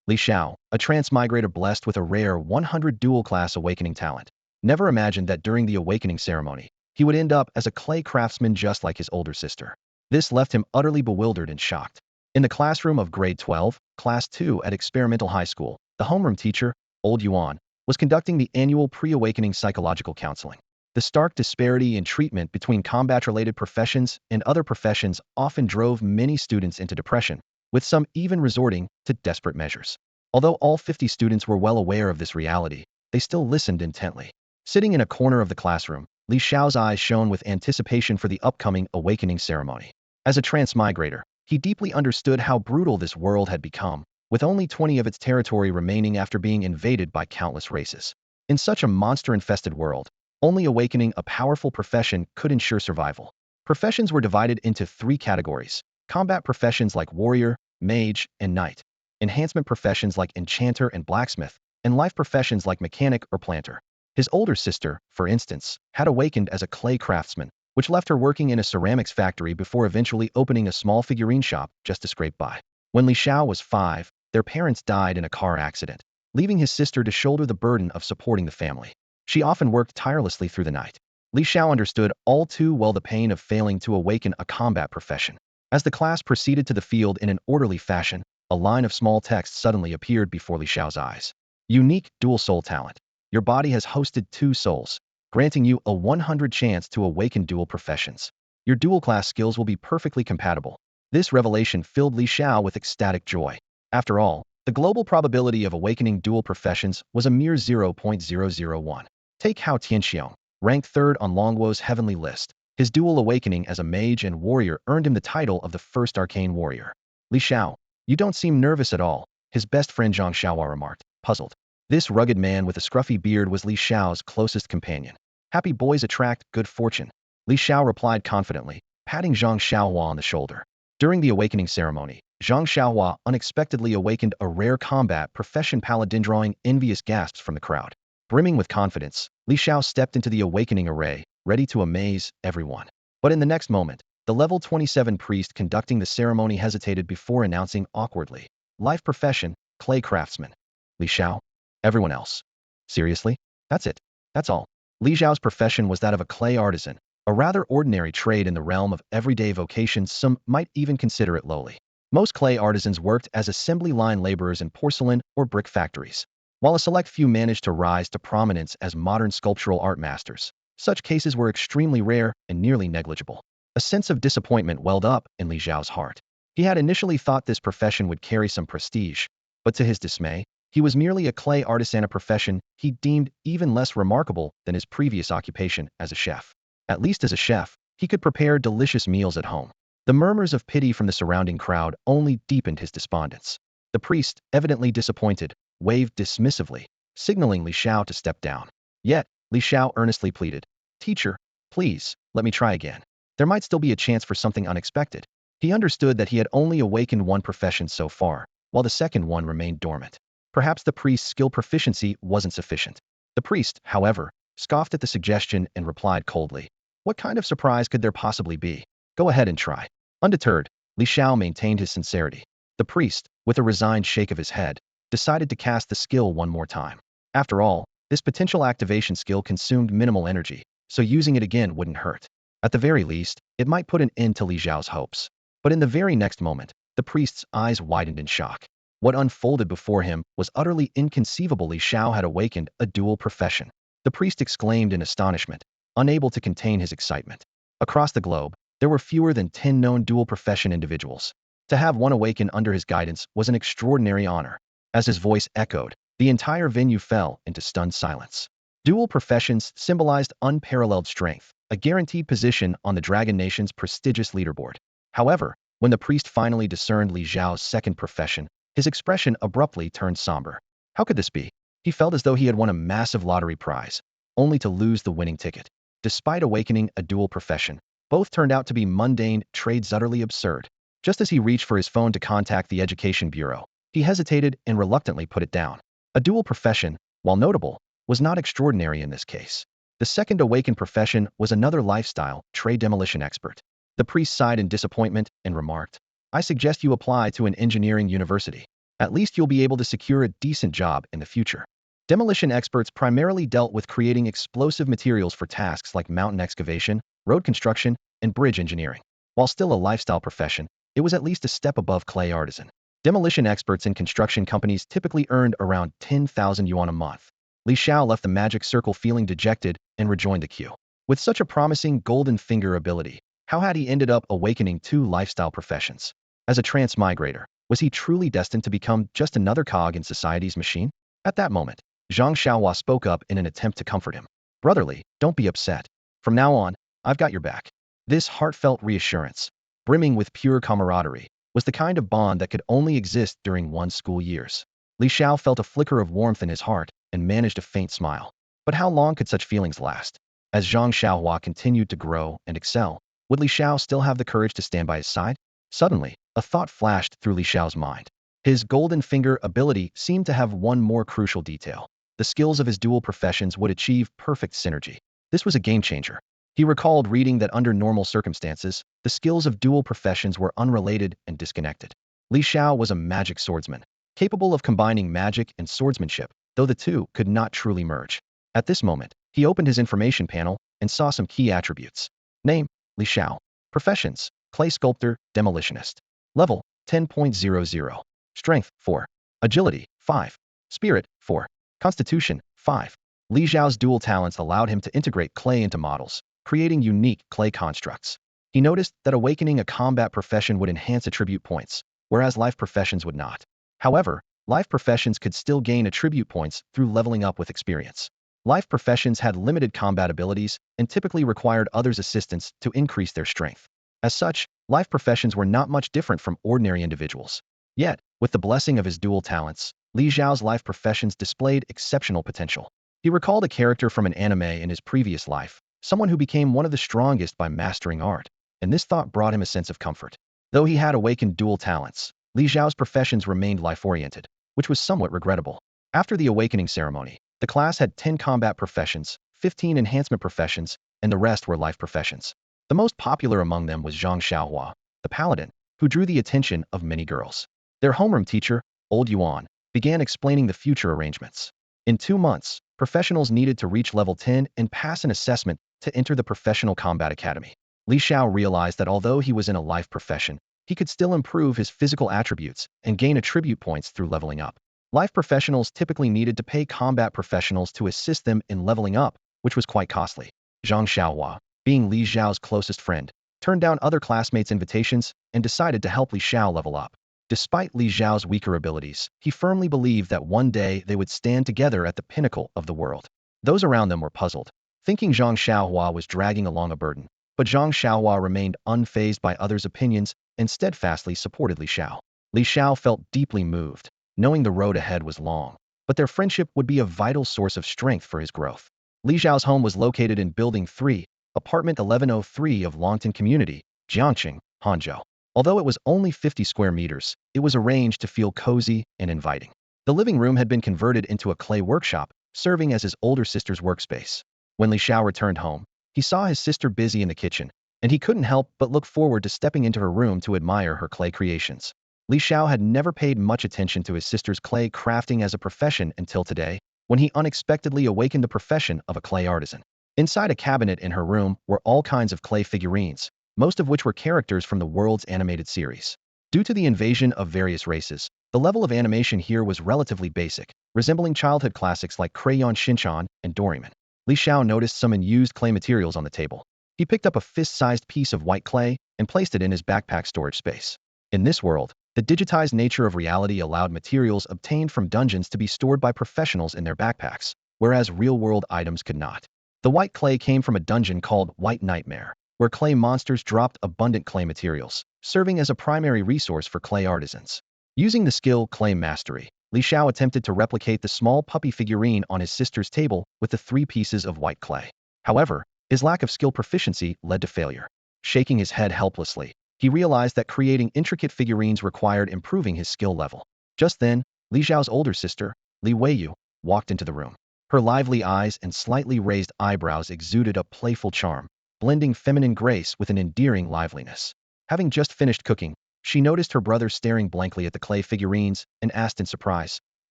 Li Xiao, a transmigrator blessed with a rare 100 dual-class awakening talent, never imagined that during the awakening ceremony, he would end up as a clay craftsman just like his older sister. This left him utterly bewildered and shocked. In the classroom of grade 12, class 2 at Experimental High School, the homeroom teacher, Old Yuan, was conducting the annual pre-awakening psychological counseling. The stark disparity in treatment between combat-related professions and other professions often drove many students into depression, with some even resorting to desperate measures. Although all 50 students were well aware of this reality, they still listened intently. Sitting in a corner of the classroom, Li Xiao's eyes shone with anticipation for the upcoming awakening ceremony. As a transmigrator, he deeply understood how brutal this world had become, with only 20 of its territory remaining after being invaded by countless races. In such a monster-infested world, only awakening a powerful profession could ensure survival. Professions were divided into 3 categories: combat professions like warrior, mage, and knight, enhancement professions like enchanter and blacksmith, and life professions like mechanic or planter. His older sister, for instance, had awakened as a clay craftsman, which left her working in a ceramics factory before eventually opening a small figurine shop just to scrape by. When Li Xiao was 5, their parents died in a car accident, leaving his sister to shoulder the burden of supporting the family. She often worked tirelessly through the night. Li Xiao understood all too well the pain of failing to awaken a combat profession. As the class proceeded to the field in an orderly fashion, a line of small text suddenly appeared before Li Xiao's eyes. Unique dual soul talent. Your body has hosted 2 souls, granting you a 100 chance to awaken dual professions. Your dual class skills will be perfectly compatible. This revelation filled Li Xiao with ecstatic joy. After all, the global probability of awakening dual professions was a mere 0.001. Take Hao Tianxiong, ranked 3rd on Longwo's heavenly list. His dual awakening as a mage and warrior earned him the title of the first arcane warrior. Li Xiao, you don't seem nervous at all, his best friend Zhang Xiaohua remarked, puzzled. This rugged man with a scruffy beard was Li Xiao's closest companion. Happy boys attract good fortune, Li Xiao replied confidently, patting Zhang Xiaohua on the shoulder. During the awakening ceremony, Zhang Xiaohua unexpectedly awakened a rare combat profession paladin, drawing envious gasps from the crowd. Brimming with confidence, Li Xiao stepped into the awakening array, ready to amaze everyone. But in the next moment, the level 27 priest conducting the ceremony hesitated before announcing awkwardly, life profession, clay craftsman. Li Xiao? Everyone else. Seriously? That's it. That's all. Li Xiao's profession was that of a clay artisan, a rather ordinary trade in the realm of everyday vocations. Some might even consider it lowly. Most clay artisans worked as assembly line laborers in porcelain or brick factories, while a select few managed to rise to prominence as modern sculptural art masters. Such cases were extremely rare and nearly negligible. A sense of disappointment welled up in Li Xiao's heart. He had initially thought this profession would carry some prestige, but to his dismay, he was merely a clay artisan, a profession he deemed even less remarkable than his previous occupation as a chef. At least as a chef, he could prepare delicious meals at home. The murmurs of pity from the surrounding crowd only deepened his despondence. The priest, evidently disappointed, waved dismissively, signaling Li Xiao to step down. Yet, Li Xiao earnestly pleaded, "Teacher, please, let me try again. There might still be a chance for something unexpected." He understood that he had only awakened one profession so far, while the second one remained dormant. Perhaps the priest's skill proficiency wasn't sufficient. The priest, however, scoffed at the suggestion and replied coldly, "What kind of surprise could there possibly be? Go ahead and try." Undeterred, Li Xiao maintained his sincerity. The priest, with a resigned shake of his head, decided to cast the skill one more time. After all, this potential activation skill consumed minimal energy, so using it again wouldn't hurt. At the very least, it might put an end to Li Xiao's hopes. But in the very next moment, the priest's eyes widened in shock. What unfolded before him was utterly inconceivable. Li Xiao had awakened a dual profession. The priest exclaimed in astonishment, unable to contain his excitement. Across the globe, there were fewer than 10 known dual profession individuals. To have one awaken under his guidance was an extraordinary honor. As his voice echoed, the entire venue fell into stunned silence. Dual professions symbolized unparalleled strength, a guaranteed position on the Dragon Nation's prestigious leaderboard. However, when the priest finally discerned Li Xiao's second profession, his expression abruptly turned somber. How could this be? He felt as though he had won a massive lottery prize, only to lose the winning ticket. Despite awakening a dual profession, both turned out to be mundane trades, utterly absurd. Just as he reached for his phone to contact the Education Bureau, he hesitated and reluctantly put it down. A dual profession, while notable, was not extraordinary in this case. The second awakened profession was another lifestyle, Clay Demolitions Expert. The priest sighed in disappointment and remarked, "I suggest you apply to an engineering university." At least you'll be able to secure a decent job in the future. Demolition experts primarily dealt with creating explosive materials for tasks like mountain excavation, road construction, and bridge engineering. While still a lifestyle profession, it was at least a step above Clay Artisan. Demolition experts in construction companies typically earned around 10,000 yuan a month. Li Xiao left the magic circle feeling dejected and rejoined the queue. With such a promising golden finger ability, how had he ended up awakening two lifestyle professions? As a transmigrator, was he truly destined to become just another cog in society's machine? At that moment, Zhang Xiaohua spoke up in an attempt to comfort him. Brotherly, don't be upset. From now on, I've got your back. This heartfelt reassurance, brimming with pure camaraderie, was the kind of bond that could only exist during one's school years. Li Xiao felt a flicker of warmth in his heart and managed a faint smile. But how long could such feelings last? As Zhang Xiaohua continued to grow and excel, would Li Xiao still have the courage to stand by his side? Suddenly, a thought flashed through Li Xiao's mind. His golden finger ability seemed to have one more crucial detail. The skills of his dual professions would achieve perfect synergy. This was a game changer. He recalled reading that under normal circumstances, the skills of dual professions were unrelated and disconnected. Li Xiao was a magic swordsman, capable of combining magic and swordsmanship, though the two could not truly merge. At this moment, he opened his information panel and saw some key attributes. Name, Li Xiao. Professions, clay sculptor, demolitionist. Level, 10.00. Strength, 4. Agility, 5. Spirit, 4. Constitution, 5. Li Xiao's dual talents allowed him to integrate clay into models, creating unique clay constructs. He noticed that awakening a combat profession would enhance attribute points, whereas life professions would not. However, life professions could still gain attribute points through leveling up with experience. Life professions had limited combat abilities and typically required others' assistance to increase their strength. As such, life professions were not much different from ordinary individuals. Yet, with the blessing of his dual talents, Li Xiao's life professions displayed exceptional potential. He recalled a character from an anime in his previous life, someone who became one of the strongest by mastering art, and this thought brought him a sense of comfort. Though he had awakened dual talents, Li Xiao's professions remained life-oriented, which was somewhat regrettable. After the awakening ceremony, the class had 10 combat professions, 15 enhancement professions, and the rest were life professions. The most popular among them was Zhang Xiaohua, the paladin, who drew the attention of many girls. Their homeroom teacher, Old Yuan, began explaining the future arrangements. In 2 months, professionals needed to reach level 10 and pass an assessment to enter the Professional Combat Academy. Li Xiao realized that although he was in a life profession, he could still improve his physical attributes and gain attribute points through leveling up. Life professionals typically needed to pay combat professionals to assist them in leveling up, which was quite costly. Zhang Xiaohua, being Li Xiao's closest friend, turned down other classmates' invitations and decided to help Li Xiao level up. Despite Li Xiao's weaker abilities, he firmly believed that one day they would stand together at the pinnacle of the world. Those around them were puzzled, thinking Zhang Xiaohua was dragging along a burden. But Zhang Xiaohua remained unfazed by others' opinions and steadfastly supported Li Xiao. Li Xiao felt deeply moved, knowing the road ahead was long, but their friendship would be a vital source of strength for his growth. Li Xiao's home was located in Building 3, Apartment 1103 of Longtan Community, Jiangqing, Hangzhou. Although it was only 50 square meters, it was arranged to feel cozy and inviting. The living room had been converted into a clay workshop, serving as his older sister's workspace. When Li Xiao returned home, he saw his sister busy in the kitchen, and he couldn't help but look forward to stepping into her room to admire her clay creations. Li Xiao had never paid much attention to his sister's clay crafting as a profession until today, when he unexpectedly awakened the profession of a clay artisan. Inside a cabinet in her room were all kinds of clay figurines, most of which were characters from the world's animated series. Due to the invasion of various races, the level of animation here was relatively basic, resembling childhood classics like Crayon Shinchan and Doraemon. Li Xiao noticed some unused clay materials on the table. He picked up a fist-sized piece of white clay and placed it in his backpack storage space. In this world, the digitized nature of reality allowed materials obtained from dungeons to be stored by professionals in their backpacks, whereas real-world items could not. The white clay came from a dungeon called White Nightmare, where clay monsters dropped abundant clay materials, serving as a primary resource for clay artisans. Using the skill Clay Mastery, Li Xiao attempted to replicate the small puppy figurine on his sister's table with the 3 pieces of white clay. However, his lack of skill proficiency led to failure. Shaking his head helplessly, he realized that creating intricate figurines required improving his skill level. Just then, Li Xiao's older sister, Li Weiyu, walked into the room. Her lively eyes and slightly raised eyebrows exuded a playful charm, blending feminine grace with an endearing liveliness. Having just finished cooking, She noticed her brother staring blankly at the clay figurines and asked in surprise,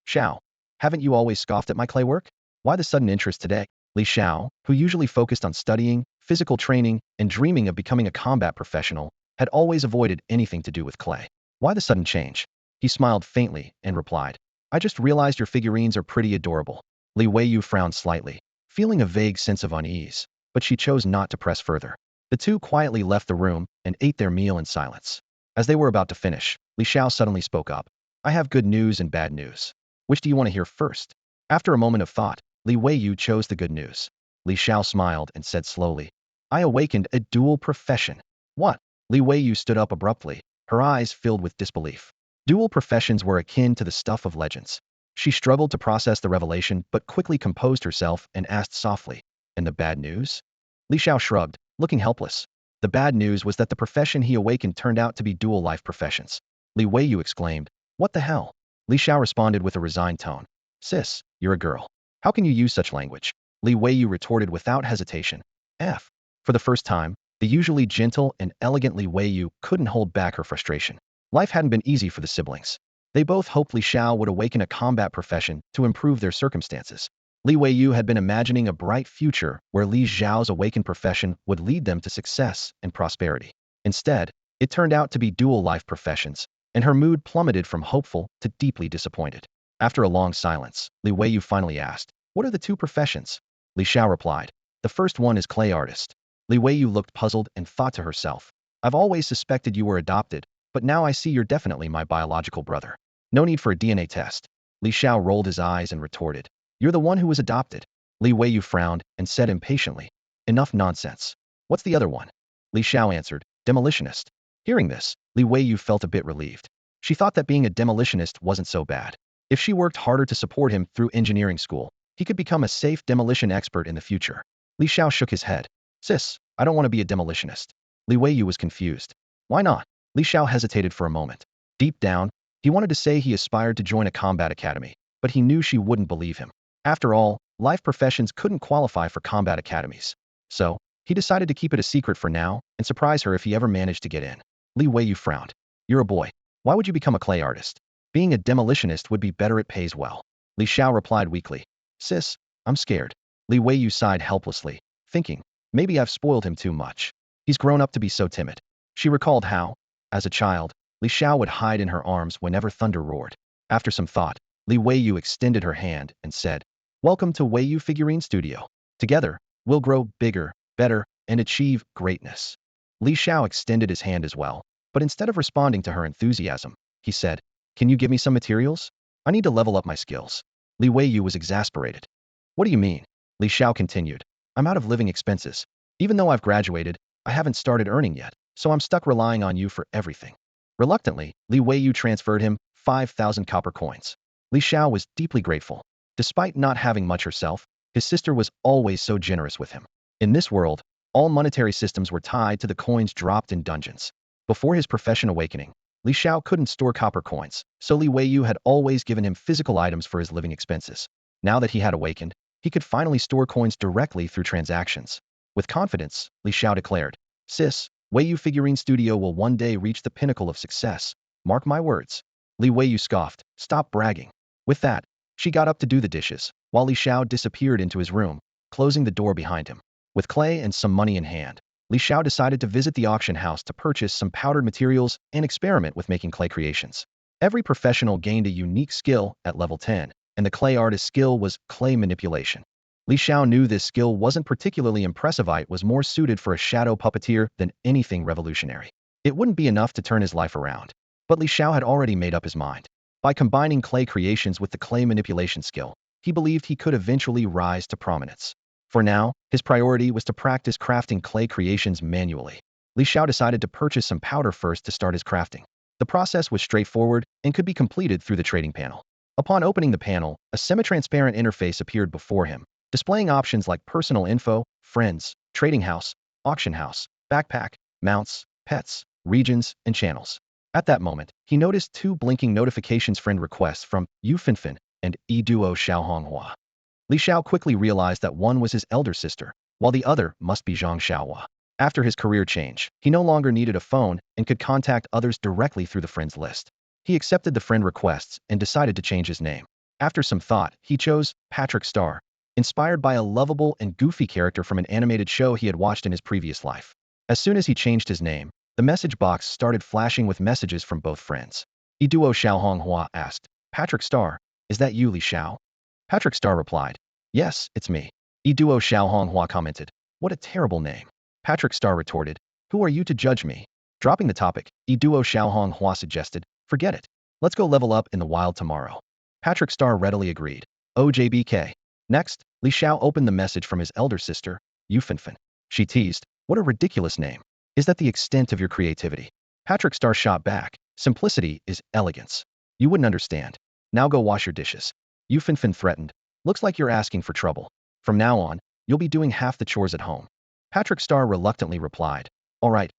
Xiao, haven't you always scoffed at my clay work? Why the sudden interest today? Li Xiao, who usually focused on studying, physical training, and dreaming of becoming a combat professional, had always avoided anything to do with clay. Why the sudden change? He smiled faintly and replied, I just realized your figurines are pretty adorable. Li Weiyu frowned slightly, feeling a vague sense of unease, but she chose not to press further. The two quietly left the room and ate their meal in silence. As they were about to finish, Li Xiao suddenly spoke up. I have good news and bad news. Which do you want to hear first? After a moment of thought, Li Weiyu chose the good news. Li Xiao smiled and said slowly, I awakened a dual profession. What? Li Weiyu stood up abruptly, her eyes filled with disbelief. Dual professions were akin to the stuff of legends. She struggled to process the revelation but quickly composed herself and asked softly, and the bad news? Li Xiao shrugged, looking helpless. The bad news was that the profession he awakened turned out to be dual life professions. Li Weiyu exclaimed, What the hell? Li Xiao responded with a resigned tone. Sis, you're a girl. How can you use such language? Li Weiyu retorted without hesitation. F. For the first time, the usually gentle and elegant Li Weiyu couldn't hold back her frustration. Life hadn't been easy for the siblings. They both hoped Li Xiao would awaken a combat profession to improve their circumstances. Li Weiyu had been imagining a bright future where Li Xiao's awakened profession would lead them to success and prosperity. Instead, it turned out to be dual life professions, and her mood plummeted from hopeful to deeply disappointed. After a long silence, Li Weiyu finally asked, What are the two professions? Li Xiao replied, The first one is clay artist. Li Weiyu looked puzzled and thought to herself, I've always suspected you were adopted, but now I see you're definitely my biological brother. No need for a DNA test. Li Xiao rolled his eyes and retorted, You're the one who was adopted. Li Weiyu frowned and said impatiently, Enough nonsense. What's the other one? Li Xiao answered, Demolitionist. Hearing this, Li Weiyu felt a bit relieved. She thought that being a demolitionist wasn't so bad. If she worked harder to support him through engineering school, he could become a safe demolition expert in the future. Li Xiao shook his head. Sis, I don't want to be a demolitionist. Li Weiyu was confused. Why not? Li Xiao hesitated for a moment. Deep down, he wanted to say he aspired to join a combat academy, but he knew she wouldn't believe him. After all, life professions couldn't qualify for combat academies. So, he decided to keep it a secret for now and surprise her if he ever managed to get in. Li Weiyu frowned. You're a boy. Why would you become a clay artist? Being a demolitionist would be better, it pays well. Li Xiao replied weakly. Sis, I'm scared. Li Weiyu sighed helplessly, thinking, maybe I've spoiled him too much. He's grown up to be so timid. She recalled how, as a child, Li Xiao would hide in her arms whenever thunder roared. After some thought, Li Weiyu extended her hand and said, Welcome to Weiyu Figurine Studio. Together, we'll grow bigger, better, and achieve greatness. Li Xiao extended his hand as well, but instead of responding to her enthusiasm, he said, Can you give me some materials? I need to level up my skills. Li Weiyu was exasperated. What do you mean? Li Xiao continued. I'm out of living expenses. Even though I've graduated, I haven't started earning yet, so I'm stuck relying on you for everything. Reluctantly, Li Weiyu transferred him 5,000 copper coins. Li Xiao was deeply grateful. Despite not having much herself, his sister was always so generous with him. In this world, all monetary systems were tied to the coins dropped in dungeons. Before his profession awakening, Li Xiao couldn't store copper coins, so Li Weiyu had always given him physical items for his living expenses. Now that he had awakened, he could finally store coins directly through transactions. With confidence, Li Xiao declared, Sis, Weiyu Figurine Studio will one day reach the pinnacle of success. Mark my words. Li Weiyu scoffed, Stop bragging. With that, she got up to do the dishes, while Li Xiao disappeared into his room, closing the door behind him. With clay and some money in hand, Li Xiao decided to visit the auction house to purchase some powdered materials and experiment with making clay creations. Every professional gained a unique skill at level 10, and the clay artist's skill was clay manipulation. Li Xiao knew this skill wasn't particularly impressive, it was more suited for a shadow puppeteer than anything revolutionary. It wouldn't be enough to turn his life around. But Li Xiao had already made up his mind. By combining clay creations with the clay manipulation skill, he believed he could eventually rise to prominence. For now, his priority was to practice crafting clay creations manually. Li Xiao decided to purchase some powder first to start his crafting. The process was straightforward and could be completed through the trading panel. Upon opening the panel, a semi-transparent interface appeared before him, displaying options like personal info, friends, trading house, auction house, backpack, mounts, pets, regions, and channels. At that moment, he noticed two blinking notifications: friend requests from Yu Finfin and Duo Xiaohonghua. Li Xiao quickly realized that one was his elder sister, while the other must be Zhang Xiaohua. After his career change, he no longer needed a phone and could contact others directly through the friends list. He accepted the friend requests and decided to change his name. After some thought, he chose Patrick Star, inspired by a lovable and goofy character from an animated show he had watched in his previous life. As soon as he changed his name, the message box started flashing with messages from both friends. Duo Xiaohonghua asked, Patrick Star, is that you, Li Xiao? Patrick Star replied, yes, it's me. Duo Xiaohonghua commented, what a terrible name. Patrick Star retorted, who are you to judge me? Dropping the topic, Duo Xiaohonghua suggested, forget it. Let's go level up in the wild tomorrow. Patrick Star readily agreed. OJBK. Next, Li Xiao opened the message from his elder sister, Yufinfin. She teased, what a ridiculous name. Is that the extent of your creativity? Patrick Star shot back, simplicity is elegance. You wouldn't understand. Now go wash your dishes. Yufinfin threatened, looks like you're asking for trouble. From now on, you'll be doing half the chores at home. Patrick Star reluctantly replied, all right,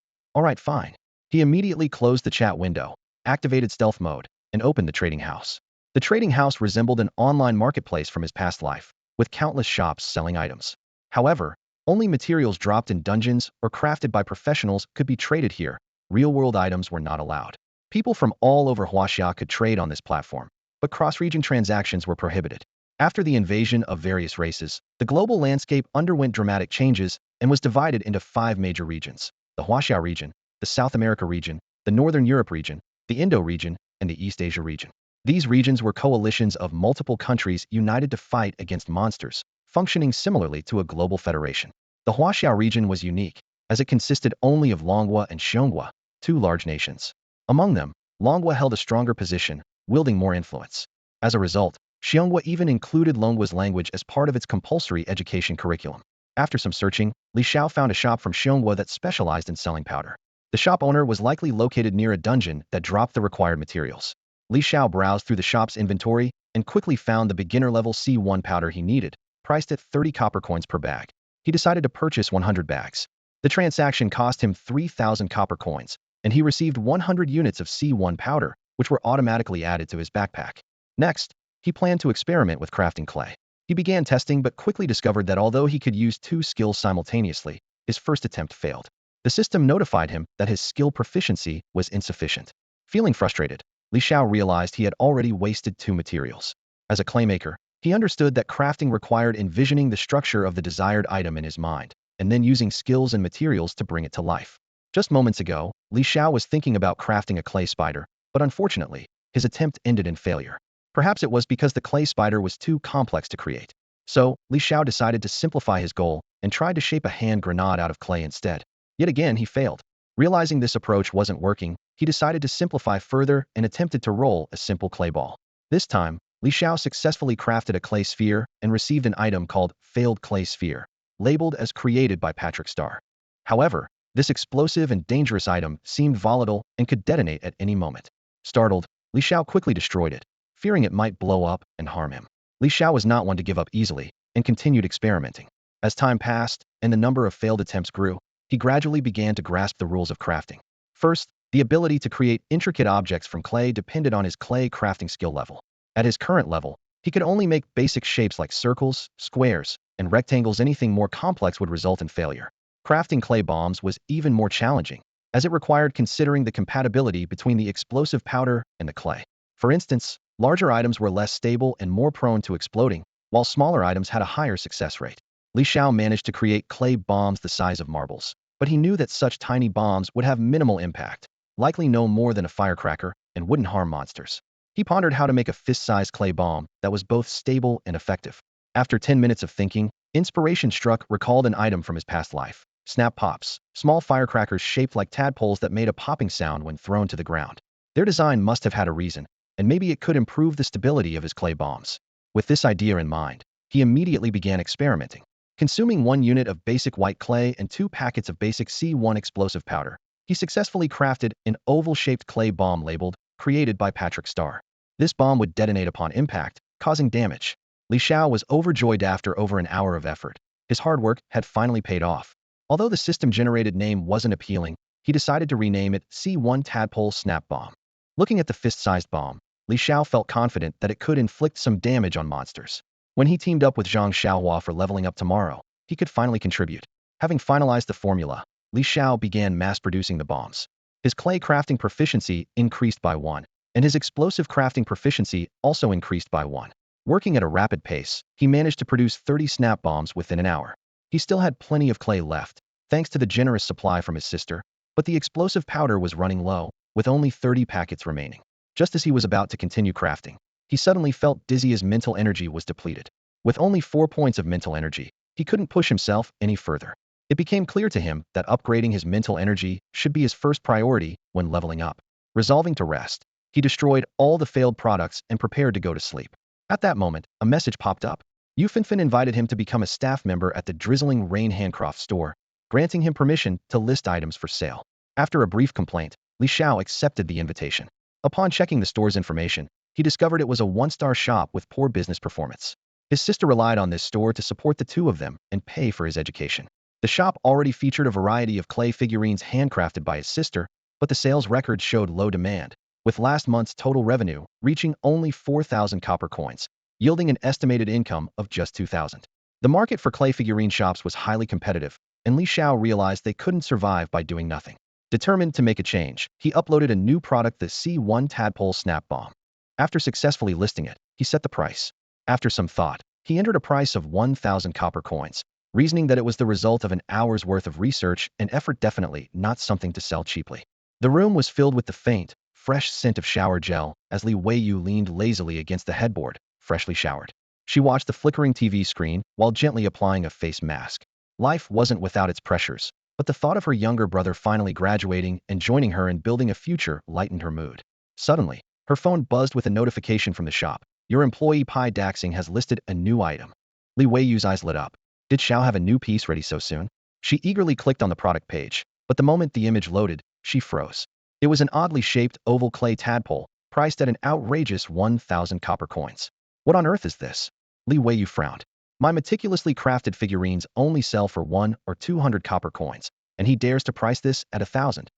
fine. He immediately closed the chat window, activated stealth mode, and opened the trading house. The trading house resembled an online marketplace from his past life, with countless shops selling items. However, only materials dropped in dungeons or crafted by professionals could be traded here. Real-world items were not allowed. People from all over Huaxia could trade on this platform, but cross-region transactions were prohibited. After the invasion of various races, the global landscape underwent dramatic changes and was divided into 5 major regions: the Huaxia region, the South America region, the Northern Europe region, the Indo region, and the East Asia region. These regions were coalitions of multiple countries united to fight against monsters, functioning similarly to a global federation. The Huaxia region was unique, as it consisted only of Longhua and Xiongua, 2 large nations. Among them, Longhua held a stronger position, wielding more influence. As a result, Xiongua even included Longhua's language as part of its compulsory education curriculum. After some searching, Li Xiao found a shop from Xiongua that specialized in selling powder. The shop owner was likely located near a dungeon that dropped the required materials. Li Xiao browsed through the shop's inventory and quickly found the beginner-level C1 powder he needed, priced at 30 copper coins per bag. He decided to purchase 100 bags. The transaction cost him 3,000 copper coins, and he received 100 units of C1 powder, which were automatically added to his backpack. Next, he planned to experiment with crafting clay. He began testing but quickly discovered that although he could use 2 skills simultaneously, his first attempt failed. The system notified him that his skill proficiency was insufficient. Feeling frustrated, Li Xiao realized he had already wasted 2 materials. As a claymaker, he understood that crafting required envisioning the structure of the desired item in his mind, and then using skills and materials to bring it to life. Just moments ago, Li Xiao was thinking about crafting a clay spider, but unfortunately, his attempt ended in failure. Perhaps it was because the clay spider was too complex to create. So, Li Xiao decided to simplify his goal and tried to shape a hand grenade out of clay instead. Yet again, he failed. Realizing this approach wasn't working, he decided to simplify further and attempted to roll a simple clay ball. This time, Li Xiao successfully crafted a clay sphere and received an item called Failed Clay Sphere, labeled as created by Patrick Star. However, this explosive and dangerous item seemed volatile and could detonate at any moment. Startled, Li Xiao quickly destroyed it, fearing it might blow up and harm him. Li Xiao was not one to give up easily and continued experimenting. As time passed and the number of failed attempts grew, he gradually began to grasp the rules of crafting. First, the ability to create intricate objects from clay depended on his clay crafting skill level. At his current level, he could only make basic shapes like circles, squares, and rectangles. Anything more complex would result in failure. Crafting clay bombs was even more challenging, as it required considering the compatibility between the explosive powder and the clay. For instance, larger items were less stable and more prone to exploding, while smaller items had a higher success rate. Li Xiao managed to create clay bombs the size of marbles, but he knew that such tiny bombs would have minimal impact, likely no more than a firecracker, and wouldn't harm monsters. He pondered how to make a fist-sized clay bomb that was both stable and effective. After 10 minutes of thinking, inspiration struck, recalled an item from his past life. Snap pops, small firecrackers shaped like tadpoles that made a popping sound when thrown to the ground. Their design must have had a reason, and maybe it could improve the stability of his clay bombs. With this idea in mind, he immediately began experimenting. Consuming 1 unit of basic white clay and 2 packets of basic C1 explosive powder, he successfully crafted an oval-shaped clay bomb labeled, created by Patrick Star. This bomb would detonate upon impact, causing damage. Li Xiao was overjoyed after over an hour of effort. His hard work had finally paid off. Although the system-generated name wasn't appealing, he decided to rename it C1 Tadpole Snap Bomb. Looking at the fist-sized bomb, Li Xiao felt confident that it could inflict some damage on monsters. When he teamed up with Zhang Xiaohua for leveling up tomorrow, he could finally contribute. Having finalized the formula, Li Xiao began mass-producing the bombs. His clay crafting proficiency increased by 1, and his explosive crafting proficiency also increased by 1. Working at a rapid pace, he managed to produce 30 snap bombs within an hour. He still had plenty of clay left, thanks to the generous supply from his sister, but the explosive powder was running low, with only 30 packets remaining. Just as he was about to continue crafting, he suddenly felt dizzy as mental energy was depleted. With only 4 points of mental energy, he couldn't push himself any further. It became clear to him that upgrading his mental energy should be his first priority when leveling up. Resolving to rest, he destroyed all the failed products and prepared to go to sleep. At that moment, a message popped up. Yufinfin invited him to become a staff member at the Drizzling Rain Handcraft store, granting him permission to list items for sale. After a brief complaint, Li Xiao accepted the invitation. Upon checking the store's information, he discovered it was a one-star shop with poor business performance. His sister relied on this store to support the two of them and pay for his education. The shop already featured a variety of clay figurines handcrafted by his sister, but the sales record showed low demand, with last month's total revenue reaching only 4,000 copper coins, yielding an estimated income of just 2,000. The market for clay figurine shops was highly competitive, and Li Xiao realized they couldn't survive by doing nothing. Determined to make a change, he uploaded a new product, the C1 Tadpole Snap Bomb. After successfully listing it, he set the price. After some thought, he entered a price of 1,000 copper coins, reasoning that it was the result of an hour's worth of research and effort, definitely not something to sell cheaply. The room was filled with the faint, fresh scent of shower gel as Li Xiao leaned lazily against the headboard, freshly showered. She watched the flickering TV screen while gently applying a face mask. Life wasn't without its pressures, but the thought of her younger brother finally graduating and joining her in building a future lightened her mood. Suddenly, her phone buzzed with a notification from the shop. Your employee Pi Daxing has listed a new item. Li Wei's eyes lit up. Did Xiao have a new piece ready so soon? She eagerly clicked on the product page, but the moment the image loaded, she froze. It was an oddly shaped oval clay tadpole, priced at an outrageous 1,000 copper coins. What on earth is this? Li Wei frowned. My meticulously crafted figurines only sell for 1 or 200 copper coins, and he dares to price this at 1,000.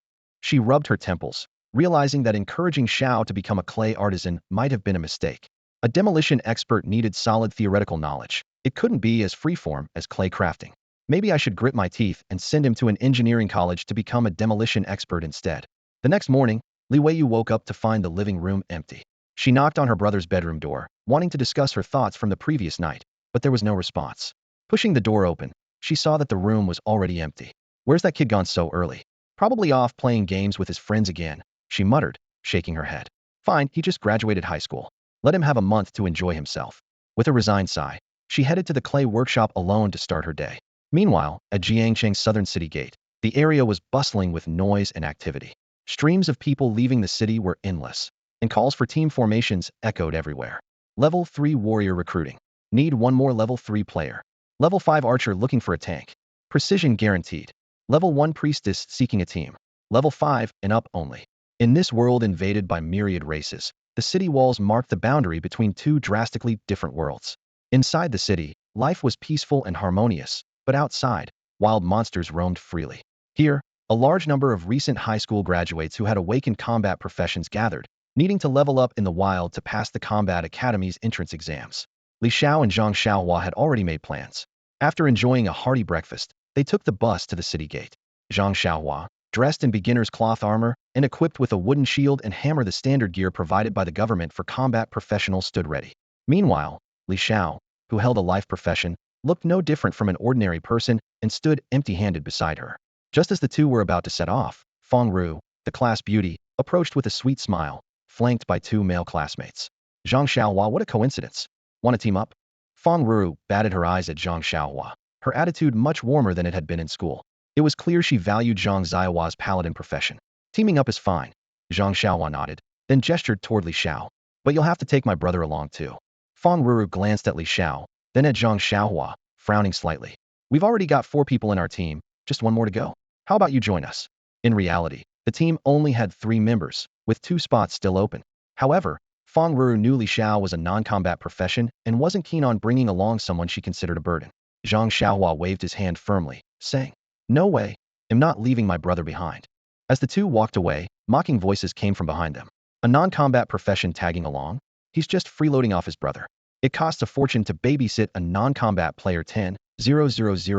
She rubbed her temples, realizing that encouraging Xiao to become a clay artisan might have been a mistake. A demolition expert needed solid theoretical knowledge. It couldn't be as freeform as clay crafting. Maybe I should grit my teeth and send him to an engineering college to become a demolition expert instead. The next morning, Li Weiyu woke up to find the living room empty. She knocked on her brother's bedroom door, wanting to discuss her thoughts from the previous night, but there was no response. Pushing the door open, she saw that the room was already empty. Where's that kid gone so early? Probably off playing games with his friends again, she muttered, shaking her head. Fine, he just graduated high school. Let him have a month to enjoy himself. With a resigned sigh, she headed to the clay workshop alone to start her day. Meanwhile, at Jiangcheng's southern city gate, the area was bustling with noise and activity. Streams of people leaving the city were endless, and calls for team formations echoed everywhere. Level 3 warrior recruiting. Need one more level 3 player. Level 5 archer looking for a tank. Precision guaranteed. Level 1 priestess seeking a team. Level 5 and up only. In this world invaded by myriad races, the city walls marked the boundary between two drastically different worlds. Inside the city, life was peaceful and harmonious, but outside, wild monsters roamed freely. Here, a large number of recent high school graduates who had awakened combat professions gathered, needing to level up in the wild to pass the combat academy's entrance exams. Li Xiao and Zhang Xiaohua had already made plans. After enjoying a hearty breakfast, they took the bus to the city gate. Zhang Xiaohua, dressed in beginner's cloth armor and equipped with a wooden shield and hammer, the standard gear provided by the government for combat professionals, stood ready. Meanwhile, Li Xiao, who held a life profession, looked no different from an ordinary person and stood empty-handed beside her. Just as the two were about to set off, Feng Ru, the class beauty, approached with a sweet smile, flanked by two male classmates. Zhang Xiaohua, what a coincidence. Want to team up? Feng Ru batted her eyes at Zhang Xiaohua, her attitude much warmer than it had been in school. It was clear she valued Zhang Xiaohua's paladin profession. Teaming up is fine. Zhang Xiaohua nodded, then gestured toward Li Xiao. But you'll have to take my brother along too. Feng Ru glanced at Li Xiao, then at Zhang Xiaohua, frowning slightly. We've already got 4 people in our team, just 1 more to go. How about you join us? In reality, the team only had 3 members, with 2 spots still open. However, Feng Ru knew Li Xiao was a non-combat profession and wasn't keen on bringing along someone she considered a burden. Zhang Xiaohua waved his hand firmly, saying, No way, I'm not leaving my brother behind. As the two walked away, mocking voices came from behind them. A non-combat profession tagging along? He's just freeloading off his brother. It costs a fortune to babysit a non-combat player, 10,000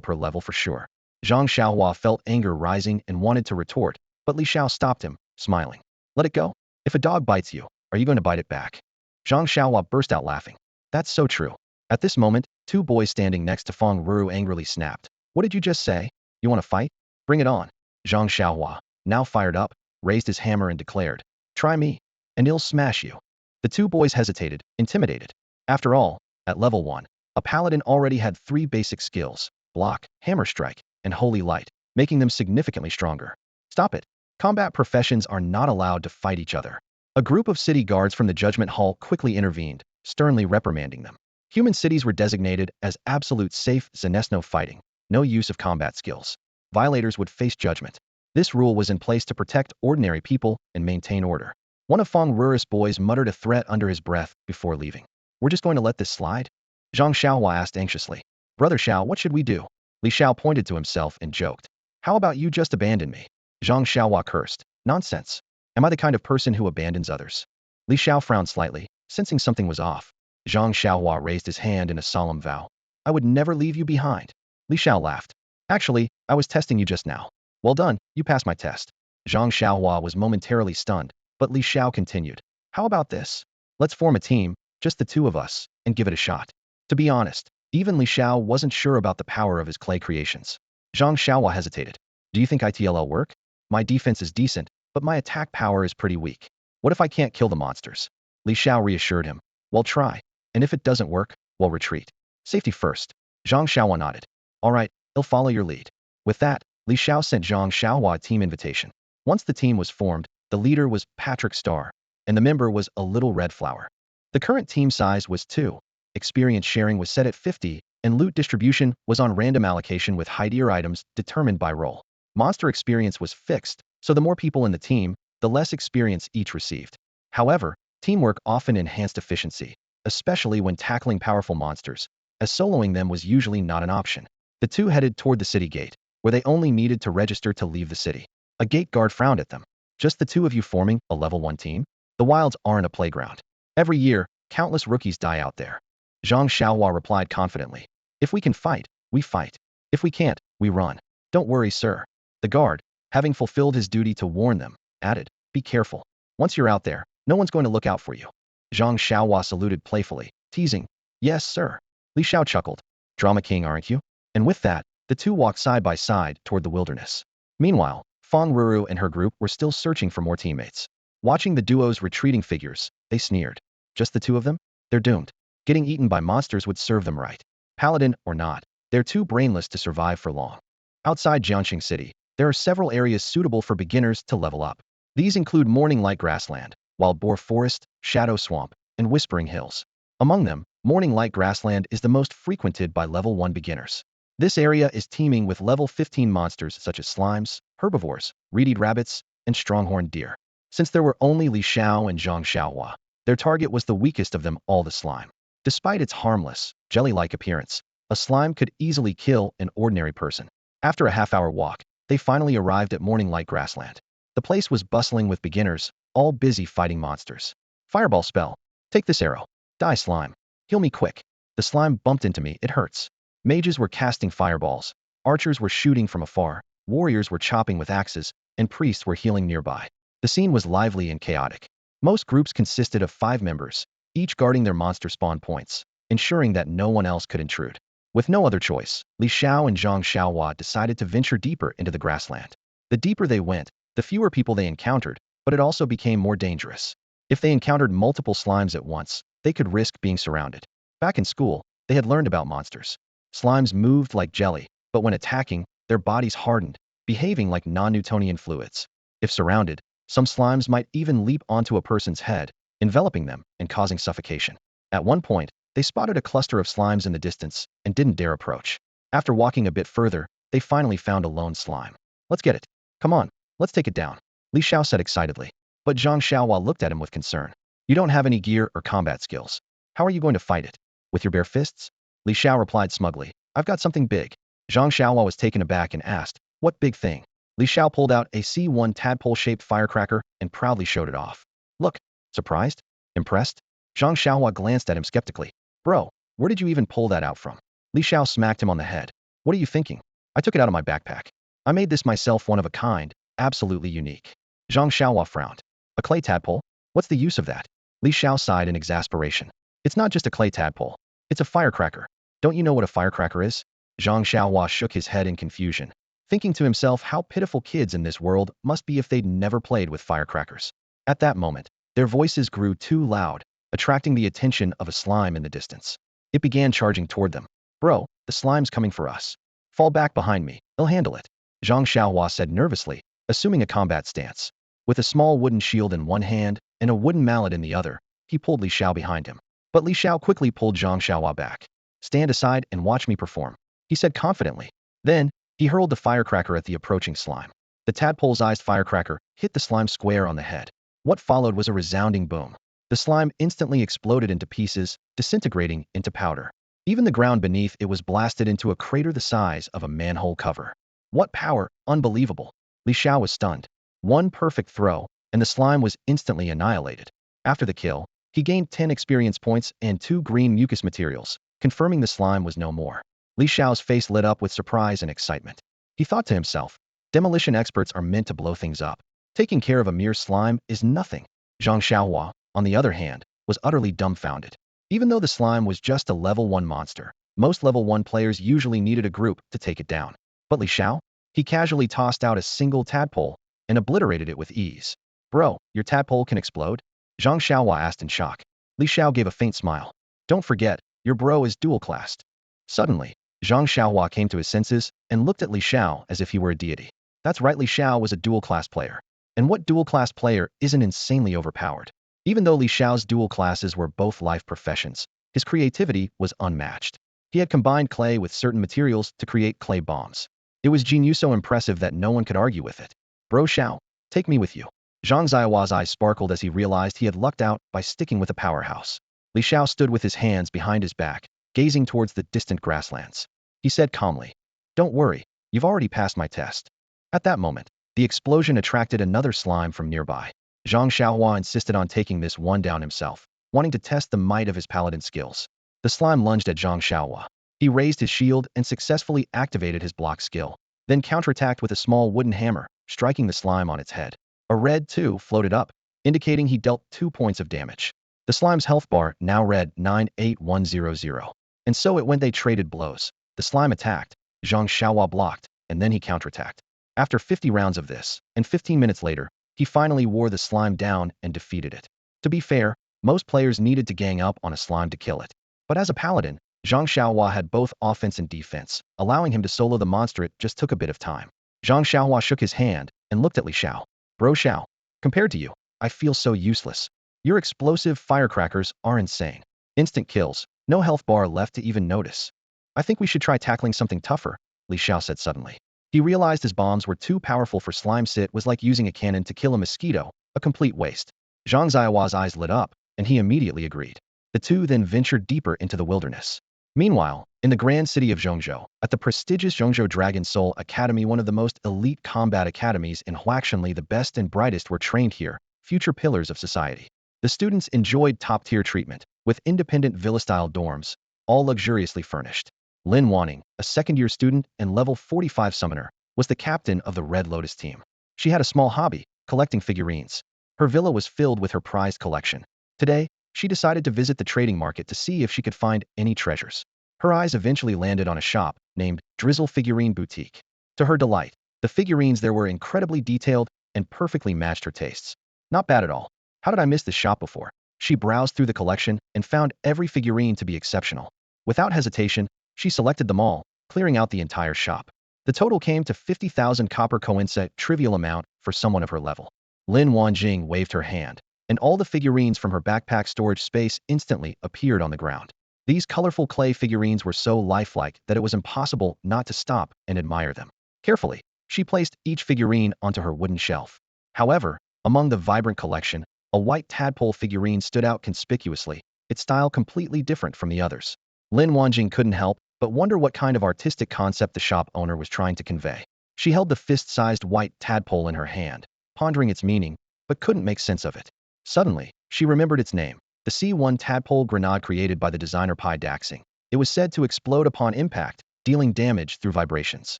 per level for sure. Zhang Xiaohua felt anger rising and wanted to retort, but Li Xiao stopped him, smiling. Let it go. If a dog bites you, are you going to bite it back? Zhang Xiaohua burst out laughing. That's so true. At this moment, two boys standing next to Feng Ruru angrily snapped. What did you just say? You want to fight? Bring it on. Zhang Xiaohua, now fired up, raised his hammer and declared, try me, and I'll smash you. The two boys hesitated, intimidated. After all, at level 1, a paladin already had 3 basic skills, block, hammer strike, and holy light, making them significantly stronger. Stop it. Combat professions are not allowed to fight each other. A group of city guards from the Judgment Hall quickly intervened, sternly reprimanding them. Human cities were designated as absolute safe zones, no fighting, no use of combat skills. Violators would face judgment. This rule was in place to protect ordinary people and maintain order. One of Feng Ruru's boys muttered a threat under his breath before leaving. We're just going to let this slide? Zhang Xiaohua asked anxiously. Brother Xiao, what should we do? Li Xiao pointed to himself and joked. How about you just abandon me? Zhang Xiaohua cursed. Nonsense. Am I the kind of person who abandons others? Li Xiao frowned slightly, sensing something was off. Zhang Xiaohua raised his hand in a solemn vow. I would never leave you behind. Li Xiao laughed. Actually, I was testing you just now. Well done, you passed my test. Zhang Xiaohua was momentarily stunned, but Li Xiao continued. How about this? Let's form a team, just the two of us, and give it a shot. To be honest, even Li Xiao wasn't sure about the power of his clay creations. Zhang Xiaohua hesitated. Do you think it'll work? My defense is decent, but my attack power is pretty weak. What if I can't kill the monsters? Li Xiao reassured him. Well, try. And if it doesn't work, we'll retreat. Safety first. Zhang Xiaohua nodded. All right, I'll follow your lead. With that, Li Xiao sent Zhang Xiaohua a team invitation. Once the team was formed, the leader was Patrick Starr, and the member was a little red flower. The current team size was 2. Experience sharing was set at 50, and loot distribution was on random allocation with high-tier items determined by role. Monster experience was fixed, so the more people in the team, the less experience each received. However, teamwork often enhanced efficiency, especially when tackling powerful monsters, as soloing them was usually not an option. The two headed toward the city gate, where they only needed to register to leave the city. A gate guard frowned at them. Just the two of you forming a level 1 team? The wilds aren't a playground. Every year, countless rookies die out there. Zhang Xiaohua replied confidently. If we can fight, we fight. If we can't, we run. Don't worry, sir. The guard, having fulfilled his duty to warn them, added, be careful. Once you're out there, no one's going to look out for you. Zhang Xiaohua saluted playfully, teasing, yes, sir. Li Xiao chuckled. Drama king, aren't you? And with that, the two walked side by side toward the wilderness. Meanwhile, Feng Ruru and her group were still searching for more teammates. Watching the duo's retreating figures, they sneered. Just the two of them? They're doomed. Getting eaten by monsters would serve them right. Paladin or not, they're too brainless to survive for long. Outside Jiangxing City, there are several areas suitable for beginners to level up. These include Morning Light Grassland, Wild Boar Forest, Shadow Swamp, and Whispering Hills. Among them, Morning Light Grassland is the most frequented by level 1 beginners. This area is teeming with level 15 monsters such as slimes, herbivores, reed-eared rabbits, and stronghorn deer. Since there were only Li Xiao and Zhang Xiaohua, their target was the weakest of them all, the slime. Despite its harmless, jelly-like appearance, a slime could easily kill an ordinary person. After a half-hour walk, they finally arrived at Morning Light Grassland. The place was bustling with beginners, all busy fighting monsters. Fireball spell. Take this arrow. Die, slime. Heal me quick. The slime bumped into me, it hurts. Mages were casting fireballs. Archers were shooting from afar. Warriors were chopping with axes, and priests were healing nearby. The scene was lively and chaotic. Most groups consisted of 5 members, each guarding their monster spawn points, ensuring that no one else could intrude. With no other choice, Li Xiao and Zhang Xiaohua decided to venture deeper into the grassland. The deeper they went, the fewer people they encountered, but it also became more dangerous. If they encountered multiple slimes at once, they could risk being surrounded. Back in school, they had learned about monsters. Slimes moved like jelly, but when attacking, their bodies hardened, behaving like non-Newtonian fluids. If surrounded, some slimes might even leap onto a person's head, enveloping them and causing suffocation. At one point, they spotted a cluster of slimes in the distance and didn't dare approach. After walking a bit further, they finally found a lone slime. Let's get it. Come on, let's take it down, Li Xiao said excitedly. But Zhang Xiaohua looked at him with concern. You don't have any gear or combat skills. How are you going to fight it? With your bare fists? Li Xiao replied smugly. I've got something big. Zhang Xiaohua was taken aback and asked, what big thing? Li Xiao pulled out a C1 tadpole-shaped firecracker and proudly showed it off. Look. Surprised? Impressed? Zhang Xiaohua glanced at him skeptically. Bro, where did you even pull that out from? Li Xiao smacked him on the head. What are you thinking? I took it out of my backpack. I made this myself, one of a kind, absolutely unique. Zhang Xiaohua frowned. A clay tadpole? What's the use of that? Li Xiao sighed in exasperation. It's not just a clay tadpole. It's a firecracker. Don't you know what a firecracker is? Zhang Xiaohua shook his head in confusion, thinking to himself how pitiful kids in this world must be if they'd never played with firecrackers. At that moment, their voices grew too loud, attracting the attention of a slime in the distance. It began charging toward them. Bro, the slime's coming for us. Fall back behind me, I'll handle it. Zhang Xiaohua said nervously, assuming a combat stance. With a small wooden shield in one hand and a wooden mallet in the other, he pulled Li Xiao behind him. But Li Xiao quickly pulled Zhang Xiaohua back. Stand aside and watch me perform, he said confidently. Then, he hurled the firecracker at the approaching slime. The tadpole-sized firecracker hit the slime square on the head. What followed was a resounding boom. The slime instantly exploded into pieces, disintegrating into powder. Even the ground beneath it was blasted into a crater the size of a manhole cover. What power! Unbelievable! Li Xiao was stunned. One perfect throw, and the slime was instantly annihilated. After the kill, he gained 10 experience points and 2 green mucus materials, confirming the slime was no more. Li Xiao's face lit up with surprise and excitement. He thought to himself, demolition experts are meant to blow things up. Taking care of a mere slime is nothing. Zhang Xiaohua, on the other hand, was utterly dumbfounded. Even though the slime was just a level 1 monster, most level 1 players usually needed a group to take it down. But Li Xiao? He casually tossed out a single tadpole and obliterated it with ease. Bro, your tadpole can explode? Zhang Xiaohua asked in shock. Li Xiao gave a faint smile. Don't forget, your bro is dual-classed. Suddenly, Zhang Xiaohua came to his senses and looked at Li Xiao as if he were a deity. That's right, Li Xiao was a dual-class player. And what dual-class player isn't insanely overpowered? Even though Li Xiao's dual classes were both life professions, his creativity was unmatched. He had combined clay with certain materials to create clay bombs. It was genius so impressive that no one could argue with it. Bro Xiao, take me with you. Zhang Xiaohua's eyes sparkled as he realized he had lucked out by sticking with a powerhouse. Li Xiao stood with his hands behind his back, gazing towards the distant grasslands. He said calmly, don't worry, you've already passed my test. At that moment, the explosion attracted another slime from nearby. Zhang Xiaohua insisted on taking this one down himself, wanting to test the might of his paladin skills. The slime lunged at Zhang Xiaohua. He raised his shield and successfully activated his block skill, then counterattacked with a small wooden hammer, striking the slime on its head. A red 2 floated up, indicating he dealt 2 points of damage. The slime's health bar now read 98100. And so it went. They traded blows. The slime attacked, Zhang Xiaohua blocked, and then he counterattacked. After 50 rounds of this, and 15 minutes later, he finally wore the slime down and defeated it. To be fair, most players needed to gang up on a slime to kill it. But as a paladin, Zhang Xiaohua had both offense and defense, allowing him to solo the monster. It just took a bit of time. Zhang Xiaohua shook his hand and looked at Li Xiao. Bro Xiao, compared to you, I feel so useless. Your explosive firecrackers are insane. Instant kills, no health bar left to even notice. I think we should try tackling something tougher, Li Xiao said suddenly. He realized his bombs were too powerful for slime. It was like using a cannon to kill a mosquito, a complete waste. Zhang Xiaohua's eyes lit up, and he immediately agreed. The two then ventured deeper into the wilderness. Meanwhile, in the grand city of Zhongzhou, at the prestigious Zhongzhou Dragon Soul Academy, one of the most elite combat academies in Huaxinli, the best and brightest were trained here, future pillars of society. The students enjoyed top-tier treatment, with independent villa-style dorms, all luxuriously furnished. Lin Wanning, a second-year student and level 45 summoner, was the captain of the Red Lotus team. She had a small hobby, collecting figurines. Her villa was filled with her prized collection. Today, she decided to visit the trading market to see if she could find any treasures. Her eyes eventually landed on a shop named Drizzle Figurine Boutique. To her delight, the figurines there were incredibly detailed and perfectly matched her tastes. Not bad at all. How did I miss this shop before? She browsed through the collection and found every figurine to be exceptional. Without hesitation, she selected them all, clearing out the entire shop. The total came to 50,000 copper coins, a trivial amount for someone of her level. Lin Wanjing waved her hand, and all the figurines from her backpack storage space instantly appeared on the ground. These colorful clay figurines were so lifelike that it was impossible not to stop and admire them. Carefully, she placed each figurine onto her wooden shelf. However, among the vibrant collection, a white tadpole figurine stood out conspicuously, its style completely different from the others. Lin Wanjing couldn't help but wonder what kind of artistic concept the shop owner was trying to convey. She held the fist-sized white tadpole in her hand, pondering its meaning, but couldn't make sense of it. Suddenly, she remembered its name, the C1 tadpole grenade created by the designer Pai Daxing. It was said to explode upon impact, dealing damage through vibrations.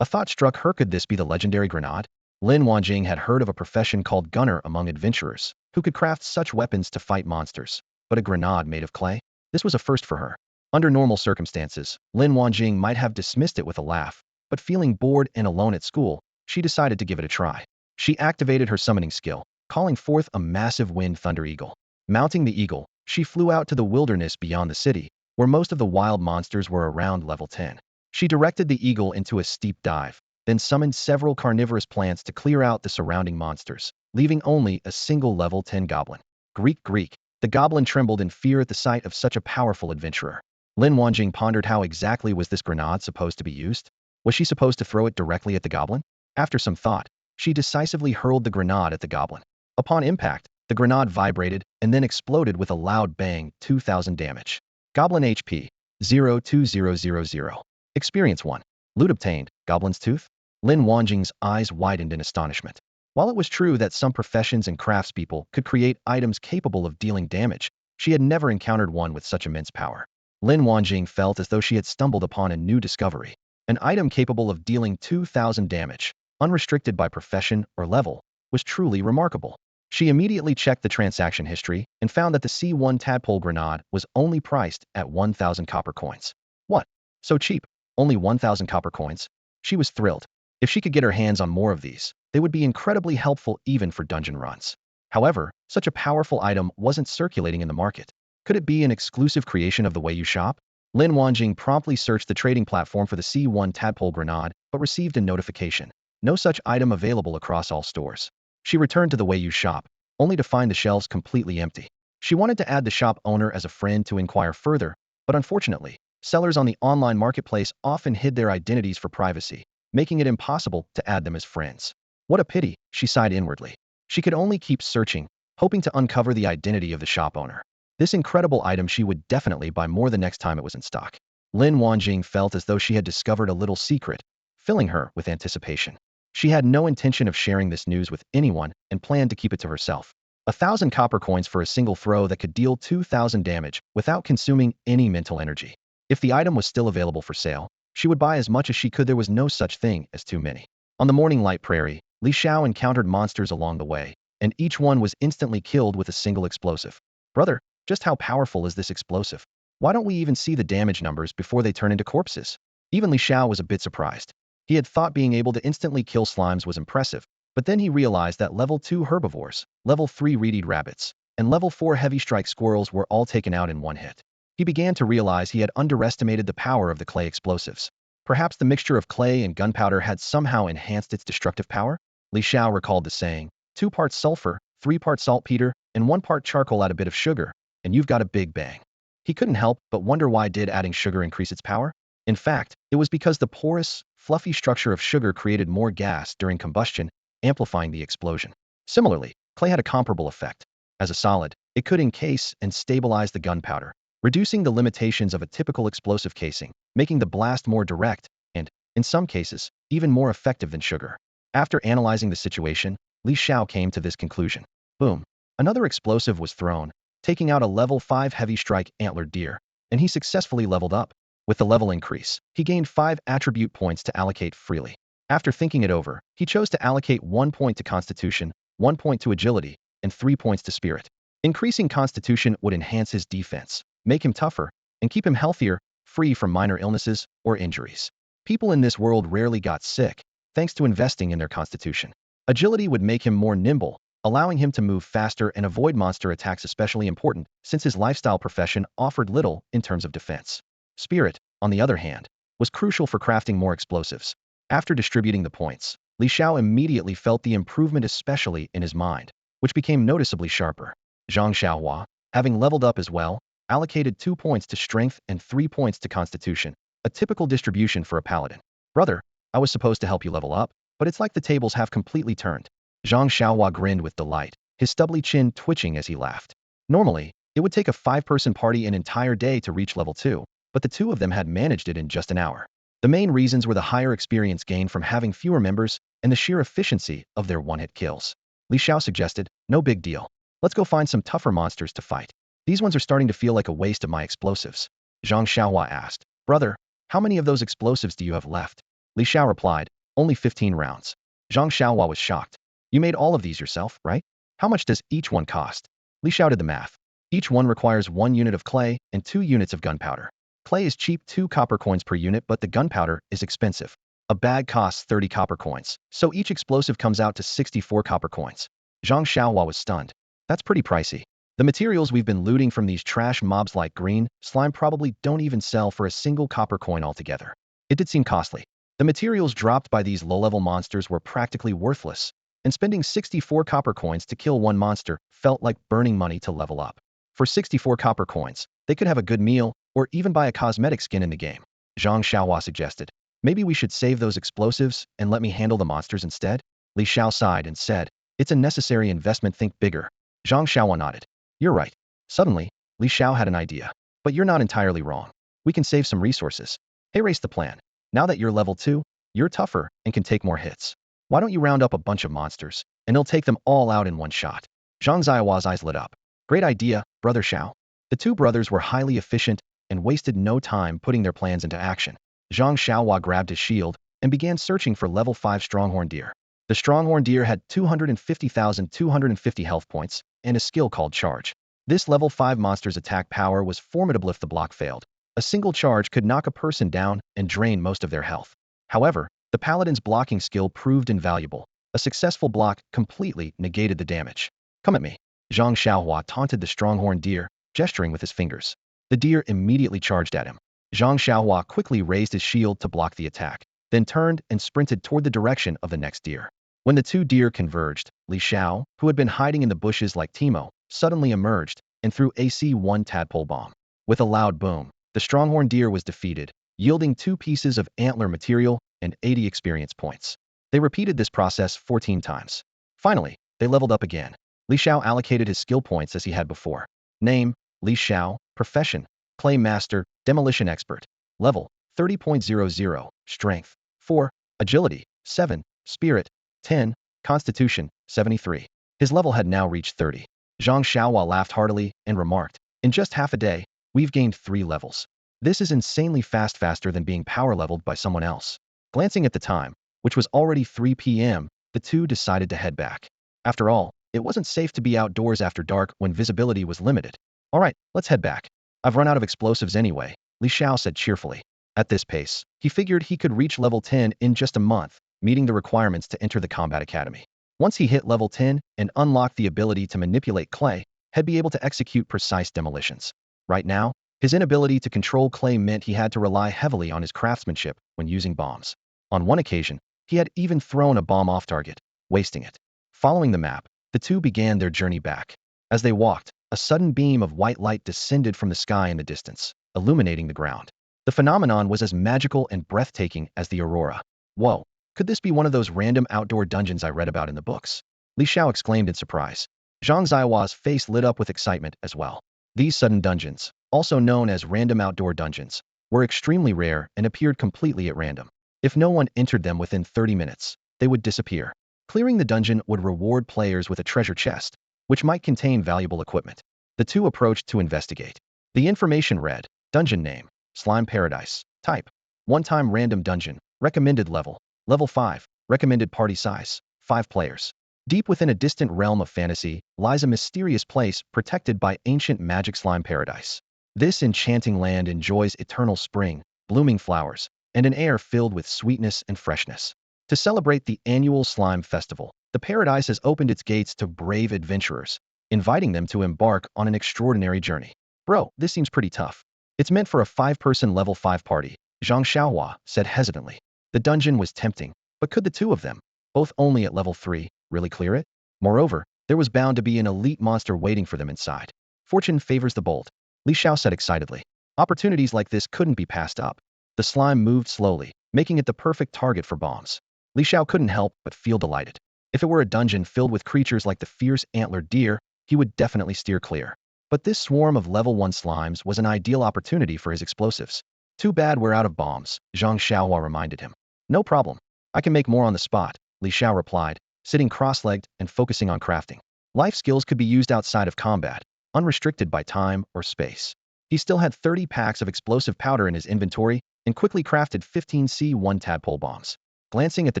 A thought struck her, could this be the legendary grenade? Lin Wanjing had heard of a profession called gunner among adventurers, who could craft such weapons to fight monsters. But a grenade made of clay? This was a first for her. Under normal circumstances, Lin Wanjing might have dismissed it with a laugh, but feeling bored and alone at school, she decided to give it a try. She activated her summoning skill, calling forth a massive wind thunder eagle. Mounting the eagle, she flew out to the wilderness beyond the city, where most of the wild monsters were around level 10. She directed the eagle into a steep dive, then summoned several carnivorous plants to clear out the surrounding monsters, leaving only a single level 10 goblin. Greek. The goblin trembled in fear at the sight of such a powerful adventurer. Lin Wanjing pondered, how exactly was this grenade supposed to be used? Was she supposed to throw it directly at the goblin? After some thought, she decisively hurled the grenade at the goblin. Upon impact, the grenade vibrated and then exploded with a loud bang, 2,000 damage. Goblin HP 02000. Experience 1. Loot obtained, Goblin's Tooth. Lin Wanjing's eyes widened in astonishment. While it was true that some professions and craftspeople could create items capable of dealing damage, she had never encountered one with such immense power. Lin Wanjing felt as though she had stumbled upon a new discovery. An item capable of dealing 2,000 damage, unrestricted by profession or level, was truly remarkable. She immediately checked the transaction history and found that the C1 tadpole grenade was only priced at 1,000 copper coins. What? So cheap? Only 1,000 copper coins? She was thrilled. If she could get her hands on more of these, they would be incredibly helpful even for dungeon runs. However, such a powerful item wasn't circulating in the market. Could it be an exclusive creation of the way you shop? Lin Wanjing promptly searched the trading platform for the C1 tadpole grenade, but received a notification. No such item available across all stores. She returned to the way you shop, only to find the shelves completely empty. She wanted to add the shop owner as a friend to inquire further, but unfortunately, sellers on the online marketplace often hid their identities for privacy, making it impossible to add them as friends. What a pity, she sighed inwardly. She could only keep searching, hoping to uncover the identity of the shop owner. This incredible item she would definitely buy more the next time it was in stock. Lin Wanjing felt as though she had discovered a little secret, filling her with anticipation. She had no intention of sharing this news with anyone and planned to keep it to herself. 1,000 copper coins for a single throw that could deal 2,000 damage without consuming any mental energy. If the item was still available for sale, she would buy as much as she could. There was no such thing as too many. On the Morning Light Prairie, Li Xiao encountered monsters along the way, and each one was instantly killed with a single explosive. Brother, just how powerful is this explosive? Why don't we even see the damage numbers before they turn into corpses? Even Li Xiao was a bit surprised. He had thought being able to instantly kill slimes was impressive, but then he realized that level 2 herbivores, level 3 reed rabbits, and level 4 heavy strike squirrels were all taken out in one hit. He began to realize he had underestimated the power of the clay explosives. Perhaps the mixture of clay and gunpowder had somehow enhanced its destructive power? Li Xiao recalled the saying, 2 parts sulfur, 3 parts saltpeter, and 1 part charcoal, add a bit of sugar, and you've got a big bang. He couldn't help but wonder, why did adding sugar increase its power? In fact, it was because the porous, fluffy structure of sugar created more gas during combustion, amplifying the explosion. Similarly, clay had a comparable effect. As a solid, it could encase and stabilize the gunpowder, reducing the limitations of a typical explosive casing, making the blast more direct and, in some cases, even more effective than sugar. After analyzing the situation, Li Xiao came to this conclusion. Boom. Another explosive was thrown, taking out a level 5 heavy strike antlered deer, and he successfully leveled up. With the level increase, he gained 5 attribute points to allocate freely. After thinking it over, he chose to allocate 1 point to Constitution, 1 point to Agility, and 3 points to Spirit. Increasing Constitution would enhance his defense, make him tougher, and keep him healthier, free from minor illnesses or injuries. People in this world rarely got sick, thanks to investing in their Constitution. Agility would make him more nimble, allowing him to move faster and avoid monster attacks, especially important since his lifestyle profession offered little in terms of defense. Spirit, on the other hand, was crucial for crafting more explosives. After distributing the points, Li Xiao immediately felt the improvement, especially in his mind, which became noticeably sharper. Zhang Xiaohua, having leveled up as well, allocated 2 points to Strength and 3 points to Constitution, a typical distribution for a paladin. Brother, I was supposed to help you level up, but it's like the tables have completely turned. Zhang Xiaohua grinned with delight, his stubbly chin twitching as he laughed. Normally, it would take a 5-person party an entire day to reach level 2, but the 2 of them had managed it in just an hour. The main reasons were the higher experience gained from having fewer members and the sheer efficiency of their one-hit kills. Li Xiao suggested, no big deal. Let's go find some tougher monsters to fight. These ones are starting to feel like a waste of my explosives. Zhang Xiaohua asked, brother, how many of those explosives do you have left? Li Xiao replied, only 15 rounds. Zhang Xiaohua was shocked. You made all of these yourself, right? How much does each one cost? Li Xiao did the math. Each one requires 1 unit of clay and 2 units of gunpowder. Clay is cheap, 2 copper coins per unit, but the gunpowder is expensive. A bag costs 30 copper coins, so each explosive comes out to 64 copper coins. Zhang Xiaohua was stunned. That's pretty pricey. The materials we've been looting from these trash mobs like green slime probably don't even sell for a single copper coin altogether. It did seem costly. The materials dropped by these low-level monsters were practically worthless, and spending 64 copper coins to kill one monster felt like burning money to level up. For 64 copper coins, they could have a good meal or even buy a cosmetic skin in the game. Zhang Xiaohua suggested. Maybe we should save those explosives and let me handle the monsters instead? Li Xiao sighed and said, it's a necessary investment, think bigger. Zhang Xiaohua nodded. You're right. Suddenly, Li Xiao had an idea. But you're not entirely wrong. We can save some resources. Hey, race the plan. Now that you're level 2, you're tougher and can take more hits. Why don't you round up a bunch of monsters, and he'll take them all out in one shot? Zhang Xiaohua's eyes lit up. Great idea, Brother Xiao. The two brothers were highly efficient and wasted no time putting their plans into action. Zhang Xiaohua grabbed his shield and began searching for level 5 Stronghorn Deer. The Stronghorn Deer had 250,250 health points and a skill called Charge. This level 5 monster's attack power was formidable if the block failed. A single charge could knock a person down and drain most of their health. However, the Paladin's blocking skill proved invaluable. A successful block completely negated the damage. Come at me. Zhang Xiaohua taunted the Stronghorn Deer, gesturing with his fingers. The deer immediately charged at him. Zhang Xiaohua quickly raised his shield to block the attack, then turned and sprinted toward the direction of the next deer. When the two deer converged, Li Xiao, who had been hiding in the bushes like Timo, suddenly emerged and threw AC-1 tadpole bomb. With a loud boom, the Stronghorn Deer was defeated, yielding 2 pieces of antler material and 80 experience points. They repeated this process 14 times. Finally, they leveled up again. Li Xiao allocated his skill points as he had before. Name, Li Xiao. Profession, Clay Master, Demolition Expert. Level, 30.00. Strength, 4. Agility, 7. Spirit, 10. Constitution, 73. His level had now reached 30. Zhang Xiaohua laughed heartily and remarked, in just half a day, we've gained 3 levels. This is insanely fast, faster than being power leveled by someone else. Glancing at the time, which was already 3 p.m., the two decided to head back. After all, it wasn't safe to be outdoors after dark when visibility was limited. All right, let's head back. I've run out of explosives anyway, Li Xiao said cheerfully. At this pace, he figured he could reach level 10 in just a month, meeting the requirements to enter the Combat Academy. Once he hit level 10 and unlocked the ability to manipulate clay, he'd be able to execute precise demolitions. Right now, his inability to control clay meant he had to rely heavily on his craftsmanship when using bombs. On one occasion, he had even thrown a bomb off target, wasting it. Following the map, the two began their journey back. As they walked, a sudden beam of white light descended from the sky in the distance, illuminating the ground. The phenomenon was as magical and breathtaking as the aurora. Whoa, could this be one of those random outdoor dungeons I read about in the books? Li Xiao exclaimed in surprise. Zhang Xiaohua's face lit up with excitement as well. These sudden dungeons, also known as random outdoor dungeons, were extremely rare and appeared completely at random. If no one entered them within 30 minutes, they would disappear. Clearing the dungeon would reward players with a treasure chest, which might contain valuable equipment. The two approached to investigate. The information read, Dungeon name, Slime Paradise. Type, one-time random dungeon. Recommended level, level 5. Recommended party size, 5 players. Deep within a distant realm of fantasy lies a mysterious place protected by ancient magic slime paradise. This enchanting land enjoys eternal spring, blooming flowers, and an air filled with sweetness and freshness. To celebrate the annual slime festival, the paradise has opened its gates to brave adventurers, inviting them to embark on an extraordinary journey. Bro, this seems pretty tough. It's meant for a 5-person level 5 party, Zhang Xiaohua said hesitantly. The dungeon was tempting, but could the two of them, both only at level 3, really clear it? Moreover, there was bound to be an elite monster waiting for them inside. Fortune favors the bold, Li Xiao said excitedly. Opportunities like this couldn't be passed up. The slime moved slowly, making it the perfect target for bombs. Li Xiao couldn't help but feel delighted. If it were a dungeon filled with creatures like the fierce antlered deer, he would definitely steer clear. But this swarm of level 1 slimes was an ideal opportunity for his explosives. Too bad we're out of bombs, Zhang Xiaohua reminded him. No problem. I can make more on the spot, Li Xiao replied, sitting cross-legged and focusing on crafting. Life skills could be used outside of combat, unrestricted by time or space. He still had 30 packs of explosive powder in his inventory and quickly crafted 15 C1 tadpole bombs. Glancing at the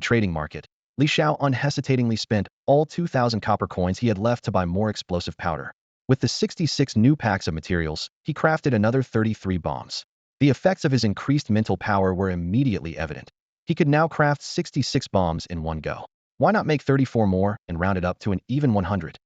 trading market, Li Xiao unhesitatingly spent all 2,000 copper coins he had left to buy more explosive powder. With the 66 new packs of materials, he crafted another 33 bombs. The effects of his increased mental power were immediately evident. He could now craft 66 bombs in one go. Why not make 34 more and round it up to an even 100?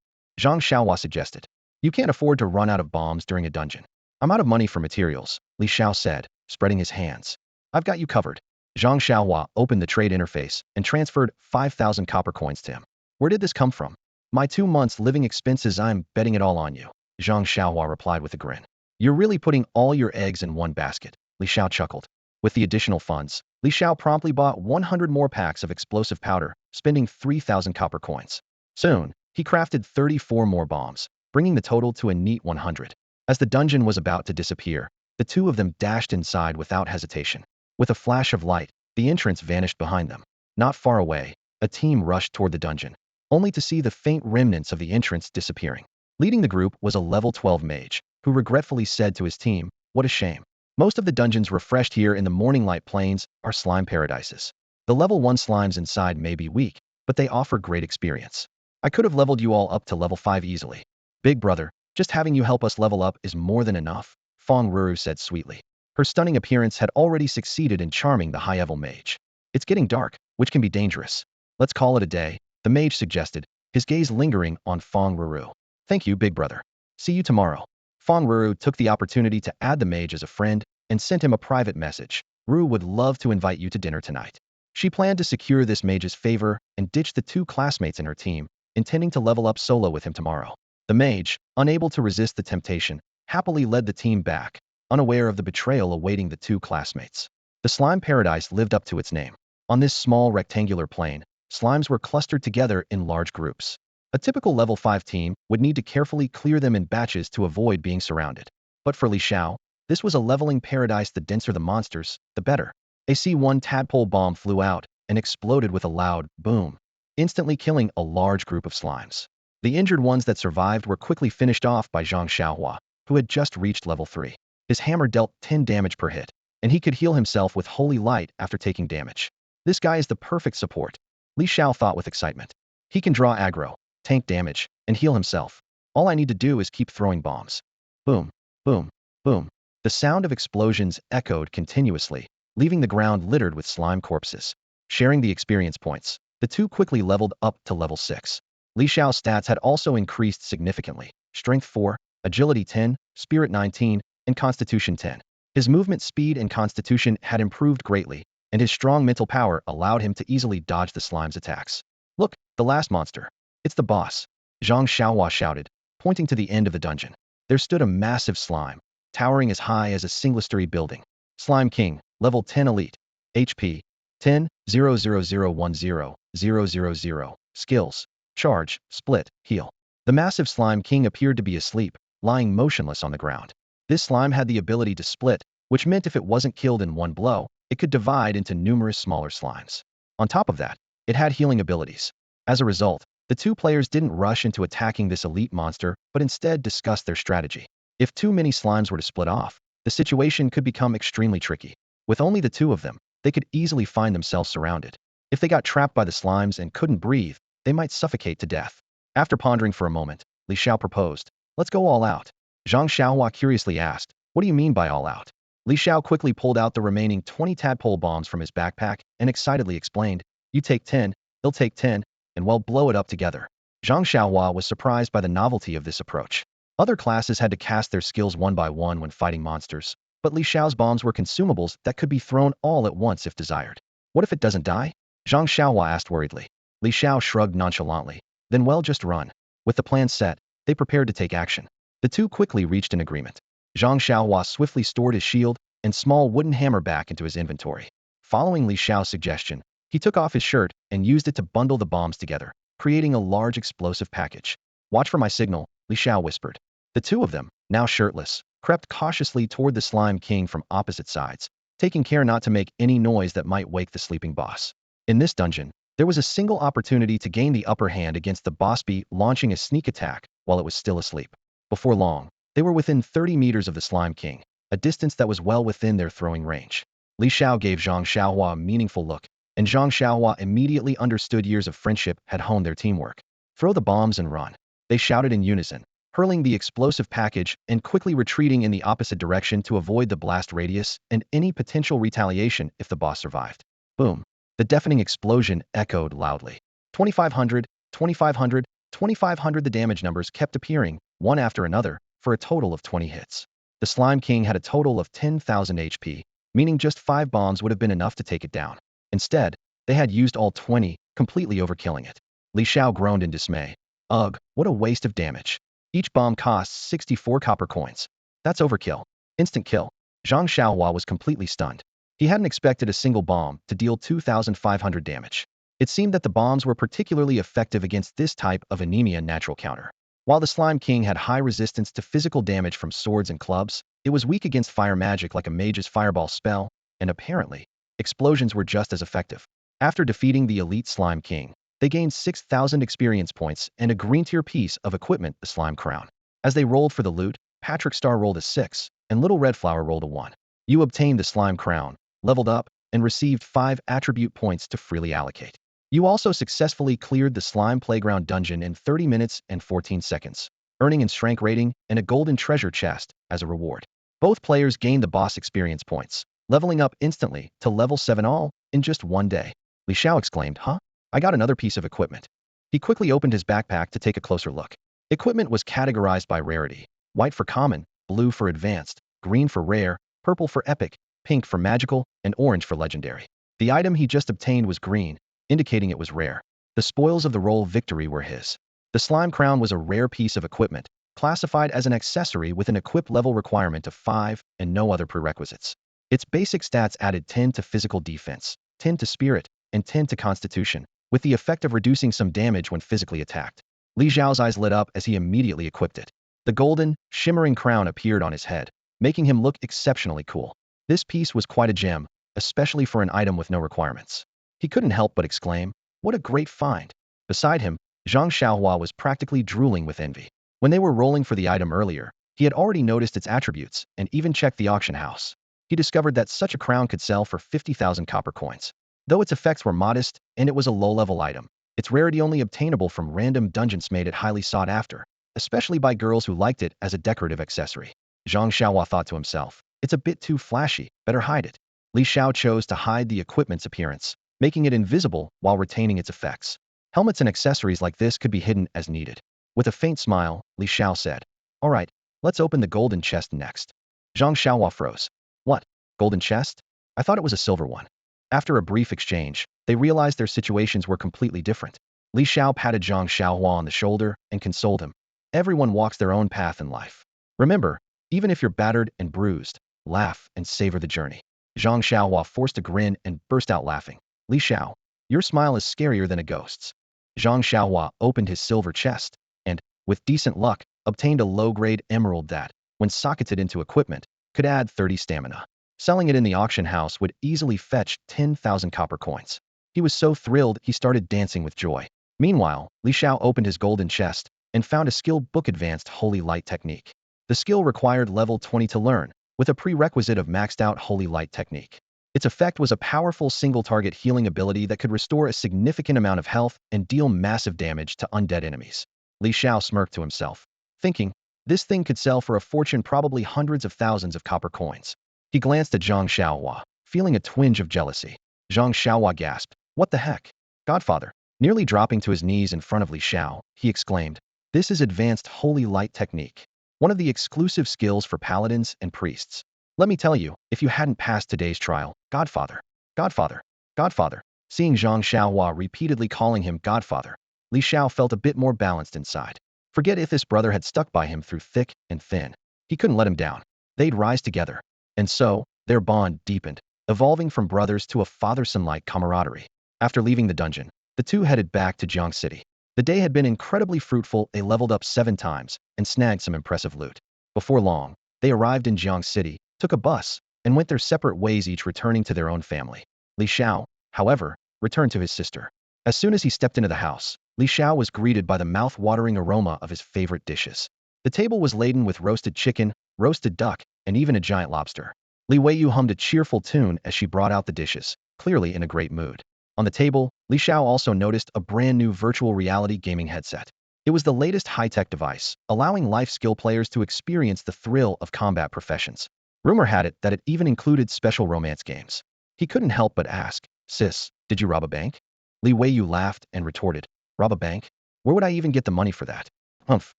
Zhang Xiaohua suggested. You can't afford to run out of bombs during a dungeon. I'm out of money for materials, Li Xiao said, spreading his hands. I've got you covered. Zhang Xiaohua opened the trade interface and transferred 5,000 copper coins to him. Where did this come from? My 2 months' living expenses. I'm betting it all on you, Zhang Xiaohua replied with a grin. You're really putting all your eggs in one basket, Li Xiao chuckled. With the additional funds, Li Xiao promptly bought 100 more packs of explosive powder, spending 3,000 copper coins. Soon, he crafted 34 more bombs, bringing the total to a neat 100. As the dungeon was about to disappear, the two of them dashed inside without hesitation. With a flash of light, the entrance vanished behind them. Not far away, a team rushed toward the dungeon, only to see the faint remnants of the entrance disappearing. Leading the group was a level 12 mage, who regretfully said to his team, "What a shame. Most of the dungeons refreshed here in the Morning Light Plains are slime paradises. The level 1 slimes inside may be weak, but they offer great experience. I could have leveled you all up to level 5 easily. Big brother, just having you help us level up is more than enough," Fong Ruru said sweetly. Her stunning appearance had already succeeded in charming the high-level mage. It's getting dark, which can be dangerous. Let's call it a day, the mage suggested, his gaze lingering on Fong Ruru. Thank you, big brother. See you tomorrow. Fong Ruru took the opportunity to add the mage as a friend and sent him a private message. Ruru would love to invite you to dinner tonight. She planned to secure this mage's favor and ditch the 2 classmates in her team, intending to level up solo with him tomorrow. The mage, unable to resist the temptation, happily led the team back, unaware of the betrayal awaiting the 2 classmates. The slime paradise lived up to its name. On this small rectangular plane, slimes were clustered together in large groups. A typical level 5 team would need to carefully clear them in batches to avoid being surrounded. But for Li Xiao, this was a leveling paradise. The denser the monsters, the better. A C1 tadpole bomb flew out and exploded with a loud boom, instantly killing a large group of slimes. The injured ones that survived were quickly finished off by Zhang Xiaohua, who had just reached level 3. His hammer dealt 10 damage per hit, and he could heal himself with holy light after taking damage. This guy is the perfect support, Li Xiao thought with excitement. He can draw aggro, tank damage, and heal himself. All I need to do is keep throwing bombs. Boom, boom, boom. The sound of explosions echoed continuously, leaving the ground littered with slime corpses. Sharing the experience points, the two quickly leveled up to level 6. Li Xiao's stats had also increased significantly. Strength 4, Agility 10, Spirit 19, and Constitution 10. His movement speed and Constitution had improved greatly, and his strong mental power allowed him to easily dodge the slime's attacks. Look, the last monster. It's the boss, Zhang Xiaohua shouted, pointing to the end of the dungeon. There stood a massive slime, towering as high as a single-story building. Slime King, level 10 elite. HP, 10, 00010, Skills, Charge, Split, Heal. The massive Slime King appeared to be asleep, lying motionless on the ground. This slime had the ability to split, which meant if it wasn't killed in one blow, it could divide into numerous smaller slimes. On top of that, it had healing abilities. As a result, the two players didn't rush into attacking this elite monster, but instead discussed their strategy. If too many slimes were to split off, the situation could become extremely tricky. With only the two of them, they could easily find themselves surrounded. If they got trapped by the slimes and couldn't breathe, they might suffocate to death. After pondering for a moment, Li Xiao proposed, "Let's go all out." Zhang Xiaohua curiously asked, "What do you mean by all out?" Li Xiao quickly pulled out the remaining 20 tadpole bombs from his backpack and excitedly explained, "You take 10, he'll take 10, and we'll blow it up together." Zhang Xiaohua was surprised by the novelty of this approach. Other classes had to cast their skills one by one when fighting monsters, but Li Xiao's bombs were consumables that could be thrown all at once if desired. "What if it doesn't die?" Zhang Xiaohua asked worriedly. Li Xiao shrugged nonchalantly. "Then well, just run." With the plan set, they prepared to take action. The two quickly reached an agreement. Zhang Xiaohua swiftly stored his shield and small wooden hammer back into his inventory. Following Li Xiao's suggestion, he took off his shirt and used it to bundle the bombs together, creating a large explosive package. "Watch for my signal," Li Xiao whispered. The two of them, now shirtless, crept cautiously toward the Slime King from opposite sides, taking care not to make any noise that might wake the sleeping boss. In this dungeon, there was a single opportunity to gain the upper hand against the boss by launching a sneak attack while it was still asleep. Before long, they were within 30 meters of the Slime King, a distance that was well within their throwing range. Li Xiao gave Zhang Xiaohua a meaningful look, and Zhang Xiaohua immediately understood years of friendship had honed their teamwork. Throw the bombs and run, they shouted in unison, hurling the explosive package and quickly retreating in the opposite direction to avoid the blast radius and any potential retaliation if the boss survived. Boom. The deafening explosion echoed loudly. 2500, 2500, 2500. The damage numbers kept appearing, one after another, for a total of 20 hits. The Slime King had a total of 10,000 HP, meaning just 5 bombs would have been enough to take it down. Instead, they had used all 20, completely overkilling it. Li Xiao groaned in dismay. Ugh, what a waste of damage. Each bomb costs 64 copper coins. That's overkill. Instant kill. Zhang Xiaohua was completely stunned. He hadn't expected a single bomb to deal 2,500 damage. It seemed that the bombs were particularly effective against this type of anemia natural counter. While the Slime King had high resistance to physical damage from swords and clubs, it was weak against fire magic like a mage's fireball spell, and apparently, explosions were just as effective. After defeating the elite Slime King, they gained 6,000 experience points and a green-tier piece of equipment, the Slime Crown. As they rolled for the loot, Patrick Star rolled a 6, and Little Red Flower rolled a 1. You obtained the Slime Crown, leveled up, and received 5 attribute points to freely allocate. You also successfully cleared the Slime Playground dungeon in 30 minutes and 14 seconds, earning an strength rating and a golden treasure chest as a reward. Both players gained the boss experience points, leveling up instantly to level 7 all in just one day. Li Xiao exclaimed, "Huh? I got another piece of equipment." He quickly opened his backpack to take a closer look. Equipment was categorized by rarity: white for common, blue for advanced, green for rare, purple for epic, pink for magical, and orange for legendary. The item he just obtained was green, indicating it was rare. The spoils of the roll victory were his. The Slime Crown was a rare piece of equipment, classified as an accessory with an equip level requirement of 5 and no other prerequisites. Its basic stats added 10 to physical defense, 10 to spirit, and 10 to constitution, with the effect of reducing some damage when physically attacked. Li Xiao's eyes lit up as he immediately equipped it. The golden, shimmering crown appeared on his head, making him look exceptionally cool. This piece was quite a gem, especially for an item with no requirements. He couldn't help but exclaim, "What a great find!" Beside him, Zhang Xiaohua was practically drooling with envy. When they were rolling for the item earlier, he had already noticed its attributes and even checked the auction house. He discovered that such a crown could sell for 50,000 copper coins. Though its effects were modest and it was a low-level item, its rarity only obtainable from random dungeons made it highly sought after, especially by girls who liked it as a decorative accessory. Zhang Xiaohua thought to himself, "It's a bit too flashy, better hide it." Li Xiao chose to hide the equipment's appearance, making it invisible while retaining its effects. Helmets and accessories like this could be hidden as needed. With a faint smile, Li Xiao said, "All right, let's open the golden chest next." Zhang Xiaohua froze. "What? Golden chest? I thought it was a silver one." After a brief exchange, they realized their situations were completely different. Li Xiao patted Zhang Xiaohua on the shoulder and consoled him. Everyone walks their own path in life. Remember, even if you're battered and bruised, laugh and savor the journey. Zhang Xiaohua forced a grin and burst out laughing. "Li Xiao, your smile is scarier than a ghost's." Zhang Xiaohua opened his silver chest and, with decent luck, obtained a low-grade emerald that, when socketed into equipment, could add 30 stamina. Selling it in the auction house would easily fetch 10,000 copper coins. He was so thrilled he started dancing with joy. Meanwhile, Li Xiao opened his golden chest and found a skill book: Advanced Holy Light Technique. The skill required level 20 to learn, with a prerequisite of maxed-out Holy Light Technique. Its effect was a powerful single-target healing ability that could restore a significant amount of health and deal massive damage to undead enemies. Li Xiao smirked to himself, thinking, this thing could sell for a fortune, probably hundreds of thousands of copper coins. He glanced at Zhang Xiaohua, feeling a twinge of jealousy. Zhang Xiaohua gasped, "What the heck? Godfather?" Nearly dropping to his knees in front of Li Xiao, he exclaimed, "This is Advanced Holy Light Technique, one of the exclusive skills for paladins and priests. Let me tell you, if you hadn't passed today's trial, Godfather, Godfather, Godfather." Seeing Zhang Xiaohua repeatedly calling him Godfather, Li Xiao felt a bit more balanced inside. Forget if this brother had stuck by him through thick and thin. He couldn't let him down. They'd rise together. And so, their bond deepened, evolving from brothers to a father-son-like camaraderie. After leaving the dungeon, the two headed back to Jiang City. The day had been incredibly fruitful. They leveled up 7 times and snagged some impressive loot. Before long, they arrived in Jiang City, took a bus, and went their separate ways, each returning to their own family. Li Xiao, however, returned to his sister. As soon as he stepped into the house, Li Xiao was greeted by the mouth-watering aroma of his favorite dishes. The table was laden with roasted chicken, roasted duck, and even a giant lobster. Li Xiao hummed a cheerful tune as she brought out the dishes, clearly in a great mood. On the table, Li Xiao also noticed a brand new virtual reality gaming headset. It was the latest high-tech device, allowing life skill players to experience the thrill of combat professions. Rumor had it that it even included special romance games. He couldn't help but ask, "Sis, did you rob a bank?" Li Xiao laughed and retorted, "Rob a bank? Where would I even get the money for that?" "Humph,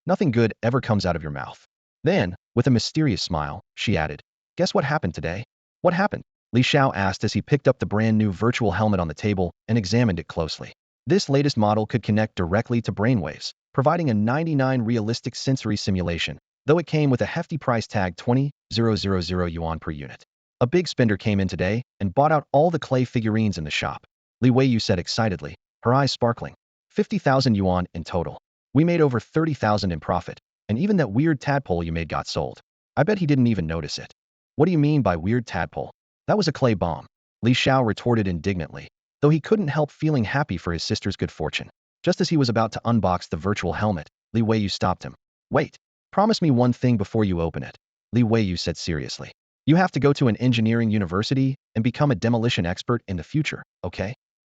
nothing good ever comes out of your mouth." Then, with a mysterious smile, she added, "Guess what happened today?" "What happened?" Li Xiao asked as he picked up the brand new virtual helmet on the table and examined it closely. This latest model could connect directly to brainwaves, providing a 99 realistic sensory simulation, though it came with a hefty price tag 20,000 yuan per unit. A big spender came in today and bought out all the clay figurines in the shop. Li Xiao said excitedly, her eyes sparkling. 50,000 yuan in total. We made over 30,000 in profit, and even that weird tadpole you made got sold. I bet he didn't even notice it. What do you mean by weird tadpole? That was a clay bomb. Li Xiao retorted indignantly, though he couldn't help feeling happy for his sister's good fortune. Just as he was about to unbox the virtual helmet, Li Xiao stopped him. "Wait, promise me one thing before you open it," Li Xiao said seriously. "You have to go to an engineering university and become a demolition expert in the future, okay?"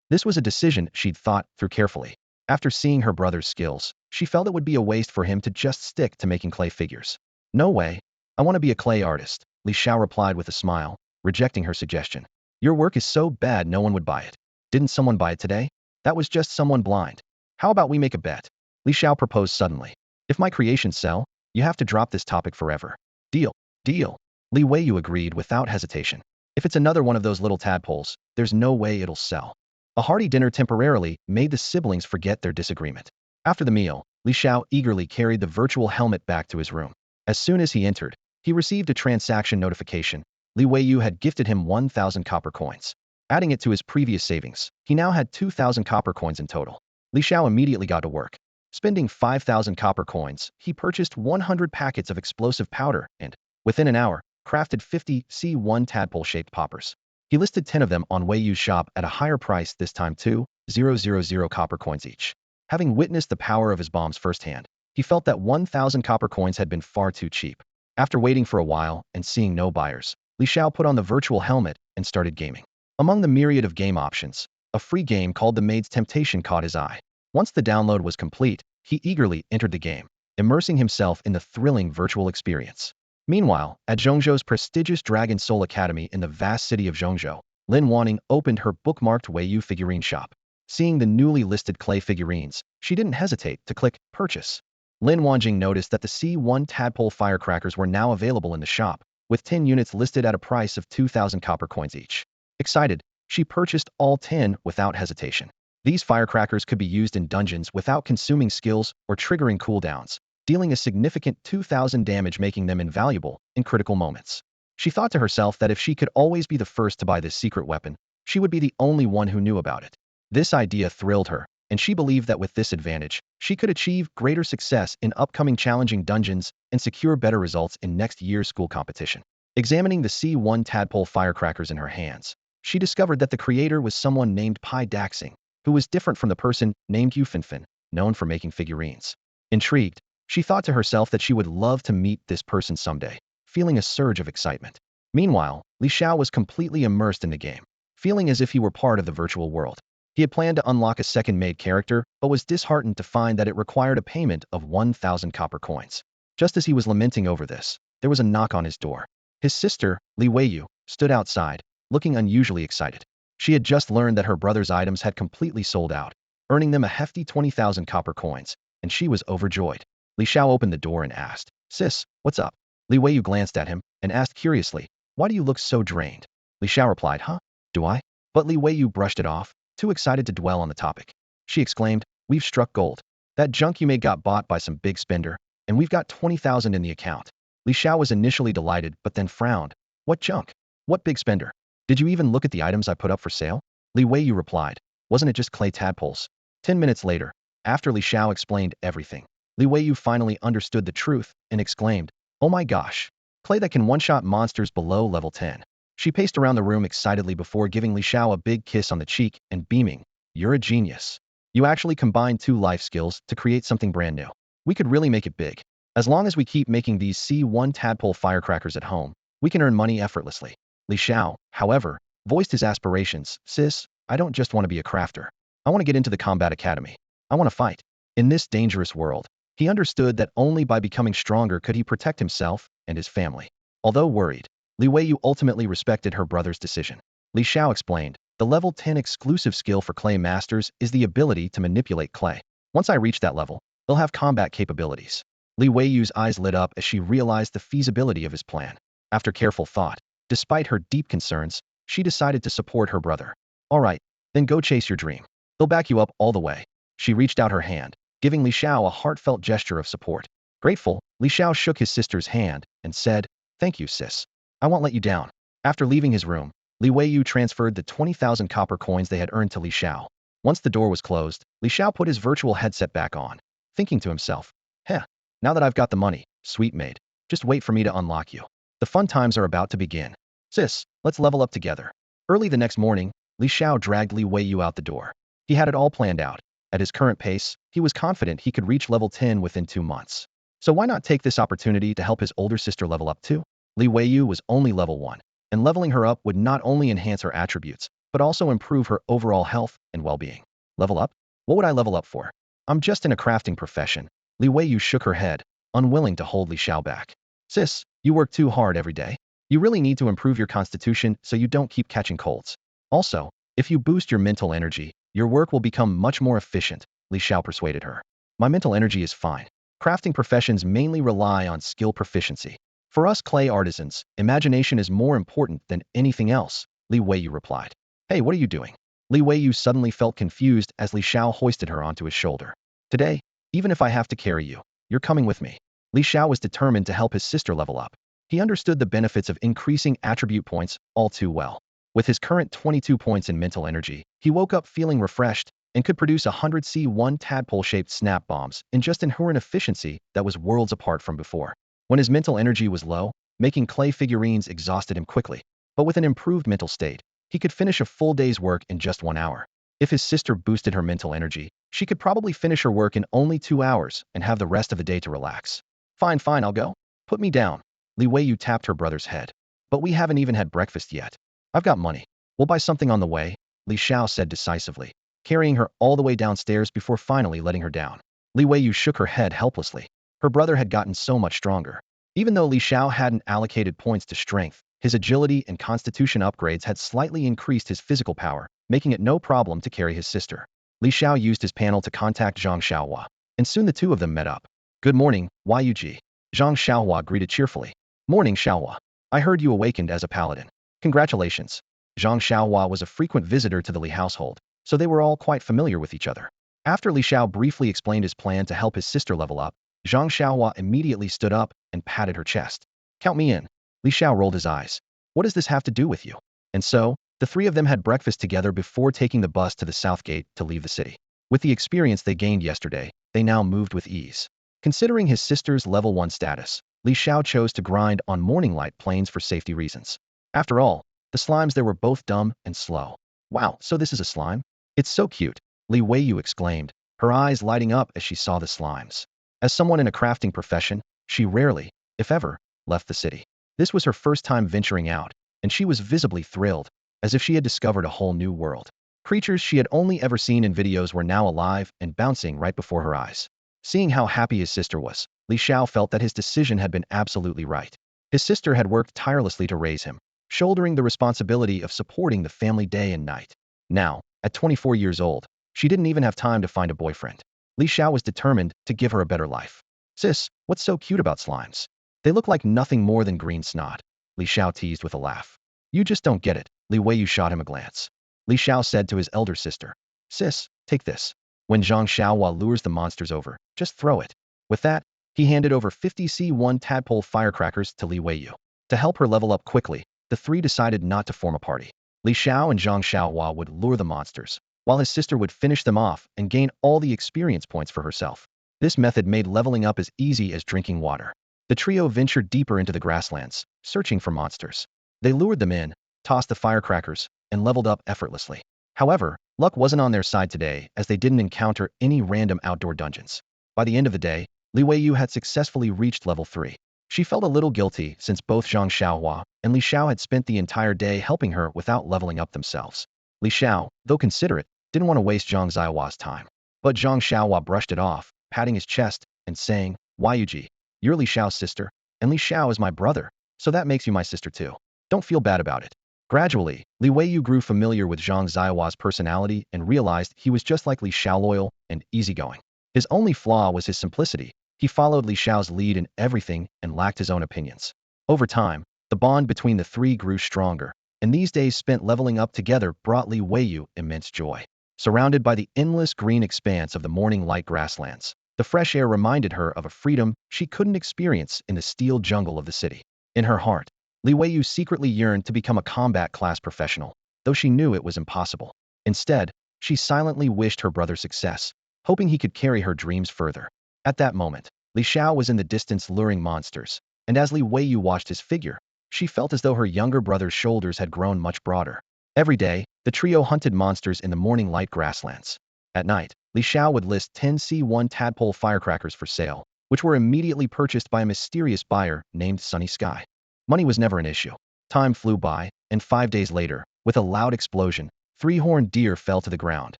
This was a decision she'd thought through carefully. After seeing her brother's skills, she felt it would be a waste for him to just stick to making clay figures. "No way. I want to be a clay artist," Li Xiao replied with a smile, rejecting her suggestion. "Your work is so bad no one would buy it." "Didn't someone buy it today?" "That was just someone blind." "How about we make a bet?" Li Xiao proposed suddenly. "If my creations sell, you have to drop this topic forever." "Deal. Deal." Li Xiao agreed without hesitation. "If it's another one of those little tadpoles, there's no way it'll sell." A hearty dinner temporarily made the siblings forget their disagreement. After the meal, Li Xiao eagerly carried the virtual helmet back to his room. As soon as he entered, he received a transaction notification. Li Xiao had gifted him 1,000 copper coins. Adding it to his previous savings, he now had 2,000 copper coins in total. Li Xiao immediately got to work. Spending 5,000 copper coins, he purchased 100 packets of explosive powder and, within an hour, crafted 50 C1 tadpole-shaped poppers. He listed 10 of them on Xiao's shop at a higher price, this time 2,000 copper coins each. Having witnessed the power of his bombs firsthand, he felt that 1,000 copper coins had been far too cheap. After waiting for a while and seeing no buyers, Li Xiao put on the virtual helmet and started gaming. Among the myriad of game options, a free game called The Maid's Temptation caught his eye. Once the download was complete, he eagerly entered the game, immersing himself in the thrilling virtual experience. Meanwhile, at Zhongzhou's prestigious Dragon Soul Academy in the vast city of Zhongzhou, Lin Wanning opened her bookmarked Xiao figurine shop. Seeing the newly listed clay figurines, she didn't hesitate to click Purchase. Lin Wanjing noticed that the C1 tadpole firecrackers were now available in the shop, with 10 units listed at a price of 2,000 copper coins each. Excited, she purchased all 10 without hesitation. These firecrackers could be used in dungeons without consuming skills or triggering cooldowns, dealing a significant 2,000 damage, making them invaluable in critical moments. She thought to herself that if she could always be the first to buy this secret weapon, she would be the only one who knew about it. This idea thrilled her, and she believed that with this advantage, she could achieve greater success in upcoming challenging dungeons and secure better results in next year's school competition. Examining the C1 tadpole firecrackers in her hands, she discovered that the creator was someone named Pai Daxing, who was different from the person named Yu Finfin, known for making figurines. Intrigued, she thought to herself that she would love to meet this person someday, feeling a surge of excitement. Meanwhile, Li Xiao was completely immersed in the game, feeling as if he were part of the virtual world. He had planned to unlock a second maid character, but was disheartened to find that it required a payment of 1,000 copper coins. Just as he was lamenting over this, there was a knock on his door. His sister, Li Xiao, stood outside, looking unusually excited. She had just learned that her brother's items had completely sold out, earning them a hefty 20,000 copper coins, and she was overjoyed. Li Xiao opened the door and asked, "Sis, what's up?" Li Xiao glanced at him and asked curiously, "Why do you look so drained?" Li Xiao replied, "Huh? Do I?" But Li Xiao brushed it off, too excited to dwell on the topic. She exclaimed, "We've struck gold. That junk you made got bought by some big spender, and we've got 20,000 in the account." Li Xiao was initially delighted but then frowned. "What junk? What big spender? Did you even look at the items I put up for sale?" Li Xiao replied, "Wasn't it just clay tadpoles?" 10 minutes later, after Li Xiao explained everything, Li Xiao finally understood the truth and exclaimed, "Oh my gosh! Clay that can one-shot monsters below level 10. She paced around the room excitedly before giving Li Xiao a big kiss on the cheek and beaming, "You're a genius. You actually combined 2 life skills to create something brand new. We could really make it big. As long as we keep making these C1 tadpole firecrackers at home, We can earn money effortlessly. Li Xiao, however, voiced his aspirations. Sis, I don't just want to be a crafter. I want to get into the combat academy. I want to fight. In this dangerous world, he understood that only by becoming stronger could he protect himself and his family. Although worried, Li Weiyu ultimately respected her brother's decision. Li Xiao explained, the level 10 exclusive skill for clay masters is the ability to manipulate clay. Once I reach that level, they'll have combat capabilities. Li Weiyu's eyes lit up as she realized the feasibility of his plan. After careful thought, despite her deep concerns, she decided to support her brother. All right, then go chase your dream. They'll back you up all the way. She reached out her hand, giving Li Xiao a heartfelt gesture of support. Grateful, Li Xiao shook his sister's hand and said, thank you, sis. I won't let you down. After leaving his room, Li Weiyu transferred the 20,000 copper coins they had earned to Li Xiao. Once the door was closed, Li Xiao put his virtual headset back on, thinking to himself, heh, now that I've got the money, sweet maid, just wait for me to unlock you. The fun times are about to begin. Sis, let's level up together. Early the next morning, Li Xiao dragged Li Weiyu out the door. He had it all planned out. At his current pace, he was confident he could reach level 10 within 2 months. So why not take this opportunity to help his older sister level up too? Li Weiyu was only level 1, and leveling her up would not only enhance her attributes, but also improve her overall health and well-being. Level up? What would I level up for? I'm just in a crafting profession. Li Weiyu shook her head, unwilling to hold Li Xiao back. Sis, you work too hard every day. You really need to improve your constitution so you don't keep catching colds. Also, if you boost your mental energy, your work will become much more efficient, Li Xiao persuaded her. My mental energy is fine. Crafting professions mainly rely on skill proficiency. For us clay artisans, imagination is more important than anything else, Li Weiyu replied. Hey, what are you doing? Li Weiyu suddenly felt confused as Li Xiao hoisted her onto his shoulder. Today, even if I have to carry you, you're coming with me. Li Xiao was determined to help his sister level up. He understood the benefits of increasing attribute points all too well. With his current 22 points in mental energy, he woke up feeling refreshed and could produce 100 C1 tadpole-shaped snap bombs in just an efficiency that was worlds apart from before. When his mental energy was low, making clay figurines exhausted him quickly. But with an improved mental state, he could finish a full day's work in just 1 hour. If his sister boosted her mental energy, she could probably finish her work in only 2 hours and have the rest of the day to relax. Fine, I'll go. Put me down. Li Weiyu tapped her brother's head. But we haven't even had breakfast yet. I've got money. We'll buy something on the way, Li Xiao said decisively, carrying her all the way downstairs before finally letting her down. Li Weiyu shook her head helplessly. Her brother had gotten so much stronger. Even though Li Xiao hadn't allocated points to strength, his agility and constitution upgrades had slightly increased his physical power, making it no problem to carry his sister. Li Xiao used his panel to contact Zhang Xiaohua, and soon the two of them met up. Good morning, Yug. Zhang Xiaohua greeted cheerfully. Morning, Xiaohua. I heard you awakened as a paladin. Congratulations. Zhang Xiaohua was a frequent visitor to the Li household, so they were all quite familiar with each other. After Li Xiao briefly explained his plan to help his sister level up, Zhang Xiaohua immediately stood up and patted her chest. Count me in. Li Xiao rolled his eyes. What does this have to do with you? And so, the three of them had breakfast together before taking the bus to the south gate to leave the city. With the experience they gained yesterday, they now moved with ease. Considering his sister's level 1 status, Li Xiao chose to grind on morning light planes for safety reasons. After all, the slimes there were both dumb and slow. Wow, so this is a slime? It's so cute, Li Weiyu exclaimed, her eyes lighting up as she saw the slimes. As someone in a crafting profession, she rarely, if ever, left the city. This was her first time venturing out, and she was visibly thrilled, as if she had discovered a whole new world. Creatures she had only ever seen in videos were now alive and bouncing right before her eyes. Seeing how happy his sister was, Li Xiao felt that his decision had been absolutely right. His sister had worked tirelessly to raise him, shouldering the responsibility of supporting the family day and night. Now, at 24 years old, she didn't even have time to find a boyfriend. Li Xiao was determined to give her a better life. Sis, what's so cute about slimes? They look like nothing more than green snot, Li Xiao teased with a laugh. You just don't get it, Li Weiyu shot him a glance. Li Xiao said to his elder sister, Sis, take this. When Zhang Xiaohua lures the monsters over, just throw it. With that, he handed over 50 C1 tadpole firecrackers to Li Weiyu. To help her level up quickly, the three decided not to form a party. Li Xiao and Zhang Xiaohua would lure the monsters, while his sister would finish them off and gain all the experience points for herself. This method made leveling up as easy as drinking water. The trio ventured deeper into the grasslands, searching for monsters. They lured them in, tossed the firecrackers, and leveled up effortlessly. However, luck wasn't on their side today as they didn't encounter any random outdoor dungeons. By the end of the day, Li Weiyu had successfully reached level 3. She felt a little guilty since both Zhang Xiaohua and Li Xiao had spent the entire day helping her without leveling up themselves. Li Xiao, though considerate, didn't want to waste Zhang Xiaohua's time. But Zhang Xiaohua brushed it off, patting his chest and saying, Yuji, you're Li Xiao's sister, and Li Xiao is my brother, so that makes you my sister too. Don't feel bad about it. Gradually, Li Weiyu grew familiar with Zhang Xiaohua's personality and realized he was just like Li Xiao, loyal and easygoing. His only flaw was his simplicity. He followed Li Xiao's lead in everything and lacked his own opinions. Over time, the bond between the three grew stronger, and these days spent leveling up together brought Li Weiyu immense joy. Surrounded by the endless green expanse of the morning light grasslands, the fresh air reminded her of a freedom she couldn't experience in the steel jungle of the city. In her heart, Li Weiyu secretly yearned to become a combat class professional, though she knew it was impossible. Instead, she silently wished her brother success, hoping he could carry her dreams further. At that moment, Li Xiao was in the distance luring monsters, and as Li Weiyu watched his figure, she felt as though her younger brother's shoulders had grown much broader. Every day, the trio hunted monsters in the morning light grasslands. At night, Li Xiao would list 10 C1 tadpole firecrackers for sale, which were immediately purchased by a mysterious buyer named Sunny Sky. Money was never an issue. Time flew by, and 5 days later, with a loud explosion, 3 horned deer fell to the ground,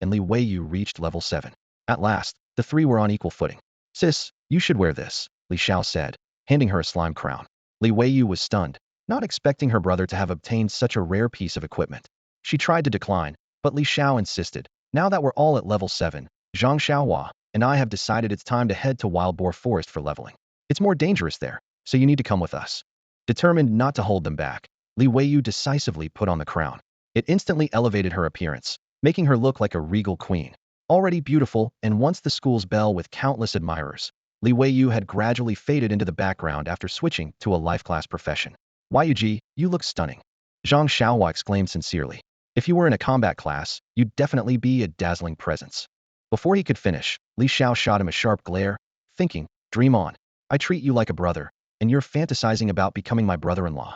and Li Weiyu reached level 7. At last, the three were on equal footing. Sis, you should wear this, Li Xiao said, handing her a slime crown. Li Weiyu was stunned, not expecting her brother to have obtained such a rare piece of equipment. She tried to decline, but Li Xiao insisted, now that we're all at level 7, Zhang Xiaohua and I have decided it's time to head to Wild Boar Forest for leveling. It's more dangerous there, so you need to come with us. Determined not to hold them back, Li Weiyu decisively put on the crown. It instantly elevated her appearance, making her look like a regal queen. Already beautiful and once the school's belle with countless admirers, Li Weiyu had gradually faded into the background after switching to a life class profession. Yuji, you look stunning. Zhang Xiaohua exclaimed sincerely. If you were in a combat class, you'd definitely be a dazzling presence. Before he could finish, Li Xiao shot him a sharp glare, thinking, dream on. I treat you like a brother, and you're fantasizing about becoming my brother-in-law.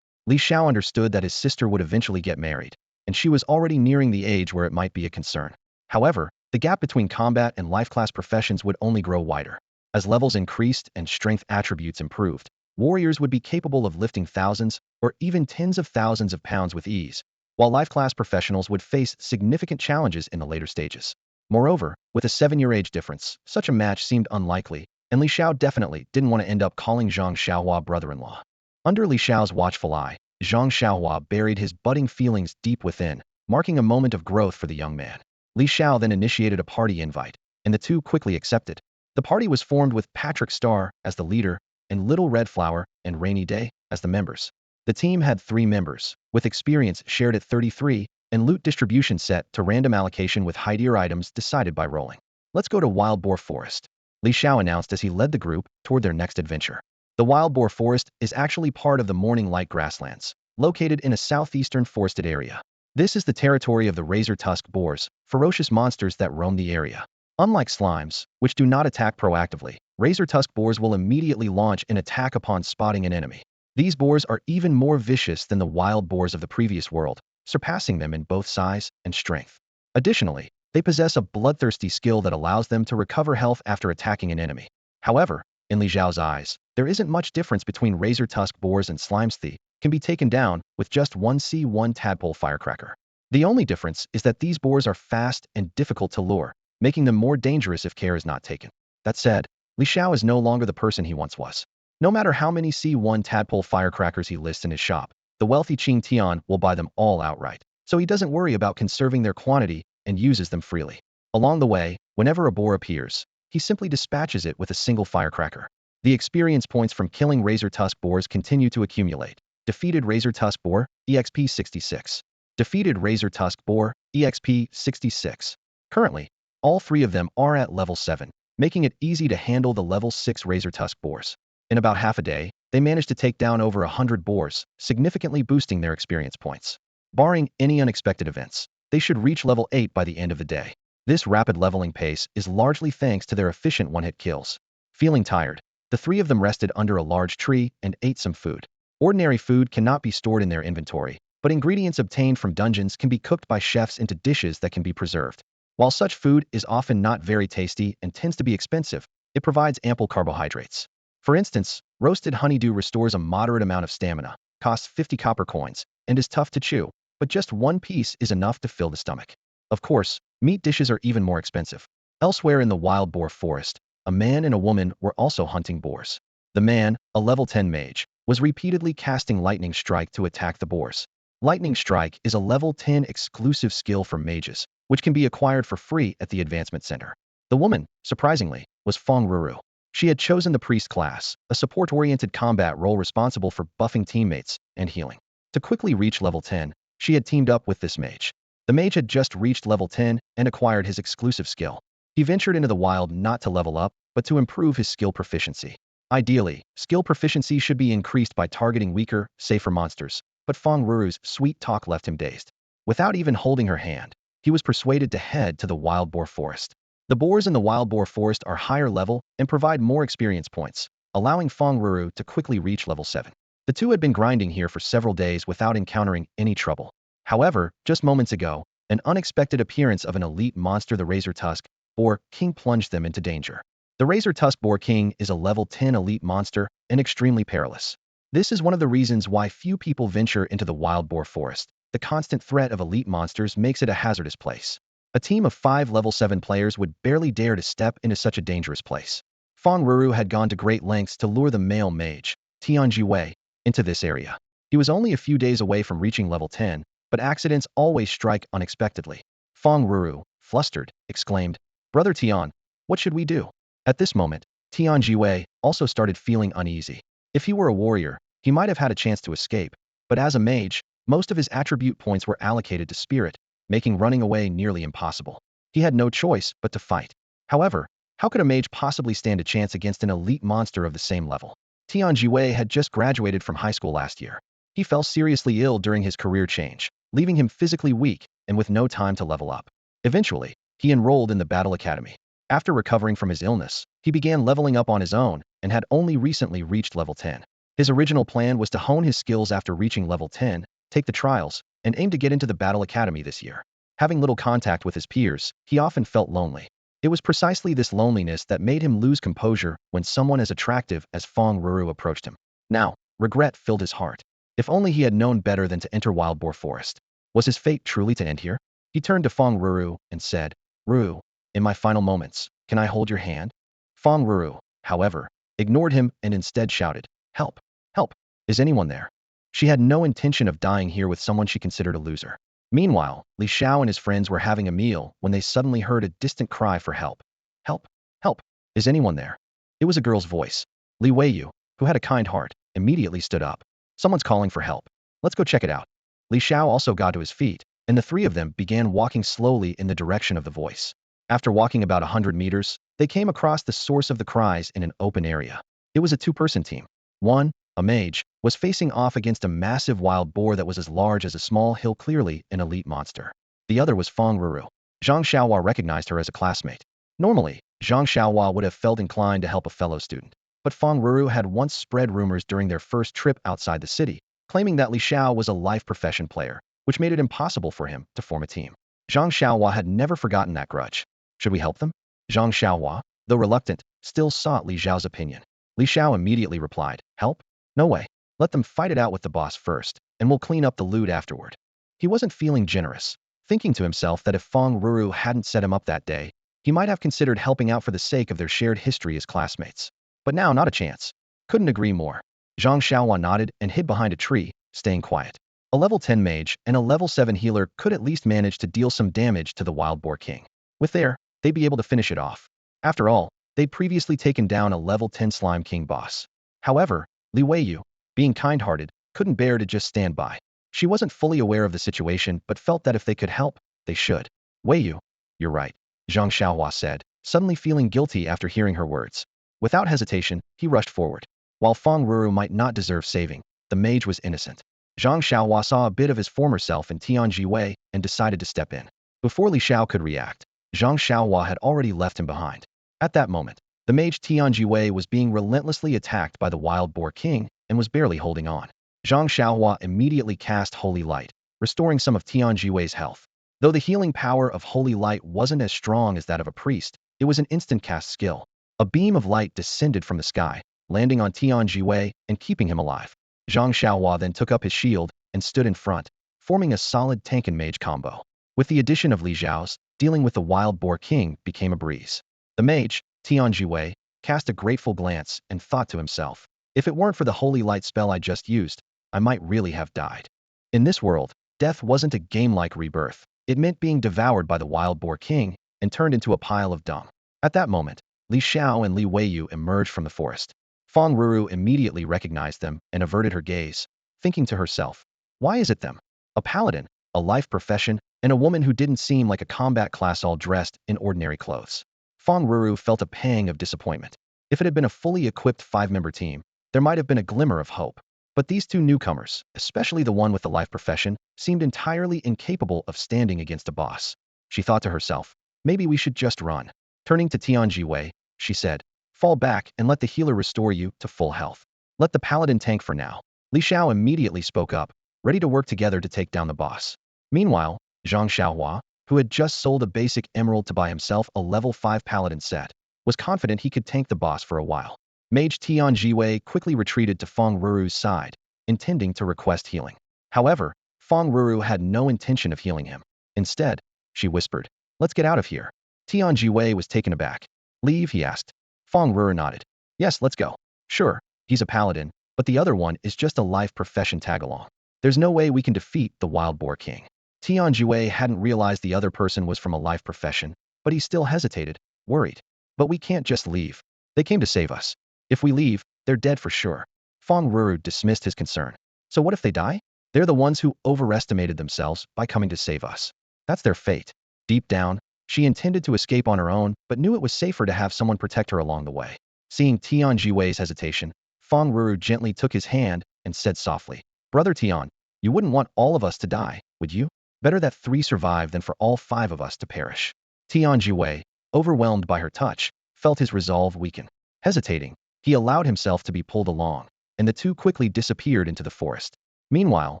Li Xiao understood that his sister would eventually get married, and she was already nearing the age where it might be a concern. However, the gap between combat and life class professions would only grow wider. As levels increased and strength attributes improved, warriors would be capable of lifting thousands or even tens of thousands of pounds with ease, while life class professionals would face significant challenges in the later stages. Moreover, with a 7-year age difference, such a match seemed unlikely, and Li Xiao definitely didn't want to end up calling Zhang Xiaohua brother-in-law. Under Li Xiao's watchful eye, Zhang Xiaohua buried his budding feelings deep within, marking a moment of growth for the young man. Li Xiao then initiated a party invite, and the two quickly accepted. The party was formed with Patrick Starr as the leader, and Little Red Flower and Rainy Day as the members. The team had 3 members, with experience shared at 33, and loot distribution set to random allocation with high-tier items decided by rolling. Let's go to Wild Boar Forest, Li Xiao announced as he led the group toward their next adventure. The Wild Boar Forest is actually part of the Morning Light Grasslands, located in a southeastern forested area. This is the territory of the razor-tusked boars, ferocious monsters that roam the area. Unlike slimes, which do not attack proactively, razor-tusked boars will immediately launch an attack upon spotting an enemy. These boars are even more vicious than the wild boars of the previous world, surpassing them in both size and strength. Additionally, they possess a bloodthirsty skill that allows them to recover health after attacking an enemy. However, in Li Xiao's eyes, there isn't much difference between razor-tusked boars and slimes. They can be taken down with just 1 C1 tadpole firecracker. The only difference is that these boars are fast and difficult to lure, making them more dangerous if care is not taken. That said, Li Xiao is no longer the person he once was. No matter how many C1 tadpole firecrackers he lists in his shop, the wealthy Qing Tian will buy them all outright, so he doesn't worry about conserving their quantity and uses them freely. Along the way, whenever a boar appears, he simply dispatches it with a single firecracker. The experience points from killing razor-tusk boars continue to accumulate. Defeated razor-tusk boar, EXP 66. Defeated razor-tusk boar, EXP 66. Currently, all 3 of them are at level 7, making it easy to handle the level 6 razor-tusk boars. In about half a day, they managed to take down over 100 boars, significantly boosting their experience points. Barring any unexpected events, they should reach level 8 by the end of the day. This rapid leveling pace is largely thanks to their efficient one-hit kills. Feeling tired, the 3 of them rested under a large tree and ate some food. Ordinary food cannot be stored in their inventory, but ingredients obtained from dungeons can be cooked by chefs into dishes that can be preserved. While such food is often not very tasty and tends to be expensive, it provides ample carbohydrates. For instance, roasted honeydew restores a moderate amount of stamina, costs 50 copper coins, and is tough to chew, but just one piece is enough to fill the stomach. Of course, meat dishes are even more expensive. Elsewhere in the wild boar forest, a man and a woman were also hunting boars. The man, a level 10 mage, was repeatedly casting Lightning Strike to attack the boars. Lightning Strike is a level 10 exclusive skill for mages, which can be acquired for free at the Advancement Center. The woman, surprisingly, was Fong Ruru. She had chosen the priest class, a support-oriented combat role responsible for buffing teammates and healing. To quickly reach level 10, she had teamed up with this mage. The mage had just reached level 10 and acquired his exclusive skill. He ventured into the wild not to level up, but to improve his skill proficiency. Ideally, skill proficiency should be increased by targeting weaker, safer monsters, but Fong Ruru's sweet talk left him dazed. Without even holding her hand, he was persuaded to head to the wild boar forest. The boars in the wild boar forest are higher level and provide more experience points, allowing Fong Ruru to quickly reach level 7. The two had been grinding here for several days without encountering any trouble. However, just moments ago, an unexpected appearance of an elite monster, the Razer Tusk Boar King, plunged them into danger. The Razer Tusk Boar King is a level 10 elite monster and extremely perilous. This is one of the reasons why few people venture into the wild boar forest. The constant threat of elite monsters makes it a hazardous place. A team of 5 level 7 players would barely dare to step into such a dangerous place. Fong Ruru had gone to great lengths to lure the male mage, Tianji Wei, into this area. He was only a few days away from reaching level 10, but accidents always strike unexpectedly. Fong Ruru, flustered, exclaimed, "Brother Tian, what should we do?" At this moment, Tianji Wei also started feeling uneasy. If he were a warrior, he might have had a chance to escape, but as a mage, most of his attribute points were allocated to spirit, making running away nearly impossible. He had no choice but to fight. However, how could a mage possibly stand a chance against an elite monster of the same level? Tianji Wei had just graduated from high school last year. He fell seriously ill during his career change, leaving him physically weak and with no time to level up. Eventually, he enrolled in the Battle Academy. After recovering from his illness, he began leveling up on his own and had only recently reached level 10. His original plan was to hone his skills after reaching level 10, take the trials, and aim to get into the Battle Academy this year. Having little contact with his peers, he often felt lonely. It was precisely this loneliness that made him lose composure when someone as attractive as Fong Ruru approached him. Now, regret filled his heart. If only he had known better than to enter Wild Boar Forest. Was his fate truly to end here? He turned to Fong Ruru and said, "Ruru, in my final moments, can I hold your hand?" Fong Ruru, however, ignored him and instead shouted, "Help! Help! Is anyone there?" She had no intention of dying here with someone she considered a loser. Meanwhile, Li Xiao and his friends were having a meal when they suddenly heard a distant cry for help. "Help! Help! Is anyone there?" It was a girl's voice. Li Weiyu, who had a kind heart, immediately stood up. "Someone's calling for help. Let's go check it out." Li Xiao also got to his feet, and the three of them began walking slowly in the direction of the voice. After walking about 100 meters, they came across the source of the cries in an open area. It was a two-person team. One, a mage, was facing off against a massive wild boar that was as large as a small hill, clearly an elite monster. The other was Fong Ruru. Zhang Xiaohua recognized her as a classmate. Normally, Zhang Xiaohua would have felt inclined to help a fellow student. But Fong Ruru had once spread rumors during their first trip outside the city, claiming that Li Xiao was a life profession player, which made it impossible for him to form a team. Zhang Xiaohua had never forgotten that grudge. Should we help them? Zhang Xiaohua, though reluctant, still sought Li Xiao's opinion. Li Xiao immediately replied, "Help? No way. Let them fight it out with the boss first, and we'll clean up the loot afterward." He wasn't feeling generous, thinking to himself that if Fong Ruru hadn't set him up that day, he might have considered helping out for the sake of their shared history as classmates. But now, not a chance. Couldn't agree more. Zhang Xiaohua nodded and hid behind a tree, staying quiet. A level 10 mage and a level 7 healer could at least manage to deal some damage to the Wild Boar King. With there, they'd be able to finish it off. After all, they'd previously taken down a level 10 Slime King boss. However, Li Weiyu, being kind-hearted, couldn't bear to just stand by. She wasn't fully aware of the situation but felt that if they could help, they should. "Weiyu, you're right," Zhang Xiaohua said, suddenly feeling guilty after hearing her words. Without hesitation, he rushed forward. While Fong Ruru might not deserve saving, the mage was innocent. Zhang Xiaohua saw a bit of his former self in Tianji Wei and decided to step in. Before Li Xiao could react, Zhang Xiaohua had already left him behind. At that moment, the mage Tianji Wei was being relentlessly attacked by the Wild Boar King and was barely holding on. Zhang Xiaohua immediately cast Holy Light, restoring some of Tianji Wei's health. Though the healing power of Holy Light wasn't as strong as that of a priest, it was an instant cast skill. A beam of light descended from the sky, landing on Tian Jiwei and keeping him alive. Zhang Xiaohua then took up his shield and stood in front, forming a solid tank and mage combo. With the addition of Li Xiao's, dealing with the Wild Boar King became a breeze. The mage, Tian Jiwei, cast a grateful glance and thought to himself, if it weren't for the holy light spell I just used, I might really have died. In this world, death wasn't a game-like rebirth. It meant being devoured by the Wild Boar King and turned into a pile of dung. At that moment, Li Xiao and Li Weiyu emerged from the forest. Feng Ruru immediately recognized them and averted her gaze, thinking to herself, why is it them? A paladin, a life profession, and a woman who didn't seem like a combat class all dressed in ordinary clothes. Feng Ruru felt a pang of disappointment. If it had been a fully equipped 5-member team, there might have been a glimmer of hope. But these two newcomers, especially the one with the life profession, seemed entirely incapable of standing against a boss. She thought to herself, maybe we should just run. Turning to Tian Jiwei, she said, fall back and let the healer restore you to full health. Let the paladin tank for now. Li Xiao immediately spoke up, ready to work together to take down the boss. Meanwhile, Zhang Xiaohua, who had just sold a basic emerald to buy himself a level 5 paladin set, was confident he could tank the boss for a while. Mage Tian Jiwei quickly retreated to Feng Ruru's side, intending to request healing. However, Feng Ruru had no intention of healing him. Instead, she whispered, let's get out of here. Tian Jiwei was taken aback. Leave, he asked. Feng Ruru nodded. Yes, let's go. Sure, he's a paladin, but the other one is just a life profession tag-along. There's no way we can defeat the Wild Boar King. Tian Jiwei hadn't realized the other person was from a life profession, but he still hesitated, worried. But we can't just leave. They came to save us. If we leave, they're dead for sure. Feng Ruru dismissed his concern. So what if they die? They're the ones who overestimated themselves by coming to save us. That's their fate. Deep down, she intended to escape on her own, but knew it was safer to have someone protect her along the way. Seeing Tian Jiwei's hesitation, Feng Ruru gently took his hand and said softly, Brother Tian, you wouldn't want all of us to die, would you? Better that 3 survive than for all 5 of us to perish. Tian Jiwei, overwhelmed by her touch, felt his resolve weaken. Hesitating, he allowed himself to be pulled along, and the two quickly disappeared into the forest. Meanwhile,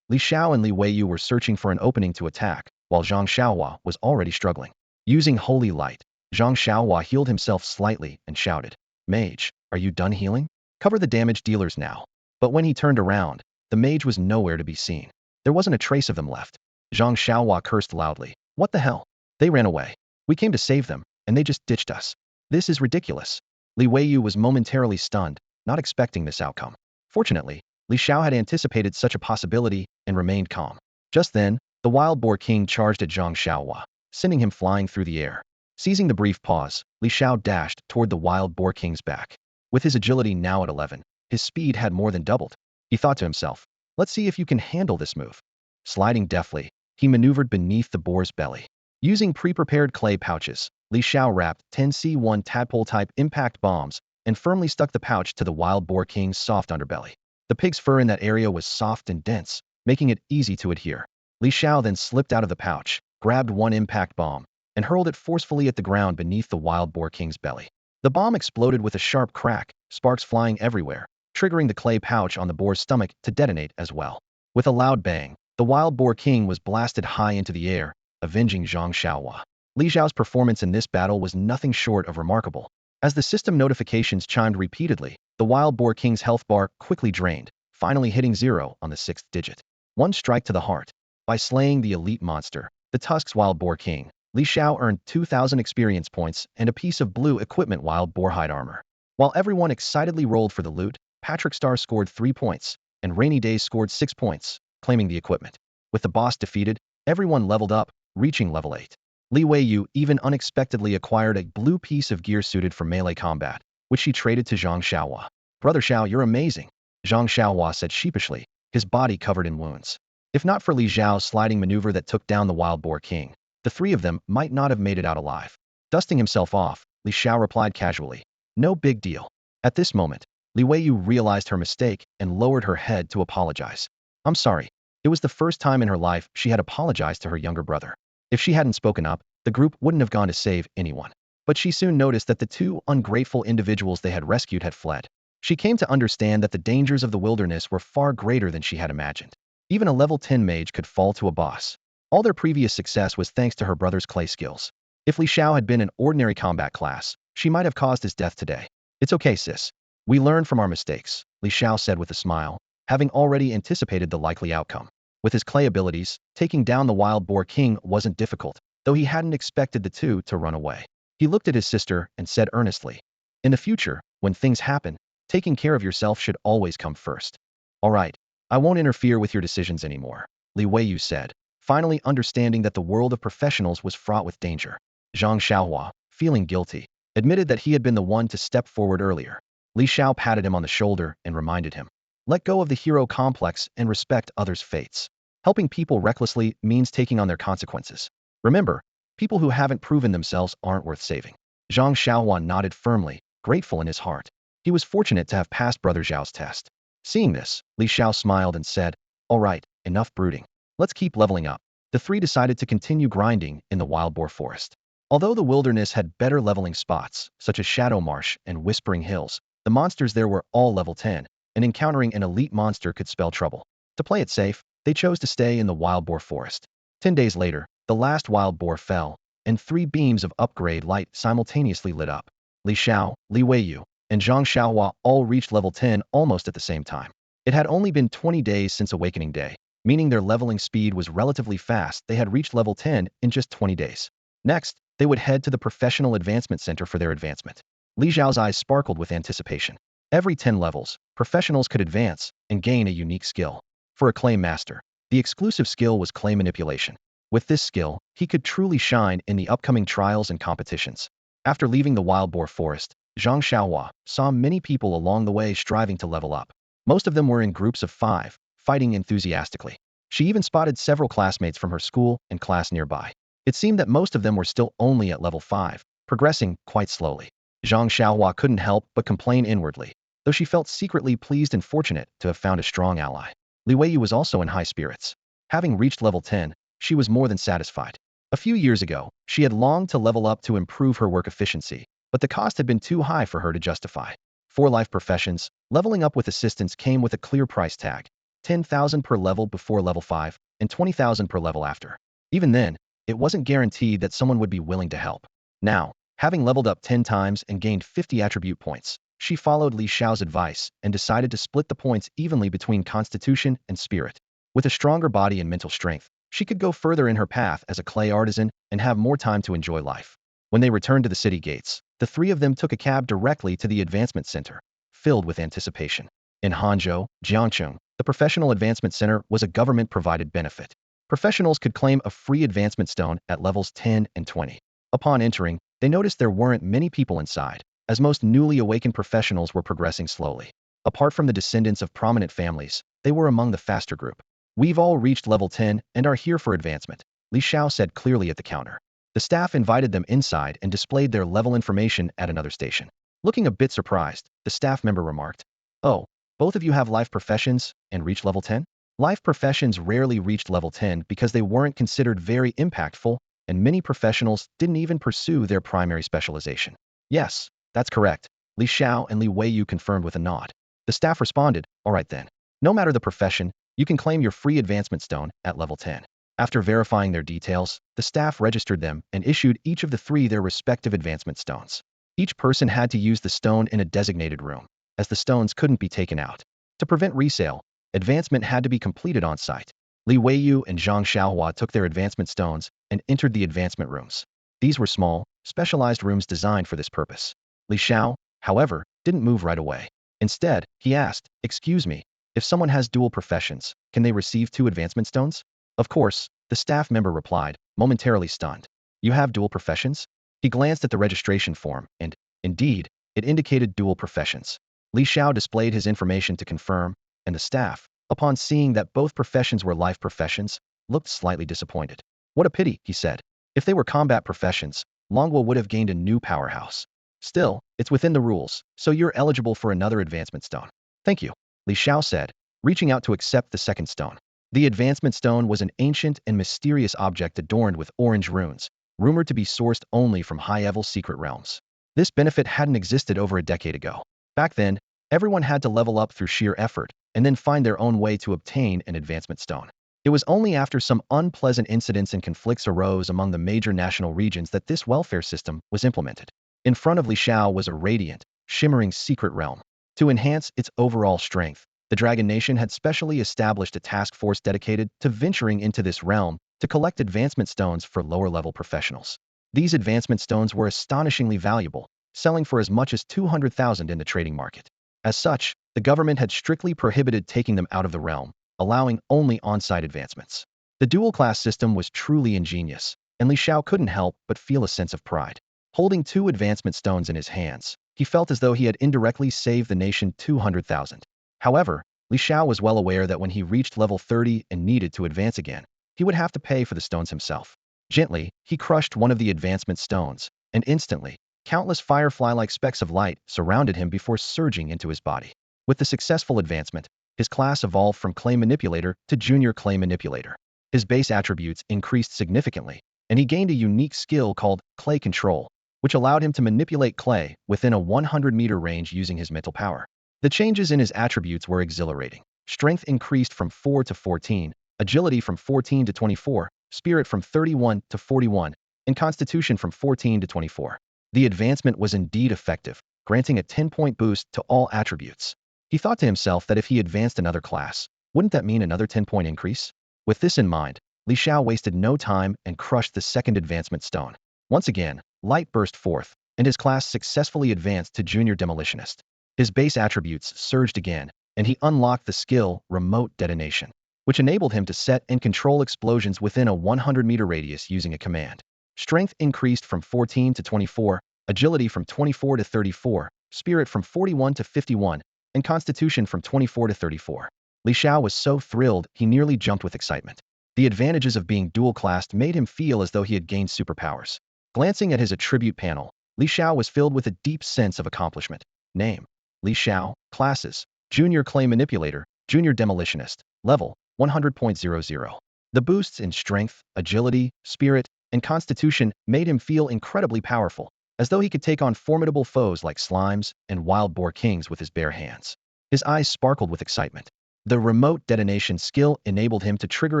Li Xiao and Li Weiyu were searching for an opening to attack, while Zhang Xiaohua was already struggling. Using holy light, Zhang Xiaohua healed himself slightly and shouted, Mage, are you done healing? Cover the damage dealers now. But when he turned around, the mage was nowhere to be seen. There wasn't a trace of them left. Zhang Xiaohua cursed loudly. What the hell? They ran away. We came to save them, and they just ditched us. This is ridiculous. Li Weiyu was momentarily stunned, not expecting this outcome. Fortunately, Li Xiao had anticipated such a possibility and remained calm. Just then, the Wild Boar King charged at Zhang Xiaohua, sending him flying through the air. Seizing the brief pause, Li Xiao dashed toward the Wild Boar King's back. With his agility now at 11, his speed had more than doubled. He thought to himself, let's see if you can handle this move. Sliding deftly, he maneuvered beneath the boar's belly. Using pre-prepared clay pouches, Li Xiao wrapped 10C1 tadpole-type impact bombs and firmly stuck the pouch to the Wild Boar King's soft underbelly. The pig's fur in that area was soft and dense, making it easy to adhere. Li Xiao then slipped out of the pouch, grabbed one impact bomb, and hurled it forcefully at the ground beneath the Wild Boar King's belly. The bomb exploded with a sharp crack, sparks flying everywhere, triggering the clay pouch on the boar's stomach to detonate as well. With a loud bang, the Wild Boar King was blasted high into the air, avenging Zhang Xiaohua. Li Xiao's performance in this battle was nothing short of remarkable. As the system notifications chimed repeatedly, the Wild Boar King's health bar quickly drained, finally hitting 0 on the 6th digit. One strike to the heart. By slaying the elite monster, the Tusk's Wild Boar King, Li Xiao earned 2,000 experience points and a piece of blue equipment wild boar hide armor. While everyone excitedly rolled for the loot, Patrick Star scored 3 points, and Rainy Days scored 6 points, claiming the equipment. With the boss defeated, everyone leveled up, reaching level 8. Li Weiyu even unexpectedly acquired a blue piece of gear suited for melee combat, which she traded to Zhang Xiaohua. Brother Xiao, you're amazing, Zhang Xiaohua said sheepishly, his body covered in wounds. If not for Li Xiao's sliding maneuver that took down the Wild Boar King, the 3 of them might not have made it out alive. Dusting himself off, Li Xiao replied casually, no big deal. At this moment, Li Weiyu realized her mistake and lowered her head to apologize. I'm sorry. It was the first time in her life she had apologized to her younger brother. If she hadn't spoken up, the group wouldn't have gone to save anyone. But she soon noticed that the 2 ungrateful individuals they had rescued had fled. She came to understand that the dangers of the wilderness were far greater than she had imagined. Even a level 10 mage could fall to a boss. All their previous success was thanks to her brother's clay skills. If Li Xiao had been an ordinary combat class, she might have caused his death today. It's okay, sis. We learn from our mistakes, Li Xiao said with a smile, having already anticipated the likely outcome. With his clay abilities, taking down the wild boar king wasn't difficult, though he hadn't expected the two to run away. He looked at his sister and said earnestly, "In the future, when things happen, taking care of yourself should always come first." "All right, I won't interfere with your decisions anymore," Li Weiyu said, finally understanding that the world of professionals was fraught with danger. Zhang Xiaohua, feeling guilty, admitted that he had been the one to step forward earlier. Li Xiao patted him on the shoulder and reminded him, "Let go of the hero complex and respect others' fates. Helping people recklessly means taking on their consequences. Remember, people who haven't proven themselves aren't worth saving." Zhang Xiaohua nodded firmly, grateful in his heart. He was fortunate to have passed Brother Zhao's test. Seeing this, Li Xiao smiled and said, "All right, enough brooding. Let's keep leveling up." The three decided to continue grinding in the wild boar forest. Although the wilderness had better leveling spots, such as Shadow Marsh and Whispering Hills, the monsters there were all level 10, and encountering an elite monster could spell trouble. To play it safe, they chose to stay in the wild boar forest. 10 days later, the last wild boar fell, and 3 beams of upgrade light simultaneously lit up. Li Xiao, Li Weiyu, and Zhang Xiaohua all reached level 10 almost at the same time. It had only been 20 days since Awakening Day, meaning their leveling speed was relatively fast. They had reached level 10 in just 20 days. Next, they would head to the Professional Advancement Center for their advancement. Li Xiao's eyes sparkled with anticipation. Every 10 levels, professionals could advance and gain a unique skill. For a clay master, the exclusive skill was clay manipulation. With this skill, he could truly shine in the upcoming trials and competitions. After leaving the wild boar forest, Zhang Xiaohua saw many people along the way striving to level up. Most of them were in groups of 5, fighting enthusiastically. She even spotted several classmates from her school and class nearby. It seemed that most of them were still only at level 5, progressing quite slowly. Zhang Xiaohua couldn't help but complain inwardly, though she felt secretly pleased and fortunate to have found a strong ally. Li Weiyu was also in high spirits. Having reached level 10, she was more than satisfied. A few years ago, she had longed to level up to improve her work efficiency, but the cost had been too high for her to justify. For life professions, leveling up with assistance came with a clear price tag: 10,000 per level before level 5, and 20,000 per level after. Even then, it wasn't guaranteed that someone would be willing to help. Now, having leveled up 10 times and gained 50 attribute points, she followed Li Xiao's advice and decided to split the points evenly between constitution and spirit. With a stronger body and mental strength, she could go further in her path as a clay artisan and have more time to enjoy life. When they returned to the city gates, the 3 of them took a cab directly to the advancement center, filled with anticipation. In Hangzhou, Jiangcheng, the Professional Advancement Center was a government-provided benefit. Professionals could claim a free advancement stone at levels 10 and 20. Upon entering, they noticed there weren't many people inside, as most newly awakened professionals were progressing slowly. Apart from the descendants of prominent families, they were among the faster group. "We've all reached level 10 and are here for advancement," Li Xiao said clearly at the counter. The staff invited them inside and displayed their level information at another station. Looking a bit surprised, the staff member remarked, "Oh, both of you have life professions and reached level 10? Life professions rarely reached level 10 because they weren't considered very impactful, and many professionals didn't even pursue their primary specialization." "Yes, that's correct," Li Xiao and Li Weiyu confirmed with a nod. The staff responded, "All right then. No matter the profession, you can claim your free advancement stone at level 10. After verifying their details, the staff registered them and issued each of the 3 their respective advancement stones. Each person had to use the stone in a designated room, as the stones couldn't be taken out. To prevent resale, advancement had to be completed on site. Li Weiyu and Zhang Xiaohua took their advancement stones and entered the advancement rooms. These were small, specialized rooms designed for this purpose. Li Xiao, however, didn't move right away. Instead, he asked, "Excuse me, if someone has dual professions, can they receive 2 advancement stones?" "Of course," the staff member replied, momentarily stunned. "You have dual professions?" He glanced at the registration form, and, indeed, it indicated dual professions. Li Xiao displayed his information to confirm, and the staff, upon seeing that both professions were life professions, looked slightly disappointed. "What a pity," he said. "If they were combat professions, Longwell would have gained a new powerhouse. Still, it's within the rules, so you're eligible for another advancement stone." "Thank you," Li Xiao said, reaching out to accept the second stone. The advancement stone was an ancient and mysterious object adorned with orange runes, rumored to be sourced only from high-level secret realms. This benefit hadn't existed over a decade ago. Back then, everyone had to level up through sheer effort, and then find their own way to obtain an advancement stone. It was only after some unpleasant incidents and conflicts arose among the major national regions that this welfare system was implemented. In front of Li Xiao was a radiant, shimmering secret realm. To enhance its overall strength, the Dragon Nation had specially established a task force dedicated to venturing into this realm to collect advancement stones for lower-level professionals. These advancement stones were astonishingly valuable, selling for as much as 200,000 in the trading market. As such, the government had strictly prohibited taking them out of the realm, allowing only on-site advancements. The dual-class system was truly ingenious, and Li Xiao couldn't help but feel a sense of pride. Holding 2 advancement stones in his hands, he felt as though he had indirectly saved the nation 200,000. However, Li Xiao was well aware that when he reached level 30 and needed to advance again, he would have to pay for the stones himself. Gently, he crushed one of the advancement stones, and instantly, countless firefly-like specks of light surrounded him before surging into his body. With the successful advancement, his class evolved from Clay Manipulator to Junior Clay Manipulator. His base attributes increased significantly, and he gained a unique skill called Clay Control, which allowed him to manipulate clay within a 100-meter range using his mental power. The changes in his attributes were exhilarating. Strength increased from 4 to 14, agility from 14 to 24, spirit from 31 to 41, and constitution from 14 to 24. The advancement was indeed effective, granting a 10-point boost to all attributes. He thought to himself that if he advanced another class, wouldn't that mean another 10-point increase? With this in mind, Li Xiao wasted no time and crushed the second advancement stone. Once again, light burst forth, and his class successfully advanced to Junior Demolitionist. His base attributes surged again, and he unlocked the skill Remote Detonation, which enabled him to set and control explosions within a 100-meter radius using a command. Strength increased from 14 to 24, agility from 24 to 34, spirit from 41 to 51, and constitution from 24 to 34. Li Xiao was so thrilled he nearly jumped with excitement. The advantages of being dual-classed made him feel as though he had gained superpowers. Glancing at his attribute panel, Li Xiao was filled with a deep sense of accomplishment. Name: Li Xiao. Classes: Junior Clay Manipulator, Junior Demolitionist. Level: 100.00. The boosts in strength, agility, spirit, and constitution made him feel incredibly powerful, as though he could take on formidable foes like slimes and wild boar kings with his bare hands. His eyes sparkled with excitement. The remote detonation skill enabled him to trigger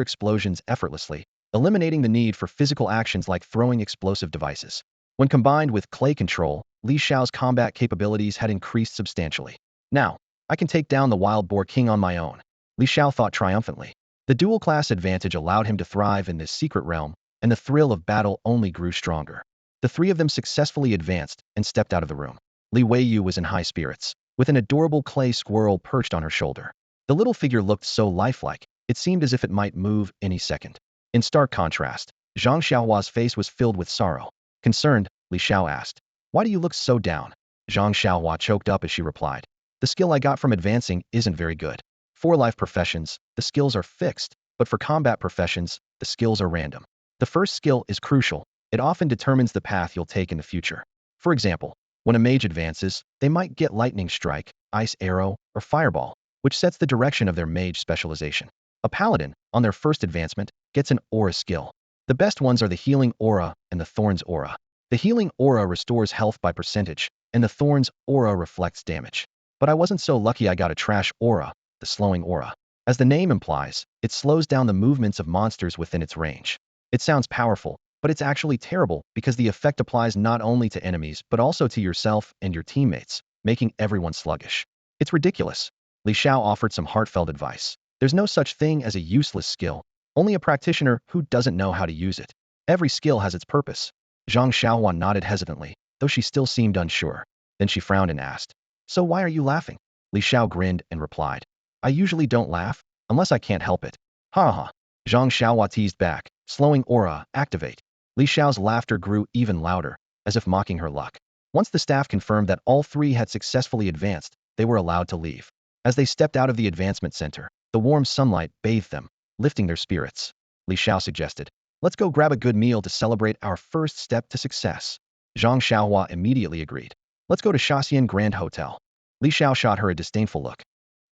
explosions effortlessly, eliminating the need for physical actions like throwing explosive devices. When combined with clay control, Li Xiao's combat capabilities had increased substantially. Now, I can take down the wild boar king on my own, Li Xiao thought triumphantly. The dual-class advantage allowed him to thrive in this secret realm, and the thrill of battle only grew stronger. The 3 of them successfully advanced and stepped out of the room. Li Xiao was in high spirits, with an adorable clay squirrel perched on her shoulder. The little figure looked so lifelike, it seemed as if it might move any second. In stark contrast, Zhang Xiaohua's face was filled with sorrow. Concerned, Li Xiao asked, "Why do you look so down?" Zhang Xiaohua choked up as she replied, "The skill I got from advancing isn't very good. For life professions, the skills are fixed, but for combat professions, the skills are random. The first skill is crucial. It often determines the path you'll take in the future. For example, when a mage advances, they might get lightning strike, ice arrow, or fireball, which sets the direction of their mage specialization. A paladin, on their first advancement, gets an aura skill. The best ones are the healing aura and the thorns aura. The healing aura restores health by percentage, and the thorns aura reflects damage. But I wasn't so lucky. I got a trash aura, the slowing aura. As the name implies, it slows down the movements of monsters within its range. It sounds powerful, but it's actually terrible because the effect applies not only to enemies but also to yourself and your teammates, making everyone sluggish. It's ridiculous. Li Xiao offered some heartfelt advice. There's no such thing as a useless skill, only a practitioner who doesn't know how to use it. Every skill has its purpose. Zhang Xiaohuan nodded hesitantly, though she still seemed unsure. Then she frowned and asked, "So why are you laughing?" Li Xiao grinned and replied, "I usually don't laugh, unless I can't help it." Ha ha. Zhang Xiaohua teased back, "Slowing aura, activate." Li Xiao's laughter grew even louder, as if mocking her luck. Once the staff confirmed that all 3 had successfully advanced, they were allowed to leave. As they stepped out of the advancement center, the warm sunlight bathed them, lifting their spirits. Li Xiao suggested, "Let's go grab a good meal to celebrate our first step to success." Zhang Xiaohua immediately agreed. "Let's go to Shaxian Grand Hotel." Li Xiao shot her a disdainful look.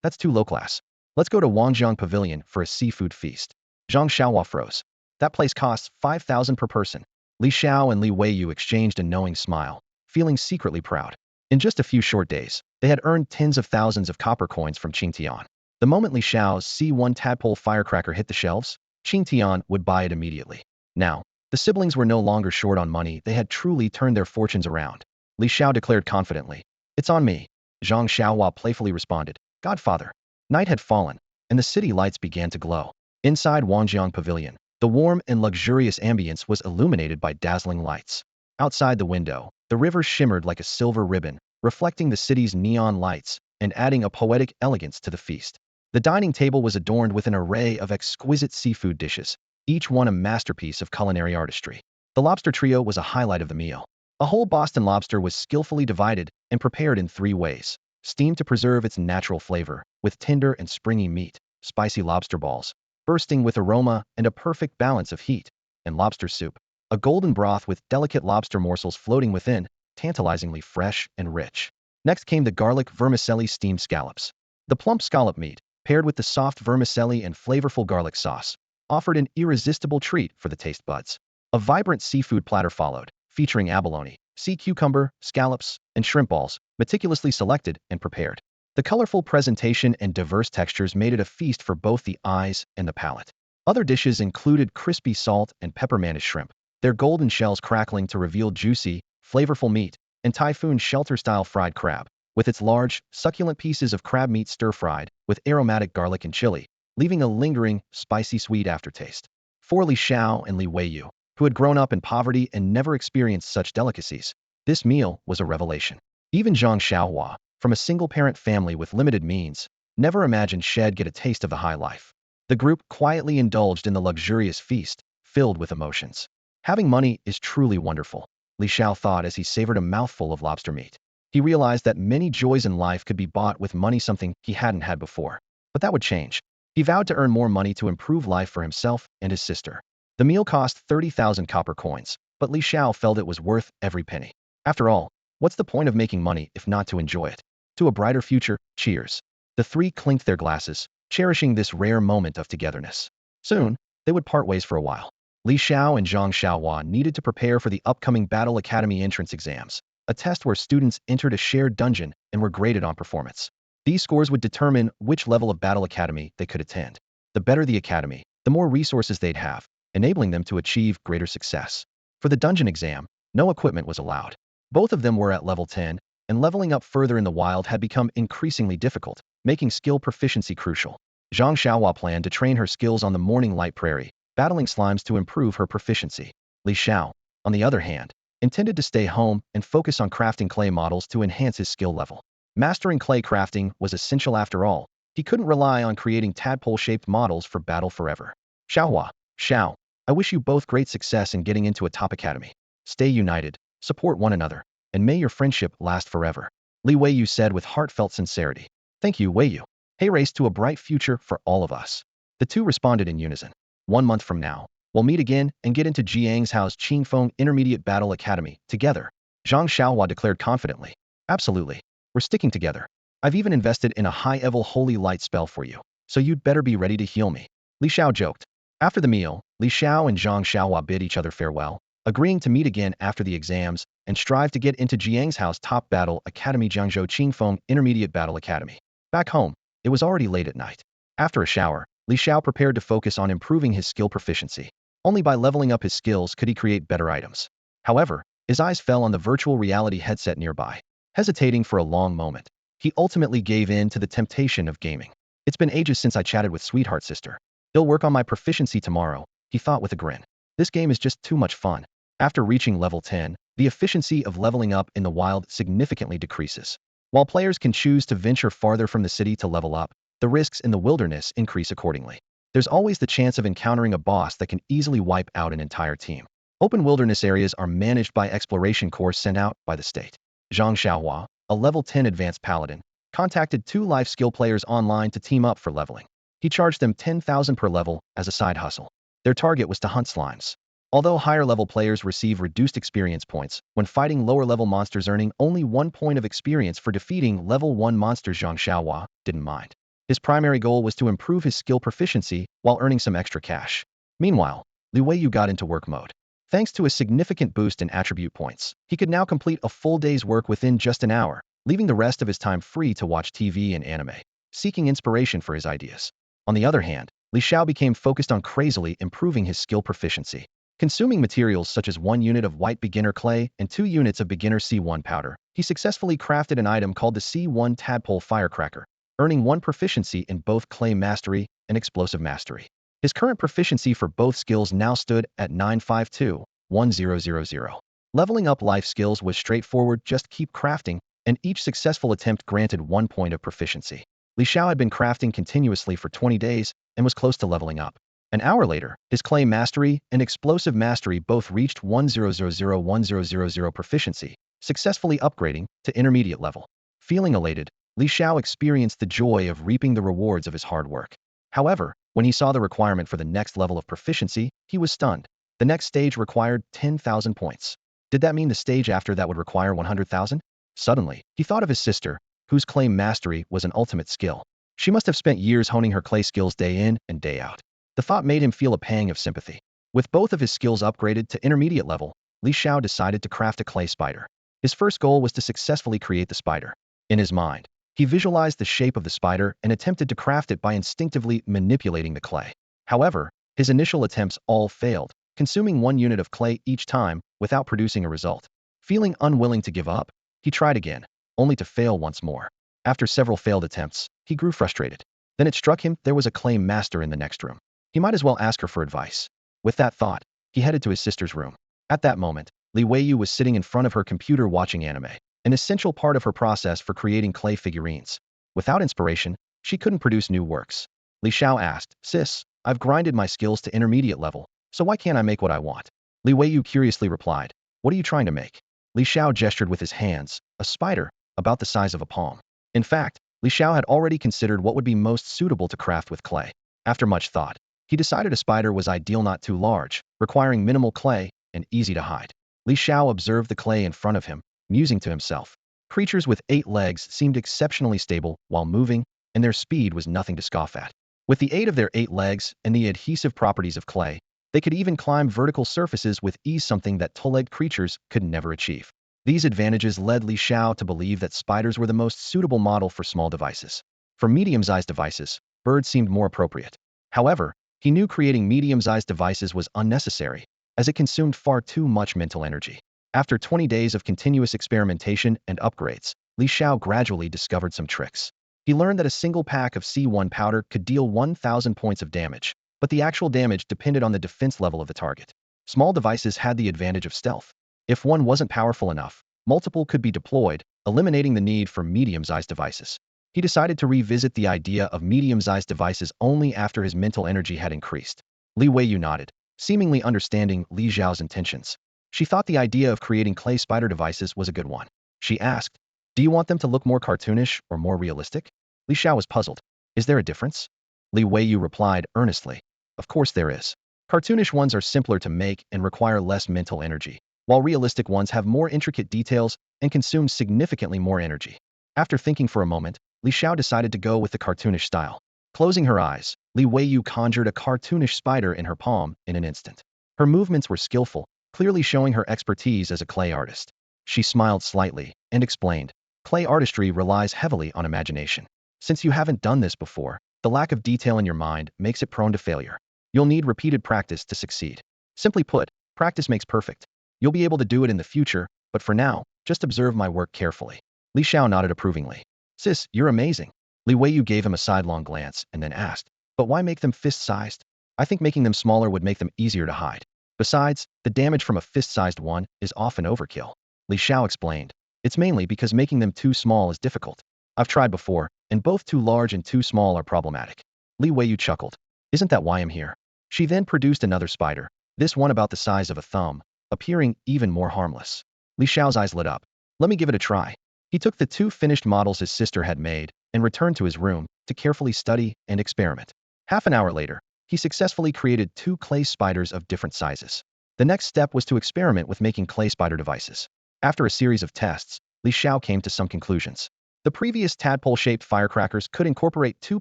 "That's too low class. Let's go to Wangjiang Pavilion for a seafood feast." Zhang Xiaohua froze. "That place costs 5,000 per person." Li Xiao and Li Xiao exchanged a knowing smile, feeling secretly proud. In just a few short days, they had earned tens of thousands of copper coins from Qingtian. The moment Li Xiao's C1 tadpole firecracker hit the shelves, Qingtian would buy it immediately. Now, the siblings were no longer short on money. They had truly turned their fortunes around. Li Xiao declared confidently, "It's on me." Zhang Xiaohua playfully responded. Godfather. Night had fallen, and the city lights began to glow. Inside Wangjiang Pavilion, the warm and luxurious ambience was illuminated by dazzling lights. Outside the window, the river shimmered like a silver ribbon, reflecting the city's neon lights and adding a poetic elegance to the feast. The dining table was adorned with an array of exquisite seafood dishes, each one a masterpiece of culinary artistry. The lobster trio was a highlight of the meal. A whole Boston lobster was skillfully divided and prepared in 3 ways. Steamed to preserve its natural flavor, with tender and springy meat, spicy lobster balls, bursting with aroma and a perfect balance of heat, and lobster soup, a golden broth with delicate lobster morsels floating within, tantalizingly fresh and rich. Next came the garlic vermicelli steamed scallops. The plump scallop meat, paired with the soft vermicelli and flavorful garlic sauce, offered an irresistible treat for the taste buds. A vibrant seafood platter followed, featuring abalone, sea cucumber, scallops, and shrimp balls, meticulously selected and prepared. The colorful presentation and diverse textures made it a feast for both the eyes and the palate. Other dishes included crispy salt and pepper mantis shrimp, their golden shells crackling to reveal juicy, flavorful meat, and typhoon shelter-style fried crab, with its large, succulent pieces of crab meat stir-fried with aromatic garlic and chili, leaving a lingering, spicy sweet aftertaste. For Li Xiao and Li Xiao, who had grown up in poverty and never experienced such delicacies, this meal was a revelation. Even Zhang Xiaohua, from a single-parent family with limited means, never imagined she'd get a taste of the high life. The group quietly indulged in the luxurious feast, filled with emotions. Having money is truly wonderful, Li Xiao thought as he savored a mouthful of lobster meat. He realized that many joys in life could be bought with money, something he hadn't had before. But that would change. He vowed to earn more money to improve life for himself and his sister. The meal cost 30,000 copper coins, but Li Xiao felt it was worth every penny. After all, what's the point of making money if not to enjoy it? To a brighter future, cheers. The 3 clinked their glasses, cherishing this rare moment of togetherness. Soon, they would part ways for a while. Li Xiao and Zhang Xiaohua needed to prepare for the upcoming Battle Academy entrance exams, a test where students entered a shared dungeon and were graded on performance. These scores would determine which level of Battle Academy they could attend. The better the academy, the more resources they'd have, enabling them to achieve greater success. For the dungeon exam, no equipment was allowed. Both of them were at level 10, and leveling up further in the wild had become increasingly difficult, making skill proficiency crucial. Zhang Xiaohua planned to train her skills on the morning light prairie, battling slimes to improve her proficiency. Li Xiao, on the other hand, intended to stay home and focus on crafting clay models to enhance his skill level. Mastering clay crafting was essential after all. He couldn't rely on creating tadpole-shaped models for battle forever. Xiao, I wish you both great success in getting into a top academy. Stay united, support one another, and may your friendship last forever. Li Xiao said with heartfelt sincerity. Thank you, Xiao. Hey, race to a bright future for all of us. The two responded in unison. 1 month from now, we'll meet again and get into Jianghao's Qingfeng Intermediate Battle Academy together, Zhang Xiaohua declared confidently. Absolutely. We're sticking together. I've even invested in a high-level holy light spell for you, so you'd better be ready to heal me. Li Xiao joked. After the meal, Li Xiao and Zhang Xiaohua bid each other farewell, agreeing to meet again after the exams and strive to get into Jianghao's top battle academy, Jiangzhou Qingfeng Intermediate Battle Academy. Back home, it was already late at night. After a shower, Li Xiao prepared to focus on improving his skill proficiency. Only by leveling up his skills could he create better items. However, his eyes fell on the virtual reality headset nearby. Hesitating for a long moment, he ultimately gave in to the temptation of gaming. It's been ages since I chatted with sweetheart sister. He'll work on my proficiency tomorrow, he thought with a grin. This game is just too much fun. After reaching level 10, the efficiency of leveling up in the wild significantly decreases. While players can choose to venture farther from the city to level up, the risks in the wilderness increase accordingly. There's always the chance of encountering a boss that can easily wipe out an entire team. Open wilderness areas are managed by exploration corps sent out by the state. Zhang Xiaohua, a level 10 advanced paladin, contacted 2 life skill players online to team up for leveling. He charged them 10,000 per level as a side hustle. Their target was to hunt slimes. Although higher-level players receive reduced experience points when fighting lower-level monsters, earning only 1 point of experience for defeating level 1 monsters, Zhang Xiaohua didn't mind. His primary goal was to improve his skill proficiency while earning some extra cash. Meanwhile, Li Xiao got into work mode. Thanks to a significant boost in attribute points, he could now complete a full day's work within just an hour, leaving the rest of his time free to watch TV and anime, seeking inspiration for his ideas. On the other hand, Li Xiao became focused on crazily improving his skill proficiency. Consuming materials such as 1 unit of white beginner clay and 2 units of beginner C1 powder, he successfully crafted an item called the C1 Tadpole Firecracker, earning 1 proficiency in both Clay Mastery and Explosive Mastery. His current proficiency for both skills now stood at 952-1000. Leveling up life skills was straightforward, just keep crafting, and each successful attempt granted 1 point of proficiency. Li Xiao had been crafting continuously for 20 days and was close to leveling up. An hour later, his Clay Mastery and Explosive Mastery both reached 1000-1000 proficiency, successfully upgrading to intermediate level. Feeling elated, Li Xiao experienced the joy of reaping the rewards of his hard work. However, when he saw the requirement for the next level of proficiency, he was stunned. The next stage required 10,000 points. Did that mean the stage after that would require 100,000? Suddenly, he thought of his sister, whose Clay Mastery was an ultimate skill. She must have spent years honing her clay skills day in and day out. The thought made him feel a pang of sympathy. With both of his skills upgraded to intermediate level, Li Xiao decided to craft a clay spider. His first goal was to successfully create the spider. In his mind, he visualized the shape of the spider and attempted to craft it by instinctively manipulating the clay. However, his initial attempts all failed, consuming 1 unit of clay each time without producing a result. Feeling unwilling to give up, he tried again, only to fail once more. After several failed attempts, he grew frustrated. Then it struck him there was a clay master in the next room. He might as well ask her for advice. With that thought, he headed to his sister's room. At that moment, Li Weiyu was sitting in front of her computer watching anime, an essential part of her process for creating clay figurines. Without inspiration, she couldn't produce new works. Li Xiao asked, "Sis, I've grinded my skills to intermediate level, so why can't I make what I want?" Li Weiyu curiously replied, "What are you trying to make?" Li Xiao gestured with his hands, a spider, about the size of a palm. In fact, Li Xiao had already considered what would be most suitable to craft with clay. After much thought, he decided a spider was ideal, not too large, requiring minimal clay, and easy to hide. Li Xiao observed the clay in front of him, musing to himself. Creatures with 8 legs seemed exceptionally stable while moving, and their speed was nothing to scoff at. With the aid of their 8 legs and the adhesive properties of clay, they could even climb vertical surfaces with ease, something that two-legged creatures could never achieve. These advantages led Li Xiao to believe that spiders were the most suitable model for small devices. For medium-sized devices, birds seemed more appropriate. However, he knew creating medium-sized devices was unnecessary, as it consumed far too much mental energy. After 20 days of continuous experimentation and upgrades, Li Xiao gradually discovered some tricks. He learned that a single pack of C1 powder could deal 1,000 points of damage, but the actual damage depended on the defense level of the target. Small devices had the advantage of stealth. If one wasn't powerful enough, multiple could be deployed, eliminating the need for medium-sized devices. He decided to revisit the idea of medium-sized devices only after his mental energy had increased. Li Weiyu nodded, seemingly understanding Li Xiao's intentions. She thought the idea of creating clay spider devices was a good one. She asked, "Do you want them to look more cartoonish or more realistic?" Li Xiao was puzzled. "Is there a difference?" Li Weiyu replied earnestly, "Of course there is. Cartoonish ones are simpler to make and require less mental energy, while realistic ones have more intricate details and consume significantly more energy." After thinking for a moment, Li Xiao decided to go with the cartoonish style. Closing her eyes, Li Weiyu conjured a cartoonish spider in her palm in an instant. Her movements were skillful, clearly showing her expertise as a clay artist. She smiled slightly and explained, "Clay artistry relies heavily on imagination. Since you haven't done this before, the lack of detail in your mind makes it prone to failure. You'll need repeated practice to succeed. Simply put, practice makes perfect. You'll be able to do it in the future, but for now, just observe my work carefully." Li Xiao nodded approvingly. "Sis, you're amazing." Li Weiyu gave him a sidelong glance and then asked, "But why make them fist-sized? I think making them smaller would make them easier to hide. Besides, the damage from a fist-sized one is often overkill." Li Xiao explained, "It's mainly because making them too small is difficult. I've tried before, and both too large and too small are problematic." Li Weiyu chuckled. "Isn't that why I'm here?" She then produced another spider, this one about the size of a thumb, appearing even more harmless. Li Xiao's eyes lit up. "Let me give it a try." He took the 2 finished models his sister had made and returned to his room to carefully study and experiment. Half an hour later, he successfully created 2 clay spiders of different sizes. The next step was to experiment with making clay spider devices. After a series of tests, Li Xiao came to some conclusions. The previous tadpole-shaped firecrackers could incorporate 2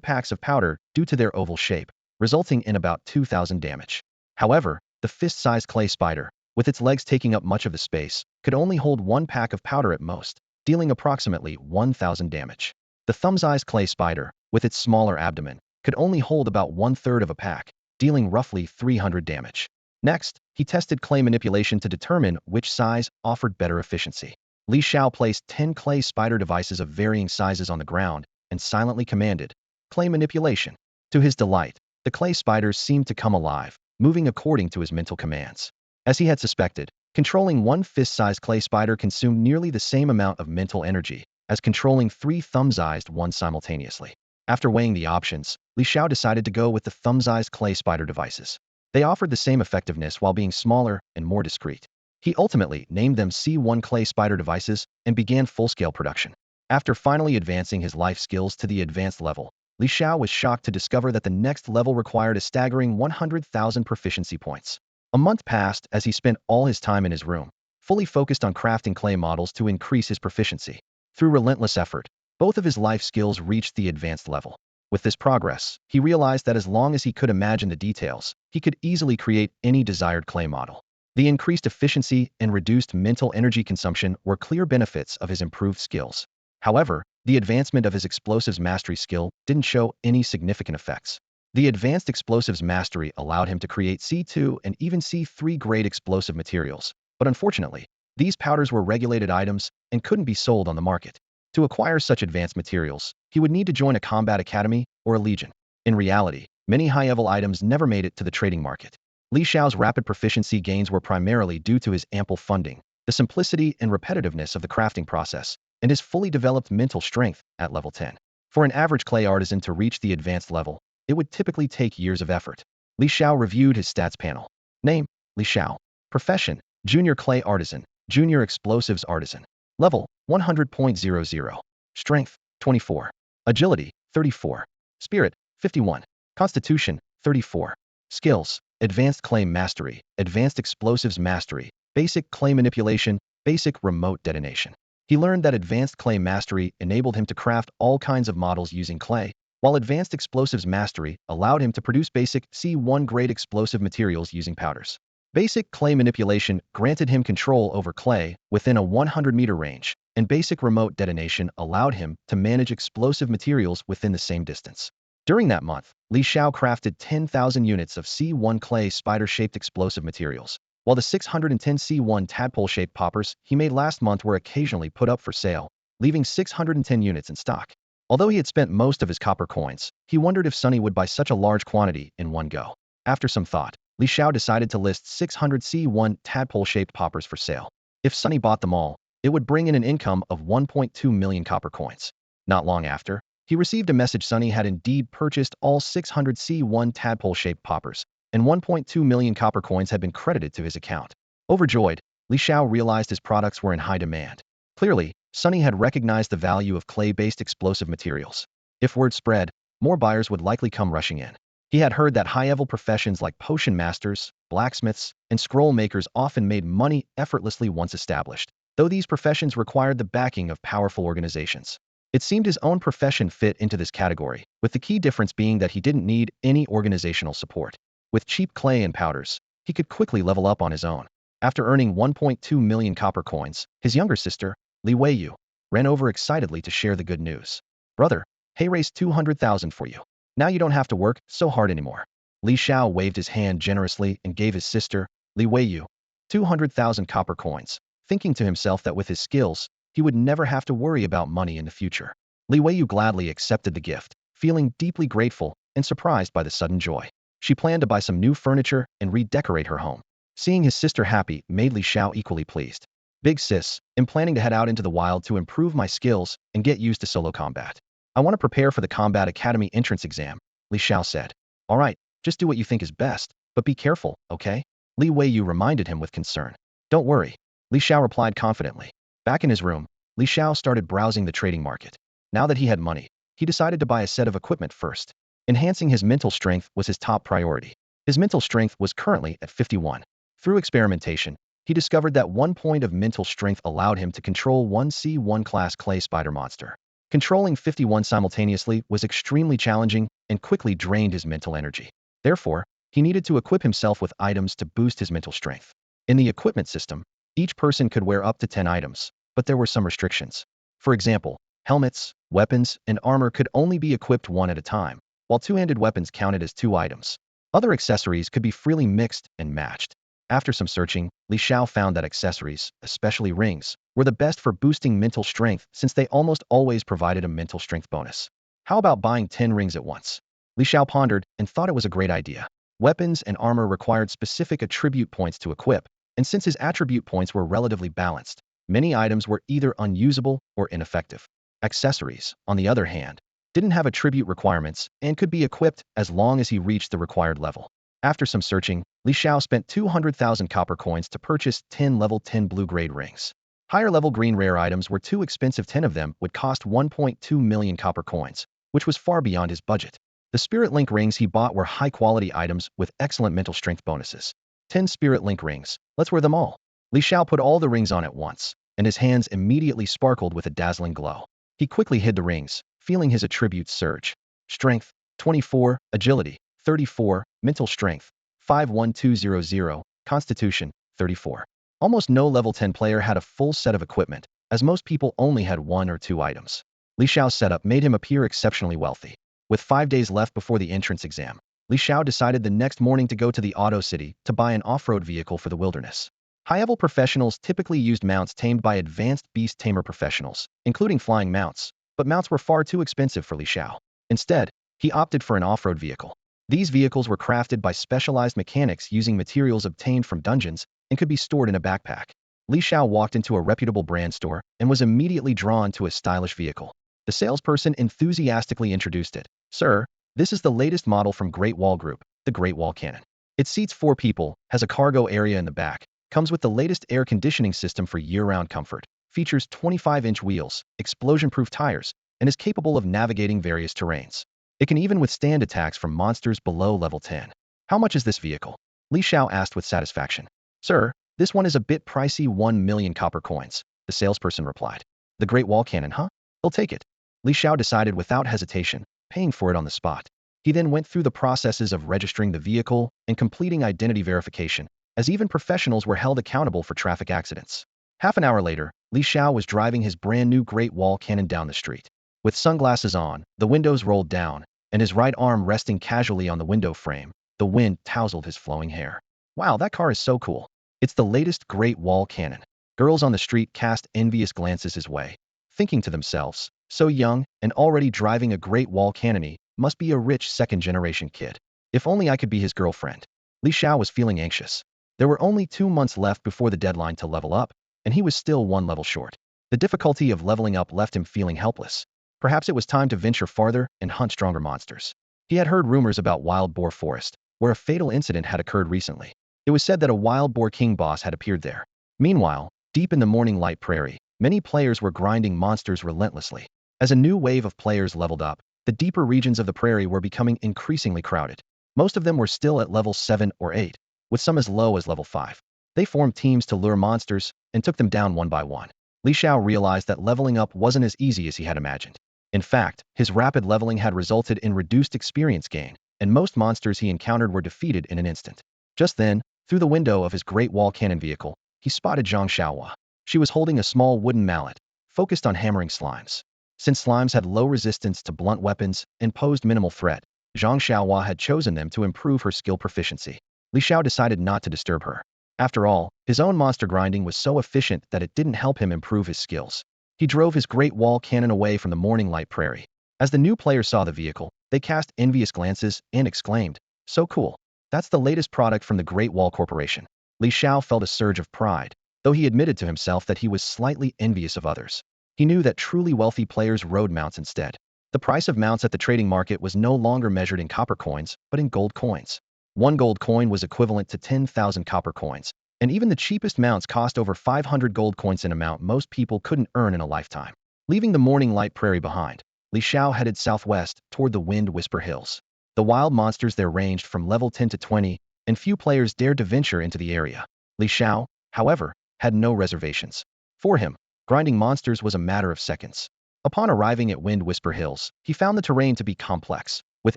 packs of powder due to their oval shape, resulting in about 2,000 damage. However, the fist-sized clay spider, with its legs taking up much of the space, could only hold 1 pack of powder at most, dealing approximately 1,000 damage. The thumb-sized clay spider, with its smaller abdomen, could only hold about 1/3 of a pack, dealing roughly 300 damage. Next, he tested clay manipulation to determine which size offered better efficiency. Li Xiao placed 10 clay spider devices of varying sizes on the ground and silently commanded, "Clay manipulation." To his delight, the clay spiders seemed to come alive, moving according to his mental commands. As he had suspected, controlling one fist-sized clay spider consumed nearly the same amount of mental energy as controlling 3 thumb-sized ones simultaneously. After weighing the options, Li Xiao decided to go with the thumb-sized clay spider devices. They offered the same effectiveness while being smaller and more discreet. He ultimately named them C1 clay spider devices and began full-scale production. After finally advancing his life skills to the advanced level, Li Xiao was shocked to discover that the next level required a staggering 100,000 proficiency points. A month passed as he spent all his time in his room, fully focused on crafting clay models to increase his proficiency. Through relentless effort, both of his life skills reached the advanced level. With this progress, he realized that as long as he could imagine the details, he could easily create any desired clay model. The increased efficiency and reduced mental energy consumption were clear benefits of his improved skills. However, the advancement of his explosives mastery skill didn't show any significant effects. The advanced explosives mastery allowed him to create C2 and even C3 grade explosive materials, but unfortunately, these powders were regulated items and couldn't be sold on the market. To acquire such advanced materials, he would need to join a combat academy or a legion. In reality, many high-level items never made it to the trading market. Li Xiao's rapid proficiency gains were primarily due to his ample funding, the simplicity and repetitiveness of the crafting process, and his fully developed mental strength at level 10. For an average clay artisan to reach the advanced level, it would typically take years of effort. Li Xiao reviewed his stats panel. Name: Li Xiao. Profession: Junior Clay Artisan, Junior Explosives Artisan. Level: 100.00. Strength: 24. Agility: 34. Spirit: 51. Constitution: 34. Skills: Advanced Clay Mastery, Advanced Explosives Mastery, Basic Clay Manipulation, Basic Remote Detonation. He learned that Advanced Clay Mastery enabled him to craft all kinds of models using clay, while Advanced Explosives Mastery allowed him to produce basic C1 grade explosive materials using powders. Basic Clay Manipulation granted him control over clay within a 100-meter range, and Basic Remote Detonation allowed him to manage explosive materials within the same distance. During that month, Li Xiao crafted 10,000 units of C1 clay spider-shaped explosive materials, while the 610 C1 tadpole-shaped poppers he made last month were occasionally put up for sale, leaving 610 units in stock. Although he had spent most of his copper coins, he wondered if Sunny would buy such a large quantity in one go. After some thought, Li Xiao decided to list 600 C1 tadpole-shaped poppers for sale. If Sunny bought them all, it would bring in an income of 1.2 million copper coins. Not long after, he received a message Sunny had indeed purchased all 600 C1 tadpole-shaped poppers, and 1.2 million copper coins had been credited to his account. Overjoyed, Li Xiao realized his products were in high demand. Clearly, Sunny had recognized the value of clay-based explosive materials. If word spread, more buyers would likely come rushing in. He had heard that high-level professions like potion masters, blacksmiths, and scroll makers often made money effortlessly once established, though these professions required the backing of powerful organizations. It seemed his own profession fit into this category, with the key difference being that he didn't need any organizational support. With cheap clay and powders, he could quickly level up on his own. After earning 1.2 million copper coins, his younger sister, Li Xiao, ran over excitedly to share the good news. "Brother, hey, raised 200,000 for you. Now you don't have to work so hard anymore." Li Xiao waved his hand generously and gave his sister, Li Xiao, 200,000 copper coins, thinking to himself that with his skills, he would never have to worry about money in the future. Li Xiao gladly accepted the gift, feeling deeply grateful and surprised by the sudden joy. She planned to buy some new furniture and redecorate her home. Seeing his sister happy made Li Xiao equally pleased. "Big sis, I'm planning to head out into the wild to improve my skills and get used to solo combat. I want to prepare for the Combat Academy entrance exam," Li Xiao said. "All right, just do what you think is best, but be careful, okay?" Li Xiao reminded him with concern. "Don't worry," Li Xiao replied confidently. Back in his room, Li Xiao started browsing the trading market. Now that he had money, he decided to buy a set of equipment first. Enhancing his mental strength was his top priority. His mental strength was currently at 51. Through experimentation, he discovered that 1 point of mental strength allowed him to control one C1 class clay spider monster. Controlling 51 simultaneously was extremely challenging and quickly drained his mental energy. Therefore, he needed to equip himself with items to boost his mental strength. In the equipment system, each person could wear up to 10 items, but there were some restrictions. For example, helmets, weapons, and armor could only be equipped one at a time, while two-handed weapons counted as 2 items. Other accessories could be freely mixed and matched. After some searching, Li Xiao found that accessories, especially rings, were the best for boosting mental strength since they almost always provided a mental strength bonus. How about buying 10 rings at once? Li Xiao pondered and thought it was a great idea. Weapons and armor required specific attribute points to equip, and since his attribute points were relatively balanced, many items were either unusable or ineffective. Accessories, on the other hand, didn't have attribute requirements and could be equipped as long as he reached the required level. After some searching, Li Xiao spent 200,000 copper coins to purchase 10 level 10 blue-grade rings. Higher level green rare items were too expensive. 10 of them would cost 1.2 million copper coins, which was far beyond his budget. The Spirit Link rings he bought were high-quality items with excellent mental strength bonuses. 10 Spirit Link rings. Let's wear them all. Li Xiao put all the rings on at once, and his hands immediately sparkled with a dazzling glow. He quickly hid the rings, feeling his attributes surge. Strength, 24, Agility, 34, Mental Strength, 51200, Constitution, 34. Almost no level 10 player had a full set of equipment, as most people only had 1 or 2 items. Li Xiao's setup made him appear exceptionally wealthy. With 5 days left before the entrance exam, Li Xiao decided the next morning to go to the Auto City to buy an off-road vehicle for the wilderness. High-level professionals typically used mounts tamed by advanced beast tamer professionals, including flying mounts, but mounts were far too expensive for Li Xiao. Instead, he opted for an off-road vehicle. These vehicles were crafted by specialized mechanics using materials obtained from dungeons and could be stored in a backpack. Li Xiao walked into a reputable brand store and was immediately drawn to a stylish vehicle. The salesperson enthusiastically introduced it. Sir, this is the latest model from Great Wall Group, the Great Wall Cannon. It seats 4 people, has a cargo area in the back, comes with the latest air conditioning system for year-round comfort, features 25-inch wheels, explosion-proof tires, and is capable of navigating various terrains. It can even withstand attacks from monsters below level 10. How much is this vehicle? Li Xiao asked with satisfaction. Sir, this one is a bit pricey, 1 million copper coins, the salesperson replied. The Great Wall Cannon, huh? He'll take it. Li Xiao decided without hesitation, paying for it on the spot. He then went through the processes of registering the vehicle and completing identity verification, as even professionals were held accountable for traffic accidents. Half an hour later, Li Xiao was driving his brand new Great Wall Cannon down the street. With sunglasses on, the windows rolled down, and his right arm resting casually on the window frame, the wind tousled his flowing hair. Wow, that car is so cool. It's the latest Great Wall Cannon. Girls on the street cast envious glances his way, thinking to themselves, so young and already driving a Great Wall Cannon, must be a rich second-generation kid. If only I could be his girlfriend. Li Xiao was feeling anxious. There were only 2 months left before the deadline to level up, and he was still 1 level short. The difficulty of leveling up left him feeling helpless. Perhaps it was time to venture farther and hunt stronger monsters. He had heard rumors about Wild Boar Forest, where a fatal incident had occurred recently. It was said that a Wild Boar King boss had appeared there. Meanwhile, deep in the Morning Light Prairie, many players were grinding monsters relentlessly. As a new wave of players leveled up, the deeper regions of the prairie were becoming increasingly crowded. Most of them were still at level 7 or 8, with some as low as level 5. They formed teams to lure monsters and took them down one by one. Li Xiao realized that leveling up wasn't as easy as he had imagined. In fact, his rapid leveling had resulted in reduced experience gain, and most monsters he encountered were defeated in an instant. Just then, through the window of his Great Wall Cannon vehicle, he spotted Zhang Xiaohua. She was holding a small wooden mallet, focused on hammering slimes. Since slimes had low resistance to blunt weapons and posed minimal threat, Zhang Xiaohua had chosen them to improve her skill proficiency. Li Xiao decided not to disturb her. After all, his own monster grinding was so efficient that it didn't help him improve his skills. He drove his Great Wall Cannon away from the Morning Light Prairie. As the new players saw the vehicle, they cast envious glances and exclaimed, "So cool. That's the latest product from the Great Wall Corporation." Li Xiao felt a surge of pride, though he admitted to himself that he was slightly envious of others. He knew that truly wealthy players rode mounts instead. The price of mounts at the trading market was no longer measured in copper coins, but in gold coins. 1 gold coin was equivalent to 10,000 copper coins, and even the cheapest mounts cost over 500 gold coins, an amount most people couldn't earn in a lifetime. Leaving the Morning Light Prairie behind, Li Xiao headed southwest toward the Wind Whisper Hills. The wild monsters there ranged from level 10 to 20, and few players dared to venture into the area. Li Xiao, however, had no reservations. For him, grinding monsters was a matter of seconds. Upon arriving at Wind Whisper Hills, he found the terrain to be complex, with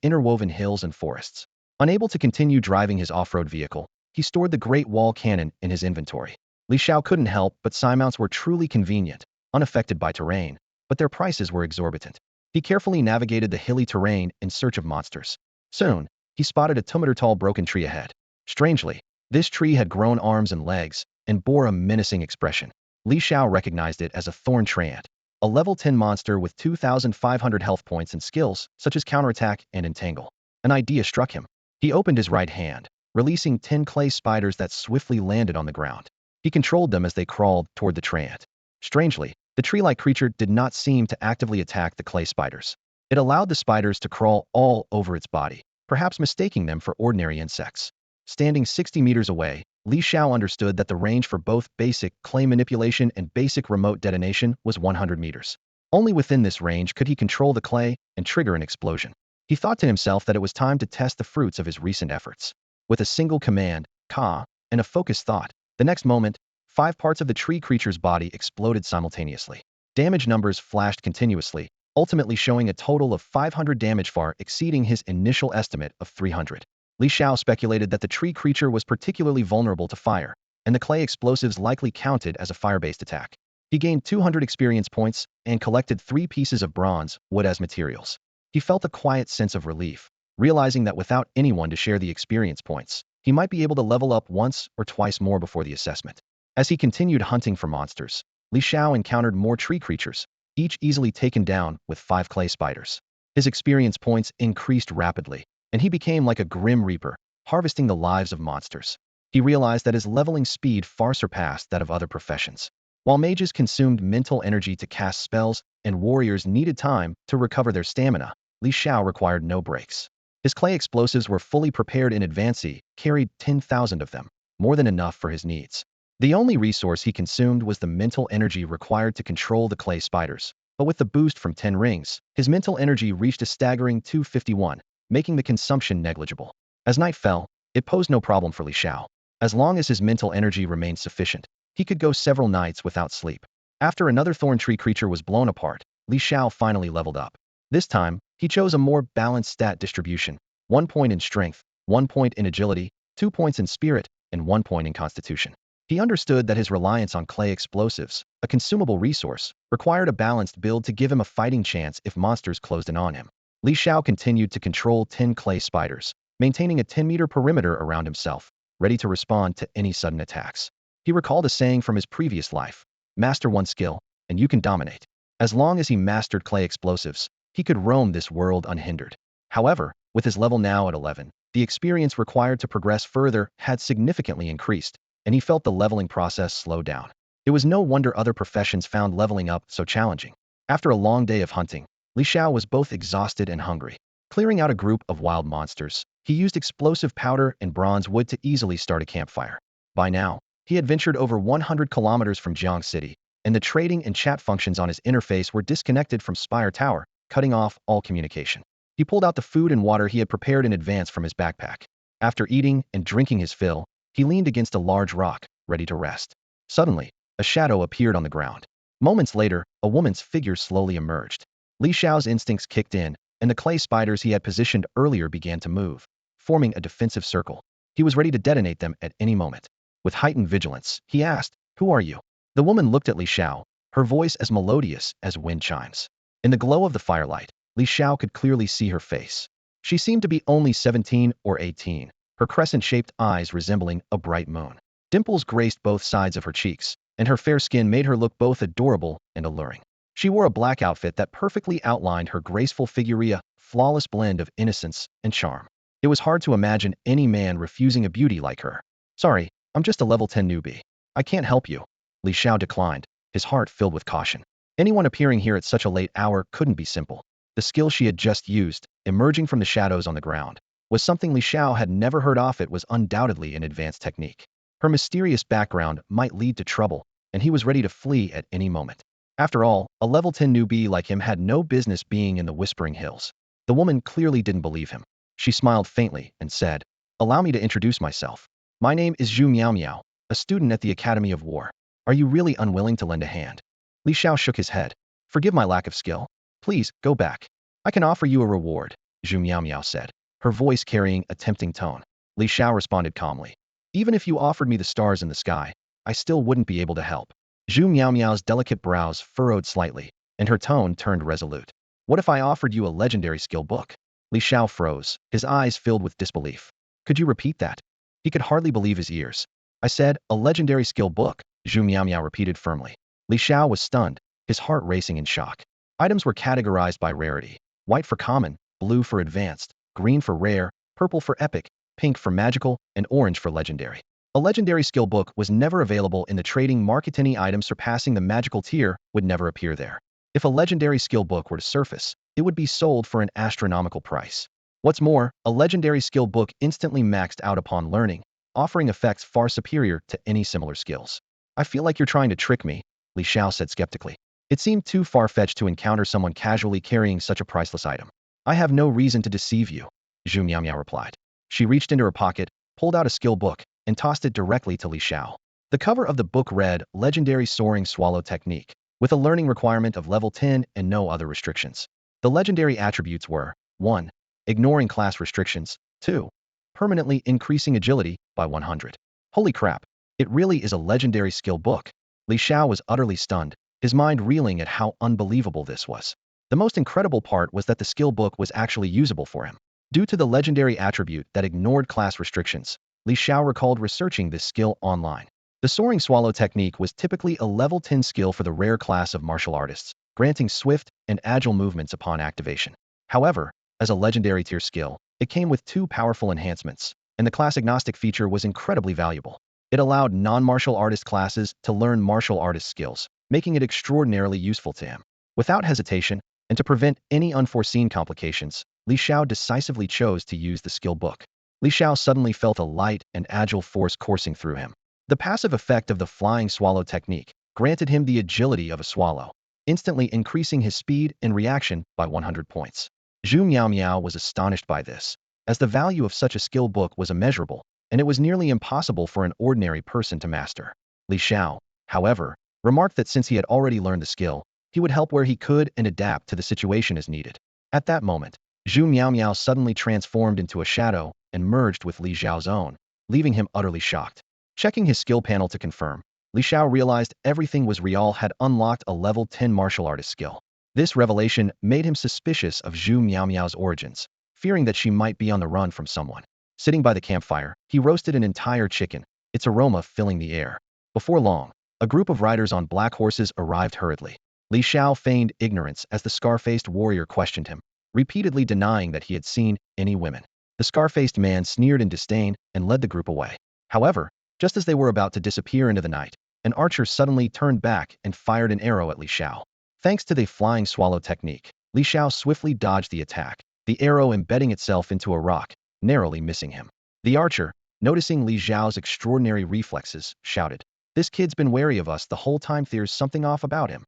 interwoven hills and forests. Unable to continue driving his off-road vehicle, he stored the Great Wall Cannon in his inventory. Li Xiao couldn't help but Simounts were truly convenient, unaffected by terrain, but their prices were exorbitant. He carefully navigated the hilly terrain in search of monsters. Soon, he spotted a 2-meter-tall broken tree ahead. Strangely, This tree had grown arms and legs and bore a menacing expression. Li Xiao recognized it as a thorn treant, a level 10 monster with 2,500 health points and skills such as counterattack and entangle. An idea struck him. He opened his right hand, releasing 10 clay spiders that swiftly landed on the ground. He controlled them as they crawled toward the treant. Strangely, the tree-like creature did not seem to actively attack the clay spiders. It allowed the spiders to crawl all over its body, perhaps mistaking them for ordinary insects. Standing 60 meters away, Li Xiao understood that the range for both basic clay manipulation and basic remote detonation was 100 meters. Only within this range could he control the clay and trigger an explosion. He thought to himself that it was time to test the fruits of his recent efforts. With a single command, Ka, and a focused thought, the next moment, 5 parts of the tree creature's body exploded simultaneously. Damage numbers flashed continuously, ultimately showing a total of 500 damage, far exceeding his initial estimate of 300. Li Xiao speculated that the tree creature was particularly vulnerable to fire, and the clay explosives likely counted as a fire-based attack. He gained 200 experience points and collected 3 pieces of bronze wood as materials. He felt a quiet sense of relief, realizing that without anyone to share the experience points, he might be able to level up once or twice more before the assessment. As he continued hunting for monsters, Li Xiao encountered more tree creatures, each easily taken down with 5 clay spiders. His experience points increased rapidly, and he became like a grim reaper, harvesting the lives of monsters. He realized that his leveling speed far surpassed that of other professions. While mages consumed mental energy to cast spells and warriors needed time to recover their stamina, Li Xiao required no breaks. His clay explosives were fully prepared in advance. He carried 10,000 of them, more than enough for his needs. The only resource he consumed was the mental energy required to control the clay spiders. But with the boost from 10 rings, his mental energy reached a staggering 251, making the consumption negligible. As night fell, it posed no problem for Li Xiao. As long as his mental energy remained sufficient, he could go several nights without sleep. After another thorn tree creature was blown apart, Li Xiao finally leveled up. This time, he chose a more balanced stat distribution: 1 point in strength, 1 point in agility, 2 points in spirit, and 1 point in constitution. He understood that his reliance on clay explosives, a consumable resource, required a balanced build to give him a fighting chance if monsters closed in on him. Li Xiao continued to control 10 clay spiders, maintaining a 10-meter perimeter around himself, ready to respond to any sudden attacks. He recalled a saying from his previous life: master one skill, and you can dominate. As long as he mastered clay explosives, he could roam this world unhindered. However, with his level now at 11, the experience required to progress further had significantly increased, and he felt the leveling process slow down. It was no wonder other professions found leveling up so challenging. After a long day of hunting, Li Xiao was both exhausted and hungry. Clearing out a group of wild monsters, he used explosive powder and bronze wood to easily start a campfire. By now, he had ventured over 100 kilometers from Jiang City, and the trading and chat functions on his interface were disconnected from Spire Tower, cutting off all communication. He pulled out the food and water he had prepared in advance from his backpack. After eating and drinking his fill, he leaned against a large rock, ready to rest. Suddenly, a shadow appeared on the ground. Moments later, a woman's figure slowly emerged. Li Xiao's instincts kicked in, and the clay spiders he had positioned earlier began to move, forming a defensive circle. He was ready to detonate them at any moment. With heightened vigilance, he asked, "Who are you?" The woman looked at Li Xiao, her voice as melodious as wind chimes. In the glow of the firelight, Li Xiao could clearly see her face. She seemed to be only 17 or 18, her crescent-shaped eyes resembling a bright moon. Dimples graced both sides of her cheeks, and her fair skin made her look both adorable and alluring. She wore a black outfit that perfectly outlined her graceful figure, a flawless blend of innocence and charm. It was hard to imagine any man refusing a beauty like her. "Sorry, I'm just a level 10 newbie. I can't help you," Li Xiao declined, his heart filled with caution. Anyone appearing here at such a late hour couldn't be simple. The skill she had just used, emerging from the shadows on the ground, was something Li Xiao had never heard of. It was undoubtedly an advanced technique. Her mysterious background might lead to trouble, and he was ready to flee at any moment. After all, a level 10 newbie like him had no business being in the Whispering Hills. The woman clearly didn't believe him. She smiled faintly and said, "Allow me to introduce myself. My name is Zhu Meow, a student at the Academy of War. Are you really unwilling to lend a hand?" Li Xiao shook his head. "Forgive my lack of skill. Please, go back. I can offer you a reward," Zhu Meow said, her voice carrying a tempting tone. Li Xiao responded calmly, "Even if you offered me the stars in the sky, I still wouldn't be able to help." Zhu Meow's delicate brows furrowed slightly, and her tone turned resolute. "What if I offered you a legendary skill book?" Li Xiao froze, his eyes filled with disbelief. "Could you repeat that?" He could hardly believe his ears. I said, a legendary skill book, Zhu Meow repeated firmly. Li Xiao was stunned, his heart racing in shock. Items were categorized by rarity. White for common, blue for advanced, green for rare, purple for epic, pink for magical, and orange for legendary. A legendary skill book was never available in the trading market. Any item surpassing the magical tier would never appear there. If a legendary skill book were to surface, it would be sold for an astronomical price. What's more, a legendary skill book instantly maxed out upon learning, offering effects far superior to any similar skills. I feel like you're trying to trick me, Li Xiao said skeptically. It seemed too far-fetched to encounter someone casually carrying such a priceless item. I have no reason to deceive you, Zhu Meow replied. She reached into her pocket, pulled out a skill book, and tossed it directly to Li Xiao. The cover of the book read, Legendary Soaring Swallow Technique, with a learning requirement of level 10 and no other restrictions. The legendary attributes were 1. Ignoring class restrictions, 2. Permanently increasing agility by 100. Holy crap, it really is a legendary skill book. Li Xiao was utterly stunned, his mind reeling at how unbelievable this was. The most incredible part was that the skill book was actually usable for him. Due to the legendary attribute that ignored class restrictions, Li Xiao recalled researching this skill online. The Soaring Swallow technique was typically a level 10 skill for the rare class of martial artists, granting swift and agile movements upon activation. However, as a legendary tier skill, it came with 2 powerful enhancements, and the class agnostic feature was incredibly valuable. It allowed non-martial artist classes to learn martial artist skills, making it extraordinarily useful to him. Without hesitation, and to prevent any unforeseen complications, Li Xiao decisively chose to use the skill book. Li Xiao suddenly felt a light and agile force coursing through him. The passive effect of the flying swallow technique granted him the agility of a swallow, instantly increasing his speed and reaction by 100 points. Zhu Meow was astonished by this, as the value of such a skill book was immeasurable, and it was nearly impossible for an ordinary person to master. Li Xiao, however, remarked that since he had already learned the skill, he would help where he could and adapt to the situation as needed. At that moment, Zhu Meow suddenly transformed into a shadow and merged with Li Xiao's own, leaving him utterly shocked. Checking his skill panel to confirm, Li Xiao realized everything was real. Had unlocked a level 10 martial artist skill. This revelation made him suspicious of Zhu Meow's origins, fearing that she might be on the run from someone. Sitting by the campfire, he roasted an entire chicken, its aroma filling the air. Before long, a group of riders on black horses arrived hurriedly. Li Xiao feigned ignorance as the scar-faced warrior questioned him, repeatedly denying that he had seen any women. The scar-faced man sneered in disdain and led the group away. However, just as they were about to disappear into the night, an archer suddenly turned back and fired an arrow at Li Xiao. Thanks to the flying swallow technique, Li Xiao swiftly dodged the attack, the arrow embedding itself into a rock, narrowly missing him. The archer, noticing Li Xiao's extraordinary reflexes, shouted, "This kid's been wary of us the whole time. There's something off about him."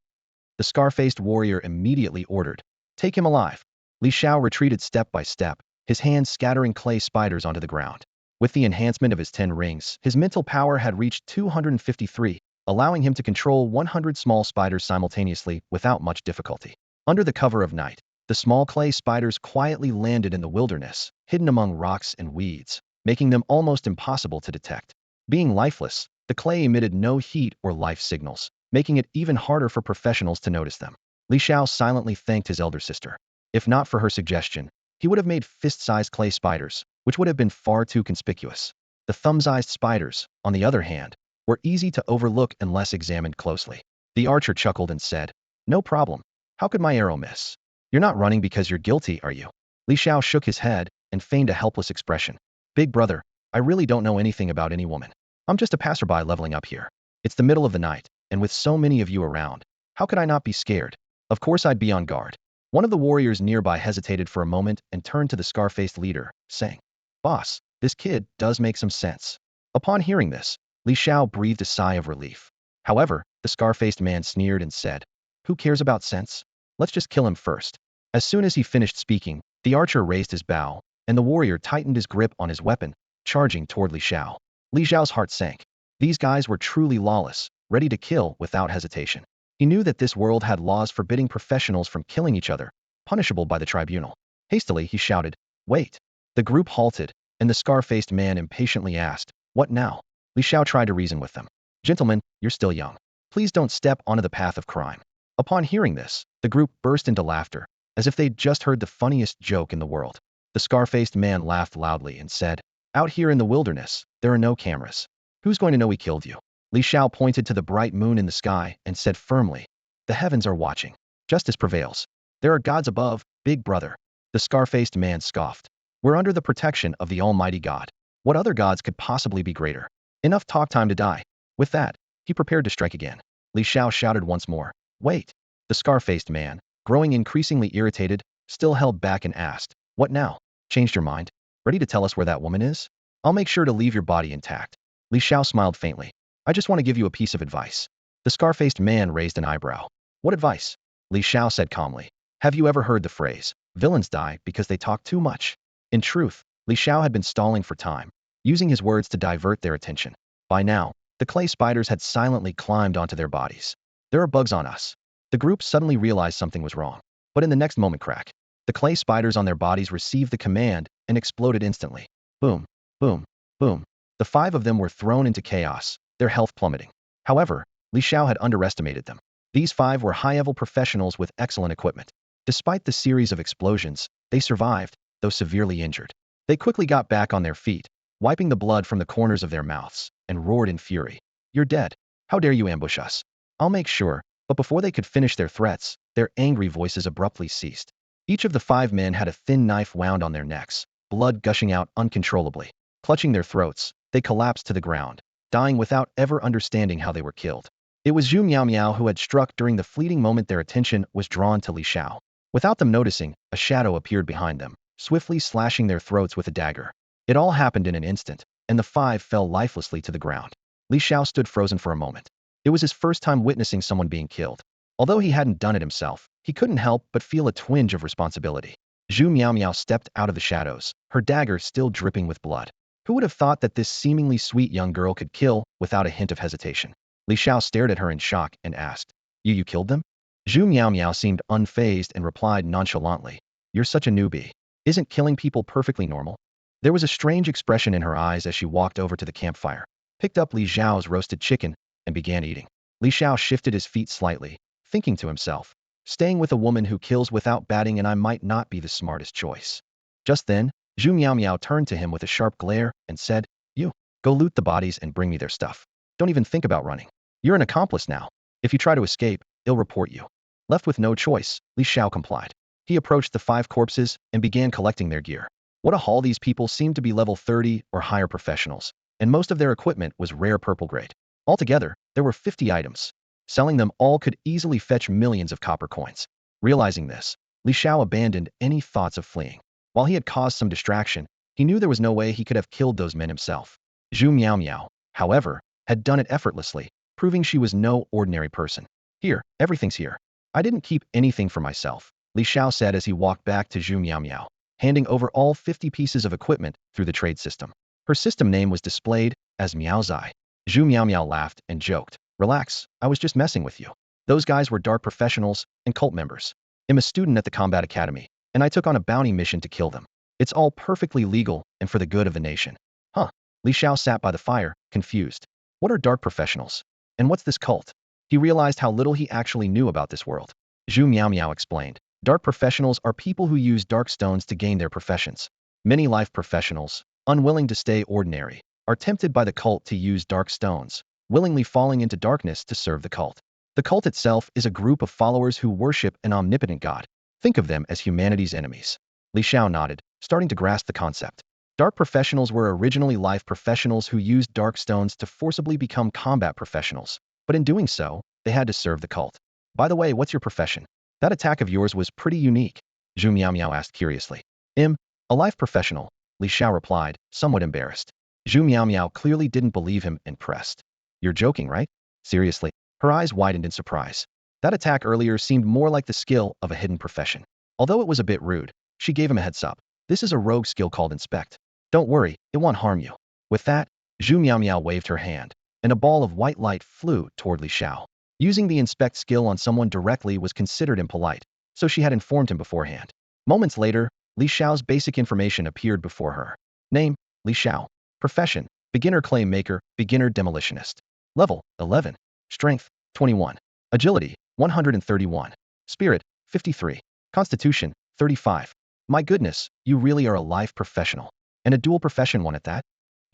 The scar-faced warrior immediately ordered, "Take him alive." Li Xiao retreated step by step, his hands scattering clay spiders onto the ground. With the enhancement of his 10 rings, his mental power had reached 253, allowing him to control 100 small spiders simultaneously without much difficulty. Under the cover of night, the small clay spiders quietly landed in the wilderness, hidden among rocks and weeds, making them almost impossible to detect. Being lifeless, the clay emitted no heat or life signals, making it even harder for professionals to notice them. Li Xiao silently thanked his elder sister. If not for her suggestion, he would have made fist-sized clay spiders, which would have been far too conspicuous. The thumb-sized spiders, on the other hand, were easy to overlook unless examined closely. The archer chuckled and said, "No problem. How could my arrow miss? You're not running because you're guilty, are you?" Li Xiao shook his head and feigned a helpless expression. "Big brother, I really don't know anything about any woman. I'm just a passerby leveling up here. It's the middle of the night, and with so many of you around, how could I not be scared? Of course I'd be on guard." One of the warriors nearby hesitated for a moment and turned to the scar-faced leader, saying, "Boss, this kid does make some sense." Upon hearing this, Li Xiao breathed a sigh of relief. However, the scar-faced man sneered and said, "Who cares about sense? Let's just kill him first." As soon as he finished speaking, the archer raised his bow, and the warrior tightened his grip on his weapon, charging toward Li Xiao. Li Xiao's heart sank. These guys were truly lawless, ready to kill without hesitation. He knew that this world had laws forbidding professionals from killing each other, punishable by the tribunal. Hastily, he shouted, "Wait." The group halted, and the scar-faced man impatiently asked, "What now?" Li Xiao tried to reason with them. "Gentlemen, you're still young. Please don't step onto the path of crime." Upon hearing this, the group burst into laughter, as if they'd just heard the funniest joke in the world. The scar-faced man laughed loudly and said, Out here in the wilderness, there are no cameras. Who's going to know we killed you? Li Xiao pointed to the bright moon in the sky and said firmly, the heavens are watching. Justice prevails. There are gods above, big brother. The scar-faced man scoffed. We're under the protection of the Almighty God. What other gods could possibly be greater? Enough talk time to die. With that, he prepared to strike again. Li Xiao shouted once more. Wait. The scar-faced man, growing increasingly irritated, still held back and asked, what now? Changed your mind? Ready to tell us where that woman is? I'll make sure to leave your body intact. Li Xiao smiled faintly. I just want to give you a piece of advice. The scar-faced man raised an eyebrow. What advice? Li Xiao said calmly. Have you ever heard the phrase, villains die because they talk too much? In truth, Li Xiao had been stalling for time, using his words to divert their attention. By now, the clay spiders had silently climbed onto their bodies. There are bugs on us. The group suddenly realized something was wrong. But in the next moment crack, the clay spiders on their bodies received the command and exploded instantly. Boom, boom, boom. The 5 of them were thrown into chaos, their health plummeting. However, Li Xiao had underestimated them. These 5 were high-level professionals with excellent equipment. Despite the series of explosions, they survived, though severely injured. They quickly got back on their feet, wiping the blood from the corners of their mouths, and roared in fury. You're dead. How dare you ambush us? I'll make sure. But before they could finish their threats, their angry voices abruptly ceased. Each of the 5 men had a thin knife wound on their necks, blood gushing out uncontrollably. Clutching their throats, they collapsed to the ground, dying without ever understanding how they were killed. It was Meow who had struck during the fleeting moment their attention was drawn to Li Xiao. Without them noticing, a shadow appeared behind them, swiftly slashing their throats with a dagger. It all happened in an instant, and the 5 fell lifelessly to the ground. Li Xiao stood frozen for a moment. It was his first time witnessing someone being killed. Although he hadn't done it himself, he couldn't help but feel a twinge of responsibility. Meow stepped out of the shadows, her dagger still dripping with blood. Who would have thought that this seemingly sweet young girl could kill without a hint of hesitation? Li Xiao stared at her in shock and asked, You killed them? Meow seemed unfazed and replied nonchalantly, You're such a newbie. Isn't killing people perfectly normal? There was a strange expression in her eyes as she walked over to the campfire, picked up Li Xiao's roasted chicken, and began eating. Li Xiao shifted his feet slightly, thinking to himself, staying with a woman who kills without batting and I might not be the smartest choice. Just then, Meow turned to him with a sharp glare and said, You, go loot the bodies and bring me their stuff. Don't even think about running. You're an accomplice now. If you try to escape, they'll report you. Left with no choice, Li Xiao complied. He approached the 5 corpses and began collecting their gear. What a haul, these people seemed to be level 30 or higher professionals, and most of their equipment was rare purple grade. Altogether, there were 50 items. Selling them all could easily fetch millions of copper coins. Realizing this, Li Xiao abandoned any thoughts of fleeing. While he had caused some distraction, he knew there was no way he could have killed those men himself. Meow, however, had done it effortlessly, proving she was no ordinary person. Here, everything's here. I didn't keep anything for myself, Li Xiao said as he walked back to Meow, handing over all 50 pieces of equipment through the trade system. Her system name was displayed as Meowzai. Meow laughed and joked, Relax, I was just messing with you. Those guys were dark professionals and cult members. I'm a student at the Combat Academy, and I took on a bounty mission to kill them. It's all perfectly legal and for the good of the nation. Huh? Li Xiao sat by the fire, confused. What are dark professionals? And what's this cult? He realized how little he actually knew about this world. Meow explained. Dark professionals are people who use dark stones to gain their professions. Many life professionals, unwilling to stay ordinary, are tempted by the cult to use dark stones, willingly falling into darkness to serve the cult. The cult itself is a group of followers who worship an omnipotent god. Think of them as humanity's enemies. Li Xiao nodded, starting to grasp the concept. Dark professionals were originally life professionals who used dark stones to forcibly become combat professionals, but in doing so, they had to serve the cult. By the way, what's your profession? That attack of yours was pretty unique, Meow asked curiously. A life professional, Li Xiao replied, somewhat embarrassed. Meow clearly didn't believe him and pressed. You're joking, right? Seriously? Her eyes widened in surprise. That attack earlier seemed more like the skill of a hidden profession. Although it was a bit rude, she gave him a heads up. This is a rogue skill called Inspect. Don't worry, it won't harm you. With that, Meow waved her hand, and a ball of white light flew toward Li Xiao. Using the Inspect skill on someone directly was considered impolite, so she had informed him beforehand. Moments later, Li Xiao's basic information appeared before her. Name, Li Xiao. Profession, beginner clay maker, beginner demolitionist. Level, 11. Strength, 21. Agility, 131. Spirit, 53. Constitution, 35. My goodness, you really are a life professional. And a dual profession one at that?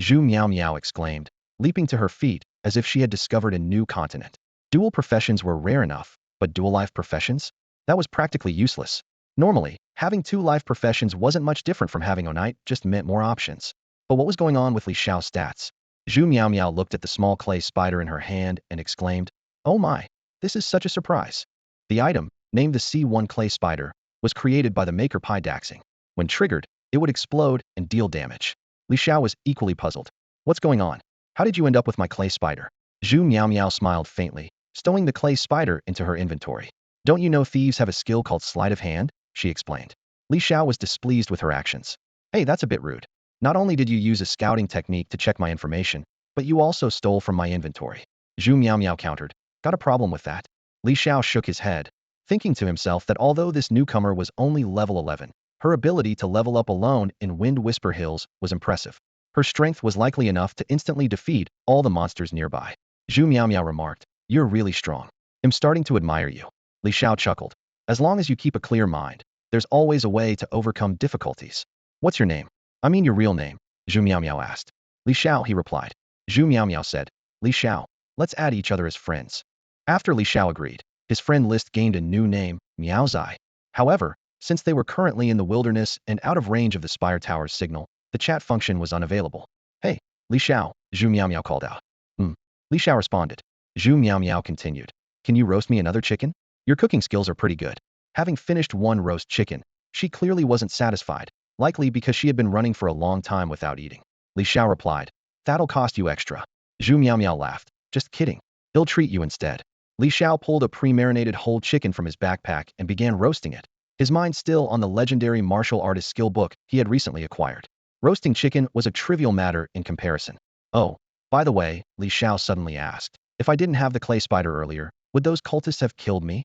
Zhu Meow Meow exclaimed, leaping to her feet as if she had discovered a new continent. Dual professions were rare enough, but dual life professions? That was practically useless. Normally, having two life professions wasn't much different from having Onite, just meant more options. But what was going on with Li Xiao's stats? Zhu Meow Meow looked at the small clay spider in her hand and exclaimed, "Oh my, this is such a surprise." The item, named the C1 clay spider, was created by the maker Pi Daxing. When triggered, it would explode and deal damage. Li Xiao was equally puzzled. What's going on? How did you end up with my clay spider? Zhu Meow Meow smiled faintly, stowing the clay spider into her inventory. Don't you know thieves have a skill called sleight of hand? She explained. Li Xiao was displeased with her actions. Hey, that's a bit rude. Not only did you use a scouting technique to check my information, but you also stole from my inventory. Zhu Meow Meow countered. Got a problem with that? Li Xiao shook his head, thinking to himself that although this newcomer was only level 11, her ability to level up alone in Wind Whisper Hills was impressive. Her strength was likely enough to instantly defeat all the monsters nearby. Zhu Meow Meow remarked, "You're really strong. I'm starting to admire you." Li Xiao chuckled. As long as you keep a clear mind, there's always a way to overcome difficulties. What's your name? I mean your real name, Zhu Meow Meow asked. Li Xiao, he replied. Zhu Meow Meow said, Li Xiao, let's add each other as friends. After Li Xiao agreed, his friend list gained a new name, Meow Zai. However, since they were currently in the wilderness and out of range of the Spire Tower's signal, the chat function was unavailable. Hey, Li Xiao, Zhu Meow Meow called out. Li Xiao responded. Zhu Meow Meow continued. Can you roast me another chicken? Your cooking skills are pretty good. Having finished one roast chicken, she clearly wasn't satisfied, likely because she had been running for a long time without eating. Li Xiao replied, that'll cost you extra. Zhu Meow Meow laughed. Just kidding. He'll treat you instead. Li Xiao pulled a pre-marinated whole chicken from his backpack and began roasting it, his mind still on the legendary martial artist skill book he had recently acquired. Roasting chicken was a trivial matter in comparison. Oh, by the way, Li Xiao suddenly asked, if I didn't have the clay spider earlier, would those cultists have killed me?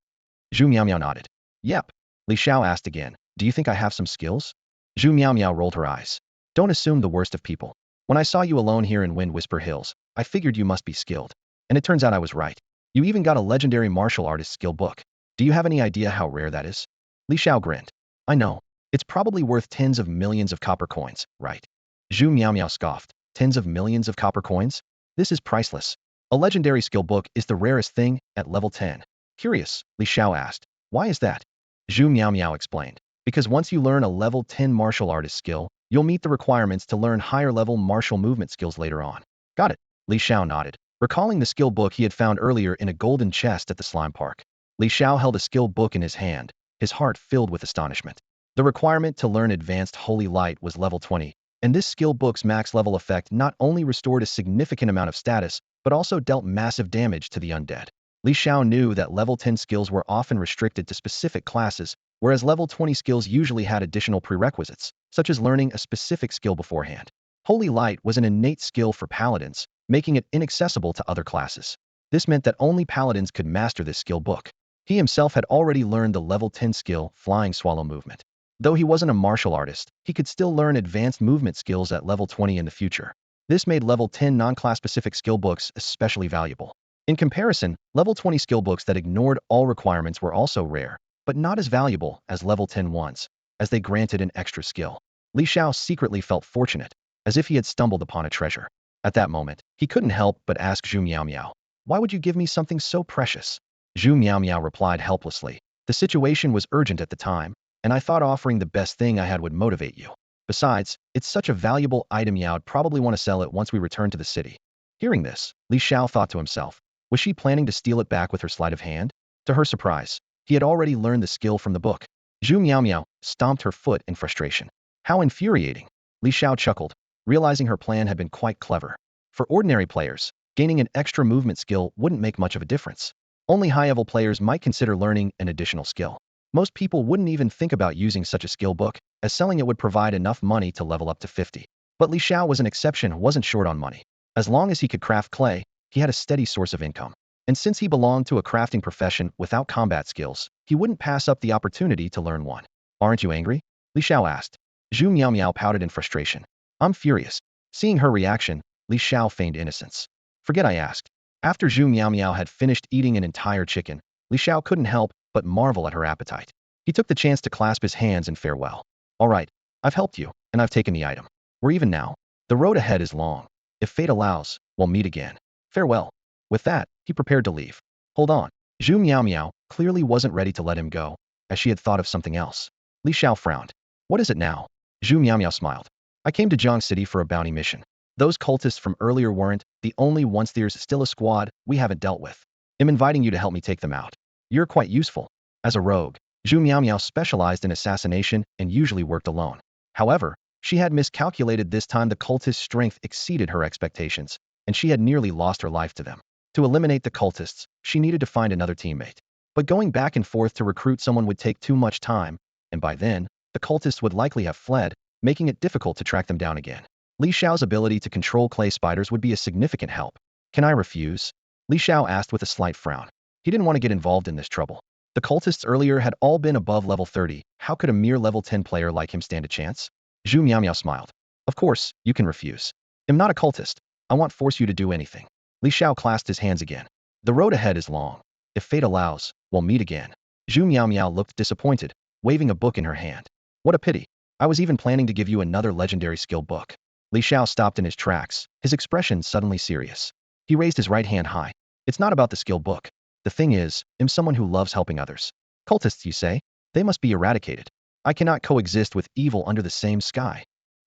Zhu Meow Meow nodded. Yep. Li Xiao asked again, do you think I have some skills? Zhu Meow Meow rolled her eyes. Don't assume the worst of people. When I saw you alone here in Wind Whisper Hills, I figured you must be skilled. And it turns out I was right. You even got a legendary martial artist skill book. Do you have any idea how rare that is? Li Xiao grinned. I know. It's probably worth tens of millions of copper coins, right? Zhu Meow Meow scoffed. Tens of millions of copper coins? This is priceless. A legendary skill book is the rarest thing at level 10. Curious, Li Xiao asked. Why is that? Zhu Meow Meow explained. Because once you learn a level 10 martial artist skill, you'll meet the requirements to learn higher level martial movement skills later on. Got it. Li Xiao nodded, recalling the skill book he had found earlier in a golden chest at the slime park. Li Xiao held a skill book in his hand, his heart filled with astonishment. The requirement to learn advanced holy light was level 20, and this skill book's max level effect not only restored a significant amount of status, but also dealt massive damage to the undead. Li Xiao knew that level 10 skills were often restricted to specific classes, whereas level 20 skills usually had additional prerequisites, such as learning a specific skill beforehand. Holy Light was an innate skill for paladins, making it inaccessible to other classes. This meant that only paladins could master this skill book. He himself had already learned the level 10 skill, Flying Swallow Movement. Though he wasn't a martial artist, he could still learn advanced movement skills at level 20 in the future. This made level 10 non-class specific skill books especially valuable. In comparison, level 20 skill books that ignored all requirements were also rare, but not as valuable as level 10 ones, as they granted an extra skill. Li Xiao secretly felt fortunate, as if he had stumbled upon a treasure. At that moment, he couldn't help but ask Zhu Meow Meow, why would you give me something so precious? Zhu Meow Meow replied helplessly, the situation was urgent at the time, and I thought offering the best thing I had would motivate you. Besides, it's such a valuable item I'd probably want to sell it once we return to the city. Hearing this, Li Xiao thought to himself, was she planning to steal it back with her sleight of hand? To her surprise, he had already learned the skill from the book. Zhu Meow Meow stomped her foot in frustration. How infuriating! Li Xiao chuckled, realizing her plan had been quite clever. For ordinary players, gaining an extra movement skill wouldn't make much of a difference. Only high-level players might consider learning an additional skill. Most people wouldn't even think about using such a skill book, as selling it would provide enough money to level up to 50. But Li Xiao was an exception, wasn't short on money. As long as he could craft clay, he had a steady source of income. And since he belonged to a crafting profession without combat skills, he wouldn't pass up the opportunity to learn one. Aren't you angry? Li Xiao asked. Zhu Meow Meow pouted in frustration. I'm furious. Seeing her reaction, Li Xiao feigned innocence. Forget I asked. After Zhu Meow Meow had finished eating an entire chicken, Li Xiao couldn't help but marvel at her appetite. He took the chance to clasp his hands in farewell. All right, I've helped you, and I've taken the item. We're even now. The road ahead is long. If fate allows, we'll meet again. Farewell. With that, he prepared to leave. Hold on. Zhu Meow Meow clearly wasn't ready to let him go, as she had thought of something else. Li Xiao frowned. What is it now? Zhu Meow Meow smiled. I came to Jiang City for a bounty mission. Those cultists from earlier weren't the only ones. There's still a squad we haven't dealt with. I'm inviting you to help me take them out. You're quite useful. As a rogue, Zhu Meow Meow specialized in assassination and usually worked alone. However, she had miscalculated this time. The cultists' strength exceeded her expectations, and she had nearly lost her life to them. To eliminate the cultists, she needed to find another teammate. But going back and forth to recruit someone would take too much time, and by then, the cultists would likely have fled, making it difficult to track them down again. Li Xiao's ability to control clay spiders would be a significant help. Can I refuse? Li Xiao asked with a slight frown. He didn't want to get involved in this trouble. The cultists earlier had all been above level 30. How could a mere level 10 player like him stand a chance? Zhu Meow Meow smiled. Of course, you can refuse. I'm not a cultist. I won't force you to do anything. Li Xiao clasped his hands again. The road ahead is long. If fate allows, we'll meet again. Zhu Meow Meow looked disappointed, waving a book in her hand. What a pity. I was even planning to give you another legendary skill book. Li Xiao stopped in his tracks, his expression suddenly serious. He raised his right hand high. It's not about the skill book. The thing is, I'm someone who loves helping others. Cultists, you say? They must be eradicated. I cannot coexist with evil under the same sky.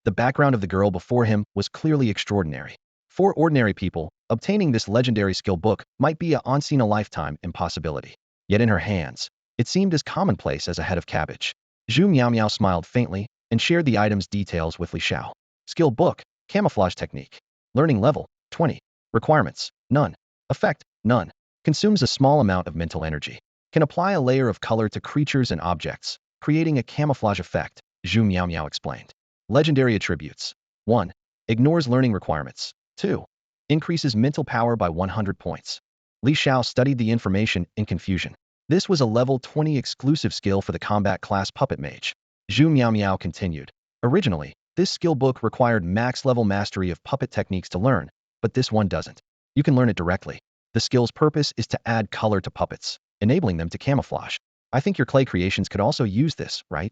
The background of the girl before him was clearly extraordinary. For ordinary people, obtaining this legendary skill book might be a once-in-a-lifetime impossibility. Yet in her hands, it seemed as commonplace as a head of cabbage. Zhu Meow Meow smiled faintly and shared the item's details with Li Xiao. Skill book, camouflage technique. Learning level, 20. Requirements, none. Effect, none. Consumes a small amount of mental energy. Can apply a layer of color to creatures and objects, creating a camouflage effect, Zhu Meow Meow explained. Legendary attributes. 1. Ignores learning requirements. 2. Increases mental power by 100 points. Li Xiao studied the information in confusion. This was a level 20 exclusive skill for the combat class puppet mage. Zhu Meow Meow continued. Originally, this skill book required max level mastery of puppet techniques to learn, but this one doesn't. You can learn it directly. The skill's purpose is to add color to puppets, enabling them to camouflage. I think your clay creations could also use this, right?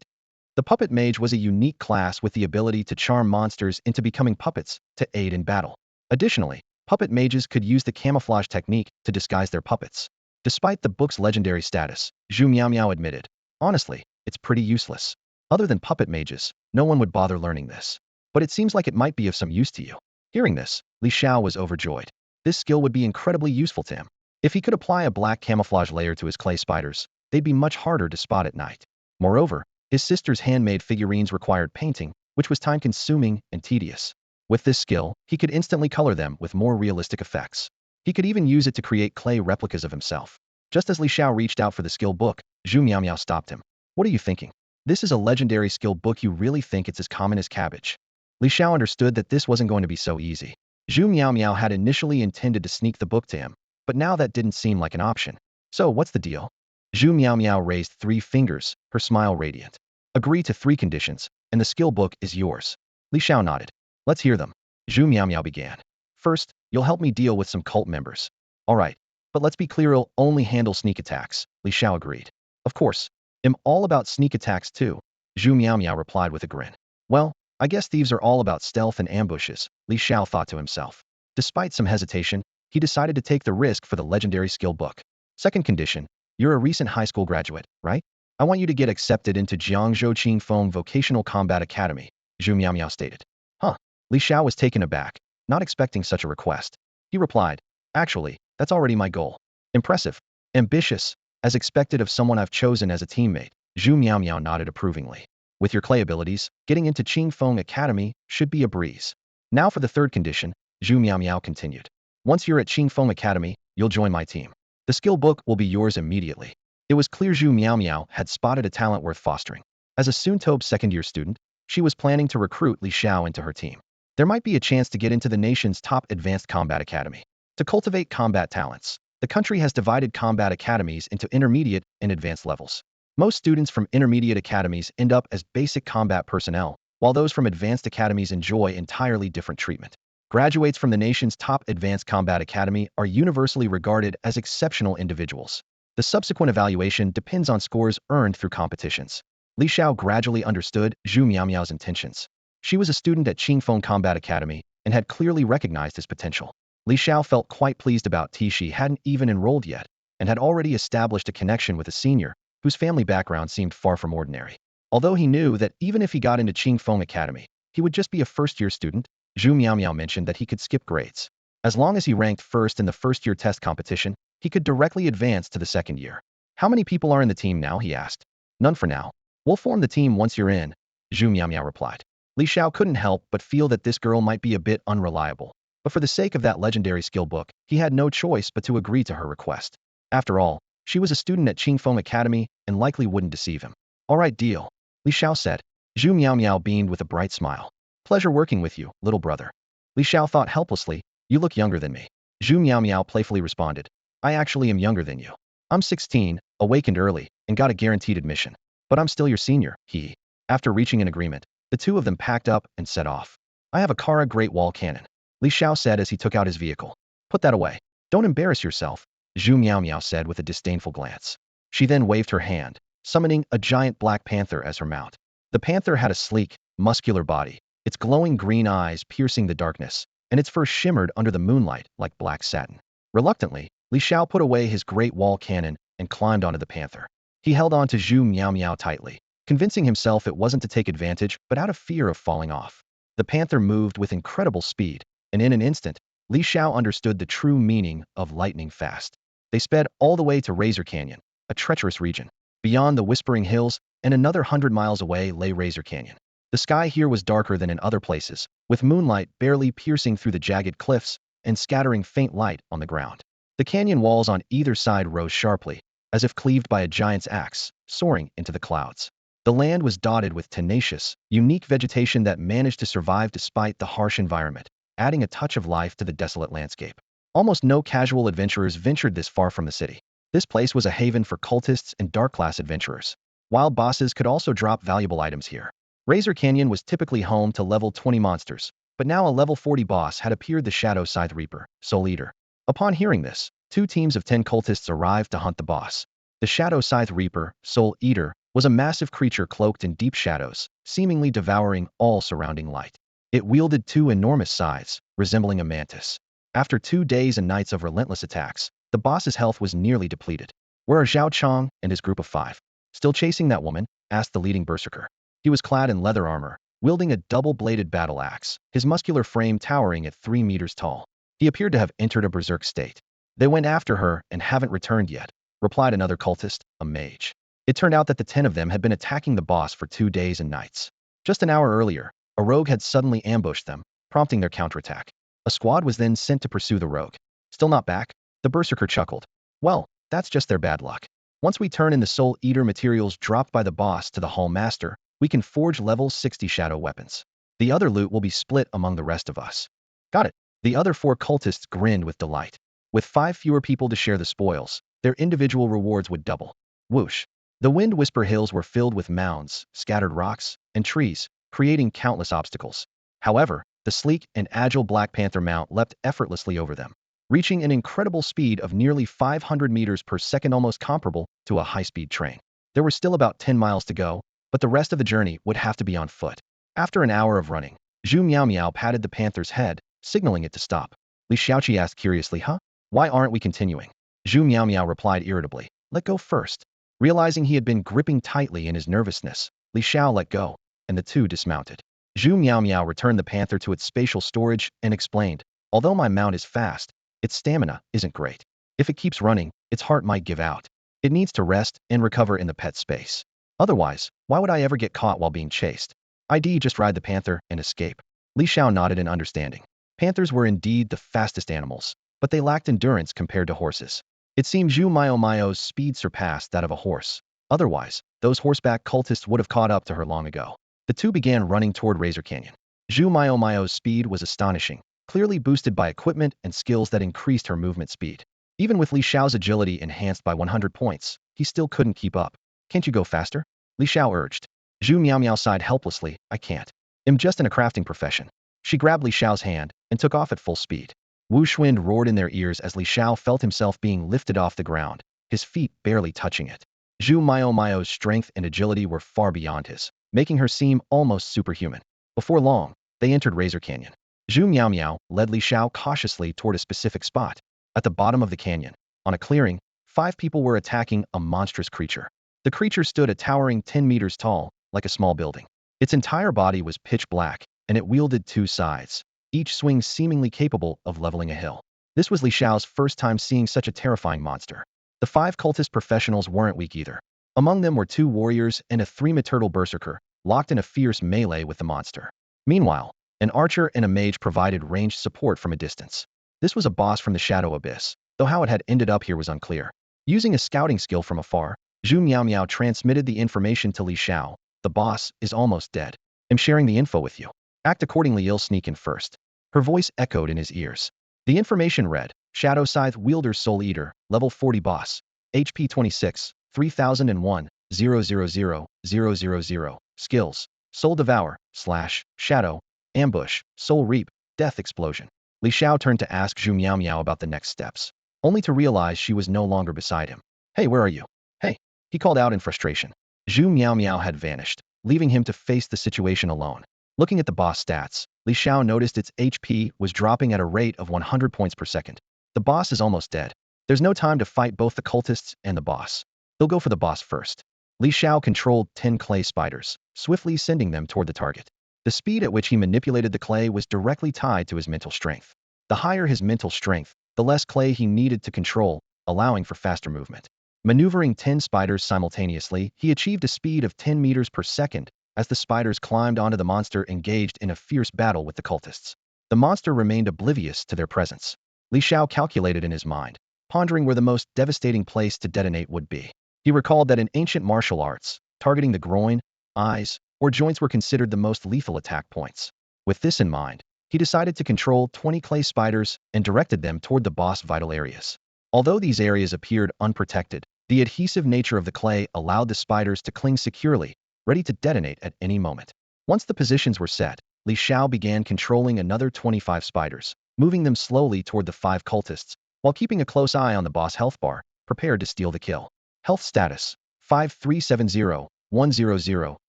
The puppet mage was a unique class with the ability to charm monsters into becoming puppets to aid in battle. Additionally, puppet mages could use the camouflage technique to disguise their puppets. Despite the book's legendary status, Zhu Meow Meow admitted, honestly, it's pretty useless. Other than puppet mages, no one would bother learning this. But it seems like it might be of some use to you. Hearing this, Li Xiao was overjoyed. This skill would be incredibly useful to him. If he could apply a black camouflage layer to his clay spiders, they'd be much harder to spot at night. Moreover, his sister's handmade figurines required painting, which was time-consuming and tedious. With this skill, he could instantly color them with more realistic effects. He could even use it to create clay replicas of himself. Just as Li Xiao reached out for the skill book, Zhu Meow Meow stopped him. What are you thinking? This is a legendary skill book. You really think it's as common as cabbage? Li Xiao understood that this wasn't going to be so easy. Zhu Meow Meow had initially intended to sneak the book to him, but now that didn't seem like an option. So what's the deal? Zhu Meow Meow raised 3 fingers, her smile radiant. Agree to 3 conditions, and the skill book is yours. Li Xiao nodded. Let's hear them. Zhu Meow Meow began. First, you'll help me deal with some cult members. All right, but let's be clear, you'll only handle sneak attacks, Li Xiao agreed. Of course, I'm all about sneak attacks too, Zhu Meow Meow replied with a grin. Well, I guess thieves are all about stealth and ambushes, Li Xiao thought to himself. Despite some hesitation, he decided to take the risk for the legendary skill book. Second condition, you're a recent high school graduate, right? I want you to get accepted into Jiangzhou Qingfeng Vocational Combat Academy, Zhu Meow Meow stated. Huh? Li Xiao was taken aback, not expecting such a request. He replied, actually, that's already my goal. Impressive. Ambitious. As expected of someone I've chosen as a teammate, Zhu Meow Meow nodded approvingly. With your clay abilities, getting into Qingfeng Academy should be a breeze. Now for the third condition, Zhu Meow Meow continued. Once you're at Qingfeng Academy, you'll join my team. The skill book will be yours immediately. It was clear Zhu Meow Meow had spotted a talent worth fostering. As a Soontobe second-year student, she was planning to recruit Li Xiao into her team. There might be a chance to get into the nation's top advanced combat academy. To cultivate combat talents, the country has divided combat academies into intermediate and advanced levels. Most students from intermediate academies end up as basic combat personnel, while those from advanced academies enjoy entirely different treatment. Graduates from the nation's top advanced combat academy are universally regarded as exceptional individuals. The subsequent evaluation depends on scores earned through competitions. Li Xiao gradually understood Zhu Meow Meow's intentions. She was a student at Qingfeng Combat Academy and had clearly recognized his potential. Li Xiao felt quite pleased about She hadn't even enrolled yet and had already established a connection with a senior whose family background seemed far from ordinary. Although he knew that even if he got into Qingfeng Academy, he would just be a first-year student, Meow mentioned that he could skip grades. As long as he ranked first in the first-year test competition, he could directly advance to the second year. How many people are in the team now, he asked. None for now. We'll form the team once you're in, Meow replied. Li Xiao couldn't help but feel that this girl might be a bit unreliable. But for the sake of that legendary skill book, he had no choice but to agree to her request. After all, she was a student at Qingfeng Academy and likely wouldn't deceive him. All right, deal, Li Xiao said. Meow beamed with a bright smile. Pleasure working with you, little brother. Li Xiao thought helplessly, you look younger than me. Meow playfully responded. I actually am younger than you. I'm 16, awakened early, and got a guaranteed admission. But I'm still your senior, he. After reaching an agreement, the two of them packed up and set off. I have a Kara Great Wall Cannon, Li Xiao said as he took out his vehicle. Put that away. Don't embarrass yourself, Meow said with a disdainful glance. She then waved her hand, summoning a giant black panther as her mount. The panther had a sleek, muscular body, its glowing green eyes piercing the darkness, and its fur shimmered under the moonlight like black satin. Reluctantly, Li Xiao put away his great wall cannon and climbed onto the panther. He held on to Meow tightly, convincing himself it wasn't to take advantage but out of fear of falling off. The panther moved with incredible speed, and in an instant, Li Xiao understood the true meaning of lightning fast. They sped all the way to Razer Canyon, a treacherous region. Beyond the Whispering Hills and another 100 miles away lay Razer Canyon. The sky here was darker than in other places, with moonlight barely piercing through the jagged cliffs and scattering faint light on the ground. The canyon walls on either side rose sharply, as if cleaved by a giant's axe, soaring into the clouds. The land was dotted with tenacious, unique vegetation that managed to survive despite the harsh environment, adding a touch of life to the desolate landscape. Almost no casual adventurers ventured this far from the city. This place was a haven for cultists and dark-class adventurers. Wild bosses could also drop valuable items here. Razer Canyon was typically home to level 20 monsters, but now a level 40 boss had appeared, the Shadow Scythe Reaper, Soul Eater. Upon hearing this, 2 teams of 10 cultists arrived to hunt the boss. The Shadow Scythe Reaper, Soul Eater, was a massive creature cloaked in deep shadows, seemingly devouring all surrounding light. It wielded 2 enormous scythes, resembling a mantis. After 2 days and nights of relentless attacks, the boss's health was nearly depleted. Where are Zhao Chong and his group of 5? Still chasing that woman? Asked the leading berserker. He was clad in leather armor, wielding a double-bladed battle axe, his muscular frame towering at 3 meters tall. He appeared to have entered a berserk state. They went after her and haven't returned yet, replied another cultist, a mage. It turned out that the 10 of them had been attacking the boss for 2 days and nights. Just an hour earlier, a rogue had suddenly ambushed them, prompting their counterattack. A squad was then sent to pursue the rogue. Still not back? The berserker chuckled. Well, that's just their bad luck. Once we turn in the Soul Eater materials dropped by the boss to the Hall Master, we can forge level 60 shadow weapons. The other loot will be split among the rest of us. Got it. The other 4 cultists grinned with delight. With 5 fewer people to share the spoils, their individual rewards would double. Whoosh. The Wind Whisper Hills were filled with mounds, scattered rocks, and trees, creating countless obstacles. However, the sleek and agile Black Panther mount leapt effortlessly over them, reaching an incredible speed of nearly 500 meters per second, almost comparable to a high-speed train. There were still about 10 miles to go, but the rest of the journey would have to be on foot. After an hour of running, Meow patted the panther's head, signaling it to stop. Li Xiaoqi asked curiously, huh? Why aren't we continuing? Meow replied irritably, let go first. Realizing he had been gripping tightly in his nervousness, Li Xiao let go, and the 2 dismounted. Meow returned the panther to its spatial storage and explained, although my mount is fast, its stamina isn't great. If it keeps running, its heart might give out. It needs to rest and recover in the pet space. Otherwise, why would I ever get caught while being chased? I'd just ride the panther and escape. Li Xiao nodded in understanding. Panthers were indeed the fastest animals, but they lacked endurance compared to horses. It seemed Maio's speed surpassed that of a horse. Otherwise, those horseback cultists would have caught up to her long ago. The 2 began running toward Razer Canyon. Maio's speed was astonishing, clearly boosted by equipment and skills that increased her movement speed. Even with Li Xiao's agility enhanced by 100 points, he still couldn't keep up. Can't you go faster? Li Xiao urged. Meow sighed helplessly, I can't. I'm just in a crafting profession. She grabbed Li Xiao's hand and took off at full speed. Whoosh, wind roared in their ears as Li Xiao felt himself being lifted off the ground, his feet barely touching it. Maio's strength and agility were far beyond his, making her seem almost superhuman. Before long, they entered Razer Canyon. Meow led Li Xiao cautiously toward a specific spot. At the bottom of the canyon, on a clearing, 5 people were attacking a monstrous creature. The creature stood a towering 10 meters tall, like a small building. Its entire body was pitch black, and it wielded 2 scythes, each swing seemingly capable of leveling a hill. This was Li Xiao's first time seeing such a terrifying monster. The 5 cultist professionals weren't weak either. Among them were 2 warriors and a 3-turtle berserker, locked in a fierce melee with the monster. Meanwhile, an archer and a mage provided ranged support from a distance. This was a boss from the Shadow Abyss, though how it had ended up here was unclear. Using a scouting skill from afar, Meow transmitted the information to Li Xiao. The boss is almost dead. I'm sharing the info with you. Act accordingly, you'll sneak in first. Her voice echoed in his ears. The information read, Shadow Scythe Wielder Soul Eater, Level 40 Boss, HP 26, 3001, 000, Skills, Soul Devour, Slash, Shadow, Ambush, Soul Reap, Death Explosion. Li Xiao turned to ask Meow about the next steps, only to realize she was no longer beside him. Hey, where are you? Hey, he called out in frustration. Meow had vanished, leaving him to face the situation alone. Looking at the boss stats, Li Xiao noticed its HP was dropping at a rate of 100 points per second. The boss is almost dead. There's no time to fight both the cultists and the boss. He'll go for the boss first. Li Xiao controlled 10 clay spiders, swiftly sending them toward the target. The speed at which he manipulated the clay was directly tied to his mental strength. The higher his mental strength, the less clay he needed to control, allowing for faster movement. Maneuvering 10 spiders simultaneously, he achieved a speed of 10 meters per second as the spiders climbed onto the monster, engaged in a fierce battle with the cultists. The monster remained oblivious to their presence. Li Xiao calculated in his mind, pondering where the most devastating place to detonate would be. He recalled that in ancient martial arts, targeting the groin, eyes, or joints were considered the most lethal attack points. With this in mind, he decided to control 20 clay spiders and directed them toward the boss vital areas. Although these areas appeared unprotected, the adhesive nature of the clay allowed the spiders to cling securely, ready to detonate at any moment. Once the positions were set, Li Xiao began controlling another 25 spiders, moving them slowly toward the 5 cultists, while keeping a close eye on the boss health bar, prepared to steal the kill. Health status: 5370, 100, 0000,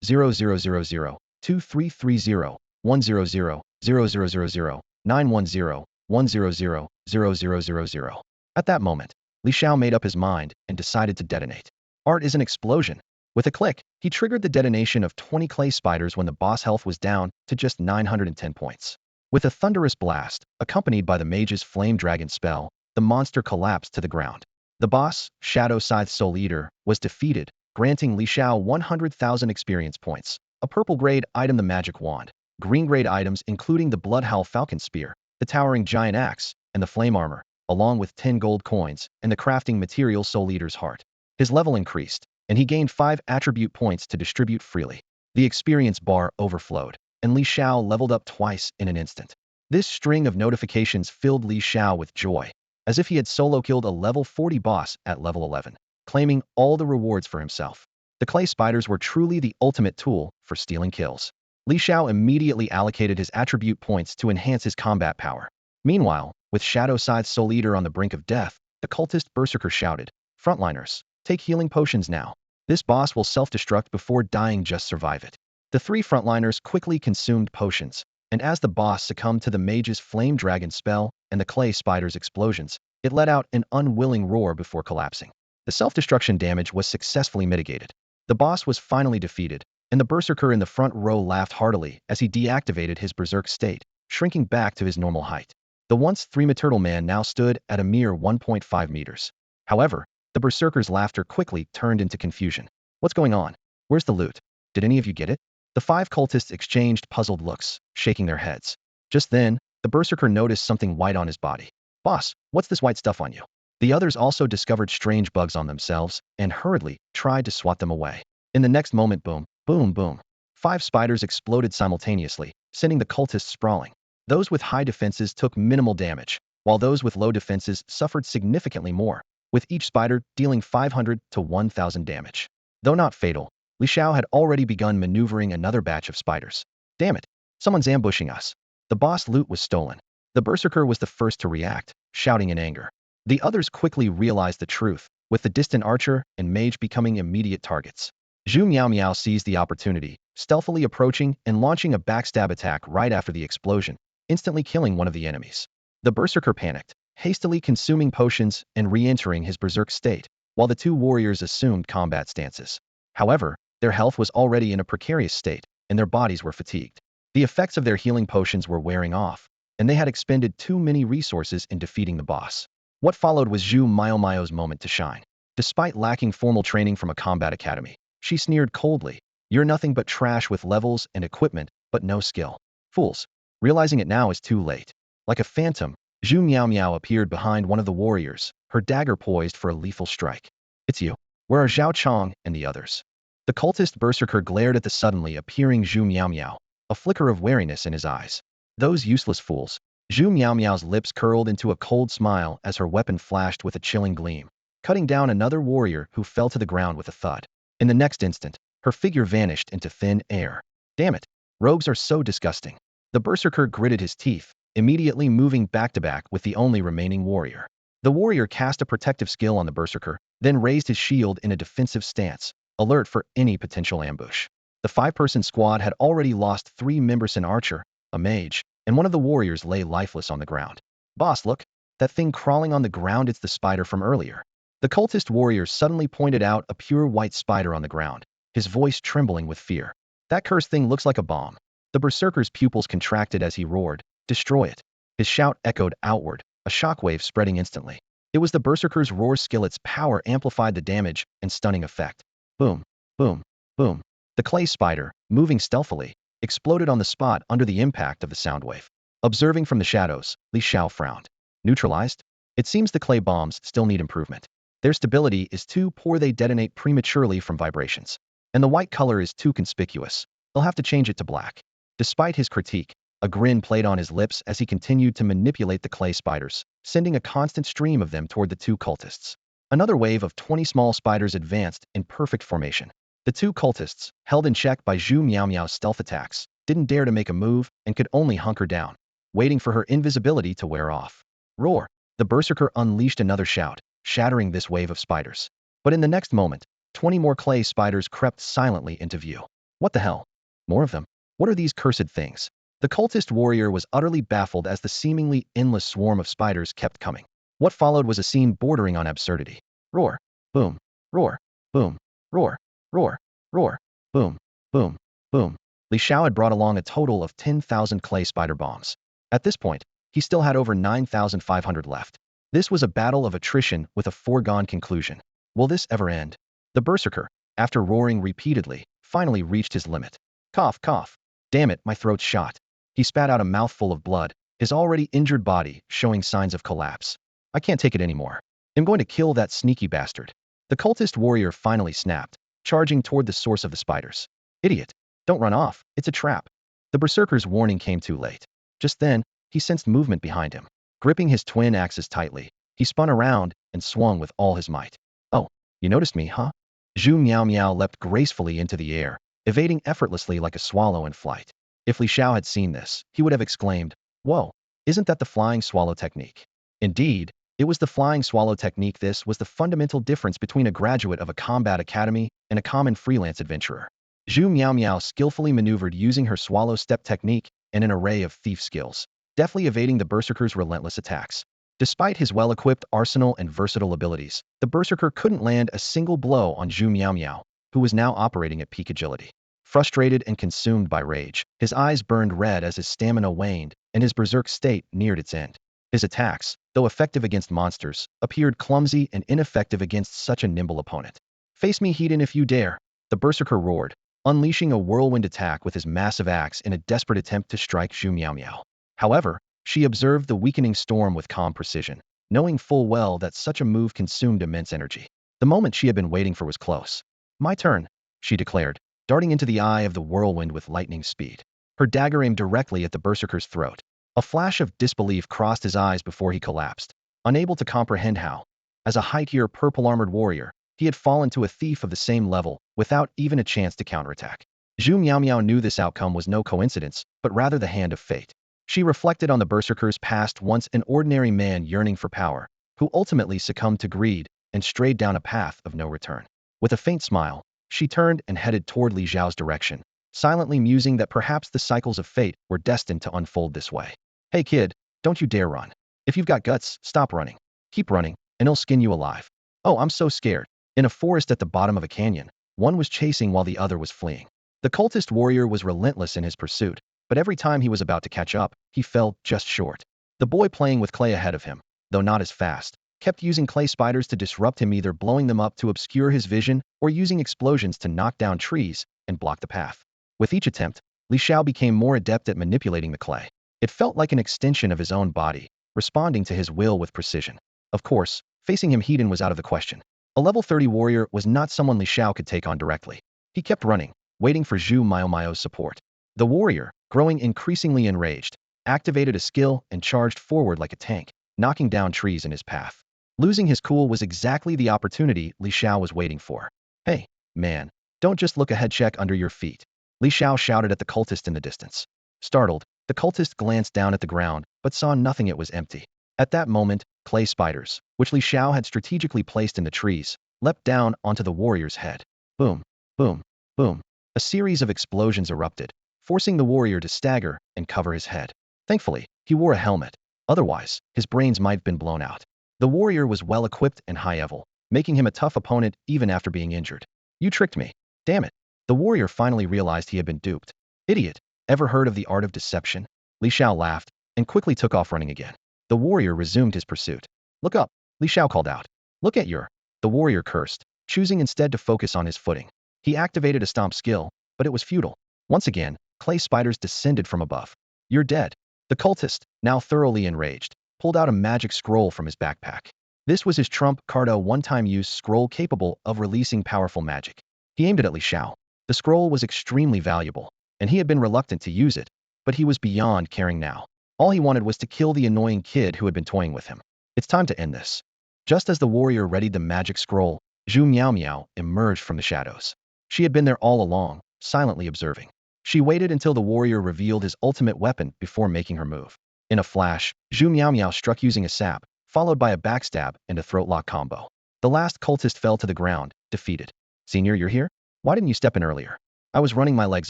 2330, 100, 0000, 910, 100, 0000. At that moment, Li Xiao made up his mind and decided to detonate. Art is an explosion. With a click, he triggered the detonation of 20 clay spiders when the boss health was down to just 910 points. With a thunderous blast, accompanied by the mage's flame dragon spell, the monster collapsed to the ground. The boss, Shadow Scythe Soul Eater, was defeated, granting Li Xiao 100,000 experience points, a purple-grade item the magic wand, green-grade items including the Bloodhowl Falcon Spear, the towering giant axe, and the flame armor, along with 10 gold coins and the crafting material Soul Eater's heart. His level increased, and he gained 5 attribute points to distribute freely. The experience bar overflowed, and Li Xiao leveled up twice in an instant. This string of notifications filled Li Xiao with joy, as if he had solo killed a level 40 boss at level 11, claiming all the rewards for himself. The clay spiders were truly the ultimate tool for stealing kills. Li Xiao immediately allocated his attribute points to enhance his combat power. Meanwhile, with Shadow Scythe Soul Eater on the brink of death, the cultist berserker shouted, "Frontliners, take healing potions now. This boss will self-destruct before dying, just survive it." The 3 frontliners quickly consumed potions, and as the boss succumbed to the mage's flame dragon spell and the clay spider's explosions, it let out an unwilling roar before collapsing. The self-destruction damage was successfully mitigated. The boss was finally defeated, and the berserker in the front row laughed heartily as he deactivated his berserk state, shrinking back to his normal height. The once 3-turtle man now stood at a mere 1.5 meters. However, the berserker's laughter quickly turned into confusion. What's going on? Where's the loot? Did any of you get it? The 5 cultists exchanged puzzled looks, shaking their heads. Just then, the berserker noticed something white on his body. "Boss, what's this white stuff on you?" The others also discovered strange bugs on themselves and hurriedly tried to swat them away. In the next moment, boom, boom, boom. 5 spiders exploded simultaneously, sending the cultists sprawling. Those with high defenses took minimal damage, while those with low defenses suffered significantly more, with each spider dealing 500 to 1,000 damage. Though not fatal, Li Xiao had already begun maneuvering another batch of spiders. Damn it, someone's ambushing us. The boss loot was stolen. The berserker was the first to react, shouting in anger. The others quickly realized the truth, with the distant archer and mage becoming immediate targets. Zhu Meow Meow seized the opportunity, stealthily approaching and launching a backstab attack right after the explosion, instantly killing one of the enemies. The berserker panicked, hastily consuming potions and re-entering his berserk state, while the two warriors assumed combat stances. However, their health was already in a precarious state, and their bodies were fatigued. The effects of their healing potions were wearing off, and they had expended too many resources in defeating the boss. What followed was Zhu Miao's moment to shine. Despite lacking formal training from a combat academy, she sneered coldly, "You're nothing but trash with levels and equipment, but no skill. Fools." Realizing it now is too late. Like a phantom, Zhu Miao appeared behind one of the warriors, her dagger poised for a lethal strike. "It's you. Where are Zhao Chong and the others?" The cultist berserker glared at the suddenly appearing Zhu Miao, a flicker of wariness in his eyes. "Those useless fools." Zhu Miao's lips curled into a cold smile as her weapon flashed with a chilling gleam, cutting down another warrior who fell to the ground with a thud. In the next instant, her figure vanished into thin air. Damn it, rogues are so disgusting. The berserker gritted his teeth, immediately moving back-to-back with the only remaining warrior. The warrior cast a protective skill on the berserker, then raised his shield in a defensive stance, alert for any potential ambush. The five-person squad had already lost 3 members: an archer, a mage, and one of the warriors lay lifeless on the ground. "Boss, look! That thing crawling on the ground, it's the spider from earlier." The cultist warrior suddenly pointed out a pure white spider on the ground, his voice trembling with fear. "That cursed thing looks like a bomb." The berserker's pupils contracted as he roared, "Destroy it." His shout echoed outward, a shockwave spreading instantly. It was the berserker's roar skillet's power amplified the damage and stunning effect. Boom, boom, boom. The clay spider, moving stealthily, exploded on the spot under the impact of the sound wave. Observing from the shadows, Li Xiao frowned. Neutralized? It seems the clay bombs still need improvement. Their stability is too poor, they detonate prematurely from vibrations. And the white color is too conspicuous. They'll have to change it to black. Despite his critique, a grin played on his lips as he continued to manipulate the clay spiders, sending a constant stream of them toward the two cultists. Another wave of 20 small spiders advanced in perfect formation. The two cultists, held in check by Zhu Miao's stealth attacks, didn't dare to make a move and could only hunker down, waiting for her invisibility to wear off. Roar! The berserker unleashed another shout, shattering this wave of spiders. But in the next moment, 20 more clay spiders crept silently into view. What the hell? More of them? What are these cursed things? The cultist warrior was utterly baffled as the seemingly endless swarm of spiders kept coming. What followed was a scene bordering on absurdity. Roar! Boom! Roar! Boom! Roar! Roar! Roar! Boom! Boom! Boom! Li Xiao had brought along a total of 10,000 clay spider bombs. At this point, he still had over 9,500 left. This was a battle of attrition with a foregone conclusion. Will this ever end? The berserker, after roaring repeatedly, finally reached his limit. Cough, cough. Damn it, my throat's shot. He spat out a mouthful of blood, his already injured body showing signs of collapse. I can't take it anymore. I'm going to kill that sneaky bastard. The cultist warrior finally snapped, charging toward the source of the spiders. Idiot. Don't run off. It's a trap. The berserker's warning came too late. Just then, he sensed movement behind him. Gripping his twin axes tightly, he spun around and swung with all his might. "Oh, you noticed me, huh?" Zhu Miao leapt gracefully into the air, evading effortlessly like a swallow in flight. If Li Xiao had seen this, he would have exclaimed, "Whoa, isn't that the flying swallow technique?" Indeed, it was the flying swallow technique. This was the fundamental difference between a graduate of a combat academy and a common freelance adventurer. Zhu Miao skillfully maneuvered using her swallow step technique and an array of thief skills, deftly evading the berserker's relentless attacks. Despite his well-equipped arsenal and versatile abilities, the berserker couldn't land a single blow on Zhu Miao, who was now operating at peak agility. Frustrated and consumed by rage, his eyes burned red as his stamina waned and his berserk state neared its end. His attacks, though effective against monsters, appeared clumsy and ineffective against such a nimble opponent. "Face me heat-in if you dare," the berserker roared, unleashing a whirlwind attack with his massive axe in a desperate attempt to strike Zhu Miao. However, she observed the weakening storm with calm precision, knowing full well that such a move consumed immense energy. The moment she had been waiting for was close. "My turn," she declared, darting into the eye of the whirlwind with lightning speed. Her dagger aimed directly at the berserker's throat. A flash of disbelief crossed his eyes before he collapsed, unable to comprehend how, as a high-tier purple-armored warrior, he had fallen to a thief of the same level without even a chance to counterattack. Zhu Miao knew this outcome was no coincidence, but rather the hand of fate. She reflected on the berserker's past, once an ordinary man yearning for power, who ultimately succumbed to greed and strayed down a path of no return. With a faint smile, She turned and headed toward Li Xiao's direction, silently musing that perhaps the cycles of fate were destined to unfold this way. Hey kid, don't you dare run. If you've got guts, stop running. Keep running, and it'll skin you alive. Oh, I'm so scared. In a forest at the bottom of a canyon, one was chasing while the other was fleeing. The cultist warrior was relentless in his pursuit, but every time he was about to catch up, he fell just short. The boy playing with clay ahead of him, though not as fast, kept using clay spiders to disrupt him, either blowing them up to obscure his vision or using explosions to knock down trees and block the path. With each attempt, Li Xiao became more adept at manipulating the clay. It felt like an extension of his own body, responding to his will with precision. Of course, facing him head-on was out of the question. A level 30 warrior was not someone Li Xiao could take on directly. He kept running, waiting for Zhu Miao's support. The warrior, growing increasingly enraged, activated a skill and charged forward like a tank, knocking down trees in his path. Losing his cool was exactly the opportunity Li Xiao was waiting for. Hey, man, don't just look ahead, check under your feet. Li Xiao shouted at the cultist in the distance. Startled, the cultist glanced down at the ground, but saw nothing. It was empty. At that moment, clay spiders, which Li Xiao had strategically placed in the trees, leapt down onto the warrior's head. Boom, boom, boom. A series of explosions erupted, forcing the warrior to stagger and cover his head. Thankfully, he wore a helmet. Otherwise, his brains might have been blown out. The warrior was well equipped and high level, making him a tough opponent even after being injured. You tricked me. Damn it. The warrior finally realized he had been duped. Idiot. Ever heard of the art of deception? Li Xiao laughed and quickly took off running again. The warrior resumed his pursuit. Look up, Li Xiao called out. Look at your. The warrior cursed, choosing instead to focus on his footing. He activated a stomp skill, but it was futile. Once again, clay spiders descended from above. You're dead. The cultist, now thoroughly enraged, pulled out a magic scroll from his backpack. This was his trump card, a one-time use scroll capable of releasing powerful magic. He aimed it at Li Xiao. The scroll was extremely valuable, and he had been reluctant to use it, but he was beyond caring now. All he wanted was to kill the annoying kid who had been toying with him. It's time to end this. Just as the warrior readied the magic scroll, Zhu Miao emerged from the shadows. She had been there all along, silently observing. She waited until the warrior revealed his ultimate weapon before making her move. In a flash, Zhu Miao struck using a sap, followed by a backstab and a throat lock combo. The last cultist fell to the ground, defeated. Senior, you're here? Why didn't you step in earlier? I was running my legs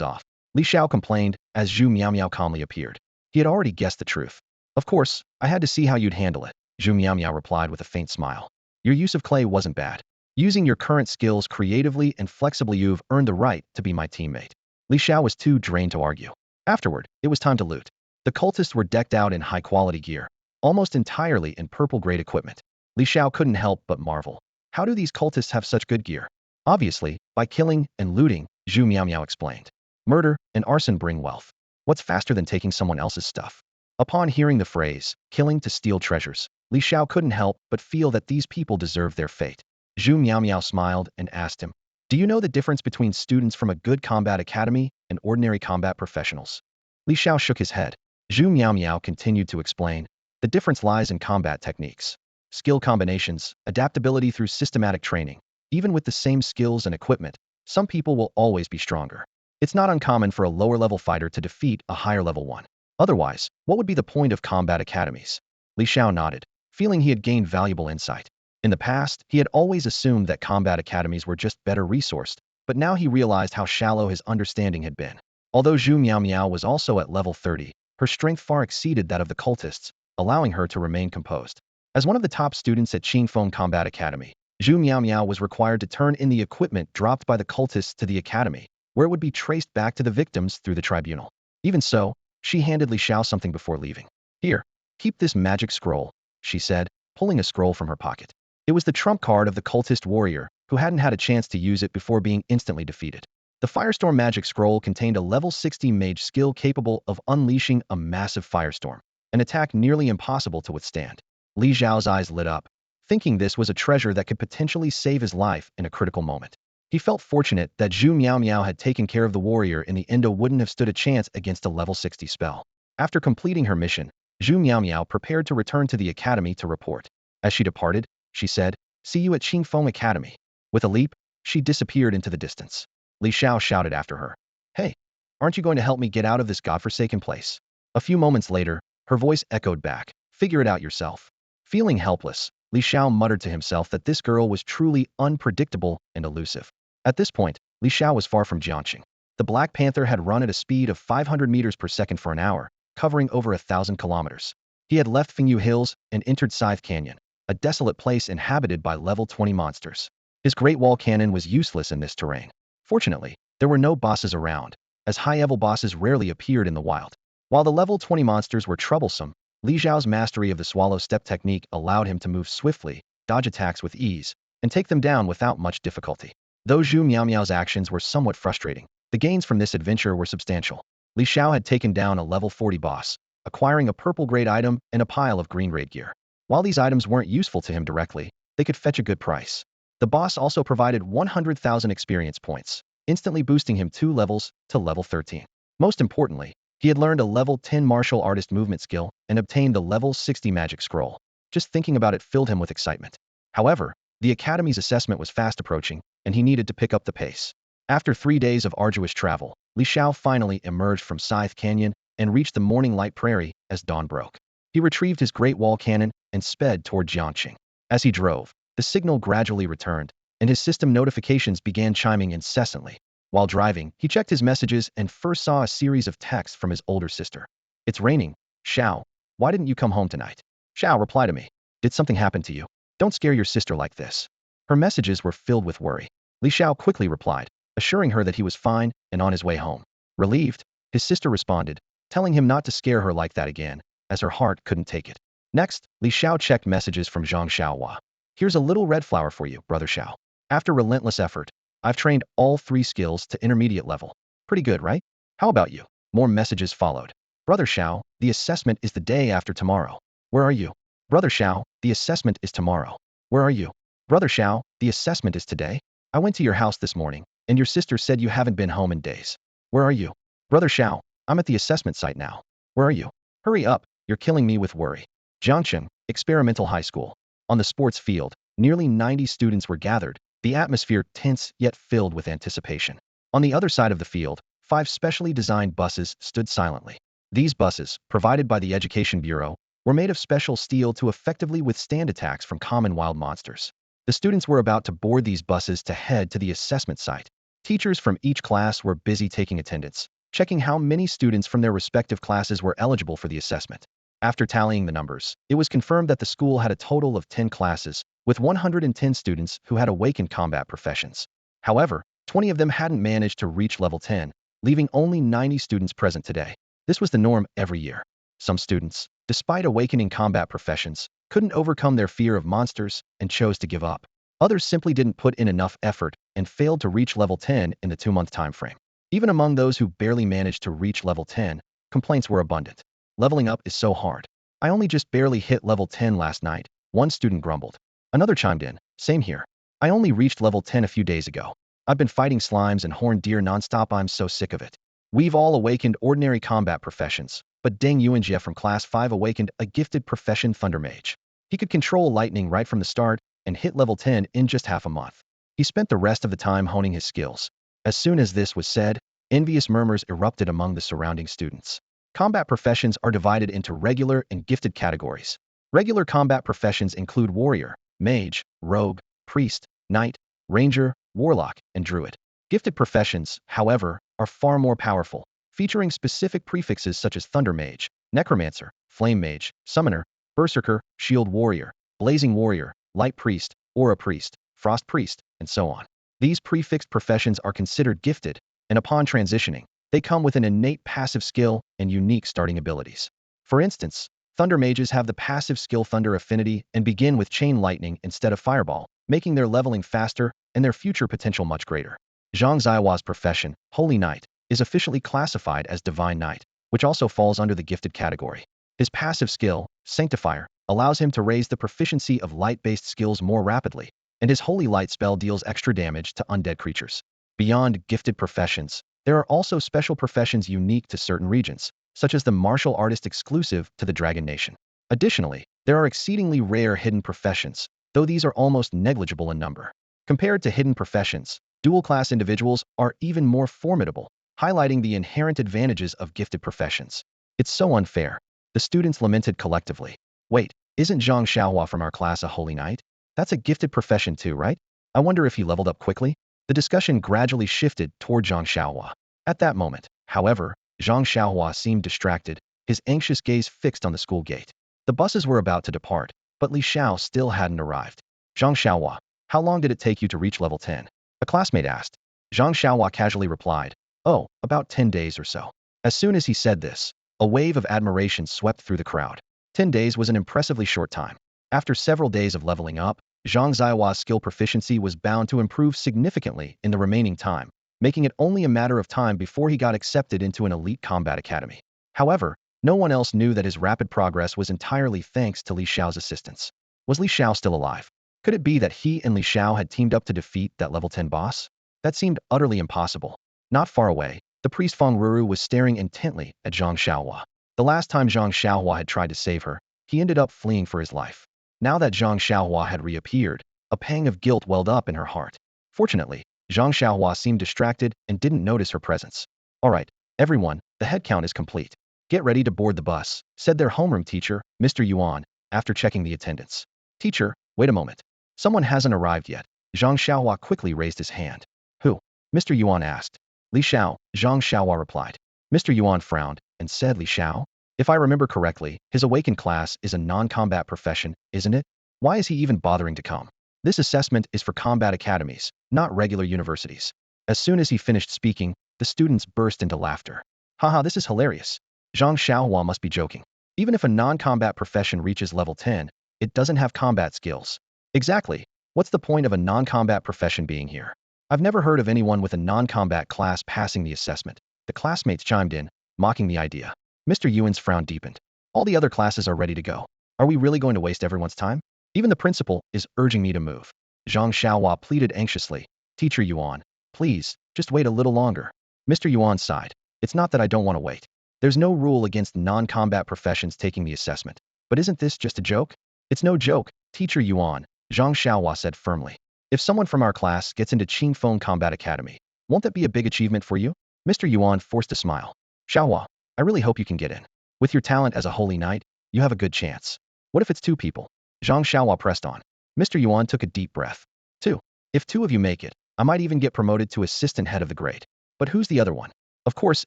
off. Li Xiao complained as Zhu Miao calmly appeared. He had already guessed the truth. Of course, I had to see how you'd handle it, Zhu Miao replied with a faint smile. Your use of clay wasn't bad. Using your current skills creatively and flexibly, you've earned the right to be my teammate. Li Xiao was too drained to argue. Afterward, it was time to loot. The cultists were decked out in high-quality gear, almost entirely in purple-grade equipment. Li Xiao couldn't help but marvel. How do these cultists have such good gear? Obviously, by killing and looting, Zhu Miao explained. Murder and arson bring wealth. What's faster than taking someone else's stuff? Upon hearing the phrase, killing to steal treasures, Li Xiao couldn't help but feel that these people deserved their fate. Zhu Miao smiled and asked him, do you know the difference between students from a good combat academy and ordinary combat professionals? Li Xiao shook his head. Zhu Miao continued to explain, the difference lies in combat techniques, skill combinations, adaptability through systematic training. Even with the same skills and equipment, some people will always be stronger. It's not uncommon for a lower-level fighter to defeat a higher-level one. Otherwise, what would be the point of combat academies? Li Xiao nodded, feeling he had gained valuable insight. In the past, he had always assumed that combat academies were just better resourced, but now he realized how shallow his understanding had been. Although Zhu Miao was also at level 30, her strength far exceeded that of the cultists, allowing her to remain composed. As one of the top students at Qingfeng Combat Academy, Zhu Miao was required to turn in the equipment dropped by the cultists to the academy, where it would be traced back to the victims through the tribunal. Even so, she handed Li Xiao something before leaving. Here, keep this magic scroll, she said, pulling a scroll from her pocket. It was the trump card of the cultist warrior, who hadn't had a chance to use it before being instantly defeated. The Firestorm magic scroll contained a level 60 mage skill capable of unleashing a massive firestorm, an attack nearly impossible to withstand. Li Xiao's eyes lit up, thinking this was a treasure that could potentially save his life in a critical moment. He felt fortunate that Zhu Miao had taken care of the warrior. In the end, wouldn't have stood a chance against a level 60 spell. After completing her mission, Zhu Miao prepared to return to the academy to report. As she departed, she said, see you at Qingfeng Academy. With a leap, she disappeared into the distance. Li Xiao shouted after her. Hey, aren't you going to help me get out of this godforsaken place? A few moments later, her voice echoed back, figure it out yourself. Feeling helpless, Li Xiao muttered to himself that this girl was truly unpredictable and elusive. At this point, Li Xiao was far from Jiangqing. The Black Panther had run at a speed of 500 meters per second for an hour, covering over 1,000 kilometers. He had left Fengyu Hills and entered Scythe Canyon, a desolate place inhabited by level 20 monsters. His Great Wall Cannon was useless in this terrain. Fortunately, there were no bosses around, as high-level bosses rarely appeared in the wild. While the level 20 monsters were troublesome, Li Xiao's mastery of the swallow step technique allowed him to move swiftly, dodge attacks with ease, and take them down without much difficulty. Though Zhu Miao's actions were somewhat frustrating, the gains from this adventure were substantial. Li Xiao had taken down a level 40 boss, acquiring a purple grade item and a pile of green grade gear. While these items weren't useful to him directly, they could fetch a good price. The boss also provided 100,000 experience points, instantly boosting him 2 levels to level 13. Most importantly, he had learned a level 10 martial artist movement skill and obtained a level 60 magic scroll. Just thinking about it filled him with excitement. However, the Academy's assessment was fast approaching, and he needed to pick up the pace. After 3 days of arduous travel, Li Xiao finally emerged from Scythe Canyon and reached the Morning Light Prairie as dawn broke. He retrieved his Great Wall Cannon and sped toward Jiangqing. As he drove, the signal gradually returned, and his system notifications began chiming incessantly. While driving, he checked his messages and first saw a series of texts from his older sister. "It's raining. Xiao, why didn't you come home tonight?" "Xiao, reply to me. Did something happen to you? Don't scare your sister like this." Her messages were filled with worry. Li Xiao quickly replied, assuring her that he was fine and on his way home. Relieved, his sister responded, telling him not to scare her like that again, as her heart couldn't take it. Next, Li Xiao checked messages from Zhang Xiaohua. "Here's a little red flower for you, brother Xiao. After relentless effort, I've trained all 3 skills to intermediate level. Pretty good, right? How about you?" More messages followed. "Brother Xiao, the assessment is the day after tomorrow. Where are you?" "Brother Xiao, the assessment is tomorrow. Where are you?" "Brother Xiao, the assessment is today. I went to your house this morning, and your sister said you haven't been home in days. Where are you?" "Brother Xiao, I'm at the assessment site now. Where are you? Hurry up, you're killing me with worry." Jiangqing Experimental High School. On the sports field, nearly 90 students were gathered, the atmosphere tense yet filled with anticipation. On the other side of the field, 5 specially designed buses stood silently. These buses, provided by the Education Bureau, were made of special steel to effectively withstand attacks from common wild monsters. The students were about to board these buses to head to the assessment site. Teachers from each class were busy taking attendance, checking how many students from their respective classes were eligible for the assessment. After tallying the numbers, it was confirmed that the school had a total of 10 classes, with 110 students who had awakened combat professions. However, 20 of them hadn't managed to reach level 10, leaving only 90 students present today. This was the norm every year. Some students, despite awakening combat professions, couldn't overcome their fear of monsters and chose to give up. Others simply didn't put in enough effort and failed to reach level 10 in the 2-month time frame. Even among those who barely managed to reach level 10, complaints were abundant. "Leveling up is so hard. I only just barely hit level 10 last night," one student grumbled. Another chimed in, "Same here. I only reached level 10 a few days ago. I've been fighting slimes and horned deer nonstop. I'm so sick of it." We've all awakened ordinary combat professions, but Deng Yuanjie from Class 5 awakened a gifted profession Thunder Mage. He could control lightning right from the start and hit level 10 in just half a month. He spent the rest of the time honing his skills. As soon as this was said, envious murmurs erupted among the surrounding students. Combat professions are divided into regular and gifted categories. Regular combat professions include warrior, mage, rogue, priest, knight, ranger, warlock, and druid. Gifted professions, however, are far more powerful, featuring specific prefixes such as Thunder Mage, Necromancer, Flame Mage, Summoner, Berserker, Shield Warrior, Blazing Warrior, Light Priest, Aura Priest, Frost Priest, and so on. These prefixed professions are considered gifted, and upon transitioning, they come with an innate passive skill and unique starting abilities. For instance, Thunder Mages have the passive skill Thunder Affinity and begin with Chain Lightning instead of Fireball, making their leveling faster and their future potential much greater. Zhang Zihua's profession, Holy Knight, is officially classified as Divine Knight, which also falls under the gifted category. His passive skill, Sanctifier, allows him to raise the proficiency of light-based skills more rapidly, and his Holy Light spell deals extra damage to undead creatures. Beyond gifted professions, there are also special professions unique to certain regions, such as the martial artist exclusive to the Dragon Nation. Additionally, there are exceedingly rare hidden professions, though these are almost negligible in number. Compared to hidden professions, dual-class individuals are even more formidable, highlighting the inherent advantages of gifted professions. "It's so unfair," the students lamented collectively. "Wait, isn't Zhang Xiaohua from our class a Holy Knight? That's a gifted profession too, right? I wonder if he leveled up quickly?" The discussion gradually shifted toward Zhang Xiaohua. At that moment, however, Zhang Xiaohua seemed distracted, his anxious gaze fixed on the school gate. The buses were about to depart, but Li Xiao still hadn't arrived. Zhang Xiaohua, how long did it take you to reach level 10? A classmate asked. Zhang Xiaohua casually replied, oh, about 10 days or so. As soon as he said this, a wave of admiration swept through the crowd. 10 days was an impressively short time. After several days of leveling up, Zhang Xiaohua's skill proficiency was bound to improve significantly in the remaining time, making it only a matter of time before he got accepted into an elite combat academy. However, no one else knew that his rapid progress was entirely thanks to Li Xiao's assistance. Was Li Xiao still alive? Could it be that he and Li Xiao had teamed up to defeat that level 10 boss? That seemed utterly impossible. Not far away, the priest Feng Ruru was staring intently at Zhang Xiaohua. The last time Zhang Xiaohua had tried to save her, he ended up fleeing for his life. Now that Zhang Xiaohua had reappeared, a pang of guilt welled up in her heart. Fortunately, Zhang Xiaohua seemed distracted and didn't notice her presence. All right, everyone, the head count is complete. Get ready to board the bus, said their homeroom teacher, Mr. Yuan, after checking the attendance. Teacher, wait a moment. Someone hasn't arrived yet. Zhang Xiaohua quickly raised his hand. Who? Mr. Yuan asked. Li Xiao, Zhang Xiaohua replied. Mr. Yuan frowned and said, Li Xiao? If I remember correctly, his awakened class is a non-combat profession, isn't it? Why is he even bothering to come? This assessment is for combat academies, not regular universities. As soon as he finished speaking, the students burst into laughter. Haha, this is hilarious. Zhang Xiaohua must be joking. Even if a non-combat profession reaches level 10, it doesn't have combat skills. Exactly. What's the point of a non-combat profession being here? I've never heard of anyone with a non-combat class passing the assessment. The classmates chimed in, mocking the idea. Mr. Yuan's frown deepened. All the other classes are ready to go. Are we really going to waste everyone's time? Even the principal is urging me to move. Zhang Xiaohua pleaded anxiously. Teacher Yuan, please, just wait a little longer. Mr. Yuan sighed. It's not that I don't want to wait. There's no rule against non-combat professions taking the assessment. But isn't this just a joke? It's no joke, Teacher Yuan, Zhang Xiaohua said firmly. If someone from our class gets into Qingfeng Combat Academy, won't that be a big achievement for you? Mr. Yuan forced a smile. Xiaohua, I really hope you can get in. With your talent as a holy knight, you have a good chance. What if it's 2 people? Zhang Xiaohua pressed on. Mr. Yuan took a deep breath. 2. If 2 of you make it, I might even get promoted to assistant head of the grade. But who's the other one? Of course,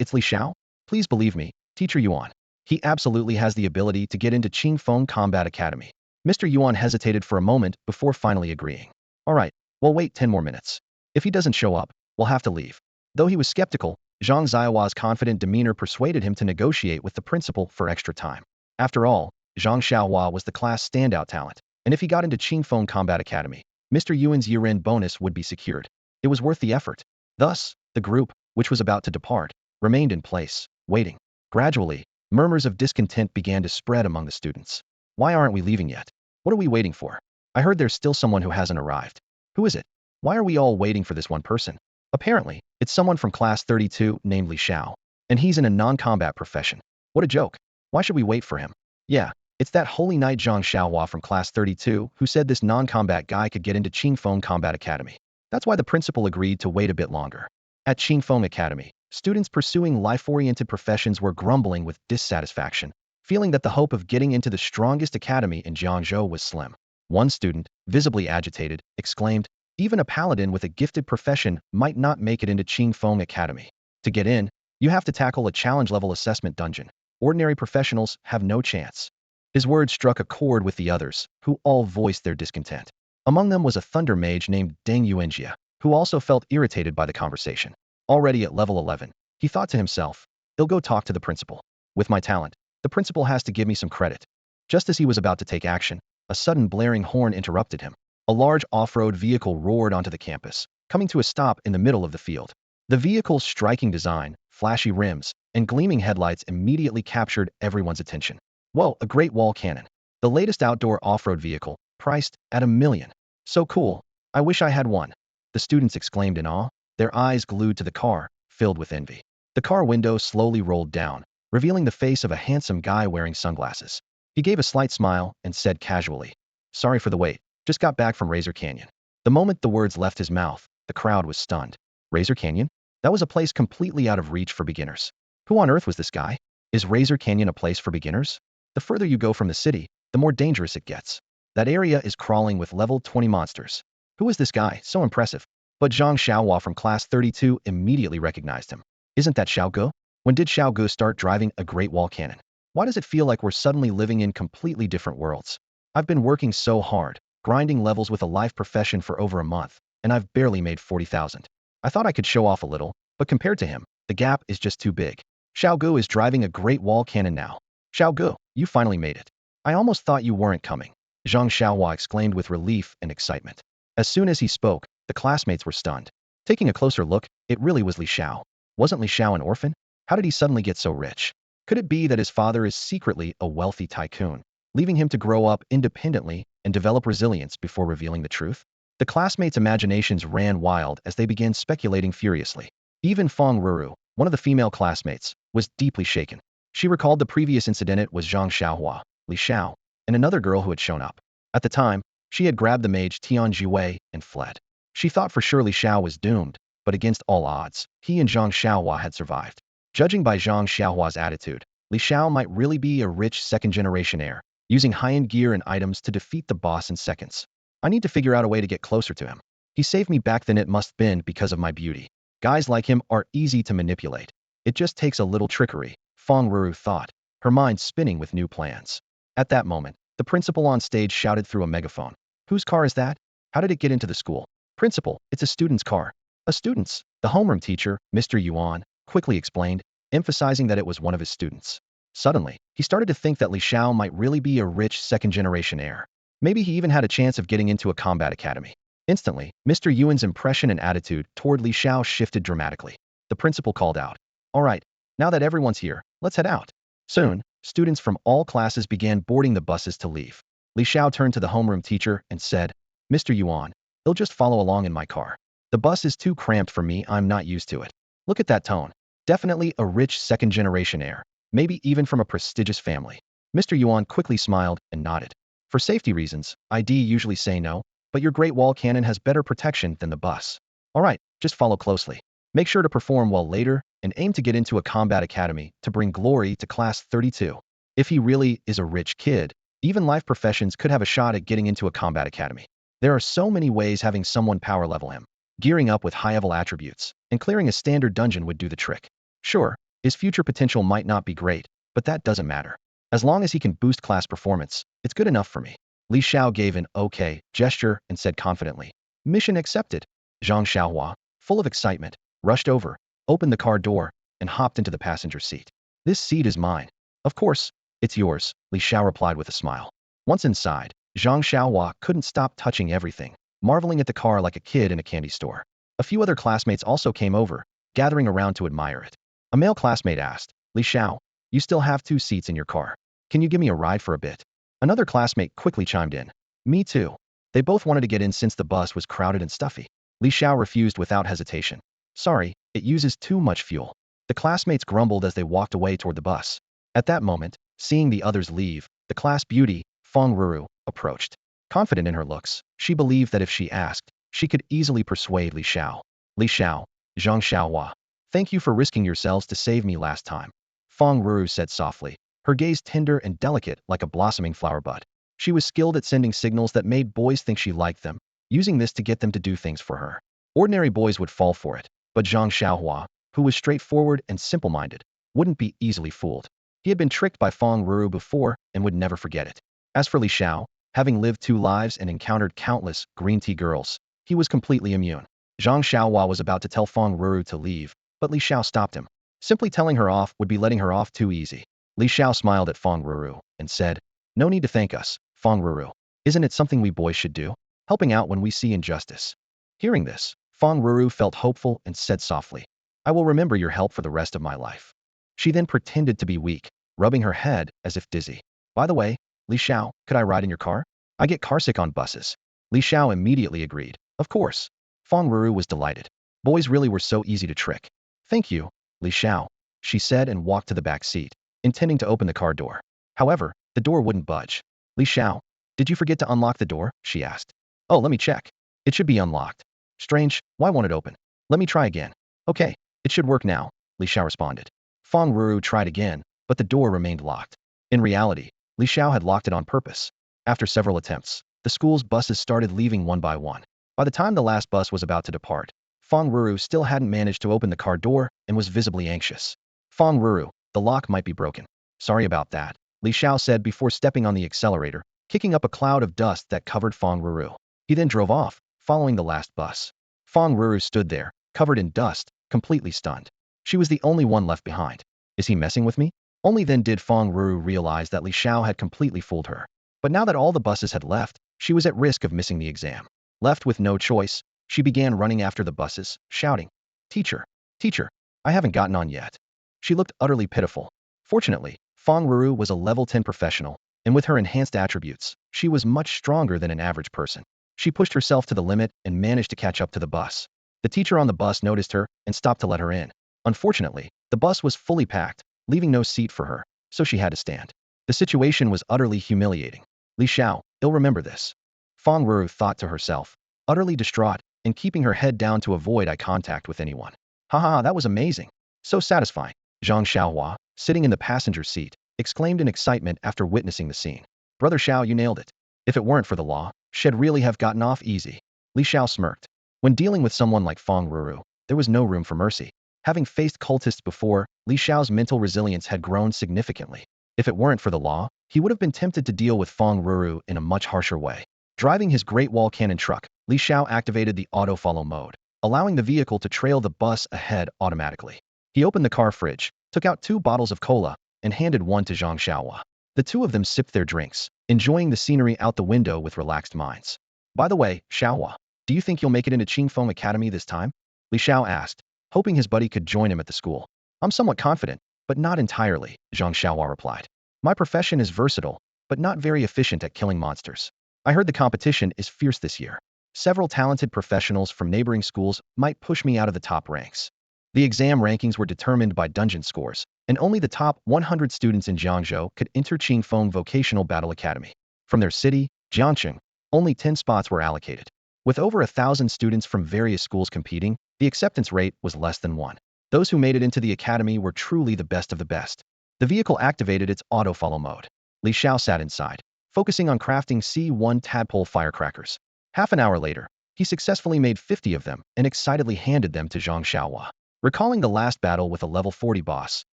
it's Li Xiao. Please believe me, Teacher Yuan. He absolutely has the ability to get into Qingfeng Combat Academy. Mr. Yuan hesitated for a moment before finally agreeing. All right, we'll wait 10 more minutes. If he doesn't show up, we'll have to leave. Though he was skeptical, Zhang Xiaohua's confident demeanor persuaded him to negotiate with the principal for extra time. After all, Zhang Xiaohua was the class standout talent, and if he got into Qingfeng Combat Academy, Mr. Yuan's year-end bonus would be secured. It was worth the effort. Thus, the group, which was about to depart, remained in place, waiting. Gradually, murmurs of discontent began to spread among the students. Why aren't we leaving yet? What are we waiting for? I heard there's still someone who hasn't arrived. Who is it? Why are we all waiting for this one person? Apparently, it's someone from class 32 named Li Xiao, and he's in a non-combat profession. What a joke. Why should we wait for him? Yeah, it's that holy knight Zhang Xiaohua from class 32 who said this non-combat guy could get into Qingfeng Combat Academy. That's why the principal agreed to wait a bit longer. At Qingfeng Academy, students pursuing life-oriented professions were grumbling with dissatisfaction, feeling that the hope of getting into the strongest academy in Jiangzhou was slim. One student, visibly agitated, exclaimed, even a paladin with a gifted profession might not make it into Qingfeng Academy. To get in, you have to tackle a challenge-level assessment dungeon. Ordinary professionals have no chance. His words struck a chord with the others, who all voiced their discontent. Among them was a thunder mage named Deng Yuanjia, who also felt irritated by the conversation. Already at level 11, he thought to himself, he'll go talk to the principal. With my talent, the principal has to give me some credit. Just as he was about to take action, a sudden blaring horn interrupted him. A large off-road vehicle roared onto the campus, coming to a stop in the middle of the field. The vehicle's striking design, flashy rims, and gleaming headlights immediately captured everyone's attention. Whoa, a great wall cannon. The latest outdoor off-road vehicle, priced at $1 million. So cool. I wish I had one. The students exclaimed in awe, their eyes glued to the car, filled with envy. The car window slowly rolled down, revealing the face of a handsome guy wearing sunglasses. He gave a slight smile and said casually, sorry for the wait. Just got back from Razer Canyon. The moment the words left his mouth, the crowd was stunned. Razer Canyon? That was a place completely out of reach for beginners. Who on earth was this guy? Is Razer Canyon a place for beginners? The further you go from the city, the more dangerous it gets. That area is crawling with level 20 monsters. Who is this guy? So impressive. But Zhang Xiaohua from class 32 immediately recognized him. Isn't that Xiao Ge? When did Xiao Ge start driving a great wall cannon? Why does it feel like we're suddenly living in completely different worlds? I've been working so hard, grinding levels with a life profession for over a month, and I've barely made 40,000. I thought I could show off a little, but compared to him, the gap is just too big. Xiao Ge is driving a great wall cannon now. Xiao Ge, you finally made it. I almost thought you weren't coming. Zhang Xiaohua exclaimed with relief and excitement. As soon as he spoke, the classmates were stunned. Taking a closer look, it really was Li Xiao. Wasn't Li Xiao an orphan? How did he suddenly get so rich? Could it be that his father is secretly a wealthy tycoon, leaving him to grow up independently and develop resilience before revealing the truth? The classmates' imaginations ran wild as they began speculating furiously. Even Feng Ruru, one of the female classmates, was deeply shaken. She recalled the previous incident. It was Zhang Xiaohua, Li Xiao, and another girl who had shown up. At the time, she had grabbed the mage Tian Jiwei and fled. She thought for sure Li Xiao was doomed, but against all odds, he and Zhang Xiaohua had survived. Judging by Zhang Xiaohua's attitude, Li Xiao might really be a rich second-generation heir, using high-end gear and items to defeat the boss in seconds. I need to figure out a way to get closer to him. He saved me back then. It must have been because of my beauty. Guys like him are easy to manipulate. It just takes a little trickery, Feng Ruru thought, her mind spinning with new plans. At that moment, the principal on stage shouted through a megaphone. Whose car is that? How did it get into the school? Principal, it's a student's car. A student's? The homeroom teacher, Mr. Yuan, quickly explained, emphasizing that it was one of his students. Suddenly, he started to think that Li Xiao might really be a rich second-generation heir. Maybe he even had a chance of getting into a combat academy. Instantly, Mr. Yuan's impression and attitude toward Li Xiao shifted dramatically. The principal called out, "All right, now that everyone's here, let's head out." Soon, students from all classes began boarding the buses to leave. Li Xiao turned to the homeroom teacher and said, "Mr. Yuan, he'll just follow along in my car. The bus is too cramped for me. I'm not used to it." Look at that tone. Definitely a rich second-generation heir, maybe even from a prestigious family. Mr. Yuan quickly smiled and nodded. For safety reasons, ID usually say no, but your great wall cannon has better protection than the bus. All right, just follow closely. Make sure to perform well later and aim to get into a combat academy to bring glory to class 32. If he really is a rich kid, even life professions could have a shot at getting into a combat academy. There are so many ways having someone power level him. Gearing up with high-level attributes and clearing a standard dungeon would do the trick. Sure, his future potential might not be great, but that doesn't matter. As long as he can boost class performance, it's good enough for me. Li Xiao gave an okay gesture and said confidently, "Mission accepted." Zhang Xiaohua, full of excitement, rushed over, opened the car door, and hopped into the passenger seat. "This seat is mine." "Of course, it's yours," Li Xiao replied with a smile. Once inside, Zhang Xiaohua couldn't stop touching everything, marveling at the car like a kid in a candy store. A few other classmates also came over, gathering around to admire it. A male classmate asked, "Li Xiao, you still have 2 seats in your car. Can you give me a ride for a bit?" Another classmate quickly chimed in. "Me too." They both wanted to get in since the bus was crowded and stuffy. Li Xiao refused without hesitation. "Sorry, it uses too much fuel." The classmates grumbled as they walked away toward the bus. At that moment, seeing the others leave, the class beauty, Feng Ruru, approached. Confident in her looks, she believed that if she asked, she could easily persuade Li Xiao. "Li Xiao, Zhang Xiaohua, thank you for risking yourselves to save me last time," Feng Ruru said softly, her gaze tender and delicate like a blossoming flower bud. She was skilled at sending signals that made boys think she liked them, using this to get them to do things for her. Ordinary boys would fall for it, but Zhang Xiaohua, who was straightforward and simple-minded, wouldn't be easily fooled. He had been tricked by Feng Ruru before and would never forget it. As for Li Xiao, having lived 2 lives and encountered countless green tea girls, he was completely immune. Zhang Xiaohua was about to tell Feng Ruru to leave, but Li Xiao stopped him. Simply telling her off would be letting her off too easy. Li Xiao smiled at Feng Ruru and said, "No need to thank us, Feng Ruru. Isn't it something we boys should do? Helping out when we see injustice." Hearing this, Feng Ruru felt hopeful and said softly, "I will remember your help for the rest of my life." She then pretended to be weak, rubbing her head as if dizzy. "By the way, Li Xiao, could I ride in your car? I get carsick on buses." Li Xiao immediately agreed. Of course. Feng Ruru was delighted. Boys really were so easy to trick. "Thank you, Li Xiao," she said and walked to the back seat, intending to open the car door. However, the door wouldn't budge. "Li Xiao, did you forget to unlock the door?" she asked. "Oh, let me check. It should be unlocked." "Strange, why won't it open? Let me try again." "Okay, it should work now," Li Xiao responded. Feng Ruru tried again, but the door remained locked. In reality, Li Xiao had locked it on purpose. After several attempts, the school's buses started leaving one by one. By the time the last bus was about to depart, Fong Ruru still hadn't managed to open the car door and was visibly anxious. Fong Ruru, the lock might be broken. Sorry about that, Li Xiao said before stepping on the accelerator, kicking up a cloud of dust that covered Fong Ruru. He then drove off, following the last bus. Fong Ruru stood there, covered in dust, completely stunned. She was the only one left behind. Is he messing with me? Only then did Fong Ruru realize that Li Xiao had completely fooled her. But now that all the buses had left, she was at risk of missing the exam. Left with no choice, she began running after the buses, shouting, "Teacher! Teacher! I haven't gotten on yet." She looked utterly pitiful. Fortunately, Fong Ruru was a level 10 professional, and with her enhanced attributes, she was much stronger than an average person. She pushed herself to the limit and managed to catch up to the bus. The teacher on the bus noticed her and stopped to let her in. Unfortunately, the bus was fully packed, leaving no seat for her, so she had to stand. The situation was utterly humiliating. Li Xiao, he'll remember this. Fong Ruru thought to herself, utterly distraught and keeping her head down to avoid eye contact with anyone. Haha, that was amazing. So satisfying. Zhang Xiaohua, sitting in the passenger seat, exclaimed in excitement after witnessing the scene. Brother Xiao, you nailed it. If it weren't for the law, she'd really have gotten off easy. Li Xiao smirked. When dealing with someone like Fong Ruru, there was no room for mercy. Having faced cultists before, Li Xiao's mental resilience had grown significantly. If it weren't for the law, he would have been tempted to deal with Fong Ruru in a much harsher way. Driving his Great Wall Cannon truck, Li Xiao activated the auto-follow mode, allowing the vehicle to trail the bus ahead automatically. He opened the car fridge, took out 2 bottles of cola, and handed one to Zhang Xiaohua. The two of them sipped their drinks, enjoying the scenery out the window with relaxed minds. By the way, Xiaohua, do you think you'll make it into Qingfeng Academy this time? Li Xiao asked, hoping his buddy could join him at the school. I'm somewhat confident, but not entirely, Zhang Xiaohua replied. My profession is versatile, but not very efficient at killing monsters. I heard the competition is fierce this year. Several talented professionals from neighboring schools might push me out of the top ranks. The exam rankings were determined by dungeon scores, and only the top 100 students in Jiangzhou could enter Qingfeng Vocational Battle Academy. From their city, Jiangcheng, only 10 spots were allocated. With over 1,000 students from various schools competing, the acceptance rate was less than 1. Those who made it into the academy were truly the best of the best. The vehicle activated its auto-follow mode. Li Xiao sat inside, focusing on crafting C1 tadpole firecrackers. Half an hour later, he successfully made 50 of them and excitedly handed them to Zhang Xiaohua. Recalling the last battle with a level 40 boss,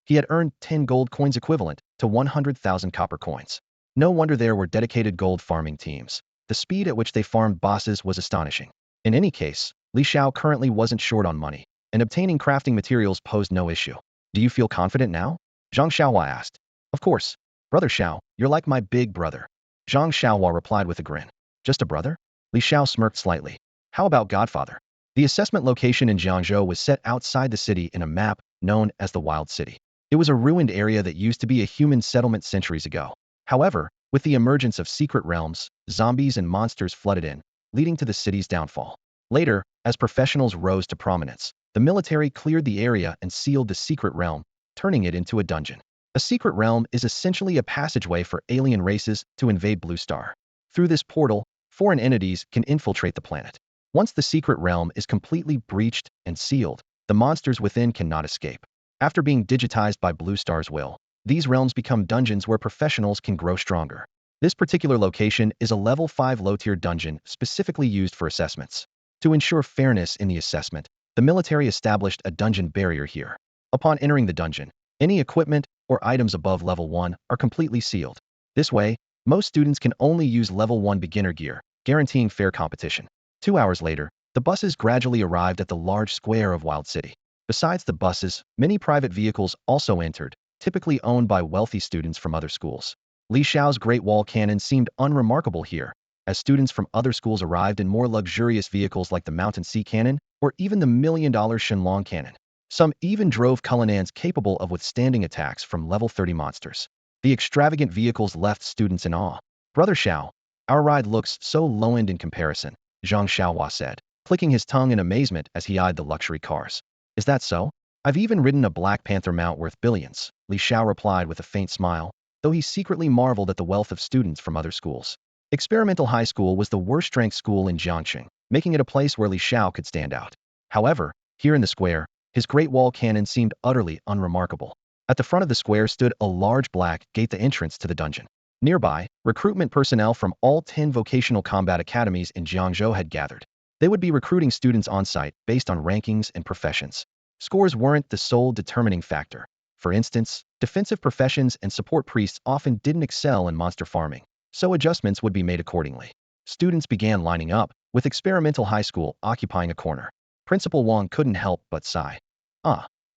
he had earned 10 gold coins equivalent to 100,000 copper coins. No wonder there were dedicated gold farming teams. The speed at which they farmed bosses was astonishing. In any case, Li Xiao currently wasn't short on money, and obtaining crafting materials posed no issue. Do you feel confident now? Zhang Xiaohua asked. Of course. Brother Xiao, you're like my big brother. Zhang Xiaohua replied with a grin. Just a brother? Li Xiao smirked slightly. How about Godfather? The assessment location in Jiangzhou was set outside the city in a map known as the Wild City. It was a ruined area that used to be a human settlement centuries ago. However, with the emergence of secret realms, zombies and monsters flooded in, leading to the city's downfall. Later, as professionals rose to prominence, the military cleared the area and sealed the secret realm, turning it into a dungeon. A secret realm is essentially a passageway for alien races to invade Blue Star. Through this portal, foreign entities can infiltrate the planet. Once the secret realm is completely breached and sealed, the monsters within cannot escape. After being digitized by Blue Star's will, these realms become dungeons where professionals can grow stronger. This particular location is a level 5 low-tier dungeon specifically used for assessments. To ensure fairness in the assessment, the military established a dungeon barrier here. Upon entering the dungeon, any equipment or items above level 1 are completely sealed. This way, most students can only use level 1 beginner gear, guaranteeing fair competition. 2 hours later, the buses gradually arrived at the large square of Wild City. Besides the buses, many private vehicles also entered, typically owned by wealthy students from other schools. Li Xiao's Great Wall Cannon seemed unremarkable here, as students from other schools arrived in more luxurious vehicles like the Mountain Sea Cannon or even the $1 million Shenlong Cannon. Some even drove Cullinans capable of withstanding attacks from level 30 monsters. The extravagant vehicles left students in awe. Brother Xiao, our ride looks so low-end in comparison, Zhang Xiaohua said, clicking his tongue in amazement as he eyed the luxury cars. Is that so? I've even ridden a Black Panther mount worth billions, Li Xiao replied with a faint smile, though he secretly marveled at the wealth of students from other schools. Experimental High School was the worst-ranked school in Jiangcheng, making it a place where Li Xiao could stand out. However, here in the square, his Great Wall Cannon seemed utterly unremarkable. At the front of the square stood a large black gate, the entrance to the dungeon. Nearby, recruitment personnel from all 10 vocational combat academies in Jiangzhou had gathered. They would be recruiting students on-site based on rankings and professions. Scores weren't the sole determining factor. For instance, defensive professions and support priests often didn't excel in monster farming, so adjustments would be made accordingly. Students began lining up, with experimental high school occupying a corner. Principal Wang couldn't help but sigh.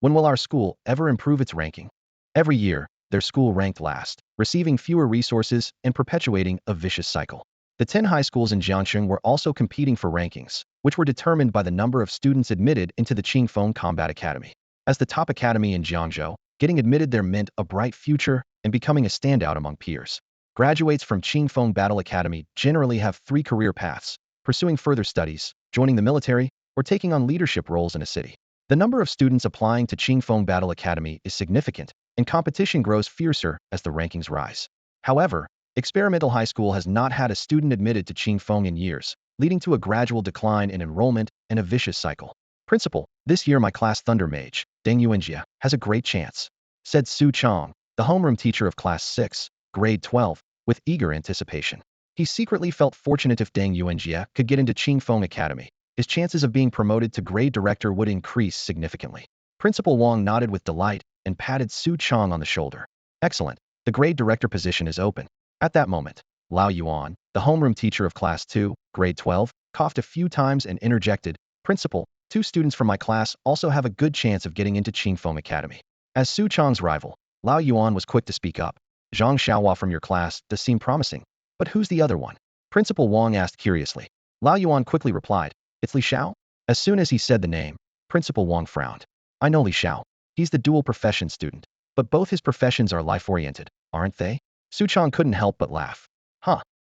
When will our school ever improve its ranking? Every year, their school ranked last, receiving fewer resources and perpetuating a vicious cycle. The 10 high schools in Jiangxing were also competing for rankings, which were determined by the number of students admitted into the Qingfeng Combat Academy. As the top academy in Jiangzhou, getting admitted there meant a bright future and becoming a standout among peers. Graduates from Qingfeng Battle Academy generally have 3 career paths: pursuing further studies, joining the military, or taking on leadership roles in a city. The number of students applying to Qingfeng Battle Academy is significant, and competition grows fiercer as the rankings rise. However, Experimental High School has not had a student admitted to Qingfeng in years, leading to a gradual decline in enrollment and a vicious cycle. Principal, this year my class Thunder Mage, Deng Yuanjia, has a great chance, said Su Chong, the homeroom teacher of Class 6, Grade 12, with eager anticipation. He secretly felt fortunate if Deng Yuanjia could get into Qingfeng Academy. His chances of being promoted to grade director would increase significantly. Principal Wang nodded with delight and patted Su Chong on the shoulder. Excellent, the grade director position is open. At that moment, Lao Yuan, the homeroom teacher of Class 2, Grade 12, coughed a few times and interjected, Principal, 2 students from my class also have a good chance of getting into Qingfeng Academy. As Su Chong's rival, Lao Yuan was quick to speak up. Zhang Xiaohua from your class does seem promising. But who's the other one? Principal Wang asked curiously. Lao Yuan quickly replied, it's Li Xiao. As soon as he said the name, Principal Wang frowned. I know Li Xiao. He's the dual profession student. But both his professions are life-oriented, aren't they? Su Chong couldn't help but laugh.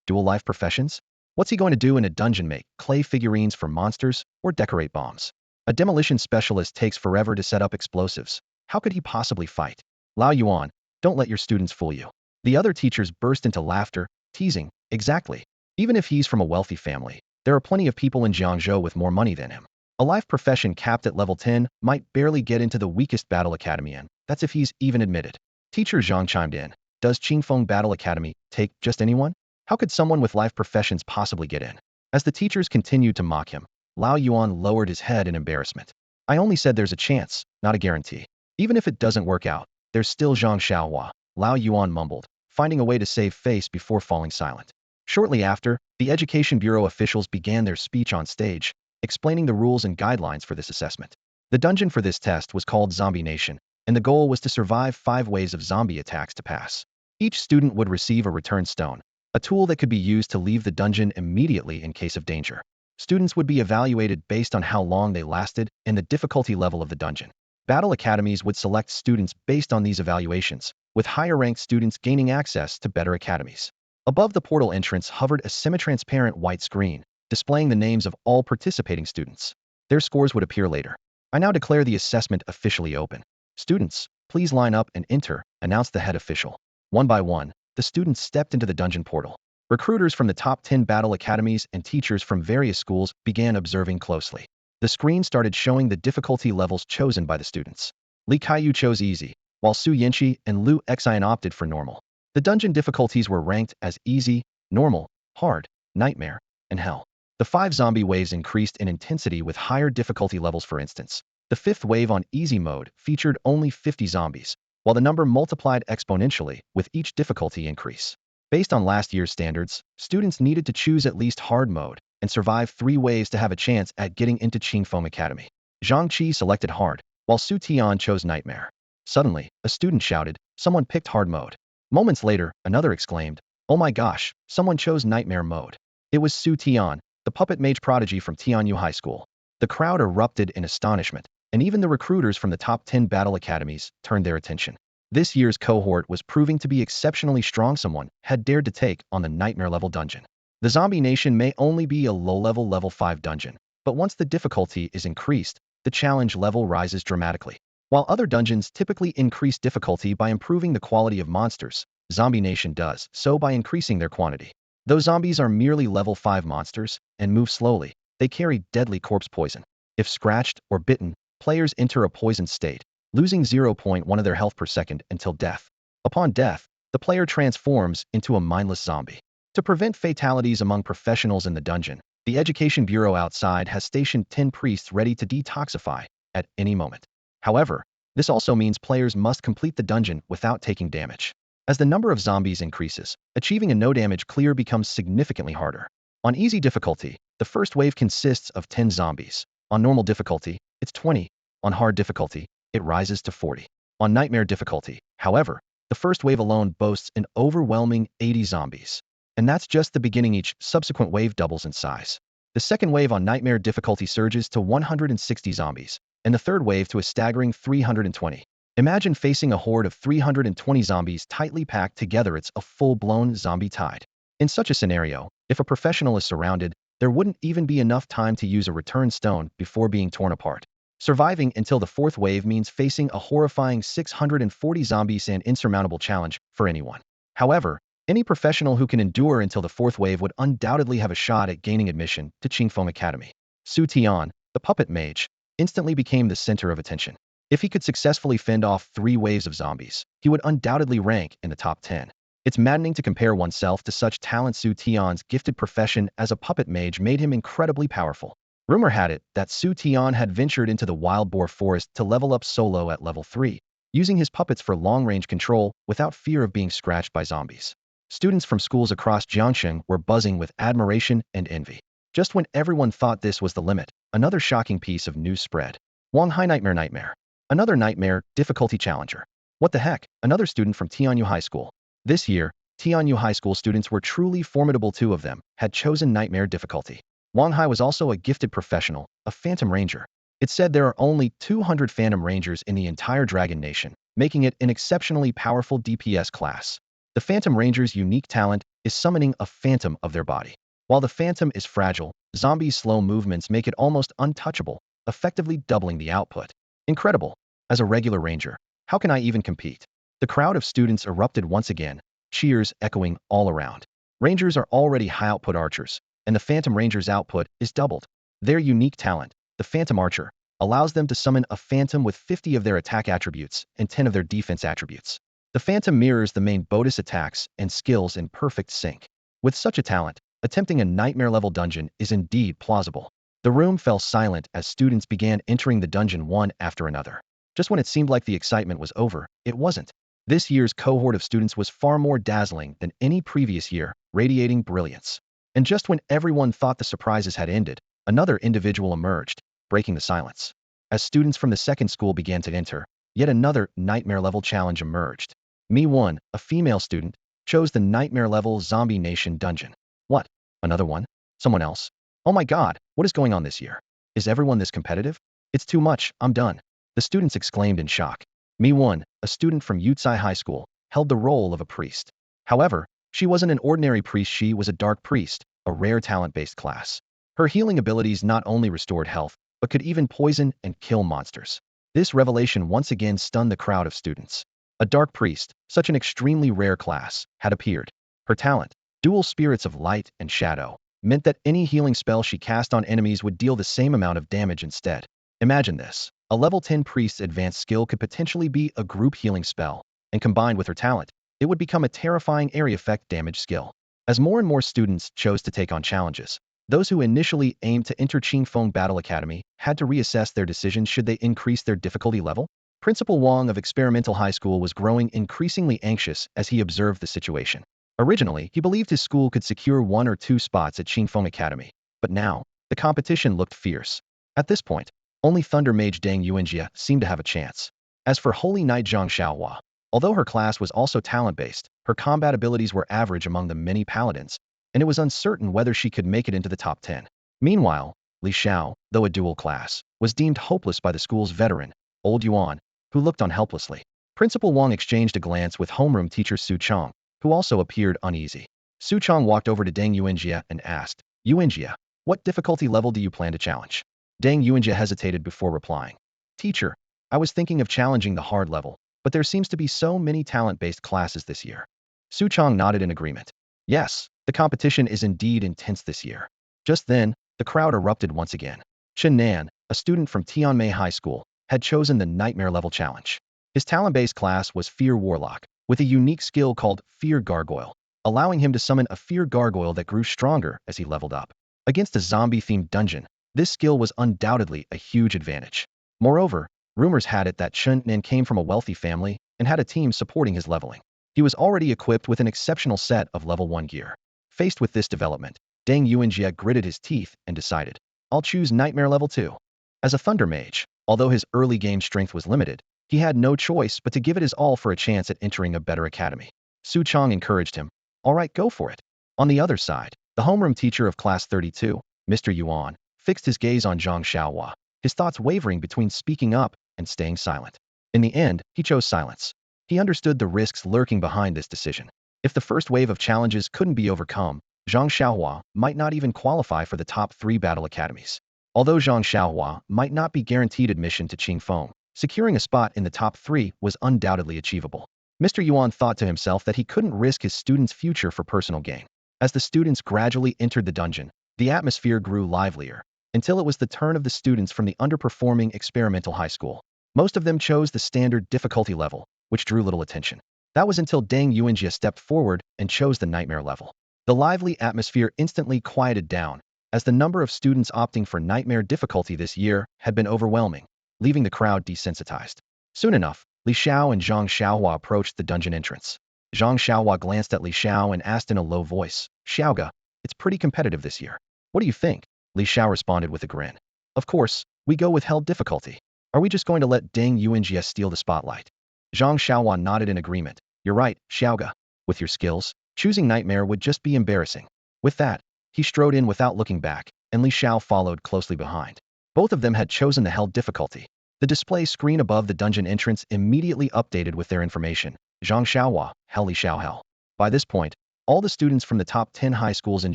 Dual life professions? What's he going to do in a dungeon, make clay figurines for monsters or decorate bombs? A demolition specialist takes forever to set up explosives. How could he possibly fight? Lao Yuan, don't let your students fool you. The other teachers burst into laughter, teasing, exactly. Even if he's from a wealthy family, there are plenty of people in Jiangzhou with more money than him. A life profession capped at level 10 might barely get into the weakest battle academy, and that's if he's even admitted. Teacher Zhang chimed in. Does Qingfeng Battle Academy take just anyone? How could someone with life professions possibly get in? As the teachers continued to mock him, Lao Yuan lowered his head in embarrassment. I only said there's a chance, not a guarantee. Even if it doesn't work out, there's still Zhang Xiaohua, Lao Yuan mumbled, finding a way to save face before falling silent. Shortly after, the Education Bureau officials began their speech on stage, explaining the rules and guidelines for this assessment. The dungeon for this test was called Zombie Nation, and the goal was to survive 5 waves of zombie attacks to pass. Each student would receive a return stone, a tool that could be used to leave the dungeon immediately in case of danger. Students would be evaluated based on how long they lasted and the difficulty level of the dungeon. Battle academies would select students based on these evaluations, with higher-ranked students gaining access to better academies. Above the portal entrance hovered a semi-transparent white screen, displaying the names of all participating students. Their scores would appear later. I now declare the assessment officially open. Students, please line up and enter, announced the head official. One by one, the students stepped into the dungeon portal. Recruiters from the top 10 battle academies and teachers from various schools began observing closely. The screen started showing the difficulty levels chosen by the students. Li Xiao chose easy, while Su Yanqi and Lu Xian opted for normal. The dungeon difficulties were ranked as easy, normal, hard, nightmare, and hell. The 5 zombie waves increased in intensity with higher difficulty levels. For instance, the 5th wave on easy mode featured only 50 zombies, while the number multiplied exponentially with each difficulty increase. Based on last year's standards, students needed to choose at least hard mode and survive 3 waves to have a chance at getting into Qingfeng Academy. Zhang Qi selected hard, while Su Tian chose nightmare. Suddenly, a student shouted, someone picked hard mode. Moments later, another exclaimed, oh my gosh, someone chose nightmare mode. It was Su Tian, the puppet mage prodigy from Tianyu High School. The crowd erupted in astonishment, and even the recruiters from the top 10 battle academies turned their attention. This year's cohort was proving to be exceptionally strong. Someone had dared to take on the nightmare level dungeon. The Zombie Nation may only be a low-level level 5 dungeon, but once the difficulty is increased, the challenge level rises dramatically. While other dungeons typically increase difficulty by improving the quality of monsters, Zombie Nation does so by increasing their quantity. Though zombies are merely level 5 monsters and move slowly, they carry deadly corpse poison. If scratched or bitten, players enter a poisoned state, losing 0.1 of their health per second until death. Upon death, the player transforms into a mindless zombie. To prevent fatalities among professionals in the dungeon, The Education Bureau outside has stationed 10 priests ready to detoxify at any moment. However, this also means players must complete the dungeon without taking damage. As the number of zombies increases, achieving a no-damage clear becomes significantly harder. On easy difficulty, the first wave consists of 10 zombies. On normal difficulty, it's 20. On hard difficulty, it rises to 40. On nightmare difficulty, however, the first wave alone boasts an overwhelming 80 zombies. And that's just the beginning. Each subsequent wave doubles in size. The second wave on nightmare difficulty surges to 160 zombies, and the third wave to a staggering 320. Imagine facing a horde of 320 zombies tightly packed together. It's a full-blown zombie tide. In such a scenario, if a professional is surrounded, there wouldn't even be enough time to use a return stone before being torn apart. Surviving until the fourth wave means facing a horrifying 640 zombies, an insurmountable challenge for anyone. However, any professional who can endure until the fourth wave would undoubtedly have a shot at gaining admission to Qingfeng Academy. Su Tian, the puppet mage, instantly became the center of attention. If he could successfully fend off 3 waves of zombies, he would undoubtedly rank in the top 10. It's maddening to compare oneself to such talent. Su Tian's gifted profession as a puppet mage made him incredibly powerful. Rumor had it that Su Tian had ventured into the wild boar forest to level up solo at level 3, using his puppets for long-range control without fear of being scratched by zombies. Students from schools across Jiangsheng were buzzing with admiration and envy. Just when everyone thought this was the limit, another shocking piece of news spread. Wanghai Nightmare. Another nightmare difficulty challenger. What the heck? Another student from Tianyu High School. This year, Tianyu High School students were truly formidable. 2 of them had chosen nightmare difficulty. Wanghai was also a gifted professional, a Phantom Ranger. It said there are only 200 Phantom Rangers in the entire Dragon Nation, making it an exceptionally powerful DPS class. The Phantom Ranger's unique talent is summoning a phantom of their body. While the phantom is fragile, zombies' slow movements make it almost untouchable, effectively doubling the output. Incredible. As a regular ranger, how can I even compete? The crowd of students erupted once again, cheers echoing all around. Rangers are already high-output archers, and the Phantom Ranger's output is doubled. Their unique talent, the Phantom Archer, allows them to summon a phantom with 50 of their attack attributes and 10 of their defense attributes. The phantom mirrors the main Bodis attacks and skills in perfect sync. With such a talent, attempting a nightmare-level dungeon is indeed plausible. The room fell silent as students began entering the dungeon one after another. Just when it seemed like the excitement was over, it wasn't. This year's cohort of students was far more dazzling than any previous year, radiating brilliance. And just when everyone thought the surprises had ended, another individual emerged, breaking the silence. As students from the second school began to enter, yet another nightmare-level challenge emerged. Mi-1, a female student, chose the nightmare-level Zombie Nation dungeon. What? Another one? Someone else? Oh my god, what is going on this year? Is everyone this competitive? It's too much, I'm done. The students exclaimed in shock. Mi-1, a student from Yutsai High School, held the role of a priest. However, she wasn't an ordinary priest, she was a dark priest, a rare talent-based class. Her healing abilities not only restored health, but could even poison and kill monsters. This revelation once again stunned the crowd of students. A dark priest, such an extremely rare class, had appeared. Her talent, dual spirits of light and shadow, meant that any healing spell she cast on enemies would deal the same amount of damage instead. Imagine this. A level 10 priest's advanced skill could potentially be a group healing spell, and combined with her talent, it would become a terrifying area effect damage skill. As more and more students chose to take on challenges, those who initially aimed to enter Qingfeng Battle Academy had to reassess their decisions. Should they increase their difficulty level? Principal Wang of Experimental High School was growing increasingly anxious as he observed the situation. Originally, he believed his school could secure 1 or 2 spots at Qingfeng Academy, but now, the competition looked fierce. At this point, only Thunder Mage Deng Yuanjia seemed to have a chance. As for Holy Knight Zhang Xiaohua, although her class was also talent-based, her combat abilities were average among the many paladins, and it was uncertain whether she could make it into the top 10. Meanwhile, Li Xiao, though a dual class, was deemed hopeless by the school's veteran, Old Yuan, who looked on helplessly. Principal Wang exchanged a glance with homeroom teacher Su Chong, who also appeared uneasy. Su Chong walked over to Deng Yuanjia and asked, Yuanjia, what difficulty level do you plan to challenge? Deng Yuanjia hesitated before replying. Teacher, I was thinking of challenging the hard level, but there seems to be so many talent-based classes this year. Su Chong nodded in agreement. Yes, the competition is indeed intense this year. Just then, the crowd erupted once again. Chen Nan, a student from Tianmei High School, had chosen the Nightmare Level Challenge. His talent-based class was Fear Warlock, with a unique skill called Fear Gargoyle, allowing him to summon a Fear Gargoyle that grew stronger as he leveled up. Against a zombie-themed dungeon, this skill was undoubtedly a huge advantage. Moreover, rumors had it that Chun Nin came from a wealthy family and had a team supporting his leveling. He was already equipped with an exceptional set of level 1 gear. Faced with this development, Deng Yuanjie gritted his teeth and decided, I'll choose Nightmare level 2. As a Thunder Mage, although his early game strength was limited, he had no choice but to give it his all for a chance at entering a better academy. Su Chong encouraged him, alright, go for it. On the other side, the homeroom teacher of Class 32, Mr. Yuan, fixed his gaze on Zhang Xiaohua, his thoughts wavering between speaking up and staying silent. In the end, he chose silence. He understood the risks lurking behind this decision. If the first wave of challenges couldn't be overcome, Zhang Xiaohua might not even qualify for the top 3 battle academies. Although Zhang Xiaohua might not be guaranteed admission to Qingfeng, securing a spot in the top 3 was undoubtedly achievable. Mr. Yuan thought to himself that he couldn't risk his students' future for personal gain. As the students gradually entered the dungeon, the atmosphere grew livelier, until it was the turn of the students from the underperforming experimental high school. Most of them chose the standard difficulty level, which drew little attention. That was until Deng Yuanjie stepped forward and chose the Nightmare level. The lively atmosphere instantly quieted down, as the number of students opting for Nightmare difficulty this year had been overwhelming, leaving the crowd desensitized. Soon enough, Li Xiao and Zhang Xiaohua approached the dungeon entrance. Zhang Xiaohua glanced at Li Xiao and asked in a low voice, Xiaoga, it's pretty competitive this year. What do you think? Li Xiao responded with a grin. Of course, we go with hell difficulty. Are we just going to let Deng Yuanjie steal the spotlight? Zhang Xiaohua nodded in agreement. You're right, Xiaoga. With your skills, choosing Nightmare would just be embarrassing. With that, he strode in without looking back, and Li Xiao followed closely behind. Both of them had chosen the hell difficulty. The display screen above the dungeon entrance immediately updated with their information. Zhang Xiaohua, Hell Li Xiao Hell. By this point, all the students from the top 10 high schools in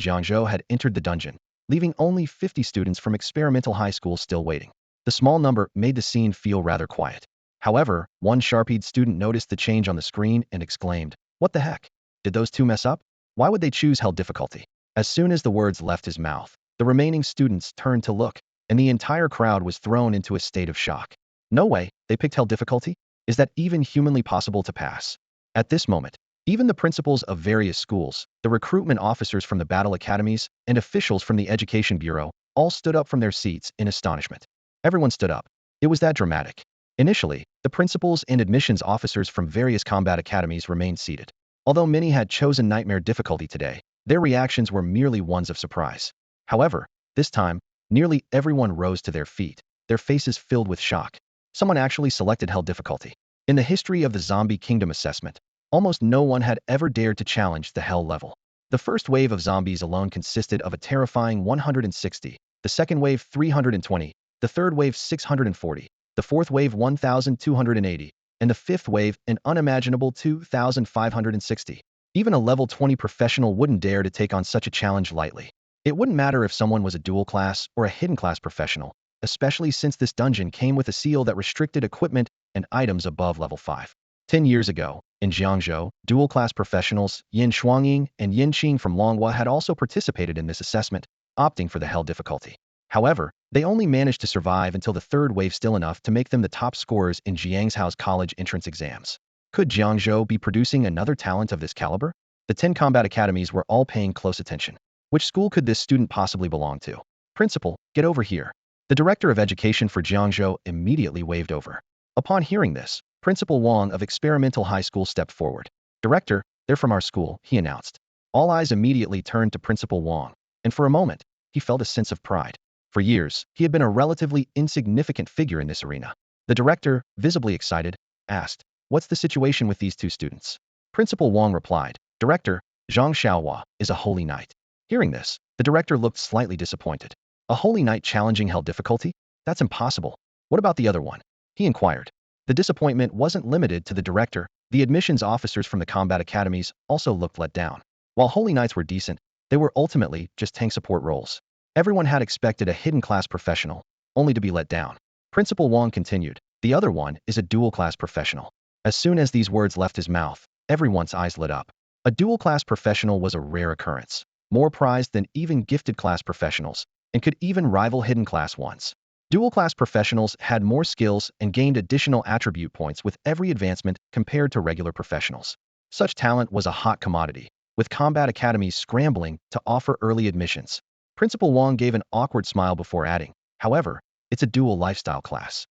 Jiangzhou had entered the dungeon, leaving only 50 students from experimental high schools still waiting. The small number made the scene feel rather quiet. However, one sharp-eyed student noticed the change on the screen and exclaimed, What the heck? Did those two mess up? Why would they choose hell difficulty? As soon as the words left his mouth, the remaining students turned to look, and the entire crowd was thrown into a state of shock. No way, they picked hell difficulty? Is that even humanly possible to pass? At this moment, even the principals of various schools, the recruitment officers from the battle academies, and officials from the Education Bureau all stood up from their seats in astonishment. Everyone stood up. It was that dramatic. Initially, the principals and admissions officers from various combat academies remained seated. Although many had chosen Nightmare difficulty today, their reactions were merely ones of surprise. However, this time, nearly everyone rose to their feet, their faces filled with shock. Someone actually selected hell difficulty. In the history of the Zombie Kingdom assessment, almost no one had ever dared to challenge the hell level. The first wave of zombies alone consisted of a terrifying 160, the second wave 320, the third wave 640, the fourth wave 1,280, and the fifth wave an unimaginable 2,560. Even a level 20 professional wouldn't dare to take on such a challenge lightly. It wouldn't matter if someone was a dual class or a hidden class professional, especially since this dungeon came with a seal that restricted equipment and items above level 5. 10 years ago, in Jiangzhou, dual-class professionals Yin Shuangying and Yin Qing from Longhua had also participated in this assessment, opting for the hell difficulty. However, they only managed to survive until the third wave, still enough to make them the top scorers in Jiangzhou's college entrance exams. Could Jiangzhou be producing another talent of this caliber? The 10 combat academies were all paying close attention. Which school could this student possibly belong to? Principal, get over here. The director of education for Jiangzhou immediately waved over. Upon hearing this, Principal Wang of Experimental High School stepped forward. Director, they're from our school, he announced. All eyes immediately turned to Principal Wang, and for a moment, he felt a sense of pride. For years, he had been a relatively insignificant figure in this arena. The director, visibly excited, asked, What's the situation with these two students? Principal Wang replied, Director, Zhang Xiaohua is a holy knight. Hearing this, the director looked slightly disappointed. A holy knight challenging hell difficulty? That's impossible. What about the other one? He inquired. The disappointment wasn't limited to the director. The admissions officers from the combat academies also looked let down. While holy knights were decent, they were ultimately just tank support roles. Everyone had expected a hidden class professional, only to be let down. Principal Wang continued, the other one is a dual class professional. As soon as these words left his mouth, everyone's eyes lit up. A dual class professional was a rare occurrence, more prized than even gifted class professionals, and could even rival hidden class ones. Dual class professionals had more skills and gained additional attribute points with every advancement compared to regular professionals. Such talent was a hot commodity, with combat academies scrambling to offer early admissions. Principal Wong gave an awkward smile before adding, however, it's a dual lifestyle class.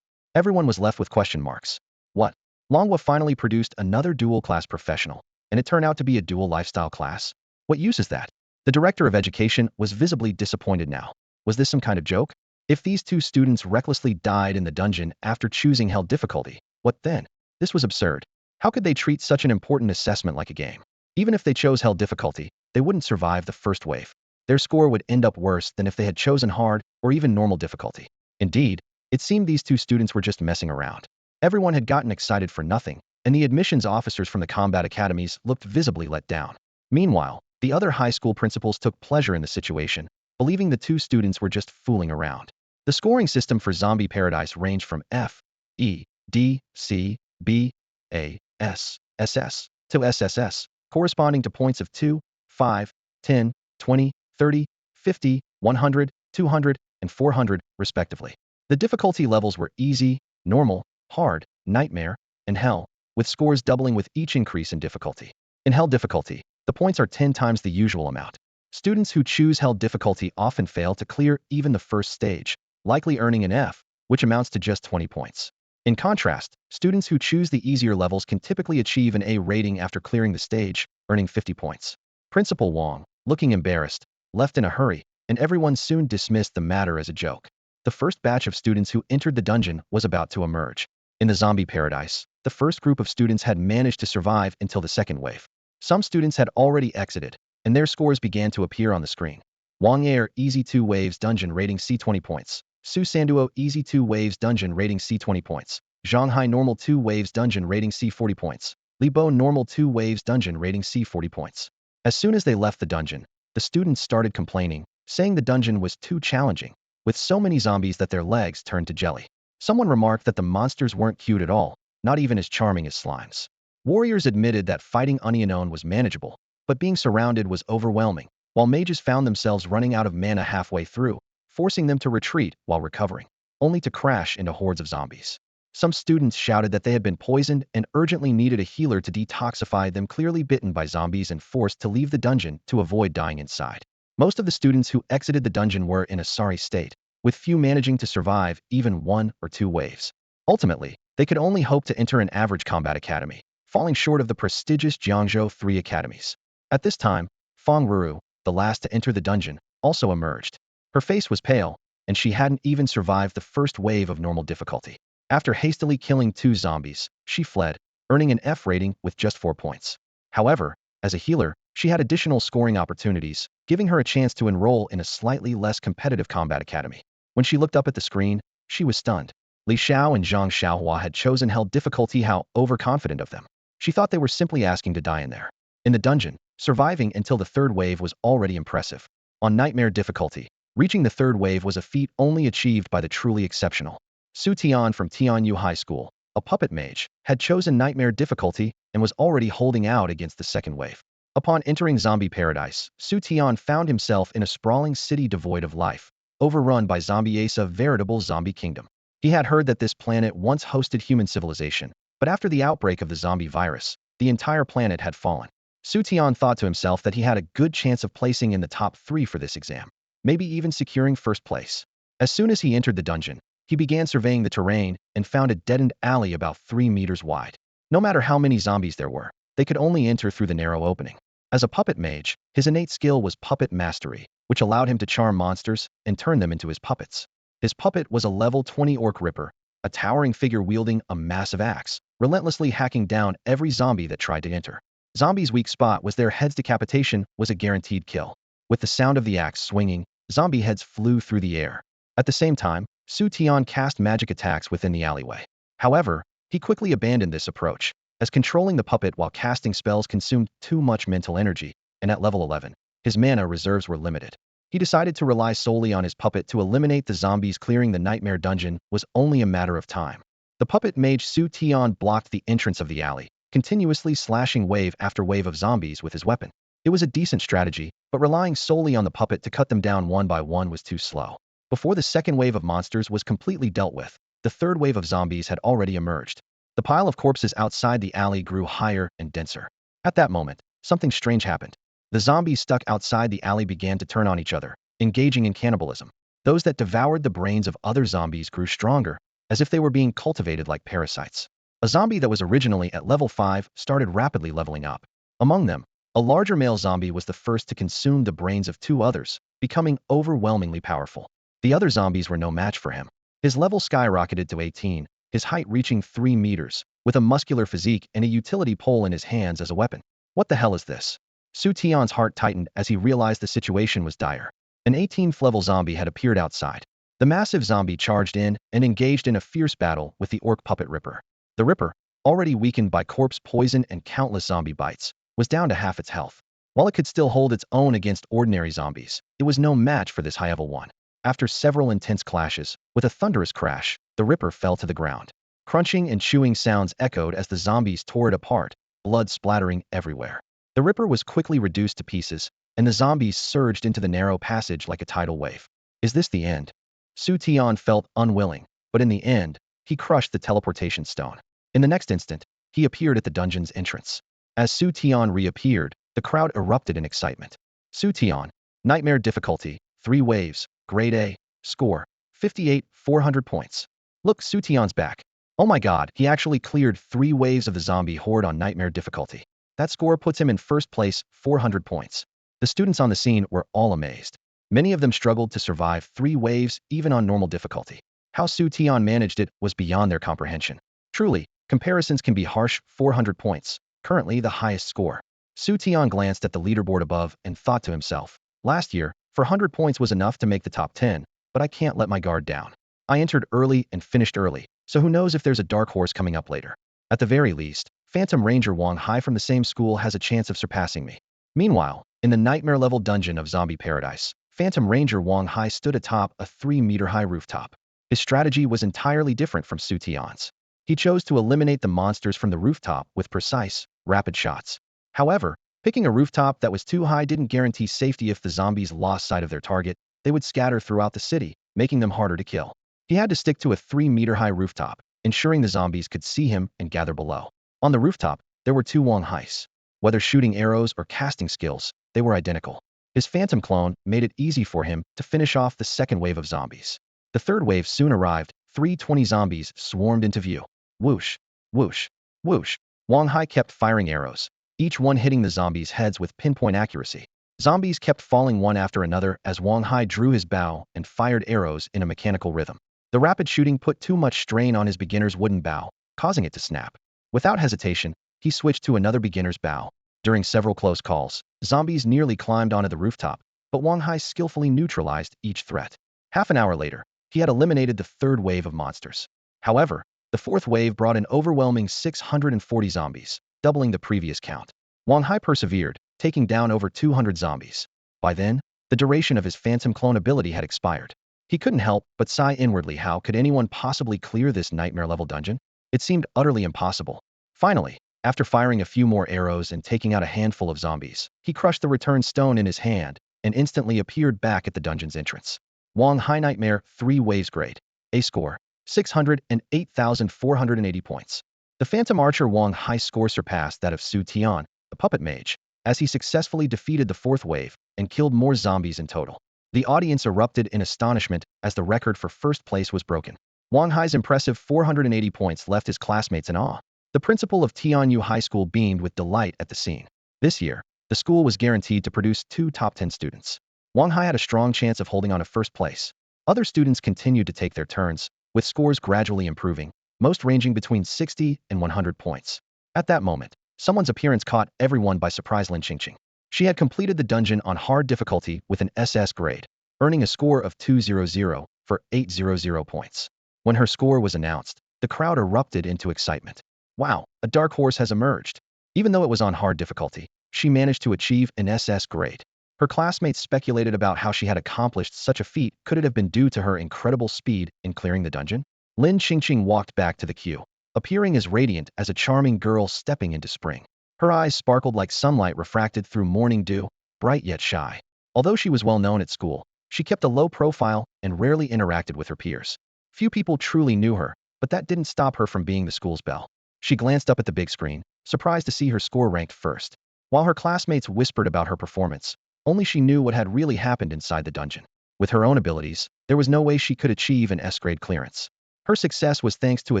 Everyone was left with question marks. What? Longhua finally produced another dual class professional, and it turned out to be a dual lifestyle class? What use is that? The director of education was visibly disappointed now. Was this some kind of joke? If these two students recklessly died in the dungeon after choosing hell difficulty, what then? This was absurd. How could they treat such an important assessment like a game? Even if they chose hell difficulty, they wouldn't survive the first wave. Their score would end up worse than if they had chosen hard or even normal difficulty. Indeed, it seemed these two students were just messing around. Everyone had gotten excited for nothing, and the admissions officers from the combat academies looked visibly let down. Meanwhile, the other high school principals took pleasure in the situation, believing the two students were just fooling around. The scoring system for Zombie Paradise ranged from F, E, D, C, B, A, S, SS, to SSS, corresponding to points of 2, 5, 10, 20, 30, 50, 100, 200, and 400, respectively. The difficulty levels were easy, normal, hard, nightmare, and hell, with scores doubling with each increase in difficulty. In hell difficulty, the points are 10 times the usual amount. Students who choose hell difficulty often fail to clear even the first stage, likely earning an F, which amounts to just 20 points. In contrast, students who choose the easier levels can typically achieve an A rating after clearing the stage, earning 50 points. Principal Wong, looking embarrassed, left in a hurry, and everyone soon dismissed the matter as a joke. The first batch of students who entered the dungeon was about to emerge. In the zombie paradise, the first group of students had managed to survive until the second wave. Some students had already exited, and their scores began to appear on the screen. Wang Air Easy 2 Waves Dungeon rating C 20 points. Su Sanduo Easy 2 Waves Dungeon rating C 20 points. Zhanghai Normal 2 Waves Dungeon rating C 40 points. Li Bo Normal 2 Waves Dungeon rating C 40 points. As soon as they left the dungeon, the students started complaining, saying the dungeon was too challenging, with so many zombies that their legs turned to jelly. Someone remarked that the monsters weren't cute at all, not even as charming as slimes. Warriors admitted that fighting Unknown was manageable, but being surrounded was overwhelming, while mages found themselves running out of mana halfway through, forcing them to retreat while recovering, only to crash into hordes of zombies. Some students shouted that they had been poisoned and urgently needed a healer to detoxify them, clearly bitten by zombies and forced to leave the dungeon to avoid dying inside. Most of the students who exited the dungeon were in a sorry state, with few managing to survive even 1 or 2 waves. Ultimately, they could only hope to enter an average combat academy, falling short of the prestigious Jiangzhou 3 academies. At this time, Feng Ruru, the last to enter the dungeon, also emerged. Her face was pale, and she hadn't even survived the first wave of normal difficulty. After hastily killing 2 zombies, she fled, earning an F rating with just 4 points. However, as a healer, she had additional scoring opportunities, giving her a chance to enroll in a slightly less competitive combat academy. When she looked up at the screen, she was stunned. Li Xiao and Zhang Xiaohua had chosen hell difficulty. How overconfident of them. She thought they were simply asking to die in there. In the dungeon, surviving until the 3rd wave was already impressive. On nightmare difficulty, reaching the 3rd wave was a feat only achieved by the truly exceptional. Su Tian from Tianyu High School, a puppet mage, had chosen nightmare difficulty and was already holding out against the 2nd wave. Upon entering zombie paradise, Su Tian found himself in a sprawling city devoid of life, overrun by zombies, a veritable zombie kingdom. He had heard that this planet once hosted human civilization, but after the outbreak of the zombie virus, the entire planet had fallen. Su Tian thought to himself that he had a good chance of placing in the top 3 for this exam, maybe even securing 1st place. As soon as he entered the dungeon, he began surveying the terrain and found a dead-end alley about 3 meters wide. No matter how many zombies there were, they could only enter through the narrow opening. As a puppet mage, his innate skill was puppet mastery, which allowed him to charm monsters and turn them into his puppets. His puppet was a level 20 orc ripper, a towering figure wielding a massive axe, relentlessly hacking down every zombie that tried to enter. Zombies' weak spot was their heads. Decapitation was a guaranteed kill. With the sound of the axe swinging, zombie heads flew through the air. At the same time, Su Tian cast magic attacks within the alleyway. However, he quickly abandoned this approach, as controlling the puppet while casting spells consumed too much mental energy, and at level 11, his mana reserves were limited. He decided to rely solely on his puppet to eliminate the zombies. Clearing the nightmare dungeon was only a matter of time. The puppet mage Su Tian blocked the entrance of the alley, continuously slashing wave after wave of zombies with his weapon. It was a decent strategy, but relying solely on the puppet to cut them down one by one was too slow. Before the 2nd wave of monsters was completely dealt with, the 3rd wave of zombies had already emerged. The pile of corpses outside the alley grew higher and denser. At that moment, something strange happened. The zombies stuck outside the alley began to turn on each other, engaging in cannibalism. Those that devoured the brains of other zombies grew stronger, as if they were being cultivated like parasites. A zombie that was originally at level 5 started rapidly leveling up. Among them, a larger male zombie was the first to consume the brains of 2 others, becoming overwhelmingly powerful. The other zombies were no match for him. His level skyrocketed to 18, his height reaching 3 meters, with a muscular physique and a utility pole in his hands as a weapon. What the hell is this? Su Tian's heart tightened as he realized the situation was dire. An 18th level zombie had appeared outside. The massive zombie charged in and engaged in a fierce battle with the orc puppet Ripper. The Ripper, already weakened by corpse poison and countless zombie bites, was down to half its health. While it could still hold its own against ordinary zombies, it was no match for this high-level one. After several intense clashes, with a thunderous crash, the Ripper fell to the ground. Crunching and chewing sounds echoed as the zombies tore it apart, blood splattering everywhere. The Ripper was quickly reduced to pieces, and the zombies surged into the narrow passage like a tidal wave. Is this the end? Su Tian felt unwilling, but in the end, he crushed the teleportation stone. In the next instant, he appeared at the dungeon's entrance. As Su Tian reappeared, the crowd erupted in excitement. Su Tian, Nightmare difficulty, 3 waves, grade A, score, 58, 400 points. Look, Su Tian's back. Oh my god, he actually cleared 3 waves of the zombie horde on Nightmare difficulty. That score puts him in first place, 400 points. The students on the scene were all amazed. Many of them struggled to survive 3 waves even on normal difficulty. How Su Tian managed it was beyond their comprehension. Truly, comparisons can be harsh, 400 points, currently the highest score. Su Tian glanced at the leaderboard above and thought to himself, last year, 400 points was enough to make the top 10, but I can't let my guard down. I entered early and finished early, so who knows if there's a dark horse coming up later. At the very least, Phantom Ranger Wang Hai from the same school has a chance of surpassing me. Meanwhile, in the nightmare-level dungeon of Zombie Paradise, Phantom Ranger Wang Hai stood atop a 3-meter-high rooftop. His strategy was entirely different from Su Tian's. He chose to eliminate the monsters from the rooftop with precise, rapid shots. However, picking a rooftop that was too high didn't guarantee safety. If the zombies lost sight of their target, they would scatter throughout the city, making them harder to kill. He had to stick to a 3-meter-high rooftop, ensuring the zombies could see him and gather below. On the rooftop, there were 2 Wang Hais. Whether shooting arrows or casting skills, they were identical. His phantom clone made it easy for him to finish off the second wave of zombies. The third wave soon arrived. 320 zombies swarmed into view. Whoosh, whoosh, whoosh. Wang Hai kept firing arrows, each one hitting the zombies' heads with pinpoint accuracy. Zombies kept falling one after another as Wang Hai drew his bow and fired arrows in a mechanical rhythm. The rapid shooting put too much strain on his beginner's wooden bow, causing it to snap. Without hesitation, he switched to another beginner's bow. During several close calls, zombies nearly climbed onto the rooftop, but Wang Hai skillfully neutralized each threat. Half an hour later, he had eliminated the third wave of monsters. However, the fourth wave brought an overwhelming 640 zombies, doubling the previous count. Wang Hai persevered, taking down over 200 zombies. By then, the duration of his phantom clone ability had expired. He couldn't help but sigh inwardly. How could anyone possibly clear this nightmare-level dungeon? It seemed utterly impossible. Finally, after firing a few more arrows and taking out a handful of zombies, he crushed the return stone in his hand and instantly appeared back at the dungeon's entrance. Wang Hai Nightmare 3 waves grade. A score, 608,480 points. The Phantom Archer Wang Hai score surpassed that of Su Tian, the puppet mage, as he successfully defeated the fourth wave and killed more zombies in total. The audience erupted in astonishment as the record for first place was broken. Wang Hai's impressive 480 points left his classmates in awe. The principal of Tianyu High School beamed with delight at the scene. This year, the school was guaranteed to produce 2 top 10 students. Wang Hai had a strong chance of holding on to first place. Other students continued to take their turns, with scores gradually improving, most ranging between 60 and 100 points. At that moment, someone's appearance caught everyone by surprise. Lin Qingqing. She had completed the dungeon on hard difficulty with an SS grade, earning a score of 200 for 800 points. When her score was announced, the crowd erupted into excitement. Wow, a dark horse has emerged. Even though it was on hard difficulty, she managed to achieve an SS grade. Her classmates speculated about how she had accomplished such a feat. Could it have been due to her incredible speed in clearing the dungeon? Lin Qingqing walked back to the queue, appearing as radiant as a charming girl stepping into spring. Her eyes sparkled like sunlight refracted through morning dew, bright yet shy. Although she was well known at school, she kept a low profile and rarely interacted with her peers. Few people truly knew her, but that didn't stop her from being the school's belle. She glanced up at the big screen, surprised to see her score ranked first. While her classmates whispered about her performance, Only she knew what had really happened inside the dungeon. With her own abilities, there was no way she could achieve an S-grade clearance. Her success was thanks to a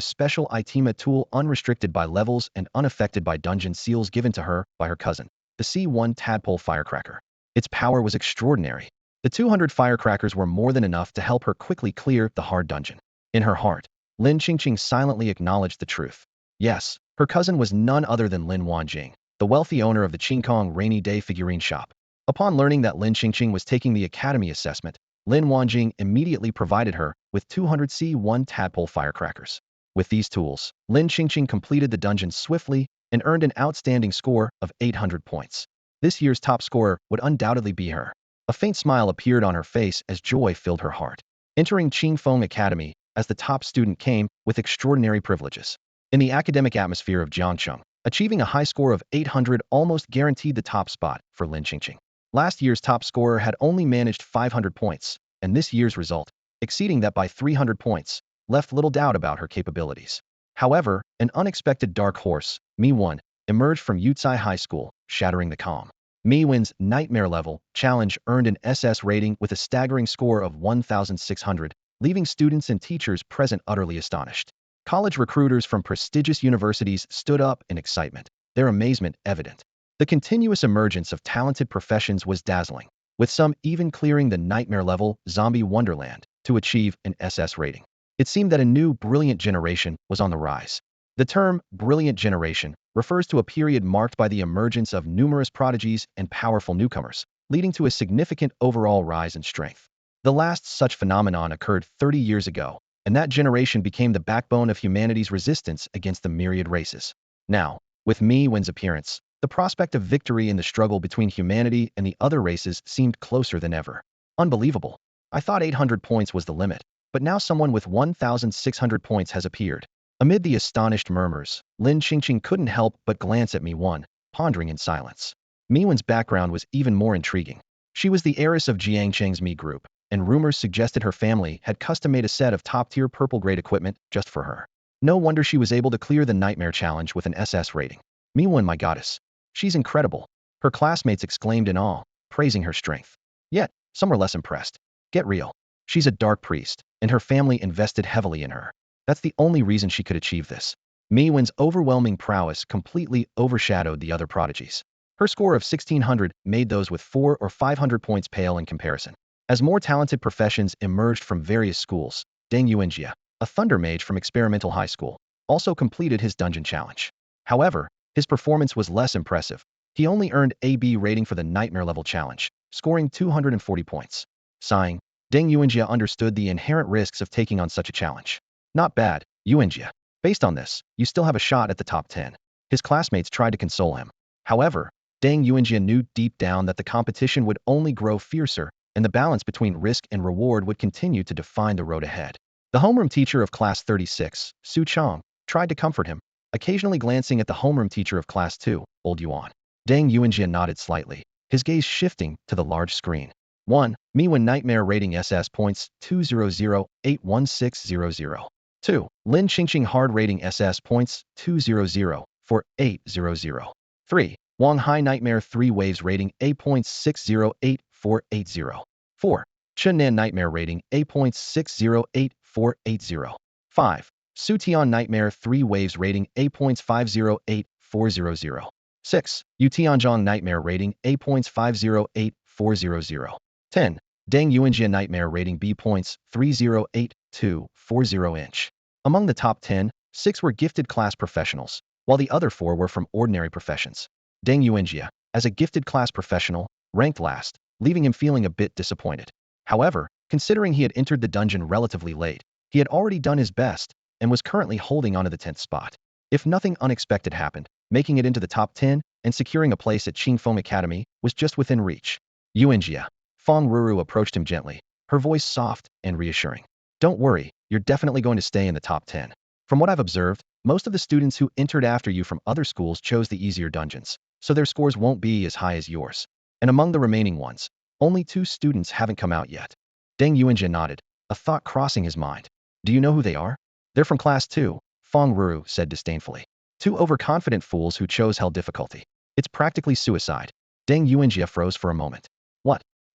special itema tool unrestricted by levels and unaffected by dungeon seals given to her by her cousin, the C1 Tadpole Firecracker. Its power was extraordinary. The 200 firecrackers were more than enough to help her quickly clear the hard dungeon. In her heart, Lin Qingqing silently acknowledged the truth. Yes, her cousin was none other than Lin Wanjing, the wealthy owner of the Qingkong Rainy Day figurine shop. Upon learning that Lin Qingqing was taking the academy assessment, Lin Wanjing immediately provided her with 200 C1 Tadpole firecrackers. With these tools, Lin Qingqing completed the dungeon swiftly and earned an outstanding score of 800 points. This year's top scorer would undoubtedly be her. A faint smile appeared on her face as joy filled her heart. Entering Qingfeng Academy as the top student came with extraordinary privileges. In the academic atmosphere of Jiangcheng, achieving a high score of 800 almost guaranteed the top spot for Lin Qingqing. Last year's top scorer had only managed 500 points, and this year's result, exceeding that by 300 points, left little doubt about her capabilities. However, an unexpected dark horse, Mi1, emerged from Yucai High School, shattering the calm. Mi-Win's Nightmare Level challenge earned an SS rating with a staggering score of 1,600, leaving students and teachers present utterly astonished. College recruiters from prestigious universities stood up in excitement, their amazement evident. The continuous emergence of talented professions was dazzling, with some even clearing the Nightmare Level Zombie Wonderland to achieve an SS rating. It seemed that a new brilliant generation was on the rise. The term brilliant generation refers to a period marked by the emergence of numerous prodigies and powerful newcomers, leading to a significant overall rise in strength. The last such phenomenon occurred 30 years ago, and that generation became the backbone of humanity's resistance against the myriad races. Now, with Mi-Win's appearance, the prospect of victory in the struggle between humanity and the other races seemed closer than ever. Unbelievable. I thought 800 points was the limit, but now someone with 1,600 points has appeared. Amid the astonished murmurs, Lin Qingqing couldn't help but glance at Mi-Wen, pondering in silence. Mi-Wen's background was even more intriguing. She was the heiress of Jiangcheng's Mi Group, and rumors suggested her family had custom-made a set of top-tier purple-grade equipment just for her. No wonder she was able to clear the Nightmare Challenge with an SS rating. Mi-Wen, my goddess. She's incredible. Her classmates exclaimed in awe, praising her strength. Yet, some were less impressed. Get real. She's a dark priest, and her family invested heavily in her. That's the only reason she could achieve this. Mi-Wen's overwhelming prowess completely overshadowed the other prodigies. Her score of 1,600 made those with 400 or 500 points pale in comparison. As more talented professions emerged from various schools, Deng Yuanjia, a thunder mage from Experimental High School, also completed his dungeon challenge. However, his performance was less impressive. He only earned a B rating for the Nightmare Level challenge, scoring 240 points. Sighing, Deng Yuanjia understood the inherent risks of taking on such a challenge. Not bad, Yuanjia. Based on this, you still have a shot at the top 10. His classmates tried to console him. However, Deng Yuanjia knew deep down that the competition would only grow fiercer, and the balance between risk and reward would continue to define the road ahead. The homeroom teacher of Class 36, Su Chong, tried to comfort him, occasionally glancing at the homeroom teacher of Class 2, Old Yuan. Deng Yuanjia nodded slightly, his gaze shifting to the large screen. 1. Mi-Wen Nightmare Rating SS Points 200-81600. 2. Lin Qingqing Hard Rating SS Points 200-4800. 3. Wang Hai Nightmare 3 Waves Rating A Points 608-480. 4. Chen Nan Nightmare Rating A Points 608-480. 5. Su Tian Nightmare 3 Waves Rating A Points 508-400. 6. Yu Tianzhong Nightmare Rating A Points 508-400. 10. Deng Yuanjia Nightmare Rating B Points 308-240 inch. Among the top 10, 6 were gifted class professionals, while the other 4 were from ordinary professions. Deng Yuanjia, as a gifted class professional, ranked last, leaving him feeling a bit disappointed. However, considering he had entered the dungeon relatively late, he had already done his best and was currently holding onto the 10th spot. If nothing unexpected happened, making it into the top 10 and securing a place at Qingfeng Academy was just within reach. Yuanjia. Feng Ruru approached him gently, her voice soft and reassuring. Don't worry, you're definitely going to stay in the top 10. From what I've observed, most of the students who entered after you from other schools chose the easier dungeons, so their scores won't be as high as yours. And among the remaining ones, only 2 students haven't come out yet. Deng Yuanjia nodded, a thought crossing his mind. Do you know who they are? They're from Class 2, Feng Ruru said disdainfully. 2 overconfident fools who chose hell difficulty. It's practically suicide. Deng Yuanjia froze for a moment.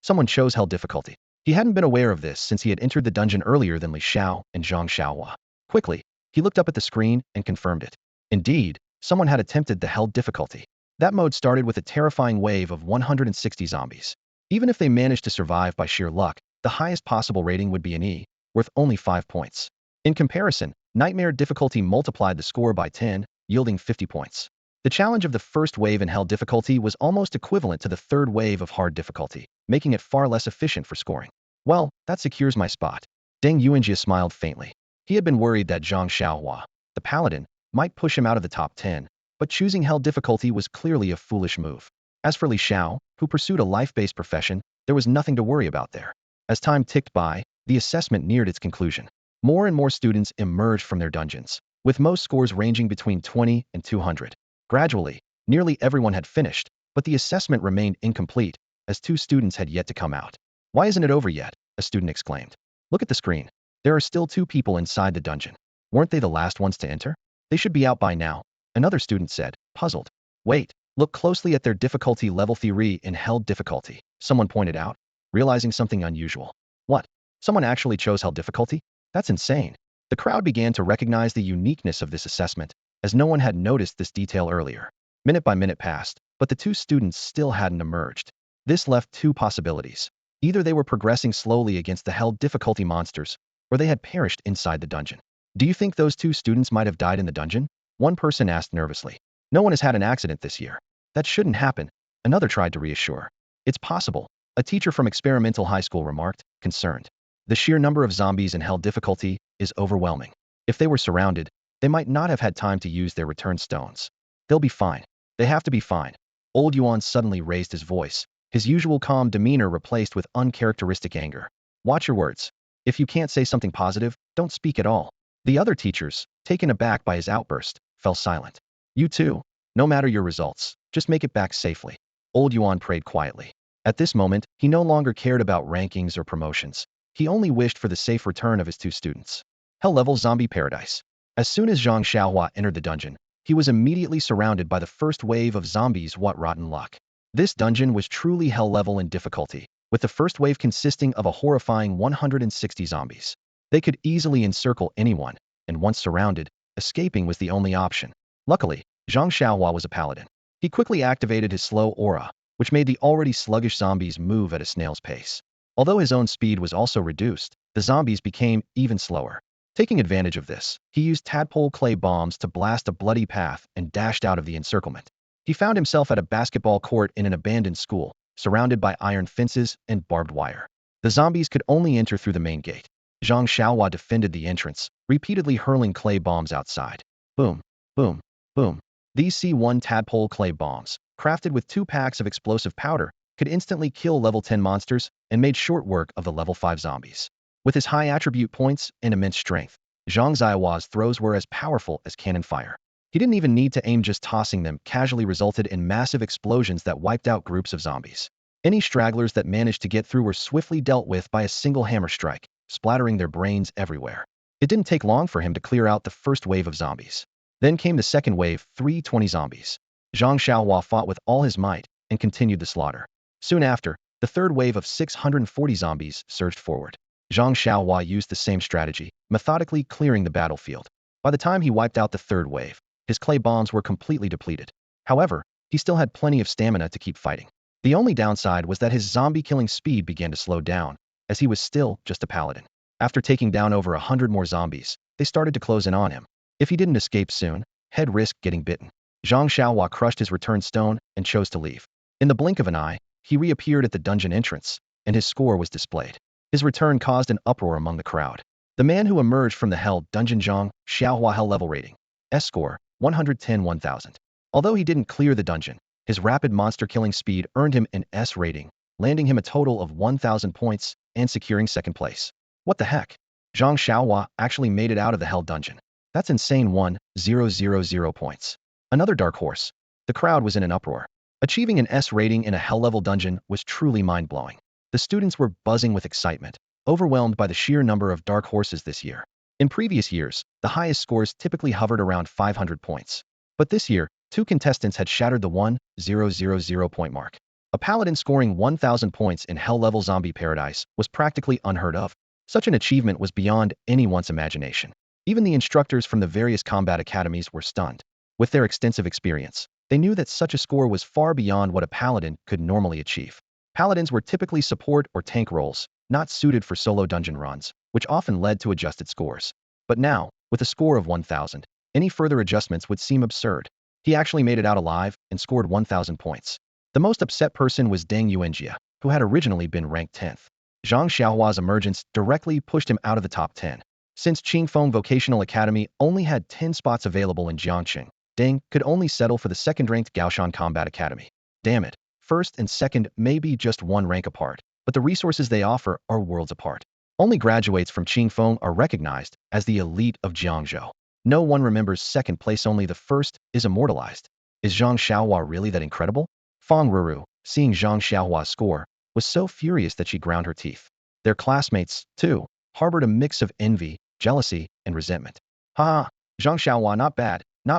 Someone chose hell difficulty. He hadn't been aware of this since he had entered the dungeon earlier than Li Xiao and Zhang Xiaohua. Quickly, he looked up at the screen and confirmed it. Indeed, someone had attempted the hell difficulty. That mode started with a terrifying wave of 160 zombies. Even if they managed to survive by sheer luck, the highest possible rating would be an E, worth only 5 points. In comparison, Nightmare difficulty multiplied the score by 10, yielding 50 points. The challenge of the first wave in hell difficulty was almost equivalent to the third wave of hard difficulty, making it far less efficient for scoring. Well, that secures my spot. Deng Yuanjie smiled faintly. He had been worried that Zhang Xiaohua, the paladin, might push him out of the top 10, but choosing hell difficulty was clearly a foolish move. As for Li Xiao, who pursued a life-based profession, there was nothing to worry about there. As time ticked by, the assessment neared its conclusion. More and more students emerged from their dungeons, with most scores ranging between 20 and 200. Gradually, nearly everyone had finished, but the assessment remained incomplete, as 2 students had yet to come out. "Why isn't it over yet?" a student exclaimed. "Look at the screen. There are still 2 people inside the dungeon. Weren't they the last ones to enter? They should be out by now," another student said, puzzled. "Wait, look closely at their difficulty level theory in hell difficulty," someone pointed out, realizing something unusual. What? Someone actually chose hell difficulty? That's insane. The crowd began to recognize the uniqueness of this assessment, as no one had noticed this detail earlier. Minute by minute passed, but the 2 students still hadn't emerged. This left 2 possibilities. Either they were progressing slowly against the hell difficulty monsters, or they had perished inside the dungeon. "Do you think those 2 students might have died in the dungeon?" one person asked nervously. "No one has had an accident this year. That shouldn't happen," another tried to reassure. "It's possible," a teacher from experimental high school remarked, concerned. "The sheer number of zombies in hell difficulty is overwhelming. If they were surrounded, they might not have had time to use their return stones. They'll be fine. They have to be fine." Old Yuan suddenly raised his voice, his usual calm demeanor replaced with uncharacteristic anger. "Watch your words. If you can't say something positive, don't speak at all." The other teachers, taken aback by his outburst, fell silent. "You too. No matter your results, just make it back safely." Old Yuan prayed quietly. At this moment, he no longer cared about rankings or promotions. He only wished for the safe return of his 2 students. Hell-level zombie paradise. As soon as Zhang Xiaohua entered the dungeon, he was immediately surrounded by the first wave of zombies. What rotten luck. This dungeon was truly hell-level in difficulty, with the first wave consisting of a horrifying 160 zombies. They could easily encircle anyone, and once surrounded, escaping was the only option. Luckily, Zhang Xiaohua was a paladin. He quickly activated his slow aura, which made the already sluggish zombies move at a snail's pace. Although his own speed was also reduced, the zombies became even slower. Taking advantage of this, he used tadpole clay bombs to blast a bloody path and dashed out of the encirclement. He found himself at a basketball court in an abandoned school, surrounded by iron fences and barbed wire. The zombies could only enter through the main gate. Zhang Xiaohua defended the entrance, repeatedly hurling clay bombs outside. Boom, boom, boom. These C1 tadpole clay bombs, crafted with 2 packs of explosive powder, could instantly kill level 10 monsters and made short work of the level 5 zombies. With his high attribute points and immense strength, Zhang Xiaohua's throws were as powerful as cannon fire. He didn't even need to aim, just tossing them casually resulted in massive explosions that wiped out groups of zombies. Any stragglers that managed to get through were swiftly dealt with by a single hammer strike, splattering their brains everywhere. It didn't take long for him to clear out the first wave of zombies. Then came the second wave, 320 zombies. Zhang Xiaohua fought with all his might and continued the slaughter. Soon after, the third wave of 640 zombies surged forward. Zhang Xiaohua used the same strategy, methodically clearing the battlefield. By the time he wiped out the third wave, his clay bombs were completely depleted. However, he still had plenty of stamina to keep fighting. The only downside was that his zombie-killing speed began to slow down, as he was still just a paladin. After taking down over 100 more zombies, they started to close in on him. If he didn't escape soon, he'd risk getting bitten. Zhang Xiaohua crushed his return stone and chose to leave. In the blink of an eye, he reappeared at the dungeon entrance, and his score was displayed. His return caused an uproar among the crowd. The man who emerged from the hell dungeon, Zhang Xiaohua, hell level rating. S score, 110,000. Although he didn't clear the dungeon, his rapid monster-killing speed earned him an S rating, landing him a total of 1,000 points and securing second place. What the heck? Zhang Xiaohua actually made it out of the hell dungeon. That's insane. 1,000 points. Another dark horse. The crowd was in an uproar. Achieving an S rating in a hell-level dungeon was truly mind-blowing. The students were buzzing with excitement, overwhelmed by the sheer number of dark horses this year. In previous years, the highest scores typically hovered around 500 points. But this year, 2 contestants had shattered the 1,000 point mark. A paladin scoring 1,000 points in hell-level zombie paradise was practically unheard of. Such an achievement was beyond anyone's imagination. Even the instructors from the various combat academies were stunned. With their extensive experience, they knew that such a score was far beyond what a paladin could normally achieve. Paladins were typically support or tank roles, not suited for solo dungeon runs, which often led to adjusted scores. But now, with a score of 1,000, any further adjustments would seem absurd. He actually made it out alive and scored 1,000 points. The most upset person was Deng Yuanjia, who had originally been ranked 10th. Zhang Xiaohua's emergence directly pushed him out of the top 10. Since Qingfeng Vocational Academy only had 10 spots available in Jiangqing, Deng could only settle for the second-ranked Gaoshan Combat Academy. Damn it, first and second may be just one rank apart, but the resources they offer are worlds apart. Only graduates from Qingfeng are recognized as the elite of Jiangzhou. No one remembers second place, only the first is immortalized. Is Zhang Xiaohua really that incredible? Fang Ruru, seeing Zhang Xiaohua's score, was so furious that she ground her teeth. Their classmates, too, harbored a mix of envy, jealousy, and resentment. Ha! Zhang Xiaohua, not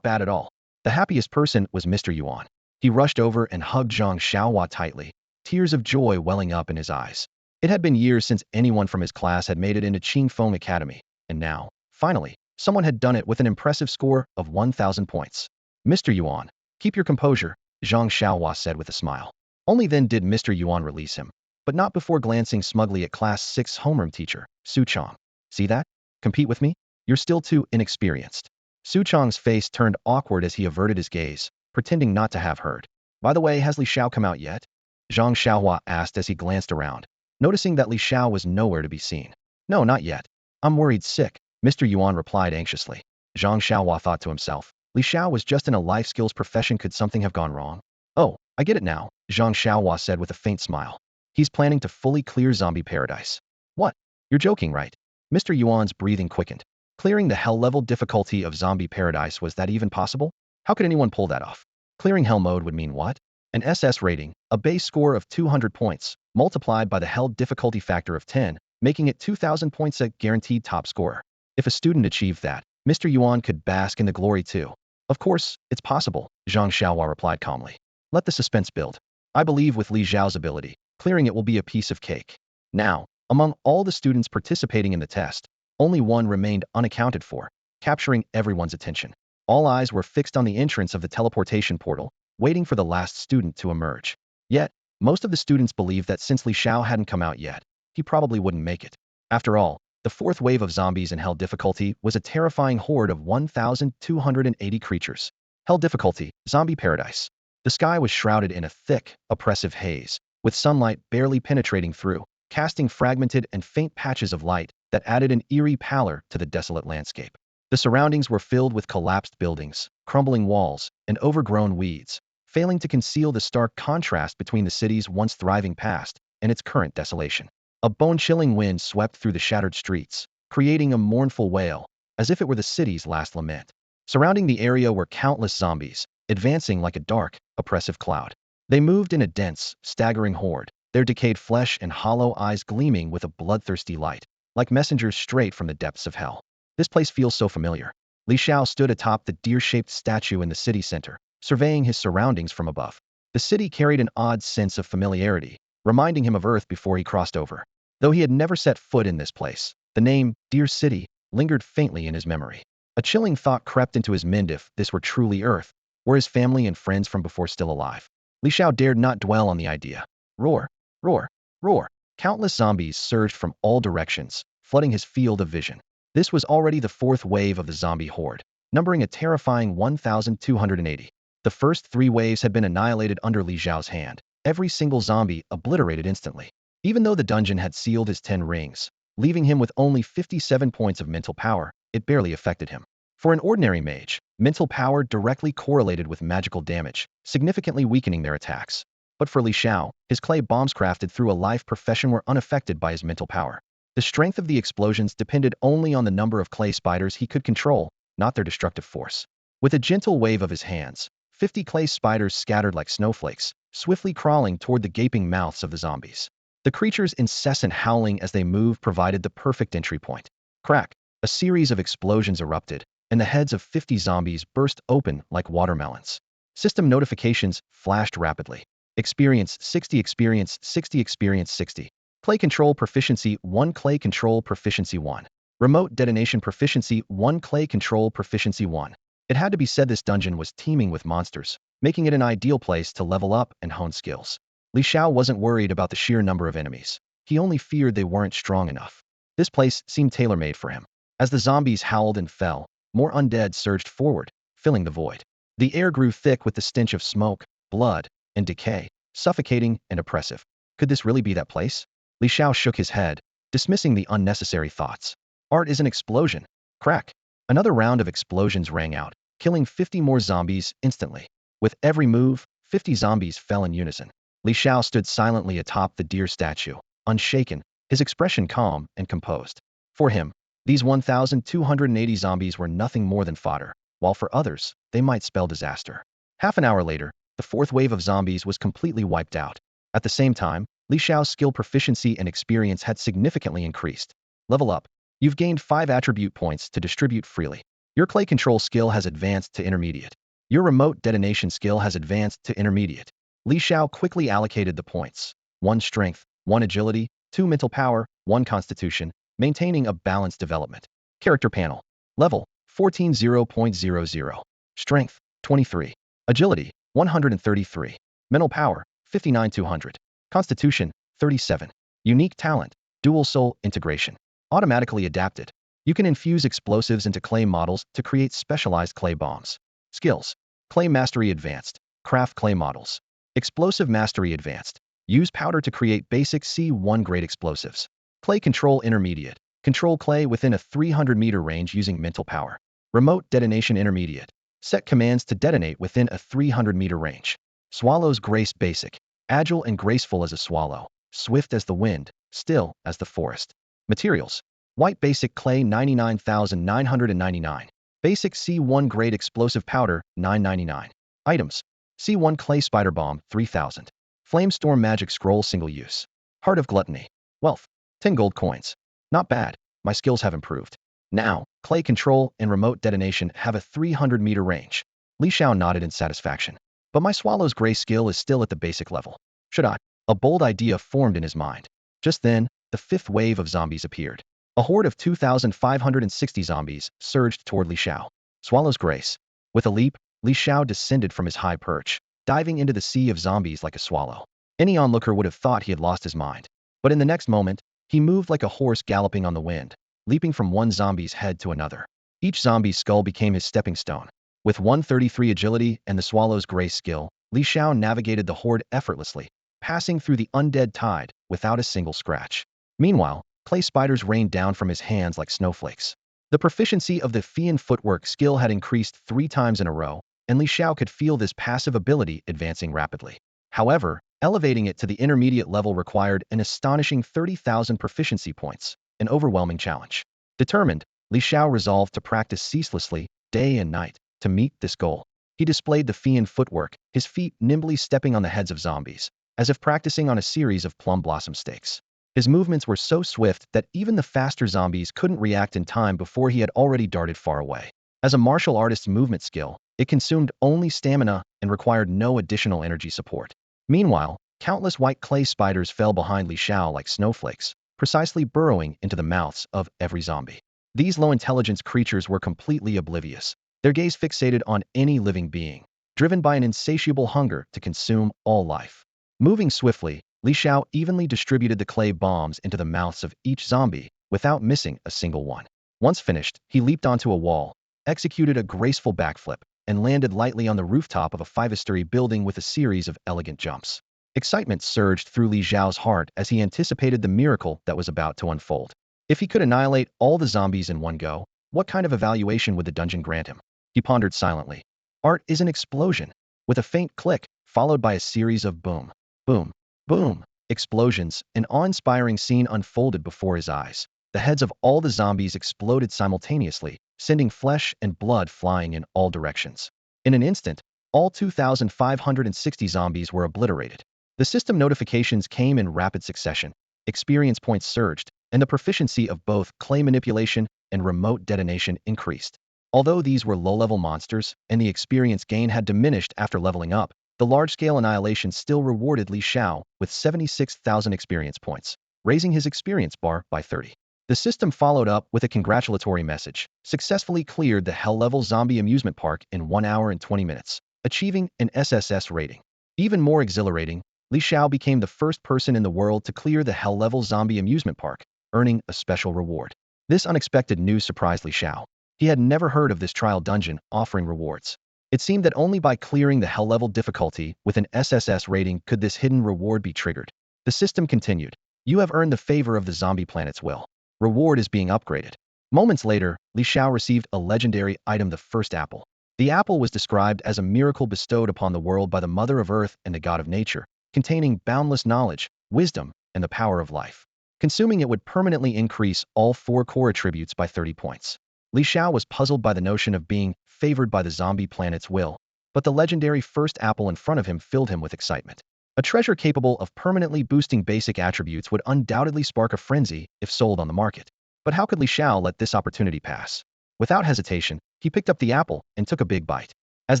bad at all. The happiest person was Mr. Yuan. He rushed over and hugged Zhang Xiaohua tightly, tears of joy welling up in his eyes. It had been years since anyone from his class had made it into Qingfeng Academy, and now, finally, someone had done it with an impressive score of 1,000 points. Mr. Yuan, keep your composure, Zhang Xiaohua said with a smile. Only then did Mr. Yuan release him, but not before glancing smugly at Class 6 homeroom teacher, Su Chong. See that? Compete with me? You're still too inexperienced. Su Chong's face turned awkward as he averted his gaze, pretending not to have heard. By the way, has Li Xiao come out yet? Zhang Xiaohua asked as he glanced around, noticing that Li Xiao was nowhere to be seen. No, not yet. I'm worried sick, Mr. Yuan replied anxiously. Zhang Xiaohua thought to himself. Li Xiao was just in a life skills profession. Could something have gone wrong? Oh, I get it now, Zhang Xiaohua said with a faint smile. He's planning to fully clear zombie paradise. What? You're joking, right? Mr. Yuan's breathing quickened. Clearing the hell-level difficulty of zombie paradise, was that even possible? How could anyone pull that off? Clearing hell mode would mean what? An SS rating, a base score of 200 points, multiplied by the hell difficulty factor of 10, making it 2,000 points, a guaranteed top scorer. If a student achieved that, Mr. Yuan could bask in the glory too. Of course, it's possible, Zhang Xiaohua replied calmly. Let the suspense build. I believe with Li Xiao's ability, clearing it will be a piece of cake. Now, among all the students participating in the test, only one remained unaccounted for, capturing everyone's attention. All eyes were fixed on the entrance of the teleportation portal, waiting for the last student to emerge. Yet, most of the students believed that since Li Xiao hadn't come out yet, he probably wouldn't make it. After all, the fourth wave of zombies in Hell difficulty was a terrifying horde of 1,280 creatures. Hell difficulty, zombie paradise. The sky was shrouded in a thick, oppressive haze, with sunlight barely penetrating through, casting fragmented and faint patches of light that added an eerie pallor to the desolate landscape. The surroundings were filled with collapsed buildings, crumbling walls, and overgrown weeds, failing to conceal the stark contrast between the city's once thriving past and its current desolation. A bone-chilling wind swept through the shattered streets, creating a mournful wail, as if it were the city's last lament. Surrounding the area were countless zombies, advancing like a dark, oppressive cloud. They moved in a dense, staggering horde, their decayed flesh and hollow eyes gleaming with a bloodthirsty light, like messengers straight from the depths of hell. This place feels so familiar. Li Xiao stood atop the deer-shaped statue in the city center, surveying his surroundings from above. The city carried an odd sense of familiarity, reminding him of Earth before he crossed over. Though he had never set foot in this place, the name, Deer City, lingered faintly in his memory. A chilling thought crept into his mind: if this were truly Earth, were his family and friends from before still alive? Li Xiao dared not dwell on the idea. Roar, roar, roar. Countless zombies surged from all directions, flooding his field of vision. This was already the fourth wave of the zombie horde, numbering a terrifying 1,280. The first three waves had been annihilated under Li Xiao's hand, every single zombie obliterated instantly. Even though the dungeon had sealed his 10 rings, leaving him with only 57 points of mental power, it barely affected him. For an ordinary mage, mental power directly correlated with magical damage, significantly weakening their attacks. But for Li Xiao, his clay bombs crafted through a life profession were unaffected by his mental power. The strength of the explosions depended only on the number of clay spiders he could control, not their destructive force. With a gentle wave of his hands, 50 clay spiders scattered like snowflakes, swiftly crawling toward the gaping mouths of the zombies. The creature's incessant howling as they moved provided the perfect entry point. Crack! A series of explosions erupted, and the heads of 50 zombies burst open like watermelons. System notifications flashed rapidly. Experience 60, experience 60, experience 60. Clay control proficiency 1, clay control proficiency 1. Remote detonation proficiency 1, clay control proficiency 1. It had to be said this dungeon was teeming with monsters, making it an ideal place to level up and hone skills. Li Xiao wasn't worried about the sheer number of enemies. He only feared they weren't strong enough. This place seemed tailor-made for him. As the zombies howled and fell, more undead surged forward, filling the void. The air grew thick with the stench of smoke, blood, and decay, suffocating and oppressive. Could this really be that place? Li Xiao shook his head, dismissing the unnecessary thoughts. Art is an explosion. Crack. Another round of explosions rang out, killing 50 more zombies instantly. With every move, 50 zombies fell in unison. Li Xiao stood silently atop the deer statue, unshaken, his expression calm and composed. For him, these 1,280 zombies were nothing more than fodder, while for others, they might spell disaster. Half an hour later, the fourth wave of zombies was completely wiped out. At the same time, Li Xiao's skill proficiency and experience had significantly increased. Level up. You've gained 5 attribute points to distribute freely. Your clay control skill has advanced to intermediate. Your remote detonation skill has advanced to intermediate. Li Xiao quickly allocated the points. 1 strength, 1 agility, 2 mental power, 1 constitution, maintaining a balanced development. Character panel. Level, 14.0.00. Strength, 23. Agility, 133. Mental power, 59,200. Constitution, 37. Unique talent, dual soul integration. Automatically adapted. You can infuse explosives into clay models to create specialized clay bombs. Skills. Clay mastery advanced. Craft clay models. Explosive mastery advanced. Use powder to create basic C1 grade explosives. Clay control intermediate. Control clay within a 300-meter range using mental power. Remote detonation intermediate. Set commands to detonate within a 300-meter range. Swallow's grace basic. Agile and graceful as a swallow. Swift as the wind. Still as the forest. Materials. White basic clay 99,999. Basic C1 grade explosive powder 999. Items. C1 clay spider bomb 3000. Flamestorm magic scroll single use. Heart of gluttony. Wealth. 10 gold coins. Not bad. My skills have improved. Now, clay control and remote detonation have a 300-meter range. Li Xiao nodded in satisfaction. But my swallow's gray skill is still at the basic level. Should I? A bold idea formed in his mind. Just then, the fifth wave of zombies appeared. A horde of 2,560 zombies surged toward Li Xiao. Swallow's grace. With a leap, Li Xiao descended from his high perch, diving into the sea of zombies like a swallow. Any onlooker would have thought he had lost his mind. But in the next moment, he moved like a horse galloping on the wind, leaping from one zombie's head to another. Each zombie's skull became his stepping stone. With 133 agility and the swallow's grace skill, Li Xiao navigated the horde effortlessly, passing through the undead tide without a single scratch. Meanwhile, clay spiders rained down from his hands like snowflakes. The proficiency of the Fian footwork skill had increased 3 times in a row, and Li Xiao could feel this passive ability advancing rapidly. However, elevating it to the intermediate level required an astonishing 30,000 proficiency points, an overwhelming challenge. Determined, Li Xiao resolved to practice ceaselessly, day and night, to meet this goal. He displayed the Fian footwork, his feet nimbly stepping on the heads of zombies, as if practicing on a series of plum blossom stakes. His movements were so swift that even the faster zombies couldn't react in time before he had already darted far away. As a martial artist's movement skill, it consumed only stamina and required no additional energy support. Meanwhile, countless white clay spiders fell behind Li Xiao like snowflakes, precisely burrowing into the mouths of every zombie. These low-intelligence creatures were completely oblivious, their gaze fixated on any living being, driven by an insatiable hunger to consume all life. Moving swiftly, Li Xiao evenly distributed the clay bombs into the mouths of each zombie, without missing a single one. Once finished, he leaped onto a wall, executed a graceful backflip, and landed lightly on the rooftop of a 5-story building with a series of elegant jumps. Excitement surged through Li Xiao's heart as he anticipated the miracle that was about to unfold. If he could annihilate all the zombies in one go, what kind of evaluation would the dungeon grant him? He pondered silently. Art is an explosion, with a faint click, followed by a series of boom, boom, boom explosions. An awe-inspiring scene unfolded before his eyes. The heads of all the zombies exploded simultaneously, sending flesh and blood flying in all directions. In an instant, all 2,560 zombies were obliterated. The system notifications came in rapid succession. Experience points surged, and the proficiency of both clay manipulation and remote detonation increased. Although these were low-level monsters, and the experience gain had diminished after leveling up, the large-scale annihilation still rewarded Li Xiao with 76,000 experience points, raising his experience bar by 30. The system followed up with a congratulatory message, successfully cleared the Hell-level zombie amusement park in 1 hour and 20 minutes, achieving an SSS rating. Even more exhilarating, Li Xiao became the first person in the world to clear the Hell-level zombie amusement park, earning a special reward. This unexpected news surprised Li Xiao. He had never heard of this trial dungeon offering rewards. It seemed that only by clearing the Hell-level difficulty with an SSS rating could this hidden reward be triggered. The system continued. You have earned the favor of the zombie planet's will. Reward is being upgraded. Moments later, Li Xiao received a legendary item, the first apple. The apple was described as a miracle bestowed upon the world by the Mother of Earth and the God of Nature, containing boundless knowledge, wisdom, and the power of life. Consuming it would permanently increase all 4 core attributes by 30 points. Li Xiao was puzzled by the notion of being favored by the zombie planet's will, but the legendary first apple in front of him filled him with excitement. A treasure capable of permanently boosting basic attributes would undoubtedly spark a frenzy if sold on the market. But how could Li Xiao let this opportunity pass? Without hesitation, he picked up the apple and took a big bite. As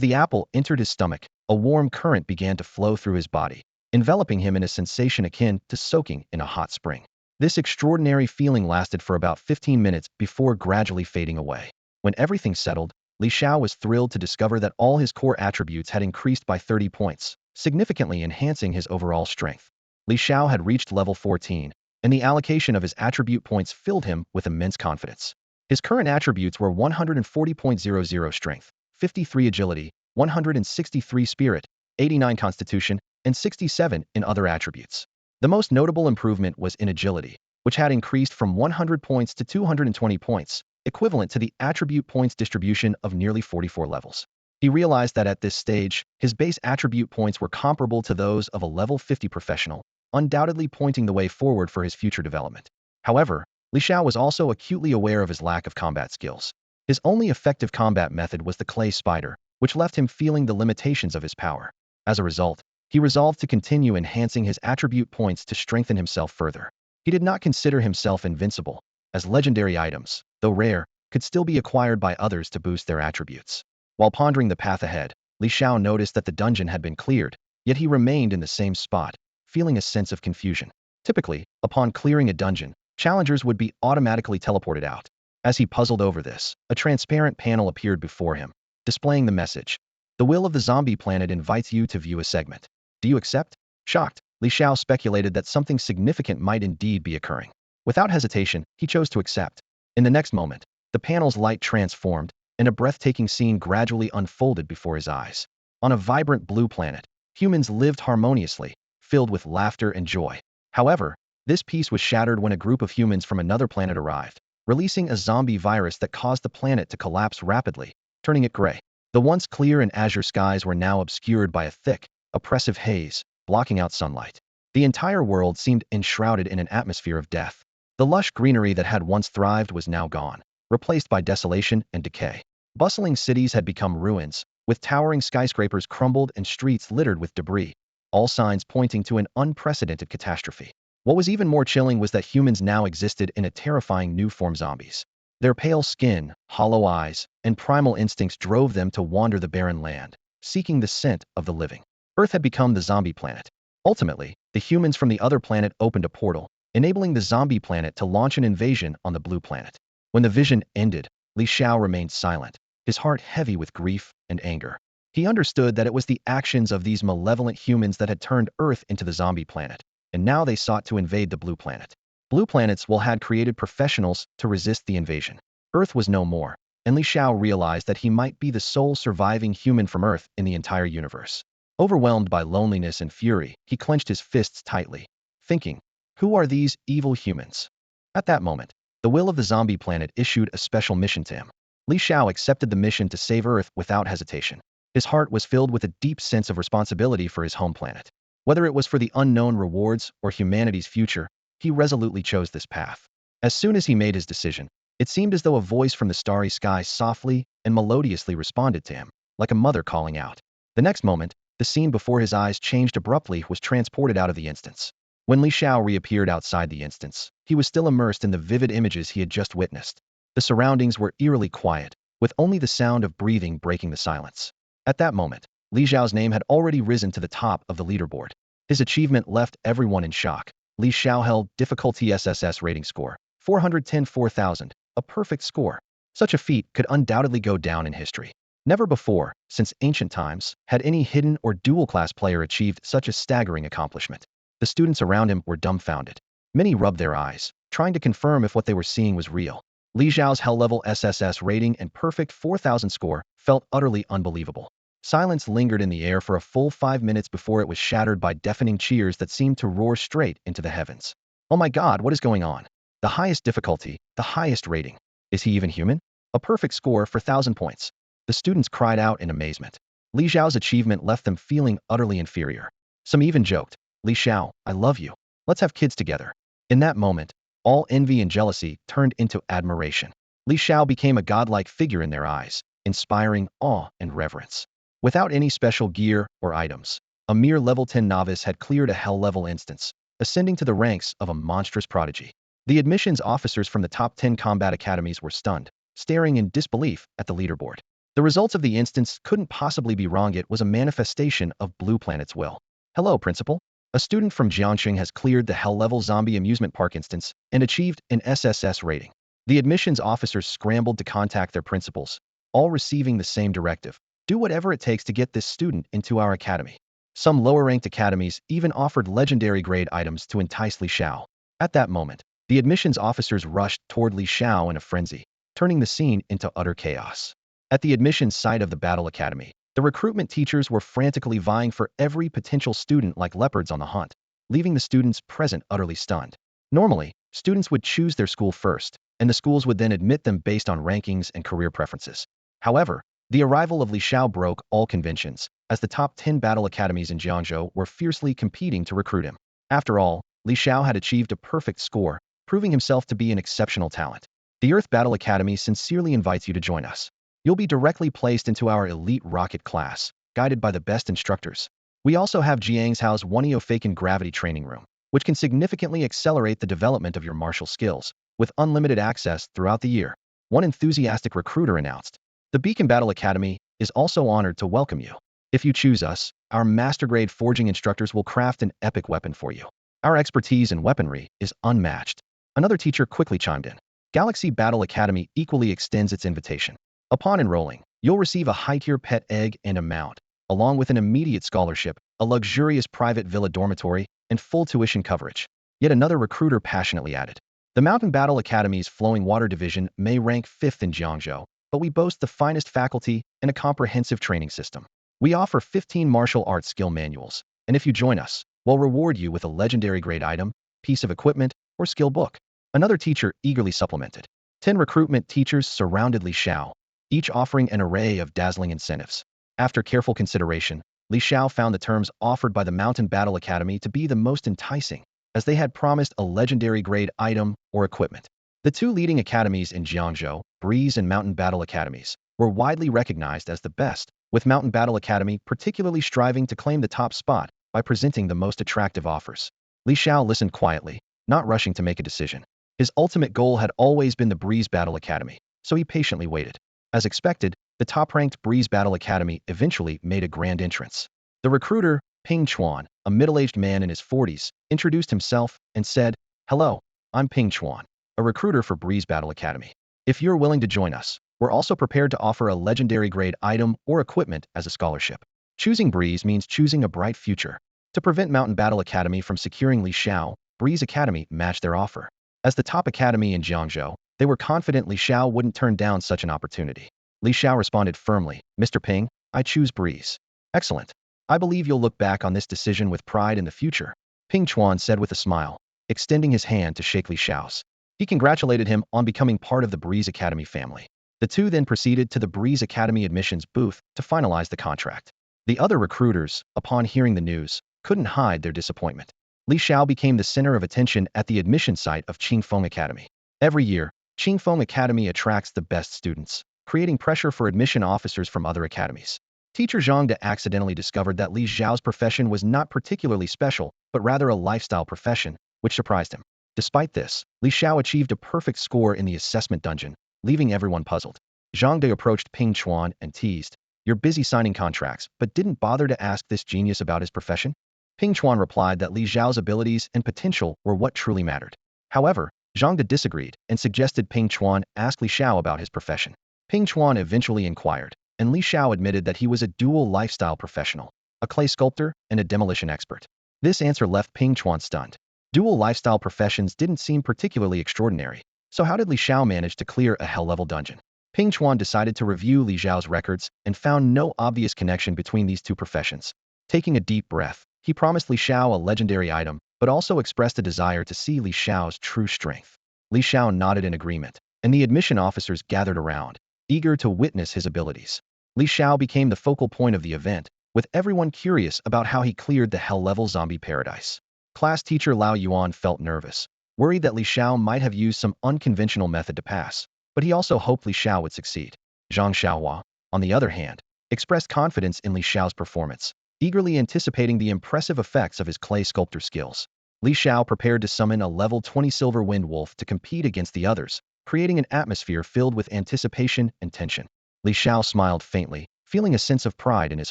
the apple entered his stomach, a warm current began to flow through his body, enveloping him in a sensation akin to soaking in a hot spring. This extraordinary feeling lasted for about 15 minutes before gradually fading away. When everything settled, Li Xiao was thrilled to discover that all his core attributes had increased by 30 points, significantly enhancing his overall strength. Li Xiao had reached level 14, and the allocation of his attribute points filled him with immense confidence. His current attributes were 140.00 strength, 53 agility, 163 spirit, 89 constitution, and 67 in other attributes. The most notable improvement was in agility, which had increased from 100 points to 220 points, equivalent to the attribute points distribution of nearly 44 levels. He realized that at this stage, his base attribute points were comparable to those of a level 50 professional, undoubtedly pointing the way forward for his future development. However, Li Xiao was also acutely aware of his lack of combat skills. His only effective combat method was the clay spider, which left him feeling the limitations of his power. As a result, he resolved to continue enhancing his attribute points to strengthen himself further. He did not consider himself invincible, as legendary items, though rare, could still be acquired by others to boost their attributes. While pondering the path ahead, Li Xiao noticed that the dungeon had been cleared, yet he remained in the same spot, feeling a sense of confusion. Typically, upon clearing a dungeon, challengers would be automatically teleported out. As he puzzled over this, a transparent panel appeared before him, displaying the message. The will of the zombie planet invites you to view a segment. Do you accept? Shocked, Li Xiao speculated that something significant might indeed be occurring. Without hesitation, he chose to accept. In the next moment, the panel's light transformed, and a breathtaking scene gradually unfolded before his eyes. On a vibrant blue planet, humans lived harmoniously, filled with laughter and joy. However, this peace was shattered when a group of humans from another planet arrived, releasing a zombie virus that caused the planet to collapse rapidly, turning it gray. The once clear and azure skies were now obscured by a thick, oppressive haze, blocking out sunlight. The entire world seemed enshrouded in an atmosphere of death. The lush greenery that had once thrived was now gone, replaced by desolation and decay. Bustling cities had become ruins, with towering skyscrapers crumbled and streets littered with debris, all signs pointing to an unprecedented catastrophe. What was even more chilling was that humans now existed in a terrifying new form: zombies. Their pale skin, hollow eyes, and primal instincts drove them to wander the barren land, seeking the scent of the living. Earth had become the zombie planet. Ultimately, the humans from the other planet opened a portal, enabling the zombie planet to launch an invasion on the blue planet. When the vision ended, Li Xiao remained silent, his heart heavy with grief and anger. He understood that it was the actions of these malevolent humans that had turned Earth into the zombie planet, and now they sought to invade the blue planet. Blue planets had created professionals to resist the invasion. Earth was no more, and Li Xiao realized that he might be the sole surviving human from Earth in the entire universe. Overwhelmed by loneliness and fury, he clenched his fists tightly, thinking, who are these evil humans? At that moment, the will of the zombie planet issued a special mission to him. Li Xiao accepted the mission to save Earth without hesitation. His heart was filled with a deep sense of responsibility for his home planet. Whether it was for the unknown rewards or humanity's future, he resolutely chose this path. As soon as he made his decision, it seemed as though a voice from the starry sky softly and melodiously responded to him, like a mother calling out. The next moment, the scene before his eyes changed abruptly, was transported out of the instance. When Li Xiao reappeared outside the instance, he was still immersed in the vivid images he had just witnessed. The surroundings were eerily quiet, with only the sound of breathing breaking the silence. At that moment, Li Xiao's name had already risen to the top of the leaderboard. His achievement left everyone in shock. Li Xiao held difficulty SSS rating score, 410,000, a perfect score. Such a feat could undoubtedly go down in history. Never before, since ancient times, had any hidden or dual-class player achieved such a staggering accomplishment. The students around him were dumbfounded. Many rubbed their eyes, trying to confirm if what they were seeing was real. Li Xiao's hell-level SSS rating and perfect 4,000 score felt utterly unbelievable. Silence lingered in the air for a full 5 minutes before it was shattered by deafening cheers that seemed to roar straight into the heavens. Oh my God, what is going on? The highest difficulty, the highest rating. Is he even human? A perfect score for 1,000 points. The students cried out in amazement. Li Xiao's achievement left them feeling utterly inferior. Some even joked, Li Xiao, I love you. Let's have kids together. In that moment, all envy and jealousy turned into admiration. Li Xiao became a godlike figure in their eyes, inspiring awe and reverence. Without any special gear or items, a mere level 10 novice had cleared a hell-level instance, ascending to the ranks of a monstrous prodigy. The admissions officers from the top 10 combat academies were stunned, staring in disbelief at the leaderboard. The results of the instance couldn't possibly be wrong. It was a manifestation of Blue Planet's will. Hello, Principal. A student from Jiangxing has cleared the hell-level zombie amusement park instance and achieved an SSS rating. The admissions officers scrambled to contact their principals, all receiving the same directive. Do whatever it takes to get this student into our academy. Some lower-ranked academies even offered legendary grade items to entice Li Xiao. At that moment, the admissions officers rushed toward Li Xiao in a frenzy, turning the scene into utter chaos. At the admissions site of the Battle Academy, the recruitment teachers were frantically vying for every potential student like leopards on the hunt, leaving the students present utterly stunned. Normally, students would choose their school first, and the schools would then admit them based on rankings and career preferences. However, the arrival of Li Xiao broke all conventions, as the top 10 battle academies in Jiangzhou were fiercely competing to recruit him. After all, Li Xiao had achieved a perfect score, proving himself to be an exceptional talent. The Earth Battle Academy sincerely invites you to join us. You'll be directly placed into our elite rocket class, guided by the best instructors. We also have Jiangzhou's awaken gravity training room, which can significantly accelerate the development of your martial skills, with unlimited access throughout the year. One enthusiastic recruiter announced. The Beacon Battle Academy is also honored to welcome you. If you choose us, our master-grade forging instructors will craft an epic weapon for you. Our expertise in weaponry is unmatched. Another teacher quickly chimed in. Galaxy Battle Academy equally extends its invitation. Upon enrolling, you'll receive a high-tier pet egg and a mount, along with an immediate scholarship, a luxurious private villa dormitory, and full tuition coverage. Yet another recruiter passionately added. The Mountain Battle Academy's Flowing Water Division may rank 5th in Jiangzhou, but we boast the finest faculty and a comprehensive training system. We offer 15 martial arts skill manuals, and if you join us, we'll reward you with a legendary grade item, piece of equipment, or skill book. Another teacher eagerly supplemented. 10 recruitment teachers surrounded Li Xiao, each offering an array of dazzling incentives. After careful consideration, Li Xiao found the terms offered by the Mountain Battle Academy to be the most enticing, as they had promised a legendary grade item or equipment. The two leading academies in Jiangzhou, Breeze and Mountain Battle Academies, were widely recognized as the best, with Mountain Battle Academy particularly striving to claim the top spot by presenting the most attractive offers. Li Xiao listened quietly, not rushing to make a decision. His ultimate goal had always been the Breeze Battle Academy, so he patiently waited. As expected, the top-ranked Breeze Battle Academy eventually made a grand entrance. The recruiter, Ping Chuan, a middle-aged man in his 40s, introduced himself and said, Hello, I'm Ping Chuan, a recruiter for Breeze Battle Academy. If you're willing to join us, we're also prepared to offer a legendary grade item or equipment as a scholarship. Choosing Breeze means choosing a bright future. To prevent Mountain Battle Academy from securing Li Xiao, Breeze Academy matched their offer. As the top academy in Jiangzhou, they were confident Li Xiao wouldn't turn down such an opportunity. Li Xiao responded firmly, Mr. Ping, I choose Breeze. Excellent. I believe you'll look back on this decision with pride in the future, Ping Chuan said with a smile, extending his hand to shake Li Xiao's. He congratulated him on becoming part of the Breeze Academy family. The two then proceeded to the Breeze Academy admissions booth to finalize the contract. The other recruiters, upon hearing the news, couldn't hide their disappointment. Li Xiao became the center of attention at the admission site of Qingfeng Academy. Every year, Qingfeng Academy attracts the best students, creating pressure for admission officers from other academies. Teacher Zhang De accidentally discovered that Li Xiao's profession was not particularly special, but rather a lifestyle profession, which surprised him. Despite this, Li Xiao achieved a perfect score in the assessment dungeon, leaving everyone puzzled. Zhang De approached Ping Chuan and teased, You're busy signing contracts, but didn't bother to ask this genius about his profession? Ping Chuan replied that Li Xiao's abilities and potential were what truly mattered. However, Zhang De disagreed and suggested Ping Chuan ask Li Xiao about his profession. Ping Chuan eventually inquired, and Li Xiao admitted that he was a dual lifestyle professional, a clay sculptor and a demolition expert. This answer left Ping Chuan stunned. Dual lifestyle professions didn't seem particularly extraordinary, so how did Li Xiao manage to clear a hell-level dungeon? Ping Chuan decided to review Li Xiao's records and found no obvious connection between these two professions. Taking a deep breath, he promised Li Xiao a legendary item, but also expressed a desire to see Li Xiao's true strength. Li Xiao nodded in agreement, and the admission officers gathered around, eager to witness his abilities. Li Xiao became the focal point of the event, with everyone curious about how he cleared the hell-level zombie paradise. Class teacher Lao Yuan felt nervous, worried that Li Xiao might have used some unconventional method to pass, but he also hoped Li Xiao would succeed. Zhang Xiaohua, on the other hand, expressed confidence in Li Xiao's performance, eagerly anticipating the impressive effects of his clay sculptor skills. Li Xiao prepared to summon a level 20 silver wind wolf to compete against the others, creating an atmosphere filled with anticipation and tension. Li Xiao smiled faintly, feeling a sense of pride in his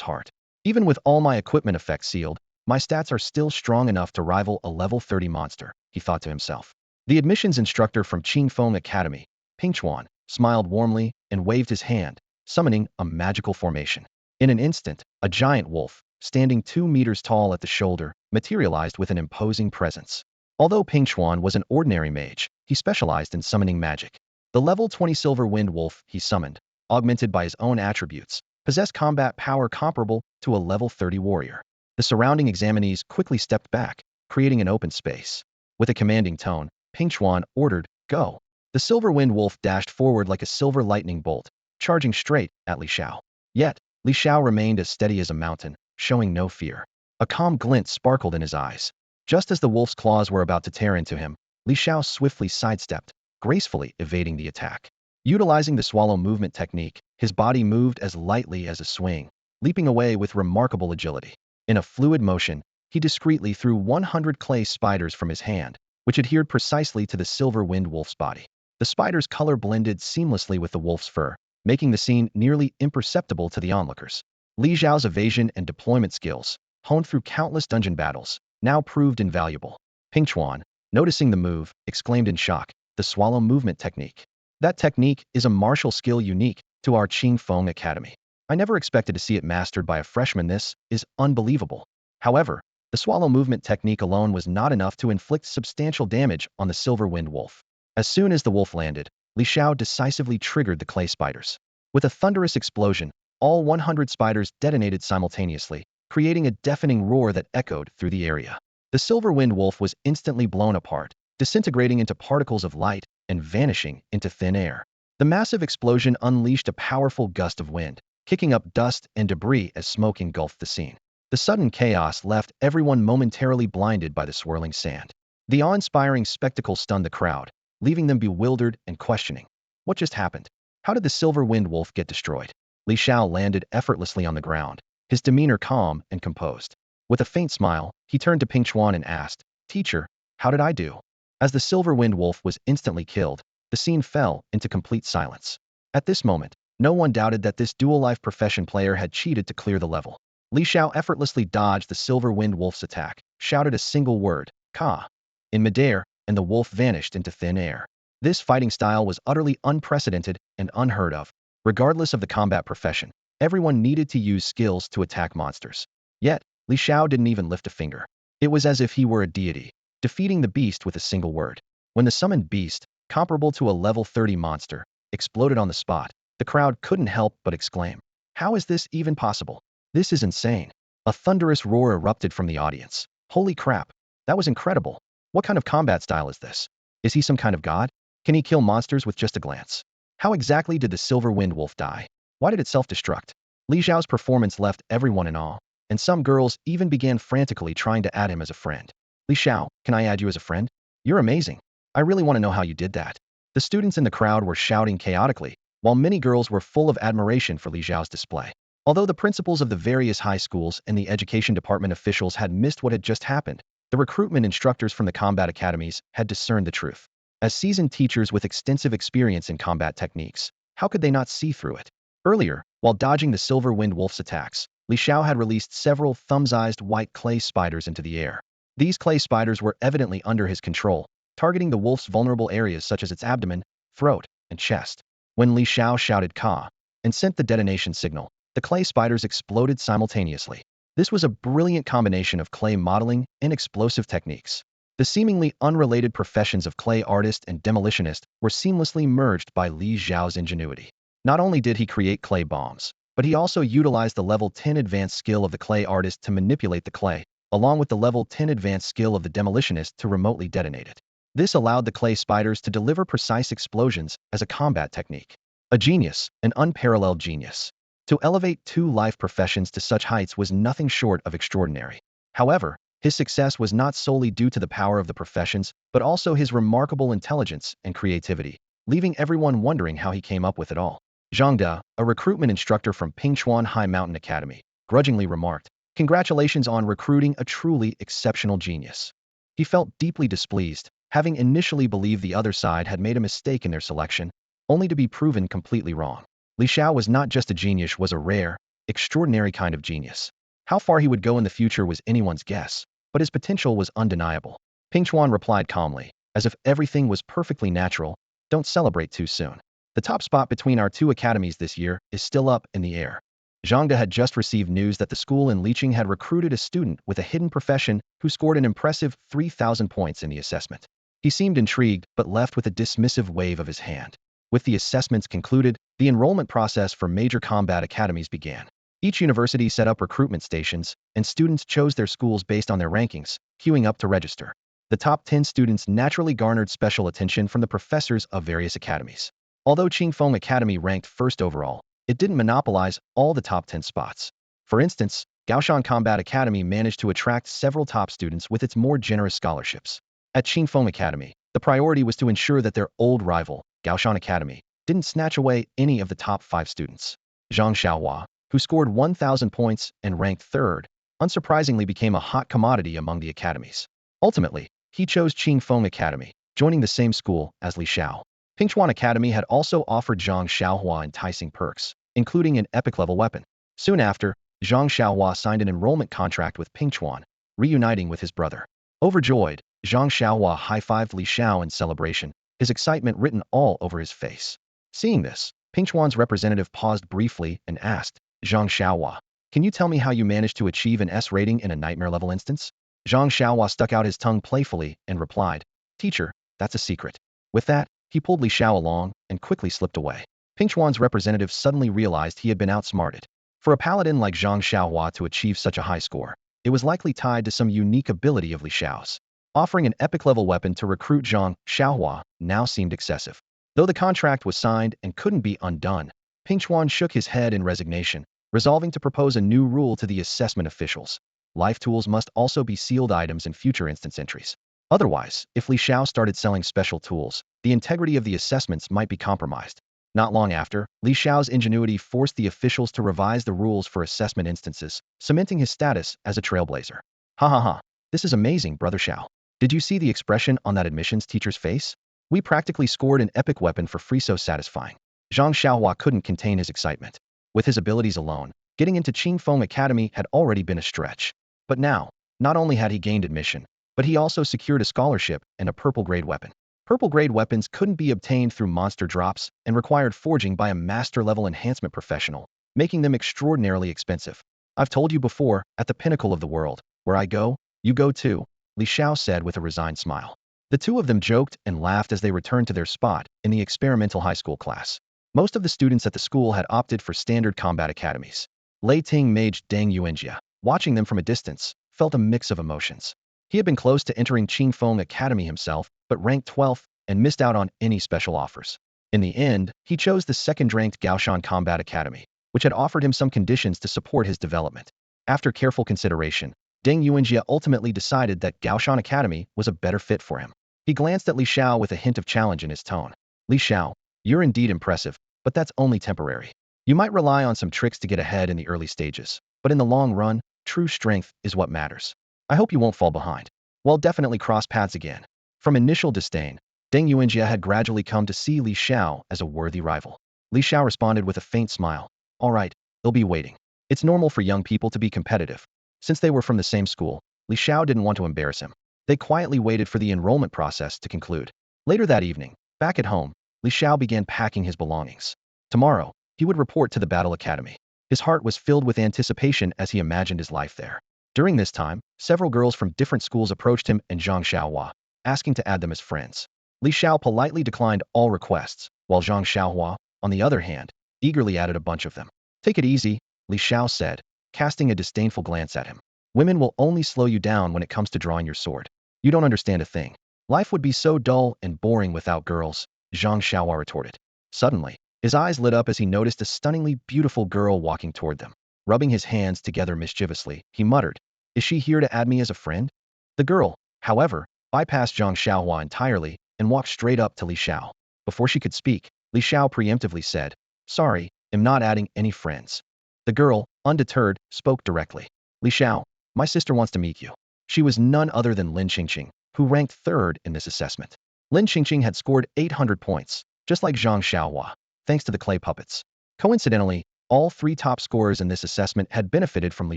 heart. Even with all my equipment effects sealed, my stats are still strong enough to rival a level 30 monster, he thought to himself. The admissions instructor from Qingfeng Academy, Ping Chuan, smiled warmly and waved his hand, summoning a magical formation. In an instant, a giant wolf, standing 2 meters tall at the shoulder, materialized with an imposing presence. Although Ping Chuan was an ordinary mage, he specialized in summoning magic. The level 20 silver wind wolf he summoned, augmented by his own attributes, possessed combat power comparable to a level 30 warrior. The surrounding examinees quickly stepped back, creating an open space. With a commanding tone, Ping Chuan ordered, "Go." The silver wind wolf dashed forward like a silver lightning bolt, charging straight at Li Xiao. Yet, Li Xiao remained as steady as a mountain, showing no fear. A calm glint sparkled in his eyes. Just as the wolf's claws were about to tear into him, Li Xiao swiftly sidestepped, gracefully evading the attack. Utilizing the swallow movement technique, his body moved as lightly as a swing, leaping away with remarkable agility. In a fluid motion, he discreetly threw 100 clay spiders from his hand, which adhered precisely to the silver wind wolf's body. The spider's color blended seamlessly with the wolf's fur, making the scene nearly imperceptible to the onlookers. Li Xiao's evasion and deployment skills, honed through countless dungeon battles, now proved invaluable. Ping Chuan, noticing the move, exclaimed in shock, "The swallow movement technique. That technique is a martial skill unique to our Qingfeng Academy. I never expected to see it mastered by a freshman. This is unbelievable." However, the swallow movement technique alone was not enough to inflict substantial damage on the silver wind wolf. As soon as the wolf landed, Li Xiao decisively triggered the clay spiders. With a thunderous explosion, all 100 spiders detonated simultaneously, creating a deafening roar that echoed through the area. The silver wind wolf was instantly blown apart, disintegrating into particles of light and vanishing into thin air. The massive explosion unleashed a powerful gust of wind, kicking up dust and debris as smoke engulfed the scene. The sudden chaos left everyone momentarily blinded by the swirling sand. The awe-inspiring spectacle stunned the crowd, leaving them bewildered and questioning. What just happened? How did the silver wind wolf get destroyed? Li Xiao landed effortlessly on the ground, his demeanor calm and composed. With a faint smile, he turned to Ping Chuan and asked, "Teacher, how did I do?" As the silver wind wolf was instantly killed, the scene fell into complete silence. At this moment, no one doubted that this dual-life profession player had cheated to clear the level. Li Xiao effortlessly dodged the silver wind wolf's attack, shouted a single word, "Ka," in midair, and the wolf vanished into thin air. This fighting style was utterly unprecedented and unheard of. Regardless of the combat profession, everyone needed to use skills to attack monsters. Yet, Li Xiao didn't even lift a finger. It was as if he were a deity, defeating the beast with a single word. When the summoned beast, comparable to a level 30 monster, exploded on the spot, the crowd couldn't help but exclaim, "How is this even possible? This is insane." A thunderous roar erupted from the audience. "Holy crap! That was incredible. What kind of combat style is this? Is he some kind of god? Can he kill monsters with just a glance? How exactly did the silver wind wolf die? Why did it self-destruct?" Li Xiao's performance left everyone in awe, and some girls even began frantically trying to add him as a friend. "Li Xiao, can I add you as a friend? You're amazing. I really want to know how you did that." The students in the crowd were shouting chaotically, while many girls were full of admiration for Li Xiao's display. Although the principals of the various high schools and the education department officials had missed what had just happened, the recruitment instructors from the combat academies had discerned the truth. As seasoned teachers with extensive experience in combat techniques, how could they not see through it? Earlier, While dodging the silver-winged wolf's attacks, Li Xiao had released several thumb-sized white clay spiders into the air. These clay spiders were evidently under his control, targeting the wolf's vulnerable areas such as its abdomen, throat, and chest. When Li Xiao shouted "Ka" and sent the detonation signal, the clay spiders exploded simultaneously. This was a brilliant combination of clay modeling and explosive techniques. The seemingly unrelated professions of clay artist and demolitionist were seamlessly merged by Li Xiao's ingenuity. Not only did he create clay bombs, but he also utilized the level 10 advanced skill of the clay artist to manipulate the clay, along with the level 10 advanced skill of the demolitionist to remotely detonate it. This allowed the clay spiders to deliver precise explosions as a combat technique. A genius, an unparalleled genius. To elevate two life professions to such heights was nothing short of extraordinary. However, his success was not solely due to the power of the professions, but also his remarkable intelligence and creativity, leaving everyone wondering how he came up with it all. Zhang De, a recruitment instructor from Pingchuan High Mountain Academy, grudgingly remarked, "Congratulations on recruiting a truly exceptional genius." He felt deeply displeased, having initially believed the other side had made a mistake in their selection, only to be proven completely wrong. Li Xiao was not just a genius, was a rare, extraordinary kind of genius. How far he would go in the future was anyone's guess, but his potential was undeniable. Pingchuan replied calmly, as if everything was perfectly natural, "Don't celebrate too soon. The top spot between our two academies this year is still up in the air." Zhang De had just received news that the school in Liqing had recruited a student with a hidden profession who scored an impressive 3,000 points in the assessment. He seemed intrigued, but left with a dismissive wave of his hand. With the assessments concluded, the enrollment process for major combat academies began. Each university set up recruitment stations, and students chose their schools based on their rankings, queuing up to register. The top 10 students naturally garnered special attention from the professors of various academies. Although Qingfeng Academy ranked first overall, it didn't monopolize all the top 10 spots. For instance, Gaoshan Combat Academy managed to attract several top students with its more generous scholarships. At Qingfeng Academy, the priority was to ensure that their old rival, Gaoshan Academy, didn't snatch away any of the top 5 students. Zhang Xiaohua, who scored 1,000 points and ranked third, unsurprisingly became a hot commodity among the academies. Ultimately, he chose Qingfeng Academy, joining the same school as Li Xiao. Pingchuan Academy had also offered Zhang Xiaohua enticing perks, including an epic-level weapon. Soon after, Zhang Xiaohua signed an enrollment contract with Pingchuan, reuniting with his brother. Overjoyed, Zhang Xiaohua high-fived Li Xiao in celebration, his excitement written all over his face. Seeing this, Pingchuan's representative paused briefly and asked, "Zhang Xiaohua, can you tell me how you managed to achieve an S rating in a nightmare-level instance?" Zhang Xiaohua stuck out his tongue playfully and replied, "Teacher, that's a secret." With that, he pulled Li Xiao along and quickly slipped away. Pingchuan's representative suddenly realized he had been outsmarted. For a paladin like Zhang Xiaohua to achieve such a high score, it was likely tied to some unique ability of Li Xiao's. Offering an epic-level weapon to recruit Zhang Xiaohua now seemed excessive. Though the contract was signed and couldn't be undone, Pingchuan shook his head in resignation, resolving to propose a new rule to the assessment officials. Life tools must also be sealed items in future instance entries. Otherwise, if Li Xiao started selling special tools, the integrity of the assessments might be compromised. Not long after, Li Xiao's ingenuity forced the officials to revise the rules for assessment instances, cementing his status as a trailblazer. "Ha ha ha. This is amazing, Brother Xiao. Did you see the expression on that admissions teacher's face? We practically scored an epic weapon for free, so satisfying." Zhang Xiaohua couldn't contain his excitement. With his abilities alone, getting into Qingfeng Academy had already been a stretch. But now, not only had he gained admission, but he also secured a scholarship and a purple-grade weapon. Purple-grade weapons couldn't be obtained through monster drops and required forging by a master-level enhancement professional, making them extraordinarily expensive. "I've told you before, at the pinnacle of the world, where I go, you go too," Li Xiao said with a resigned smile. The two of them joked and laughed as they returned to their spot in the experimental high school class. Most of the students at the school had opted for standard combat academies. Lei Ting mage Deng Yuanjia, watching them from a distance, felt a mix of emotions. He had been close to entering Qingfeng Academy himself, but ranked 12th and missed out on any special offers. In the end, he chose the second-ranked Gaoshan Combat Academy, which had offered him some conditions to support his development. After careful consideration, Deng Yuanjia ultimately decided that Gaoshan Academy was a better fit for him. He glanced at Li Xiao with a hint of challenge in his tone. "Li Xiao, you're indeed impressive, but that's only temporary. You might rely on some tricks to get ahead in the early stages, but in the long run, true strength is what matters. I hope you won't fall behind. We'll definitely cross paths again." From initial disdain, Deng Yuanjia had gradually come to see Li Xiao as a worthy rival. Li Xiao responded with a faint smile. All right, they'll be waiting. It's normal for young people to be competitive. Since they were from the same school, Li Xiao didn't want to embarrass him. They quietly waited for the enrollment process to conclude. Later that evening, back at home, Li Xiao began packing his belongings. Tomorrow, he would report to the Battle Academy. His heart was filled with anticipation as he imagined his life there. During this time, several girls from different schools approached him and Zhang Xiaohua, asking to add them as friends. Li Xiao politely declined all requests, while Zhang Xiaohua, on the other hand, eagerly added a bunch of them. Take it easy, Li Xiao said, casting a disdainful glance at him. Women will only slow you down when it comes to drawing your sword. You don't understand a thing. Life would be so dull and boring without girls, Zhang Xiaohua retorted. Suddenly, his eyes lit up as he noticed a stunningly beautiful girl walking toward them. Rubbing his hands together mischievously, he muttered, "Is she here to add me as a friend?" The girl, however, bypassed Zhang Xiaohua entirely and walked straight up to Li Xiao. Before she could speak, Li Xiao preemptively said, "Sorry, am not adding any friends." The girl, undeterred, spoke directly. "Li Xiao, my sister wants to meet you." She was none other than Lin Qingqing, who ranked third in this assessment. Lin Qingqing had scored 800 points, just like Zhang Xiaohua, thanks to the clay puppets. Coincidentally, all three top scorers in this assessment had benefited from Li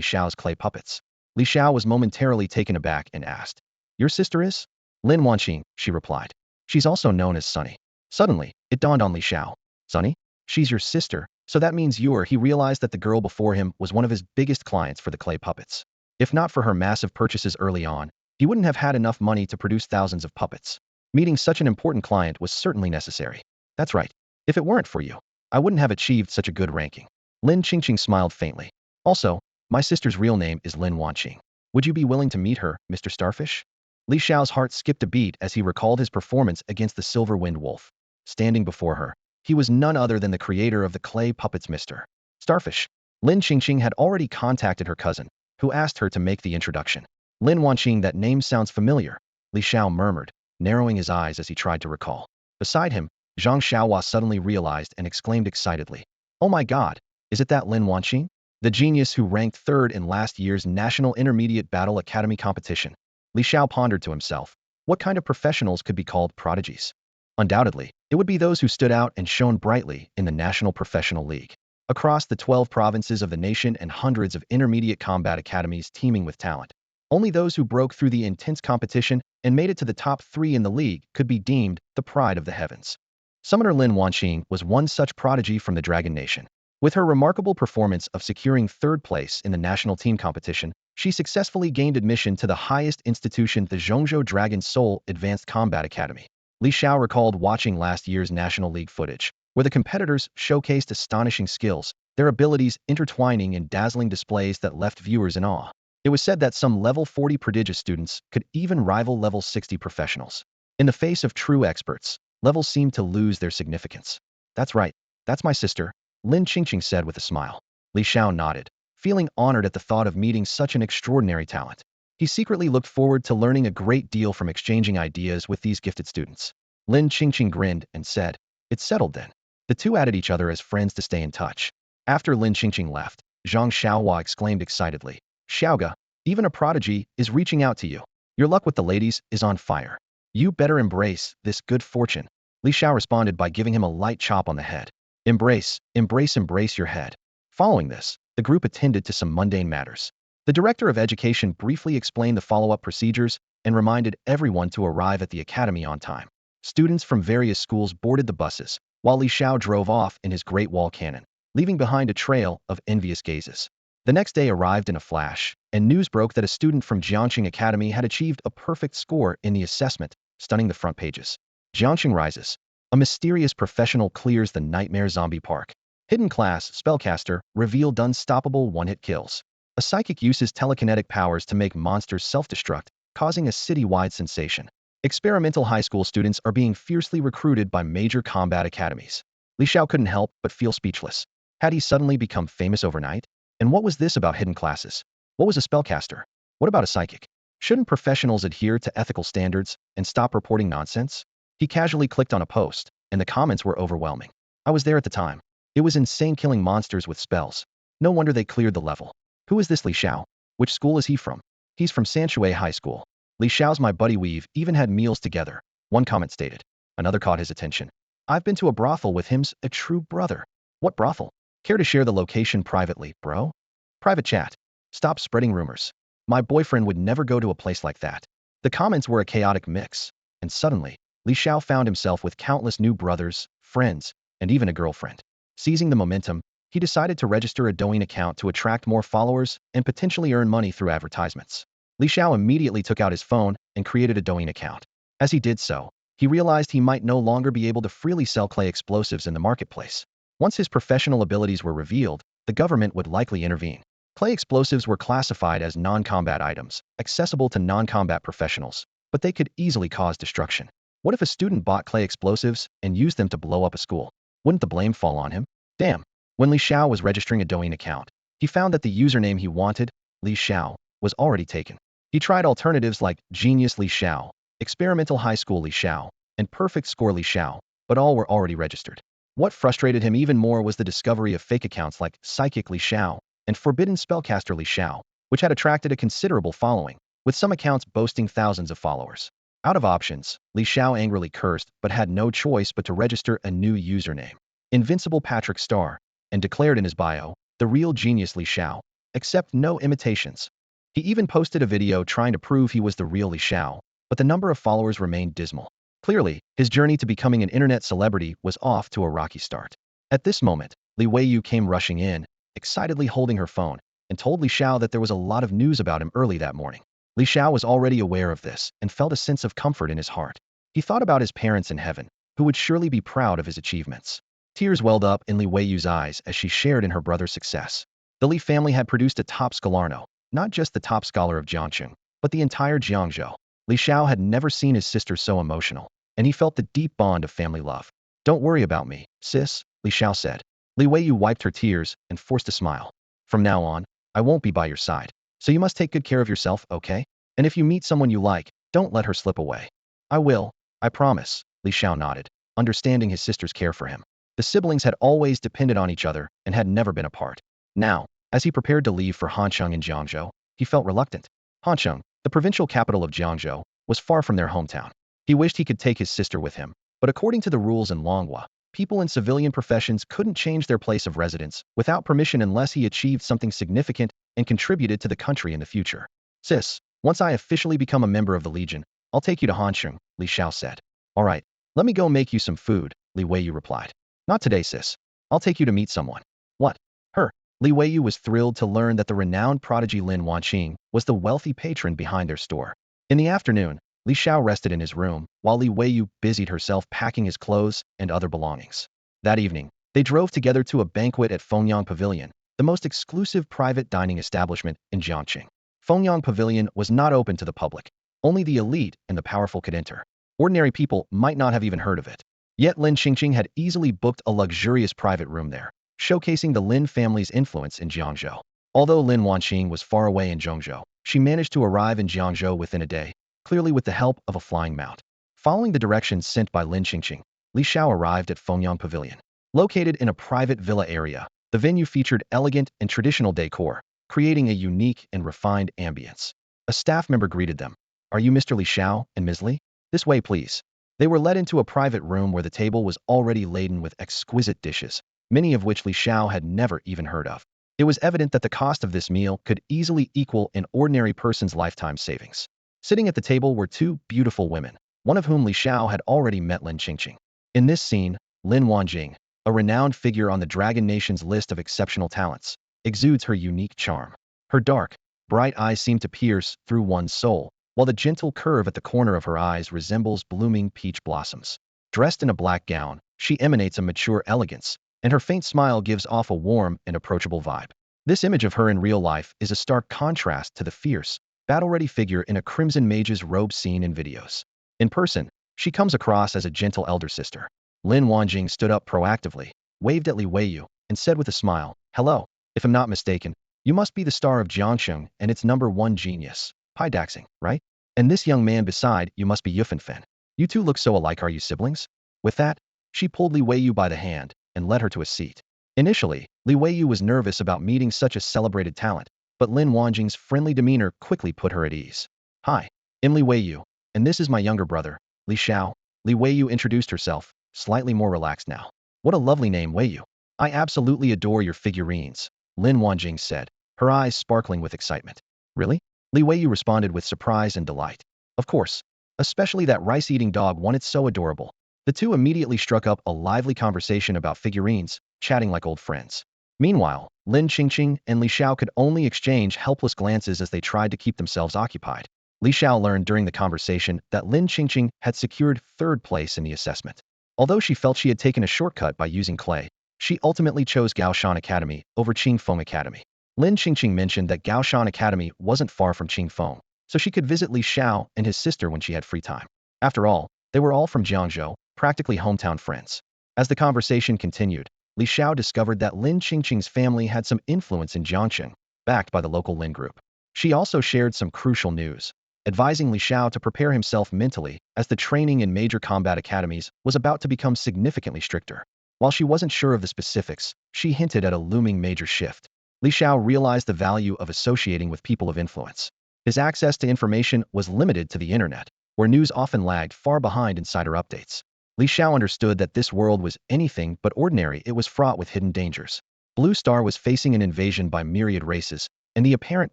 Xiao's clay puppets. Li Xiao was momentarily taken aback and asked, "Your sister is?" "Lin Wanqing," she replied. "She's also known as Sunny." Suddenly, it dawned on Li Xiao. "Sunny? She's your sister, so that means you're—" He realized that the girl before him was one of his biggest clients for the clay puppets. If not for her massive purchases early on, he wouldn't have had enough money to produce thousands of puppets. Meeting such an important client was certainly necessary. "That's right. If it weren't for you, I wouldn't have achieved such a good ranking." Lin Qingqing smiled faintly. "Also, my sister's real name is Lin Wanqing. Would you be willing to meet her, Mr. Starfish?" Li Xiao's heart skipped a beat as he recalled his performance against the Silver Wind Wolf. Standing before her, he was none other than the creator of the clay puppets, Mr. Starfish. Lin Qingqing had already contacted her cousin, who asked her to make the introduction. "Lin Wanqing, that name sounds familiar," Li Xiao murmured, narrowing his eyes as he tried to recall. Beside him, Zhang Xiaohua suddenly realized and exclaimed excitedly, "Oh my god, is it that Lin Wanqing? The genius who ranked third in last year's National Intermediate Battle Academy competition?" Li Xiao pondered to himself, what kind of professionals could be called prodigies? Undoubtedly, it would be those who stood out and shone brightly in the National Professional League. Across the 12 provinces of the nation and hundreds of intermediate combat academies teeming with talent, only those who broke through the intense competition and made it to the top 3 in the league could be deemed the pride of the heavens. Summoner Lin Wanqing was one such prodigy from the Dragon Nation. With her remarkable performance of securing third place in the national team competition, she successfully gained admission to the highest institution, the Zhongzhou Dragon Soul Advanced Combat Academy. Li Xiao recalled watching last year's National League footage, where the competitors showcased astonishing skills, their abilities intertwining in dazzling displays that left viewers in awe. It was said that some level 40 prodigious students could even rival level 60 professionals. In the face of true experts, levels seemed to lose their significance. "That's right, that's my sister," Lin Qingqing said with a smile. Li Xiao nodded, feeling honored at the thought of meeting such an extraordinary talent. He secretly looked forward to learning a great deal from exchanging ideas with these gifted students. Lin Qingqing grinned and said, "It's settled then." The two added each other as friends to stay in touch. After Lin Qingqing left, Zhang Xiaohua exclaimed excitedly, "Xiaoga, even a prodigy is reaching out to you. Your luck with the ladies is on fire. You better embrace this good fortune." Li Xiao responded by giving him a light chop on the head. "Embrace, embrace, embrace your head." Following this, the group attended to some mundane matters. The director of education briefly explained the follow-up procedures and reminded everyone to arrive at the academy on time. Students from various schools boarded the buses, while Li Xiao drove off in his Great Wall cannon, leaving behind a trail of envious gazes. The next day arrived in a flash, and news broke that a student from Jiangxing Academy had achieved a perfect score in the assessment, stunning the front pages. Jiangxing rises. A mysterious professional clears the nightmare zombie park. Hidden class, spellcaster, revealed unstoppable one-hit kills. A psychic uses telekinetic powers to make monsters self-destruct, causing a city-wide sensation. Experimental high school students are being fiercely recruited by major combat academies. Li Xiao couldn't help but feel speechless. Had he suddenly become famous overnight? And what was this about hidden classes? What was a spellcaster? What about a psychic? Shouldn't professionals adhere to ethical standards and stop reporting nonsense? He casually clicked on a post, and the comments were overwhelming. "I was there at the time. It was insane, killing monsters with spells. No wonder they cleared the level. Who is this Li Xiao? Which school is he from?" "He's from Sanshui High School. Li Xiao's my buddy, we've even had meals together," one comment stated. Another caught his attention. "I've been to a brothel with him's a true brother." "What brothel?" Care to share the location privately, bro? Private chat. Stop spreading rumors. My boyfriend would never go to a place like that. The comments were a chaotic mix, and suddenly, Li Xiao found himself with countless new brothers, friends, and even a girlfriend. Seizing the momentum, he decided to register a Douyin account to attract more followers and potentially earn money through advertisements. Li Xiao immediately took out his phone and created a Douyin account. As he did so, he realized he might no longer be able to freely sell clay explosives in the marketplace. Once his professional abilities were revealed, the government would likely intervene. Clay explosives were classified as non-combat items, accessible to non-combat professionals, but they could easily cause destruction. What if a student bought clay explosives and used them to blow up a school? Wouldn't the blame fall on him? Damn. When Li Xiao was registering a Douyin account, he found that the username he wanted, Li Xiao, was already taken. He tried alternatives like Genius Li Xiao, Experimental High School Li Xiao, and Perfect Score Li Xiao, but all were already registered. What frustrated him even more was the discovery of fake accounts like Psychic Li Xiao and Forbidden Spellcaster Li Xiao, which had attracted a considerable following, with some accounts boasting thousands of followers. Out of options, Li Xiao angrily cursed but had no choice but to register a new username, Invincible Patrick Star, and declared in his bio, the real genius Li Xiao, except no imitations. He even posted a video trying to prove he was the real Li Xiao, but the number of followers remained dismal. Clearly, his journey to becoming an internet celebrity was off to a rocky start. At this moment, Li Weiyu came rushing in, excitedly holding her phone, and told Li Xiao that there was a lot of news about him early that morning. Li Xiao was already aware of this and felt a sense of comfort in his heart. He thought about his parents in heaven, who would surely be proud of his achievements. Tears welled up in Li Weiyu's eyes as she shared in her brother's success. The Li family had produced a top scholarno, not just the top scholar of Jiangcheng, but the entire Jiangzhou. Li Xiao had never seen his sister so emotional, and he felt the deep bond of family love. Don't worry about me, sis, Li Xiao said. Li Weiyu wiped her tears and forced a smile. From now on, I won't be by your side, so you must take good care of yourself, okay? And if you meet someone you like, don't let her slip away. I will, I promise, Li Xiao nodded, understanding his sister's care for him. The siblings had always depended on each other and had never been apart. Now, as he prepared to leave for Hancheng in Jiangzhou, he felt reluctant. Hancheng, the provincial capital of Jiangzhou, was far from their hometown. He wished he could take his sister with him, but according to the rules in Longhua, people in civilian professions couldn't change their place of residence without permission unless he achieved something significant and contributed to the country in the future. Sis, once I officially become a member of the Legion, I'll take you to Hancheng, Li Xiao said. All right, let me go make you some food, Li Weiyu replied. Not today, sis. I'll take you to meet someone. What? Her. Li Weiyu was thrilled to learn that the renowned prodigy Lin Wanqing was the wealthy patron behind their store. In the afternoon, Li Xiao rested in his room, while Li Weiyu busied herself packing his clothes and other belongings. That evening, they drove together to a banquet at Fengyang Pavilion, the most exclusive private dining establishment in Jiangqing. Fengyang Pavilion was not open to the public. Only the elite and the powerful could enter. Ordinary people might not have even heard of it. Yet Lin Qingqing had easily booked a luxurious private room there, showcasing the Lin family's influence in Jiangzhou. Although Lin Wanqing was far away in Zhongzhou, she managed to arrive in Jiangzhou within a day, clearly with the help of a flying mount. Following the directions sent by Lin Qingqing, Li Xiao arrived at Fengyang Pavilion. Located in a private villa area, the venue featured elegant and traditional decor, creating a unique and refined ambience. A staff member greeted them. Are you Mr. Li Xiao and Ms. Li? This way, please. They were led into a private room where the table was already laden with exquisite dishes, many of which Li Xiao had never even heard of. It was evident that the cost of this meal could easily equal an ordinary person's lifetime savings. Sitting at the table were two beautiful women, one of whom Li Xiao had already met Lin Qingqing. In this scene, Lin Wanjing, a renowned figure on the Dragon Nation's list of exceptional talents, exudes her unique charm. Her dark, bright eyes seem to pierce through one's soul, while the gentle curve at the corner of her eyes resembles blooming peach blossoms. Dressed in a black gown, she emanates a mature elegance, and her faint smile gives off a warm and approachable vibe. This image of her in real life is a stark contrast to the fierce, battle-ready figure in a crimson mage's robe seen in videos. In person, she comes across as a gentle elder sister. Lin Wanjing stood up proactively, waved at Li Weiyu, and said with a smile, "Hello. If I'm not mistaken, you must be the star of Jiangcheng and its #1 genius, Pai Daxing, right? And this young man beside you must be Yufanfen. You two look so alike, are you siblings?" With that, she pulled Li Weiyu by the hand and led her to a seat. Initially, Li Weiyu was nervous about meeting such a celebrated talent, but Lin Wanjing's friendly demeanor quickly put her at ease. "Hi, I'm Li Weiyu, and this is my younger brother, Li Xiao." Li Weiyu introduced herself, slightly more relaxed now. "What a lovely name, Weiyu. I absolutely adore your figurines, Lin Wanjing said, her eyes sparkling with excitement. Really? Li Weiyu responded with surprise and delight. Of course. Especially that rice-eating dog one, it's so adorable. The two immediately struck up a lively conversation about figurines, chatting like old friends. Meanwhile, Lin Qingqing and Li Xiao could only exchange helpless glances as they tried to keep themselves occupied. Li Xiao learned during the conversation that Lin Qingqing had secured third place in the assessment. Although she felt she had taken a shortcut by using clay, she ultimately chose Gaoshan Academy over Qingfeng Academy. Lin Qingqing mentioned that Gaoshan Academy wasn't far from Qingfeng, so she could visit Li Xiao and his sister when she had free time. After all, they were all from Jiangzhou, practically hometown friends. As the conversation continued, Li Xiao discovered that Lin Qingqing's family had some influence in Jiangxing, backed by the local Lin group. She also shared some crucial news, advising Li Xiao to prepare himself mentally as the training in major combat academies was about to become significantly stricter. While she wasn't sure of the specifics, she hinted at a looming major shift. Li Xiao realized the value of associating with people of influence. His access to information was limited to the internet, where news often lagged far behind insider updates. Li Xiao understood that this world was anything but ordinary. It was fraught with hidden dangers. Blue Star was facing an invasion by myriad races, and the apparent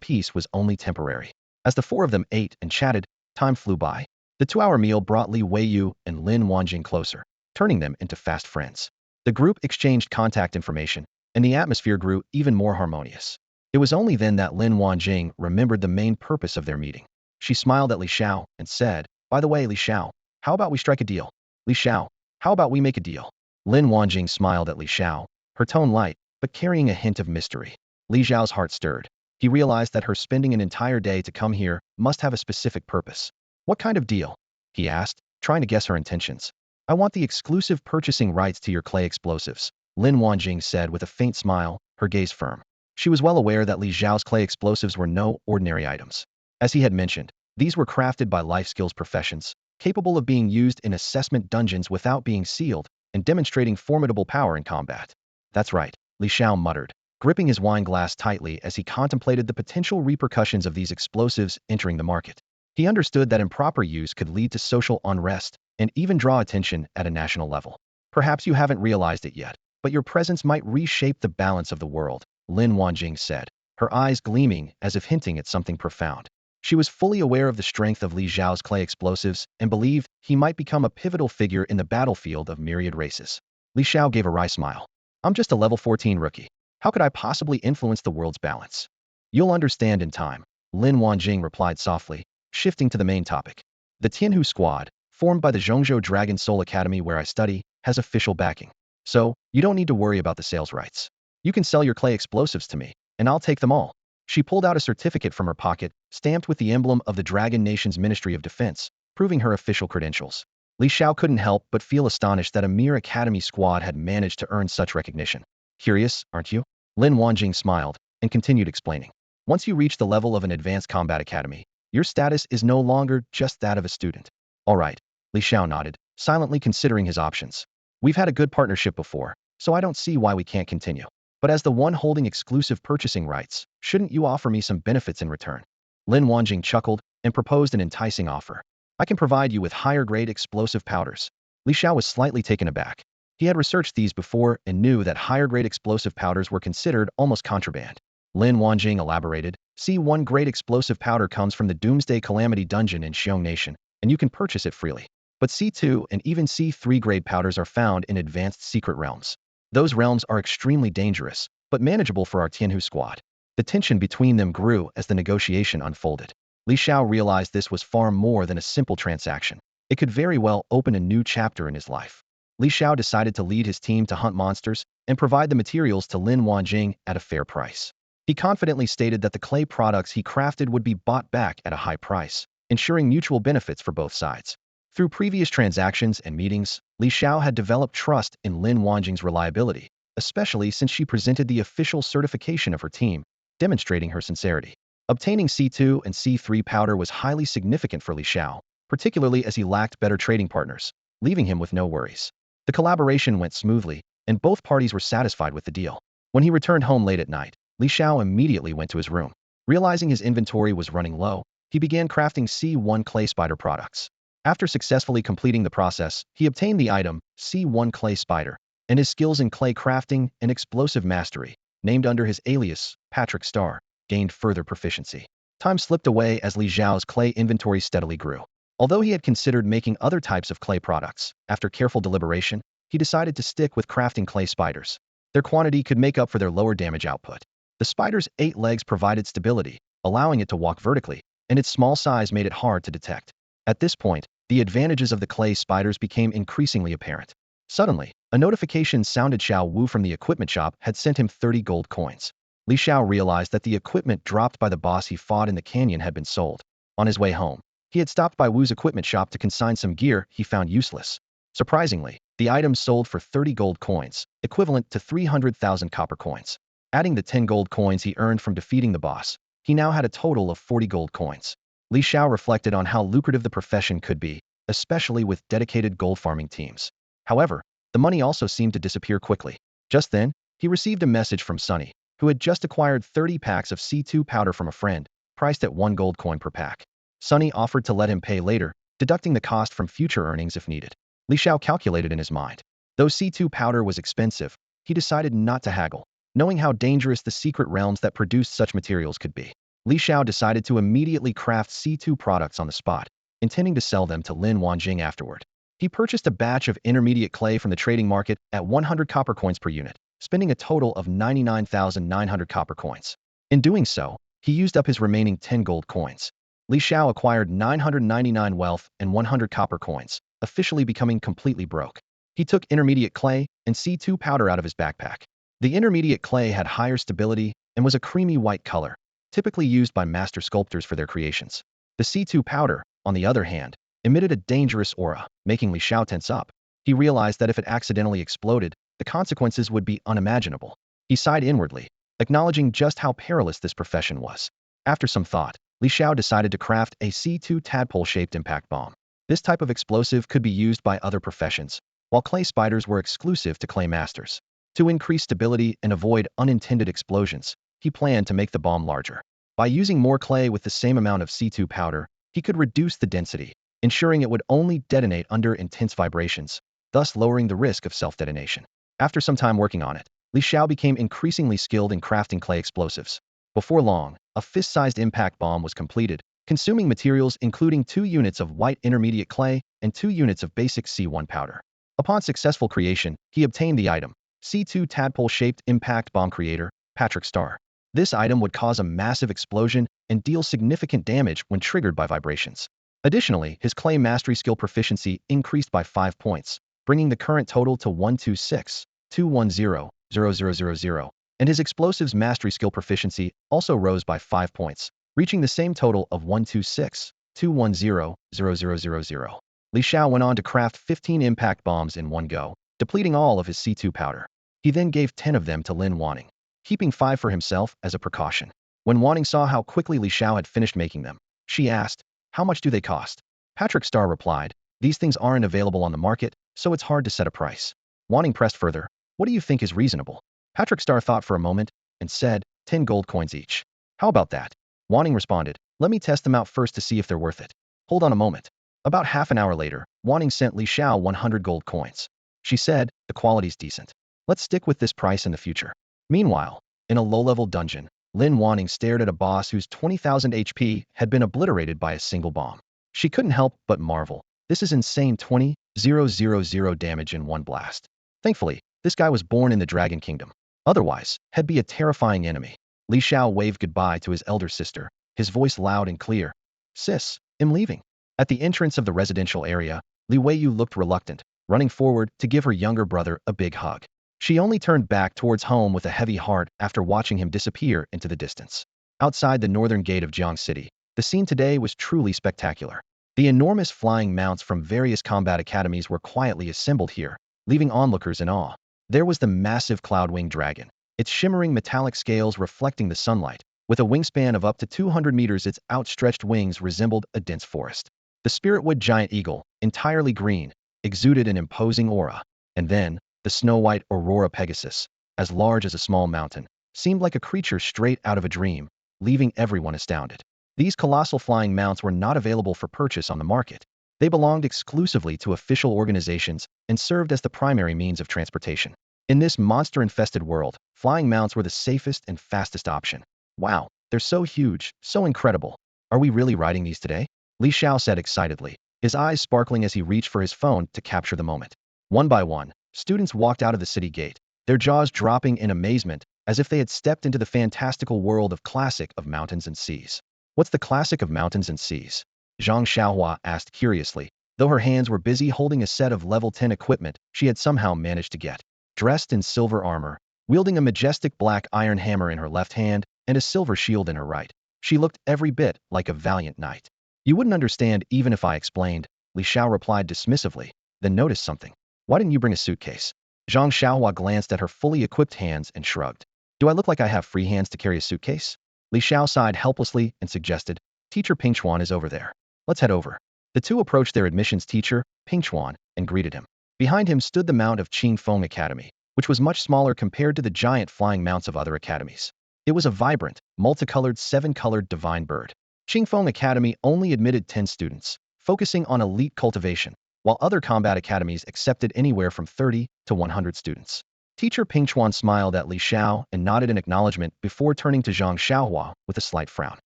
peace was only temporary. As the four of them ate and chatted, time flew by. The 2-hour meal brought Li Weiyu and Lin Wanjing closer, turning them into fast friends. The group exchanged contact information, and the atmosphere grew even more harmonious. It was only then that Lin Wanjing remembered the main purpose of their meeting. She smiled at Li Xiao and said, "By the way, Li Xiao, how about we strike a deal? Li Xiao, how about we make a deal?" Lin Wanjing smiled at Li Xiao, her tone light, but carrying a hint of mystery. Li Xiao's heart stirred. He realized that her spending an entire day to come here must have a specific purpose. "What kind of deal?" he asked, trying to guess her intentions. "I want the exclusive purchasing rights to your clay explosives," Lin Wanjing said with a faint smile, her gaze firm. She was well aware that Li Xiao's clay explosives were no ordinary items. As he had mentioned, these were crafted by life skills professions, capable of being used in assessment dungeons without being sealed, and demonstrating formidable power in combat. "That's right," Li Xiao muttered, gripping his wine glass tightly as he contemplated the potential repercussions of these explosives entering the market. He understood that improper use could lead to social unrest and even draw attention at a national level. "Perhaps you haven't realized it yet, but your presence might reshape the balance of the world," Lin Wanjing said, her eyes gleaming as if hinting at something profound. She was fully aware of the strength of Li Xiao's clay explosives and believed he might become a pivotal figure in the battlefield of myriad races. Li Xiao gave a wry smile. "I'm just a level 14 rookie. How could I possibly influence the world's balance?" "You'll understand in time," Lin Wanjing replied softly, shifting to the main topic. "The Tianhu squad, formed by the Zhongzhou Dragon Soul Academy where I study, has official backing. So, you don't need to worry about the sales rights. You can sell your clay explosives to me, and I'll take them all." She pulled out a certificate from her pocket, stamped with the emblem of the Dragon Nation's Ministry of Defense, proving her official credentials. Li Xiao couldn't help but feel astonished that a mere academy squad had managed to earn such recognition. "Curious, aren't you?" Lin Wanjing smiled and continued explaining. "Once you reach the level of an advanced combat academy, your status is no longer just that of a student." "All right," Li Xiao nodded, silently considering his options. "We've had a good partnership before, so I don't see why we can't continue. But as the one holding exclusive purchasing rights, shouldn't you offer me some benefits in return?" Lin Wanjing chuckled and proposed an enticing offer. "I can provide you with higher-grade explosive powders." Li Xiao was slightly taken aback. He had researched these before and knew that higher-grade explosive powders were considered almost contraband. Lin Wanjing elaborated, "C1 grade explosive powder comes from the Doomsday Calamity Dungeon in Xiong Nation, and you can purchase it freely. But C2 and even C3 grade powders are found in advanced secret realms. Those realms are extremely dangerous, but manageable for our Tianhu squad." The tension between them grew as the negotiation unfolded. Li Xiao realized this was far more than a simple transaction. It could very well open a new chapter in his life. Li Xiao decided to lead his team to hunt monsters and provide the materials to Lin Wanjing at a fair price. He confidently stated that the clay products he crafted would be bought back at a high price, ensuring mutual benefits for both sides. Through previous transactions and meetings, Li Xiao had developed trust in Lin Wanjing's reliability, especially since she presented the official certification of her team, demonstrating her sincerity. Obtaining C2 and C3 powder was highly significant for Li Xiao, particularly as he lacked better trading partners, leaving him with no worries. The collaboration went smoothly, and both parties were satisfied with the deal. When he returned home late at night, Li Xiao immediately went to his room. Realizing his inventory was running low, he began crafting C1 clay spider products. After successfully completing the process, he obtained the item, C1 clay spider, and his skills in clay crafting and explosive mastery, named under his alias, Patrick Star, gained further proficiency. Time slipped away as Li Xiao's clay inventory steadily grew. Although he had considered making other types of clay products, after careful deliberation, he decided to stick with crafting clay spiders. Their quantity could make up for their lower damage output. The spider's 8 legs provided stability, allowing it to walk vertically, and its small size made it hard to detect. At this point, the advantages of the clay spiders became increasingly apparent. Suddenly, a notification sounded. Xiao Wu from the equipment shop had sent him 30 gold coins. Li Xiao realized that the equipment dropped by the boss he fought in the canyon had been sold. On his way home, he had stopped by Wu's equipment shop to consign some gear he found useless. Surprisingly, the items sold for 30 gold coins, equivalent to 300,000 copper coins. Adding the 10 gold coins he earned from defeating the boss, he now had a total of 40 gold coins. Li Xiao reflected on how lucrative the profession could be, especially with dedicated gold farming teams. However, the money also seemed to disappear quickly. Just then, he received a message from Sunny, who had just acquired 30 packs of C2 powder from a friend, priced at 1 gold coin per pack. Sunny offered to let him pay later, deducting the cost from future earnings if needed. Li Xiao calculated in his mind. Though C2 powder was expensive, he decided not to haggle, knowing how dangerous the secret realms that produced such materials could be. Li Xiao decided to immediately craft C2 products on the spot, intending to sell them to Lin Wanjing afterward. He purchased a batch of intermediate clay from the trading market at 100 copper coins per unit, spending a total of 99,900 copper coins. In doing so, he used up his remaining 10 gold coins. Li Xiao acquired 999 wealth and 100 copper coins, officially becoming completely broke. He took intermediate clay and C2 powder out of his backpack. The intermediate clay had higher stability and was a creamy white color, typically used by master sculptors for their creations. The C2 powder, on the other hand, emitted a dangerous aura, making Li Xiao tense up. He realized that if it accidentally exploded, the consequences would be unimaginable. He sighed inwardly, acknowledging just how perilous this profession was. After some thought, Li Xiao decided to craft a C2 tadpole-shaped impact bomb. This type of explosive could be used by other professions, while clay spiders were exclusive to clay masters. To increase stability and avoid unintended explosions, he planned to make the bomb larger. By using more clay with the same amount of C2 powder, he could reduce the density, ensuring it would only detonate under intense vibrations, thus lowering the risk of self-detonation. After some time working on it, Li Xiao became increasingly skilled in crafting clay explosives. Before long, a fist-sized impact bomb was completed, consuming materials including 2 units of white intermediate clay and 2 units of basic C1 powder. Upon successful creation, he obtained the item, C2 tadpole-shaped impact bomb creator, Patrick Star. This item would cause a massive explosion and deal significant damage when triggered by vibrations. Additionally, his clay mastery skill proficiency increased by 5 points, bringing the current total to 126,210,0000, and his explosives mastery skill proficiency also rose by 5 points, reaching the same total of 126,210,0000. Li Xiao went on to craft 15 impact bombs in one go, depleting all of his C2 powder. He then gave 10 of them to Lin Wanning, keeping 5 for himself as a precaution. When Wanning saw how quickly Li Xiao had finished making them, she asked, "How much do they cost?" Patrick Star replied, "These things aren't available on the market, so it's hard to set a price." Wanning pressed further, "What do you think is reasonable?" Patrick Star thought for a moment and said, 10 gold coins each. "How about that?" Wanning responded, "Let me test them out first to see if they're worth it." "Hold on a moment." About half an hour later, Wanning sent Li Xiao 100 gold coins. She said, "The quality's decent. Let's stick with this price in the future." Meanwhile, in a low-level dungeon, Lin Wanning stared at a boss whose 20,000 HP had been obliterated by a single bomb. She couldn't help but marvel. This is insane 20,000 damage in one blast. Thankfully, this guy was born in the Dragon Kingdom. Otherwise, he'd be a terrifying enemy. Li Xiao waved goodbye to his elder sister, his voice loud and clear. "Sis, I'm leaving." At the entrance of the residential area, Li Weiyu looked reluctant, running forward to give her younger brother a big hug. She only turned back towards home with a heavy heart after watching him disappear into the distance. Outside the northern gate of Jiang City, the scene today was truly spectacular. The enormous flying mounts from various combat academies were quietly assembled here, leaving onlookers in awe. There was the massive cloud-winged dragon, its shimmering metallic scales reflecting the sunlight. With a wingspan of up to 200 meters, its outstretched wings resembled a dense forest. The spiritwood giant eagle, entirely green, exuded an imposing aura. And then, the snow-white Aurora Pegasus, as large as a small mountain, seemed like a creature straight out of a dream, leaving everyone astounded. These colossal flying mounts were not available for purchase on the market. They belonged exclusively to official organizations and served as the primary means of transportation. In this monster-infested world, flying mounts were the safest and fastest option. Wow, they're so huge, so incredible. Are we really riding these today? Li Xiao said excitedly, his eyes sparkling as he reached for his phone to capture the moment. One by one, students walked out of the city gate, their jaws dropping in amazement as if they had stepped into the fantastical world of classic of mountains and seas. What's the classic of mountains and seas? Zhang Xiaohua asked curiously. Though her hands were busy holding a set of level 10 equipment she had somehow managed to get. Dressed in silver armor, wielding a majestic black iron hammer in her left hand and a silver shield in her right, she looked every bit like a valiant knight. You wouldn't understand even if I explained, Li Xiao replied dismissively, then noticed something. Why didn't you bring a suitcase? Zhang Xiaohua glanced at her fully equipped hands and shrugged. Do I look like I have free hands to carry a suitcase? Li Xiao sighed helplessly and suggested, Teacher Ping Chuan is over there. Let's head over. The two approached their admissions teacher, Ping Chuan, and greeted him. Behind him stood the mount of Qingfeng Academy, which was much smaller compared to the giant flying mounts of other academies. It was a vibrant, multicolored, seven-colored divine bird. Qingfeng Academy only admitted 10 students, focusing on elite cultivation, while other combat academies accepted anywhere from 30 to 100 students. Teacher Ping Chuan smiled at Li Xiao and nodded in acknowledgement before turning to Zhang Xiaohua with a slight frown.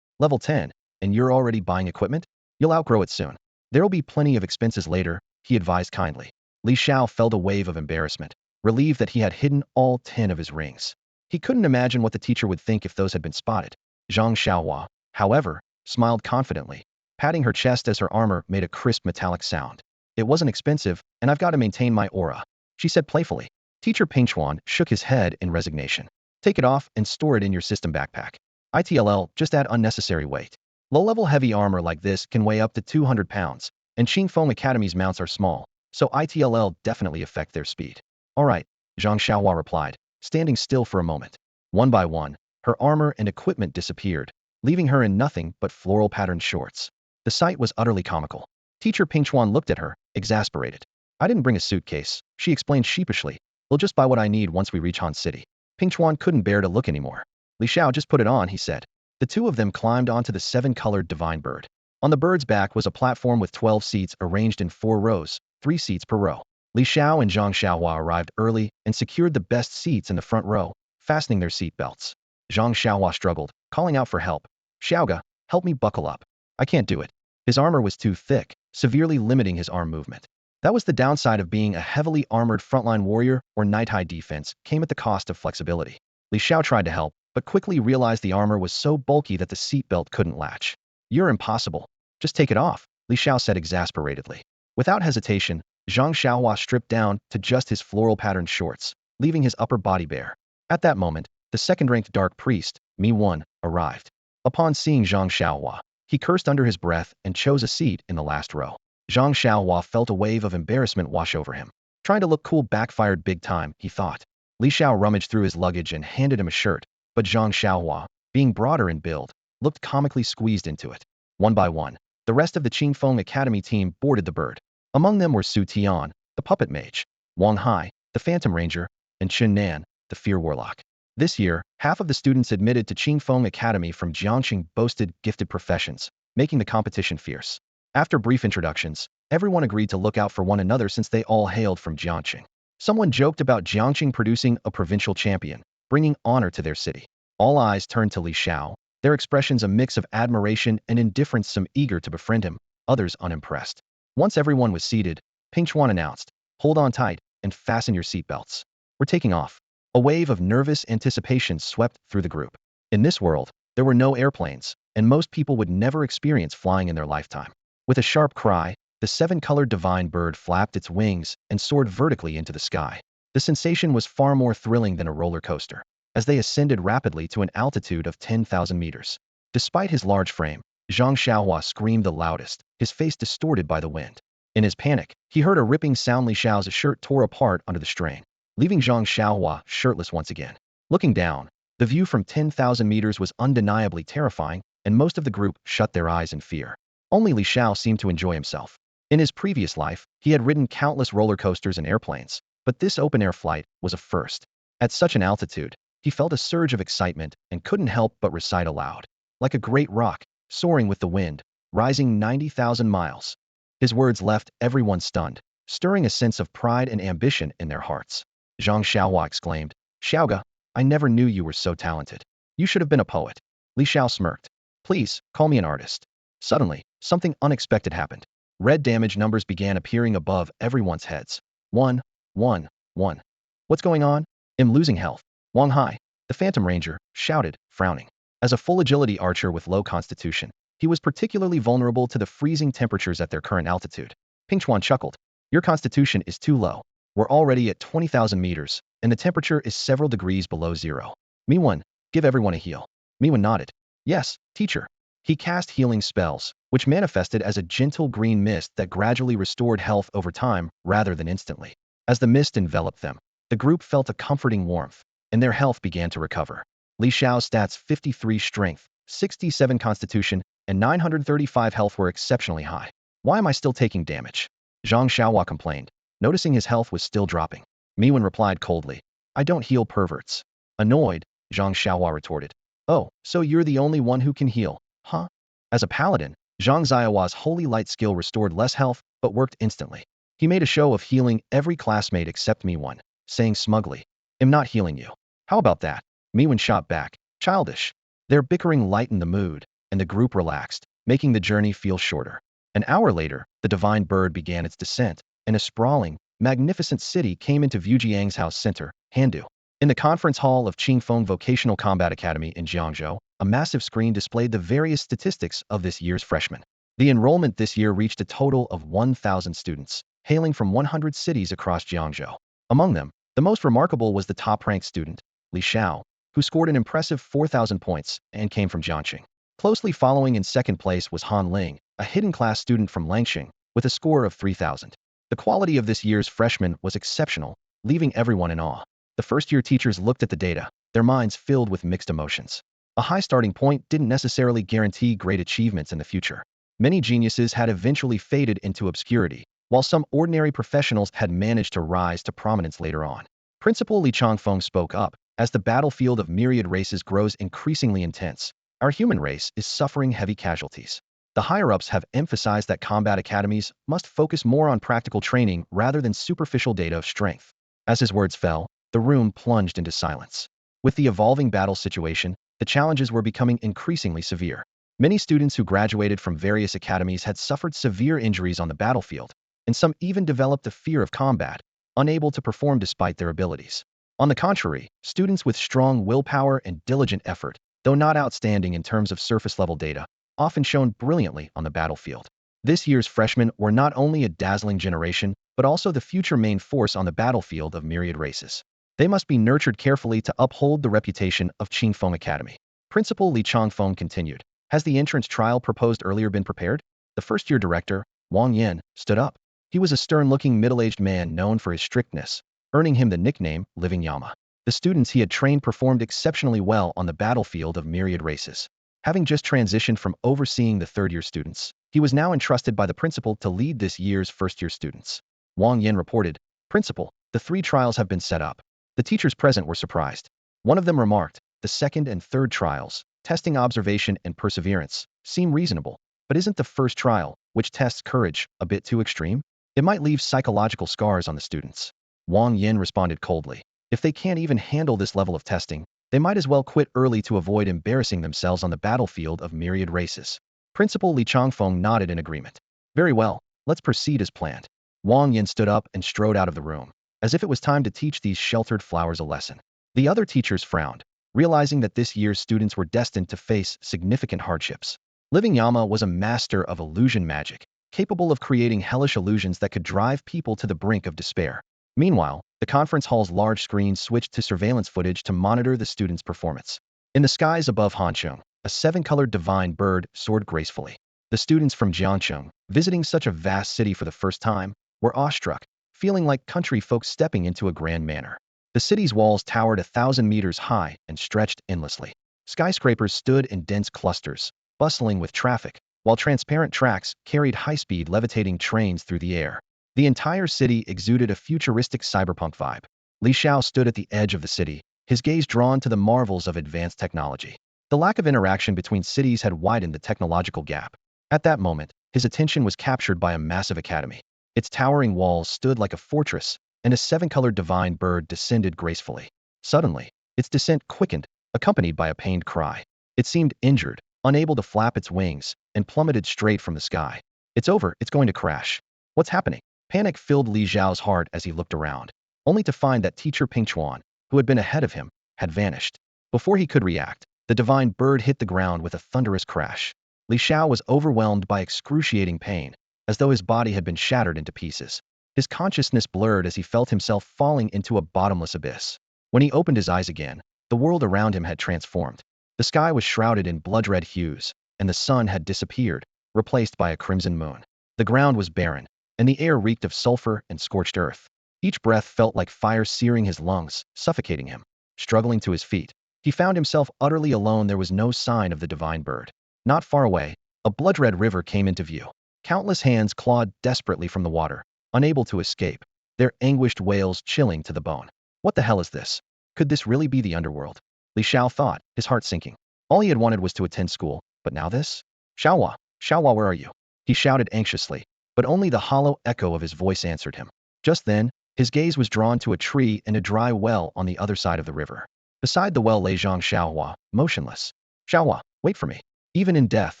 Level 10, and you're already buying equipment? You'll outgrow it soon. There'll be plenty of expenses later, he advised kindly. Li Xiao felt a wave of embarrassment, relieved that he had hidden all 10 of his rings. He couldn't imagine what the teacher would think if those had been spotted. Zhang Xiaohua, however, smiled confidently, patting her chest as her armor made a crisp metallic sound. It wasn't expensive, and I've got to maintain my aura, she said playfully. Teacher Ping Chuan shook his head in resignation. Take it off and store it in your system backpack. ITLL, just add unnecessary weight. Low-level heavy armor like this can weigh up to 200 pounds, and Qingfeng Academy's mounts are small, so ITLL definitely affect their speed. All right, Zhang Xiaohua replied, standing still for a moment. One by one, her armor and equipment disappeared, leaving her in nothing but floral-patterned shorts. The sight was utterly comical. Teacher Ping Chuan looked at her, exasperated. I didn't bring a suitcase, she explained sheepishly. We'll just buy what I need once we reach Han City. Ping Chuan couldn't bear to look anymore. Li Xiao, just put it on, he said. The two of them climbed onto the seven-colored divine bird. On the bird's back was a platform with 12 seats arranged in 4 rows, 3 seats per row. Li Xiao and Zhang Xiaohua arrived early and secured the best seats in the front row, fastening their seat belts. Zhang Xiaohua struggled, calling out for help. Xiaoga, help me buckle up. I can't do it. His armor was too thick, severely limiting his arm movement. That was the downside of being a heavily armored frontline warrior or night-high defense came at the cost of flexibility. Li Xiao tried to help, but quickly realized the armor was so bulky that the seatbelt couldn't latch. You're impossible. Just take it off, Li Xiao said exasperatedly. Without hesitation, Zhang Xiaohua stripped down to just his floral-patterned shorts, leaving his upper body bare. At that moment, the second-ranked dark priest, Mi-1, arrived. Upon seeing Zhang Xiaohua, he cursed under his breath and chose a seat in the last row. Zhang Xiaohua felt a wave of embarrassment wash over him. Trying to look cool backfired big time, he thought. Li Xiao rummaged through his luggage and handed him a shirt, but Zhang Xiaohua, being broader in build, looked comically squeezed into it. One by one, the rest of the Qingfeng Academy team boarded the bird. Among them were Su Tian, the puppet mage, Wang Hai, the phantom ranger, and Chen Nan, the fear warlock. This year, half of the students admitted to Qingfeng Academy from Jiangxing boasted gifted professions, making the competition fierce. After brief introductions, everyone agreed to look out for one another since they all hailed from Jiangxing. Someone joked about Jiangxing producing a provincial champion, bringing honor to their city. All eyes turned to Li Xiao, their expressions a mix of admiration and indifference, some eager to befriend him, others unimpressed. Once everyone was seated, Ping Chuan announced, hold on tight and fasten your seatbelts. We're taking off. A wave of nervous anticipation swept through the group. In this world, there were no airplanes, and most people would never experience flying in their lifetime. With a sharp cry, the seven-colored divine bird flapped its wings and soared vertically into the sky. The sensation was far more thrilling than a roller coaster, as they ascended rapidly to an altitude of 10,000 meters. Despite his large frame, Zhang Xiaohua screamed the loudest, his face distorted by the wind. In his panic, he heard a ripping sound. Li Xiao's shirt tore apart under the strain, leaving Zhang Xiaohua shirtless once again. Looking down, the view from 10,000 meters was undeniably terrifying, and most of the group shut their eyes in fear. Only Li Xiao seemed to enjoy himself. In his previous life, he had ridden countless roller coasters and airplanes, but this open-air flight was a first. At such an altitude, he felt a surge of excitement and couldn't help but recite aloud. Like a great rock, soaring with the wind, rising 90,000 miles. His words left everyone stunned, stirring a sense of pride and ambition in their hearts. Zhang Xiaohua exclaimed, "Xiaoga, I never knew you were so talented. You should have been a poet." Li Xiao smirked. "Please, call me an artist." Suddenly, something unexpected happened. Red damage numbers began appearing above everyone's heads. 1, 1, 1. What's going on? I'm losing health. Wang Hai, the Phantom Ranger, shouted, frowning. As a full agility archer with low constitution, he was particularly vulnerable to the freezing temperatures at their current altitude. Ping Chuan chuckled. "Your constitution is too low. We're already at 20,000 meters, and the temperature is several degrees below zero. Miwan, give everyone a heal." Miwan nodded. "Yes, teacher." He cast healing spells, which manifested as a gentle green mist that gradually restored health over time rather than instantly. As the mist enveloped them, the group felt a comforting warmth, and their health began to recover. Li Xiao's stats 53 strength, 67 constitution, and 935 health were exceptionally high. "Why am I still taking damage?" Zhang Xiaohua complained, noticing his health was still dropping. Miwan replied coldly, "I don't heal perverts." Annoyed, Zhang Xiaohua retorted, "Oh, so you're the only one who can heal, huh?" As a paladin, Zhang Xiaohua's holy light skill restored less health, but worked instantly. He made a show of healing every classmate except Miwan, saying smugly, "I'm not healing you." "How about that?" Miwan shot back, childish. Their bickering lightened the mood, and the group relaxed, making the journey feel shorter. An hour later, the divine bird began its descent, and a sprawling, magnificent city came into view. Jiang's house center, Handu. In the conference hall of Qingfeng Vocational Combat Academy in Jiangzhou, a massive screen displayed the various statistics of this year's freshmen. The enrollment this year reached a total of 1,000 students, hailing from 100 cities across Jiangzhou. Among them, the most remarkable was the top-ranked student, Li Xiao, who scored an impressive 4,000 points and came from Jiangxing. Closely following in second place was Han Ling, a hidden class student from Langxing, with a score of 3,000. The quality of this year's freshmen was exceptional, leaving everyone in awe. The first-year teachers looked at the data, their minds filled with mixed emotions. A high starting point didn't necessarily guarantee great achievements in the future. Many geniuses had eventually faded into obscurity, while some ordinary professionals had managed to rise to prominence later on. Principal Li Changfeng spoke up, "As the battlefield of myriad races grows increasingly intense, our human race is suffering heavy casualties. The higher-ups have emphasized that combat academies must focus more on practical training rather than superficial data of strength." As his words fell, the room plunged into silence. With the evolving battle situation, the challenges were becoming increasingly severe. Many students who graduated from various academies had suffered severe injuries on the battlefield, and some even developed a fear of combat, unable to perform despite their abilities. On the contrary, students with strong willpower and diligent effort, though not outstanding in terms of surface-level data, often shone brilliantly on the battlefield. This year's freshmen were not only a dazzling generation, but also the future main force on the battlefield of myriad races. They must be nurtured carefully to uphold the reputation of Qingfeng Academy. Principal Li Changfeng continued, "Has the entrance trial proposed earlier been prepared?" The first-year director, Wang Yan, stood up. He was a stern-looking middle-aged man known for his strictness, earning him the nickname Living Yama. The students he had trained performed exceptionally well on the battlefield of myriad races. Having just transitioned from overseeing the third-year students, he was now entrusted by the principal to lead this year's first-year students. Wang Yan reported, "Principal, the 3 trials have been set up." The teachers present were surprised. One of them remarked, "The second and third trials, testing observation and perseverance, seem reasonable, but isn't the first trial, which tests courage, a bit too extreme? It might leave psychological scars on the students." Wang Yin responded coldly, "If they can't even handle this level of testing, they might as well quit early to avoid embarrassing themselves on the battlefield of myriad races." Principal Li Changfeng nodded in agreement. "Very well, let's proceed as planned." Wang Yin stood up and strode out of the room, as if it was time to teach these sheltered flowers a lesson. The other teachers frowned, realizing that this year's students were destined to face significant hardships. Living Yama was a master of illusion magic, capable of creating hellish illusions that could drive people to the brink of despair. Meanwhile, the conference hall's large screen switched to surveillance footage to monitor the students' performance. In the skies above Hancheng, a 7-colored divine bird soared gracefully. The students from Jiangcheng, visiting such a vast city for the first time, were awestruck, feeling like country folk stepping into a grand manor. The city's walls towered 1,000 meters high and stretched endlessly. Skyscrapers stood in dense clusters, bustling with traffic, while transparent tracks carried high-speed levitating trains through the air. The entire city exuded a futuristic cyberpunk vibe. Li Xiao stood at the edge of the city, his gaze drawn to the marvels of advanced technology. The lack of interaction between cities had widened the technological gap. At that moment, his attention was captured by a massive academy. Its towering walls stood like a fortress, and a seven-colored divine bird descended gracefully. Suddenly, its descent quickened, accompanied by a pained cry. It seemed injured, unable to flap its wings, and plummeted straight from the sky. It's over, it's going to crash. What's happening? Panic filled Li Xiao's heart as he looked around, only to find that teacher Ping Chuan, who had been ahead of him, had vanished. Before he could react, the divine bird hit the ground with a thunderous crash. Li Xiao was overwhelmed by excruciating pain, as though his body had been shattered into pieces. His consciousness blurred as he felt himself falling into a bottomless abyss. When he opened his eyes again, the world around him had transformed. The sky was shrouded in blood-red hues, and the sun had disappeared, replaced by a crimson moon. The ground was barren, and the air reeked of sulfur and scorched earth. Each breath felt like fire searing his lungs, suffocating him. Struggling to his feet, he found himself utterly alone. There was no sign of the divine bird. Not far away, a blood-red river came into view. Countless hands clawed desperately from the water, unable to escape, their anguished wails chilling to the bone. What the hell is this? Could this really be the underworld? Li Xiao thought, his heart sinking. All he had wanted was to attend school, but now this? Xiaohua, Xiaohua, where are you? He shouted anxiously, but only the hollow echo of his voice answered him. Just then, his gaze was drawn to a tree and a dry well on the other side of the river. Beside the well lay Zhang Xiaohua, motionless. Xiaohua, wait for me. Even in death,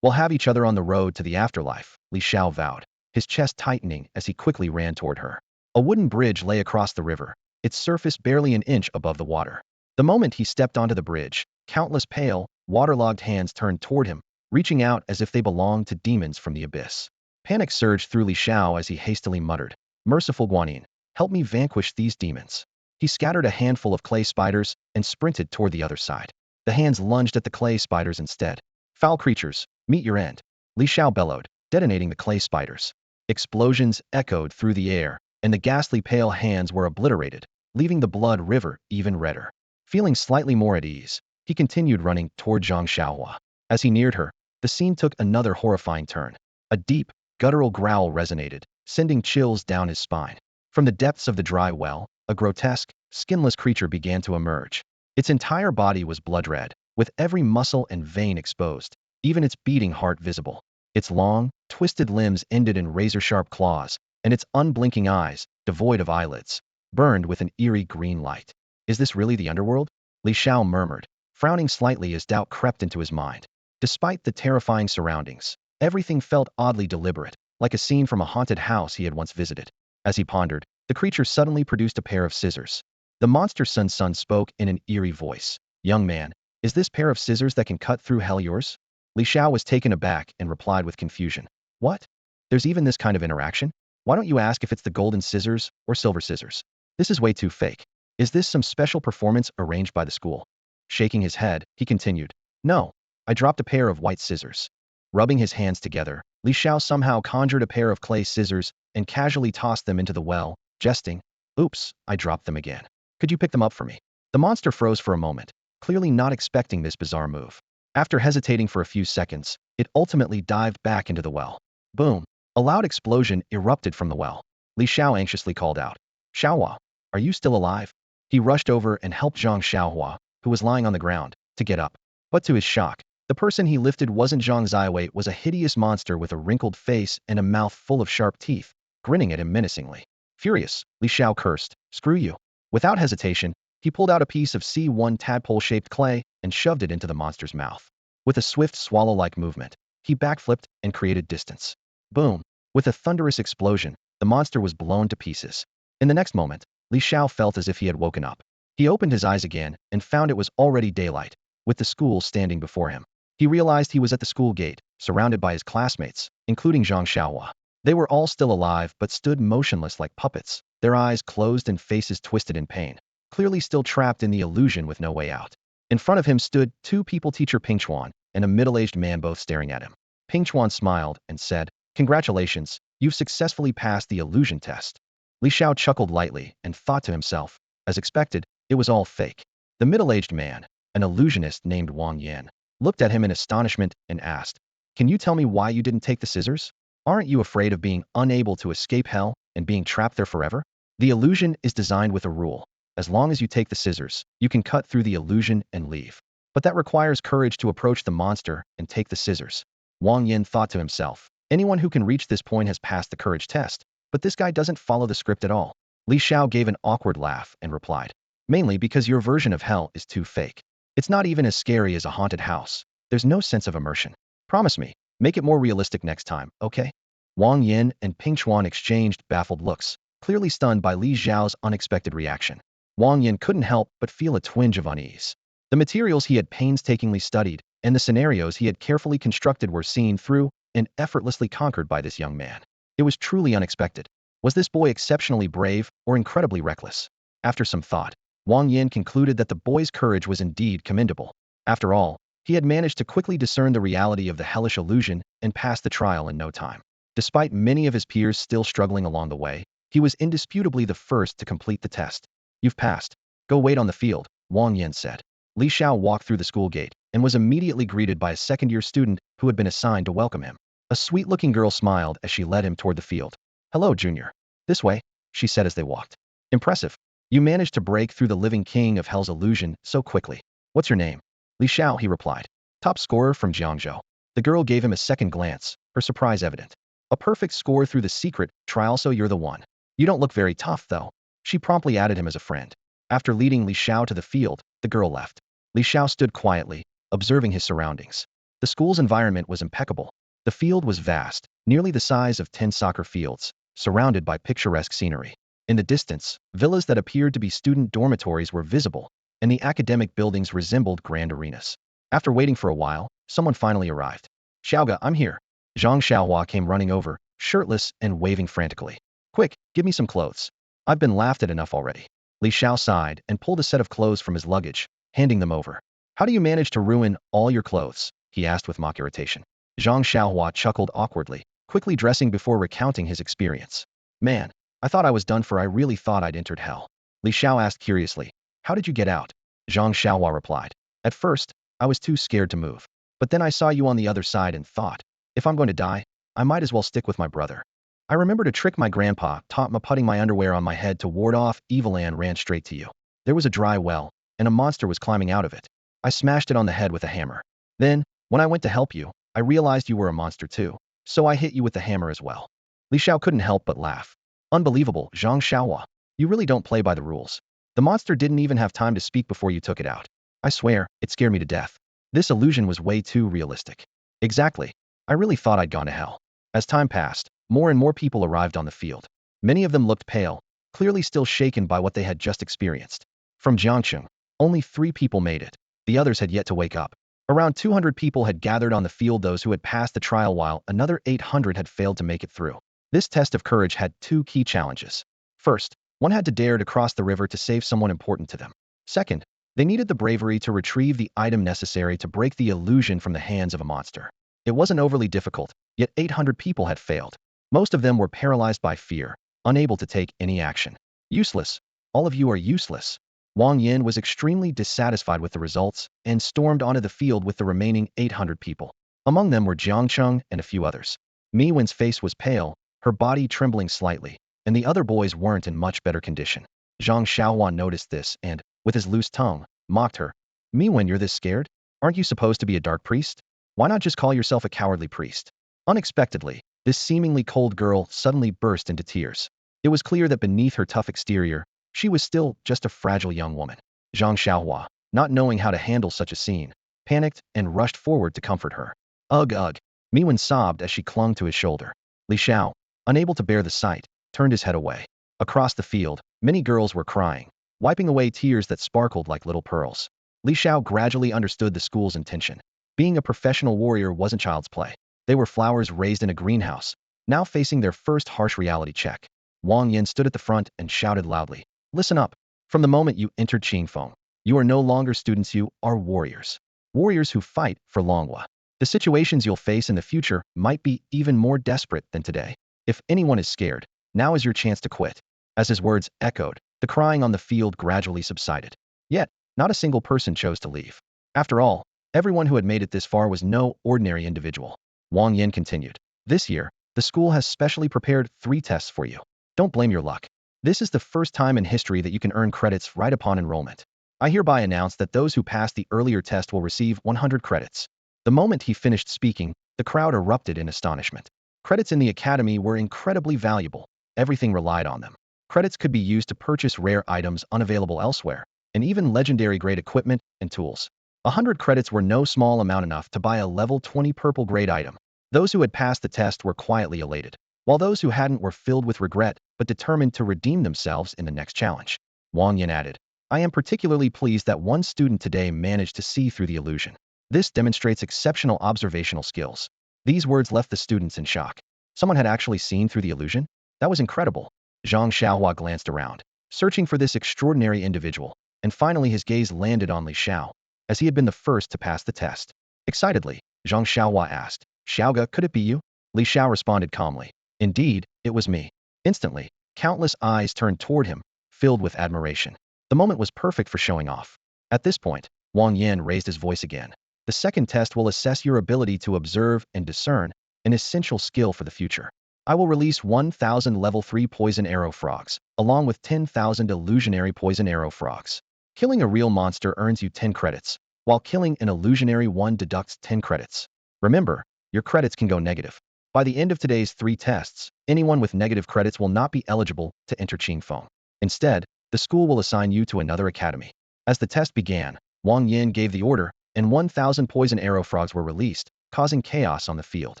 we'll have each other on the road to the afterlife, Li Xiao vowed, his chest tightening as he quickly ran toward her. A wooden bridge lay across the river, its surface barely an inch above the water. The moment he stepped onto the bridge, countless pale, waterlogged hands turned toward him, reaching out as if they belonged to demons from the abyss. Panic surged through Li Xiao as he hastily muttered, "Merciful Guanyin, help me vanquish these demons." He scattered a handful of clay spiders and sprinted toward the other side. The hands lunged at the clay spiders instead. "Foul creatures, meet your end," Li Xiao bellowed, detonating the clay spiders. Explosions echoed through the air, and the ghastly pale hands were obliterated, leaving the blood river even redder. Feeling slightly more at ease, he continued running toward Zhang Xiaohua. As he neared her, the scene took another horrifying turn. A deep, guttural growl resonated, sending chills down his spine. From the depths of the dry well, a grotesque, skinless creature began to emerge. Its entire body was blood-red, with every muscle and vein exposed, even its beating heart visible. Its long, twisted limbs ended in razor-sharp claws, and its unblinking eyes, devoid of eyelids, burned with an eerie green light. "Is this really the underworld?" Li Xiao murmured, frowning slightly as doubt crept into his mind. Despite the terrifying surroundings, everything felt oddly deliberate, like a scene from a haunted house he had once visited. As he pondered, the creature suddenly produced a pair of scissors. The monster Sun spoke in an eerie voice. "Young man, is this pair of scissors that can cut through hell yours?" Li Xiao was taken aback and replied with confusion. "What? There's even this kind of interaction? Why don't you ask if it's the golden scissors or silver scissors? This is way too fake. Is this some special performance arranged by the school?" Shaking his head, he continued, "No, I dropped a pair of white scissors." Rubbing his hands together, Li Xiao somehow conjured a pair of clay scissors and casually tossed them into the well, jesting, "Oops, I dropped them again. Could you pick them up for me?" The monster froze for a moment, clearly not expecting this bizarre move. After hesitating for a few seconds, it ultimately dived back into the well. Boom! A loud explosion erupted from the well. Li Xiao anxiously called out, "Xiaohua, are you still alive?" He rushed over and helped Zhang Xiaohua, who was lying on the ground, to get up. But to his shock, the person he lifted wasn't Zhang Ziwei. It was a hideous monster with a wrinkled face and a mouth full of sharp teeth, grinning at him menacingly. Furious, Li Xiao cursed, "Screw you." Without hesitation, he pulled out a piece of C1 tadpole-shaped clay and shoved it into the monster's mouth. With a swift swallow-like movement, he backflipped and created distance. Boom! With a thunderous explosion, the monster was blown to pieces. In the next moment, Li Xiao felt as if he had woken up. He opened his eyes again and found it was already daylight, with the school standing before him. He realized he was at the school gate, surrounded by his classmates, including Zhang Xiaohua. They were all still alive but stood motionless like puppets, their eyes closed and faces twisted in pain, clearly still trapped in the illusion with no way out. In front of him stood two people, teacher Ping Chuan and a middle-aged man, both staring at him. Ping Chuan smiled and said, "Congratulations, you've successfully passed the illusion test." Li Xiao chuckled lightly and thought to himself, as expected, it was all fake. The middle-aged man, an illusionist named Wang Yan, looked at him in astonishment and asked, "Can you tell me why you didn't take the scissors? Aren't you afraid of being unable to escape hell and being trapped there forever?" The illusion is designed with a rule. As long as you take the scissors, you can cut through the illusion and leave. But that requires courage to approach the monster and take the scissors. Wang Yin thought to himself. Anyone who can reach this point has passed the courage test, but this guy doesn't follow the script at all. Li Xiao gave an awkward laugh and replied, mainly because your version of hell is too fake. It's not even as scary as a haunted house. There's no sense of immersion. Promise me, make it more realistic next time, okay? Wang Yin and Ping Chuan exchanged baffled looks, clearly stunned by Li Xiao's unexpected reaction. Wang Yin couldn't help but feel a twinge of unease. The materials he had painstakingly studied and the scenarios he had carefully constructed were seen through and effortlessly conquered by this young man. It was truly unexpected. Was this boy exceptionally brave or incredibly reckless? After some thought, Wang Yin concluded that the boy's courage was indeed commendable. After all, he had managed to quickly discern the reality of the hellish illusion and pass the trial in no time. Despite many of his peers still struggling along the way, he was indisputably the first to complete the test. You've passed. Go wait on the field, Wang Yin said. Li Xiao walked through the school gate and was immediately greeted by a second-year student who had been assigned to welcome him. A sweet-looking girl smiled as she led him toward the field. Hello, Junior. This way, she said as they walked. Impressive. You managed to break through the living king of hell's illusion so quickly. What's your name? Li Xiao, he replied. Top scorer from Jiangzhou. The girl gave him a second glance, her surprise evident. A perfect score through the secret trial, so you're the one. You don't look very tough, though. She promptly added him as a friend. After leading Li Xiao to the field, the girl left. Li Xiao stood quietly, observing his surroundings. The school's environment was impeccable. The field was vast, nearly the size of 10 soccer fields, surrounded by picturesque scenery. In the distance, villas that appeared to be student dormitories were visible, and the academic buildings resembled grand arenas. After waiting for a while, someone finally arrived. Xiaoga, I'm here. Zhang Xiaohua came running over, shirtless and waving frantically. Quick, give me some clothes. I've been laughed at enough already. Li Xiao sighed and pulled a set of clothes from his luggage, handing them over. How do you manage to ruin all your clothes? He asked with mock irritation. Zhang Xiaohua chuckled awkwardly, quickly dressing before recounting his experience. Man, I thought I was done for. I really thought I'd entered hell. Li Xiao asked curiously. How did you get out? Zhang Xiaohua replied. At first, I was too scared to move. But then I saw you on the other side and thought, if I'm going to die, I might as well stick with my brother. I remembered a trick my grandpa taught me, putting my underwear on my head to ward off evil, and ran straight to you. There was a dry well, and a monster was climbing out of it. I smashed it on the head with a hammer. Then, when I went to help you, I realized you were a monster too, so I hit you with the hammer as well. Li Xiao couldn't help but laugh. Unbelievable, Zhang Xiaohua. You really don't play by the rules. The monster didn't even have time to speak before you took it out. I swear, it scared me to death. This illusion was way too realistic. Exactly. I really thought I'd gone to hell. As time passed, more and more people arrived on the field. Many of them looked pale, clearly still shaken by what they had just experienced. From Jiangcheng, only 3 people made it. The others had yet to wake up. Around 200 people had gathered on the field, those who had passed the trial, while another 800 had failed to make it through. This test of courage had 2 key challenges. First, one had to dare to cross the river to save someone important to them. Second, they needed the bravery to retrieve the item necessary to break the illusion from the hands of a monster. It wasn't overly difficult, yet 800 people had failed. Most of them were paralyzed by fear, unable to take any action. Useless. All of you are useless. Wang Yin was extremely dissatisfied with the results and stormed onto the field with the remaining 800 people. Among them were Jiangcheng and a few others. Miwen's face was pale, her body trembling slightly, and the other boys weren't in much better condition. Zhang Xiaohua noticed this and, with his loose tongue, mocked her. Miwen, you're this scared? Aren't you supposed to be a dark priest? Why not just call yourself a cowardly priest? Unexpectedly, this seemingly cold girl suddenly burst into tears. It was clear that beneath her tough exterior, she was still just a fragile young woman. Zhang Xiaohua, not knowing how to handle such a scene, panicked and rushed forward to comfort her. Ugh, ugh. Miwen sobbed as she clung to his shoulder. Li Xiao, unable to bear the sight, turned his head away. Across the field, many girls were crying, wiping away tears that sparkled like little pearls. Li Xiao gradually understood the school's intention. Being a professional warrior wasn't child's play. They were flowers raised in a greenhouse, now facing their first harsh reality check. Wang Yin stood at the front and shouted loudly, listen up. From the moment you entered Qingfeng, you are no longer students, you are warriors. Warriors who fight for Longhua. The situations you'll face in the future might be even more desperate than today. If anyone is scared, now is your chance to quit. As his words echoed, the crying on the field gradually subsided. Yet, not a single person chose to leave. After all, everyone who had made it this far was no ordinary individual. Wang Yin continued. This year, the school has specially prepared 3 tests for you. Don't blame your luck. This is the first time in history that you can earn credits right upon enrollment. I hereby announce that those who passed the earlier test will receive 100 credits. The moment he finished speaking, the crowd erupted in astonishment. Credits in the academy were incredibly valuable. Everything relied on them. Credits could be used to purchase rare items unavailable elsewhere, and even legendary-grade equipment and tools. 100 credits were no small amount enough to buy a level 20 purple-grade item. Those who had passed the test were quietly elated, while those who hadn't were filled with regret but determined to redeem themselves in the next challenge. Wang Yin added, I am particularly pleased that one student today managed to see through the illusion. This demonstrates exceptional observational skills. These words left the students in shock. Someone had actually seen through the illusion? That was incredible. Zhang Xiaohua glanced around, searching for this extraordinary individual, and finally his gaze landed on Li Xiao, as he had been the first to pass the test. Excitedly, Zhang Xiaohua asked, Xiaoga, could it be you? Li Xiao responded calmly. Indeed, it was me. Instantly, countless eyes turned toward him, filled with admiration. The moment was perfect for showing off. At this point, Wang Yin raised his voice again. The second test will assess your ability to observe and discern, an essential skill for the future. I will release 1,000 level 3 poison arrow frogs, along with 10,000 illusionary poison arrow frogs. Killing a real monster earns you 10 credits, while killing an illusionary one deducts 10 credits. Remember, your credits can go negative. By the end of today's 3 tests, anyone with negative credits will not be eligible to enter Qingfeng. Instead, the school will assign you to another academy. As the test began, Wang Yin gave the order, and 1,000 poison arrow frogs were released, causing chaos on the field.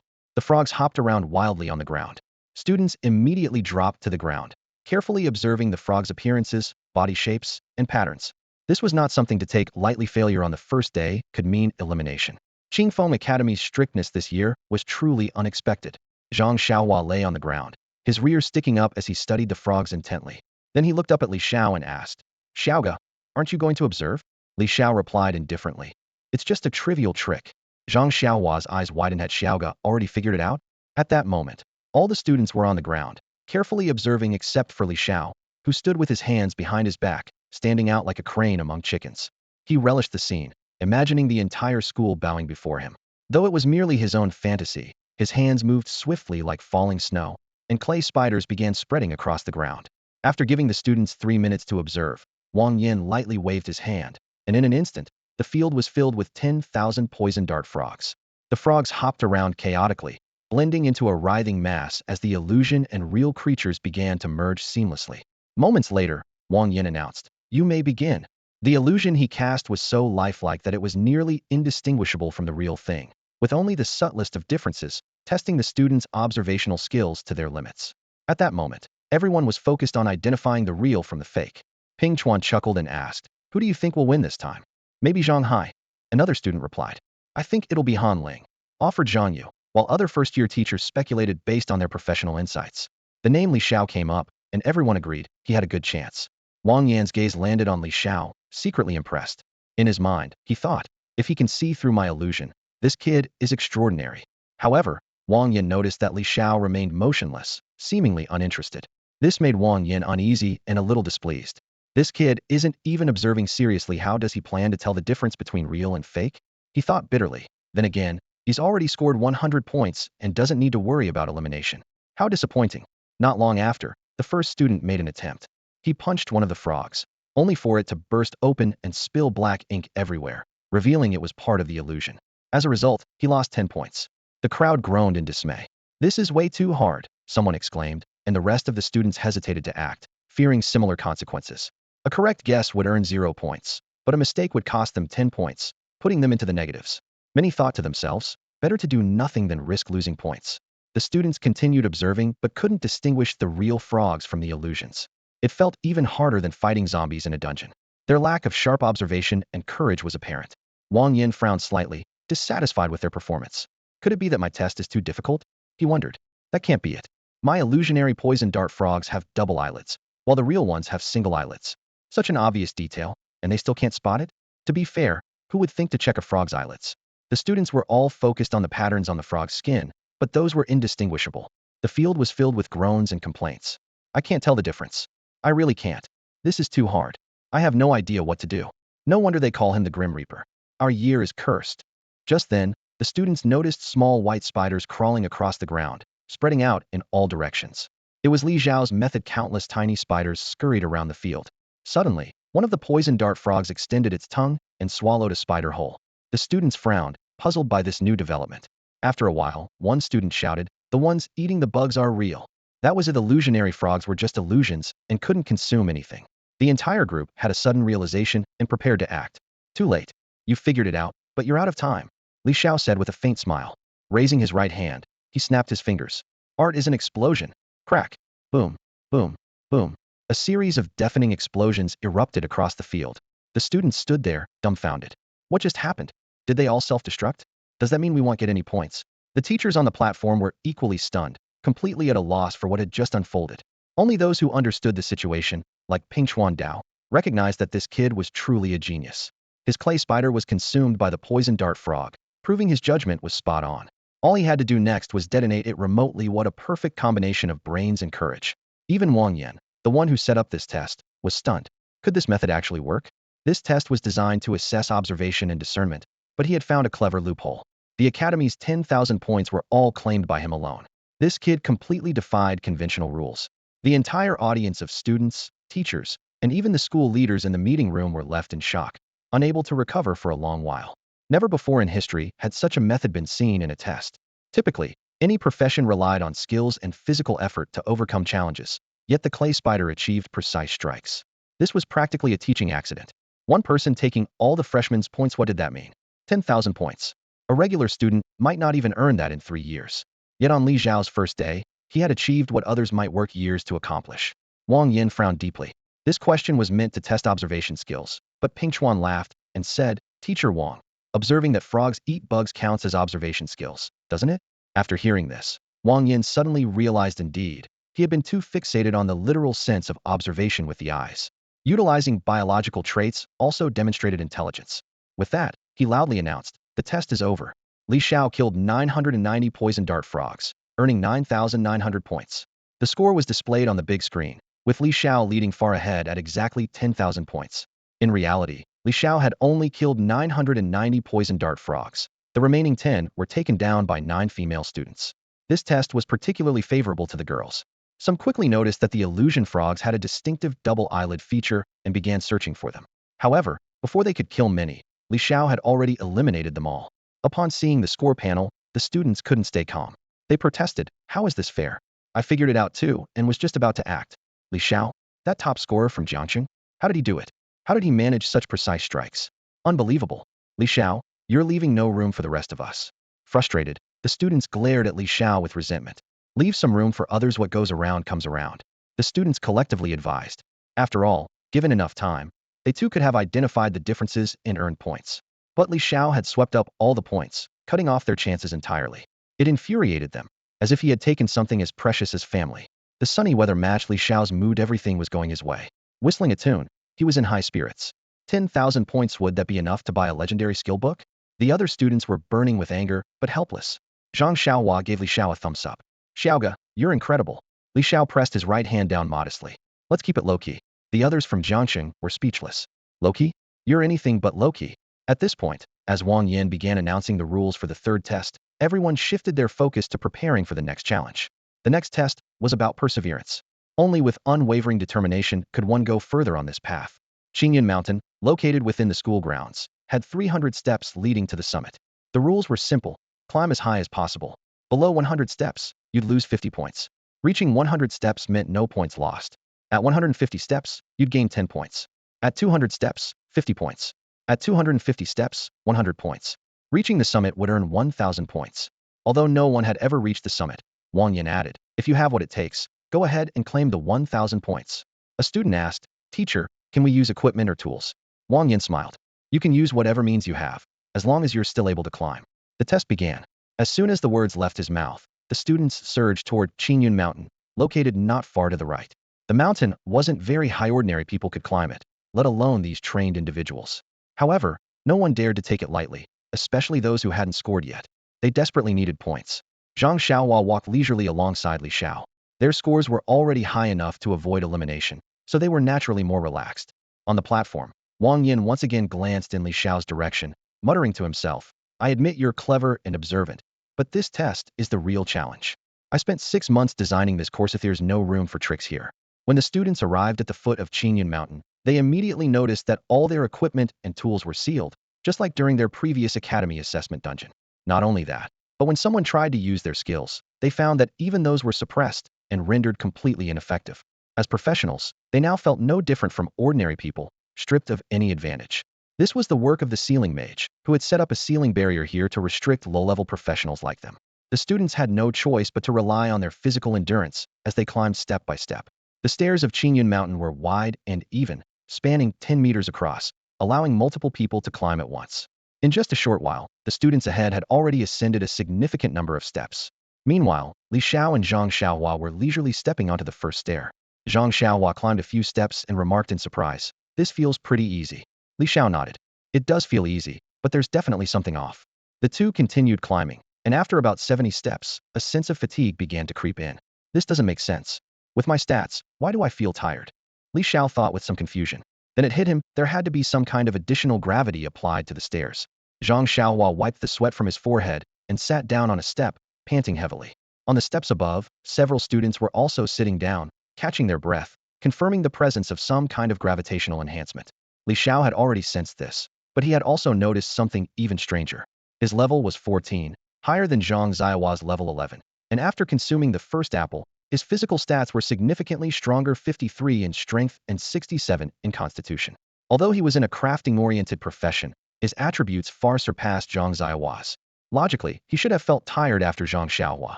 The frogs hopped around wildly on the ground. Students immediately dropped to the ground, carefully observing the frogs' appearances, body shapes, and patterns. This was not something to take lightly. Failure on the first day could mean elimination. Qingfeng Academy's strictness this year was truly unexpected. Zhang Xiaohua lay on the ground, his rear sticking up as he studied the frogs intently. Then he looked up at Li Xiao and asked, Xiaoga, aren't you going to observe? Li Xiao replied indifferently. It's just a trivial trick. Zhang Xiaohua's eyes widened. Had Xiaoga already figured it out? At that moment, all the students were on the ground, carefully observing except for Li Xiao, who stood with his hands behind his back, standing out like a crane among chickens. He relished the scene, imagining the entire school bowing before him. Though it was merely his own fantasy, his hands moved swiftly like falling snow, and clay spiders began spreading across the ground. After giving the students 3 minutes to observe, Wang Yin lightly waved his hand, and in an instant, the field was filled with 10,000 poison dart frogs. The frogs hopped around chaotically, blending into a writhing mass as the illusion and real creatures began to merge seamlessly. Moments later, Wang Yin announced, You may begin. The illusion he cast was so lifelike that it was nearly indistinguishable from the real thing, with only the subtlest of differences, testing the students' observational skills to their limits. At that moment, everyone was focused on identifying the real from the fake. Ping Chuan chuckled and asked, Who do you think will win this time? Maybe Zhang Hai. Another student replied, I think it'll be Han Ling. Offered Zhang Yu, while other first-year teachers speculated based on their professional insights. The name Li Xiao came up, and everyone agreed he had a good chance. Wang Yan's gaze landed on Li Xiao, secretly impressed. In his mind, he thought, if he can see through my illusion, this kid is extraordinary. However, Wang Yan noticed that Li Xiao remained motionless, seemingly uninterested. This made Wang Yan uneasy and a little displeased. This kid isn't even observing seriously. How does he plan to tell the difference between real and fake? He thought bitterly. Then again, he's already scored 100 points and doesn't need to worry about elimination. How disappointing. Not long after, the first student made an attempt. He punched one of the frogs, only for it to burst open and spill black ink everywhere, revealing it was part of the illusion. As a result, he lost 10 points. The crowd groaned in dismay. This is way too hard, someone exclaimed, and the rest of the students hesitated to act, fearing similar consequences. A correct guess would earn 0 points, but a mistake would cost them 10 points, putting them into the negatives. Many thought to themselves, better to do nothing than risk losing points. The students continued observing but couldn't distinguish the real frogs from the illusions. It felt even harder than fighting zombies in a dungeon. Their lack of sharp observation and courage was apparent. Wang Yin frowned slightly, dissatisfied with their performance. Could it be that my test is too difficult? He wondered. That can't be it. My illusionary poison dart frogs have double eyelids, while the real ones have single eyelids. Such an obvious detail, and they still can't spot it? To be fair, who would think to check a frog's eyelids? The students were all focused on the patterns on the frog's skin, but those were indistinguishable. The field was filled with groans and complaints. I can't tell the difference. I really can't. This is too hard. I have no idea what to do. No wonder they call him the Grim Reaper. Our year is cursed. Just then, the students noticed small white spiders crawling across the ground, spreading out in all directions. It was Li Xiao's method. Countless tiny spiders scurried around the field. Suddenly, one of the poison dart frogs extended its tongue and swallowed a spider whole. The students frowned, puzzled by this new development. After a while, one student shouted, The ones eating the bugs are real. That was it. The illusionary frogs were just illusions and couldn't consume anything. The entire group had a sudden realization and prepared to act. Too late. You figured it out, but you're out of time, Li Xiao said with a faint smile. Raising his right hand, he snapped his fingers. Art is an explosion. Crack. Boom. Boom. Boom. A series of deafening explosions erupted across the field. The students stood there, dumbfounded. What just happened? Did they all self-destruct? Does that mean we won't get any points? The teachers on the platform were equally stunned, completely at a loss for what had just unfolded. Only those who understood the situation, like Pingchuan Dao, recognized that this kid was truly a genius. His clay spider was consumed by the poison dart frog, proving his judgment was spot on. All he had to do next was detonate it remotely. What a perfect combination of brains and courage. Even Wang Yan, the one who set up this test, was stunned. Could this method actually work? This test was designed to assess observation and discernment, but he had found a clever loophole. The Academy's 10,000 points were all claimed by him alone. This kid completely defied conventional rules. The entire audience of students, teachers, and even the school leaders in the meeting room were left in shock, unable to recover for a long while. Never before in history had such a method been seen in a test. Typically, any profession relied on skills and physical effort to overcome challenges, yet the clay spider achieved precise strikes. This was practically a teaching accident. One person taking all the freshmen's points. What did that mean? 10,000 points. A regular student might not even earn that in 3 years. Yet on Li Xiao's first day, he had achieved what others might work years to accomplish. Wang Yin frowned deeply. This question was meant to test observation skills, but Pingchuan laughed and said, Teacher Wang, observing that frogs eat bugs counts as observation skills, doesn't it? After hearing this, Wang Yin suddenly realized indeed, he had been too fixated on the literal sense of observation with the eyes. Utilizing biological traits also demonstrated intelligence. With that, he loudly announced, the test is over. Li Xiao killed 990 poison dart frogs, earning 9,900 points. The score was displayed on the big screen, with Li Xiao leading far ahead at exactly 10,000 points. In reality, Li Xiao had only killed 990 poison dart frogs. The remaining 10 were taken down by 9 female students. This test was particularly favorable to the girls. Some quickly noticed that the illusion frogs had a distinctive double eyelid feature and began searching for them. However, before they could kill many, Li Xiao had already eliminated them all. Upon seeing the score panel, the students couldn't stay calm. They protested, how is this fair? I figured it out too and was just about to act. Li Xiao, that top scorer from Jiangxing? How did he do it? How did he manage such precise strikes? Unbelievable. Li Xiao, you're leaving no room for the rest of us. Frustrated, the students glared at Li Xiao with resentment. Leave some room for others. What goes around comes around. The students collectively advised. After all, given enough time, they too could have identified the differences and earned points. But Li Xiao had swept up all the points, cutting off their chances entirely. It infuriated them, as if he had taken something as precious as family. The sunny weather matched Li Xiao's mood. Everything was going his way. Whistling a tune, he was in high spirits. 10,000 points, would that be enough to buy a legendary skill book? The other students were burning with anger, but helpless. Zhang Xiaohua gave Li Xiao a thumbs up. Xiaoga, you're incredible. Li Xiao pressed his right hand down modestly. Let's keep it low-key. The others from Jiangxing were speechless. Low-key? You're anything but low-key. At this point, as Wang Yin began announcing the rules for the third test, everyone shifted their focus to preparing for the next challenge. The next test was about perseverance. Only with unwavering determination could one go further on this path. Qingyan Mountain, located within the school grounds, had 300 steps leading to the summit. The rules were simple. Climb as high as possible. Below 100 steps, you'd lose 50 points. Reaching 100 steps meant no points lost. At 150 steps, you'd gain 10 points. At 200 steps, 50 points. At 250 steps, 100 points. Reaching the summit would earn 1,000 points. Although no one had ever reached the summit, Wang Yin added, if you have what it takes, go ahead and claim the 1,000 points. A student asked, Teacher, can we use equipment or tools? Wang Yin smiled. You can use whatever means you have, as long as you're still able to climb. The test began. As soon as the words left his mouth, the students surged toward Qingyun Mountain, located not far to the right. The mountain wasn't very high. Ordinary people could climb it, let alone these trained individuals. However, no one dared to take it lightly, especially those who hadn't scored yet. They desperately needed points. Zhang Xiaohua walked leisurely alongside Li Xiao. Their scores were already high enough to avoid elimination, so they were naturally more relaxed. On the platform, Wang Yin once again glanced in Li Xiao's direction, muttering to himself, I admit you're clever and observant, but this test is the real challenge. I spent 6 months designing this course. There's no room for tricks here. When the students arrived at the foot of Qingyun Mountain, they immediately noticed that all their equipment and tools were sealed, just like during their previous academy assessment dungeon. Not only that, But when someone tried to use their skills, they found that even those were suppressed and rendered completely ineffective. As professionals, they now felt no different from ordinary people, stripped of any advantage. This was the work of the ceiling mage, who had set up a ceiling barrier here to restrict low-level professionals like them. The students had no choice but to rely on their physical endurance as they climbed step by step. The stairs of Qingyun Mountain were wide and even, spanning 10 meters across, allowing multiple people to climb at once. In just a short while, the students ahead had already ascended a significant number of steps. Meanwhile, Li Xiao and Zhang Xiaohua were leisurely stepping onto the first stair. Zhang Xiaohua climbed a few steps and remarked in surprise, "This feels pretty easy." Li Xiao nodded. "It does feel easy, but there's definitely something off." The two continued climbing, and after about 70 steps, a sense of fatigue began to creep in. This doesn't make sense. With my stats, why do I feel tired? Li Xiao thought with some confusion. Then it hit him, there had to be some kind of additional gravity applied to the stairs. Zhang Xiaohua wiped the sweat from his forehead and sat down on a step, panting heavily. On the steps above, several students were also sitting down, catching their breath, confirming the presence of some kind of gravitational enhancement. Li Xiao had already sensed this, but he had also noticed something even stranger. His level was 14, higher than Zhang Xiaohua's level 11, and after consuming the first apple, his physical stats were significantly stronger, 53 in strength and 67 in constitution. Although he was in a crafting-oriented profession, his attributes far surpassed Zhang Xiaohua's. Logically, he should have felt tired after Zhang Xiaohua,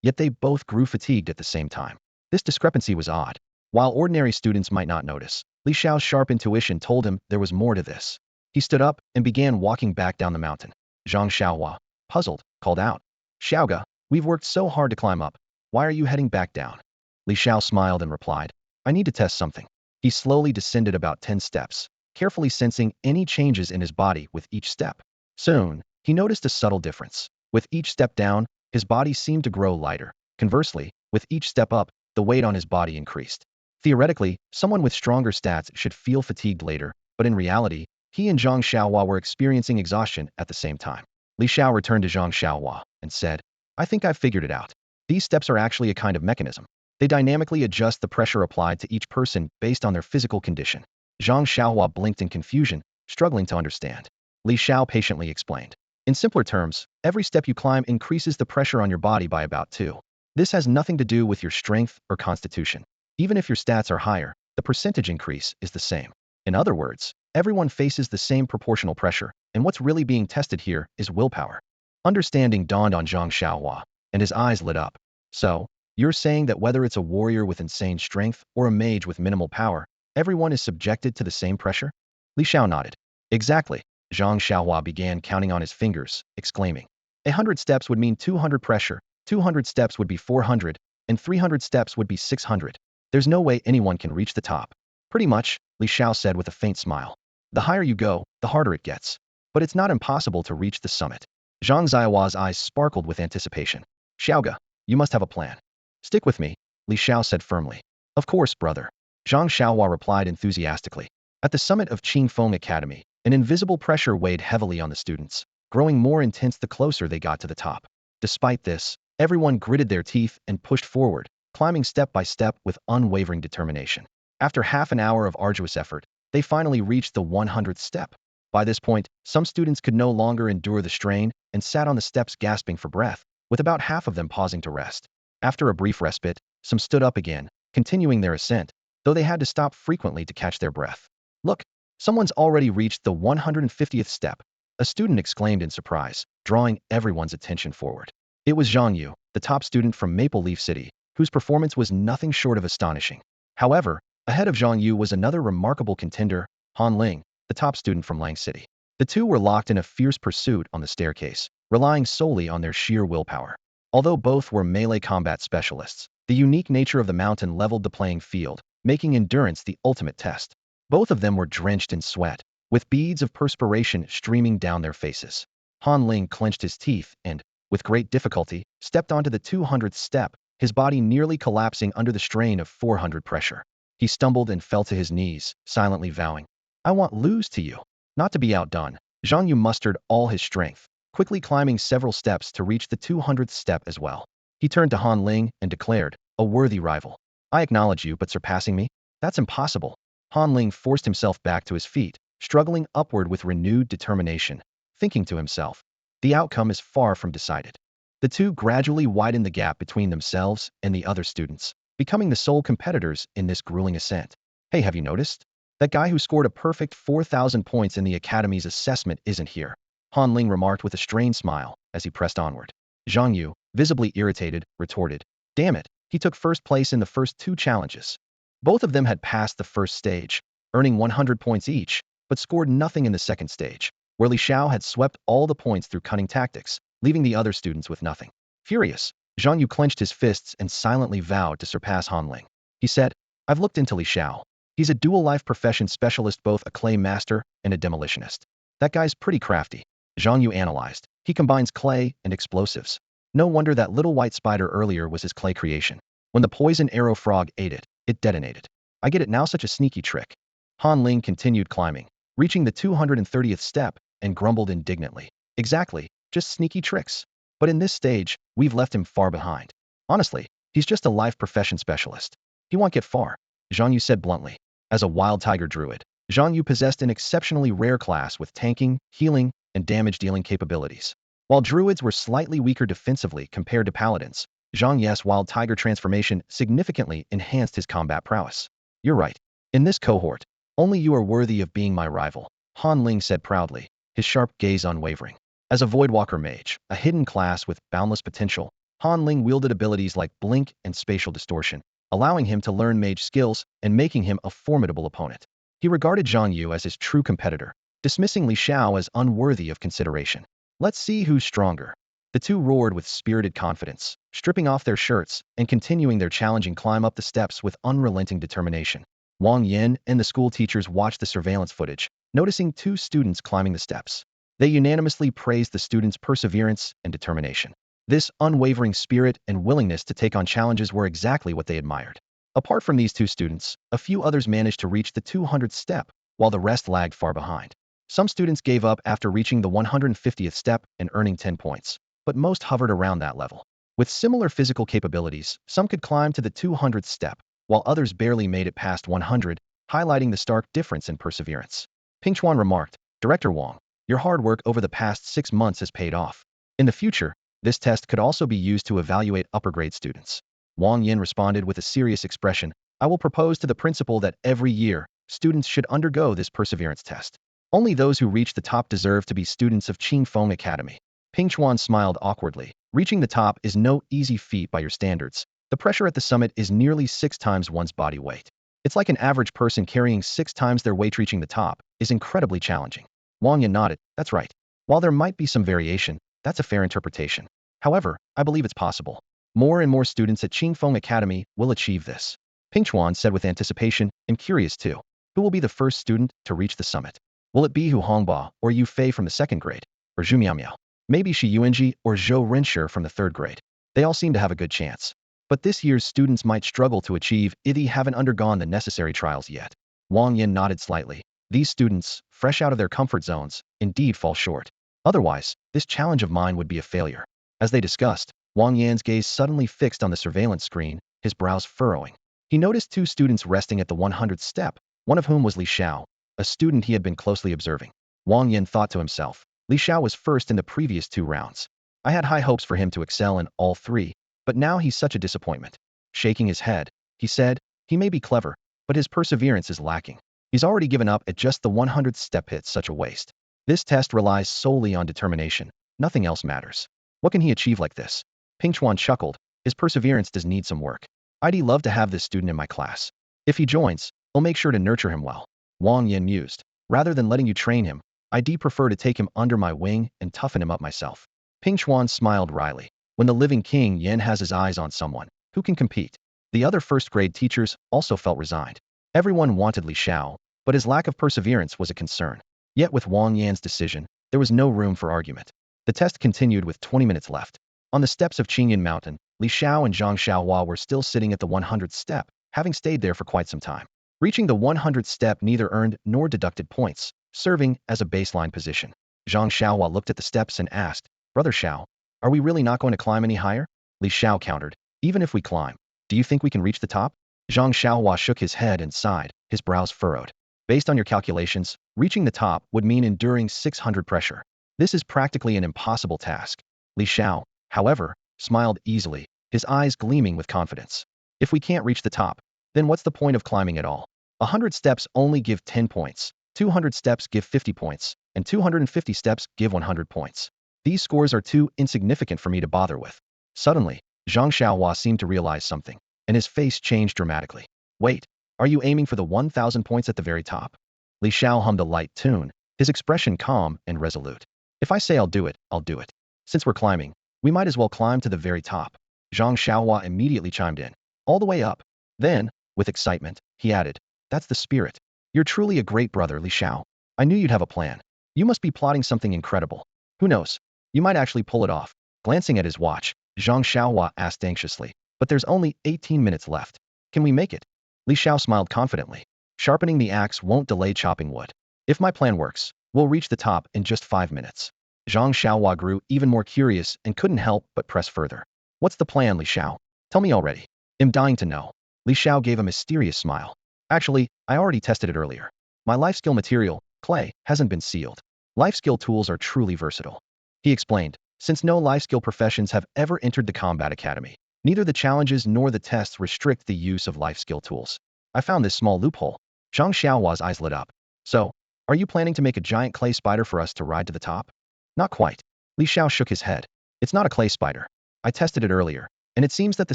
yet they both grew fatigued at the same time. This discrepancy was odd. While ordinary students might not notice, Li Xiao's sharp intuition told him there was more to this. He stood up and began walking back down the mountain. Zhang Xiaohua, puzzled, called out, "Xiaoga, we've worked so hard to climb up. Why are you heading back down?" Li Xiao smiled and replied, "I need to test something." He slowly descended about 10 steps, carefully sensing any changes in his body with each step. Soon, he noticed a subtle difference. With each step down, his body seemed to grow lighter. Conversely, with each step up, the weight on his body increased. Theoretically, someone with stronger stats should feel fatigued later, but in reality, he and Zhang Xiaohua were experiencing exhaustion at the same time. Li Xiao returned to Zhang Xiaohua and said, "I think I've figured it out. These steps are actually a kind of mechanism. They dynamically adjust the pressure applied to each person based on their physical condition." Zhang Xiaohua blinked in confusion, struggling to understand. Li Xiao patiently explained. "In simpler terms, every step you climb increases the pressure on your body by about 2. This has nothing to do with your strength or constitution. Even if your stats are higher, the percentage increase is the same. In other words, everyone faces the same proportional pressure, and what's really being tested here is willpower." Understanding dawned on Zhang Xiaohua, and his eyes lit up. "So, you're saying that whether it's a warrior with insane strength or a mage with minimal power, everyone is subjected to the same pressure?" Li Xiao nodded. "Exactly." Zhang Xiaohua began counting on his fingers, exclaiming, 100 steps would mean 200 pressure, 200 steps would be 400, and 300 steps would be 600. There's no way anyone can reach the top." "Pretty much," Li Xiao said with a faint smile. "The higher you go, the harder it gets. But it's not impossible to reach the summit." Zhang Xiaohua's eyes sparkled with anticipation. "Xiaoga, you must have a plan." "Stick with me," Li Xiao said firmly. "Of course, brother." Zhang Xiaohua replied enthusiastically. At the summit of Qingfeng Academy, an invisible pressure weighed heavily on the students, growing more intense the closer they got to the top. Despite this, everyone gritted their teeth and pushed forward, climbing step by step with unwavering determination. After half an hour of arduous effort, they finally reached the 100th step. By this point, some students could no longer endure the strain and sat on the steps gasping for breath, with about half of them pausing to rest. After a brief respite, some stood up again, continuing their ascent, though they had to stop frequently to catch their breath. "Look, someone's already reached the 150th step," a student exclaimed in surprise, drawing everyone's attention forward. It was Zhang Yu, the top student from Maple Leaf City, whose performance was nothing short of astonishing. However, ahead of Zhang Yu was another remarkable contender, Han Ling, the top student from Lang City. The two were locked in a fierce pursuit on the staircase, relying solely on their sheer willpower. Although both were melee combat specialists, the unique nature of the mountain leveled the playing field, making endurance the ultimate test. Both of them were drenched in sweat, with beads of perspiration streaming down their faces. Han Ling clenched his teeth and, with great difficulty, stepped onto the 200th step, his body nearly collapsing under the strain of 400 pressure. He stumbled and fell to his knees, silently vowing, "I won't lose to you." Not to be outdone, Zhang Yu mustered all his strength, quickly climbing several steps to reach the 200th step as well. He turned to Han Ling and declared, "A worthy rival. I acknowledge you, but surpassing me? That's impossible." Han Ling forced himself back to his feet, struggling upward with renewed determination, thinking to himself, "The outcome is far from decided." The two gradually widened the gap between themselves and the other students, becoming the sole competitors in this grueling ascent. Hey, have you noticed? That guy who scored a perfect 4,000 points in the Academy's assessment isn't here, Han Ling remarked with a strained smile as he pressed onward. Zhang Yu, visibly irritated, retorted, "Damn it, he took first place in the first two challenges." Both of them had passed the first stage, earning 100 points each, but scored nothing in the second stage, where Li Xiao had swept all the points through cunning tactics, leaving the other students with nothing. Furious, Zhang Yu clenched his fists and silently vowed to surpass Han Ling. He said, "I've looked into Li Xiao. He's a dual life profession specialist, both a clay master and a demolitionist. That guy's pretty crafty." Zhang Yu analyzed. "He combines clay and explosives. No wonder that little white spider earlier was his clay creation. When the poison arrow frog ate it, it detonated. I get it now, such a sneaky trick." Han Ling continued climbing, reaching the 230th step, and grumbled indignantly. "Exactly, just sneaky tricks. But in this stage, we've left him far behind. Honestly, he's just a life profession specialist. He won't get far," Zhang Yu said bluntly. As a wild tiger druid, Zhang Yu possessed an exceptionally rare class with tanking, healing, and damage-dealing capabilities. While druids were slightly weaker defensively compared to paladins, Zhang Yu's wild tiger transformation significantly enhanced his combat prowess. "You're right. In this cohort, only you are worthy of being my rival," Han Ling said proudly, his sharp gaze unwavering. As a Voidwalker mage, a hidden class with boundless potential, Han Ling wielded abilities like blink and spatial distortion, allowing him to learn mage skills and making him a formidable opponent. He regarded Zhang Yu as his true competitor, dismissing Li Xiao as unworthy of consideration. "Let's see who's stronger." The two roared with spirited confidence, stripping off their shirts and continuing their challenging climb up the steps with unrelenting determination. Wang Yin and the school teachers watched the surveillance footage, noticing two students climbing the steps. They unanimously praised the students' perseverance and determination. This unwavering spirit and willingness to take on challenges were exactly what they admired. Apart from these two students, a few others managed to reach the 200th step, while the rest lagged far behind. Some students gave up after reaching the 150th step and earning 10 points, but most hovered around that level. With similar physical capabilities, some could climb to the 200th step, while others barely made it past 100, highlighting the stark difference in perseverance. Ping Chuan remarked, "Director Wang, your hard work over the past 6 months has paid off. In the future, this test could also be used to evaluate upper-grade students." Wang Yin responded with a serious expression, "I will propose to the principal that every year, students should undergo this perseverance test. Only those who reach the top deserve to be students of Qingfeng Academy." Ping Chuan smiled awkwardly. "Reaching the top is no easy feat by your standards. The pressure at the summit is nearly 6 times one's body weight. It's like an average person carrying 6 times their weight. Reaching the top is incredibly challenging." Wang Yin nodded. "That's right. While there might be some variation, that's a fair interpretation. However, I believe it's possible. More and more students at Qingfeng Academy will achieve this." Ping Chuan said with anticipation, "I'm curious too. Who will be the first student to reach the summit? Will it be Hu Hongba or Yu Fei from the 2nd grade? Or Zhu Miaomiao? Maybe Shi Yuanji or Zhou Renshi from the 3rd grade? They all seem to have a good chance. But this year's students might struggle to achieve if they haven't undergone the necessary trials yet." Wang Yin nodded slightly. "These students, fresh out of their comfort zones, indeed fall short. Otherwise, this challenge of mine would be a failure." As they discussed, Wang Yan's gaze suddenly fixed on the surveillance screen, his brows furrowing. He noticed two students resting at the 100th step, one of whom was Li Xiao, a student he had been closely observing. Wang Yan thought to himself, Li Xiao was first in the previous 2 rounds. I had high hopes for him to excel in all 3, but now he's such a disappointment. Shaking his head, he said, "He may be clever, but his perseverance is lacking. He's already given up at just the 100th step. It's such a waste. This test relies solely on determination. Nothing else matters. What can he achieve like this?" Ping Chuan chuckled. "His perseverance does need some work. I'd love to have this student in my class. If he joins, I'll make sure to nurture him well." Wang Yan mused. "Rather than letting you train him, I'd prefer to take him under my wing and toughen him up myself." Ping Chuan smiled wryly. When the living King Yin has his eyes on someone, who can compete? The other first-grade teachers also felt resigned. Everyone wanted Li Xiao, but his lack of perseverance was a concern. Yet with Wang Yan's decision, there was no room for argument. The test continued with 20 minutes left. On the steps of Qingyan Mountain, Li Xiao and Zhang Xiaohua were still sitting at the 100th step, having stayed there for quite some time. Reaching the 100th step neither earned nor deducted points, serving as a baseline position. Zhang Xiaohua looked at the steps and asked, "Brother Xiao, are we really not going to climb any higher?" Li Xiao countered, "Even if we climb, do you think we can reach the top?" Zhang Xiaohua shook his head and sighed, his brows furrowed. "Based on your calculations, reaching the top would mean enduring 600 pressure. This is practically an impossible task. Li Xiao, however, smiled easily, his eyes gleaming with confidence. If we can't reach the top, then what's the point of climbing at all? 100 steps only give 10 points, 200 steps give 50 points, and 250 steps give 100 points. These scores are too insignificant for me to bother with. Suddenly, Zhang Xiaohua seemed to realize something, and his face changed dramatically. Wait, are you aiming for the 1,000 points at the very top? Li Xiao hummed a light tune, his expression calm and resolute. If I say I'll do it, I'll do it. Since we're climbing, we might as well climb to the very top. Zhang Xiaohua immediately chimed in. All the way up. Then, with excitement, he added, that's the spirit. You're truly a great brother, Li Xiao. I knew you'd have a plan. You must be plotting something incredible. Who knows? You might actually pull it off. Glancing at his watch, Zhang Xiaohua asked anxiously, but there's only 18 minutes left. Can we make it? Li Xiao smiled confidently. Sharpening the axe won't delay chopping wood. If my plan works, we'll reach the top in just 5 minutes. Zhang Xiaohua grew even more curious and couldn't help but press further. What's the plan, Li Xiao? Tell me already. I'm dying to know. Li Xiao gave a mysterious smile. Actually, I already tested it earlier. My life skill material, clay, hasn't been sealed. Life skill tools are truly versatile. He explained, since no life skill professions have ever entered the combat academy, neither the challenges nor the tests restrict the use of life skill tools. I found this small loophole. Zhang Xiaohua's eyes lit up. So, are you planning to make a giant clay spider for us to ride to the top? Not quite. Li Xiao shook his head. It's not a clay spider. I tested it earlier, and it seems that the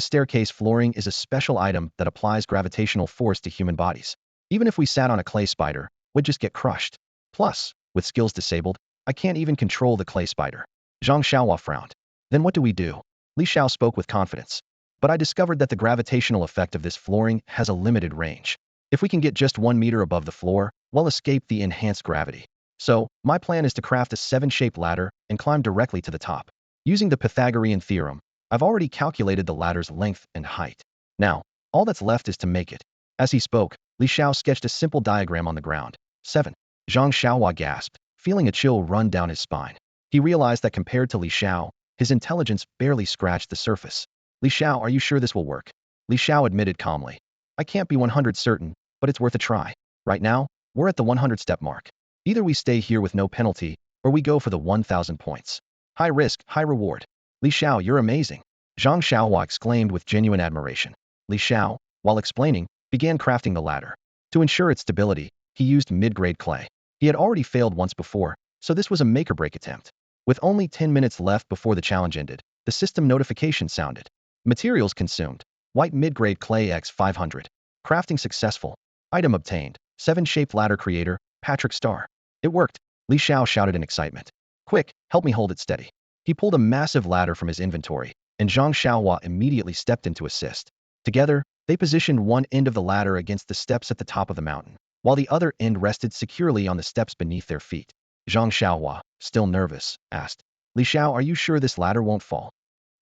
staircase flooring is a special item that applies gravitational force to human bodies. Even if we sat on a clay spider, we'd just get crushed. Plus, with skills disabled, I can't even control the clay spider. Zhang Xiaohua frowned. Then what do we do? Li Xiao spoke with confidence. But I discovered that the gravitational effect of this flooring has a limited range. If we can get just 1 meter above the floor, we'll escape the enhanced gravity. So, my plan is to craft a 7-shaped ladder and climb directly to the top. Using the Pythagorean theorem, I've already calculated the ladder's length and height. Now, all that's left is to make it. As he spoke, Li Xiao sketched a simple diagram on the ground. 7. Zhang Xiaohua gasped, feeling a chill run down his spine. He realized that compared to Li Xiao, his intelligence barely scratched the surface. Li Xiao, are you sure this will work? Li Xiao admitted calmly. I can't be 100 certain, but it's worth a try. Right now, we're at the 100-step mark. Either we stay here with no penalty, or we go for the 1,000 points. High risk, high reward. Li Xiao, you're amazing. Zhang Xiaohua exclaimed with genuine admiration. Li Xiao, while explaining, began crafting the ladder. To ensure its stability, he used mid-grade clay. He had already failed once before, so this was a make-or-break attempt. With only 10 minutes left before the challenge ended, the system notification sounded. Materials consumed. White mid-grade clay x 500. Crafting successful. Item obtained. 7-shaped ladder creator, Patrick Star. It worked. Li Xiao shouted in excitement. Quick, help me hold it steady. He pulled a massive ladder from his inventory, and Zhang Xiaohua immediately stepped in to assist. Together, they positioned one end of the ladder against the steps at the top of the mountain, while the other end rested securely on the steps beneath their feet. Zhang Xiaohua, still nervous, asked, Li Xiao, are you sure this ladder won't fall?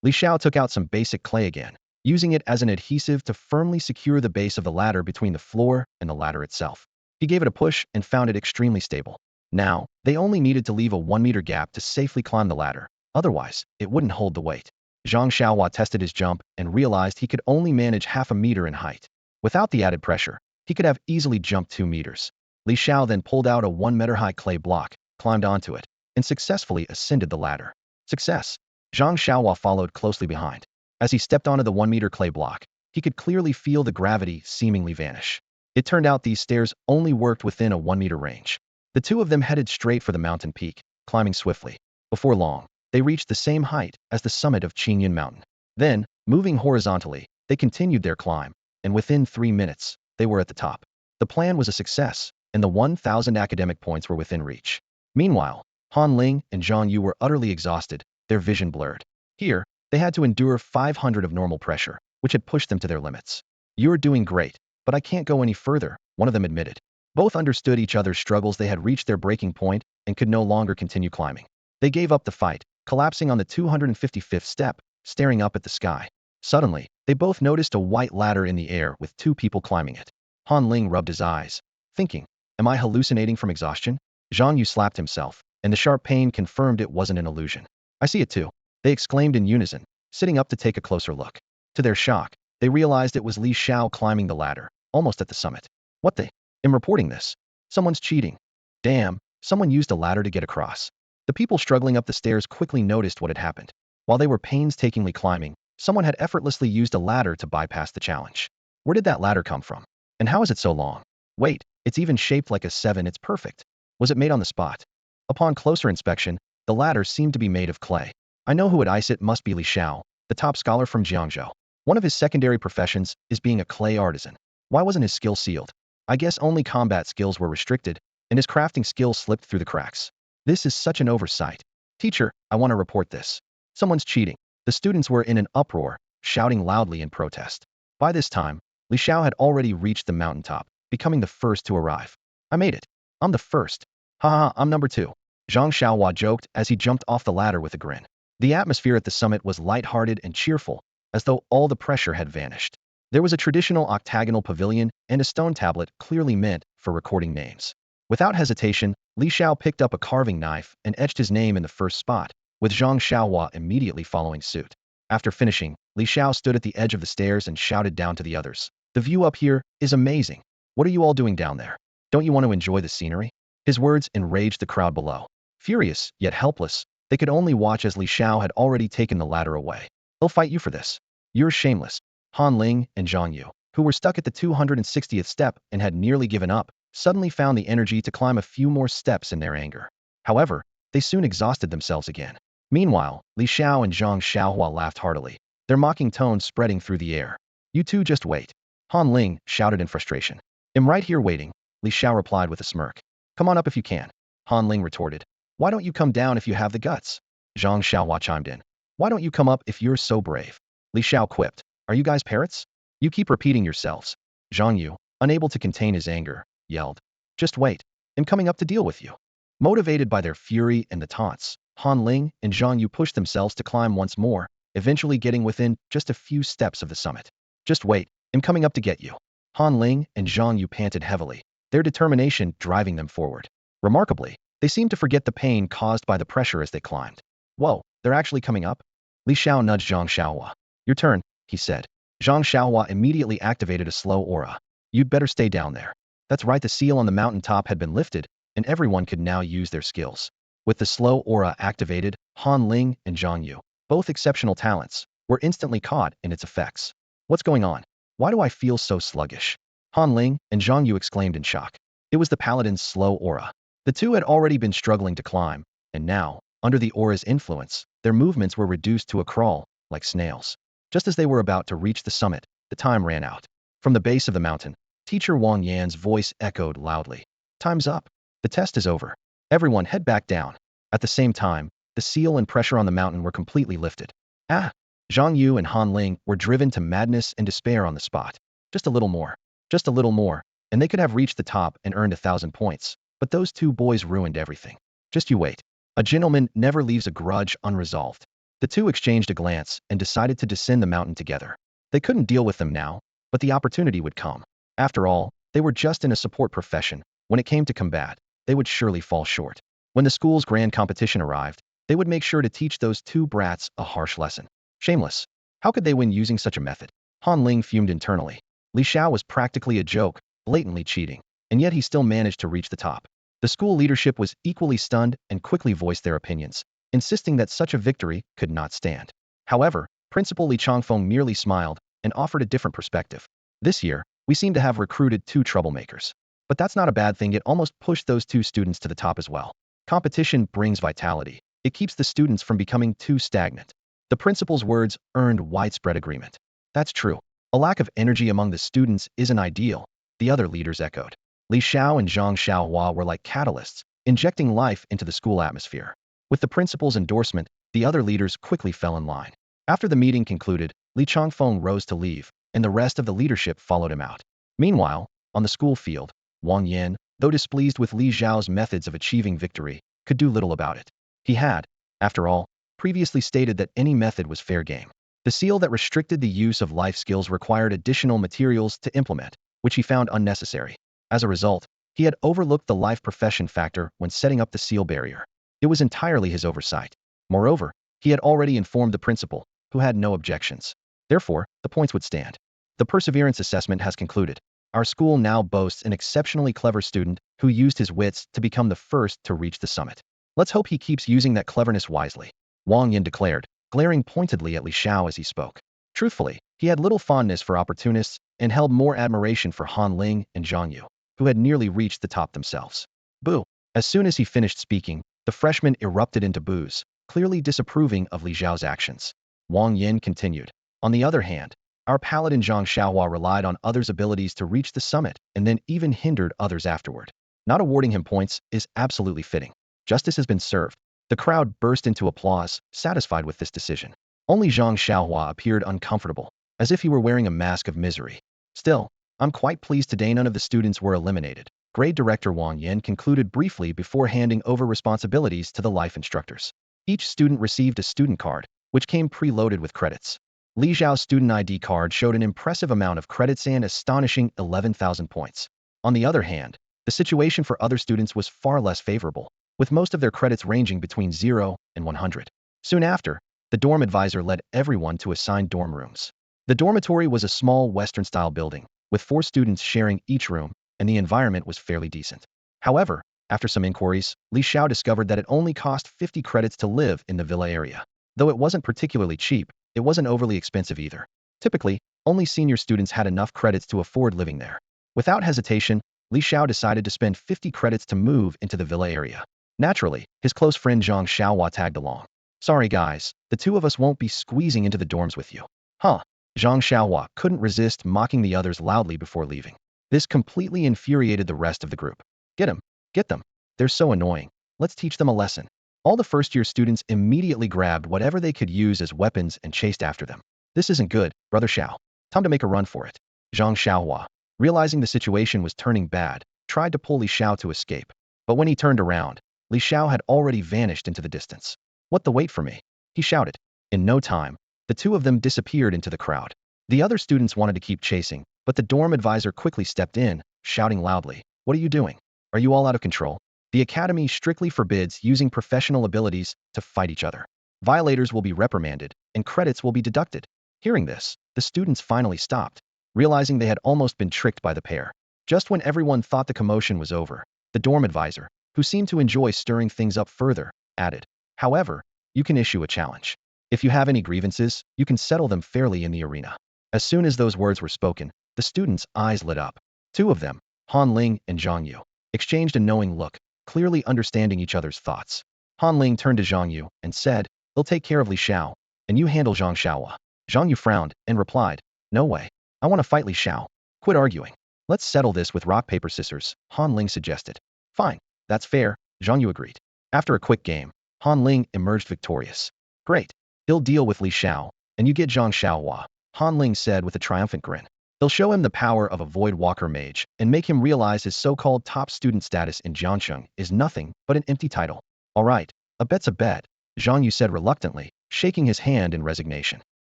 Li Xiao took out some basic clay again, using it as an adhesive to firmly secure the base of the ladder between the floor and the ladder itself. He gave it a push and found it extremely stable. Now, they only needed to leave a 1-meter gap to safely climb the ladder. Otherwise, it wouldn't hold the weight. Zhang Xiaohua tested his jump and realized he could only manage half a meter in height. Without the added pressure, he could have easily jumped 2 meters. Li Xiao then pulled out a 1-meter-high clay block, climbed onto it, and successfully ascended the ladder. Success! Zhang Xiaohua followed closely behind. As he stepped onto the 1-meter clay block, he could clearly feel the gravity seemingly vanish. It turned out these stairs only worked within a 1-meter range. The two of them headed straight for the mountain peak, climbing swiftly. Before long, they reached the same height as the summit of Qingyan Mountain. Then, moving horizontally, they continued their climb, and within 3 minutes, they were at the top. The plan was a success, and the 1,000 academic points were within reach. Meanwhile, Han Ling and Zhang Yu were utterly exhausted, their vision blurred. Here, they had to endure 500 of normal pressure, which had pushed them to their limits. You're doing great, but I can't go any further, one of them admitted. Both understood each other's struggles. They had reached their breaking point and could no longer continue climbing. They gave up the fight, collapsing on the 255th step, staring up at the sky. Suddenly, they both noticed a white ladder in the air with 2 people climbing it. Han Ling rubbed his eyes, thinking, am I hallucinating from exhaustion? Zhang Yu slapped himself, and the sharp pain confirmed it wasn't an illusion. I see it too, they exclaimed in unison, sitting up to take a closer look. To their shock, they realized it was Li Xiao climbing the ladder, almost at the summit. What the? I'm reporting this. Someone's cheating. Damn, someone used a ladder to get across. The people struggling up the stairs quickly noticed what had happened. While they were painstakingly climbing, someone had effortlessly used a ladder to bypass the challenge. Where did that ladder come from? And how is it so long? Wait, it's even shaped like a 7, it's perfect. Was it made on the spot? Upon closer inspection, the ladder seemed to be made of clay. I know who would ice it must be Li Xiao, the top scholar from Jiangzhou. One of his secondary professions is being a clay artisan. Why wasn't his skill sealed? I guess only combat skills were restricted, and his crafting skills slipped through the cracks. This is such an oversight. Teacher, I want to report this. Someone's cheating. The students were in an uproar, shouting loudly in protest. By this time, Li Xiao had already reached the mountaintop, becoming the first to arrive. I made it. I'm the first. Haha, I'm number 2. Zhang Xiaohua joked as he jumped off the ladder with a grin. The atmosphere at the summit was lighthearted and cheerful, as though all the pressure had vanished. There was a traditional octagonal pavilion and a stone tablet clearly meant for recording names. Without hesitation, Li Xiao picked up a carving knife and etched his name in the first spot, with Zhang Xiaohua immediately following suit. After finishing, Li Xiao stood at the edge of the stairs and shouted down to the others. The view up here is amazing. What are you all doing down there? Don't you want to enjoy the scenery? His words enraged the crowd below. Furious, yet helpless, they could only watch as Li Xiao had already taken the ladder away. They'll fight you for this. You're shameless. Han Ling and Zhang Yu, who were stuck at the 260th step and had nearly given up, suddenly found the energy to climb a few more steps in their anger. However, they soon exhausted themselves again. Meanwhile, Li Xiao and Zhang Xiaohua laughed heartily, their mocking tone spreading through the air. You two just wait. Han Ling shouted in frustration. I'm right here waiting, Li Xiao replied with a smirk. Come on up if you can. Han Ling retorted. Why don't you come down if you have the guts? Zhang Xiaohua chimed in. Why don't you come up if you're so brave? Li Xiao quipped. Are you guys parrots? You keep repeating yourselves. Zhang Yu, unable to contain his anger, yelled. Just wait. I'm coming up to deal with you. Motivated by their fury and the taunts, Han Ling and Zhang Yu pushed themselves to climb once more, eventually getting within just a few steps of the summit. Just wait. I'm coming up to get you. Han Ling and Zhang Yu panted heavily, their determination driving them forward. Remarkably, they seemed to forget the pain caused by the pressure as they climbed. Whoa, they're actually coming up? Li Xiao nudged Zhang Xiaohua. Your turn, he said. Zhang Xiaohua immediately activated a slow aura. You'd better stay down there. That's right, the seal on the mountaintop had been lifted, and everyone could now use their skills. With the slow aura activated, Han Ling and Zhang Yu, both exceptional talents, were instantly caught in its effects. What's going on? Why do I feel so sluggish? Han Ling and Zhang Yu exclaimed in shock. It was the paladin's slow aura. The two had already been struggling to climb, and now, under the aura's influence, their movements were reduced to a crawl, like snails. Just as they were about to reach the summit, the time ran out. From the base of the mountain, Teacher Wang Yan's voice echoed loudly. Time's up. The test is over. Everyone head back down. At the same time, the seal and pressure on the mountain were completely lifted. Ah! Zhang Yu and Han Ling were driven to madness and despair on the spot. Just a little more. Just a little more, and they could have reached the top and earned 1,000 points. But those two boys ruined everything. Just you wait. A gentleman never leaves a grudge unresolved. The two exchanged a glance and decided to descend the mountain together. They couldn't deal with them now, but the opportunity would come. After all, they were just in a support profession. When it came to combat, they would surely fall short. When the school's grand competition arrived, they would make sure to teach those two brats a harsh lesson. Shameless. How could they win using such a method? Han Ling fumed internally. Li Xiao was practically a joke, blatantly cheating, and yet he still managed to reach the top. The school leadership was equally stunned and quickly voiced their opinions, insisting that such a victory could not stand. However, Principal Li Changfeng merely smiled and offered a different perspective. This year, we seem to have recruited two troublemakers. But that's not a bad thing, it almost pushed those two students to the top as well. Competition brings vitality. It keeps the students from becoming too stagnant. The principal's words earned widespread agreement. That's true. A lack of energy among the students isn't ideal, the other leaders echoed. Li Xiao and Zhang Xiaohua were like catalysts, injecting life into the school atmosphere. With the principal's endorsement, the other leaders quickly fell in line. After the meeting concluded, Li Changfeng rose to leave, and the rest of the leadership followed him out. Meanwhile, on the school field, Wang Yan, though displeased with Li Xiao's methods of achieving victory, could do little about it. He had, after all, previously stated that any method was fair game. The seal that restricted the use of life skills required additional materials to implement, which he found unnecessary. As a result, he had overlooked the life profession factor when setting up the seal barrier. It was entirely his oversight. Moreover, he had already informed the principal, who had no objections. Therefore, the points would stand. The perseverance assessment has concluded. Our school now boasts an exceptionally clever student who used his wits to become the first to reach the summit. Let's hope he keeps using that cleverness wisely, Wang Yin declared, glaring pointedly at Li Xiao as he spoke. Truthfully, he had little fondness for opportunists and held more admiration for Han Ling and Zhang Yu, who had nearly reached the top themselves. Boo! As soon as he finished speaking, the freshman erupted into boos, clearly disapproving of Li Xiao's actions. Wang Yin continued. On the other hand, our paladin Zhang Xiaohua relied on others' abilities to reach the summit and then even hindered others afterward. Not awarding him points is absolutely fitting. Justice has been served. The crowd burst into applause, satisfied with this decision. Only Zhang Xiaohua appeared uncomfortable, as if he were wearing a mask of misery. Still, I'm quite pleased today none of the students were eliminated. Grade Director Wang Yin concluded briefly before handing over responsibilities to the life instructors. Each student received a student card, which came preloaded with credits. Li Xiao's student ID card showed an impressive amount of credits and astonishing 11,000 points. On the other hand, the situation for other students was far less favorable, with most of their credits ranging between 0 and 100. Soon after, the dorm advisor led everyone to assigned dorm rooms. The dormitory was a small Western-style building, with 4 students sharing each room, and the environment was fairly decent. However, after some inquiries, Li Xiao discovered that it only cost 50 credits to live in the villa area. Though it wasn't particularly cheap, it wasn't overly expensive either. Typically, only senior students had enough credits to afford living there. Without hesitation, Li Xiao decided to spend 50 credits to move into the villa area. Naturally, his close friend Zhang Xiaohua tagged along. Sorry guys, the 2 of us won't be squeezing into the dorms with you. Huh? Zhang Xiaohua couldn't resist mocking the others loudly before leaving. This completely infuriated the rest of the group. Get them! Get them! They're so annoying. Let's teach them a lesson. All the first-year students immediately grabbed whatever they could use as weapons and chased after them. This isn't good, Brother Xiao. Time to make a run for it. Zhang Xiaohua, realizing the situation was turning bad, tried to pull Li Xiao to escape. But when he turned around, Li Xiao had already vanished into the distance. What the wait for me? He shouted. In no time, the 2 of them disappeared into the crowd. The other students wanted to keep chasing, but the dorm advisor quickly stepped in, shouting loudly, "What are you doing? Are you all out of control? The academy strictly forbids using professional abilities to fight each other. Violators will be reprimanded, and credits will be deducted." Hearing this, the students finally stopped, realizing they had almost been tricked by the pair. Just when everyone thought the commotion was over, the dorm advisor, who seemed to enjoy stirring things up further, added, "However, you can issue a challenge. If you have any grievances, you can settle them fairly in the arena." As soon as those words were spoken, the students' eyes lit up. 2 of them, Han Ling and Zhang Yu, exchanged a knowing look, clearly understanding each other's thoughts. Han Ling turned to Zhang Yu and said, "They'll take care of Li Xiao, and you handle Zhang Xiaohua." Zhang Yu frowned and replied, "No way. I want to fight Li Xiao. Quit arguing. Let's settle this with rock, paper, scissors," Han Ling suggested. "Fine. That's fair," Zhang Yu agreed. After a quick game, Han Ling emerged victorious. "Great. He'll deal with Li Xiao, and you get Zhang Xiaohua," Han Ling said with a triumphant grin. "They'll show him the power of a Void Walker mage and make him realize his so-called top student status in Jiangcheng is nothing but an empty title." "All right, a bet's a bet," Zhang Yu said reluctantly, shaking his hand in resignation.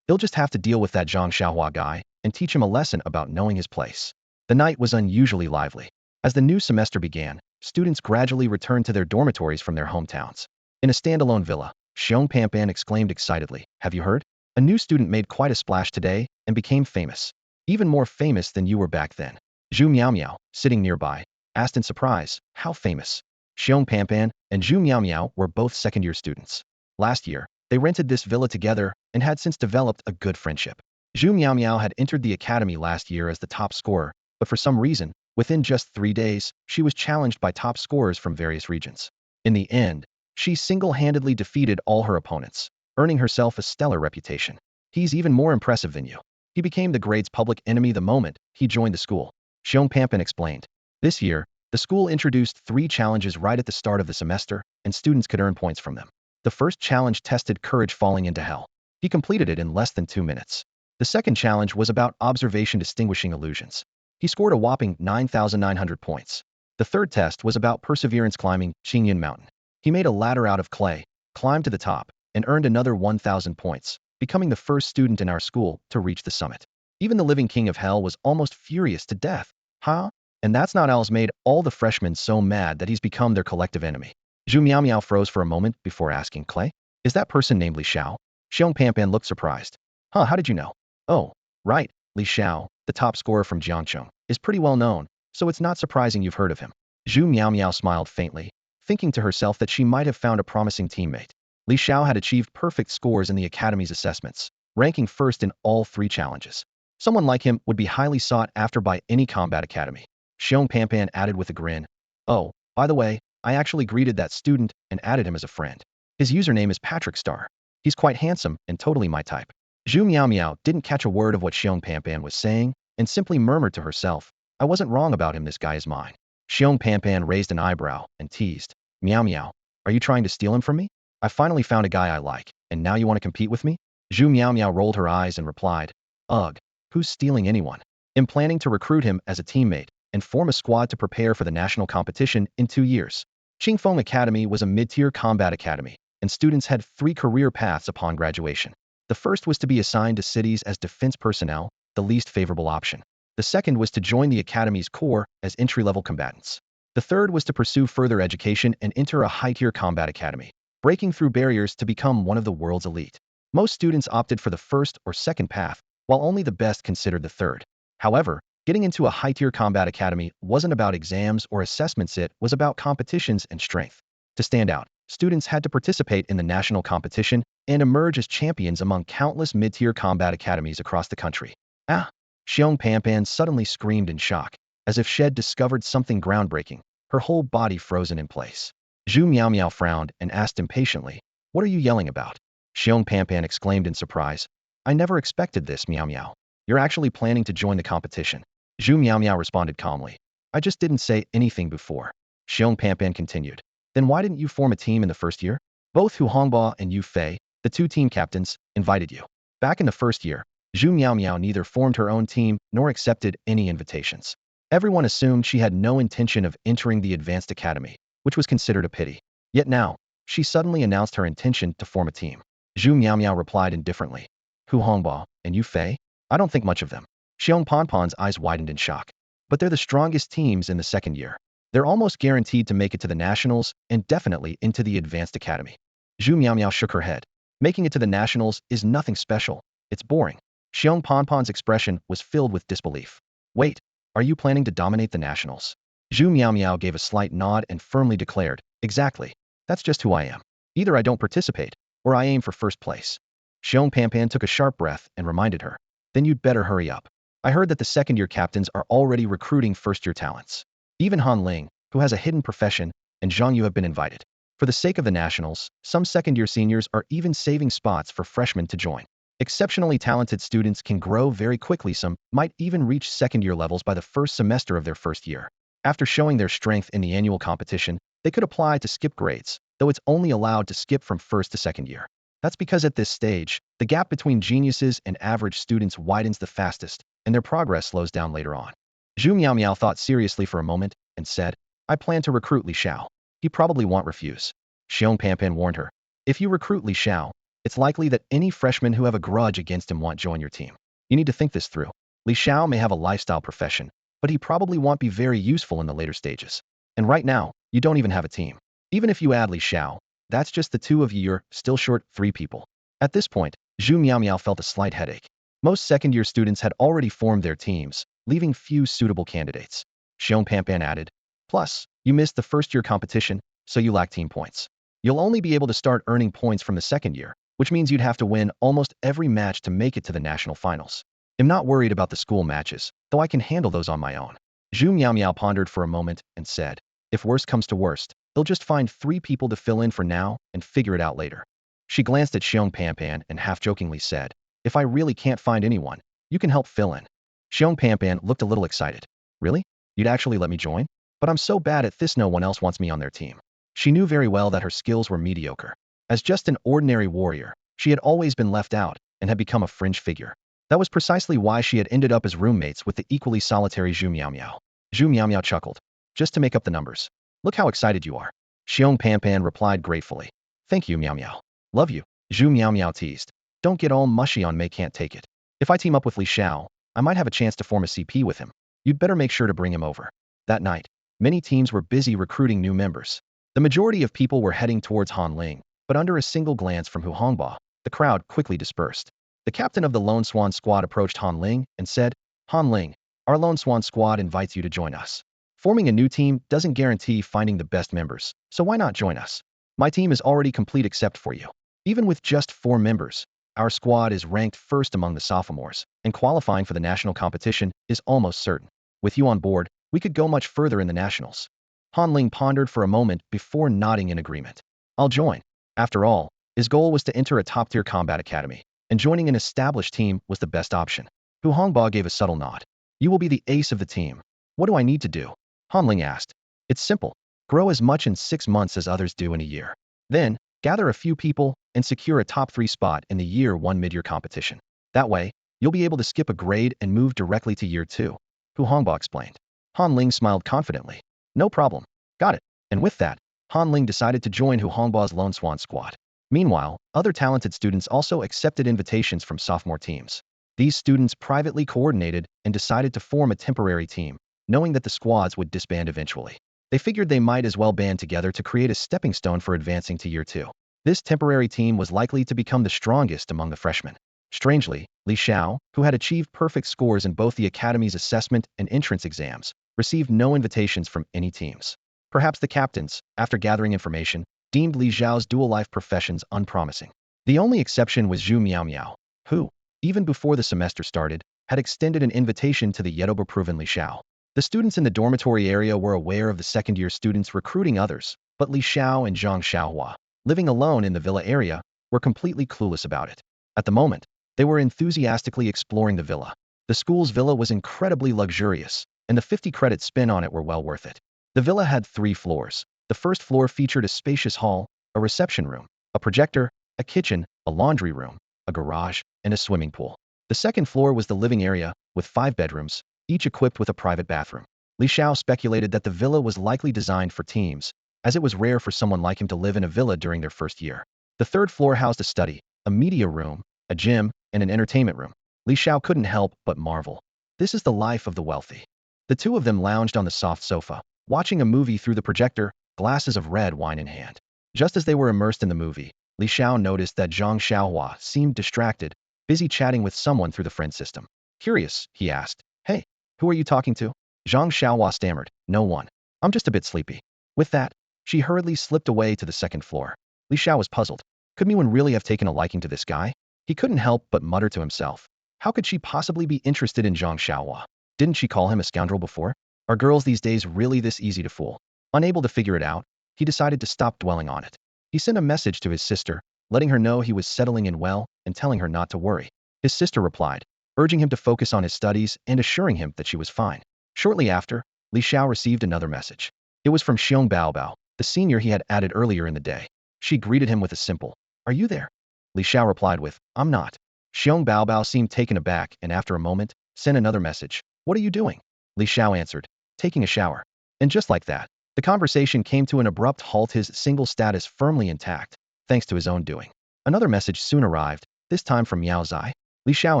"He'll just have to deal with that Zhang Xiaohua guy and teach him a lesson about knowing his place." The night was unusually lively. As the new semester began, students gradually returned to their dormitories from their hometowns. In a standalone villa, Xiong Pampan exclaimed excitedly, "Have you heard? A new student made quite a splash today and became famous. Even more famous than you were back then." Zhu Miao Miao, sitting nearby, asked in surprise, "How famous?" Xiong Pampan and Zhu Miao Miao were both second-year students. Last year, they rented this villa together and had since developed a good friendship. Zhu Miao Miao had entered the academy last year as the top scorer, but for some reason, within just 3 days, she was challenged by top scorers from various regions. In the end, she single-handedly defeated all her opponents, earning herself a stellar reputation. "He's even more impressive than you. He became the grade's public enemy the moment he joined the school," Xiong Pampan explained. This year, the school introduced 3 challenges right at the start of the semester, and students could earn points from them. The first challenge tested courage falling into hell. He completed it in less than 2 minutes. The second challenge was about observation distinguishing illusions. He scored a whopping 9,900 points. The third test was about perseverance climbing Qingyan Mountain. He made a ladder out of clay, climbed to the top, and earned another 1,000 points, becoming the first student in our school to reach the summit. Even the living king of hell was almost furious to death. Huh? And that's not all's made all the freshmen so mad that he's become their collective enemy. Zhu Miao Miao froze for a moment before asking, "Clay? Is that person named Li Xiao?" Xiong Pampan looked surprised. "Huh, how did you know?" "Oh, right, Li Xiao, the top scorer from Jiangcheng, is pretty well known, so it's not surprising you've heard of him." Zhu Miao Miao smiled faintly, thinking to herself that she might have found a promising teammate. Li Xiao had achieved perfect scores in the Academy's assessments, ranking first in all 3 challenges. Someone like him would be highly sought after by any combat academy. Xiong Panpan added with a grin. Oh, by the way, I actually greeted that student and added him as a friend. His username is Patrick Star. He's quite handsome and totally my type. Zhu Meow Meow didn't catch a word of what Xiong Panpan was saying and simply murmured to herself, I wasn't wrong about him, this guy is mine. Xiong Panpan raised an eyebrow and teased, Meow Meow, are you trying to steal him from me? I finally found a guy I like, and now you want to compete with me? Zhu Meow Meow rolled her eyes and replied, ugh, who's stealing anyone? I'm planning to recruit him as a teammate and form a squad to prepare for the national competition in 2 years. Qingfeng Academy was a mid-tier combat academy, and students had 3 career paths upon graduation. The first was to be assigned to cities as defense personnel, the least favorable option. The second was to join the academy's corps as entry-level combatants. The third was to pursue further education and enter a high-tier combat academy, breaking through barriers to become one of the world's elite. Most students opted for the first or second path, while only the best considered the third. However, getting into a high-tier combat academy wasn't about exams or assessments, it was about competitions and strength. To stand out, students had to participate in the national competition and emerge as champions among countless mid-tier combat academies across the country. Ah! Xiong Panpan suddenly screamed in shock, as if she'd discovered something groundbreaking, her whole body frozen in place. Zhu Meow Meow frowned and asked impatiently, what are you yelling about? Xiong Panpan exclaimed in surprise, I never expected this, Meow Meow. You're actually planning to join the competition. Zhu Meow Meow responded calmly. I just didn't say anything before. Xiong Panpan continued. Then why didn't you form a team in the first year? Both Hu Hongba and Yu Fei, the 2 team captains, invited you. Back in the first year, Zhu Meow Meow neither formed her own team nor accepted any invitations. Everyone assumed she had no intention of entering the advanced academy, which was considered a pity. Yet now, she suddenly announced her intention to form a team. Zhu Meow Meow replied indifferently. Hu Hongba and Yu Fei? I don't think much of them. Xiong Panpan's eyes widened in shock. But they're the strongest teams in the second year. They're almost guaranteed to make it to the nationals and definitely into the advanced academy. Zhu Meow Meow shook her head. Making it to the nationals is nothing special. It's boring. Xiong Panpan's expression was filled with disbelief. Wait, are you planning to dominate the nationals? Zhu Meow Meow gave a slight nod and firmly declared, exactly. That's just who I am. Either I don't participate, or I aim for first place. Xiong Panpan took a sharp breath and reminded her, then you'd better hurry up. I heard that the second-year captains are already recruiting first-year talents. Even Han Ling, who has a hidden profession, and Zhang Yu have been invited. For the sake of the nationals, some second-year seniors are even saving spots for freshmen to join. Exceptionally talented students can grow very quickly. Some might even reach second-year levels by the first semester of their first year. After showing their strength in the annual competition, they could apply to skip grades, though it's only allowed to skip from first to second year. That's because at this stage, the gap between geniuses and average students widens the fastest, and their progress slows down later on. Zhu Meow Meow thought seriously for a moment and said, I plan to recruit Li Xiao. He probably won't refuse. Xiong Panpan warned her, if you recruit Li Xiao, it's likely that any freshmen who have a grudge against him won't join your team. You need to think this through. Li Xiao may have a lifestyle profession, but he probably won't be very useful in the later stages. And right now, you don't even have a team. Even if you add Li Xiao, that's just the 2 of you, you're still short 3 people. At this point, Zhu Meow Meow felt a slight headache. Most second-year students had already formed their teams, leaving few suitable candidates. Xiong Panpan added, plus, you missed the first-year competition, so you lack team points. You'll only be able to start earning points from the second year, which means you'd have to win almost every match to make it to the national finals. I'm not worried about the school matches, though I can handle those on my own. Zhu Meow Meow pondered for a moment and said, if worst comes to worst, they'll just find 3 people to fill in for now and figure it out later. She glanced at Xiong Panpan and half-jokingly said, if I really can't find anyone, you can help fill in. Xiong Panpan looked a little excited. Really? You'd actually let me join? But I'm so bad at this, no one else wants me on their team. She knew very well that her skills were mediocre. As just an ordinary warrior, she had always been left out and had become a fringe figure. That was precisely why she had ended up as roommates with the equally solitary Zhu Meow Meow. Zhu Meow Meow chuckled. Just to make up the numbers. Look how excited you are. Xiong Panpan replied gratefully. Thank you, Meow Meow. Love you. Zhu Meow Meow teased. Don't get all mushy on me, can't take it. If I team up with Li Xiao, I might have a chance to form a CP with him. You'd better make sure to bring him over. That night, many teams were busy recruiting new members. The majority of people were heading towards Han Ling, but under a single glance from Hu Hongba, the crowd quickly dispersed. The captain of the Lone Swan squad approached Han Ling and said, Han Ling, our Lone Swan squad invites you to join us. Forming a new team doesn't guarantee finding the best members, so why not join us? My team is already complete except for you. Even with just 4 members, our squad is ranked first among the sophomores, and qualifying for the national competition is almost certain. With you on board, we could go much further in the nationals. Han Ling pondered for a moment before nodding in agreement. I'll join. After all, his goal was to enter a top-tier combat academy, and joining an established team was the best option. Hu Hongba gave a subtle nod. You will be the ace of the team. What do I need to do? Han Ling asked. It's simple. Grow as much in 6 months as others do in a year. Then, gather a few people and secure a top 3 spot in the year 1 mid-year competition. That way, you'll be able to skip a grade and move directly to year 2. Hu Hongba explained. Han Ling smiled confidently. No problem. Got it. And with that, Han Ling decided to join Hu Hongba's Lone Swan squad. Meanwhile, other talented students also accepted invitations from sophomore teams. These students privately coordinated and decided to form a temporary team, knowing that the squads would disband eventually. They figured they might as well band together to create a stepping stone for advancing to year 2. This temporary team was likely to become the strongest among the freshmen. Strangely, Li Xiao, who had achieved perfect scores in both the academy's assessment and entrance exams, received no invitations from any teams. Perhaps the captains, after gathering information, deemed Li Xiao's dual life professions unpromising. The only exception was Meow, who, even before the semester started, had extended an invitation to the Yedoba-proven Li Xiao. The students in the dormitory area were aware of the second-year students recruiting others, but Li Xiao and Zhang Xiaohua, living alone in the villa area, were completely clueless about it. At the moment, they were enthusiastically exploring the villa. The school's villa was incredibly luxurious, and the 50-credit spin on it were well worth it. The villa had 3 floors. The first floor featured a spacious hall, a reception room, a projector, a kitchen, a laundry room, a garage, and a swimming pool. The second floor was the living area, with 5 bedrooms, each equipped with a private bathroom. Li Xiao speculated that the villa was likely designed for teams, as it was rare for someone like him to live in a villa during their first year. The third floor housed a study, a media room, a gym, and an entertainment room. Li Xiao couldn't help but marvel. This is the life of the wealthy. The two of them lounged on the soft sofa, watching a movie through the projector, glasses of red wine in hand. Just as they were immersed in the movie, Li Xiao noticed that Zhang Xiaohua seemed distracted, busy chatting with someone through the friend system. Curious, he asked. Hey, who are you talking to? Zhang Xiaohua stammered. No one. I'm just a bit sleepy. With that, she hurriedly slipped away to the second floor. Li Xiao was puzzled. Could Meow really have taken a liking to this guy? He couldn't help but mutter to himself. How could she possibly be interested in Zhang Xiaohua? Didn't she call him a scoundrel before? Are girls these days really this easy to fool? Unable to figure it out, he decided to stop dwelling on it. He sent a message to his sister, letting her know he was settling in well and telling her not to worry. His sister replied, urging him to focus on his studies and assuring him that she was fine. Shortly after, Li Xiao received another message. It was from Xiong Baobao, the senior he had added earlier in the day. She greeted him with a simple, "Are you there?" Li Xiao replied with, "I'm not." Xiong Baobao seemed taken aback and after a moment, sent another message. "What are you doing?" Li Xiao answered, "Taking a shower." And just like that, the conversation came to an abrupt halt, his single status firmly intact, thanks to his own doing. Another message soon arrived, this time from Meow Zai. Li Xiao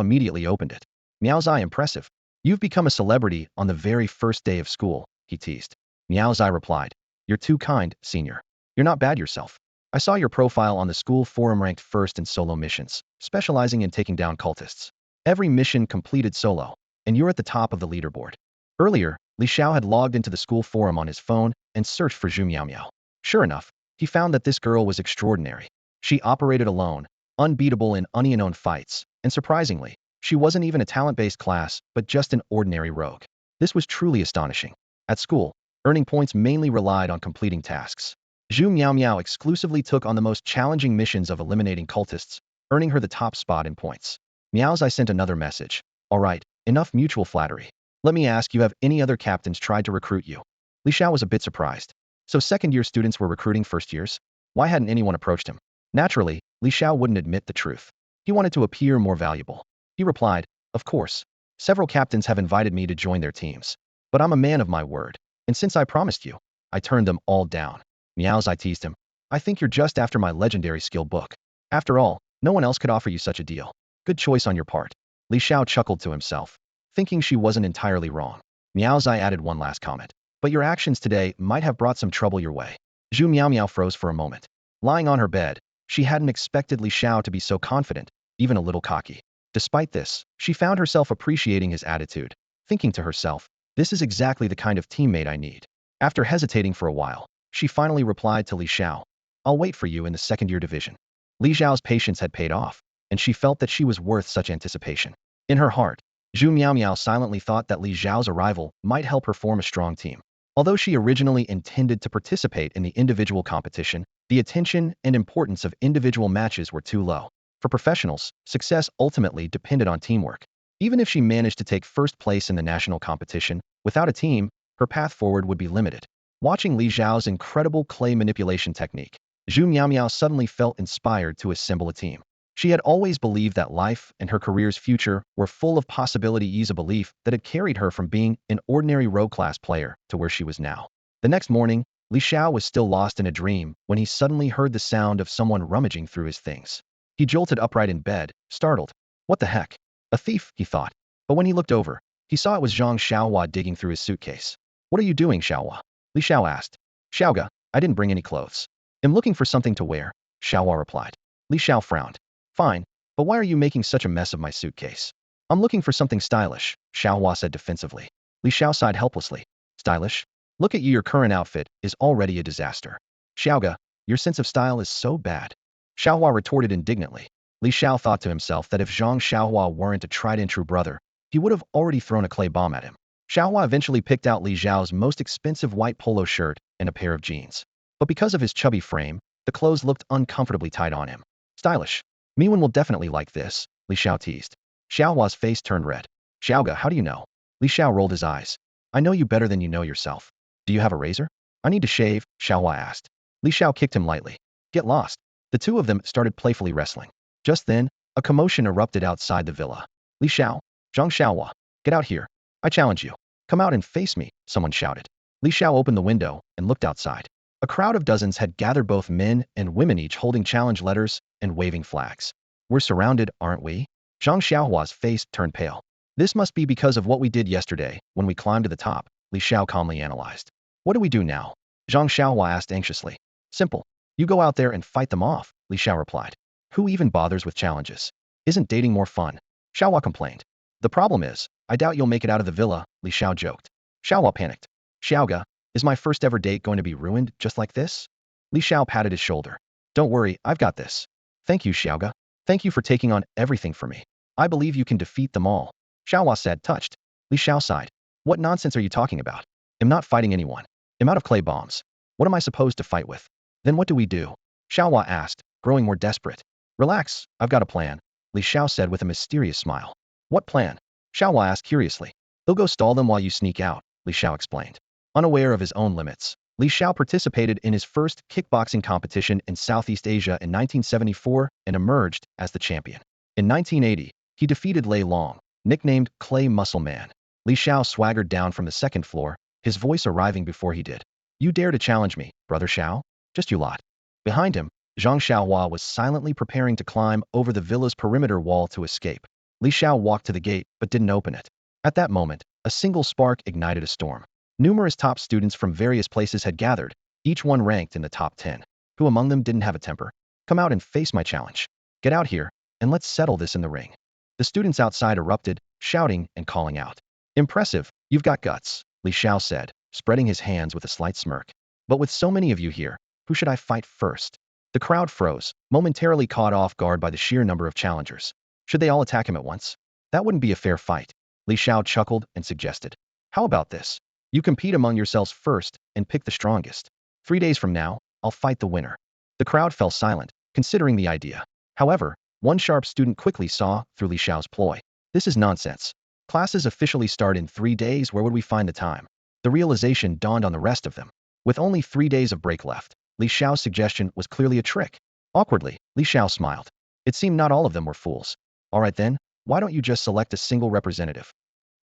immediately opened it. "Meow Zai, impressive. You've become a celebrity on the very first day of school," he teased. Meow Zai replied, "You're too kind, senior. You're not bad yourself. I saw your profile on the school forum, ranked first in solo missions, specializing in taking down cultists. Every mission completed solo, and you're at the top of the leaderboard." Earlier, Li Xiao had logged into the school forum on his phone and searched for Zhu Meow. Sure enough, he found that this girl was extraordinary. She operated alone, unbeatable in unknown fights, and surprisingly, she wasn't even a talent-based class, but just an ordinary rogue. This was truly astonishing. At school, earning points mainly relied on completing tasks. Zhu Meow exclusively took on the most challenging missions of eliminating cultists, earning her the top spot in points. Meow Zai sent another message. "All right, enough mutual flattery. Let me ask you, have any other captains tried to recruit you?" Li Xiao was a bit surprised. So second-year students were recruiting first years? Why hadn't anyone approached him? Naturally, Li Xiao wouldn't admit the truth. He wanted to appear more valuable. He replied, "Of course. Several captains have invited me to join their teams. But I'm a man of my word. And since I promised you, I turned them all down." Meow Zai teased him. "I think you're just after my legendary skill book. After all, no one else could offer you such a deal. Good choice on your part." Li Xiao chuckled to himself, thinking she wasn't entirely wrong. Meow Zai added one last comment. "But your actions today might have brought some trouble your way." Zhu Meow froze for a moment. Lying on her bed, she hadn't expected Li Xiao to be so confident, even a little cocky. Despite this, she found herself appreciating his attitude, thinking to herself, this is exactly the kind of teammate I need. After hesitating for a while, she finally replied to Li Xiao, "I'll wait for you in the second-year division." Li Xiao's patience had paid off, and she felt that she was worth such anticipation. In her heart, Meow silently thought that Li Xiao's arrival might help her form a strong team. Although she originally intended to participate in the individual competition, the attention and importance of individual matches were too low. For professionals, success ultimately depended on teamwork. Even if she managed to take first place in the national competition, without a team, her path forward would be limited. Watching Li Xiao's incredible clay manipulation technique, Meow suddenly felt inspired to assemble a team. She had always believed that life and her career's future were full of possibilities, a belief that had carried her from being an ordinary row-class player to where she was now. The next morning, Li Xiao was still lost in a dream when he suddenly heard the sound of someone rummaging through his things. He jolted upright in bed, startled. What the heck? A thief, he thought. But when he looked over, he saw it was Zhang Xiaohua digging through his suitcase. What are you doing, Xiaohua? Li Xiao asked. Xiaoga, I didn't bring any clothes. I'm looking for something to wear, Xiaohua replied. Li Xiao frowned. Fine, but why are you making such a mess of my suitcase? I'm looking for something stylish, Xiaohua said defensively. Li Xiao sighed helplessly. Stylish? Look at you, your current outfit is already a disaster. Xiaoga, your sense of style is so bad. Xiaohua retorted indignantly. Li Xiao thought to himself that if Zhang Xiaohua weren't a tried-and-true brother, he would have already thrown a clay bomb at him. Xiaohua eventually picked out Li Xiao's most expensive white polo shirt and a pair of jeans. But because of his chubby frame, the clothes looked uncomfortably tight on him. Stylish. Miwen will definitely like this, Li Xiao teased. Xiaohua's face turned red. Xiaoga, how do you know? Li Xiao rolled his eyes. I know you better than you know yourself. Do you have a razor? I need to shave, Xiaohua asked. Li Xiao kicked him lightly. Get lost. The two of them started playfully wrestling. Just then, a commotion erupted outside the villa. Li Xiao, Zhang Xiaohua, get out here. I challenge you. Come out and face me, someone shouted. Li Xiao opened the window and looked outside. A crowd of dozens had gathered, both men and women, each holding challenge letters and waving flags. We're surrounded, aren't we? Zhang Xiaohua's face turned pale. This must be because of what we did yesterday when we climbed to the top, Li Xiao calmly analyzed. What do we do now? Zhang Xiaohua asked anxiously. Simple. You go out there and fight them off, Li Xiao replied. Who even bothers with challenges? Isn't dating more fun? Xiaohua complained. The problem is, I doubt you'll make it out of the villa, Li Xiao joked. Xiaohua panicked. Xiaoga, is my first ever date going to be ruined just like this? Li Xiao patted his shoulder. Don't worry, I've got this. Thank you, Xiaoga. Thank you for taking on everything for me. I believe you can defeat them all, Xiaohua said, touched. Li Xiao sighed. What nonsense are you talking about? I'm not fighting anyone. I'm out of clay bombs. What am I supposed to fight with? Then what do we do? Xiaohua asked, growing more desperate. Relax, I've got a plan, Li Xiao said with a mysterious smile. What plan? Xiaohua asked curiously. He'll go stall them while you sneak out, Li Xiao explained. Unaware of his own limits, Li Xiao participated in his first kickboxing competition in Southeast Asia in 1974 and emerged as the champion. In 1980, he defeated Lei Long, nicknamed Clay Muscle Man. Li Xiao swaggered down from the second floor, his voice arriving before he did. You dare to challenge me, brother Xiao? Just you lot. Behind him, Zhang Xiaohua was silently preparing to climb over the villa's perimeter wall to escape. Li Xiao walked to the gate but didn't open it. At that moment, a single spark ignited a storm. Numerous top students from various places had gathered, each one ranked in the top 10. Who among them didn't have a temper? Come out and face my challenge. Get out here, and let's settle this in the ring. The students outside erupted, shouting and calling out. Impressive, you've got guts, Li Xiao said, spreading his hands with a slight smirk. But with so many of you here, who should I fight first? The crowd froze, momentarily caught off guard by the sheer number of challengers. Should they all attack him at once? That wouldn't be a fair fight. Li Xiao chuckled and suggested. How about this? You compete among yourselves first and pick the strongest. 3 days from now, I'll fight the winner. The crowd fell silent, considering the idea. However, one sharp student quickly saw through Li Xiao's ploy. This is nonsense. Classes officially start in 3 days. Where would we find the time? The realization dawned on the rest of them. With only 3 days of break left, Li Xiao's suggestion was clearly a trick. Awkwardly, Li Xiao smiled. It seemed not all of them were fools. All right then, why don't you just select a single representative?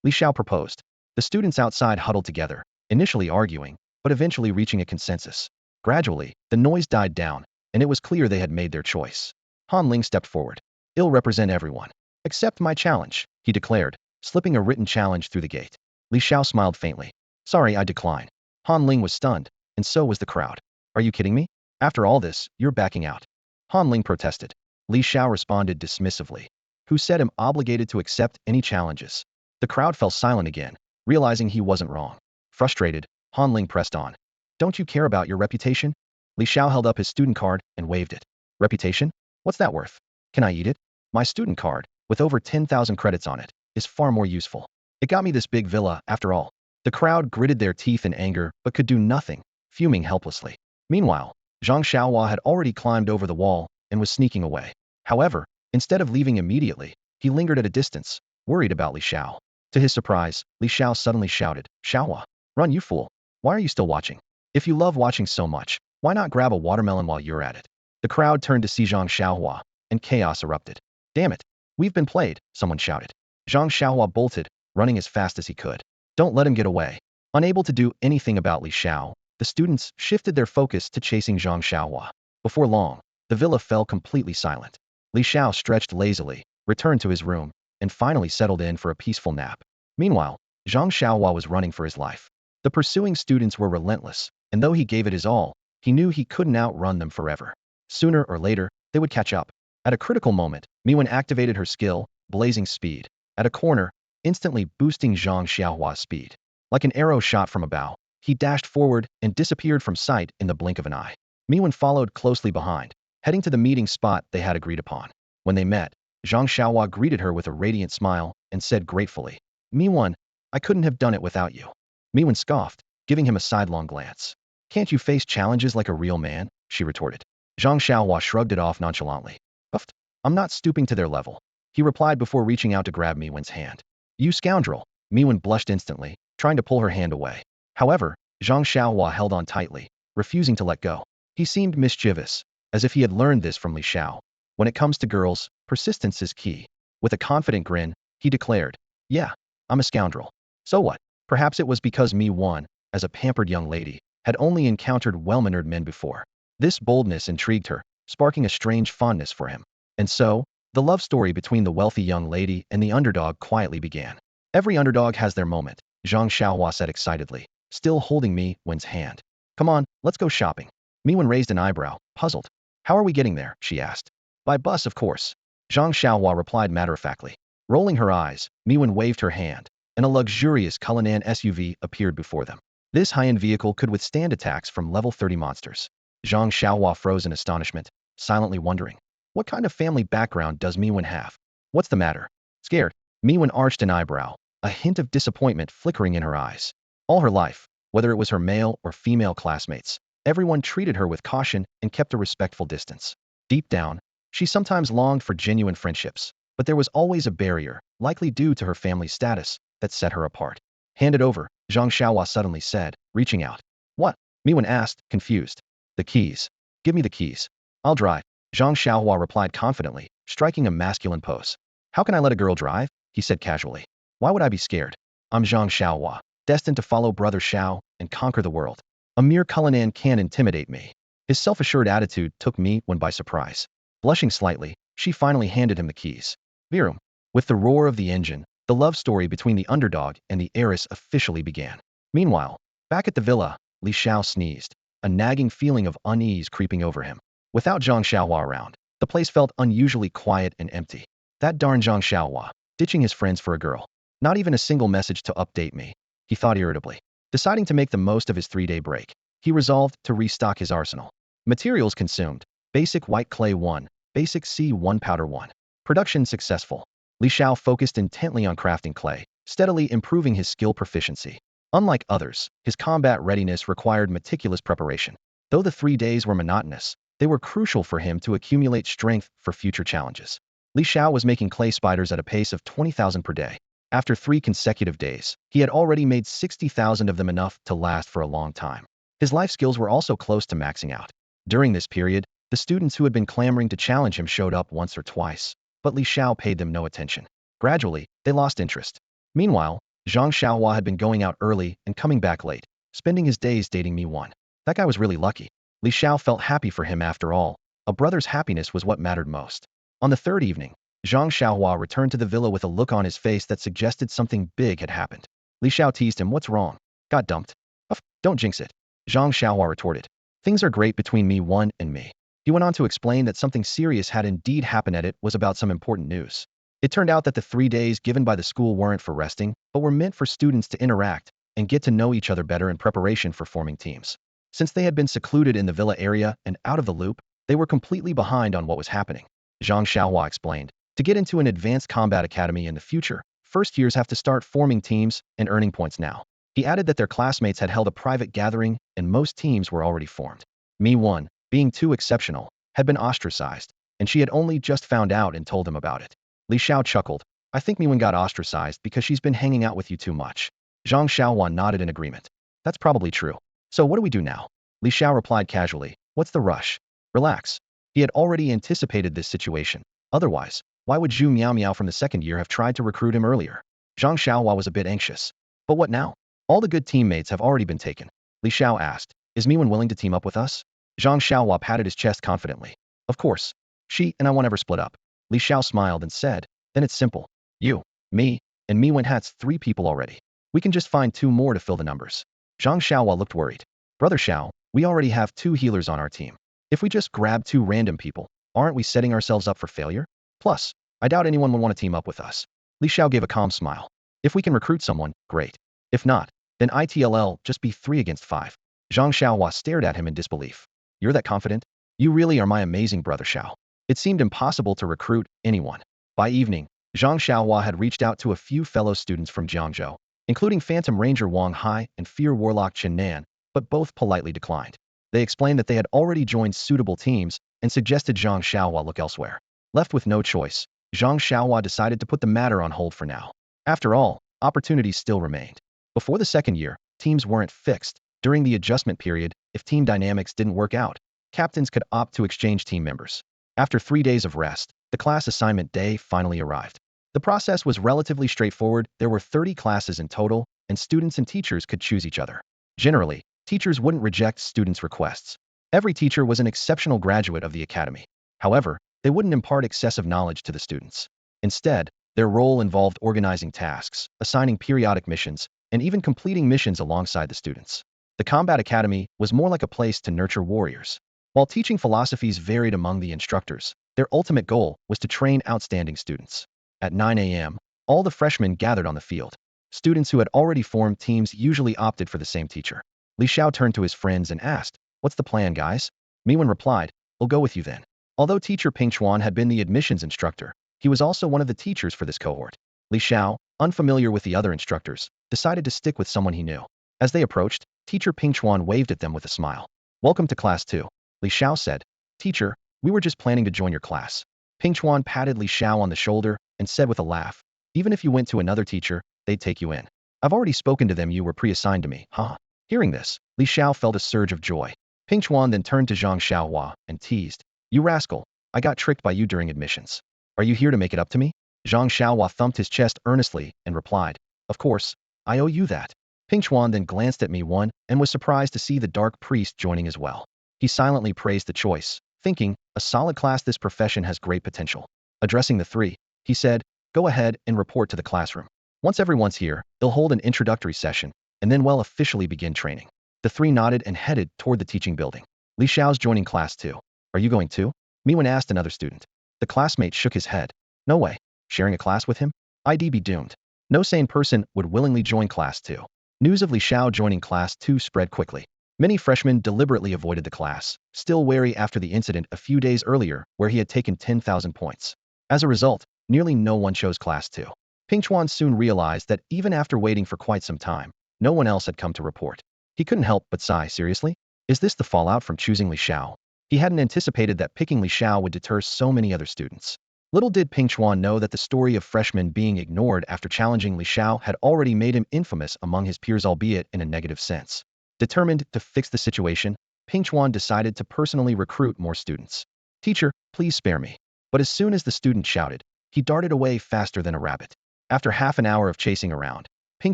Li Xiao proposed. The students outside huddled together, initially arguing, but eventually reaching a consensus. Gradually, the noise died down, and it was clear they had made their choice. Han Ling stepped forward. I'll represent everyone. Accept my challenge, he declared, slipping a written challenge through the gate. Li Xiao smiled faintly. Sorry, I decline. Han Ling was stunned, and so was the crowd. Are you kidding me? After all this, you're backing out. Han Ling protested. Li Xiao responded dismissively. Who said I'm obligated to accept any challenges? The crowd fell silent again, realizing he wasn't wrong. Frustrated, Han Ling pressed on. Don't you care about your reputation? Li Xiao held up his student card and waved it. Reputation? What's that worth? Can I eat it? My student card, with over 10,000 credits on it, is far more useful. It got me this big villa, after all. The crowd gritted their teeth in anger, but could do nothing, fuming helplessly. Meanwhile, Zhang Xiaohua had already climbed over the wall and was sneaking away. However, instead of leaving immediately, he lingered at a distance, worried about Li Xiao. To his surprise, Li Xiao suddenly shouted, "Xiaohua, run, you fool! Why are you still watching? If you love watching so much, why not grab a watermelon while you're at it?" The crowd turned to see Zhang Xiaohua, and chaos erupted. "Damn it! We've been played," someone shouted. Zhang Xiaohua bolted, running as fast as he could. Don't let him get away. Unable to do anything about Li Xiao, the students shifted their focus to chasing Zhang Xiaohua. Before long, the villa fell completely silent. Li Xiao stretched lazily, returned to his room, and finally settled in for a peaceful nap. Meanwhile, Zhang Xiaohua was running for his life. The pursuing students were relentless, and though he gave it his all, he knew he couldn't outrun them forever. Sooner or later, they would catch up. At a critical moment, Meow activated her skill, Blazing Speed. At a corner, instantly boosting Zhang Xiaohua's speed. Like an arrow shot from a bow, he dashed forward and disappeared from sight in the blink of an eye. Meow followed closely behind, heading to the meeting spot they had agreed upon. When they met, Zhang Xiaohua greeted her with a radiant smile and said gratefully, "Meow, I couldn't have done it without you." Meow scoffed, giving him a sidelong glance. "Can't you face challenges like a real man?" she retorted. Zhang Xiaohua shrugged it off nonchalantly. "Uff, I'm not stooping to their level," he replied before reaching out to grab Meow's hand. "You scoundrel!" Meow blushed instantly, trying to pull her hand away. However, Zhang Xiaohua held on tightly, refusing to let go. He seemed mischievous, as if he had learned this from Li Xiao. When it comes to girls, persistence is key. With a confident grin, he declared, "Yeah, I'm a scoundrel. So what?" Perhaps it was because Meow, as a pampered young lady, had only encountered well-mannered men before. This boldness intrigued her, sparking a strange fondness for him. And so, the love story between the wealthy young lady and the underdog quietly began. "Every underdog has their moment," Zhang Xiaohua said excitedly, still holding Meow's hand. "Come on, let's go shopping." Meow raised an eyebrow, puzzled. "How are we getting there?" she asked. "By bus, of course," Zhang Xiaohua replied matter-of-factly. Rolling her eyes, Meow waved her hand, and a luxurious Cullinan SUV appeared before them. This high-end vehicle could withstand attacks from level 30 monsters. Zhang Xiaohua froze in astonishment, silently wondering, what kind of family background does Meow have? What's the matter? Scared? Meow arched an eyebrow, a hint of disappointment flickering in her eyes. All her life, whether it was her male or female classmates, everyone treated her with caution and kept a respectful distance. Deep down, she sometimes longed for genuine friendships, but there was always a barrier, likely due to her family's status, that set her apart. "Hand it over," Zhang Xiaohua suddenly said, reaching out. "What?" Meow asked, confused. "The keys. Give me the keys. I'll drive," Zhang Xiaohua replied confidently, striking a masculine pose. "How can I let a girl drive?" he said casually. "Why would I be scared? I'm Zhang Xiaohua, destined to follow Brother Xiao and conquer the world. A mere Cullinan can't intimidate me." His self-assured attitude took Meow by surprise. Blushing slightly, she finally handed him the keys. Virum. With the roar of the engine, the love story between the underdog and the heiress officially began. Meanwhile, back at the villa, Li Xiao sneezed, a nagging feeling of unease creeping over him. Without Zhang Xiaohua around, the place felt unusually quiet and empty. That darn Zhang Xiaohua, ditching his friends for a girl. Not even a single message to update me, he thought irritably. Deciding to make the most of his 3-day break, he resolved to restock his arsenal. Materials consumed: basic white clay 1, basic C1 powder 1. Production successful. Li Xiao focused intently on crafting clay, steadily improving his skill proficiency. Unlike others, his combat readiness required meticulous preparation. Though the 3 days were monotonous, they were crucial for him to accumulate strength for future challenges. Li Xiao was making clay spiders at a pace of 20,000 per day. After 3 consecutive days, he had already made 60,000 of them, enough to last for a long time. His life skills were also close to maxing out. During this period, the students who had been clamoring to challenge him showed up once or twice, but Li Xiao paid them no attention. Gradually, they lost interest. Meanwhile, Zhang Xiaohua had been going out early and coming back late, spending his days dating Meow. That guy was really lucky. Li Xiao felt happy for him after all. A brother's happiness was what mattered most. On the 3rd evening, Zhang Xiaohua returned to the villa with a look on his face that suggested something big had happened. Li Xiao teased him, "What's wrong? Got dumped?" "Uff, don't jinx it," Zhang Xiaohua retorted. "Things are great between Meow and me." He went on to explain that something serious had indeed happened. It was about some important news. It turned out that the 3 days given by the school weren't for resting, but were meant for students to interact and get to know each other better in preparation for forming teams. Since they had been secluded in the villa area and out of the loop, they were completely behind on what was happening. Zhang Xiaohua explained. To get into an advanced combat academy in the future, first years have to start forming teams and earning points now. He added that their classmates had held a private gathering and most teams were already formed. Mi-1, being too exceptional, had been ostracized, and she had only just found out and told him about it. Li Xiao chuckled. I think Mi-1 got ostracized because she's been hanging out with you too much. Zhang Xiaohua nodded in agreement. That's probably true. So what do we do now? Li Xiao replied casually. What's the rush? Relax. He had already anticipated this situation. Otherwise, why would Zhu Miao from the second year have tried to recruit him earlier? Zhang Xiaohua was a bit anxious. But what now? All the good teammates have already been taken. Li Xiao asked. Is Mi-1 willing to team up with us? Zhang Xiaohua patted his chest confidently. Of course. She and I won't ever split up. Li Xiao smiled and said, then it's simple. You, me, and Mi-1 has 3 people already. We can just find 2 more to fill the numbers. Zhang Xiaohua looked worried. Brother Xiao, we already have 2 healers on our team. If we just grab 2 random people, aren't we setting ourselves up for failure? Plus, I doubt anyone would want to team up with us. Li Xiao gave a calm smile. If we can recruit someone, great. If not, then ITLL just be 3 against 5. Zhang Xiaohua stared at him in disbelief. You're that confident? You really are my amazing brother Xiao. It seemed impossible to recruit anyone. By evening, Zhang Xiaohua had reached out to a few fellow students from Jiangzhou, including Phantom Ranger Wang Hai and Fear Warlock Chen Nan, but both politely declined. They explained that they had already joined suitable teams and suggested Zhang Xiaohua look elsewhere. Left with no choice, Zhang Xiaohua decided to put the matter on hold for now. After all, opportunities still remained. Before the second year, teams weren't fixed. During the adjustment period, if team dynamics didn't work out, captains could opt to exchange team members. After 3 days of rest, the class assignment day finally arrived. The process was relatively straightforward. There were 30 classes in total, and students and teachers could choose each other. Generally, teachers wouldn't reject students' requests. Every teacher was an exceptional graduate of the academy. However, they wouldn't impart excessive knowledge to the students. Instead, their role involved organizing tasks, assigning periodic missions, and even completing missions alongside the students. The Combat Academy was more like a place to nurture warriors. While teaching philosophies varied among the instructors, their ultimate goal was to train outstanding students. At 9 a.m., all the freshmen gathered on the field. Students who had already formed teams usually opted for the same teacher. Li Xiao turned to his friends and asked, what's the plan, guys? Mi-1 replied, I'll go with you then. Although teacher Ping Chuan had been the admissions instructor, he was also one of the teachers for this cohort. Li Xiao, unfamiliar with the other instructors, decided to stick with someone he knew. As they approached, teacher Ping Chuan waved at them with a smile. Welcome to class 2. Li Xiao said, Teacher, we were just planning to join your class. Ping Chuan patted Li Xiao on the shoulder and said with a laugh, even if you went to another teacher, they'd take you in. I've already spoken to them, you were pre-assigned to me, huh? Hearing this, Li Xiao felt a surge of joy. Ping Chuan then turned to Zhang Xiaohua and teased, you rascal, I got tricked by you during admissions. Are you here to make it up to me? Zhang Xiaohua thumped his chest earnestly and replied, of course, I owe you that. Ping Chuan then glanced at Mi-1 and was surprised to see the dark priest joining as well. He silently praised the choice, thinking, a solid class, this profession has great potential. Addressing the 3, he said, go ahead and report to the classroom. Once everyone's here, they'll hold an introductory session, and then we'll officially begin training. The 3 nodded and headed toward the teaching building. Li Xiao's joining class 2. Are you going too? Mi-1 asked another student. The classmate shook his head. No way. Sharing a class with him? I'd be doomed. No sane person would willingly join class 2. News of Li Xiao joining class 2 spread quickly. Many freshmen deliberately avoided the class, still wary after the incident a few days earlier where he had taken 10,000 points. As a result, nearly no one chose class 2. Ping Chuan soon realized that even after waiting for quite some time, no one else had come to report. He couldn't help but sigh. Seriously? Is this the fallout from choosing Li Xiao? He hadn't anticipated that picking Li Xiao would deter so many other students. Little did Ping Chuan know that the story of freshmen being ignored after challenging Li Xiao had already made him infamous among his peers, albeit in a negative sense. Determined to fix the situation, Ping Chuan decided to personally recruit more students. Teacher, please spare me. But as soon as the student shouted, he darted away faster than a rabbit. After half an hour of chasing around, Ping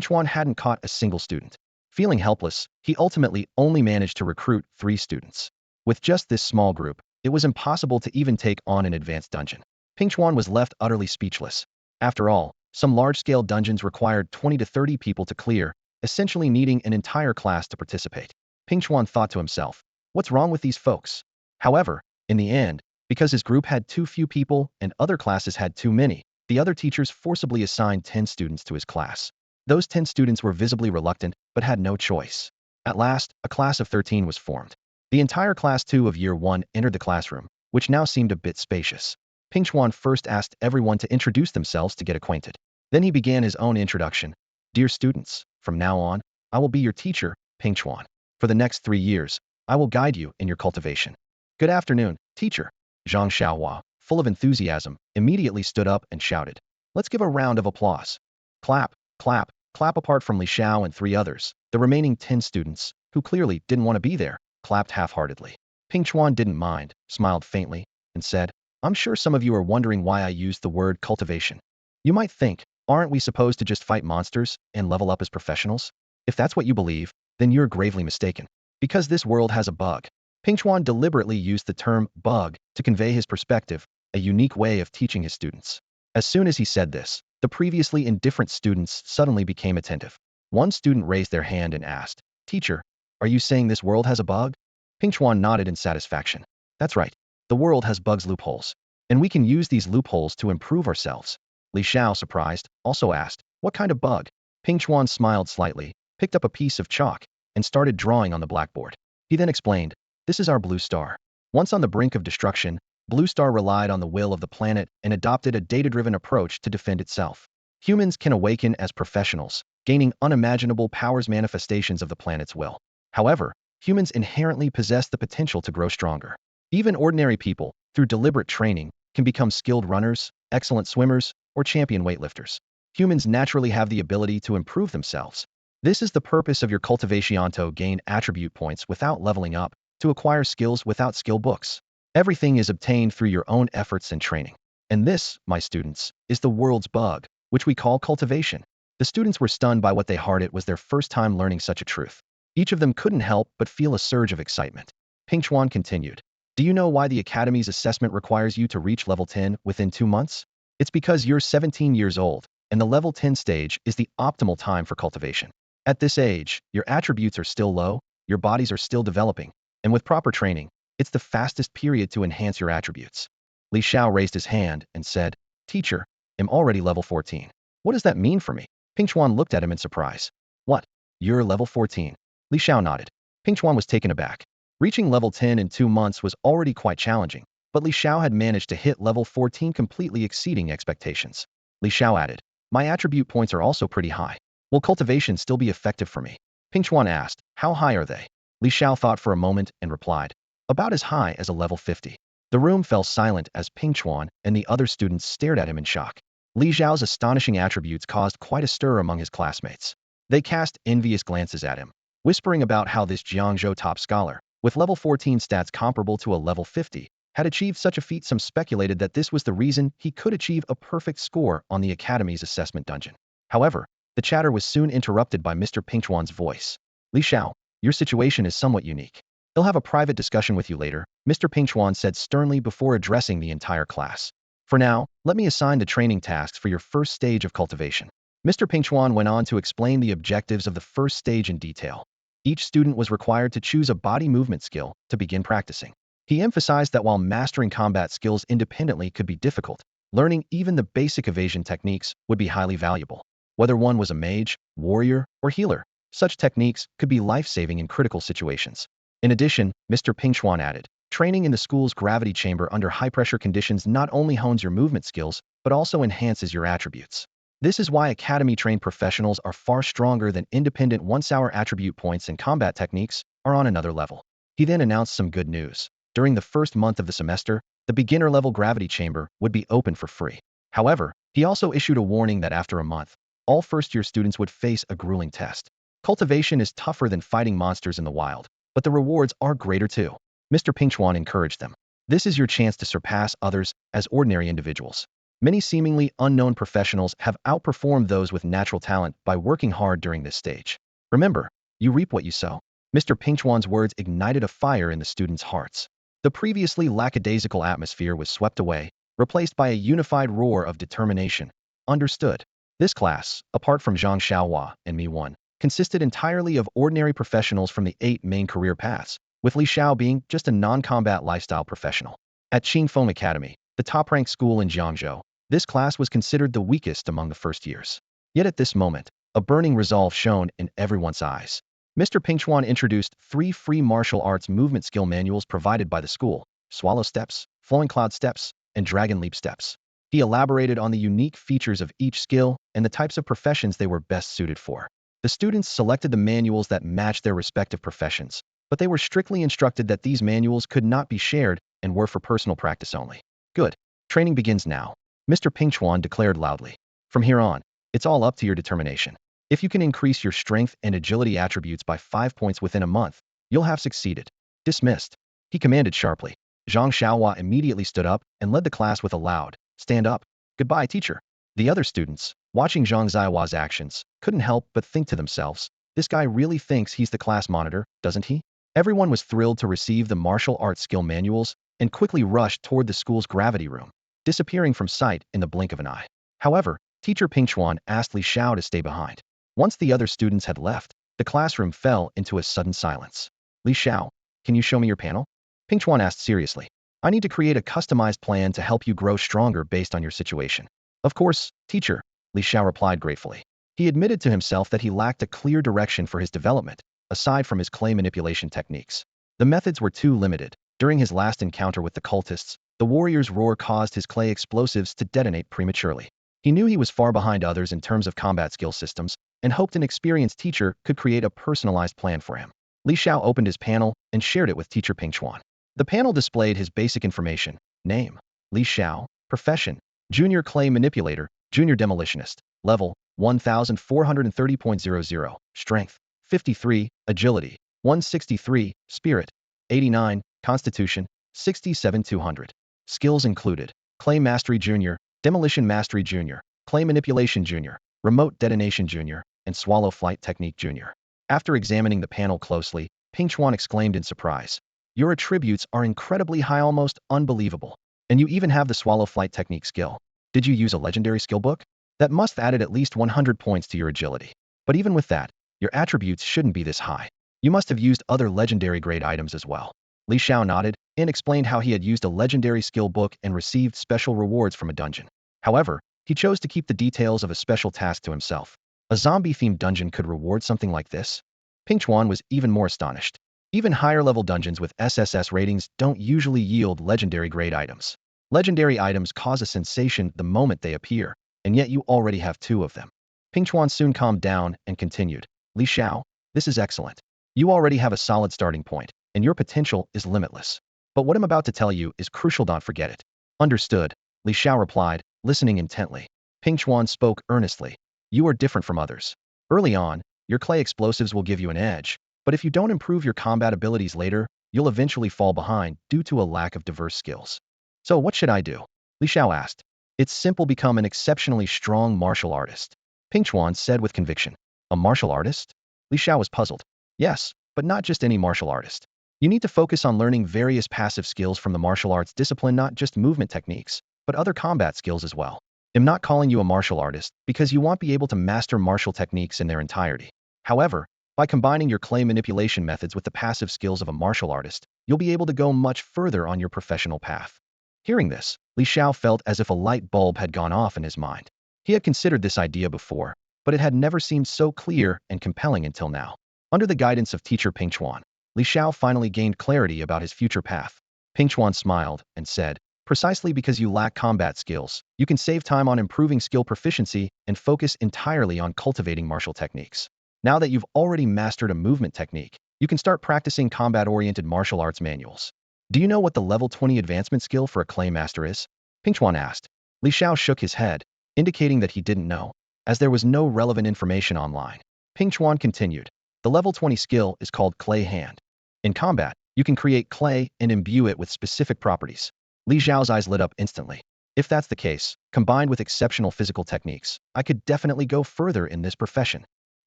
Chuan hadn't caught a single student. Feeling helpless, he ultimately only managed to recruit 3 students. With just this small group, it was impossible to even take on an advanced dungeon. Ping Chuan was left utterly speechless. After all, some large-scale dungeons required 20 to 30 people to clear, essentially needing an entire class to participate. Ping Chuan thought to himself, what's wrong with these folks? However, in the end, because his group had too few people and other classes had too many, the other teachers forcibly assigned 10 students to his class. Those 10 students were visibly reluctant, but had no choice. At last, a class of 13 was formed. The entire class 2 of year 1 entered the classroom, which now seemed a bit spacious. Ping Xuan first asked everyone to introduce themselves to get acquainted. Then he began his own introduction. Dear students, from now on, I will be your teacher, Ping Xuan. For the next 3 years, I will guide you in your cultivation. Good afternoon, teacher. Zhang Xiaohua, full of enthusiasm, immediately stood up and shouted. Let's give a round of applause. Clap, clap, clap. Apart from Li Xiao and 3 others, the remaining 10 students, who clearly didn't want to be there, clapped half-heartedly. Ping Xuan didn't mind, smiled faintly, and said, I'm sure some of you are wondering why I used the word cultivation. You might think, aren't we supposed to just fight monsters and level up as professionals? If that's what you believe, then you're gravely mistaken. Because this world has a bug. Ping Xuan deliberately used the term bug to convey his perspective, a unique way of teaching his students. As soon as he said this, the previously indifferent students suddenly became attentive. One student raised their hand and asked, Teacher, are you saying this world has a bug? Ping Xuan nodded in satisfaction. That's right. The world has bugs loopholes. And we can use these loopholes to improve ourselves. Li Xiao, surprised, also asked, What kind of bug? Ping Xuan smiled slightly, picked up a piece of chalk, and started drawing on the blackboard. He then explained, This is our blue star. Once on the brink of destruction, Blue Star relied on the will of the planet and adopted a data-driven approach to defend itself. Humans can awaken as professionals, gaining unimaginable powers manifestations of the planet's will. However, humans inherently possess the potential to grow stronger. Even ordinary people, through deliberate training, can become skilled runners, excellent swimmers, or champion weightlifters. Humans naturally have the ability to improve themselves. This is the purpose of your cultivation: to gain attribute points without leveling up, to acquire skills without skill books. Everything is obtained through your own efforts and training. And this, my students, is the world's bug, which we call cultivation. The students were stunned by what they heard. It was their first time learning such a truth. Each of them couldn't help but feel a surge of excitement. Ping Xuan continued. Do you know why the Academy's assessment requires you to reach level 10 within 2 months? It's because you're 17 years old, and the level 10 stage is the optimal time for cultivation. At this age, your attributes are still low, your bodies are still developing, and with proper training, it's the fastest period to enhance your attributes. Li Xiao raised his hand and said, Teacher, I'm already level 14. What does that mean for me? Ping Xuan looked at him in surprise. What? You're level 14? Li Xiao nodded. Ping Xuan was taken aback. Reaching level 10 in 2 months was already quite challenging, but Li Xiao had managed to hit level 14, completely exceeding expectations. Li Xiao added, My attribute points are also pretty high. Will cultivation still be effective for me? Ping Xuan asked, How high are they? Li Xiao thought for a moment and replied, About as high as a level 50. The room fell silent as Ping Xuan and the other students stared at him in shock. Li Xiao's astonishing attributes caused quite a stir among his classmates. They cast envious glances at him, whispering about how this Jiangzhou top scholar, with level 14 stats comparable to a level 50, had achieved such a feat. Some speculated that this was the reason he could achieve a perfect score on the Academy's assessment dungeon. However, the chatter was soon interrupted by Mr. Ping Xuan's voice. Li Xiao, your situation is somewhat unique. He'll have a private discussion with you later, Mr. Ping Xuan said sternly before addressing the entire class. For now, let me assign the training tasks for your first stage of cultivation. Mr. Ping Xuan went on to explain the objectives of the first stage in detail. Each student was required to choose a body movement skill to begin practicing. He emphasized that while mastering combat skills independently could be difficult, learning even the basic evasion techniques would be highly valuable. Whether one was a mage, warrior, or healer, such techniques could be life-saving in critical situations. In addition, Mr. Ping Xuan added, training in the school's gravity chamber under high-pressure conditions not only hones your movement skills, but also enhances your attributes. This is why Academy-trained professionals are far stronger than independent ones. Our attribute points and combat techniques are on another level. He then announced some good news. During the first month of the semester, the beginner-level gravity chamber would be open for free. However, he also issued a warning that after a month, all first-year students would face a grueling test. Cultivation is tougher than fighting monsters in the wild, but the rewards are greater too. Mr. Ping Xuan encouraged them. This is your chance to surpass others as ordinary individuals. Many seemingly unknown professionals have outperformed those with natural talent by working hard during this stage. Remember, you reap what you sow. Mr. Ping Xuan's words ignited a fire in the students' hearts. The previously lackadaisical atmosphere was swept away, replaced by a unified roar of determination. Understood. This class, apart from Zhang Xiaohua and Meow, consisted entirely of ordinary professionals from the 8 main career paths, with Li Xiao being just a non-combat lifestyle professional. At Qingfeng Academy, the top-ranked school in Jiangzhou, this class was considered the weakest among the first years. Yet at this moment, a burning resolve shone in everyone's eyes. Mr. Ping Xuan introduced 3 free martial arts movement skill manuals provided by the school: Swallow Steps, Flowing Cloud Steps, and dragon leap steps. He elaborated on the unique features of each skill and the types of professions they were best suited for. The students selected the manuals that matched their respective professions, but they were strictly instructed that these manuals could not be shared and were for personal practice only. Good. Training begins now, Mr. Pingchuan declared loudly. From here on, it's all up to your determination. If you can increase your strength and agility attributes by 5 points within a month, you'll have succeeded. Dismissed. He commanded sharply. Zhang Xiaohua immediately stood up and led the class with a loud, "Stand up. Goodbye, teacher." The other students, watching Zhang Xiaohua's actions, couldn't help but think to themselves, this guy really thinks he's the class monitor, doesn't he? Everyone was thrilled to receive the martial arts skill manuals and quickly rushed toward the school's gravity room, disappearing from sight in the blink of an eye. However, Teacher Pingchuan asked Li Xiao to stay behind. Once the other students had left, the classroom fell into a sudden silence. Li Xiao, can you show me your panel? Pingchuan asked seriously. I need to create a customized plan to help you grow stronger based on your situation. Of course, teacher, Li Xiao replied gratefully. He admitted to himself that he lacked a clear direction for his development, aside from his clay manipulation techniques. The methods were too limited. During his last encounter with the cultists, the warrior's roar caused his clay explosives to detonate prematurely. He knew he was far behind others in terms of combat skill systems, and hoped an experienced teacher could create a personalized plan for him. Li Xiao opened his panel and shared it with Teacher Pingchuan. The panel displayed his basic information: name, Li Xiao; profession, junior clay manipulator, junior demolitionist; level, 1430.00, strength, 53, agility, 163, spirit, 89, constitution, 67,200. Skills included: clay mastery junior, demolition mastery junior, clay manipulation junior, remote detonation junior, and swallow flight technique junior. After examining the panel closely, Pingchuan exclaimed in surprise, "Your attributes are incredibly high, almost unbelievable. And you even have the swallow flight technique skill. Did you use a legendary skill book? That must have added at least 100 points to your agility. But even with that, your attributes shouldn't be this high. You must have used other legendary grade items as well." Li Xiao nodded and explained how he had used a legendary skill book and received special rewards from a dungeon. However, he chose to keep the details of a special task to himself. A zombie-themed dungeon could reward something like this? Pingchuan was even more astonished. Even higher-level dungeons with SSS ratings don't usually yield legendary grade items. Legendary items cause a sensation the moment they appear, and yet you already have 2 of them. Pingchuan soon calmed down and continued, "Li Xiao, this is excellent. You already have a solid starting point, and your potential is limitless. But what I'm about to tell you is crucial, don't forget it." Understood, Li Xiao replied, listening intently. Pingchuan spoke earnestly. "You are different from others. Early on, your clay explosives will give you an edge, but if you don't improve your combat abilities later, you'll eventually fall behind due to a lack of diverse skills. So what should I do?" Li Xiao asked. "It's simple, become an exceptionally strong martial artist," Pingchuan said with conviction. "A martial artist?" Li Xiao was puzzled. "Yes, but not just any martial artist. You need to focus on learning various passive skills from the martial arts discipline, not just movement techniques, but other combat skills as well. I'm not calling you a martial artist because you won't be able to master martial techniques in their entirety. However, by combining your clay manipulation methods with the passive skills of a martial artist, you'll be able to go much further on your professional path." Hearing this, Li Xiao felt as if a light bulb had gone off in his mind. He had considered this idea before, but it had never seemed so clear and compelling until now. Under the guidance of Teacher Pingchuan, Li Xiao finally gained clarity about his future path. Pingchuan smiled and said, "Precisely because you lack combat skills, you can save time on improving skill proficiency and focus entirely on cultivating martial techniques. Now that you've already mastered a movement technique, you can start practicing combat-oriented martial arts manuals. Do you know what the level 20 advancement skill for a clay master is?" Pingchuan asked. Li Xiao shook his head, indicating that he didn't know, as there was no relevant information online. Pingchuan continued, "The level 20 skill is called Clay Hand. In combat, you can create clay and imbue it with specific properties." Li Xiao's eyes lit up instantly. "If that's the case, combined with exceptional physical techniques, I could definitely go further in this profession."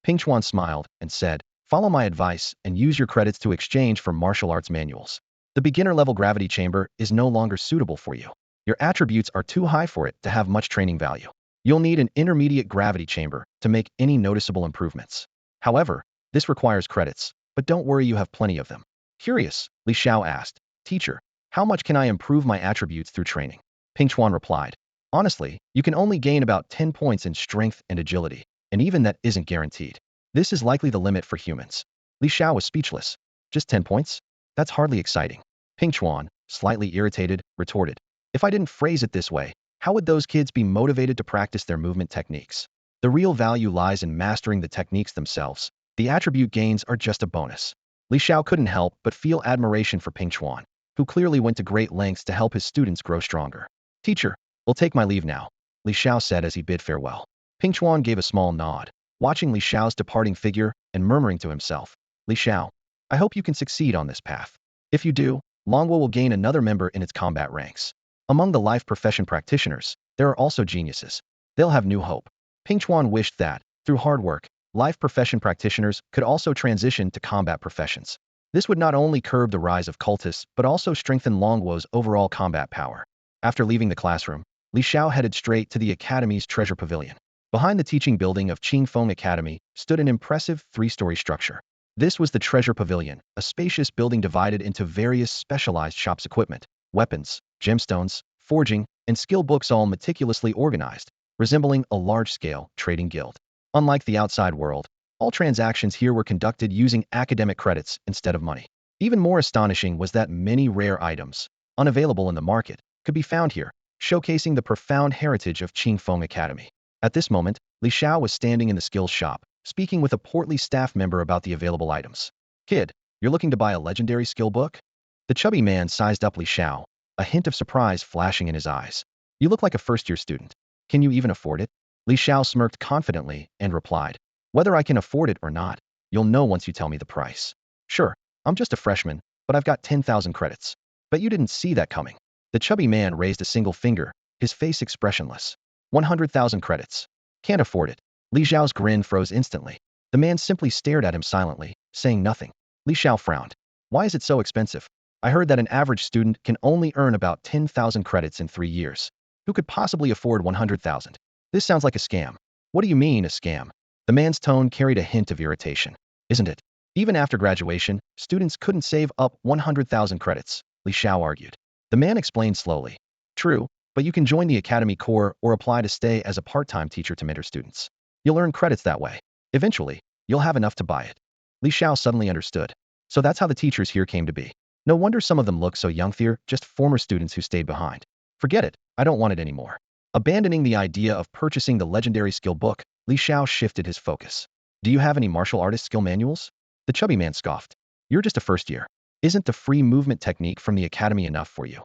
Pingchuan smiled and said, "Follow my advice and use your credits to exchange for martial arts manuals. The beginner-level gravity chamber is no longer suitable for you. Your attributes are too high for it to have much training value. You'll need an intermediate gravity chamber to make any noticeable improvements. However, this requires credits, but don't worry, you have plenty of them." Curious, Li Xiao asked, "Teacher, how much can I improve my attributes through training?" Pingchuan replied, "Honestly, you can only gain about 10 points in strength and agility, and even that isn't guaranteed. This is likely the limit for humans." Li Xiao was speechless. "Just 10 points? That's hardly exciting." Pingchuan, slightly irritated, retorted, If I didn't phrase it this way, how would those kids be motivated to practice their movement techniques? The real value lies in mastering the techniques themselves. The attribute gains are just a bonus. Li Xiao couldn't help but feel admiration for Ping Chuan, who clearly went to great lengths to help his students grow stronger. Teacher, we'll take my leave now, Li Xiao said as he bid farewell. Ping Chuan gave a small nod, watching Li Xiao's departing figure and murmuring to himself, Li Xiao, I hope you can succeed on this path. If you do, Longwo will gain another member in its combat ranks. Among the life profession practitioners, there are also geniuses. They'll have new hope. Ping Chuan wished that, through hard work, life profession practitioners could also transition to combat professions. This would not only curb the rise of cultists, but also strengthen Longwo's overall combat power. After leaving the classroom, Li Xiao headed straight to the Academy's treasure pavilion. Behind the teaching building of Qingfeng Academy stood an impressive three-story structure. This was the treasure pavilion, a spacious building divided into various specialized shops equipment, weapons, gemstones, forging, and skill books all meticulously organized, resembling a large-scale trading guild. Unlike the outside world, all transactions here were conducted using academic credits instead of money. Even more astonishing was that many rare items, unavailable in the market, could be found here, showcasing the profound heritage of Qingfeng Academy. At this moment, Li Xiao was standing in the skills shop, speaking with a portly staff member about the available items. Kid, you're looking to buy a legendary skill book? The chubby man sized up Li Xiao, a hint of surprise flashing in his eyes. You look like a first-year student. Can you even afford it? Li Xiao smirked confidently and replied, whether I can afford it or not, you'll know once you tell me the price. Sure, I'm just a freshman, but I've got 10,000 credits. Bet you didn't see that coming. The chubby man raised a single finger, his face expressionless. 100,000 credits. Can't afford it. Li Xiao's grin froze instantly. The man simply stared at him silently, saying nothing. Li Xiao frowned. Why is it so expensive? I heard that an average student can only earn about 10,000 credits in 3 years. Who could possibly afford 100,000? This sounds like a scam. What do you mean, a scam? The man's tone carried a hint of irritation. Isn't it? Even after graduation, students couldn't save up 100,000 credits, Li Xiao argued. The man explained slowly. True, but you can join the academy corps or apply to stay as a part-time teacher to mentor students. You'll earn credits that way. Eventually, you'll have enough to buy it. Li Xiao suddenly understood. So that's how the teachers here came to be. No wonder some of them look so young. They're just former students who stayed behind. Forget it, I don't want it anymore. Abandoning the idea of purchasing the legendary skill book, Li Xiao shifted his focus. Do you have any martial artist skill manuals? The chubby man scoffed. You're just a first year. Isn't the free movement technique from the academy enough for you?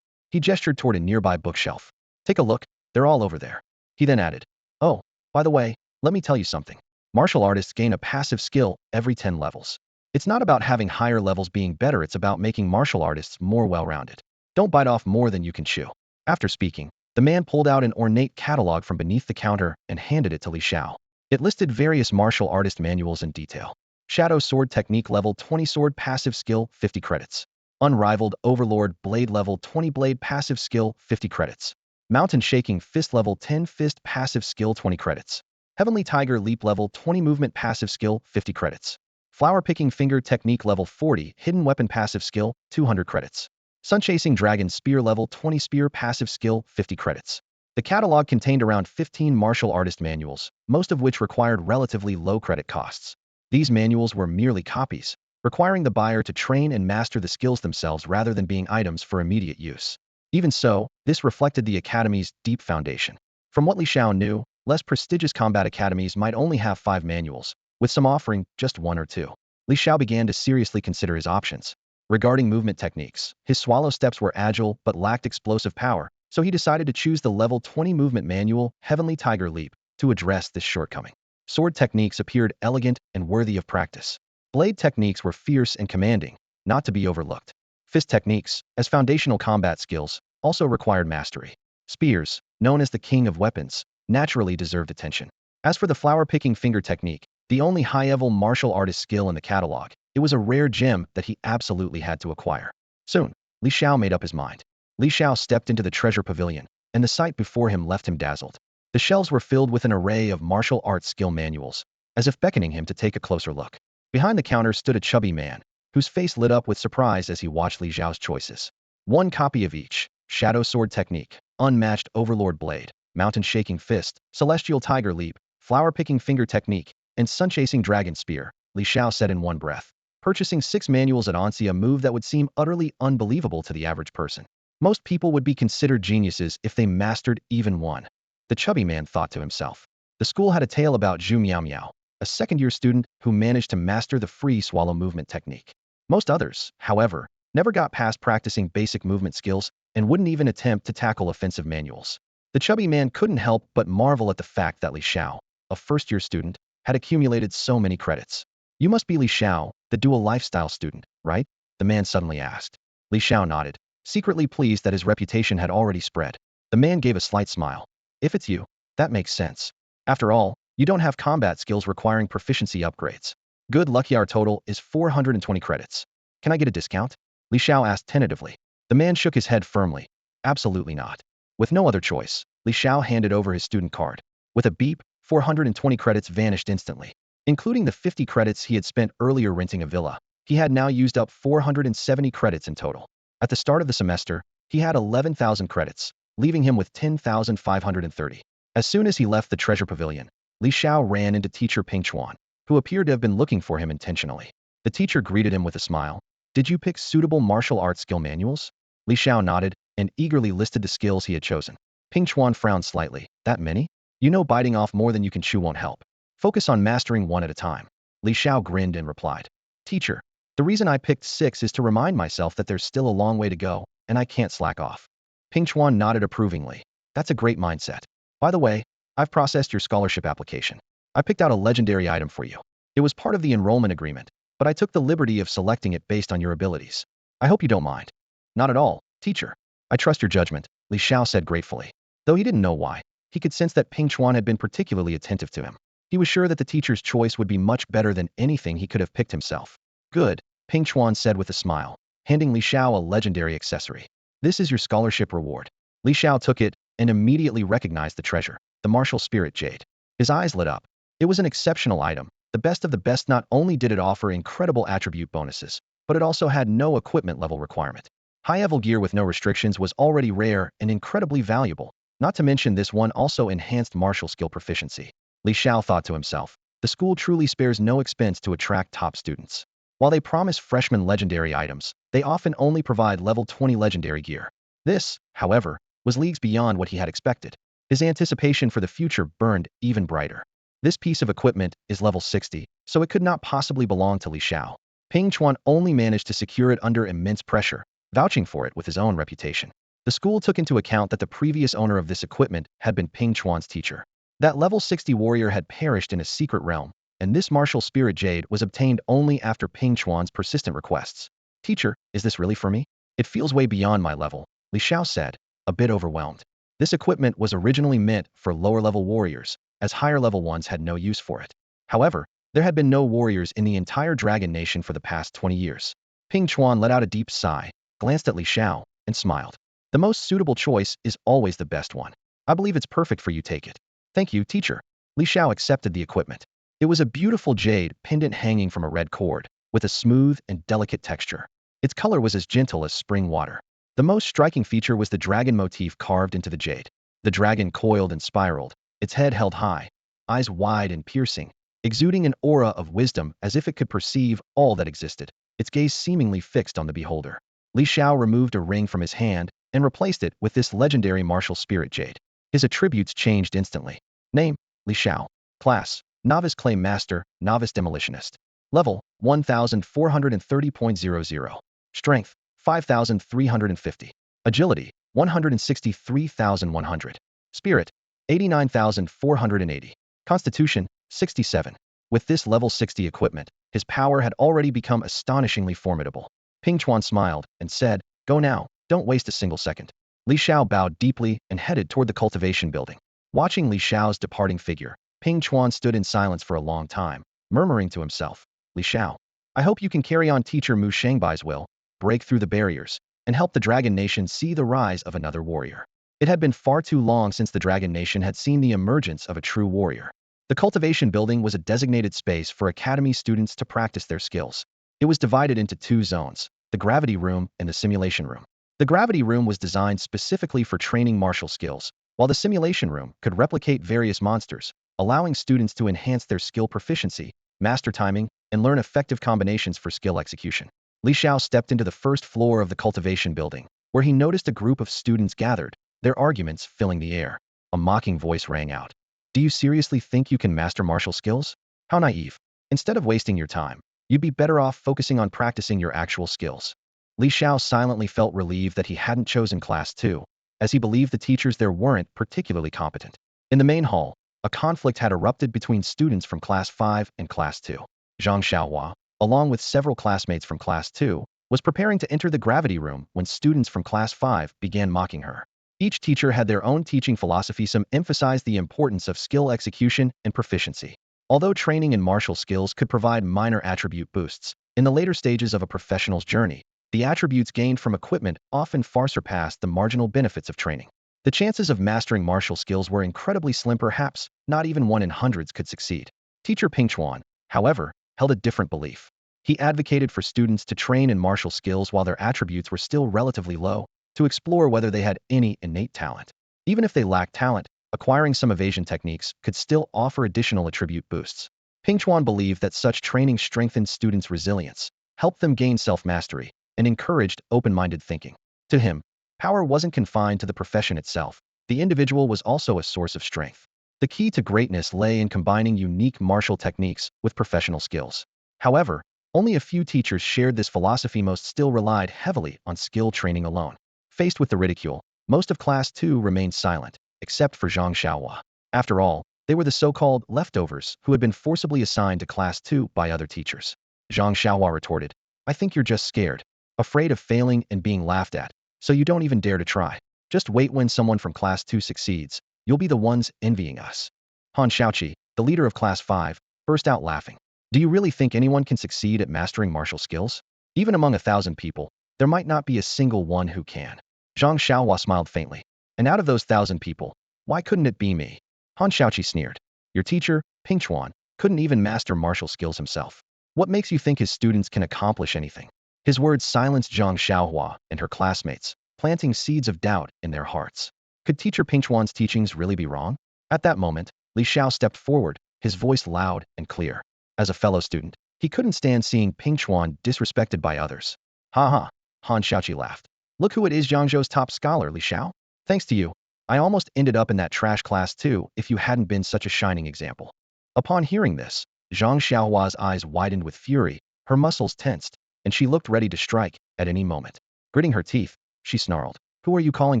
He gestured toward a nearby bookshelf. Take a look, they're all over there. He then added, oh, by the way, let me tell you something. Martial artists gain a passive skill every 10 levels. It's not about having higher levels being better, it's about making martial artists more well-rounded. Don't bite off more than you can chew. After speaking, the man pulled out an ornate catalog from beneath the counter and handed it to Li Xiao. It listed various martial artist manuals in detail. Shadow Sword Technique Level 20 Sword Passive Skill 50 credits. Unrivaled Overlord Blade Level 20 Blade Passive Skill 50 credits. Mountain Shaking Fist Level 10 Fist Passive Skill 20 credits. Heavenly Tiger Leap Level 20 Movement Passive Skill 50 credits. Flower Picking Finger Technique Level 40 Hidden Weapon Passive Skill 200 credits. Sun Chasing Dragon Spear Level 20 Spear Passive Skill 50 credits. The catalog contained around 15 martial artist manuals, most of which required relatively low credit costs. These manuals were merely copies, requiring the buyer to train and master the skills themselves rather than being items for immediate use. Even so, this reflected the academy's deep foundation. From what Li Xiao knew, less prestigious combat academies might only have 5 manuals, with some offering just 1 or 2. Li Xiao began to seriously consider his options. Regarding movement techniques, his swallow steps were agile but lacked explosive power, so he decided to choose the level 20 movement manual, Heavenly Tiger Leap, to address this shortcoming. Sword techniques appeared elegant and worthy of practice. Blade techniques were fierce and commanding, not to be overlooked. Fist techniques, as foundational combat skills, also required mastery. Spears, known as the king of weapons, naturally deserved attention. As for the flower-picking finger technique, the only high-level martial artist skill in the catalog, it was a rare gem that he absolutely had to acquire. Soon, Li Xiao made up his mind. Li Xiao stepped into the treasure pavilion, and the sight before him left him dazzled. The shelves were filled with an array of martial arts skill manuals, as if beckoning him to take a closer look. Behind the counter stood a chubby man, whose face lit up with surprise as he watched Li Xiao's choices. 1 copy of each: Shadow Sword Technique, Unmatched Overlord Blade, Mountain Shaking Fist, Celestial Tiger Leap, Flower Picking Finger Technique, and Sun Chasing Dragon Spear, Li Xiao said in one breath. Purchasing 6 manuals at once, a move that would seem utterly unbelievable to the average person. Most people would be considered geniuses if they mastered even one. The chubby man thought to himself. The school had a tale about Zhu Meow Meow, a second-year student who managed to master the free swallow movement technique. Most others, however, never got past practicing basic movement skills and wouldn't even attempt to tackle offensive manuals. The chubby man couldn't help but marvel at the fact that Li Xiao, a first-year student, had accumulated so many credits. You must be Li Xiao, the dual lifestyle student, right? The man suddenly asked. Li Xiao nodded, secretly pleased that his reputation had already spread. The man gave a slight smile. If it's you, that makes sense. After all, you don't have combat skills requiring proficiency upgrades. Good luck. Our total is 420 credits. Can I get a discount? Li Xiao asked tentatively. The man shook his head firmly. Absolutely not. With no other choice, Li Xiao handed over his student card. With a beep, 420 credits vanished instantly. Including the 50 credits he had spent earlier renting a villa, he had now used up 470 credits in total. At the start of the semester, he had 11,000 credits, leaving him with 10,530. As soon as he left the treasure pavilion, Li Xiao ran into teacher Ping Chuan, who appeared to have been looking for him intentionally. The teacher greeted him with a smile. Did you pick suitable martial arts skill manuals? Li Xiao nodded and eagerly listed the skills he had chosen. Ping Chuan frowned slightly. That many? You know biting off more than you can chew won't help. Focus on mastering one at a time. Li Xiao grinned and replied. Teacher, the reason I picked 6 is to remind myself that there's still a long way to go, and I can't slack off. Ping Chuan nodded approvingly. That's a great mindset. By the way, I've processed your scholarship application. I picked out a legendary item for you. It was part of the enrollment agreement, but I took the liberty of selecting it based on your abilities. I hope you don't mind. Not at all, teacher. I trust your judgment, Li Xiao said gratefully. Though he didn't know why, he could sense that Ping Chuan had been particularly attentive to him. He was sure that the teacher's choice would be much better than anything he could have picked himself. Good, Ping Chuan said with a smile, handing Li Xiao a legendary accessory. This is your scholarship reward. Li Xiao took it and immediately recognized the treasure, the martial spirit jade. His eyes lit up. It was an exceptional item, the best of the best. Not only did it offer incredible attribute bonuses, but it also had no equipment level requirement. High-level gear with no restrictions was already rare and incredibly valuable. Not to mention this one also enhanced martial skill proficiency. Li Xiao thought to himself, the school truly spares no expense to attract top students. While they promise freshmen legendary items, they often only provide level 20 legendary gear. This, however, was leagues beyond what he had expected. His anticipation for the future burned even brighter. This piece of equipment is level 60, so it could not possibly belong to Li Xiao. Ping Chuan only managed to secure it under immense pressure, vouching for it with his own reputation. The school took into account that the previous owner of this equipment had been Ping Chuan's teacher. That level 60 warrior had perished in a secret realm, and this martial spirit jade was obtained only after Ping Chuan's persistent requests. Teacher, is this really for me? It feels way beyond my level, Li Xiao said, a bit overwhelmed. This equipment was originally meant for lower-level warriors, as higher-level ones had no use for it. However, there had been no warriors in the entire Dragon Nation for the past 20 years. Ping Chuan let out a deep sigh, glanced at Li Xiao, and smiled. The most suitable choice is always the best one. I believe it's perfect for you. Take it. Thank you, teacher. Li Xiao accepted the equipment. It was a beautiful jade pendant hanging from a red cord, with a smooth and delicate texture. Its color was as gentle as spring water. The most striking feature was the dragon motif carved into the jade. The dragon coiled and spiraled, its head held high, eyes wide and piercing, exuding an aura of wisdom as if it could perceive all that existed, its gaze seemingly fixed on the beholder. Li Xiao removed a ring from his hand and replaced it with this legendary martial spirit jade. His attributes changed instantly. Name, Li Xiao. Class, Novice Clay Master, Novice Demolitionist. Level, 1430.00. Strength, 5350. Agility, 163,100. Spirit, 89,480. Constitution, 67. With this level 60 equipment, his power had already become astonishingly formidable. Ping Chuan smiled and said, Go now, don't waste a single second. Li Xiao bowed deeply and headed toward the cultivation building. Watching Li Xiao's departing figure, Ping Chuan stood in silence for a long time, murmuring to himself, Li Xiao, I hope you can carry on Teacher Mu Shangbai's will, break through the barriers, and help the Dragon Nation see the rise of another warrior. It had been far too long since the Dragon Nation had seen the emergence of a true warrior. The cultivation building was a designated space for academy students to practice their skills. It was divided into 2 zones, the gravity room and the simulation room. The gravity room was designed specifically for training martial skills, while the simulation room could replicate various monsters, allowing students to enhance their skill proficiency, master timing, and learn effective combinations for skill execution. Li Xiao stepped into the first floor of the cultivation building, where he noticed a group of students gathered, their arguments filling the air. A mocking voice rang out. Do you seriously think you can master martial skills? How naive. Instead of wasting your time, you'd be better off focusing on practicing your actual skills. Li Xiao silently felt relieved that he hadn't chosen Class 2, as he believed the teachers there weren't particularly competent. In the main hall, a conflict had erupted between students from Class 5 and Class 2. Zhang Xiaohua, along with several classmates from Class 2, was preparing to enter the gravity room when students from Class 5 began mocking her. Each teacher had their own teaching philosophy. Some emphasized the importance of skill execution and proficiency. Although training in martial skills could provide minor attribute boosts, in the later stages of a professional's journey, the attributes gained from equipment often far surpassed the marginal benefits of training. The chances of mastering martial skills were incredibly slim. Perhaps not even one in hundreds could succeed. Teacher Ping Chuan, however, held a different belief. He advocated for students to train in martial skills while their attributes were still relatively low, to explore whether they had any innate talent. Even if they lacked talent, acquiring some evasion techniques could still offer additional attribute boosts. Ping Chuan believed that such training strengthened students' resilience, helped them gain self-mastery, and encouraged open-minded thinking. To him, power wasn't confined to the profession itself. The individual was also a source of strength. The key to greatness lay in combining unique martial techniques with professional skills. However, only a few teachers shared this philosophy. Most still relied heavily on skill training alone. Faced with the ridicule, most of Class 2 remained silent, except for Zhang Xiaohua. After all, they were the so-called leftovers who had been forcibly assigned to Class 2 by other teachers. Zhang Xiaohua retorted, I think you're just scared, afraid of failing and being laughed at, so you don't even dare to try. Just wait when someone from Class 2 succeeds, you'll be the ones envying us. Han Xiaoqi, the leader of Class 5, burst out laughing. Do you really think anyone can succeed at mastering martial skills? Even among 1,000 people, there might not be a single one who can. Zhang Xiaohua smiled faintly. And out of those 1,000 people, why couldn't it be me? Han Xiaoqi sneered. Your teacher, Ping Chuan, couldn't even master martial skills himself. What makes you think his students can accomplish anything? His words silenced Zhang Xiaohua and her classmates, planting seeds of doubt in their hearts. Could teacher Ping Chuan's teachings really be wrong? At that moment, Li Xiao stepped forward, his voice loud and clear. As a fellow student, he couldn't stand seeing Ping Chuan disrespected by others. Ha ha, Han Xiaoqi laughed. Look who it is, Jiangzhou's top scholar, Li Xiao. Thanks to you, I almost ended up in that trash class too if you hadn't been such a shining example. Upon hearing this, Zhang Xiaohua's eyes widened with fury, her muscles tensed, and she looked ready to strike at any moment. Gritting her teeth, she snarled. Who are you calling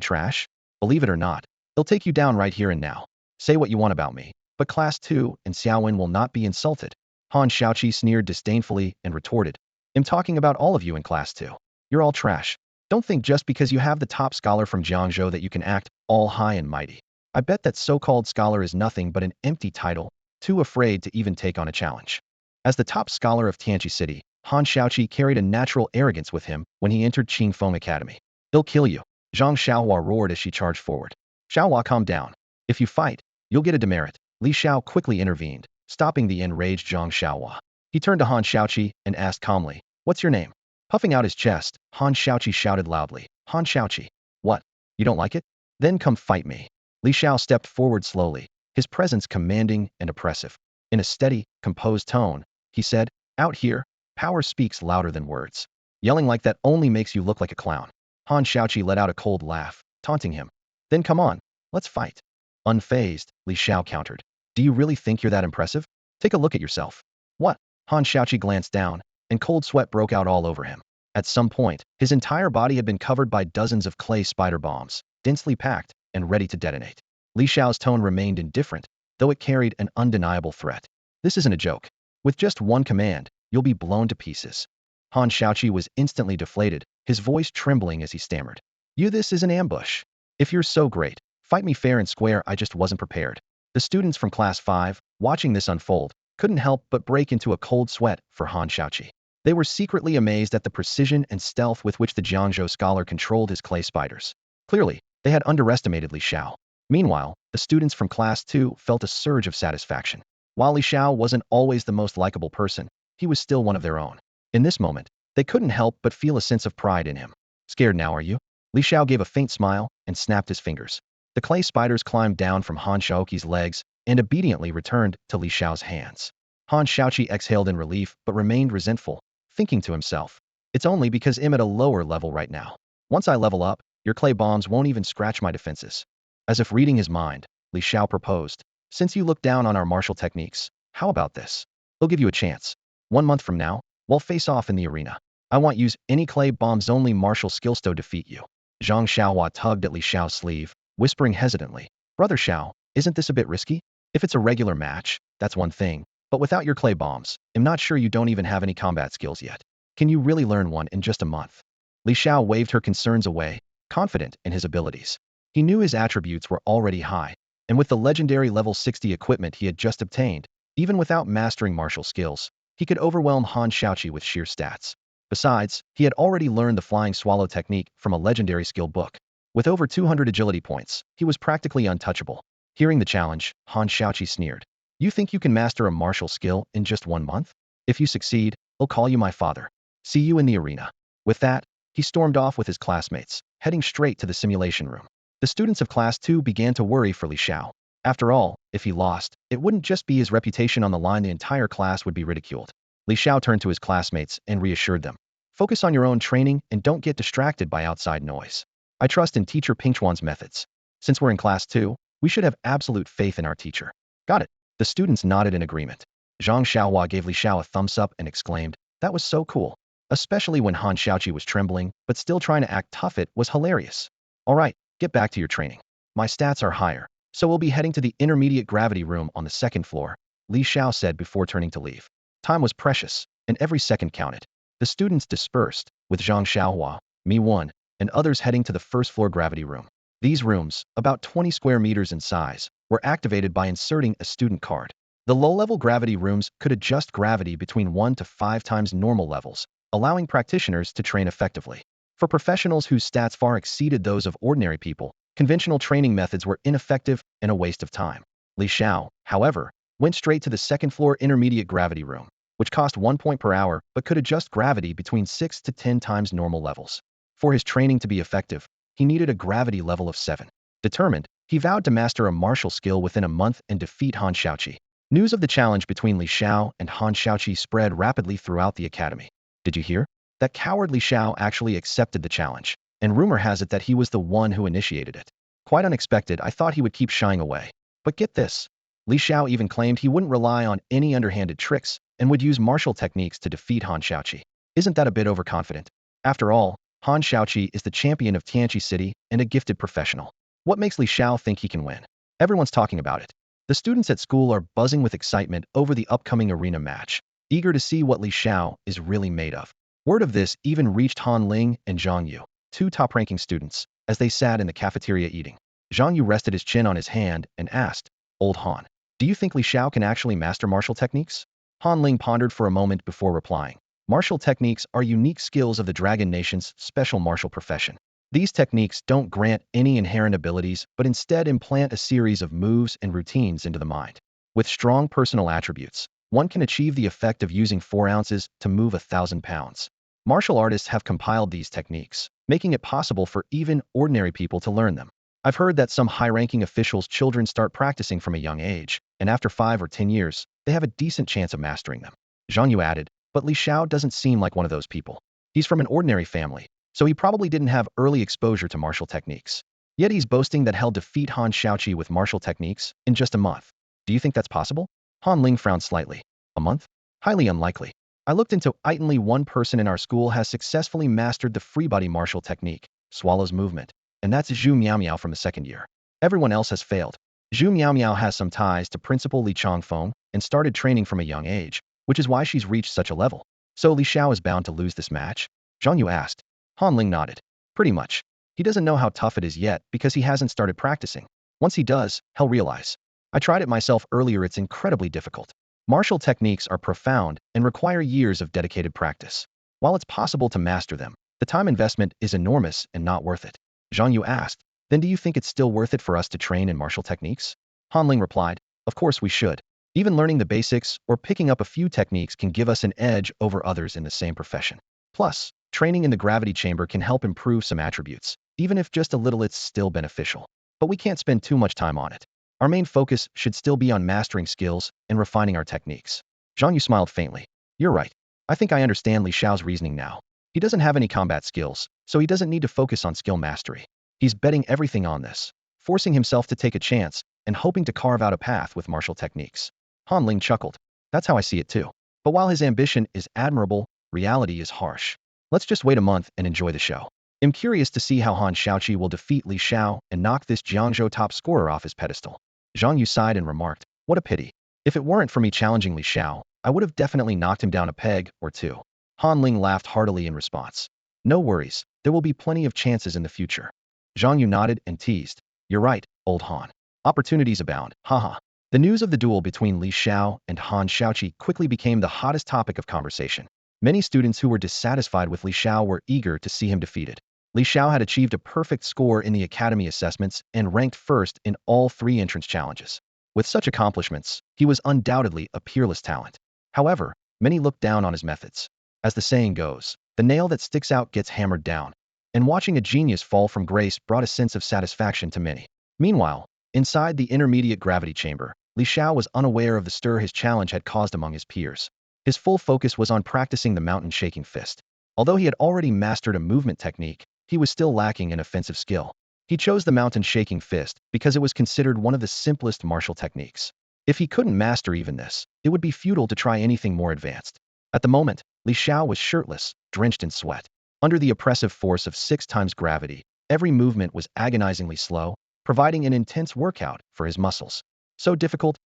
trash? Believe it or not, they'll take you down right here and now. Say what you want about me, but Class 2 and Xiaowen will not be insulted. Han Xiaoqi sneered disdainfully and retorted. I'm talking about all of you in Class 2. You're all trash. Don't think just because you have the top scholar from Jiangzhou that you can act all high and mighty. I bet that so-called scholar is nothing but an empty title, too afraid to even take on a challenge. As the top scholar of Tianqi City, Han Xiaoqi carried a natural arrogance with him when he entered Qingfeng Academy. They'll kill you, Zhang Xiaohua roared as she charged forward. Xiaohua, calm down. If you fight, you'll get a demerit. Li Xiao quickly intervened, stopping the enraged Zhang Xiaohua. He turned to Han Xiaoqi and asked calmly, what's your name? Puffing out his chest, Han Xiaoqi shouted loudly, Han Xiaoqi. What? You don't like it? Then come fight me. Li Xiao stepped forward slowly, his presence commanding and oppressive. In a steady, composed tone, he said, out here, power speaks louder than words. Yelling like that only makes you look like a clown. Han Xiaoqi let out a cold laugh, taunting him. Then come on, let's fight. Unfazed, Li Xiao countered. Do you really think you're that impressive? Take a look at yourself. What? Han Xiaoqi glanced down, and cold sweat broke out all over him. At some point, his entire body had been covered by dozens of clay spider bombs, densely packed and ready to detonate. Li Xiao's tone remained indifferent, though it carried an undeniable threat. This isn't a joke. With just one command, you'll be blown to pieces. Han Xiaoqi was instantly deflated, his voice trembling as he stammered. This is an ambush. If you're so great, fight me fair and square. I just wasn't prepared. The students from Class 5, watching this unfold, couldn't help but break into a cold sweat for Han Xiaoqi. They were secretly amazed at the precision and stealth with which the Jiangzhou scholar controlled his clay spiders. Clearly, they had underestimated Li Xiao. Meanwhile, the students from Class 2 felt a surge of satisfaction. While Li Xiao wasn't always the most likable person, he was still one of their own. In this moment, they couldn't help but feel a sense of pride in him. Scared now, are you? Li Xiao gave a faint smile and snapped his fingers. The clay spiders climbed down from Han Xiaoqi's legs and obediently returned to Li Xiao's hands. Han Xiaoqi exhaled in relief but remained resentful, thinking to himself, it's only because I'm at a lower level right now. Once I level up, your clay bombs won't even scratch my defenses. As if reading his mind, Li Xiao proposed. Since you look down on our martial techniques, how about this? We'll give you a chance. 1 month from now, we'll face off in the arena. I won't use any clay bombs, only martial skills to defeat you. Zhang Xiaohua tugged at Li Xiao's sleeve, whispering hesitantly, Brother Xiao, isn't this a bit risky? If it's a regular match, that's one thing, but without your clay bombs, I'm not sure you don't even have any combat skills yet. Can you really learn one in just a month? Li Xiao waved her concerns away, confident in his abilities. He knew his attributes were already high, and with the legendary level 60 equipment he had just obtained, even without mastering martial skills, he could overwhelm Han Xiaoqi with sheer stats. Besides, he had already learned the flying swallow technique from a legendary skill book. With over 200 agility points, he was practically untouchable. Hearing the challenge, Han Xiaoqi sneered. You think you can master a martial skill in just 1 month? If you succeed, I'll call you my father. See you in the arena. With that, he stormed off with his classmates, heading straight to the simulation room. The students of Class 2 began to worry for Li Xiao. After all, if he lost, it wouldn't just be his reputation on the line, the entire class would be ridiculed. Li Xiao turned to his classmates and reassured them. Focus on your own training and don't get distracted by outside noise. I trust in Teacher Pingchuan's methods. Since we're in Class 2, we should have absolute faith in our teacher. Got it. The students nodded in agreement. Zhang Xiaohua gave Li Xiao a thumbs up and exclaimed, that was so cool. Especially when Han Xiaoqi was trembling, but still trying to act tough. It was hilarious. All right, get back to your training. My stats are higher, so we'll be heading to the intermediate gravity room on the 2nd floor, Li Xiao said before turning to leave. Time was precious, and every second counted. The students dispersed, with Zhang Xiaohua, Meow, and others heading to the 1st floor gravity room. These rooms, about 20 square meters in size, were activated by inserting a student card. The low-level gravity rooms could adjust gravity between 1 to 5 times normal levels, allowing practitioners to train effectively. For professionals whose stats far exceeded those of ordinary people, conventional training methods were ineffective and a waste of time. Li Xiao, however, went straight to the 2nd floor intermediate gravity room, which cost 1 point per hour but could adjust gravity between 6 to 10 times normal levels. For his training to be effective, he needed a gravity level of 7. Determined, he vowed to master a martial skill within a month and defeat Han Xiaoqi. News of the challenge between Li Xiao and Han Xiaoqi spread rapidly throughout the academy. Did you hear? That coward Li Xiao actually accepted the challenge, and rumor has it that he was the one who initiated it. Quite unexpected. I thought he would keep shying away. But get this. Li Xiao even claimed he wouldn't rely on any underhanded tricks and would use martial techniques to defeat Han Xiaoqi. Isn't that a bit overconfident? After all, Han Xiaoqi is the champion of Tianqi City and a gifted professional. What makes Li Xiao think he can win? Everyone's talking about it. The students at school are buzzing with excitement over the upcoming arena match, eager to see what Li Xiao is really made of. Word of this even reached Han Ling and Zhang Yu, 2 top-ranking students, as they sat in the cafeteria eating. Zhang Yu rested his chin on his hand and asked, Old Han, do you think Li Xiao can actually master martial techniques? Han Ling pondered for a moment before replying. Martial techniques are unique skills of the Dragon Nation's special martial profession. These techniques don't grant any inherent abilities, but instead implant a series of moves and routines into the mind. With strong personal attributes, one can achieve the effect of using 4 ounces to move 1,000 pounds. Martial artists have compiled these techniques, making it possible for even ordinary people to learn them. I've heard that some high-ranking officials' children start practicing from a young age, and after 5 or 10 years, they have a decent chance of mastering them. Zhang Yu added, but Li Xiao doesn't seem like one of those people. He's from an ordinary family, so he probably didn't have early exposure to martial techniques. Yet he's boasting that he'll defeat Han Xiaoqi with martial techniques in just a month. Do you think that's possible? Han Ling frowned slightly. A month? Highly unlikely. I looked into it. Only one person in our school has successfully mastered the free body martial technique, Swallow's Movement, and that's Zhu Miao from the 2nd year. Everyone else has failed. Zhu Miao has some ties to Principal Li Changfeng and started training from a young age, which is why she's reached such a level. So Li Xiao is bound to lose this match? Zhang Yu asked. Han Ling nodded. Pretty much. He doesn't know how tough it is yet because he hasn't started practicing. Once he does, he'll realize. I tried it myself earlier. It's incredibly difficult. Martial techniques are profound and require years of dedicated practice. While it's possible to master them, the time investment is enormous and not worth it. Zhang Yu asked, then do you think it's still worth it for us to train in martial techniques? Han Ling replied, of course we should. Even learning the basics or picking up a few techniques can give us an edge over others in the same profession. Plus, training in the gravity chamber can help improve some attributes. Even if just a little, it's still beneficial. But we can't spend too much time on it. Our main focus should still be on mastering skills and refining our techniques. Zhang Yu smiled faintly. You're right. I think I understand Li Xiao's reasoning now. He doesn't have any combat skills, so he doesn't need to focus on skill mastery. He's betting everything on this, forcing himself to take a chance and hoping to carve out a path with martial techniques. Han Ling chuckled. That's how I see it too. But while his ambition is admirable, reality is harsh. Let's just wait a month and enjoy the show. I'm curious to see how Han Xiaoqi will defeat Li Xiao and knock this Jiangzhou top scorer off his pedestal. Zhang Yu sighed and remarked, what a pity. If it weren't for me challenging Li Xiao, I would have definitely knocked him down a peg or two. Han Ling laughed heartily in response. No worries, there will be plenty of chances in the future. Zhang Yu nodded and teased. You're right, old Han. Opportunities abound, haha. The news of the duel between Li Xiao and Han Xiaoqi quickly became the hottest topic of conversation. Many students who were dissatisfied with Li Xiao were eager to see him defeated. Li Xiao had achieved a perfect score in the academy assessments and ranked first in all 3 entrance challenges. With such accomplishments, he was undoubtedly a peerless talent. However, many looked down on his methods. As the saying goes, the nail that sticks out gets hammered down. And watching a genius fall from grace brought a sense of satisfaction to many. Meanwhile, inside the intermediate gravity chamber, Li Xiao was unaware of the stir his challenge had caused among his peers. His full focus was on practicing the mountain shaking fist. Although he had already mastered a movement technique, he was still lacking in offensive skill. He chose the mountain shaking fist because it was considered one of the simplest martial techniques. If he couldn't master even this, it would be futile to try anything more advanced. At the moment, Li Xiao was shirtless, drenched in sweat. Under the oppressive force of 6 times gravity, every movement was agonizingly slow, providing an intense workout for his muscles. So difficult,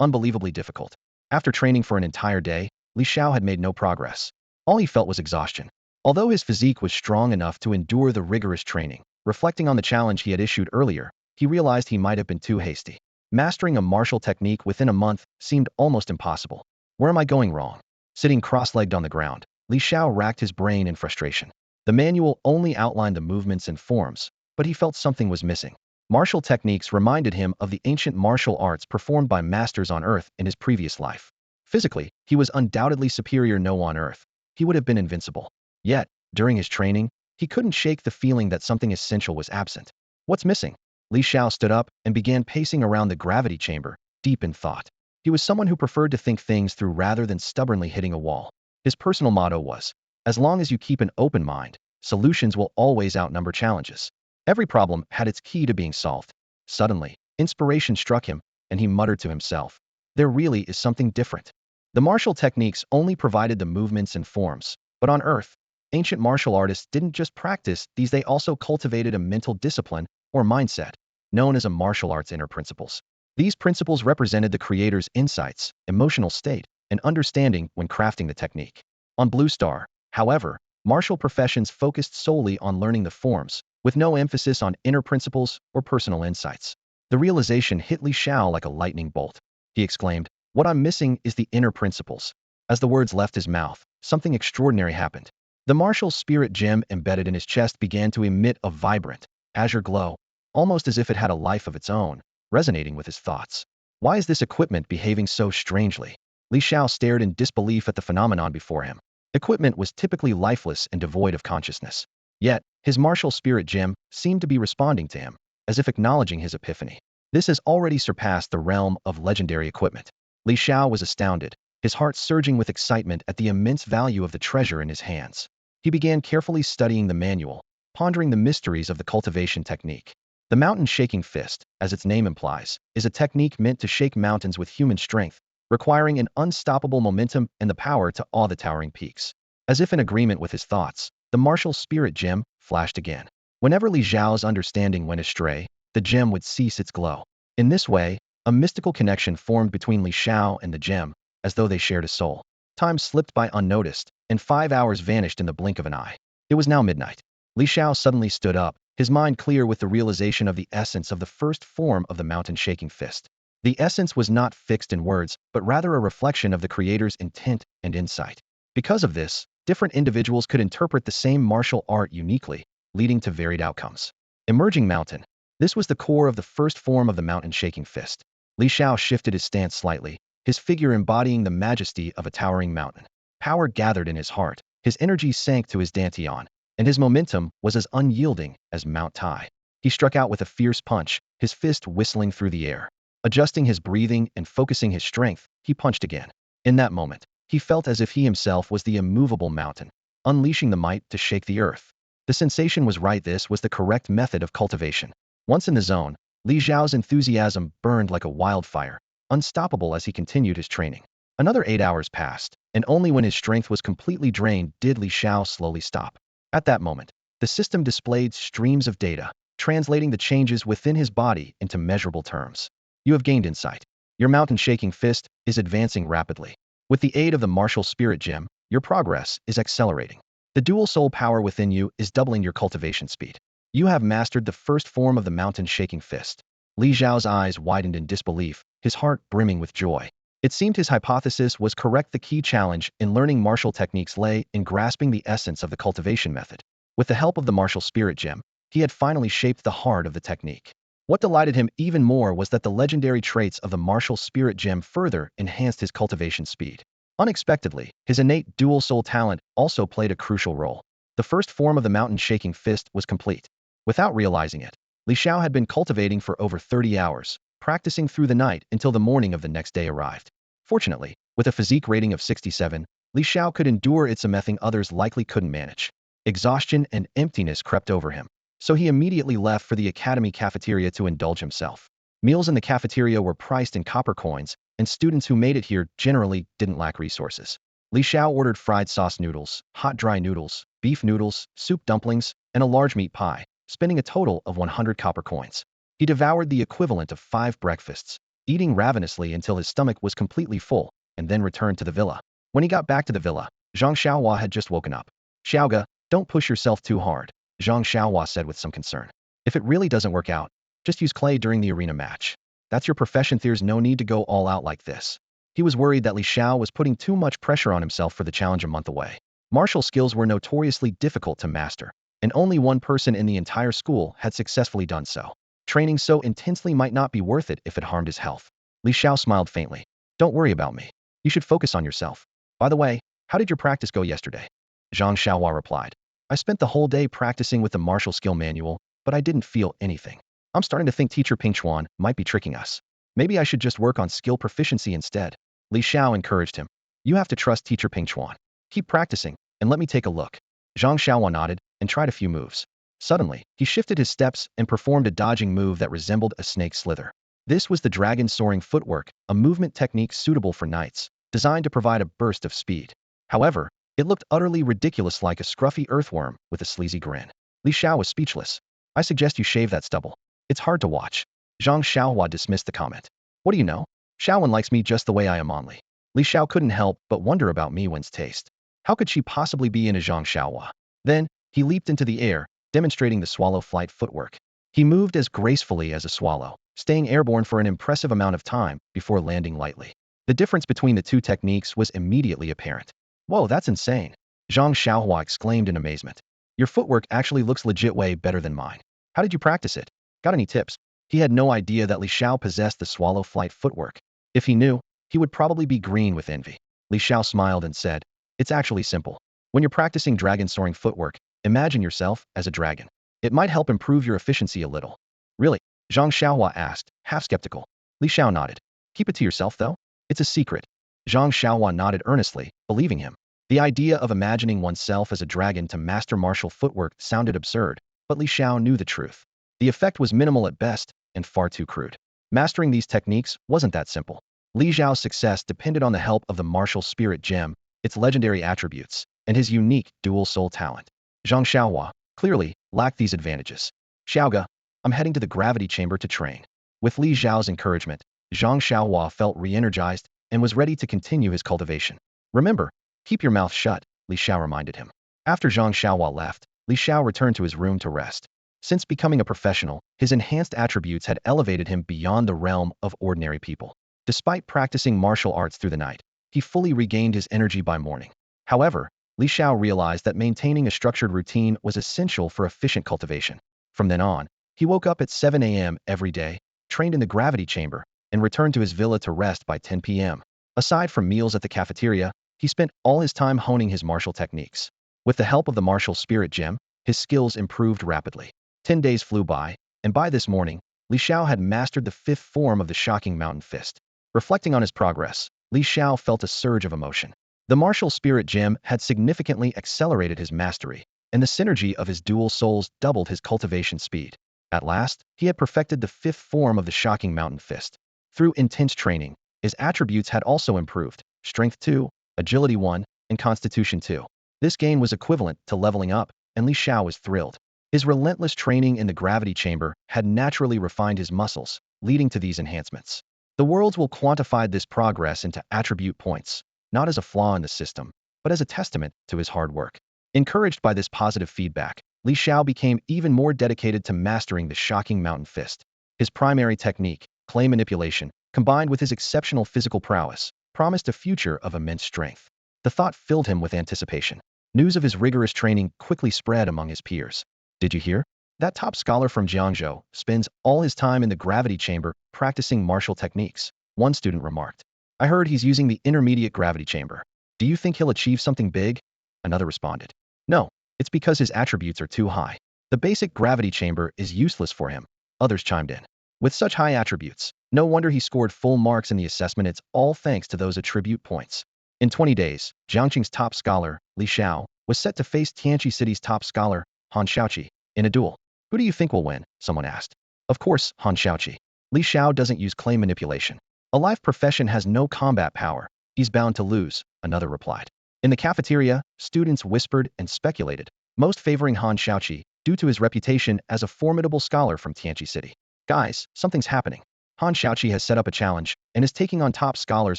unbelievably difficult. After training for an entire day, Li Xiao had made no progress. All he felt was exhaustion. Although his physique was strong enough to endure the rigorous training, reflecting on the challenge he had issued earlier, he realized he might have been too hasty. Mastering a martial technique within a month seemed almost impossible. Where am I going wrong? Sitting cross-legged on the ground, Li Xiao racked his brain in frustration. The manual only outlined the movements and forms, but he felt something was missing. Martial techniques reminded him of the ancient martial arts performed by masters on Earth in his previous life. Physically, he was undoubtedly superior. No on Earth, he would have been invincible. Yet, during his training, he couldn't shake the feeling that something essential was absent. What's missing? Li Xiao stood up and began pacing around the gravity chamber, deep in thought. He was someone who preferred to think things through rather than stubbornly hitting a wall. His personal motto was, as long as you keep an open mind, solutions will always outnumber challenges. Every problem had its key to being solved. Suddenly, inspiration struck him, and he muttered to himself, there really is something different. The martial techniques only provided the movements and forms, but on Earth, ancient martial artists didn't just practice these, they also cultivated a mental discipline or mindset, known as a martial arts inner principles. These principles represented the creator's insights, emotional state, and understanding when crafting the technique. On Blue Star, however, martial professions focused solely on learning the forms, with no emphasis on inner principles or personal insights. The realization hit Li Xiao like a lightning bolt. He exclaimed, what I'm missing is the inner principles. As the words left his mouth, something extraordinary happened. The martial spirit gem embedded in his chest began to emit a vibrant, azure glow, almost as if it had a life of its own, resonating with his thoughts. Why is this equipment behaving so strangely? Li Xiao stared in disbelief at the phenomenon before him. Equipment was typically lifeless and devoid of consciousness. Yet, his martial spirit gem seemed to be responding to him, as if acknowledging his epiphany. This has already surpassed the realm of legendary equipment. Li Xiao was astounded, his heart surging with excitement at the immense value of the treasure in his hands. He began carefully studying the manual, pondering the mysteries of the cultivation technique. The mountain shaking fist, as its name implies, is a technique meant to shake mountains with human strength, requiring an unstoppable momentum and the power to awe the towering peaks. As if in agreement with his thoughts, the martial spirit gem flashed again. Whenever Li Xiao's understanding went astray, the gem would cease its glow. In this way, a mystical connection formed between Li Xiao and the gem, as though they shared a soul. Time slipped by unnoticed, and 5 hours vanished in the blink of an eye. It was now midnight. Li Xiao suddenly stood up, his mind clear with the realization of the essence of the first form of the mountain shaking fist. The essence was not fixed in words, but rather a reflection of the creator's intent and insight. Because of this, different individuals could interpret the same martial art uniquely, leading to varied outcomes. Emerging mountain. This was the core of the first form of the mountain shaking fist. Li Xiao shifted his stance slightly, his figure embodying the majesty of a towering mountain. Power gathered in his heart, his energy sank to his dantian, and his momentum was as unyielding as Mount Tai. He struck out with a fierce punch, his fist whistling through the air. Adjusting his breathing and focusing his strength, he punched again. In that moment, he felt as if he himself was the immovable mountain, unleashing the might to shake the earth. The sensation was right. This was the correct method of cultivation. Once in the zone, Li Xiao's enthusiasm burned like a wildfire, unstoppable as he continued his training. Another 8 hours passed, and only when his strength was completely drained did Li Xiao slowly stop. At that moment, the system displayed streams of data, translating the changes within his body into measurable terms. You have gained insight. Your mountain-shaking fist is advancing rapidly. With the aid of the martial spirit gem, your progress is accelerating. The dual soul power within you is doubling your cultivation speed. You have mastered the first form of the mountain-shaking fist. Li Xiao's eyes widened in disbelief, his heart brimming with joy. It seemed his hypothesis was correct. The key challenge in learning martial techniques lay in grasping the essence of the cultivation method. With the help of the martial spirit gem, he had finally shaped the heart of the technique. What delighted him even more was that the legendary traits of the martial spirit gem further enhanced his cultivation speed. Unexpectedly, his innate dual soul talent also played a crucial role. The first form of the mountain-shaking fist was complete. Without realizing it, Li Xiao had been cultivating for over 30 hours, practicing through the night until the morning of the next day arrived. Fortunately, with a physique rating of 67, Li Xiao could endure it, something others likely couldn't manage. Exhaustion and emptiness crept over him, so he immediately left for the academy cafeteria to indulge himself. Meals in the cafeteria were priced in copper coins, and students who made it here generally didn't lack resources. Li Xiao ordered fried sauce noodles, hot dry noodles, beef noodles, soup dumplings, and a large meat pie, spending a total of 100 copper coins. He devoured the equivalent of 5 breakfasts, eating ravenously until his stomach was completely full, and then returned to the villa. When he got back to the villa, Zhang Xiaohua had just woken up. "Xiaoga, don't push yourself too hard," Zhang Xiaohua said with some concern. "If it really doesn't work out, just use clay during the arena match. That's your profession. There's no need to go all out like this." He was worried that Li Xiao was putting too much pressure on himself for the challenge a month away. Martial skills were notoriously difficult to master, and only one person in the entire school had successfully done so. Training so intensely might not be worth it if it harmed his health. Li Xiao smiled faintly. "Don't worry about me. You should focus on yourself. By the way, how did your practice go yesterday?" Zhang Xiaohua replied. "I spent the whole day practicing with the martial skill manual, but I didn't feel anything. I'm starting to think teacher Ping Chuan might be tricking us. Maybe I should just work on skill proficiency instead." Li Xiao encouraged him. "You have to trust teacher Ping Chuan. Keep practicing, and let me take a look." Zhang Xiaohua nodded and tried a few moves. Suddenly, he shifted his steps and performed a dodging move that resembled a snake slither. This was the dragon soaring footwork, a movement technique suitable for knights, designed to provide a burst of speed. However, it looked utterly ridiculous, like a scruffy earthworm with a sleazy grin. Li Xiao was speechless. "I suggest you shave that stubble. It's hard to watch." Zhang Xiaohua dismissed the comment. "What do you know? Xiaowen likes me just the way I am only." Li Xiao couldn't help but wonder about Miwen's taste. How could she possibly be into Zhang Xiaohua? Then, he leaped into the air, demonstrating the swallow flight footwork. He moved as gracefully as a swallow, staying airborne for an impressive amount of time before landing lightly. The difference between the two techniques was immediately apparent. "Whoa, that's insane!" Zhang Xiaohua exclaimed in amazement. "Your footwork actually looks legit way better than mine. How did you practice it? Got any tips?" He had no idea that Li Xiao possessed the swallow flight footwork. If he knew, he would probably be green with envy. Li Xiao smiled and said, "It's actually simple. When you're practicing dragon soaring footwork, imagine yourself as a dragon. It might help improve your efficiency a little." "Really?" Zhang Xiaohua asked, half skeptical. Li Xiao nodded. "Keep it to yourself, though? It's a secret." Zhang Xiaohua nodded earnestly, believing him. The idea of imagining oneself as a dragon to master martial footwork sounded absurd, but Li Xiao knew the truth. The effect was minimal at best, and far too crude. Mastering these techniques wasn't that simple. Li Xiao's success depended on the help of the martial spirit gem, its legendary attributes, and his unique dual soul talent. Zhang Xiaohua clearly lacked these advantages. "Xiaoga, I'm heading to the gravity chamber to train." With Li Xiao's encouragement, Zhang Xiaohua felt re-energized and was ready to continue his cultivation. "Remember, keep your mouth shut," Li Xiao reminded him. After Zhang Xiaohua left, Li Xiao returned to his room to rest. Since becoming a professional, his enhanced attributes had elevated him beyond the realm of ordinary people. Despite practicing martial arts through the night, he fully regained his energy by morning. However, Li Xiao realized that maintaining a structured routine was essential for efficient cultivation. From then on, he woke up at 7 a.m. every day, trained in the gravity chamber, and returned to his villa to rest by 10 p.m. Aside from meals at the cafeteria, he spent all his time honing his martial techniques. With the help of the martial spirit gem, his skills improved rapidly. 10 days flew by, and by this morning, Li Xiao had mastered the 5th form of the shocking mountain fist. Reflecting on his progress, Li Xiao felt a surge of emotion. The martial spirit gem had significantly accelerated his mastery, and the synergy of his dual souls doubled his cultivation speed. At last, he had perfected the fifth form of the shocking mountain fist. Through intense training, his attributes had also improved: Strength 2, Agility 1, and Constitution 2. This gain was equivalent to leveling up, and Li Xiao was thrilled. His relentless training in the gravity chamber had naturally refined his muscles, leading to these enhancements. The worlds will quantify this progress into attribute points, not as a flaw in the system, but as a testament to his hard work. Encouraged by this positive feedback, Li Xiao became even more dedicated to mastering the shocking mountain fist. His primary technique, clay manipulation, combined with his exceptional physical prowess, promised a future of immense strength. The thought filled him with anticipation. News of his rigorous training quickly spread among his peers. Did you hear? That top scholar from Jiangzhou spends all his time in the gravity chamber practicing martial techniques, one student remarked. I heard he's using the intermediate gravity chamber. Do you think he'll achieve something big? Another responded. No, it's because his attributes are too high. The basic gravity chamber is useless for him. Others chimed in. With such high attributes, no wonder he scored full marks in the assessment. It's all thanks to those attribute points. In 20 days, Jiangqing's top scholar, Li Xiao, was set to face Tianqi City's top scholar, Han Xiaoqi, in a duel. Who do you think will win? Someone asked. Of course, Han Xiaoqi. Li Xiao doesn't use clay manipulation. A life profession has no combat power. He's bound to lose, another replied. In the cafeteria, students whispered and speculated, most favoring Han Xiaoqi due to his reputation as a formidable scholar from Tianqi City. Guys, something's happening. Han Xiaoqi has set up a challenge and is taking on top scholars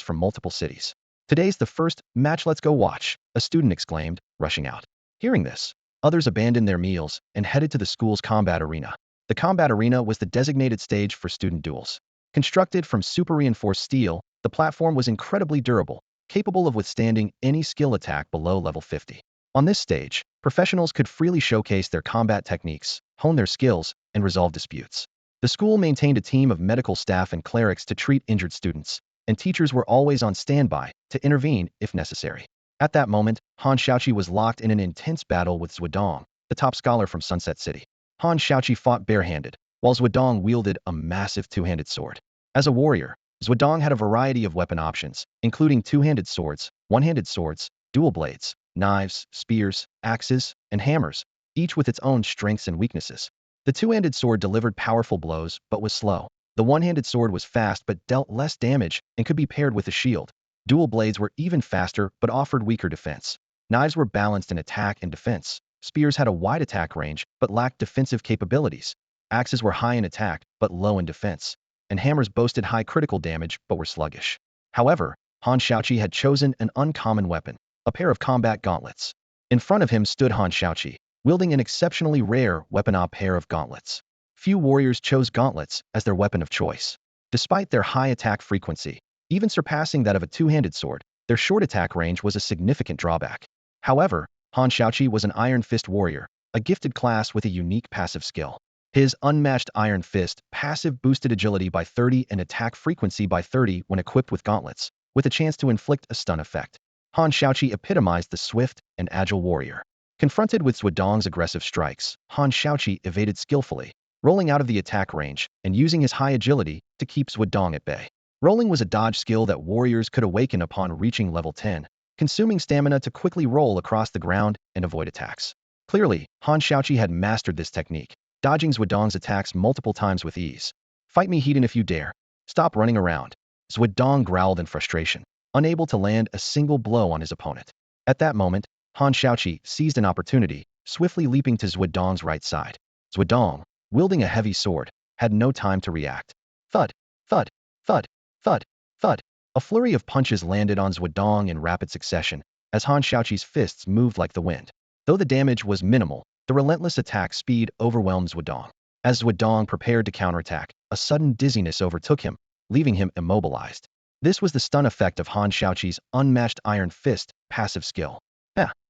from multiple cities. Today's the first match, let's go watch, a student exclaimed, rushing out. Hearing this, others abandoned their meals and headed to the school's combat arena. The combat arena was the designated stage for student duels. Constructed from super-reinforced steel, the platform was incredibly durable, capable of withstanding any skill attack below level 50. On this stage, professionals could freely showcase their combat techniques, hone their skills, and resolve disputes. The school maintained a team of medical staff and clerics to treat injured students, and teachers were always on standby to intervene if necessary. At that moment, Han Xiaoqi was locked in an intense battle with Zhuodong, the top scholar from Sunset City. Han Xiaoqi fought barehanded, while Zhuodong wielded a massive two-handed sword. As a warrior, Zhuodong had a variety of weapon options, including two-handed swords, one-handed swords, dual blades, knives, spears, axes, and hammers, each with its own strengths and weaknesses. The two-handed sword delivered powerful blows, but was slow. The one-handed sword was fast but dealt less damage and could be paired with a shield. Dual blades were even faster but offered weaker defense. Knives were balanced in attack and defense. Spears had a wide attack range but lacked defensive capabilities. Axes were high in attack but low in defense. And hammers boasted high critical damage but were sluggish. However, Han Xiaoqi had chosen an uncommon weapon, a pair of combat gauntlets. In front of him stood Han Xiaoqi, wielding an exceptionally rare weapon, a pair of gauntlets. Few warriors chose gauntlets as their weapon of choice. Despite their high attack frequency, even surpassing that of a two-handed sword, their short attack range was a significant drawback. However, Han Xiaoqi was an Iron Fist warrior, a gifted class with a unique passive skill. His unmatched Iron Fist passive boosted agility by 30 and attack frequency by 30 when equipped with gauntlets, with a chance to inflict a stun effect. Han Xiaoqi epitomized the swift and agile warrior. Confronted with Zhuodong's aggressive strikes, Han Xiaoqi evaded skillfully, rolling out of the attack range and using his high agility to keep Zhuodong at bay. Rolling was a dodge skill that warriors could awaken upon reaching level 10, consuming stamina to quickly roll across the ground and avoid attacks. Clearly, Han Xiaoqi had mastered this technique, dodging Zhuodong's attacks multiple times with ease. Fight me, Heaton, if you dare. Stop running around. Zhuodong growled in frustration, unable to land a single blow on his opponent. At that moment, Han Xiaoqi seized an opportunity, swiftly leaping to Zhuodong's right side. Zhuodong, wielding a heavy sword, had no time to react. Thud, thud, thud, thud, thud. A flurry of punches landed on Zhuodong in rapid succession, as Han Xiaoqi's fists moved like the wind. Though the damage was minimal, the relentless attack speed overwhelmed Zhuodong. As Zhuodong prepared to counterattack, a sudden dizziness overtook him, leaving him immobilized. This was the stun effect of Han Xiaoqi's unmatched Iron Fist passive skill.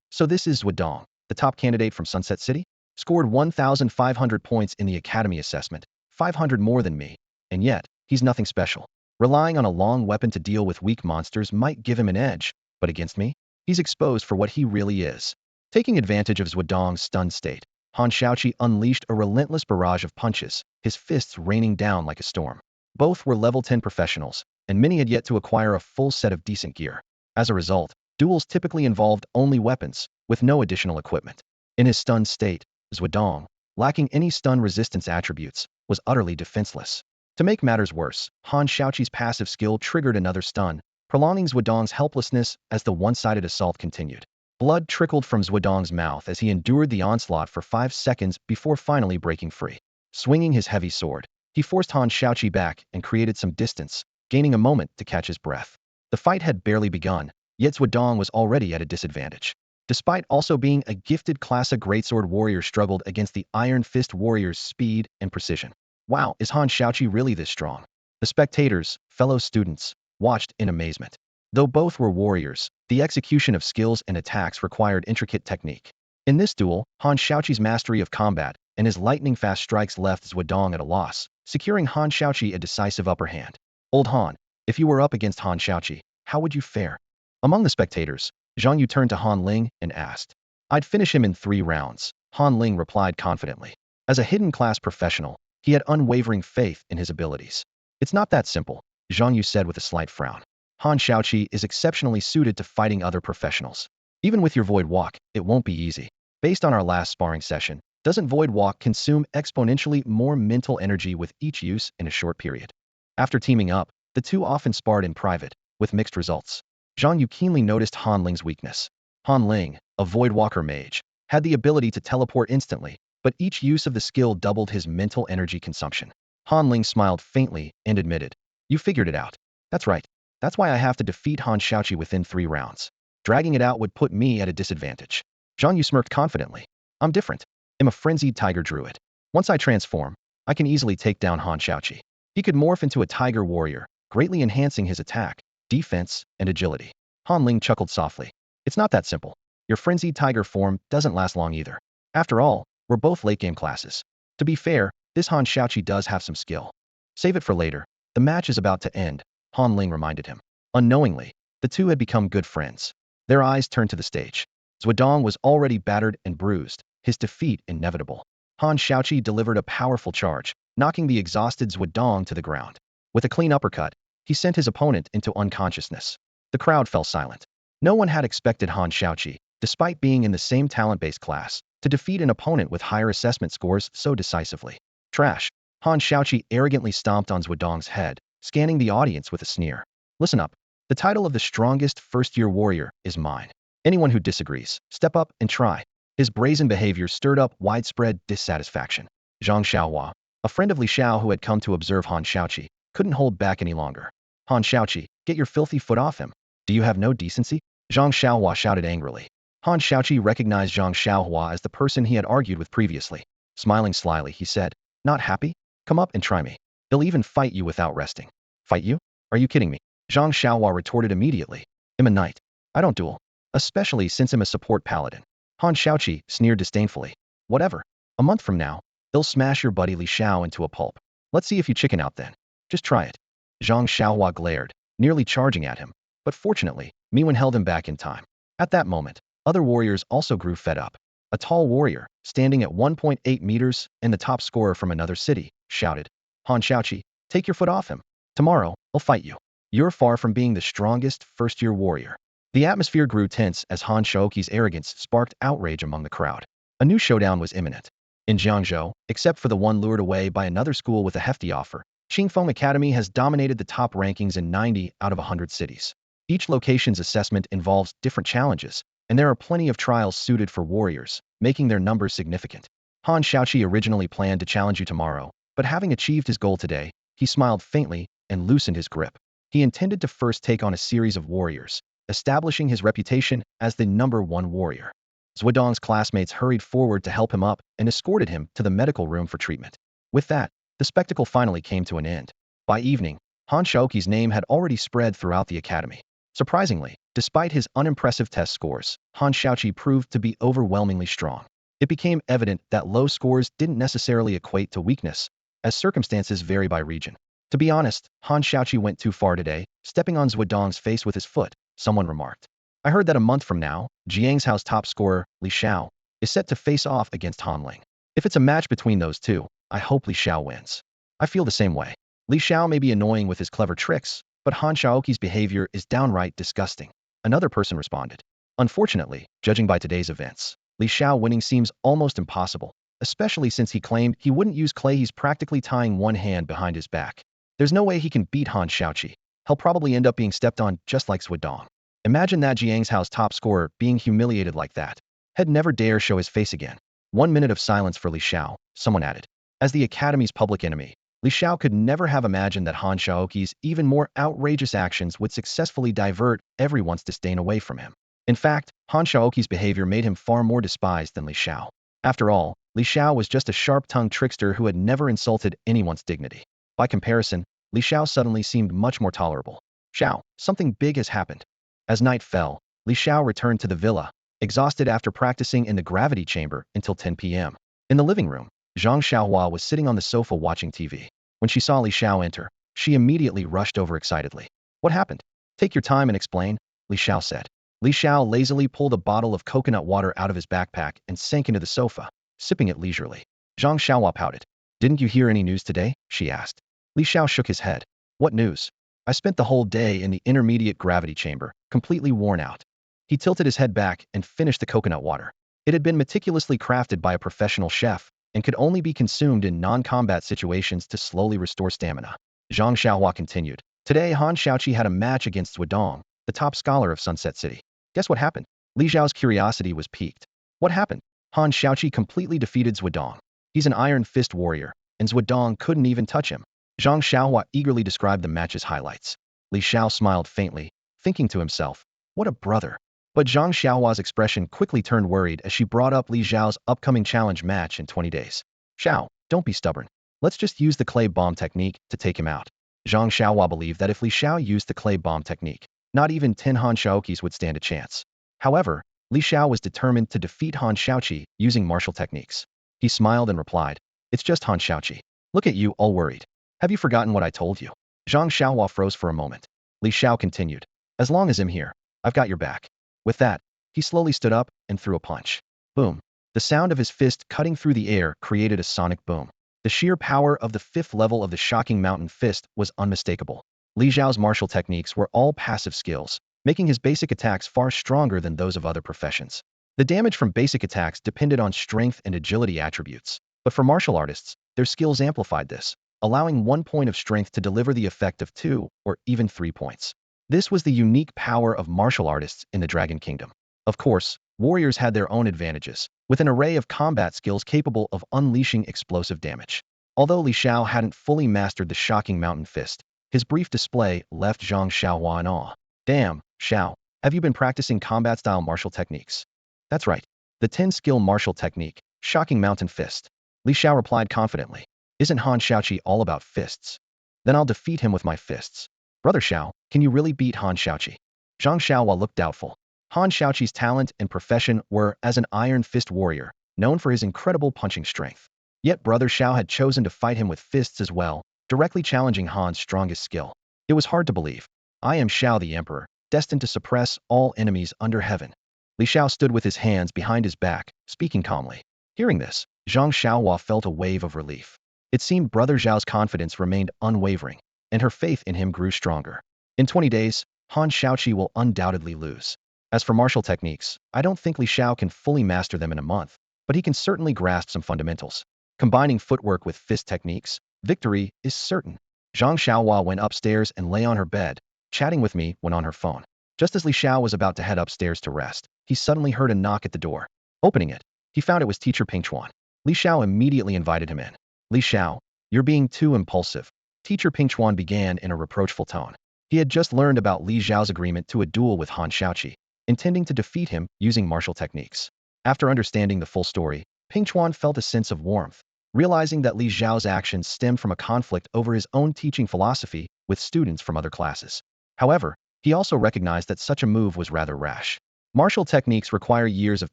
So this is Zhuodong, the top candidate from Sunset City? Scored 1,500 points in the Academy assessment, 500 more than me, and yet, he's nothing special. Relying on a long weapon to deal with weak monsters might give him an edge, but against me, he's exposed for what he really is. Taking advantage of Zhuodong's stunned state, Han Xiaoqi unleashed a relentless barrage of punches, his fists raining down like a storm. Both were level 10 professionals, and many had yet to acquire a full set of decent gear. As a result, Duels typically involved only weapons, with no additional equipment. In his stunned state, Zhuodong, lacking any stun resistance attributes, was utterly defenseless. To make matters worse, Han Xiaoqi's passive skill triggered another stun, prolonging Zhuodong's helplessness as the one-sided assault continued. Blood trickled from Zhuodong's mouth as he endured the onslaught for 5 seconds before finally breaking free. Swinging his heavy sword, he forced Han Xiaoqi back and created some distance, gaining a moment to catch his breath. The fight had barely begun, yet Zhuodong was already at a disadvantage. Despite also being a gifted classic greatsword warrior, struggled against the Iron Fist warrior's speed and precision. Wow, is Han Xiaoqi really this strong? The spectators, fellow students, watched in amazement. Though both were warriors, the execution of skills and attacks required intricate technique. In this duel, Han Xiaoqi's mastery of combat and his lightning-fast strikes left Zhuodong at a loss, securing Han Xiaoqi a decisive upper hand. Old Han, if you were up against Han Xiaoqi, how would you fare? Among the spectators, Zhang Yu turned to Han Ling and asked. I'd finish him in 3 rounds, Han Ling replied confidently. As a hidden class professional, he had unwavering faith in his abilities. It's not that simple, Zhang Yu said with a slight frown. Han Xiaoqi is exceptionally suited to fighting other professionals. Even with your Void Walk, it won't be easy. Based on our last sparring session, doesn't Void Walk consume exponentially more mental energy with each use in a short period? After teaming up, the two often sparred in private, with mixed results. Zhang Yu keenly noticed Han Ling's weakness. Han Ling, a Void Walker mage, had the ability to teleport instantly, but each use of the skill doubled his mental energy consumption. Han Ling smiled faintly and admitted, You figured it out. That's right. That's why I have to defeat Han Xiaoqi within 3 rounds. Dragging it out would put me at a disadvantage. Zhang Yu smirked confidently. I'm different. I'm a frenzied tiger druid. Once I transform, I can easily take down Han Xiaoqi. He could morph into a tiger warrior, greatly enhancing his attack, defense, and agility. Han Ling chuckled softly. It's not that simple. Your frenzied tiger form doesn't last long either. After all, we're both late-game classes. To be fair, this Han Xiaoqi does have some skill. Save it for later. The match is about to end, Han Ling reminded him. Unknowingly, the two had become good friends. Their eyes turned to the stage. Zhuodong was already battered and bruised, his defeat inevitable. Han Xiaoqi delivered a powerful charge, knocking the exhausted Zhuodong to the ground. With a clean uppercut, he sent his opponent into unconsciousness. The crowd fell silent. No one had expected Han Xiaoqi, despite being in the same talent-based class, to defeat an opponent with higher assessment scores so decisively. Trash. Han Xiaoqi arrogantly stomped on Zhuodong's head, scanning the audience with a sneer. Listen up. The title of the strongest first-year warrior is mine. Anyone who disagrees, step up and try. His brazen behavior stirred up widespread dissatisfaction. Zhang Xiaohua, a friend of Li Xiao who had come to observe Han Xiaoqi, couldn't hold back any longer. Han Xiaoqi, get your filthy foot off him. Do you have no decency? Zhang Xiaohua shouted angrily. Han Xiaoqi recognized Zhang Xiaohua as the person he had argued with previously. Smiling slyly, he said, Not happy? Come up and try me. They'll even fight you without resting. Fight you? Are you kidding me? Zhang Xiaohua retorted immediately. I'm a knight. I don't duel. Especially since I'm a support paladin. Han Xiaoqi sneered disdainfully. Whatever. A month from now, they'll smash your buddy Li Xiao into a pulp. Let's see if you chicken out then. Just try it. Zhang Xiaohua glared, nearly charging at him. But fortunately, Meow held him back in time. At that moment, other warriors also grew fed up. A tall warrior, standing at 1.8 meters and the top scorer from another city, shouted, Han Xiaoqi, take your foot off him. Tomorrow, I'll fight you. You're far from being the strongest first-year warrior. The atmosphere grew tense as Han Xiaoqi's arrogance sparked outrage among the crowd. A new showdown was imminent. In Jiangzhou, except for the one lured away by another school with a hefty offer, Qingfeng Academy has dominated the top rankings in 90 out of 100 cities. Each location's assessment involves different challenges, and there are plenty of trials suited for warriors, making their numbers significant. Han Xiaoqi originally planned to challenge you tomorrow, but having achieved his goal today, he smiled faintly and loosened his grip. He intended to first take on a series of warriors, establishing his reputation as the #1 warrior. Zhuodong's classmates hurried forward to help him up and escorted him to the medical room for treatment. With that, the spectacle finally came to an end. By evening, Han Xiaoqi's name had already spread throughout the academy. Surprisingly, despite his unimpressive test scores, Han Xiaoqi proved to be overwhelmingly strong. It became evident that low scores didn't necessarily equate to weakness, as circumstances vary by region. To be honest, Han Xiaoqi went too far today, stepping on Zhuodong's face with his foot, someone remarked. I heard that a month from now, Jiangzhou's top scorer, Li Xiao, is set to face off against Han Ling. If it's a match between those two, I hope Li Xiao wins. I feel the same way. Li Xiao may be annoying with his clever tricks, but Han Xiaoqi's behavior is downright disgusting. Another person responded. Unfortunately, judging by today's events, Li Xiao winning seems almost impossible, especially since he claimed he wouldn't use clay. He's practically tying one hand behind his back. There's no way he can beat Han Xiaoqi. He'll probably end up being stepped on just like Zhuodong. Imagine that Jiang's top scorer being humiliated like that. He'd never dare show his face again. 1 minute of silence for Li Xiao, someone added. As the Academy's public enemy, Li Xiao could never have imagined that Han Xiaoqi's even more outrageous actions would successfully divert everyone's disdain away from him. In fact, Han Xiaoqi's behavior made him far more despised than Li Xiao. After all, Li Xiao was just a sharp-tongued trickster who had never insulted anyone's dignity. By comparison, Li Xiao suddenly seemed much more tolerable. Xiao, something big has happened. As night fell, Li Xiao returned to the villa, exhausted after practicing in the gravity chamber until 10 p.m. In the living room, Zhang Xiaohua was sitting on the sofa watching TV. When she saw Li Xiao enter, she immediately rushed over excitedly. What happened? Take your time and explain, Li Xiao said. Li Xiao lazily pulled a bottle of coconut water out of his backpack and sank into the sofa, sipping it leisurely. Zhang Xiaohua pouted. Didn't you hear any news today? She asked. Li Xiao shook his head. What news? I spent the whole day in the intermediate gravity chamber, completely worn out. He tilted his head back and finished the coconut water. It had been meticulously crafted by a professional chef and could only be consumed in non-combat situations to slowly restore stamina. Zhang Xiaohua continued. Today Han Xiaoqi had a match against Zhuodong, the top scholar of Sunset City. Guess what happened? Li Xiao's curiosity was piqued. What happened? Han Xiaoqi completely defeated Zhuodong. He's an Iron Fist warrior, and Zhuodong couldn't even touch him. Zhang Xiaohua eagerly described the match's highlights. Li Xiao smiled faintly, thinking to himself, what a brother. But Zhang Xiaohua's expression quickly turned worried as she brought up Li Xiao's upcoming challenge match in 20 days. Xiao, don't be stubborn. Let's just use the clay bomb technique to take him out. Zhang Xiaohua believed that if Li Xiao used the clay bomb technique, not even 10 Han Xiaoqis would stand a chance. However, Li Xiao was determined to defeat Han Xiaoqi using martial techniques. He smiled and replied, it's just Han Xiaoqi. Look at you, all worried. Have you forgotten what I told you? Zhang Xiaohua froze for a moment. Li Xiao continued, as long as I'm here, I've got your back. With that, he slowly stood up and threw a punch. Boom. The sound of his fist cutting through the air created a sonic boom. The sheer power of the 5th level of the shocking mountain fist was unmistakable. Li Xiao's martial techniques were all passive skills, making his basic attacks far stronger than those of other professions. The damage from basic attacks depended on strength and agility attributes, but for martial artists, their skills amplified this, allowing 1 point of strength to deliver the effect of 2 or even 3 points. This was the unique power of martial artists in the Dragon Kingdom. Of course, warriors had their own advantages, with an array of combat skills capable of unleashing explosive damage. Although Li Xiao hadn't fully mastered the shocking mountain fist, his brief display left Zhang Xiaohua in awe. Damn, Xiao, have you been practicing combat-style martial techniques? That's right. The 10-skill martial technique, shocking mountain fist. Li Xiao replied confidently. Isn't Han Xiaoqi all about fists? Then I'll defeat him with my fists. Brother Xiao, can you really beat Han Xiaoqi? Zhang Xiaohua looked doubtful. Han Xiaoqi's talent and profession were as an Iron Fist warrior, known for his incredible punching strength. Yet Brother Xiao had chosen to fight him with fists as well, directly challenging Han's strongest skill. It was hard to believe. I am Xiao the Emperor, destined to suppress all enemies under heaven. Li Xiao stood with his hands behind his back, speaking calmly. Hearing this, Zhang Xiaohua felt a wave of relief. It seemed Brother Xiao's confidence remained unwavering, and her faith in him grew stronger. In 20 days, Han Xiaoqi will undoubtedly lose. As for martial techniques, I don't think Li Xiao can fully master them in a month, but he can certainly grasp some fundamentals. Combining footwork with fist techniques, victory is certain. Zhang Xiaohua went upstairs and lay on her bed, chatting with me when on her phone. Just as Li Xiao was about to head upstairs to rest, he suddenly heard a knock at the door. Opening it, he found it was Teacher Pingchuan. Li Xiao immediately invited him in. Li Xiao, you're being too impulsive. Teacher Pingchuan began in a reproachful tone. He had just learned about Li Xiao's agreement to a duel with Han Xiaoqi, intending to defeat him using martial techniques. After understanding the full story, Pingchuan felt a sense of warmth, realizing that Li Xiao's actions stemmed from a conflict over his own teaching philosophy with students from other classes. However, he also recognized that such a move was rather rash. Martial techniques require years of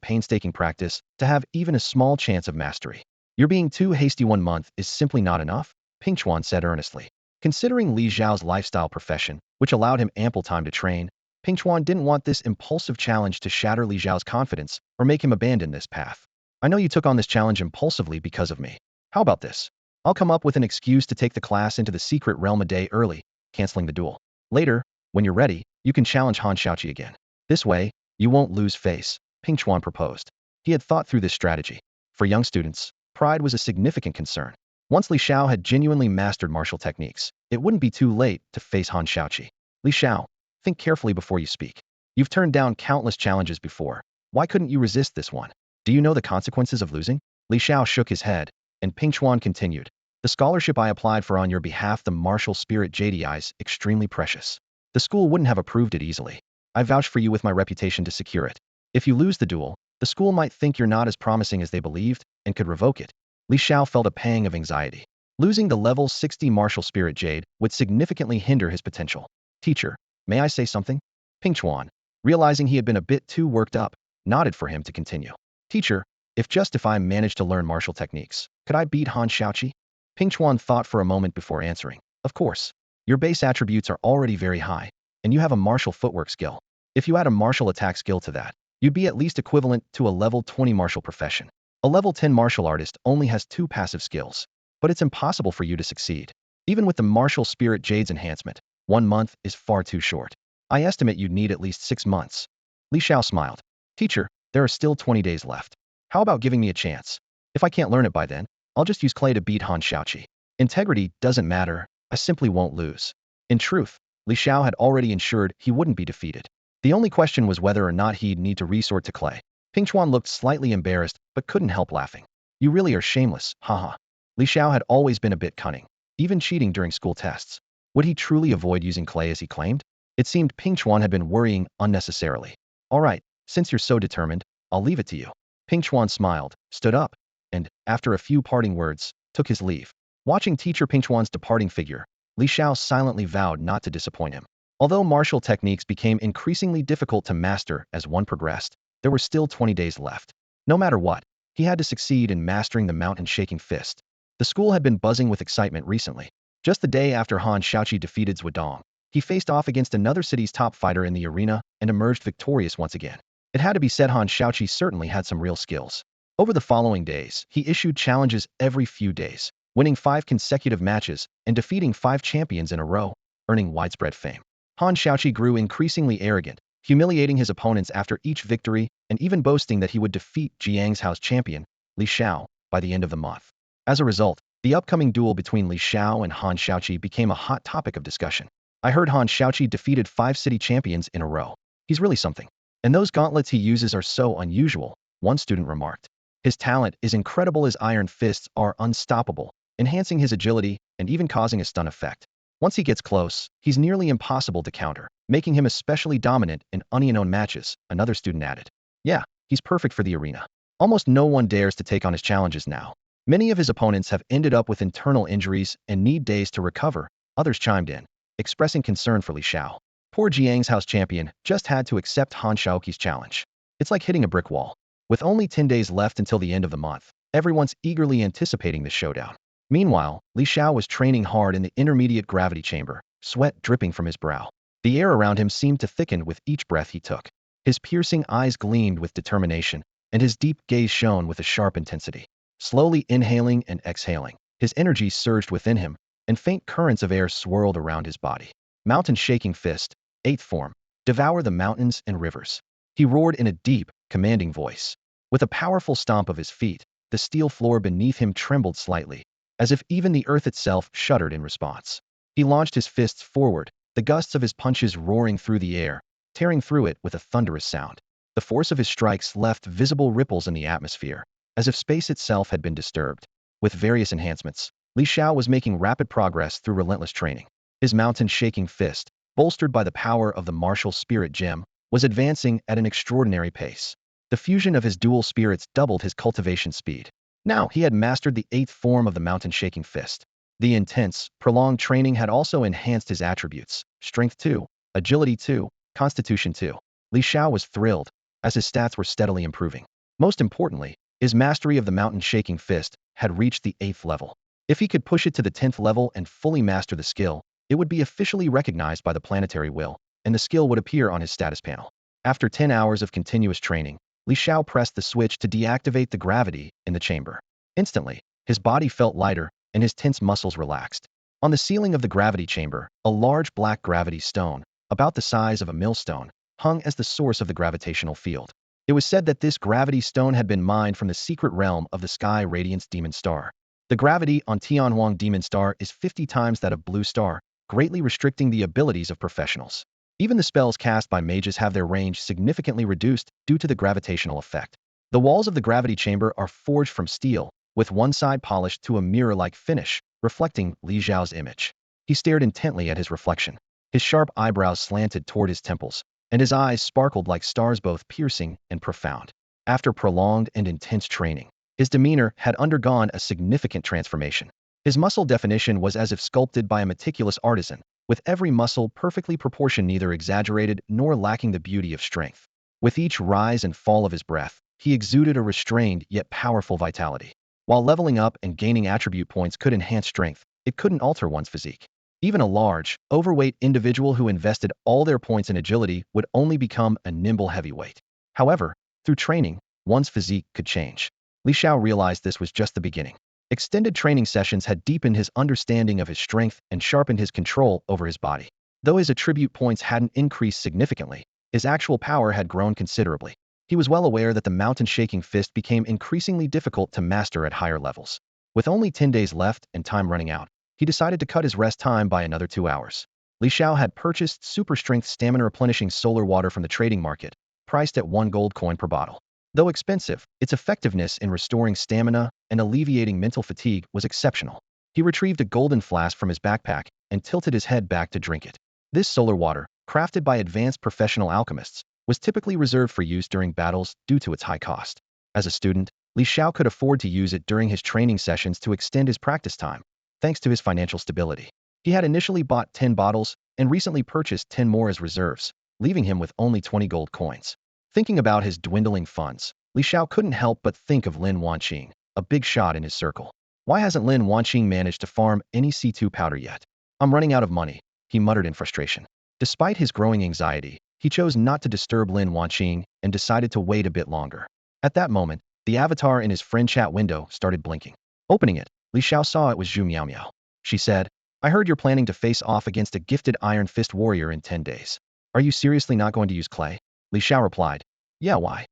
painstaking practice to have even a small chance of mastery. You're being too hasty. 1 month is simply not enough, Pingchuan said earnestly. Considering Li Xiao's lifestyle profession, which allowed him ample time to train, Pingchuan didn't want this impulsive challenge to shatter Li Xiao's confidence or make him abandon this path. I know you took on this challenge impulsively because of me. How about this? I'll come up with an excuse to take the class into the secret realm a day early, canceling the duel. Later, when you're ready, you can challenge Han Xiaoqi again. This way, you won't lose face, Ping Chuan proposed. He had thought through this strategy. For young students, pride was a significant concern. Once Li Xiao had genuinely mastered martial techniques, it wouldn't be too late to face Han Xiaoqi. Li Xiao, think carefully before you speak. You've turned down countless challenges before. Why couldn't you resist this one? Do you know the consequences of losing? Li Xiao shook his head, and Ping Chuan continued. The scholarship I applied for on your behalf, the martial spirit JDI, is extremely precious. The school wouldn't have approved it easily. I vouch for you with my reputation to secure it. If you lose the duel, the school might think you're not as promising as they believed and could revoke it. Li Xiao felt a pang of anxiety. Losing the level 60 martial spirit jade would significantly hinder his potential. Teacher, may I say something? Ping Chuan, realizing he had been a bit too worked up, nodded for him to continue. Teacher, if I manage to learn martial techniques, could I beat Han Xiaoqi? Ping Chuan thought for a moment before answering. Of course. Your base attributes are already very high, and you have a martial footwork skill. If you add a martial attack skill to that, you'd be at least equivalent to a level 20 martial profession. A level 10 martial artist only has 2 passive skills, but it's impossible for you to succeed. Even with the martial spirit jade's enhancement, 1 month is far too short. I estimate you'd need at least 6 months. Li Xiao smiled. Teacher, there are still 20 days left. How about giving me a chance? If I can't learn it by then, I'll just use Clay to beat Han Xiaoqi. Integrity doesn't matter, I simply won't lose. In truth, Li Xiao had already ensured he wouldn't be defeated. The only question was whether or not he'd need to resort to Clay. Ping Chuan looked slightly embarrassed, but couldn't help laughing. You really are shameless, haha. Li Xiao had always been a bit cunning, even cheating during school tests. Would he truly avoid using Clay as he claimed? It seemed Ping Chuan had been worrying unnecessarily. All right, since you're so determined, I'll leave it to you. Ping Chuan smiled, stood up, and, after a few parting words, took his leave. Watching teacher Ping Chuan's departing figure, Li Xiao silently vowed not to disappoint him. Although martial techniques became increasingly difficult to master as one progressed, there were still 20 days left. No matter what, he had to succeed in mastering the mountain-shaking fist. The school had been buzzing with excitement recently. Just the day after Han Xiaoqi defeated Zhuodong, he faced off against another city's top fighter in the arena and emerged victorious once again. It had to be said Han Xiaoqi certainly had some real skills. Over the following days, he issued challenges every few days, winning 5 consecutive matches and defeating 5 champions in a row, earning widespread fame. Han Xiaoqi grew increasingly arrogant, humiliating his opponents after each victory and even boasting that he would defeat Jiang's house champion, Li Xiao, by the end of the month. As a result, the upcoming duel between Li Xiao and Han Xiaoqi became a hot topic of discussion. I heard Han Xiaoqi defeated 5 city champions in a row. He's really something. And those gauntlets he uses are so unusual, one student remarked. His talent is incredible, his iron fists are unstoppable, enhancing his agility and even causing a stun effect. Once he gets close, he's nearly impossible to counter, making him especially dominant in unknown matches, another student added. Yeah, he's perfect for the arena. Almost no one dares to take on his challenges now. Many of his opponents have ended up with internal injuries and need days to recover, others chimed in, expressing concern for Li Xiao. Poor Jiang's house champion just had to accept Han Xiaoqi's challenge. It's like hitting a brick wall. With only 10 days left until the end of the month, everyone's eagerly anticipating the showdown. Meanwhile, Li Xiao was training hard in the intermediate gravity chamber, sweat dripping from his brow. The air around him seemed to thicken with each breath he took. His piercing eyes gleamed with determination, and his deep gaze shone with a sharp intensity. Slowly inhaling and exhaling, his energy surged within him, and faint currents of air swirled around his body. Mountain-shaking fist, 8th form, devour the mountains and rivers. He roared in a deep, commanding voice. With a powerful stomp of his feet, the steel floor beneath him trembled slightly, as if even the earth itself shuddered in response. He launched his fists forward, the gusts of his punches roaring through the air, tearing through it with a thunderous sound. The force of his strikes left visible ripples in the atmosphere, as if space itself had been disturbed. With various enhancements, Li Xiao was making rapid progress through relentless training. His mountain-shaking fist, bolstered by the power of the martial spirit gem, was advancing at an extraordinary pace. The fusion of his dual spirits doubled his cultivation speed. Now he had mastered the 8th form of the mountain-shaking fist. The intense, prolonged training had also enhanced his attributes, strength 2, agility 2, constitution 2. Li Xiao was thrilled, as his stats were steadily improving. Most importantly, his mastery of the mountain-shaking fist had reached the 8th level. If he could push it to the 10th level and fully master the skill, it would be officially recognized by the planetary will, and the skill would appear on his status panel. After 10 hours of continuous training, Li Xiao pressed the switch to deactivate the gravity in the chamber. Instantly, his body felt lighter, and his tense muscles relaxed. On the ceiling of the gravity chamber, a large black gravity stone, about the size of a millstone, hung as the source of the gravitational field. It was said that this gravity stone had been mined from the secret realm of the Sky Radiance Demon Star. The gravity on Tianhuang Demon Star is 50 times that of Blue Star, greatly restricting the abilities of professionals. Even the spells cast by mages have their range significantly reduced due to the gravitational effect. The walls of the gravity chamber are forged from steel, with one side polished to a mirror-like finish, reflecting Li Xiao's image. He stared intently at his reflection. His sharp eyebrows slanted toward his temples, and his eyes sparkled like stars, both piercing and profound. After prolonged and intense training, his demeanor had undergone a significant transformation. His muscle definition was as if sculpted by a meticulous artisan, with every muscle perfectly proportioned, neither exaggerated nor lacking the beauty of strength. With each rise and fall of his breath, he exuded a restrained yet powerful vitality. While leveling up and gaining attribute points could enhance strength, it couldn't alter one's physique. Even a large, overweight individual who invested all their points in agility would only become a nimble heavyweight. However, through training, one's physique could change. Li Xiao realized this was just the beginning. Extended training sessions had deepened his understanding of his strength and sharpened his control over his body. Though his attribute points hadn't increased significantly, his actual power had grown considerably. He was well aware that the mountain-shaking fist became increasingly difficult to master at higher levels. With only 10 days left and time running out, he decided to cut his rest time by another 2 hours. Li Xiao had purchased super-strength stamina-replenishing solar water from the trading market, priced at 1 gold coin per bottle. Though expensive, its effectiveness in restoring stamina and alleviating mental fatigue was exceptional. He retrieved a golden flask from his backpack and tilted his head back to drink it. This solar water, crafted by advanced professional alchemists, was typically reserved for use during battles due to its high cost. As a student, Li Xiao could afford to use it during his training sessions to extend his practice time, thanks to his financial stability. He had initially bought 10 bottles and recently purchased 10 more as reserves, leaving him with only 20 gold coins. Thinking about his dwindling funds, Li Xiao couldn't help but think of Lin Wanqing, a big shot in his circle. Why hasn't Lin Wanqing managed to farm any C2 powder yet? I'm running out of money, he muttered in frustration. Despite his growing anxiety, he chose not to disturb Lin Wanqing and decided to wait a bit longer. At that moment, the avatar in his friend chat window started blinking. Opening it, Li Xiao saw it was Zhu Meow. She said, "I heard you're planning to face off against a gifted Iron Fist warrior in 10 days. Are you seriously not going to use clay?" Li Xiao replied, "Yeah, why?"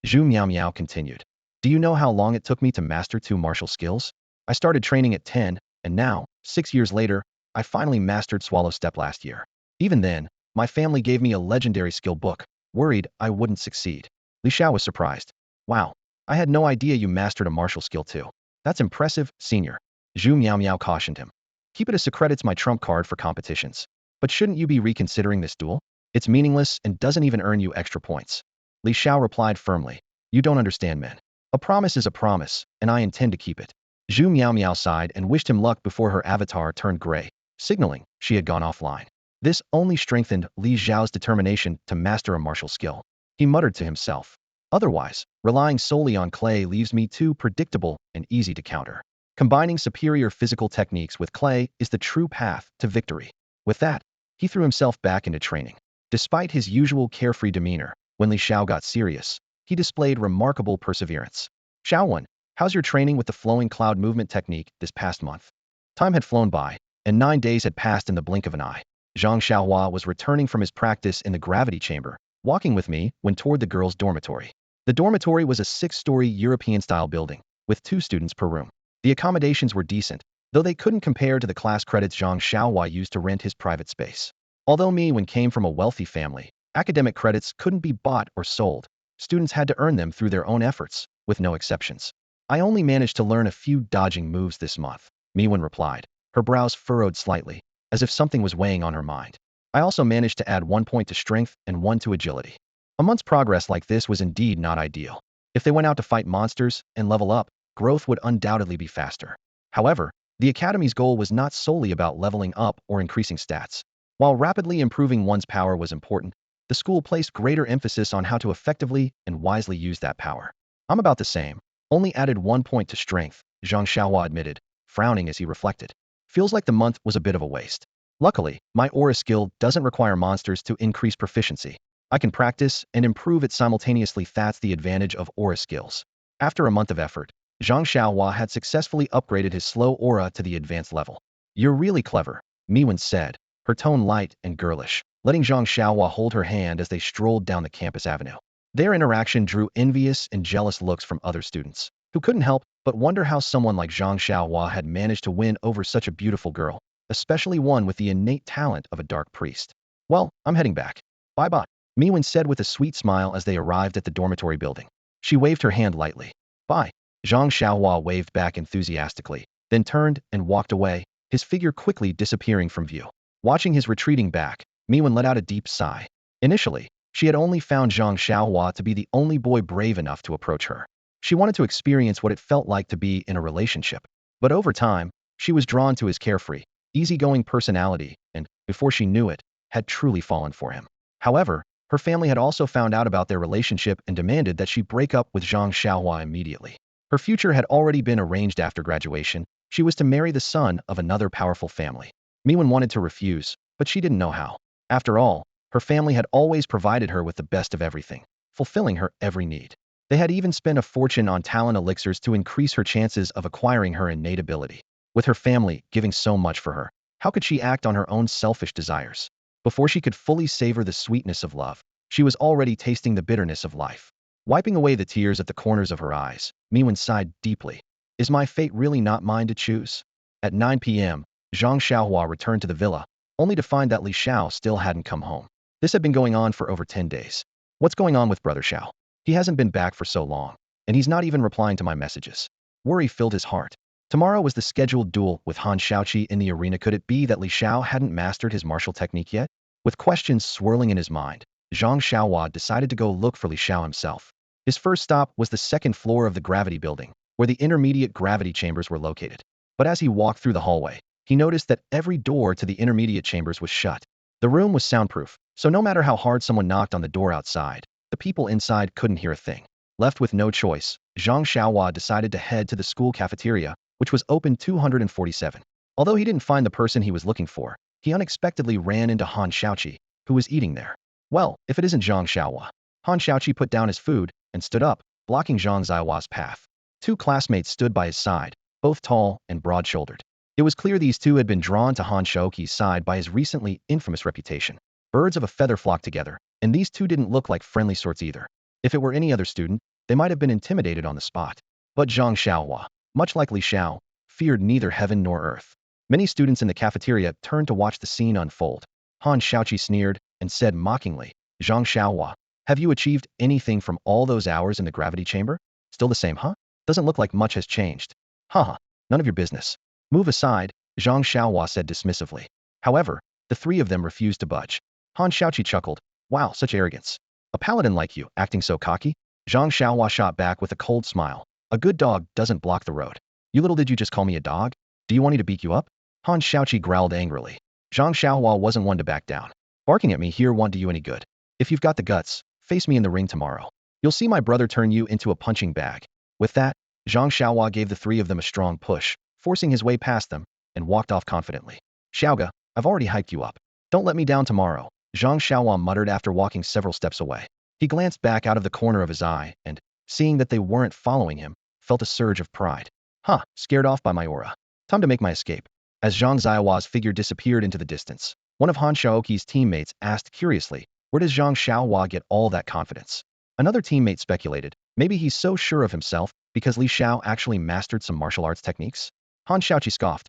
Zhu Meow continued, "Do you know how long it took me to master 2 martial skills? I started training at 10, and now, 6 years later, I finally mastered Swallow Step last year. Even then, my family gave me a legendary skill book, worried I wouldn't succeed." Li Xiao was surprised. "Wow, I had no idea you mastered a martial skill too. That's impressive, senior." Zhu Meow cautioned him. "Keep it a secret, it's my trump card for competitions. But shouldn't you be reconsidering this duel? It's meaningless and doesn't even earn you extra points." Li Xiao replied firmly, "You don't understand, man. A promise is a promise, and I intend to keep it." Zhu Meow sighed and wished him luck before her avatar turned gray, signaling she had gone offline. This only strengthened Li Xiao's determination to master a martial skill. He muttered to himself, "Otherwise, relying solely on clay leaves me too predictable and easy to counter. Combining superior physical techniques with clay is the true path to victory." With that, he threw himself back into training. Despite his usual carefree demeanor, when Li Xiao got serious, he displayed remarkable perseverance. "Xiaowen, how's your training with the flowing cloud movement technique this past month?" Time had flown by, and 9 days had passed in the blink of an eye. Zhang Xiaohua was returning from his practice in the gravity chamber, walking with me when toward the girls' dormitory. The dormitory was a 6-story European-style building, with 2 students per room. The accommodations were decent, though they couldn't compare to the class credits Zhang Xiaohua used to rent his private space. Although Meow came from a wealthy family, academic credits couldn't be bought or sold. Students had to earn them through their own efforts, with no exceptions. "I only managed to learn a few dodging moves this month," Meow replied, her brows furrowed slightly, as if something was weighing on her mind. "I also managed to add 1 point to strength and 1 to agility." A month's progress like this was indeed not ideal. If they went out to fight monsters and level up, growth would undoubtedly be faster. However, the Academy's goal was not solely about leveling up or increasing stats. While rapidly improving one's power was important, the school placed greater emphasis on how to effectively and wisely use that power. "I'm about the same, only added 1 point to strength," Zhang Xiaohua admitted, frowning as he reflected. "Feels like the month was a bit of a waste. Luckily, my aura skill doesn't require monsters to increase proficiency. I can practice and improve it simultaneously. That's the advantage of aura skills." After a month of effort, Zhang Xiaohua had successfully upgraded his slow aura to the advanced level. "You're really clever," Meow said, her tone light and girlish. letting Zhang Xiaohua hold her hand as they strolled down the campus avenue. Their interaction drew envious and jealous looks from other students, who couldn't help but wonder how someone like Zhang Xiaohua had managed to win over such a beautiful girl, especially one with the innate talent of a dark priest. Well, I'm heading back. Bye-bye, Miwen said with a sweet smile as they arrived at the dormitory building. She waved her hand lightly. Bye. Zhang Xiaohua waved back enthusiastically, then turned and walked away, his figure quickly disappearing from view. Watching his retreating back, Miwen let out a deep sigh. Initially, she had only found Zhang Xiaohua to be the only boy brave enough to approach her. She wanted to experience what it felt like to be in a relationship. But over time, she was drawn to his carefree, easygoing personality and, before she knew it, had truly fallen for him. However, her family had also found out about their relationship and demanded that she break up with Zhang Xiaohua immediately. Her future had already been arranged after graduation. She was to marry the son of another powerful family. Miwen wanted to refuse, but she didn't know how. After all, her family had always provided her with the best of everything, fulfilling her every need. They had even spent a fortune on talent elixirs to increase her chances of acquiring her innate ability. With her family giving so much for her, how could she act on her own selfish desires? Before she could fully savor the sweetness of love, she was already tasting the bitterness of life. Wiping away the tears at the corners of her eyes, Miwen sighed deeply. Is my fate really not mine to choose? At 9 p.m., Zhang Xiaohua returned to the villa, only to find that Li Xiao still hadn't come home. This had been going on for over 10 days. What's going on with Brother Xiao? He hasn't been back for so long, and he's not even replying to my messages. Worry filled his heart. Tomorrow was the scheduled duel with Han Xiaoqi in the arena. Could it be that Li Xiao hadn't mastered his martial technique yet? With questions swirling in his mind, Zhang Xiaohua decided to go look for Li Xiao himself. His first stop was the second floor of the gravity building, where the intermediate gravity chambers were located. But as he walked through the hallway, he noticed that every door to the intermediate chambers was shut. The room was soundproof, so no matter how hard someone knocked on the door outside, the people inside couldn't hear a thing. Left with no choice, Zhang Xiaohua decided to head to the school cafeteria, which was open 247. Although he didn't find the person he was looking for, he unexpectedly ran into Han Xiaoqi, who was eating there. Well, if it isn't Zhang Xiaohua. Han Xiaoqi put down his food and stood up, blocking Zhang Xiaohua's path. Two classmates stood by his side, both tall and broad-shouldered. It was clear these two had been drawn to Han Xiaoqi's side by his recently infamous reputation. Birds of a feather flocked together, and these two didn't look like friendly sorts either. If it were any other student, they might have been intimidated on the spot. But Zhang Xiaohua, much like Li Xiao, feared neither heaven nor earth. Many students in the cafeteria turned to watch the scene unfold. Han Xiaoqi sneered and said mockingly, Zhang Xiaohua, have you achieved anything from all those hours in the gravity chamber? Still the same, huh? Doesn't look like much has changed. Haha, none of your business. Move aside, Zhang Xiaohua said dismissively. However, the three of them refused to budge. Han Xiaoqi chuckled. Wow, such arrogance. A paladin like you, acting so cocky? Zhang Xiaohua shot back with a cold smile. A good dog doesn't block the road. You little did you just call me a dog? Do you want me to beat you up? Han Xiaoqi growled angrily. Zhang Xiaohua wasn't one to back down. Barking at me here won't do you any good. If you've got the guts, face me in the ring tomorrow. You'll see my brother turn you into a punching bag. With that, Zhang Xiaohua gave the three of them a strong push, forcing his way past them, and walked off confidently. Xiaoga, I've already hyped you up. Don't let me down tomorrow, Zhang Xiaohua muttered after walking several steps away. He glanced back out of the corner of his eye and, seeing that they weren't following him, felt a surge of pride. Huh, scared off by my aura. Time to make my escape. As Zhang Xiaohua's figure disappeared into the distance, one of Han Xiaoqi's teammates asked curiously, where does Zhang Xiaohua get all that confidence? Another teammate speculated, maybe he's so sure of himself because Li Xiao actually mastered some martial arts techniques? Han Xiaoqi scoffed.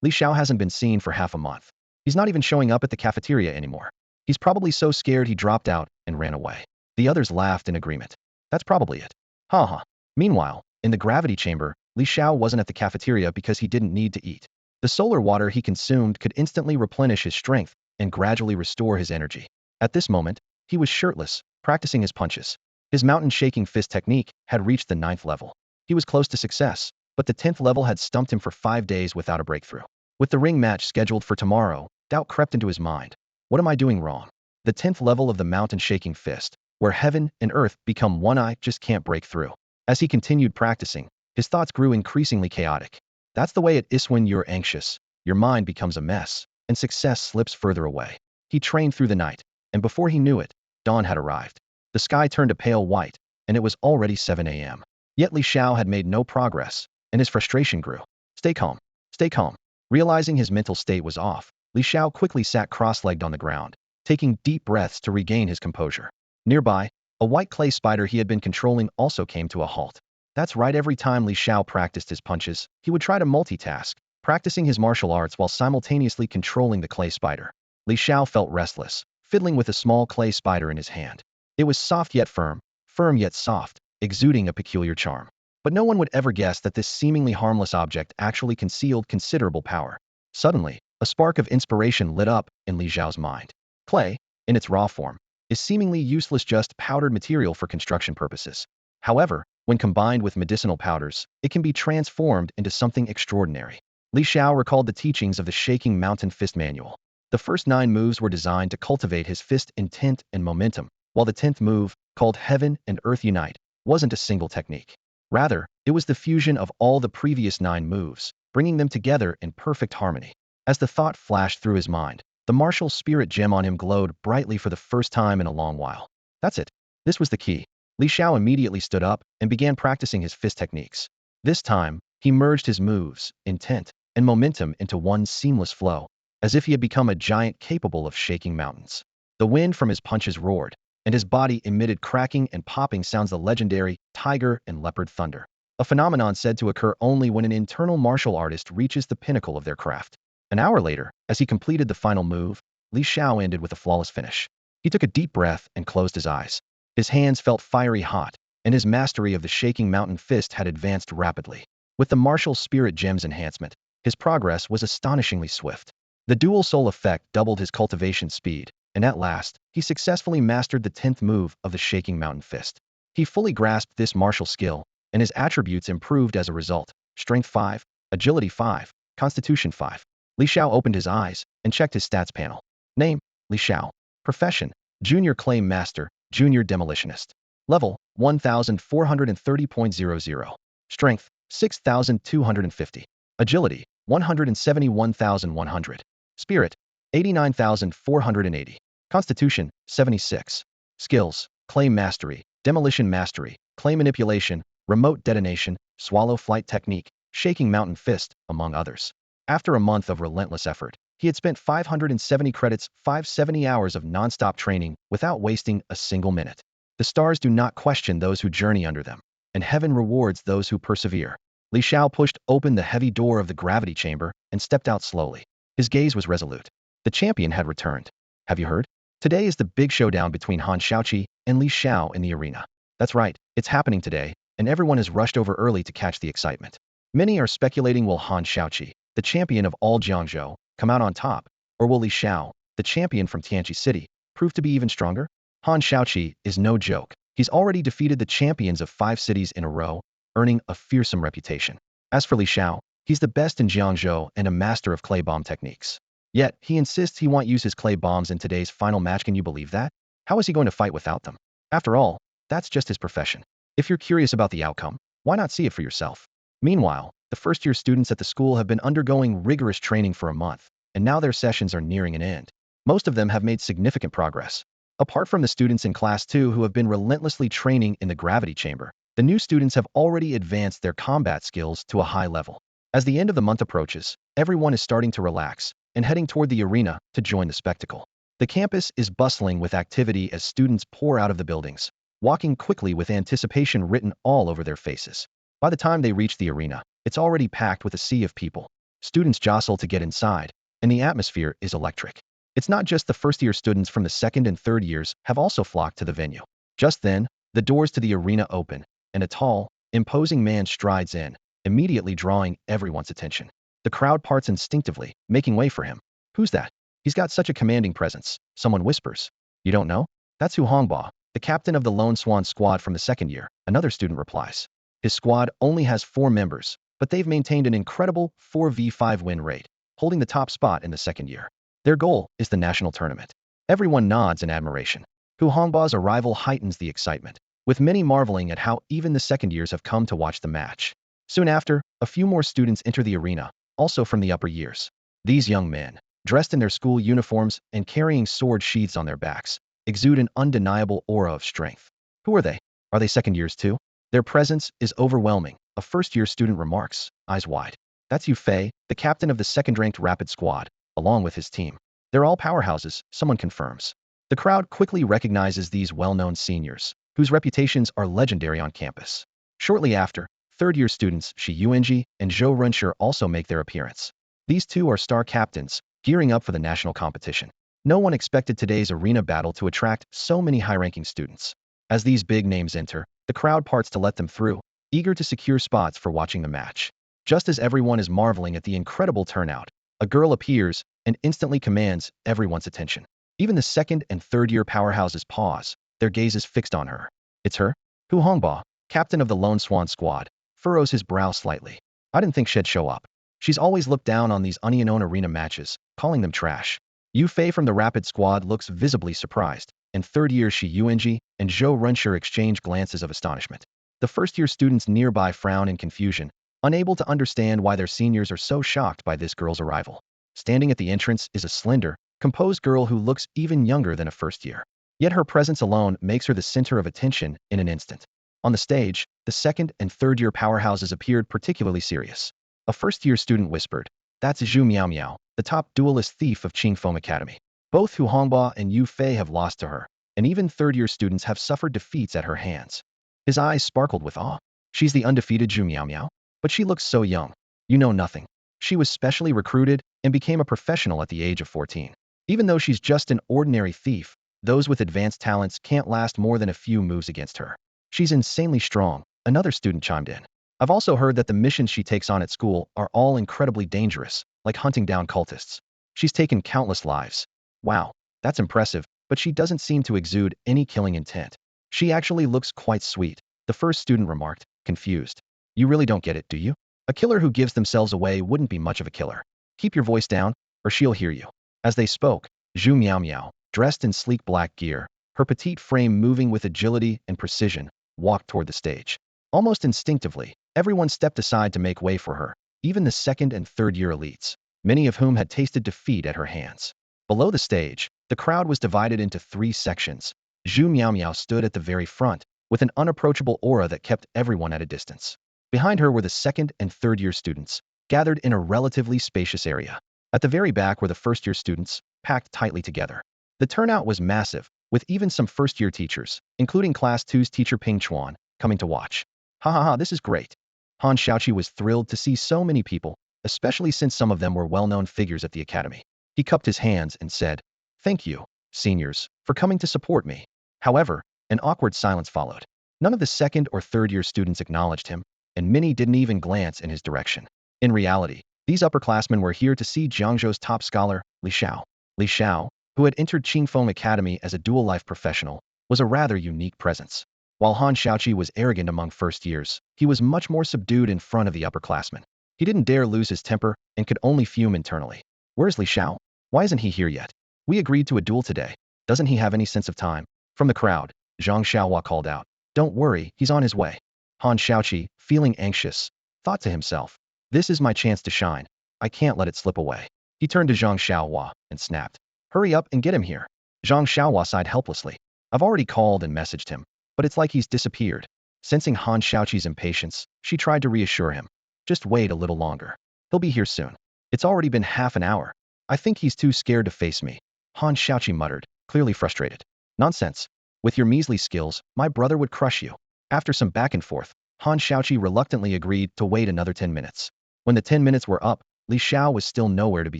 Li Xiao hasn't been seen for half a month. He's not even showing up at the cafeteria anymore. He's probably so scared he dropped out and ran away. The others laughed in agreement. That's probably it. Haha. Meanwhile, in the gravity chamber, Li Xiao wasn't at the cafeteria because he didn't need to eat. The solar water he consumed could instantly replenish his strength and gradually restore his energy. At this moment, he was shirtless, practicing his punches. His mountain-shaking fist technique had reached the 9th level. He was close to success, but the 10th level had stumped him for 5 days without a breakthrough. With the ring match scheduled for tomorrow, doubt crept into his mind. What am I doing wrong? The 10th level of the mountain-shaking fist, where heaven and earth become one, I just can't break through. As he continued practicing, his thoughts grew increasingly chaotic. That's the way it is when you're anxious. Your mind becomes a mess, and success slips further away. He trained through the night, and before he knew it, dawn had arrived. The sky turned a pale white, and it was already 7 a.m. Yet Li Xiao had made no progress, and his frustration grew. Stay calm. Stay calm. Realizing his mental state was off, Li Xiao quickly sat cross-legged on the ground, taking deep breaths to regain his composure. Nearby, a white clay spider he had been controlling also came to a halt. That's right, every time Li Xiao practiced his punches, he would try to multitask, practicing his martial arts while simultaneously controlling the clay spider. Li Xiao felt restless, fiddling with a small clay spider in his hand. It was soft yet firm, firm yet soft, exuding a peculiar charm. But no one would ever guess that this seemingly harmless object actually concealed considerable power. Suddenly, a spark of inspiration lit up in Li Xiao's mind. Clay, in its raw form, is seemingly useless, just powdered material for construction purposes. However, when combined with medicinal powders, it can be transformed into something extraordinary. Li Xiao recalled the teachings of the Shaking Mountain Fist Manual. The first 9 moves were designed to cultivate his fist intent and momentum, while the 10th move, called Heaven and Earth Unite, wasn't a single technique. Rather, it was the fusion of all the previous 9 moves, bringing them together in perfect harmony. As the thought flashed through his mind, the martial spirit gem on him glowed brightly for the first time in a long while. That's it. This was the key. Li Xiao immediately stood up and began practicing his fist techniques. This time, he merged his moves, intent, and momentum into one seamless flow, as if he had become a giant capable of shaking mountains. The wind from his punches roared, and his body emitted cracking and popping sounds, the legendary tiger and leopard thunder, a phenomenon said to occur only when an internal martial artist reaches the pinnacle of their craft. An hour later, as he completed the final move, Li Xiao ended with a flawless finish. He took a deep breath and closed his eyes. His hands felt fiery hot, and his mastery of the Shaking Mountain Fist had advanced rapidly. With the martial spirit gem's enhancement, his progress was astonishingly swift. The dual soul effect doubled his cultivation speed, and at last, he successfully mastered the 10th move of the Shaking Mountain Fist. He fully grasped this martial skill, and his attributes improved as a result. Strength 5, Agility 5, Constitution 5. Li Xiao opened his eyes and checked his stats panel. Name, Li Xiao. Profession, Junior Clay Master, Junior Demolitionist. Level, 1430.00. Strength, 6250. Agility, 171,100. Spirit, 89,480. Constitution, 76. Skills, Clay Mastery, Demolition Mastery, Clay Manipulation, Remote Detonation, Swallow Flight Technique, Shaking Mountain Fist, among others. After a month of relentless effort, he had spent 570 credits, 570 hours of non-stop training without wasting a single minute. The stars do not question those who journey under them, and heaven rewards those who persevere. Li Xiao pushed open the heavy door of the gravity chamber and stepped out slowly. His gaze was resolute. The champion had returned. Have you heard? Today is the big showdown between Han Xiaoqi and Li Xiao in the arena. That's right, it's happening today, and everyone has rushed over early to catch the excitement. Many are speculating, will Han Xiaoqi, the champion of all Jiangzhou, come out on top, or will Li Xiao, the champion from Tianqi City, prove to be even stronger? Han Xiaoqi is no joke. He's already defeated the champions of 5 cities in a row, earning a fearsome reputation. As for Li Xiao, he's the best in Jiangzhou and a master of clay bomb techniques. Yet, he insists he won't use his clay bombs in today's final match. Can you believe that? How is he going to fight without them? After all, that's just his profession. If you're curious about the outcome, why not see it for yourself? Meanwhile, the first-year students at the school have been undergoing rigorous training for a month, and now their sessions are nearing an end. Most of them have made significant progress. Apart from the students in Class 2 who have been relentlessly training in the gravity chamber, the new students have already advanced their combat skills to a high level. As the end of the month approaches, everyone is starting to relax and heading toward the arena to join the spectacle. The campus is bustling with activity as students pour out of the buildings, walking quickly with anticipation written all over their faces. By the time they reach the arena, it's already packed with a sea of people. Students jostle to get inside, and the atmosphere is electric. It's not just the first-year students from the second and third years have also flocked to the venue. Just then, the doors to the arena open, and a tall, imposing man strides in, immediately drawing everyone's attention. The crowd parts instinctively, making way for him. Who's that? He's got such a commanding presence, someone whispers. You don't know? That's Hu Hongba, the captain of the Lone Swan squad from the second year, another student replies. His squad only has 4 members, but they've maintained an incredible 4v5 win rate, holding the top spot in the second year. Their goal is the national tournament. Everyone nods in admiration. Hu Hongba's arrival heightens the excitement, with many marveling at how even the second years have come to watch the match. Soon after, a few more students enter the arena, also from the upper years. These young men, dressed in their school uniforms and carrying sword sheaths on their backs, exude an undeniable aura of strength. Who are they? Are they second years too? Their presence is overwhelming, a first-year student remarks, eyes wide. That's Yu Fei, the captain of the second-ranked rapid squad, along with his team. They're all powerhouses, someone confirms. The crowd quickly recognizes these well-known seniors, whose reputations are legendary on campus. Shortly after, third-year students Shi Yuanji and Zhou Runshi also make their appearance. These two are star captains, gearing up for the national competition. No one expected today's arena battle to attract so many high-ranking students. As these big names enter, the crowd parts to let them through, eager to secure spots for watching the match. Just as everyone is marveling at the incredible turnout, a girl appears and instantly commands everyone's attention. Even the second and third-year powerhouses pause, their gazes fixed on her. It's her? Hu Hongba, captain of the Lone Swan squad, furrows his brow slightly. I didn't think she'd show up. She's always looked down on these unknown arena matches, calling them trash. Yu Fei from the Rapid squad looks visibly surprised, and third-year Shi Yuanji and Zhou Runshi exchange glances of astonishment. The first-year students nearby frown in confusion, unable to understand why their seniors are so shocked by this girl's arrival. Standing at the entrance is a slender, composed girl who looks even younger than a first year. Yet her presence alone makes her the center of attention in an instant. On the stage, the second and third-year powerhouses appeared particularly serious. A first-year student whispered, "That's Zhu Meow, the top duelist thief of Qingfeng Academy. Both Hu Hongba and Yu Fei have lost to her, and even third-year students have suffered defeats at her hands." His eyes sparkled with awe. "She's the undefeated Zhu Meow? But she looks so young. You know nothing. She was specially recruited and became a professional at the age of 14. Even though she's just an ordinary thief, those with advanced talents can't last more than a few moves against her. She's insanely strong," another student chimed in. "I've also heard that the missions she takes on at school are all incredibly dangerous, like hunting down cultists. She's taken countless lives." "Wow, that's impressive, but she doesn't seem to exude any killing intent. She actually looks quite sweet," the first student remarked, confused. "You really don't get it, do you? A killer who gives themselves away wouldn't be much of a killer. Keep your voice down, or she'll hear you." As they spoke, Zhu Meow, dressed in sleek black gear, her petite frame moving with agility and precision, walked toward the stage. Almost instinctively, everyone stepped aside to make way for her, even the second and third-year elites, many of whom had tasted defeat at her hands. Below the stage, the crowd was divided into three sections. Zhu Meow stood at the very front, with an unapproachable aura that kept everyone at a distance. Behind her were the second and third-year students, gathered in a relatively spacious area. At the very back were the first-year students, packed tightly together. The turnout was massive, with even some first-year teachers, including Class 2's teacher Ping Chuan, coming to watch. "Ha ha ha, this is great." Han Xiaoqi was thrilled to see so many people, especially since some of them were well-known figures at the academy. He cupped his hands and said, "Thank you, seniors, for coming to support me." However, an awkward silence followed. None of the second or third-year students acknowledged him, and many didn't even glance in his direction. In reality, these upperclassmen were here to see Jiangzhou's top scholar, Li Xiao. Li Xiao, who had entered Qingfeng Academy as a dual-life professional, was a rather unique presence. While Han Xiaoqi was arrogant among first years, he was much more subdued in front of the upperclassmen. He didn't dare lose his temper and could only fume internally. "Where's Li Xiao? Why isn't he here yet? We agreed to a duel today. Doesn't he have any sense of time?" From the crowd, Zhang Xiaohua called out, "Don't worry, he's on his way." Han Xiaoqi, feeling anxious, thought to himself, "This is my chance to shine. I can't let it slip away." He turned to Zhang Xiaohua and snapped, "Hurry up and get him here." Zhang Xiaohua sighed helplessly. "I've already called and messaged him, but it's like he's disappeared." Sensing Han Xiaoqi's impatience, she tried to reassure him. "Just wait a little longer. He'll be here soon. It's already been half an hour. I think he's too scared to face me." Han Xiaoqi muttered, clearly frustrated. "Nonsense. With your measly skills, my brother would crush you." After some back and forth, Han Xiaoqi reluctantly agreed to wait another 10 minutes. When the 10 minutes were up, Li Xiao was still nowhere to be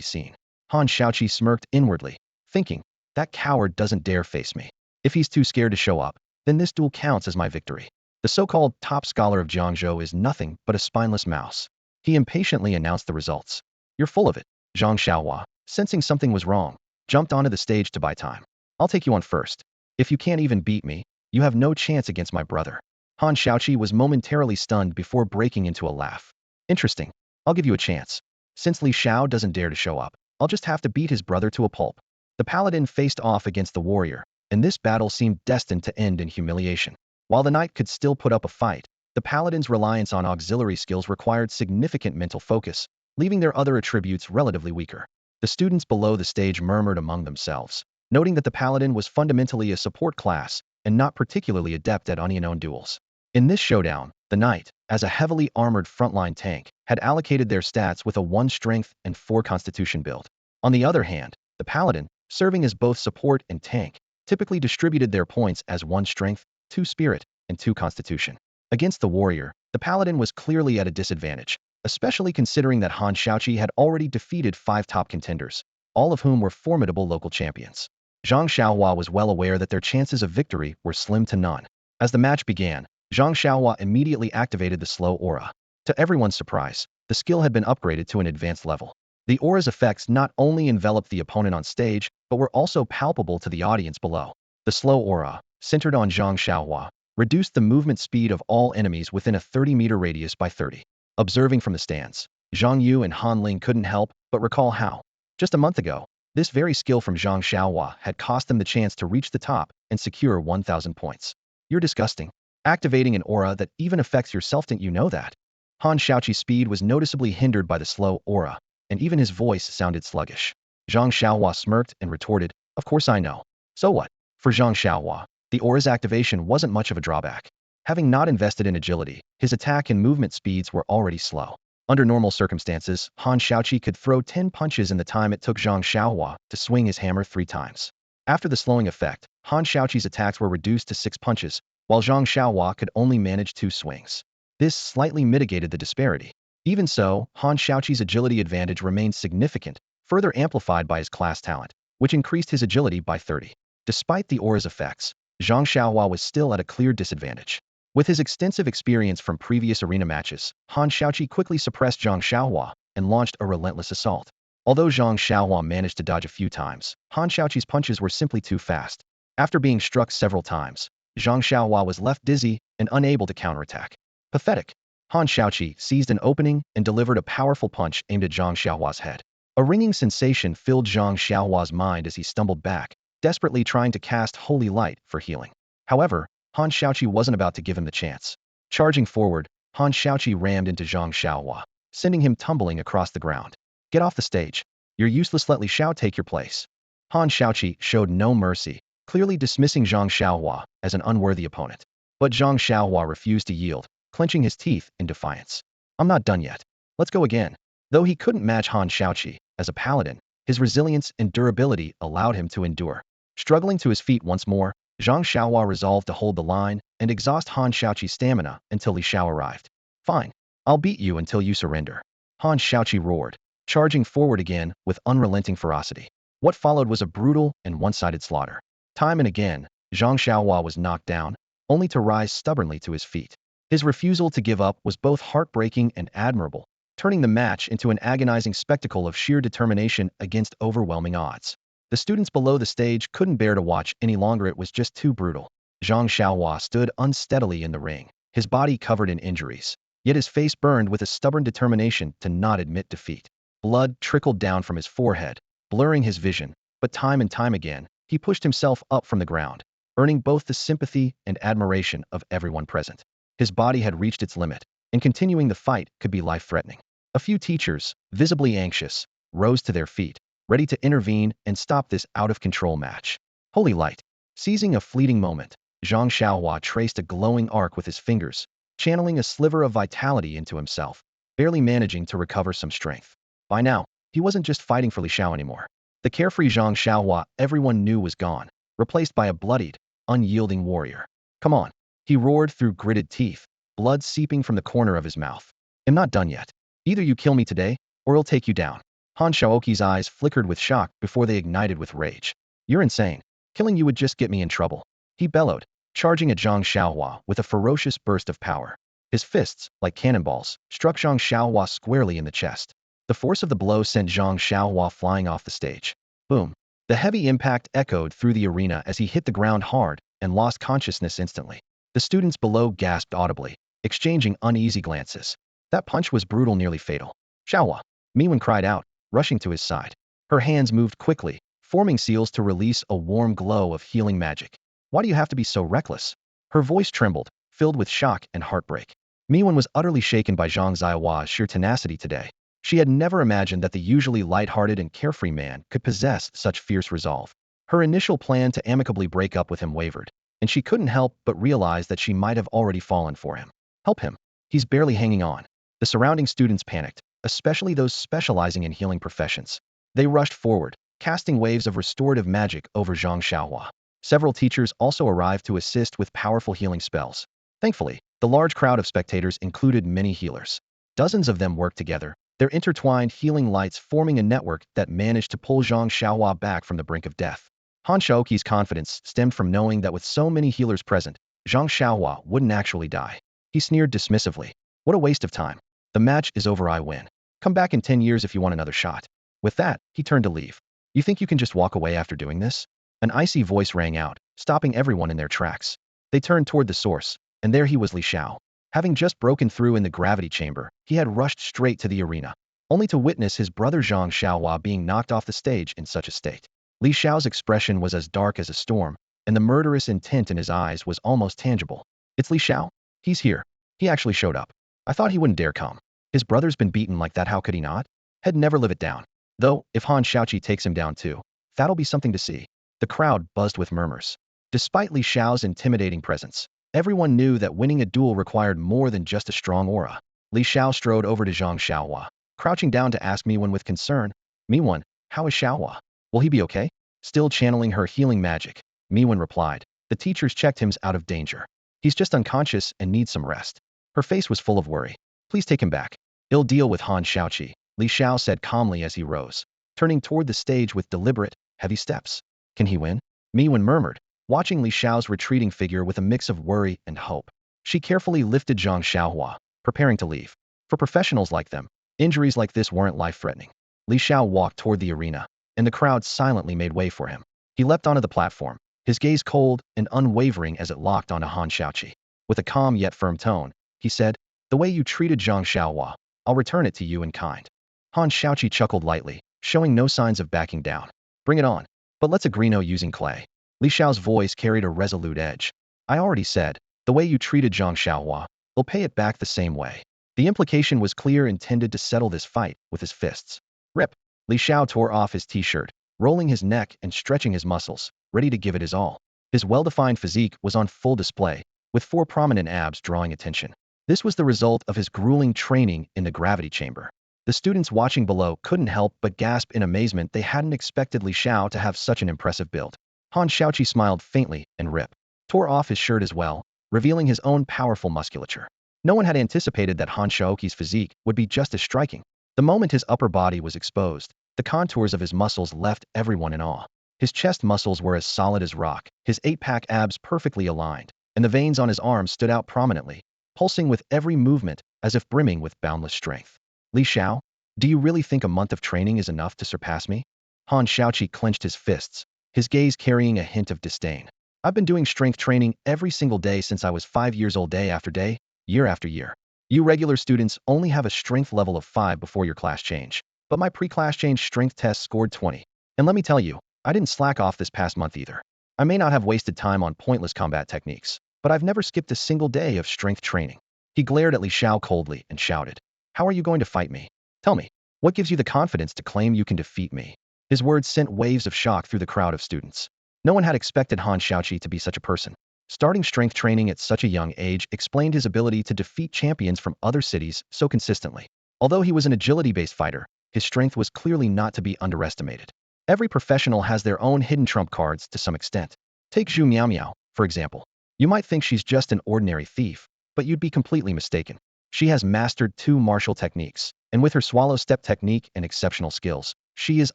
seen. Han Xiaoqi smirked inwardly, thinking, "That coward doesn't dare face me. If he's too scared to show up, then this duel counts as my victory." The so-called top scholar of Jiangzhou is nothing but a spineless mouse. He impatiently announced the results. "You're full of it." Zhang Xiaohua, sensing something was wrong, jumped onto the stage to buy time. "I'll take you on first. If you can't even beat me, you have no chance against my brother." Han Xiaoqi was momentarily stunned before breaking into a laugh. "Interesting. I'll give you a chance. Since Li Xiao doesn't dare to show up, I'll just have to beat his brother to a pulp." The paladin faced off against the warrior, and this battle seemed destined to end in humiliation. While the knight could still put up a fight, the paladin's reliance on auxiliary skills required significant mental focus, leaving their other attributes relatively weaker. The students below the stage murmured among themselves, noting that the paladin was fundamentally a support class and not particularly adept at unknown duels. In this showdown, the knight, as a heavily armored frontline tank, had allocated their stats with a 1 strength and 4 constitution build. On the other hand, The paladin, serving as both support and tank, typically distributed their points as 1 strength, 2 spirit, and 2 constitution. Against the warrior, the paladin was clearly at a disadvantage, especially considering that Han Xiaoqi had already defeated 5 top contenders, all of whom were formidable local champions. Zhang Xiaohua was well aware that their chances of victory were slim to none. As the match began, Zhang Xiaohua immediately activated the slow aura. To everyone's surprise, the skill had been upgraded to an advanced level. The aura's effects not only enveloped the opponent on stage, but were also palpable to the audience below. The slow aura, centered on Zhang Xiaohua, reduced the movement speed of all enemies within a 30-meter radius by 30. Observing from the stands, Zhang Yu and Han Ling couldn't help but recall how, just a month ago, this very skill from Zhang Xiaohua had cost them the chance to reach the top and secure 1,000 points. You're disgusting. Activating an aura that even affects yourself, didn't you know that? Han Xiaoqi's speed was noticeably hindered by the slow aura, and even his voice sounded sluggish. Zhang Xiaohua smirked and retorted, "Of course I know. So what?" For Zhang Xiaohua, the aura's activation wasn't much of a drawback. Having not invested in agility, his attack and movement speeds were already slow. Under normal circumstances, Han Xiaoqi could throw 10 punches in the time it took Zhang Xiaohua to swing his hammer 3 times. After the slowing effect, Han Xiaoqi's attacks were reduced to 6 punches, while Zhang Xiaohua could only manage 2 swings. This slightly mitigated the disparity. Even so, Han Xiaoqi's agility advantage remained significant, further amplified by his class talent, which increased his agility by 30. Despite the aura's effects, Zhang Xiaohua was still at a clear disadvantage. With his extensive experience from previous arena matches, Han Xiaoqi quickly suppressed Zhang Xiaohua and launched a relentless assault. Although Zhang Xiaohua managed to dodge a few times, Han Xiaoqi's punches were simply too fast. After being struck several times, Zhang Xiaohua was left dizzy and unable to counterattack. Pathetic. Han Xiaoqi seized an opening and delivered a powerful punch aimed at Zhang Xiaohua's head. A ringing sensation filled Zhang Xiaohua's mind as he stumbled back, desperately trying to cast holy light for healing. However, Han Xiaoqi wasn't about to give him the chance. Charging forward, Han Xiaoqi rammed into Zhang Xiaohua, sending him tumbling across the ground. "Get off the stage. You're useless, let Li Xiao take your place." Han Xiaoqi showed no mercy, clearly dismissing Zhang Xiaohua as an unworthy opponent. But Zhang Xiaohua refused to yield, clenching his teeth in defiance. "I'm not done yet. Let's go again." Though he couldn't match Han Xiaoqi, as a paladin, his resilience and durability allowed him to endure. Struggling to his feet once more, Zhang Xiaohua resolved to hold the line and exhaust Han Xiaoqi's stamina until Li Xiao arrived. "Fine. I'll beat you until you surrender." Han Xiaoqi roared, charging forward again with unrelenting ferocity. What followed was a brutal and one-sided slaughter. Time and again, Zhang Xiaohua was knocked down, only to rise stubbornly to his feet. His refusal to give up was both heartbreaking and admirable, turning the match into an agonizing spectacle of sheer determination against overwhelming odds. The students below the stage couldn't bear to watch any longer, it was just too brutal. Zhang Xiaohua stood unsteadily in the ring, his body covered in injuries, yet his face burned with a stubborn determination to not admit defeat. Blood trickled down from his forehead, blurring his vision, but time and time again, he pushed himself up from the ground, earning both the sympathy and admiration of everyone present. His body had reached its limit, and continuing the fight could be life-threatening. A few teachers, visibly anxious, rose to their feet, ready to intervene and stop this out-of-control match. Holy light. Seizing a fleeting moment, Zhang Xiaohua traced a glowing arc with his fingers, channeling a sliver of vitality into himself, barely managing to recover some strength. By now, he wasn't just fighting for Li Xiao anymore. The carefree Zhang Xiaohua everyone knew was gone, replaced by a bloodied, unyielding warrior. "Come on," he roared through gritted teeth, blood seeping from the corner of his mouth. "I'm not done yet. Either you kill me today, or I'll take you down." Han Xiaoqi's eyes flickered with shock before they ignited with rage. "You're insane. Killing you would just get me in trouble," he bellowed, charging at Zhang Xiaohua with a ferocious burst of power. His fists, like cannonballs, struck Zhang Xiaohua squarely in the chest. The force of the blow sent Zhang Xiaohua flying off the stage. Boom. The heavy impact echoed through the arena as he hit the ground hard and lost consciousness instantly. The students below gasped audibly, exchanging uneasy glances. That punch was brutal, nearly fatal. "Xiaohua!" Meow cried out, rushing to his side. Her hands moved quickly, forming seals to release a warm glow of healing magic. "Why do you have to be so reckless?" Her voice trembled, filled with shock and heartbreak. Meow was utterly shaken by Zhang Xiaohua's sheer tenacity today. She had never imagined that the usually light-hearted and carefree man could possess such fierce resolve. Her initial plan to amicably break up with him wavered, and she couldn't help but realize that she might have already fallen for him. Help him. He's barely hanging on. The surrounding students panicked, especially those specializing in healing professions. They rushed forward, casting waves of restorative magic over Zhang Xiaohua. Several teachers also arrived to assist with powerful healing spells. Thankfully, the large crowd of spectators included many healers. Dozens of them worked together, their intertwined healing lights forming a network that managed to pull Zhang Xiaohua back from the brink of death. Han Shaoqi's confidence stemmed from knowing that with so many healers present, Zhang Xiaohua wouldn't actually die. He sneered dismissively. What a waste of time. The match is over, I win. Come back in 10 years if you want another shot. With that, he turned to leave. You think you can just walk away after doing this? An icy voice rang out, stopping everyone in their tracks. They turned toward the source, and there he was, Li Xiao. Having just broken through in the gravity chamber, he had rushed straight to the arena, only to witness his brother Zhang Xiaohua being knocked off the stage in such a state. Li Xiao's expression was as dark as a storm, and the murderous intent in his eyes was almost tangible. It's Li Xiao? He's here. He actually showed up. I thought he wouldn't dare come. His brother's been beaten like that, how could he not? He'd never live it down. Though, if Han Shaoqi takes him down too, that'll be something to see. The crowd buzzed with murmurs. Despite Li Xiao's intimidating presence, everyone knew that winning a duel required more than just a strong aura. Li Xiao strode over to Zhang Xiaohua, crouching down to ask Meow with concern. Meow, how is Xiaohua? Will he be okay? Still channeling her healing magic, Meow replied. The teachers checked him out of danger. He's just unconscious and needs some rest. Her face was full of worry. Please take him back. I'll deal with Han Shaoqi, Li Xiao said calmly as he rose, turning toward the stage with deliberate, heavy steps. Can he win? Meow murmured, watching Li Xiao's retreating figure with a mix of worry and hope. She carefully lifted Zhang Xiaohua, preparing to leave. For professionals like them, injuries like this weren't life-threatening. Li Xiao walked toward the arena, and the crowd silently made way for him. He leapt onto the platform, his gaze cold and unwavering as it locked onto Han Shaoqi. With a calm yet firm tone, he said, the way you treated Zhang Xiaohua, I'll return it to you in kind. Han Shaoqi chuckled lightly, showing no signs of backing down. Bring it on. But let's agree no using clay. Li Xiao's voice carried a resolute edge. I already said, the way you treated Zhang Xiaohua, I'll pay it back the same way. The implication was clear, intended to settle this fight with his fists. Rip. Li Xiao tore off his t-shirt, rolling his neck and stretching his muscles, ready to give it his all. His well-defined physique was on full display, with 4 prominent abs drawing attention. This was the result of his grueling training in the gravity chamber. The students watching below couldn't help but gasp in amazement. They hadn't expected Li Xiao to have such an impressive build. Han Shaoqi smiled faintly, and Rip tore off his shirt as well, revealing his own powerful musculature. No one had anticipated that Han Shaoqi's physique would be just as striking. The moment his upper body was exposed, the contours of his muscles left everyone in awe. His chest muscles were as solid as rock, his 8-pack abs perfectly aligned, and the veins on his arms stood out prominently, pulsing with every movement as if brimming with boundless strength. Li Xiao, do you really think a month of training is enough to surpass me? Han Shaoqi clenched his fists, his gaze carrying a hint of disdain. I've been doing strength training every single day since I was 5 years old, day after day, year after year. You regular students only have a strength level of 5 before your class change, but my pre-class change strength test scored 20. And let me tell you, I didn't slack off this past month either. I may not have wasted time on pointless combat techniques, but I've never skipped a single day of strength training. He glared at Li Xiao coldly and shouted, how are you going to fight me? Tell me, what gives you the confidence to claim you can defeat me? His words sent waves of shock through the crowd of students. No one had expected Han Shaoqi to be such a person. Starting strength training at such a young age explained his ability to defeat champions from other cities so consistently. Although he was an agility-based fighter, his strength was clearly not to be underestimated. Every professional has their own hidden trump cards to some extent. Take Zhu Meow, for example. You might think she's just an ordinary thief, but you'd be completely mistaken. She has mastered 2 martial techniques, and with her swallow step technique and exceptional skills, she is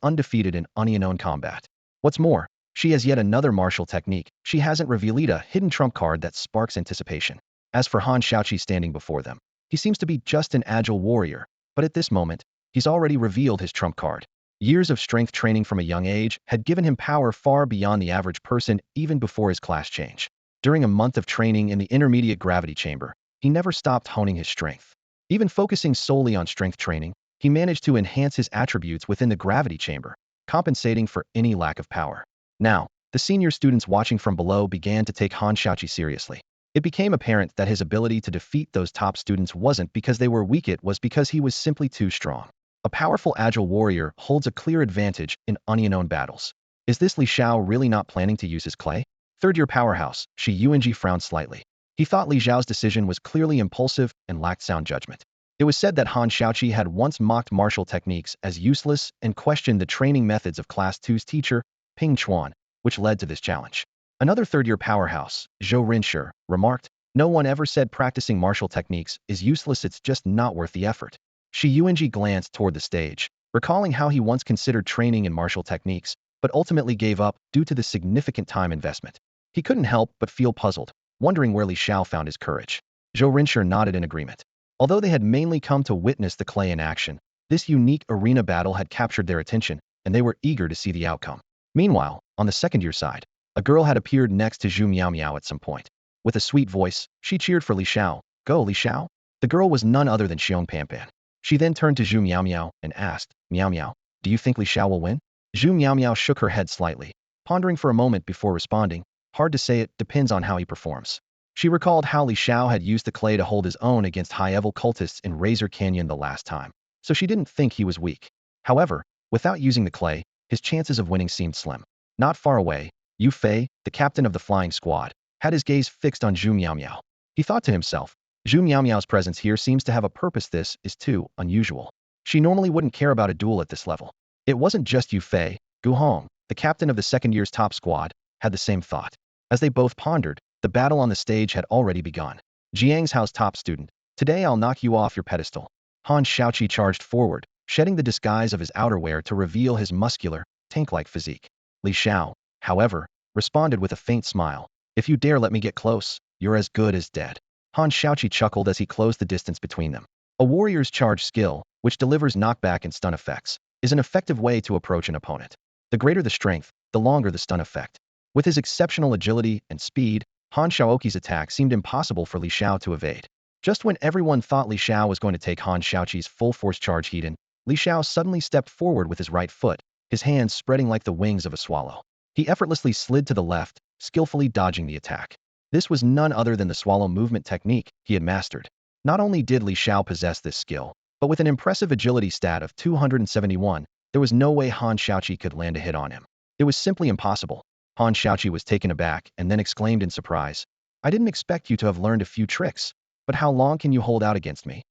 undefeated in unknown combat. What's more, she has yet another martial technique. She hasn't revealed a hidden trump card that sparks anticipation. As for Han Shaoqi standing before them, he seems to be just an agile warrior, but at this moment, he's already revealed his trump card. Years of strength training from a young age had given him power far beyond the average person even before his class change. During a month of training in the intermediate gravity chamber, he never stopped honing his strength. Even focusing solely on strength training, he managed to enhance his attributes within the gravity chamber, compensating for any lack of power. Now, the senior students watching from below began to take Han Shaoqi seriously. It became apparent that his ability to defeat those top students wasn't because they were weak, it was because he was simply too strong. A powerful agile warrior holds a clear advantage in unknown battles. Is this Li Xiao really not planning to use his clay? Third-year powerhouse, Shi Yuanji frowned slightly. He thought Li Xiao's decision was clearly impulsive and lacked sound judgment. It was said that Han Xiaoqi had once mocked martial techniques as useless and questioned the training methods of Class 2's teacher, Ping Chuan, which led to this challenge. Another third-year powerhouse, Zhou Rinshi, remarked, "No one ever said practicing martial techniques is useless, it's just not worth the effort." Shi Yuanji glanced toward the stage, recalling how he once considered training in martial techniques, but ultimately gave up due to the significant time investment. He couldn't help but feel puzzled, wondering where Li Xiao found his courage. Zhou Rinshi nodded in agreement. Although they had mainly come to witness the clay in action, this unique arena battle had captured their attention, and they were eager to see the outcome. Meanwhile, on the second-year side, a girl had appeared next to Zhu Meow at some point. With a sweet voice, she cheered for Li Xiao. "Go, Li Xiao." The girl was none other than Xiong Panpan. She then turned to Zhu Meow and asked, "Meow, do you think Li Xiao will win?" Zhu Meow shook her head slightly, pondering for a moment before responding, "Hard to say, it depends on how he performs." She recalled how Li Xiao had used the clay to hold his own against high-level cultists in Razer Canyon the last time, so she didn't think he was weak. However, without using the clay, his chances of winning seemed slim. Not far away, Yu Fei, the captain of the flying squad, had his gaze fixed on Zhu Meow. He thought to himself, Zhu Meow's presence here seems to have a purpose. This is too unusual. She normally wouldn't care about a duel at this level. It wasn't just Yu Fei. Gu Hong, the captain of the second year's top squad, had the same thought. As they both pondered, the battle on the stage had already begun. "Jiang's house top student, today I'll knock you off your pedestal." Han Xiaoqi charged forward, shedding the disguise of his outerwear to reveal his muscular, tank-like physique. Li Xiao, however, responded with a faint smile. "If you dare let me get close, you're as good as dead." Han Xiaoqi chuckled as he closed the distance between them. A warrior's charge skill, which delivers knockback and stun effects, is an effective way to approach an opponent. The greater the strength, the longer the stun effect. With his exceptional agility and speed, Han Xiaoqi's attack seemed impossible for Li Xiao to evade. Just when everyone thought Li Xiao was going to take Han Xiaoqi's full-force charge heat in, Li Xiao suddenly stepped forward with his right foot, his hands spreading like the wings of a swallow. He effortlessly slid to the left, skillfully dodging the attack. This was none other than the swallow movement technique he had mastered. Not only did Li Xiao possess this skill, but with an impressive agility stat of 271, there was no way Han Xiaoqi could land a hit on him. It was simply impossible. Han Xiaoqi was taken aback and then exclaimed in surprise, "I didn't expect you to have learned a few tricks, but how long can you hold out against me?"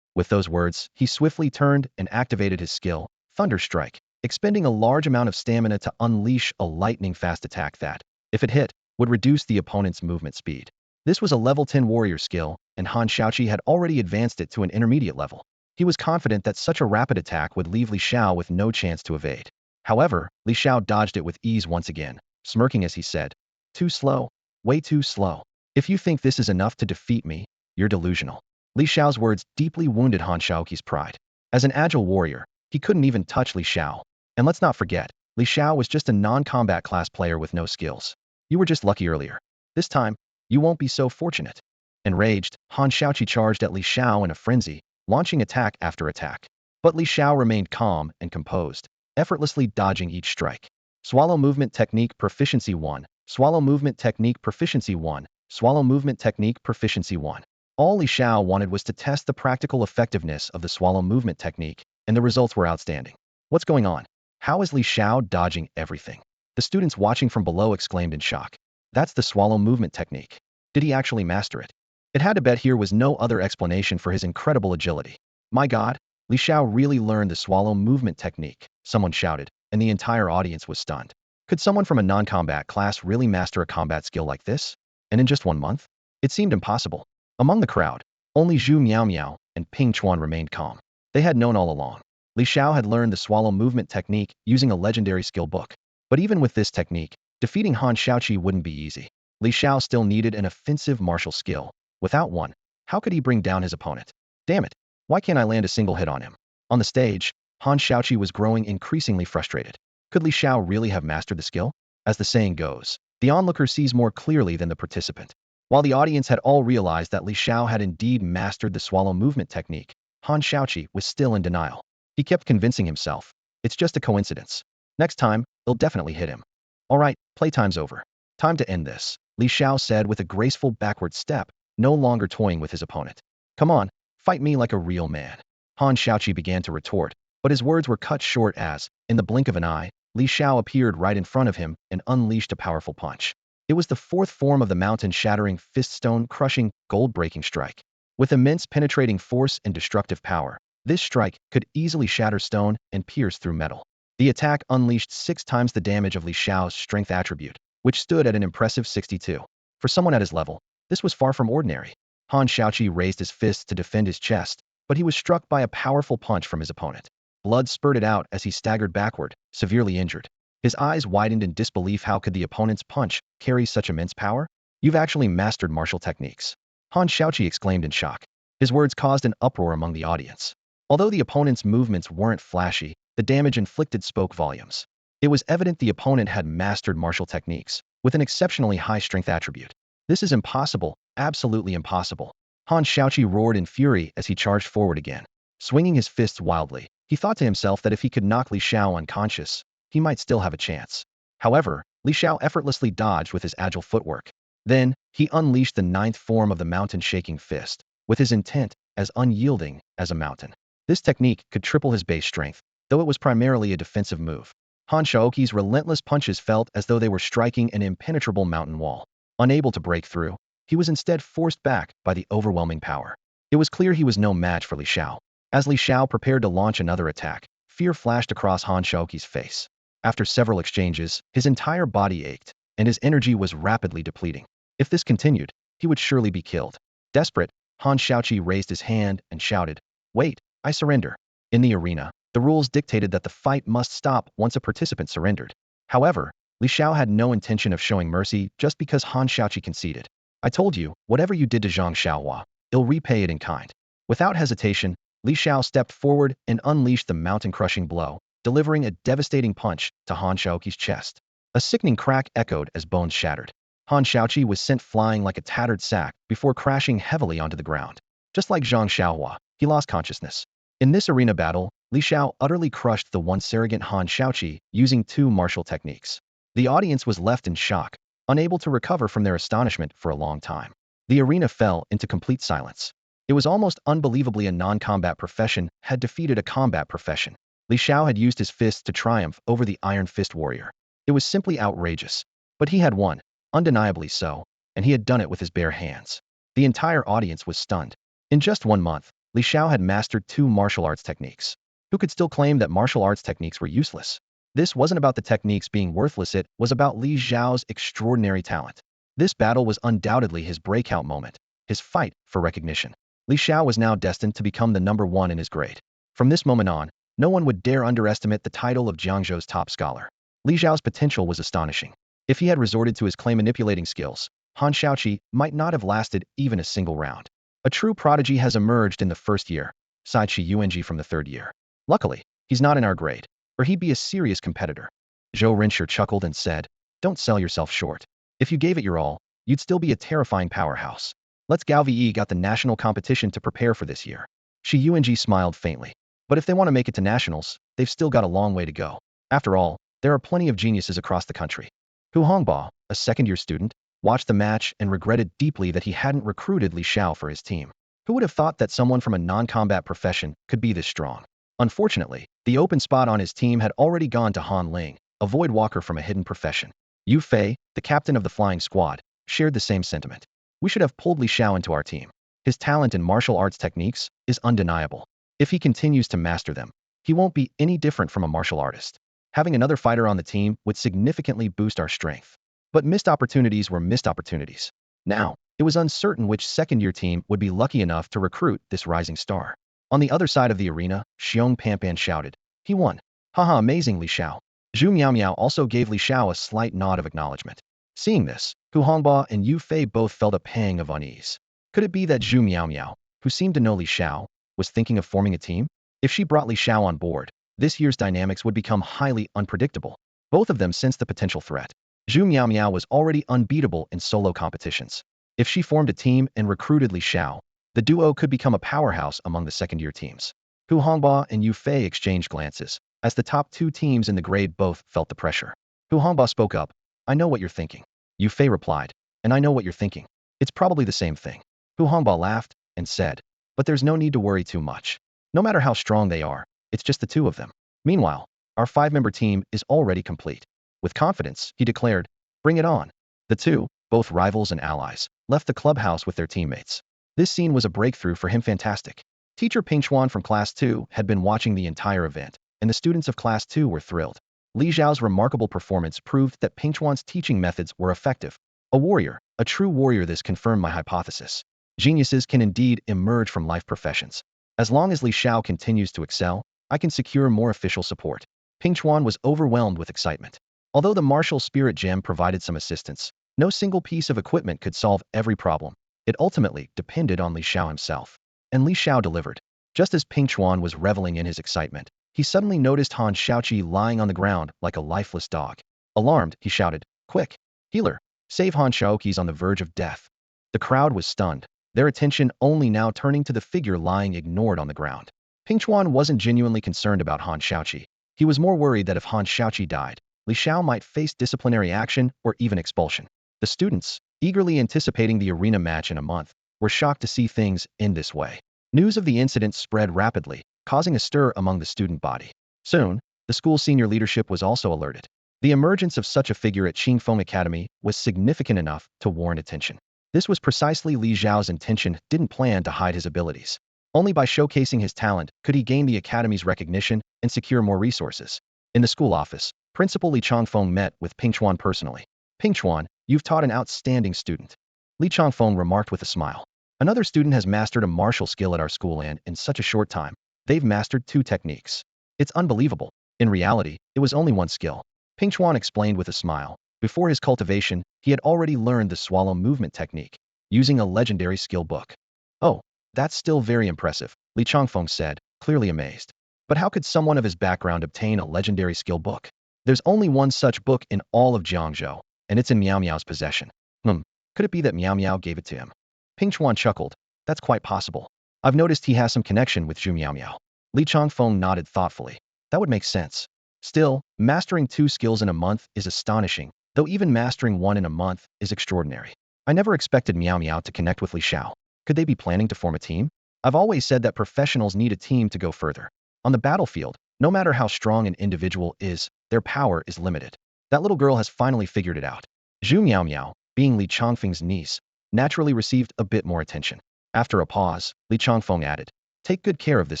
With those words, he swiftly turned and activated his skill, Thunder Strike, expending a large amount of stamina to unleash a lightning-fast attack that, if it hit, would reduce the opponent's movement speed. This was a level 10 warrior skill, and Han Xiaoqi had already advanced it to an intermediate level. He was confident that such a rapid attack would leave Li Xiao with no chance to evade. However, Li Xiao dodged it with ease once again, smirking as he said, "Too slow. Way too slow. If you think this is enough to defeat me, you're delusional." Li Xiao's words deeply wounded Han Xiaoqi's pride. As an agile warrior, he couldn't even touch Li Xiao. And let's not forget, Li Xiao was just a non-combat class player with no skills. "You were just lucky earlier. This time, you won't be so fortunate." Enraged, Han Xiaoqi charged at Li Xiao in a frenzy, launching attack after attack. But Li Xiao remained calm and composed, effortlessly dodging each strike. Swallow Movement Technique Proficiency 1. Swallow Movement Technique Proficiency 1. Swallow Movement Technique Proficiency 1. All Li Xiao wanted was to test the practical effectiveness of the Swallow Movement Technique, and the results were outstanding. "What's going on? How is Li Xiao dodging everything?" The students watching from below exclaimed in shock. "That's the Swallow Movement Technique. Did he actually master it?" It had to bet here was no other explanation for his incredible agility. "My God, Li Xiao really learned the Swallow Movement Technique," someone shouted, and the entire audience was stunned. Could someone from a non-combat class really master a combat skill like this? And in just 1 month? It seemed impossible. Among the crowd, only Zhu Meow and Ping Chuan remained calm. They had known all along. Li Xiao had learned the Swallow Movement Technique using a legendary skill book. But even with this technique, defeating Han Xiaoqi wouldn't be easy. Li Xiao still needed an offensive martial skill. Without one, how could he bring down his opponent? "Damn it, why can't I land a single hit on him?" On the stage, Han Xiaoqi was growing increasingly frustrated. Could Li Xiao really have mastered the skill? As the saying goes, the onlooker sees more clearly than the participant. While the audience had all realized that Li Xiao had indeed mastered the Swallow Movement Technique, Han Xiaoqi was still in denial. He kept convincing himself, "It's just a coincidence. Next time, it'll definitely hit him." "All right, playtime's over. Time to end this," Li Xiao said with a graceful backward step, no longer toying with his opponent. "Come on, fight me like a real man." Han Xiaoqi began to retort, but his words were cut short as, in the blink of an eye, Li Xiao appeared right in front of him and unleashed a powerful punch. It was the fourth form of the mountain-shattering, fist-stone-crushing, gold-breaking strike. With immense penetrating force and destructive power, this strike could easily shatter stone and pierce through metal. The attack unleashed 6 times the damage of Li Xiao's strength attribute, which stood at an impressive 62. For someone at his level, this was far from ordinary. Han Xiaoqi raised his fists to defend his chest, but he was struck by a powerful punch from his opponent. Blood spurted out as he staggered backward, severely injured. His eyes widened in disbelief. How could the opponent's punch carry such immense power? You've actually mastered martial techniques. Han Xiaoqi exclaimed in shock. His words caused an uproar among the audience. Although the opponent's movements weren't flashy, the damage inflicted spoke volumes. It was evident the opponent had mastered martial techniques, with an exceptionally high strength attribute. This is impossible, absolutely impossible. Han Xiaoqi roared in fury as he charged forward again. Swinging his fists wildly, he thought to himself that if he could knock Li Xiao unconscious, he might still have a chance. However, Li Xiao effortlessly dodged with his agile footwork. Then, he unleashed the 9th form of the mountain-shaking fist, with his intent as unyielding as a mountain. This technique could triple his base strength, though it was primarily a defensive move. Han Xiaoqi's relentless punches felt as though they were striking an impenetrable mountain wall. Unable to break through, he was instead forced back by the overwhelming power. It was clear he was no match for Li Xiao. As Li Xiao prepared to launch another attack, fear flashed across Han Xiaoqi's face. After several exchanges, his entire body ached, and his energy was rapidly depleting. If this continued, he would surely be killed. Desperate, Han Xiaoqi raised his hand and shouted, "Wait, I surrender." In the arena, the rules dictated that the fight must stop once a participant surrendered. However, Li Xiao had no intention of showing mercy just because Han Xiaoqi conceded. "I told you, whatever you did to Zhang Xiaohua, I'll repay it in kind." Without hesitation, Li Xiao stepped forward and unleashed the mountain-crushing blow, delivering a devastating punch to Han Xiaoqi's chest. A sickening crack echoed as bones shattered. Han Xiaoqi was sent flying like a tattered sack before crashing heavily onto the ground. Just like Zhang Xiaohua, he lost consciousness. In this arena battle, Li Xiao utterly crushed the once arrogant Han Xiaoqi using 2 martial techniques. The audience was left in shock, unable to recover from their astonishment for a long time. The arena fell into complete silence. It was almost unbelievably a non-combat profession had defeated a combat profession. Li Xiao had used his fists to triumph over the Iron Fist warrior. It was simply outrageous. But he had won, undeniably so, and he had done it with his bare hands. The entire audience was stunned. In just 1 month, Li Xiao had mastered 2 martial arts techniques. Who could still claim that martial arts techniques were useless? This wasn't about the techniques being worthless, it was about Li Xiao's extraordinary talent. This battle was undoubtedly his breakout moment, his fight for recognition. Li Xiao was now destined to become the #1 in his grade. From this moment on, no one would dare underestimate the title of Jiangzhou's top scholar. Li Xiao's potential was astonishing. If he had resorted to his clay manipulating skills, Han Xiaoqi might not have lasted even a single round. A true prodigy has emerged in the 1st year, sighed Shi Yuanji from the 3rd year. Luckily, he's not in our grade, or he'd be a serious competitor. Zhou Rinshi chuckled and said, "Don't sell yourself short. If you gave it your all, you'd still be a terrifying powerhouse. Let's Gao VE got the national competition to prepare for this year." Shi Yuanji smiled faintly. But if they want to make it to nationals, they've still got a long way to go. After all, there are plenty of geniuses across the country. Hu Hongba, a 2nd-year student, watched the match and regretted deeply that he hadn't recruited Li Xiao for his team. Who would have thought that someone from a non-combat profession could be this strong? Unfortunately, the open spot on his team had already gone to Han Ling, a void walker from a hidden profession. Yu Fei, the captain of the flying squad, shared the same sentiment. "We should have pulled Li Xiao into our team. His talent in martial arts techniques is undeniable. If he continues to master them, he won't be any different from a martial artist. Having another fighter on the team would significantly boost our strength." But missed opportunities were missed opportunities. Now, it was uncertain which 2nd-year team would be lucky enough to recruit this rising star. On the other side of the arena, Xiong Panpan shouted, "He won. Haha, amazing Li Xiao." Zhu Miao also gave Li Xiao a slight nod of acknowledgement. Seeing this, Hu Hongba and Yu Fei both felt a pang of unease. Could it be that Zhu Miao, who seemed to know Li Xiao, was thinking of forming a team? If she brought Li Xiao on board, this year's dynamics would become highly unpredictable. Both of them sensed the potential threat. Zhu Miao was already unbeatable in solo competitions. If she formed a team and recruited Li Xiao, the duo could become a powerhouse among the 2nd-year teams. Hu Hongba and Yu Fei exchanged glances, as the top 2 teams in the grade both felt the pressure. Hu Hongba spoke up, "I know what you're thinking." Yu Fei replied, "And I know what you're thinking. It's probably the same thing." Hu Hongba laughed and said, "But there's no need to worry too much. No matter how strong they are, it's just the 2 of them. Meanwhile, our 5-member team is already complete." With confidence, he declared, "Bring it on." The 2, both rivals and allies, left the clubhouse with their teammates. This scene was a breakthrough for him. Fantastic. Teacher Ping Chuan from Class 2 had been watching the entire event, and the students of Class 2 were thrilled. Li Xiao's remarkable performance proved that Ping Chuan's teaching methods were effective. A warrior, a true warrior. This confirmed my hypothesis. Geniuses can indeed emerge from life professions. As long as Li Xiao continues to excel, I can secure more official support. Ping Chuan was overwhelmed with excitement. Although the martial spirit gem provided some assistance, no single piece of equipment could solve every problem. It ultimately depended on Li Xiao himself. And Li Xiao delivered. Just as Ping Chuan was reveling in his excitement, he suddenly noticed Han Xiaoqi lying on the ground like a lifeless dog. Alarmed, he shouted, "Quick! Healer! Save Han Xiaoqi's on the verge of death." The crowd was stunned, their attention only now turning to the figure lying ignored on the ground. Ping Chuan wasn't genuinely concerned about Han Xiaoqi. He was more worried that if Han Xiaoqi died, Li Xiao might face disciplinary action or even expulsion. The students, eagerly anticipating the arena match in a month, were shocked to see things end this way. News of the incident spread rapidly, causing a stir among the student body. Soon, the school's senior leadership was also alerted. The emergence of such a figure at Qingfeng Academy was significant enough to warrant attention. This was precisely Li Xiao's intention. Didn't plan to hide his abilities. Only by showcasing his talent could he gain the academy's recognition and secure more resources. In the school office, Principal Li Changfeng met with Ping Chuan personally. "Ping Chuan, you've taught an outstanding student," Li Changfeng remarked with a smile. "Another student has mastered a martial skill at our school, and in such a short time, they've mastered 2 techniques. It's unbelievable. In reality, it was only one skill." Ping Chuan explained with a smile. Before his cultivation, he had already learned the swallow movement technique, using a legendary skill book. "Oh, that's still very impressive," Li Changfeng said, clearly amazed. "But how could someone of his background obtain a legendary skill book? There's only one such book in all of Jiangzhou, and it's in Meow Meow's possession." Could it be that Meow Meow gave it to him?" Ping Chuan chuckled. "That's quite possible. I've noticed he has some connection with Zhu Meow Meow." Li Changfeng nodded thoughtfully. "That would make sense. Still, mastering 2 skills in a month is astonishing, though even mastering 1 in a month is extraordinary. I never expected Meow Meow to connect with Li Xiao. Could they be planning to form a team? I've always said that professionals need a team to go further. On the battlefield, no matter how strong an individual is, their power is limited. That little girl has finally figured it out." Zhu Meow Meow, being Li Changfeng's niece, naturally received a bit more attention. After a pause, Li Changfeng added, "Take good care of this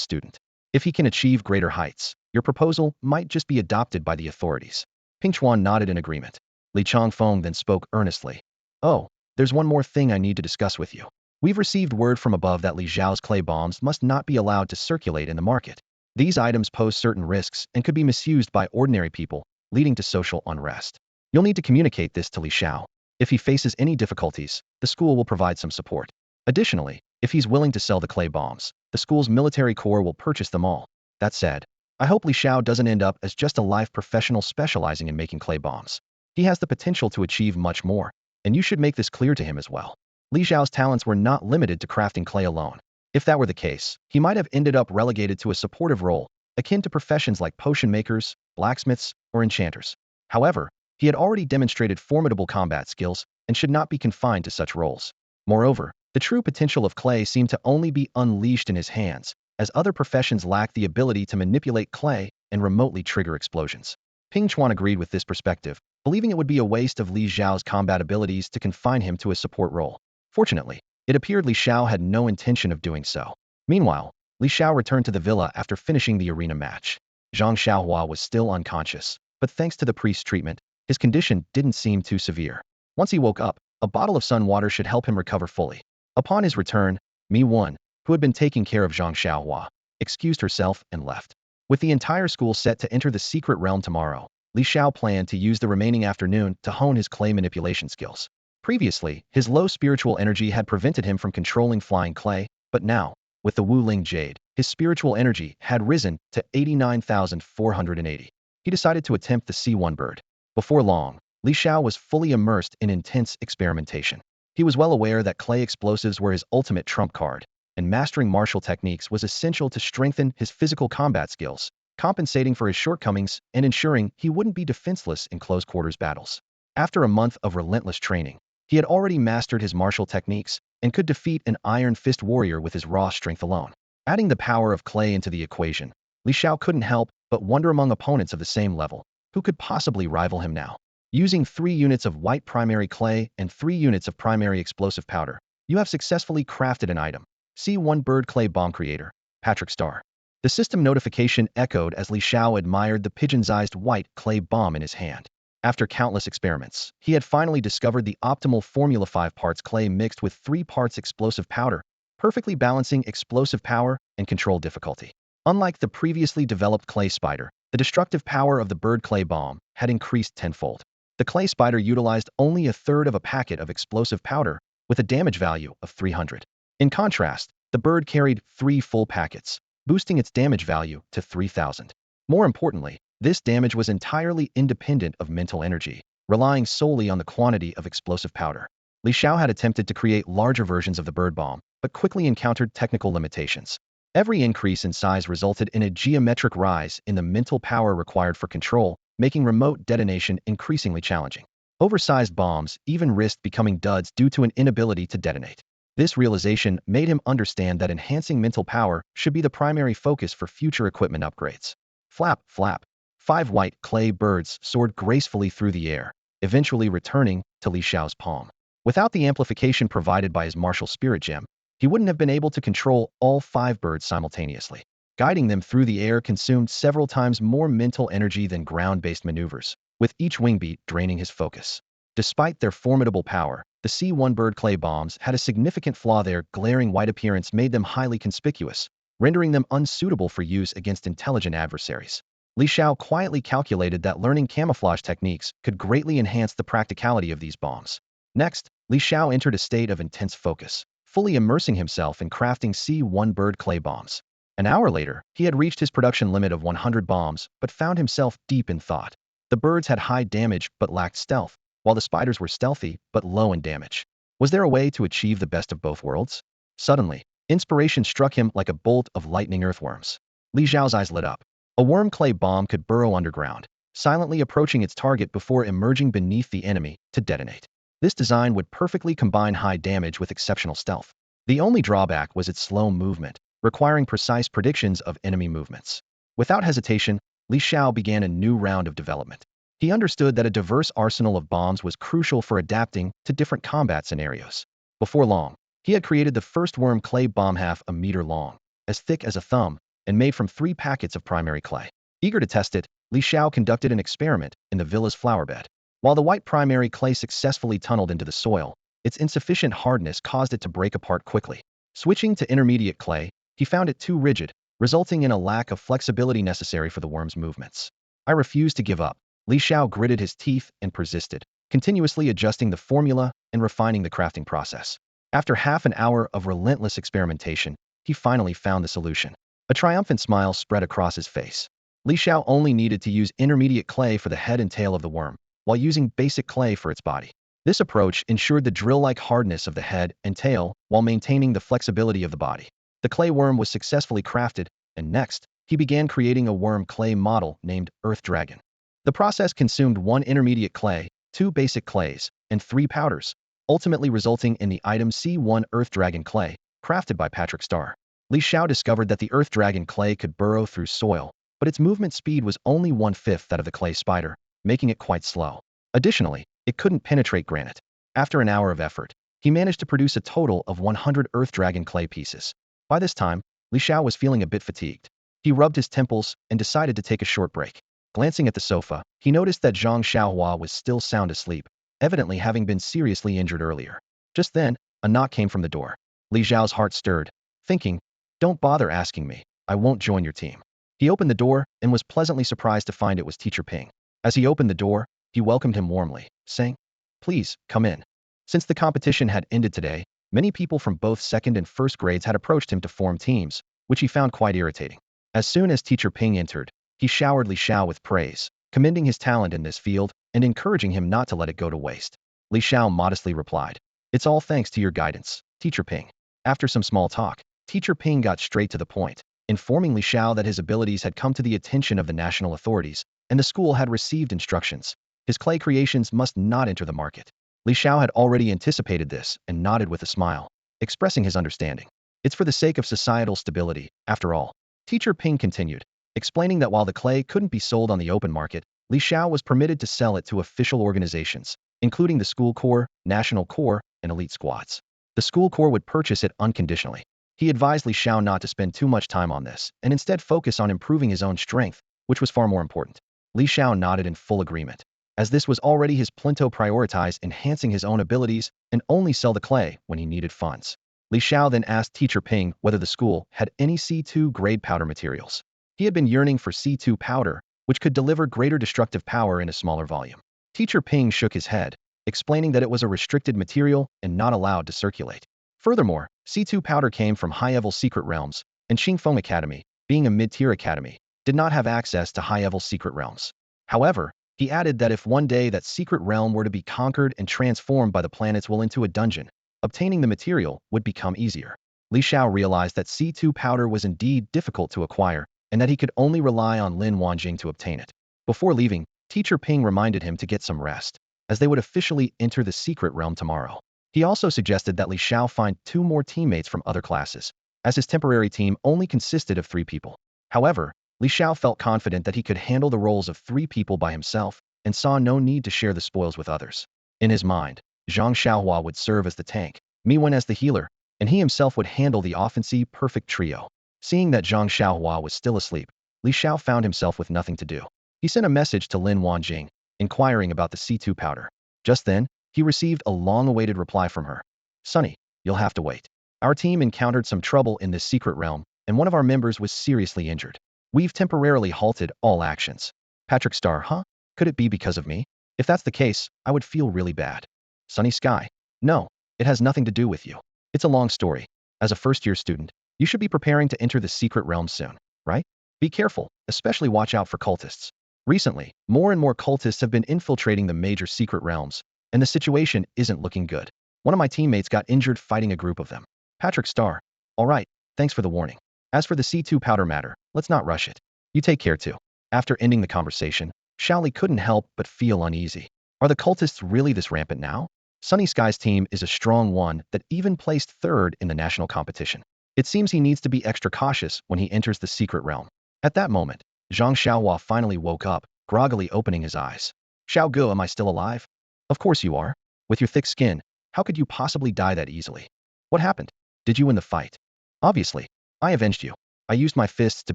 student. If he can achieve greater heights, your proposal might just be adopted by the authorities." Ping Chuan nodded in agreement. Li Changfeng then spoke earnestly. "Oh, there's one more thing I need to discuss with you. We've received word from above that Li Xiao's clay bombs must not be allowed to circulate in the market. These items pose certain risks and could be misused by ordinary people, leading to social unrest. You'll need to communicate this to Li Xiao. If he faces any difficulties, the school will provide some support. Additionally, if he's willing to sell the clay bombs, the school's military corps will purchase them all. That said, I hope Li Xiao doesn't end up as just a live professional specializing in making clay bombs. He has the potential to achieve much more, and you should make this clear to him as well." Li Xiao's talents were not limited to crafting clay alone. If that were the case, he might have ended up relegated to a supportive role, akin to professions like potion makers, blacksmiths, or enchanters. However, he had already demonstrated formidable combat skills and should not be confined to such roles. Moreover, the true potential of clay seemed to only be unleashed in his hands, as other professions lack the ability to manipulate clay and remotely trigger explosions. Ping Chuan agreed with this perspective, believing it would be a waste of Li Xiao's combat abilities to confine him to a support role. Fortunately, it appeared Li Xiao had no intention of doing so. Meanwhile, Li Xiao returned to the villa after finishing the arena match. Zhang Xiaohua was still unconscious, but thanks to the priest's treatment, his condition didn't seem too severe. Once he woke up, a bottle of sun water should help him recover fully. Upon his return, Mi-1, who had been taking care of Zhang Xiaohua, excused herself and left. With the entire school set to enter the secret realm tomorrow, Li Xiao planned to use the remaining afternoon to hone his clay manipulation skills. Previously, his low spiritual energy had prevented him from controlling flying clay, but now, with the Wu Ling Jade, his spiritual energy had risen to 89,480. He decided to attempt the C1 bird. Before long, Li Xiao was fully immersed in intense experimentation. He was well aware that clay explosives were his ultimate trump card, and mastering martial techniques was essential to strengthen his physical combat skills, compensating for his shortcomings and ensuring he wouldn't be defenseless in close-quarters battles. After a month of relentless training, he had already mastered his martial techniques and could defeat an Iron Fist warrior with his raw strength alone. Adding the power of clay into the equation, Li Xiao couldn't help but wonder among opponents of the same level, who could possibly rival him now. Using 3 units of white primary clay and 3 units of primary explosive powder, You have successfully crafted an item. C1 Bird Clay Bomb Creator, Patrick Starr. The system notification echoed as Li Xiao admired the pigeon-sized white clay bomb in his hand. After countless experiments, he had finally discovered the optimal formula: 5 parts clay mixed with 3 parts explosive powder, perfectly balancing explosive power and control difficulty. Unlike the previously developed clay spider, the destructive power of the bird clay bomb had increased tenfold. The clay spider utilized only a third of a packet of explosive powder, with a damage value of 300. In contrast, the bird carried 3 full packets, boosting its damage value to 3,000. More importantly, this damage was entirely independent of mental energy, relying solely on the quantity of explosive powder. Li Xiao had attempted to create larger versions of the bird bomb, but quickly encountered technical limitations. Every increase in size resulted in a geometric rise in the mental power required for control, making remote detonation increasingly challenging. Oversized bombs even risked becoming duds due to an inability to detonate. This realization made him understand that enhancing mental power should be the primary focus for future equipment upgrades. Flap, flap. 5 white clay birds soared gracefully through the air, eventually returning to Li Xiao's palm. Without the amplification provided by his martial spirit gem, he wouldn't have been able to control all 5 birds simultaneously. Guiding them through the air consumed several times more mental energy than ground-based maneuvers, with each wing beat draining his focus. Despite their formidable power, the C1 bird clay bombs had a significant flaw: their glaring white appearance made them highly conspicuous, rendering them unsuitable for use against intelligent adversaries. Li Xiao quietly calculated that learning camouflage techniques could greatly enhance the practicality of these bombs. Next, Li Xiao entered a state of intense focus, fully immersing himself in crafting C1 bird clay bombs. An hour later, he had reached his production limit of 100 bombs, but found himself deep in thought. The birds had high damage but lacked stealth, while the spiders were stealthy but low in damage. Was there a way to achieve the best of both worlds? Suddenly, inspiration struck him like a bolt of lightning: earthworms. Li Xiao's eyes lit up. A worm clay bomb could burrow underground, silently approaching its target before emerging beneath the enemy to detonate. This design would perfectly combine high damage with exceptional stealth. The only drawback was its slow movement, requiring precise predictions of enemy movements. Without hesitation, Li Xiao began a new round of development. He understood that a diverse arsenal of bombs was crucial for adapting to different combat scenarios. Before long, he had created the first worm clay bomb, half a meter long, as thick as a thumb, and made from 3 packets of primary clay. Eager to test it, Li Xiao conducted an experiment in the villa's flower bed. While the white primary clay successfully tunneled into the soil, its insufficient hardness caused it to break apart quickly. Switching to intermediate clay, he found it too rigid, resulting in a lack of flexibility necessary for the worm's movements. I refused to give up. Li Xiao gritted his teeth and persisted, continuously adjusting the formula and refining the crafting process. After half an hour of relentless experimentation, he finally found the solution. A triumphant smile spread across his face. Li Xiao only needed to use intermediate clay for the head and tail of the worm, while using basic clay for its body. This approach ensured the drill-like hardness of the head and tail while maintaining the flexibility of the body. The clay worm was successfully crafted, and next, he began creating a worm clay model named Earth Dragon. The process consumed 1 intermediate clay, 2 basic clays, and 3 powders, ultimately resulting in the item C1 Earth Dragon Clay, crafted by Patrick Starr. Li Xiao discovered that the Earth Dragon Clay could burrow through soil, but its movement speed was only 1/5 that of the clay spider, making it quite slow. Additionally, it couldn't penetrate granite. After an hour of effort, he managed to produce a total of 100 Earth Dragon Clay pieces. By this time, Li Xiao was feeling a bit fatigued. He rubbed his temples and decided to take a short break. Glancing at the sofa, he noticed that Zhang Xiaohua was still sound asleep, evidently having been seriously injured earlier. Just then, a knock came from the door. Li Xiao's heart stirred, thinking, "Don't bother asking me, I won't join your team." He opened the door and was pleasantly surprised to find it was Teacher Ping. As he opened the door, he welcomed him warmly, saying, "Please, come in." Since the competition had ended today, many people from both second and first grades had approached him to form teams, which he found quite irritating. As soon as Teacher Ping entered, he showered Li Xiao with praise, commending his talent in this field and encouraging him not to let it go to waste. Li Xiao modestly replied, "It's all thanks to your guidance, Teacher Ping." After some small talk, Teacher Ping got straight to the point, informing Li Xiao that his abilities had come to the attention of the national authorities, and the school had received instructions. His clay creations must not enter the market. Li Xiao had already anticipated this and nodded with a smile, expressing his understanding. It's for the sake of societal stability, after all. Teacher Ping continued, explaining that while the clay couldn't be sold on the open market, Li Xiao was permitted to sell it to official organizations, including the school corps, national corps, and elite squads. The school core would purchase it unconditionally. He advised Li Xiao not to spend too much time on this and instead focus on improving his own strength, which was far more important. Li Xiao nodded in full agreement, as this was already his plinto prioritized enhancing his own abilities and only sell the clay when he needed funds. Li Xiao then asked Teacher Ping whether the school had any C2 grade powder materials. He had been yearning for C2 powder, which could deliver greater destructive power in a smaller volume. Teacher Ping shook his head, explaining that it was a restricted material and not allowed to circulate. Furthermore, C2 powder came from high-level secret realms, and Xingfeng Academy, being a mid-tier academy, did not have access to high-level secret realms. However, he added that if one day that secret realm were to be conquered and transformed by the planet's will into a dungeon, obtaining the material would become easier. Li Xiao realized that C2 powder was indeed difficult to acquire, and that he could only rely on Lin Wanjing to obtain it. Before leaving, Teacher Ping reminded him to get some rest, as they would officially enter the secret realm tomorrow. He also suggested that Li Xiao find 2 more teammates from other classes, as his temporary team only consisted of 3 people. However, Li Xiao felt confident that he could handle the roles of 3 people by himself and saw no need to share the spoils with others. In his mind, Zhang Xiaohua would serve as the tank, Miwen as the healer, and he himself would handle the offensive perfect trio. Seeing that Zhang Xiaohua was still asleep, Li Xiao found himself with nothing to do. He sent a message to Lin Wanjing, inquiring about the C2 powder. Just then, he received a long-awaited reply from her. "Sonny, you'll have to wait. Our team encountered some trouble in this secret realm, and one of our members was seriously injured. We've temporarily halted all actions." Patrick Star, huh? Could it be because of me? If that's the case, I would feel really bad. Sunny Sky. No, it has nothing to do with you. It's a long story. As a first-year student, you should be preparing to enter the secret realm soon, right? Be careful, especially watch out for cultists. Recently, more and more cultists have been infiltrating the major secret realms, and the situation isn't looking good. One of my teammates got injured fighting a group of them. Patrick Star. All right, thanks for the warning. As for the C2 powder matter, let's not rush it. You take care too. After ending the conversation, Shaoli couldn't help but feel uneasy. Are the cultists really this rampant now? Sunny Sky's team is a strong one that even placed 3rd in the national competition. It seems he needs to be extra cautious when he enters the secret realm. At that moment, Zhang Xiaohua finally woke up, groggily opening his eyes. Xiao Gu, am I still alive? Of course you are. With your thick skin, how could you possibly die that easily? What happened? Did you win the fight? Obviously. I avenged you. I used my fists to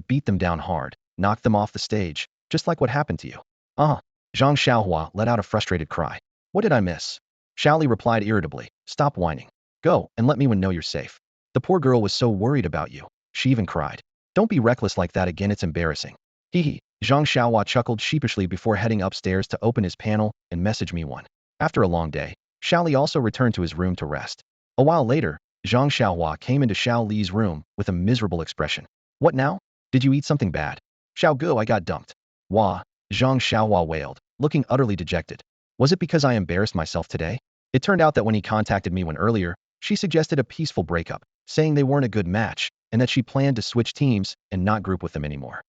beat them down hard, knocked them off the stage, just like what happened to you. Zhang Xiaohua let out a frustrated cry. What did I miss? Shaoli replied irritably, stop whining. Go, and let me know you're safe. The poor girl was so worried about you. She even cried. Don't be reckless like that again, it's embarrassing. Hee. Zhang Xiaohua chuckled sheepishly before heading upstairs to open his panel and message me one. After a long day, Shaoli also returned to his room to rest. A while later, Zhang Xiaohua came into Xiao Li's room with a miserable expression. What now? Did you eat something bad? Xiao Gu, I got dumped. Wah, Zhang Xiaohua wailed, looking utterly dejected. Was it because I embarrassed myself today? It turned out that when he contacted me earlier, she suggested a peaceful breakup, saying they weren't a good match, and that she planned to switch teams and not group with them anymore.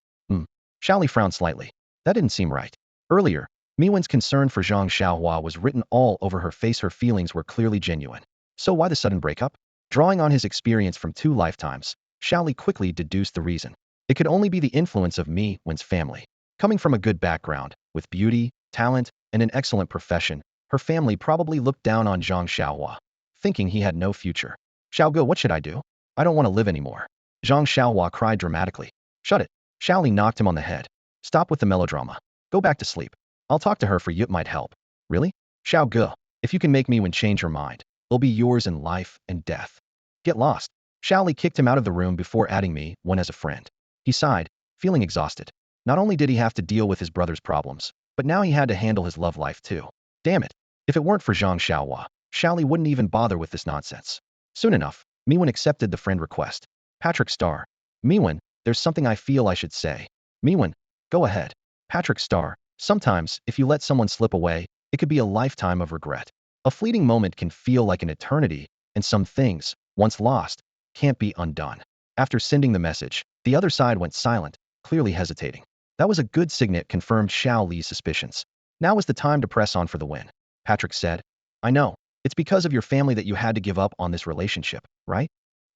Shaoli frowned slightly. That didn't seem right. Earlier, Miwen's concern for Zhang Xiaohua was written all over her face. Her feelings were clearly genuine. So why the sudden breakup? Drawing on his experience from 2 lifetimes, Shaoli quickly deduced the reason. It could only be the influence of Miwen's family. Coming from a good background, with beauty, talent, and an excellent profession, her family probably looked down on Zhang Xiaohua, thinking he had no future. Xiao Gu, what should I do? I don't want to live anymore. Zhang Xiaohua cried dramatically. Shut it. Shaoli knocked him on the head. Stop with the melodrama. Go back to sleep. I'll talk to her for you, it might help. Really? Xiao Gu, if you can make Miwen change her mind, it'll be yours in life and death. Get lost. Shaoli kicked him out of the room before adding Miwen as a friend. He sighed, feeling exhausted. Not only did he have to deal with his brother's problems, but now he had to handle his love life too. Damn it. If it weren't for Zhang Xiaohua, Shaoli wouldn't even bother with this nonsense. Soon enough, Miwen accepted the friend request. Patrick Star. Miwen, there's something I feel I should say. Miwen, go ahead. Patrick Star. Sometimes, if you let someone slip away, it could be a lifetime of regret. A fleeting moment can feel like an eternity, and some things, once lost, can't be undone. After sending the message, the other side went silent, clearly hesitating. That was a good signet, confirmed Xiao Li's suspicions. Now is the time to press on for the win. Patrick said. I know. It's because of your family that you had to give up on this relationship, right?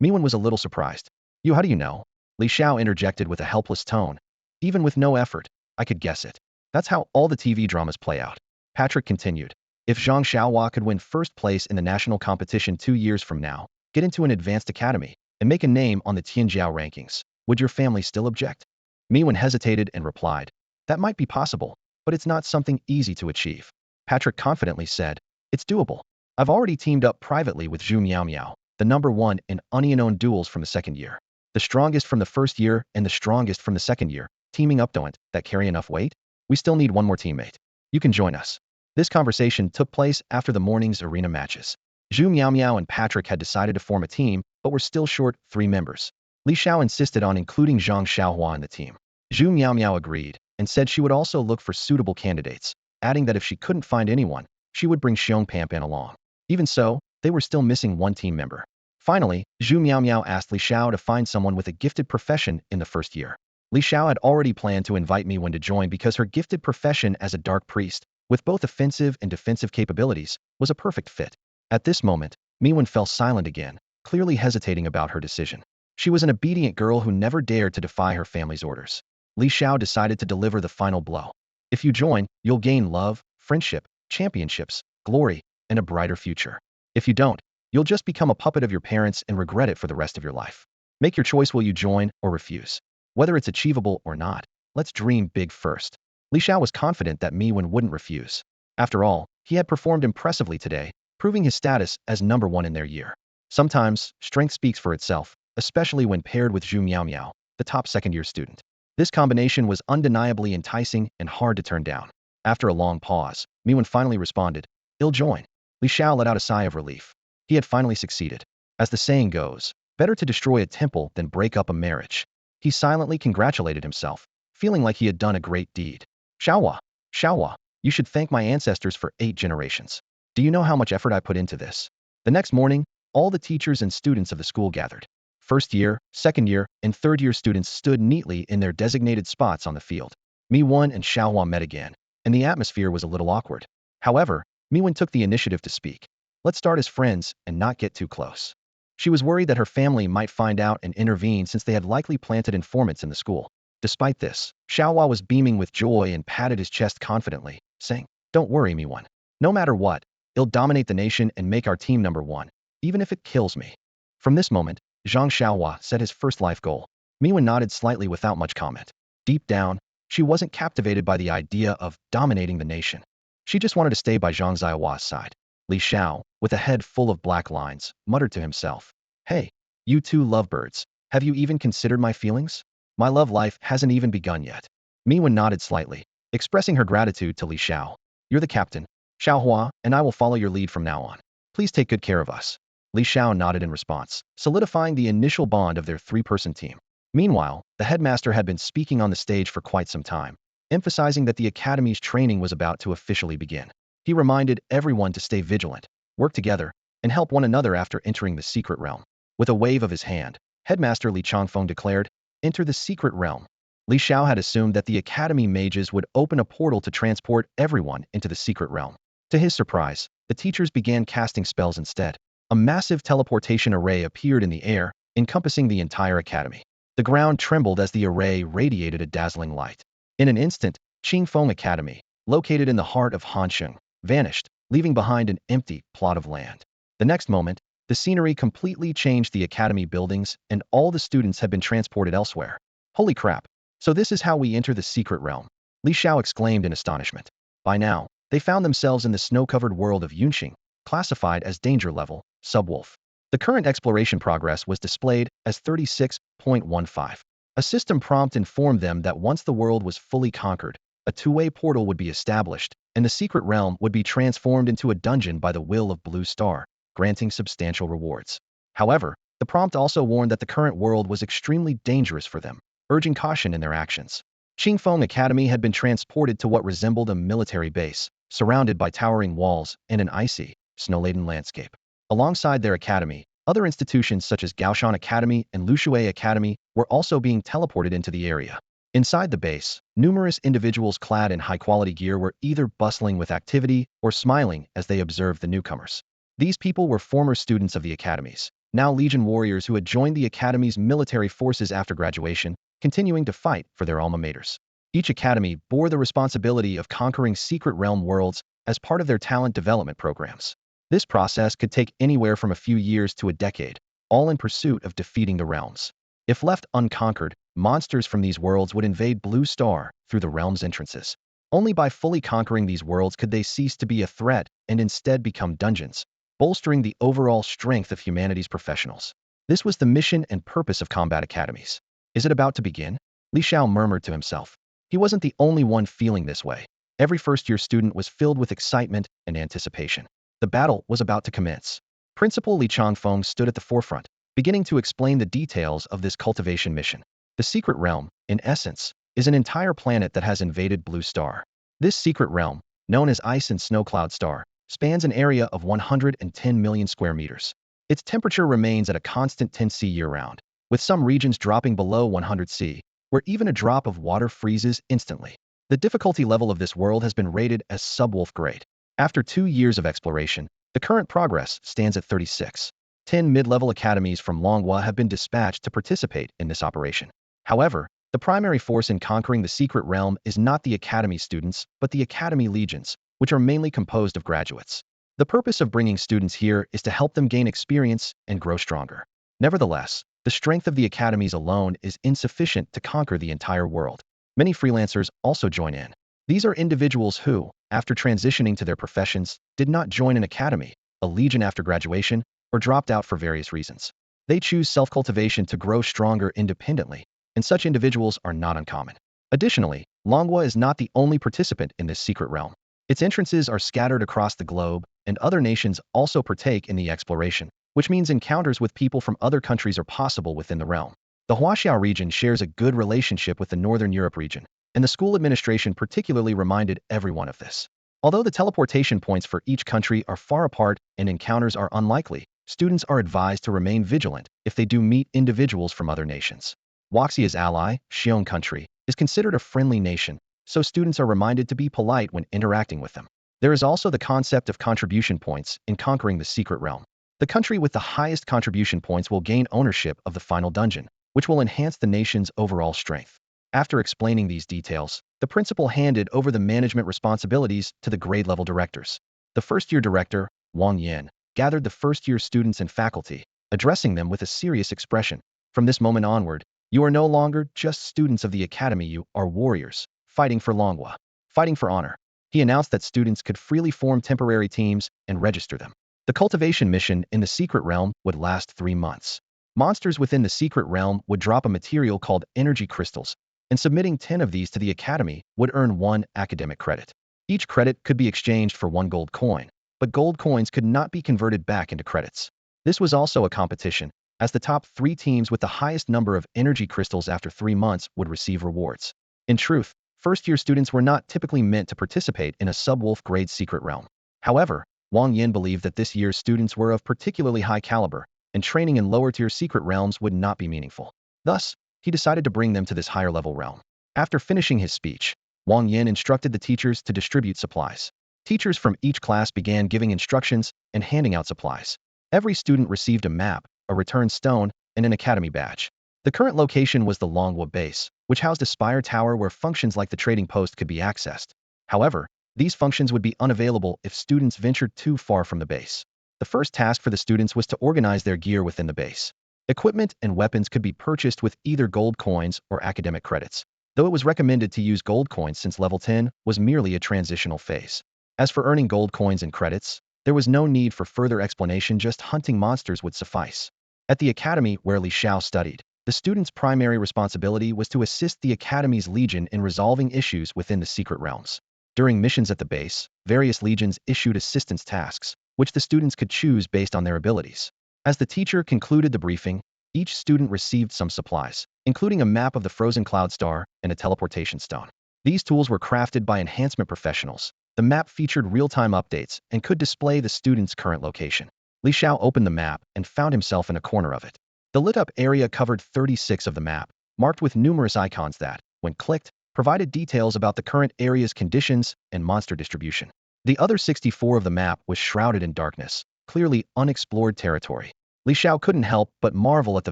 Miwen was a little surprised. How do you know? Li Xiao interjected with a helpless tone. Even with no effort, I could guess it. That's how all the TV dramas play out. Patrick continued. If Zhang Xiaohua could win first place in the national competition 2 years from now, get into an advanced academy, and make a name on the Tianjiao rankings, would your family still object? Miwen hesitated and replied, that might be possible, but it's not something easy to achieve. Patrick confidently said, it's doable. I've already teamed up privately with Zhu Meow, the #1 in unknown duels from the second year. The strongest from the first year and the strongest from the second year, teaming up don't that carry enough weight? We still need one more teammate. You can join us. This conversation took place after the morning's arena matches. Zhu Meow and Patrick had decided to form a team, but were still short 3 members. Li Xiao insisted on including Zhang Xiaohua in the team. Zhu Meow agreed, and said she would also look for suitable candidates, adding that if she couldn't find anyone, she would bring Xiong Pampan along. Even so, they were still missing one team member. Finally, Zhu Meow asked Li Xiao to find someone with a gifted profession in the first year. Li Xiao had already planned to invite Miwen to join because her gifted profession as a dark priest, with both offensive and defensive capabilities, was a perfect fit. At this moment, Miwen fell silent again, clearly hesitating about her decision. She was an obedient girl who never dared to defy her family's orders. Li Xiao decided to deliver the final blow. If you join, you'll gain love, friendship, championships, glory, and a brighter future. If you don't, you'll just become a puppet of your parents and regret it for the rest of your life. Make your choice, will you join or refuse? Whether it's achievable or not, let's dream big first. Li Xiao was confident that Miwen wouldn't refuse. After all, he had performed impressively today, proving his status as #1 in their year. Sometimes, strength speaks for itself, especially when paired with Zhu Meow, the top second-year student. This combination was undeniably enticing and hard to turn down. After a long pause, Miwen finally responded, "I'll join." Li Xiao let out a sigh of relief. He had finally succeeded. As the saying goes, better to destroy a temple than break up a marriage. He silently congratulated himself, feeling like he had done a great deed. Xiaohua, you should thank my ancestors for 8 generations. Do you know how much effort I put into this?" The next morning, all the teachers and students of the school gathered. First year, second year, and third year students stood neatly in their designated spots on the field. Miwen and Xiaohua met again, and the atmosphere was a little awkward. However, Miwen took the initiative to speak. Let's start as friends and not get too close. She was worried that her family might find out and intervene since they had likely planted informants in the school. Despite this, Xiaohua was beaming with joy and patted his chest confidently, saying, "Don't worry, Miwen. No matter what, I'll dominate the nation and make our team #1, even if it kills me." From this moment, Zhang Xiaohua set his first life goal. Miwen nodded slightly without much comment. Deep down, she wasn't captivated by the idea of dominating the nation. She just wanted to stay by Zhang Xiaohua's side. Li Xiao, with a head full of black lines, muttered to himself, "Hey, you two lovebirds, have you even considered my feelings? My love life hasn't even begun yet." Miwen nodded slightly, expressing her gratitude to Li Xiao. "You're the captain, Xiaohua, and I will follow your lead from now on. Please take good care of us." Li Xiao nodded in response, solidifying the initial bond of their 3-person team. Meanwhile, the headmaster had been speaking on the stage for quite some time, emphasizing that the academy's training was about to officially begin. He reminded everyone to stay vigilant, work together, and help one another after entering the secret realm. With a wave of his hand, Headmaster Li Changfeng declared, "Enter the secret realm." Li Xiao had assumed that the academy mages would open a portal to transport everyone into the secret realm. To his surprise, the teachers began casting spells instead. A massive teleportation array appeared in the air, encompassing the entire academy. The ground trembled as the array radiated a dazzling light. In an instant, Qingfeng Academy, located in the heart of Hansheng, vanished, leaving behind an empty plot of land. The next moment, the scenery completely changed. The academy buildings, and all the students had been transported elsewhere. Holy crap! So this is how we enter the secret realm, Li Xiao exclaimed in astonishment. By now, they found themselves in the snow-covered world of Yunqing, classified as danger level, subwolf. The current exploration progress was displayed as 36.15. A system prompt informed them that once the world was fully conquered, a 2-way portal would be established, and the secret realm would be transformed into a dungeon by the will of Blue Star, granting substantial rewards. However, the prompt also warned that the current world was extremely dangerous for them, urging caution in their actions. Qingfeng Academy had been transported to what resembled a military base, surrounded by towering walls and an icy, snow-laden landscape. Alongside their academy, other institutions such as Gaoshan Academy and Lushui Academy were also being teleported into the area. Inside the base, numerous individuals clad in high-quality gear were either bustling with activity or smiling as they observed the newcomers. These people were former students of the academies, now Legion warriors who had joined the academy's military forces after graduation, continuing to fight for their alma maters. Each academy bore the responsibility of conquering secret realm worlds as part of their talent development programs. This process could take anywhere from a few years to a decade, all in pursuit of defeating the realms. If left unconquered, monsters from these worlds would invade Blue Star through the realm's entrances. Only by fully conquering these worlds could they cease to be a threat and instead become dungeons, bolstering the overall strength of humanity's professionals. This was the mission and purpose of combat academies. Is it about to begin? Li Xiao murmured to himself. He wasn't the only one feeling this way. Every first-year student was filled with excitement and anticipation. The battle was about to commence. Principal Li Changfeng stood at the forefront, beginning to explain the details of this cultivation mission. The secret realm, in essence, is an entire planet that has invaded Blue Star. This secret realm, known as Ice and Snow Cloud Star, spans an area of 110 million square meters. Its temperature remains at a constant 10 C year-round, with some regions dropping below 100 C, where even a drop of water freezes instantly. The difficulty level of this world has been rated as subwolf grade. After 2 years of exploration, the current progress stands at 36. 10 mid-level academies from Longhua have been dispatched to participate in this operation. However, the primary force in conquering the secret realm is not the academy students, but the academy legions, which are mainly composed of graduates. The purpose of bringing students here is to help them gain experience and grow stronger. Nevertheless, the strength of the academies alone is insufficient to conquer the entire world. Many freelancers also join in. These are individuals who, after transitioning to their professions, did not join an academy, a legion after graduation, or dropped out for various reasons. They choose self-cultivation to grow stronger independently, and such individuals are not uncommon. Additionally, Longhua is not the only participant in this secret realm. Its entrances are scattered across the globe, and other nations also partake in the exploration, which means encounters with people from other countries are possible within the realm. The Huaxiao region shares a good relationship with the Northern Europe region, and the school administration particularly reminded everyone of this. Although the teleportation points for each country are far apart and encounters are unlikely, students are advised to remain vigilant if they do meet individuals from other nations. Huaxia's ally, Xiong country, is considered a friendly nation, so students are reminded to be polite when interacting with them. There is also the concept of contribution points in conquering the secret realm. The country with the highest contribution points will gain ownership of the final dungeon, which will enhance the nation's overall strength. After explaining these details, the principal handed over the management responsibilities to the grade-level directors. The first-year director, Wang Yin, gathered the first-year students and faculty, addressing them with a serious expression. From this moment onward, you are no longer just students of the academy, you are warriors, fighting for Longhua, fighting for honor. He announced that students could freely form temporary teams and register them. The cultivation mission in the secret realm would last 3 months. Monsters within the secret realm would drop a material called energy crystals, and submitting 10 of these to the academy would earn 1 academic credit. Each credit could be exchanged for 1 gold coin, but gold coins could not be converted back into credits. This was also a competition, as the top 3 teams with the highest number of energy crystals after 3 months would receive rewards. In truth, first-year students were not typically meant to participate in a subwolf grade secret realm. However, Wang Yin believed that this year's students were of particularly high caliber, and training in lower-tier secret realms would not be meaningful. Thus, he decided to bring them to this higher-level realm. After finishing his speech, Wang Yin instructed the teachers to distribute supplies. Teachers from each class began giving instructions and handing out supplies. Every student received a map, a return stone, and an academy badge. The current location was the Longhua base, which housed a spire tower where functions like the trading post could be accessed. However, these functions would be unavailable if students ventured too far from the base. The first task for the students was to organize their gear within the base. Equipment and weapons could be purchased with either gold coins or academic credits, though it was recommended to use gold coins since level 10 was merely a transitional phase. As for earning gold coins and credits, there was no need for further explanation, just hunting monsters would suffice. At the academy where Li Xiao studied, the student's primary responsibility was to assist the academy's legion in resolving issues within the secret realms. During missions at the base, various legions issued assistance tasks, which the students could choose based on their abilities. As the teacher concluded the briefing, each student received some supplies, including a map of the frozen cloud star and a teleportation stone. These tools were crafted by enhancement professionals. The map featured real-time updates and could display the student's current location. Li Xiao opened the map and found himself in a corner of it. The lit-up area covered 36 of the map, marked with numerous icons that, when clicked, provided details about the current area's conditions and monster distribution. The other 64 of the map was shrouded in darkness, clearly unexplored territory. Li Xiao couldn't help but marvel at the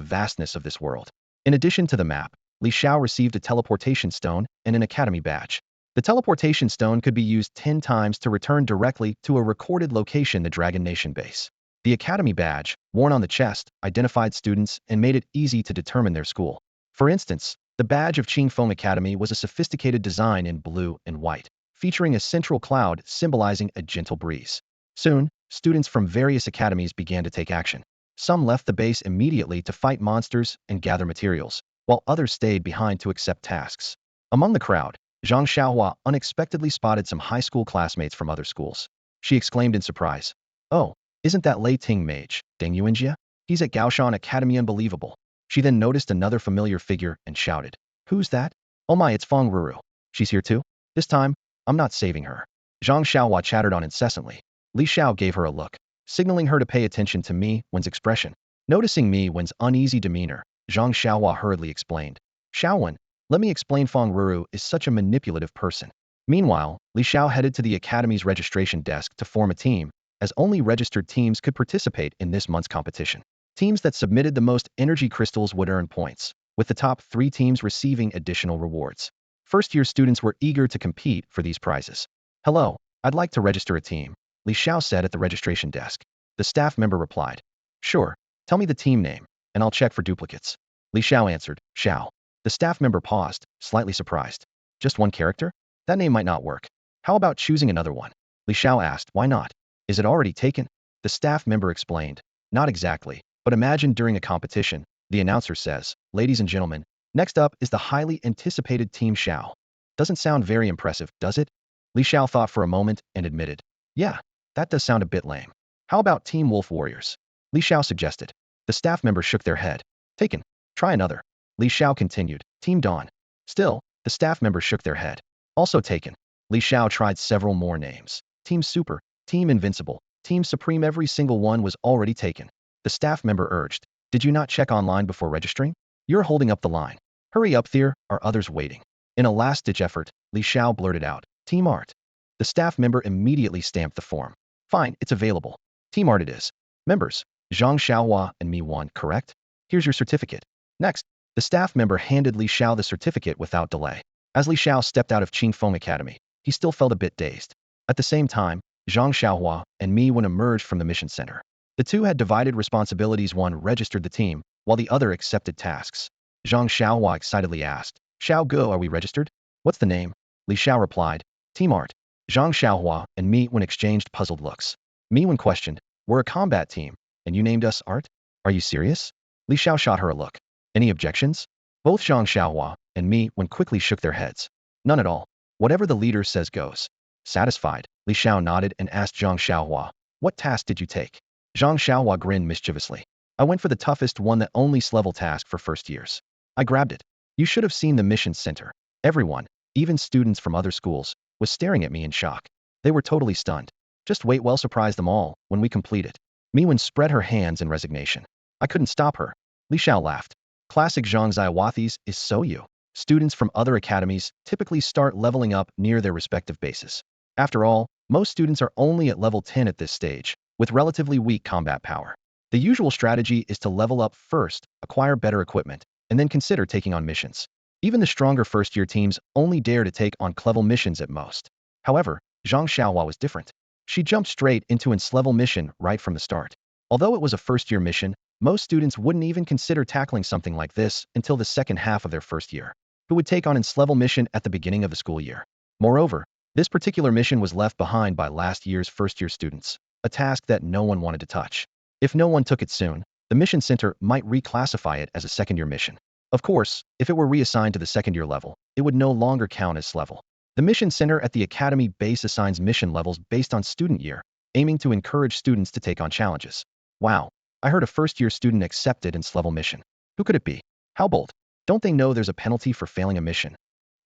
vastness of this world. In addition to the map, Li Xiao received a teleportation stone and an academy badge. The teleportation stone could be used 10 times to return directly to a recorded location, the Dragon Nation base. The Academy badge, worn on the chest, identified students and made it easy to determine their school. For instance, the badge of Qingfeng Academy was a sophisticated design in blue and white, featuring a central cloud symbolizing a gentle breeze. Soon, students from various academies began to take action. Some left the base immediately to fight monsters and gather materials, while others stayed behind to accept tasks. Among the crowd, Zhang Xiaohua unexpectedly spotted some high school classmates from other schools. She exclaimed in surprise, "Oh, isn't that Lei Ting Mage, Deng Yuanjia? He's at Gaoshan Academy, unbelievable." She then noticed another familiar figure and shouted, "Who's that? Oh my, it's Feng Ruru. She's here too? This time, I'm not saving her." Zhang Xiaohua chattered on incessantly. Li Xiao gave her a look, signaling her to pay attention to Mi Wen's expression. Noticing Mi Wen's uneasy demeanor, Zhang Xiaohua hurriedly explained, "Xiaowen, let me explain. Feng Ruru is such a manipulative person." Meanwhile, Li Xiao headed to the Academy's registration desk to form a team, as only registered teams could participate in this month's competition. Teams that submitted the most energy crystals would earn points, with the top 3 teams receiving additional rewards. First-year students were eager to compete for these prizes. "Hello, I'd like to register a team," Li Xiao said at the registration desk. The staff member replied, "Sure, tell me the team name, and I'll check for duplicates." Li Xiao answered, "Xiao." The staff member paused, slightly surprised. "Just one character? That name might not work. How about choosing another one?" Li Xiao asked, "Why not? Is it already taken?" The staff member explained, "Not exactly, but imagine during a competition, the announcer says, 'Ladies and gentlemen, next up is the highly anticipated Team Xiao.' Doesn't sound very impressive, does it?" Li Xiao thought for a moment and admitted, "Yeah, that does sound a bit lame. How about Team Wolf Warriors?" Li Xiao suggested. The staff members shook their head. "Taken. Try another." Li Xiao continued, "Team Dawn." Still, the staff members shook their head. "Also taken." Li Xiao tried several more names. Team Super, Team Invincible, Team Supreme. Every single one was already taken. The staff member urged, "Did you not check online before registering? You're holding up the line. Hurry up, there are others waiting." In a last-ditch effort, Li Xiao blurted out, "Team Art." The staff member immediately stamped the form. "Fine, it's available. Team Art it is. Members, Zhang Xiaohua and Mi Wen, correct? Here's your certificate." Next, the staff member handed Li Xiao the certificate without delay. As Li Xiao stepped out of Qingfeng Academy, he still felt a bit dazed. At the same time, Zhang Xiaohua and Mi Wen emerged from the mission center. The two had divided responsibilities. One registered the team, while the other accepted tasks. Zhang Xiaohua excitedly asked, "Xiao Go, are we registered? What's the name?" Li Xiao replied, "Team Art." Zhang Xiaohua and Mi Wen exchanged puzzled looks. Mi Wen questioned, "We're a combat team, and you named us Art? Are you serious?" Li Xiao shot her a look. "Any objections?" Both Zhang Xiaohua and Mi Wen quickly shook their heads. "None at all. Whatever the leader says goes." Satisfied, Li Xiao nodded and asked Zhang Xiaohua, "What task did you take?" Zhang Xiaohua grinned mischievously. "I went for the toughest one, the only level task for first years. I grabbed it." You should have seen the mission center. Everyone, even students from other schools, was staring at me in shock. They were totally stunned. "Just wait, we'll surprise them all when we complete it." Mi Wen spread her hands in resignation. "I couldn't stop her." Li Xiao laughed. Classic Zhang Xiaohuathis is so you. Students from other academies typically start leveling up near their respective bases. After all, most students are only at level 10 at this stage, with relatively weak combat power. The usual strategy is to level up first, acquire better equipment, and then consider taking on missions. Even the stronger first-year teams only dare to take on level missions at most. However, Zhang Xiaohua was different. She jumped straight into an level mission right from the start. Although it was a first-year mission, most students wouldn't even consider tackling something like this until the second half of their first year, who would take on an level mission at the beginning of the school year. Moreover, this particular mission was left behind by last year's first-year students, a task that no one wanted to touch. If no one took it soon, the mission center might reclassify it as a second-year mission. Of course, if it were reassigned to the second-year level, it would no longer count as level. The mission center at the academy base assigns mission levels based on student year, aiming to encourage students to take on challenges. Wow, I heard a first-year student accepted its level mission. Who could it be? How bold? Don't they know there's a penalty for failing a mission?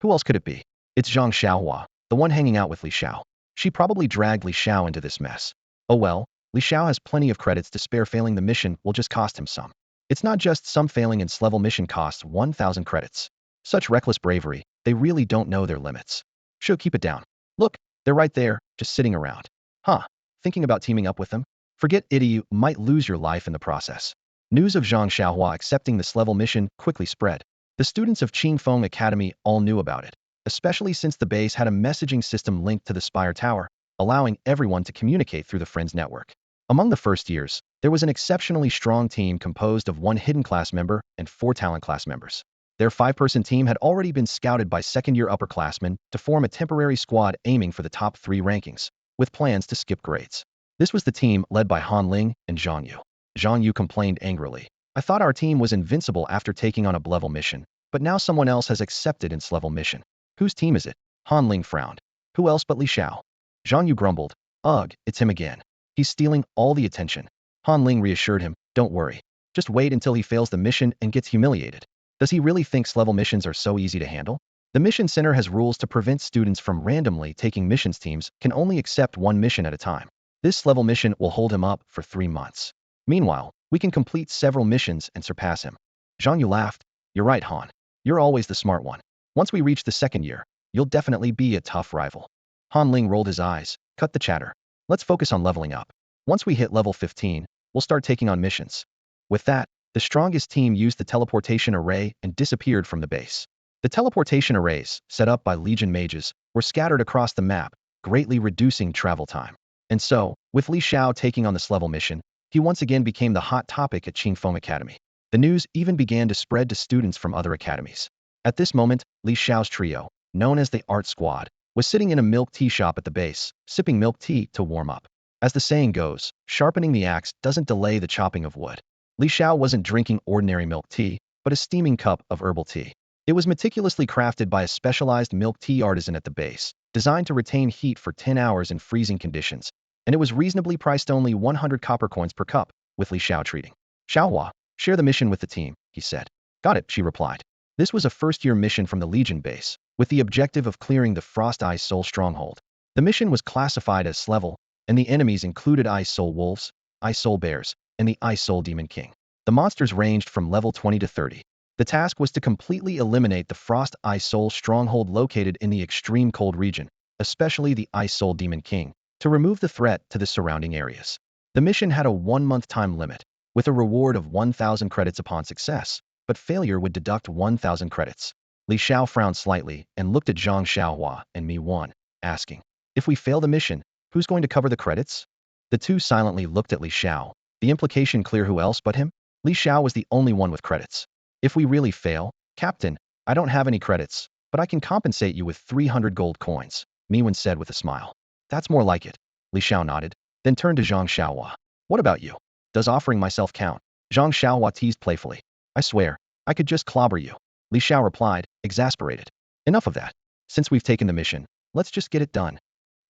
Who else could it be? It's Zhang Xiaohua, the one hanging out with Li Xiao. She probably dragged Li Xiao into this mess. Oh well, Li Xiao has plenty of credits to spare. Failing the mission will just cost him some. It's not just some. Failing its level mission costs 1,000 credits. Such reckless bravery, they really don't know their limits. She'll keep it down. Look, they're right there, just sitting around. Huh, thinking about teaming up with them? Forget it, you might lose your life in the process. News of Zhang Xiaohua accepting this level mission quickly spread. The students of Qingfeng Academy all knew about it, especially since the base had a messaging system linked to the Spire Tower, allowing everyone to communicate through the Friends network. Among the first years, there was an exceptionally strong team composed of 1 hidden class member and 4 talent class members. Their 5-person team had already been scouted by second-year upperclassmen to form a temporary squad aiming for the top 3 rankings, with plans to skip grades. This was the team led by Han Ling and Zhang Yu. Zhang Yu complained angrily. I thought our team was invincible after taking on a B-level mission, but now someone else has accepted its level mission. Whose team is it? Han Ling frowned. Who else but Li Xiao? Zhang Yu grumbled. Ugh, it's him again. He's stealing all the attention. Han Ling reassured him, don't worry. Just wait until he fails the mission and gets humiliated. Does he really think level missions are so easy to handle? The mission center has rules to prevent students from randomly taking missions. Teams can only accept 1 mission at a time. This level mission will hold him up for 3 months. Meanwhile, we can complete several missions and surpass him. Zhang Yu laughed. You're right, Han. You're always the smart one. Once we reach the second year, you'll definitely be a tough rival. Han Ling rolled his eyes. Cut the chatter. Let's focus on leveling up. Once we hit level 15, we'll start taking on missions. With that, the strongest team used the teleportation array and disappeared from the base. The teleportation arrays, set up by Legion mages, were scattered across the map, greatly reducing travel time. And so, with Li Xiao taking on this level mission, he once again became the hot topic at Qingfeng Academy. The news even began to spread to students from other academies. At this moment, Li Xiao's trio, known as the Art Squad, was sitting in a milk tea shop at the base, sipping milk tea to warm up. As the saying goes, sharpening the axe doesn't delay the chopping of wood. Li Xiao wasn't drinking ordinary milk tea, but a steaming cup of herbal tea. It was meticulously crafted by a specialized milk tea artisan at the base, designed to retain heat for 10 hours in freezing conditions, and it was reasonably priced, only 100 copper coins per cup, with Li Xiao treating. Xiaohua, share the mission with the team, he said. Got it, she replied. This was a first-year mission from the Legion base, with the objective of clearing the Frost Ice Soul stronghold. The mission was classified as level, and the enemies included Ice Soul Wolves, Ice Soul Bears, and the Ice Soul Demon King. The monsters ranged from level 20 to 30. The task was to completely eliminate the Frost Ice Soul stronghold located in the extreme cold region, especially the Ice Soul Demon King, to remove the threat to the surrounding areas. The mission had a 1-month time limit, with a reward of 1,000 credits upon success, but failure would deduct 1,000 credits. Li Xiao frowned slightly and looked at Zhang Xiaohua and Mi-1, asking, if we fail the mission, who's going to cover the credits? The two silently looked at Li Xiao, the implication clear. Who else but him? Li Xiao was the only one with credits. If we really fail, Captain, I don't have any credits, but I can compensate you with 300 gold coins, Mi-1 said with a smile. That's more like it. Li Xiao nodded, then turned to Zhang Xiaohua. What about you? Does offering myself count? Zhang Xiaohua teased playfully. I swear, I could just clobber you. Li Xiao replied, exasperated. Enough of that. Since we've taken the mission, let's just get it done.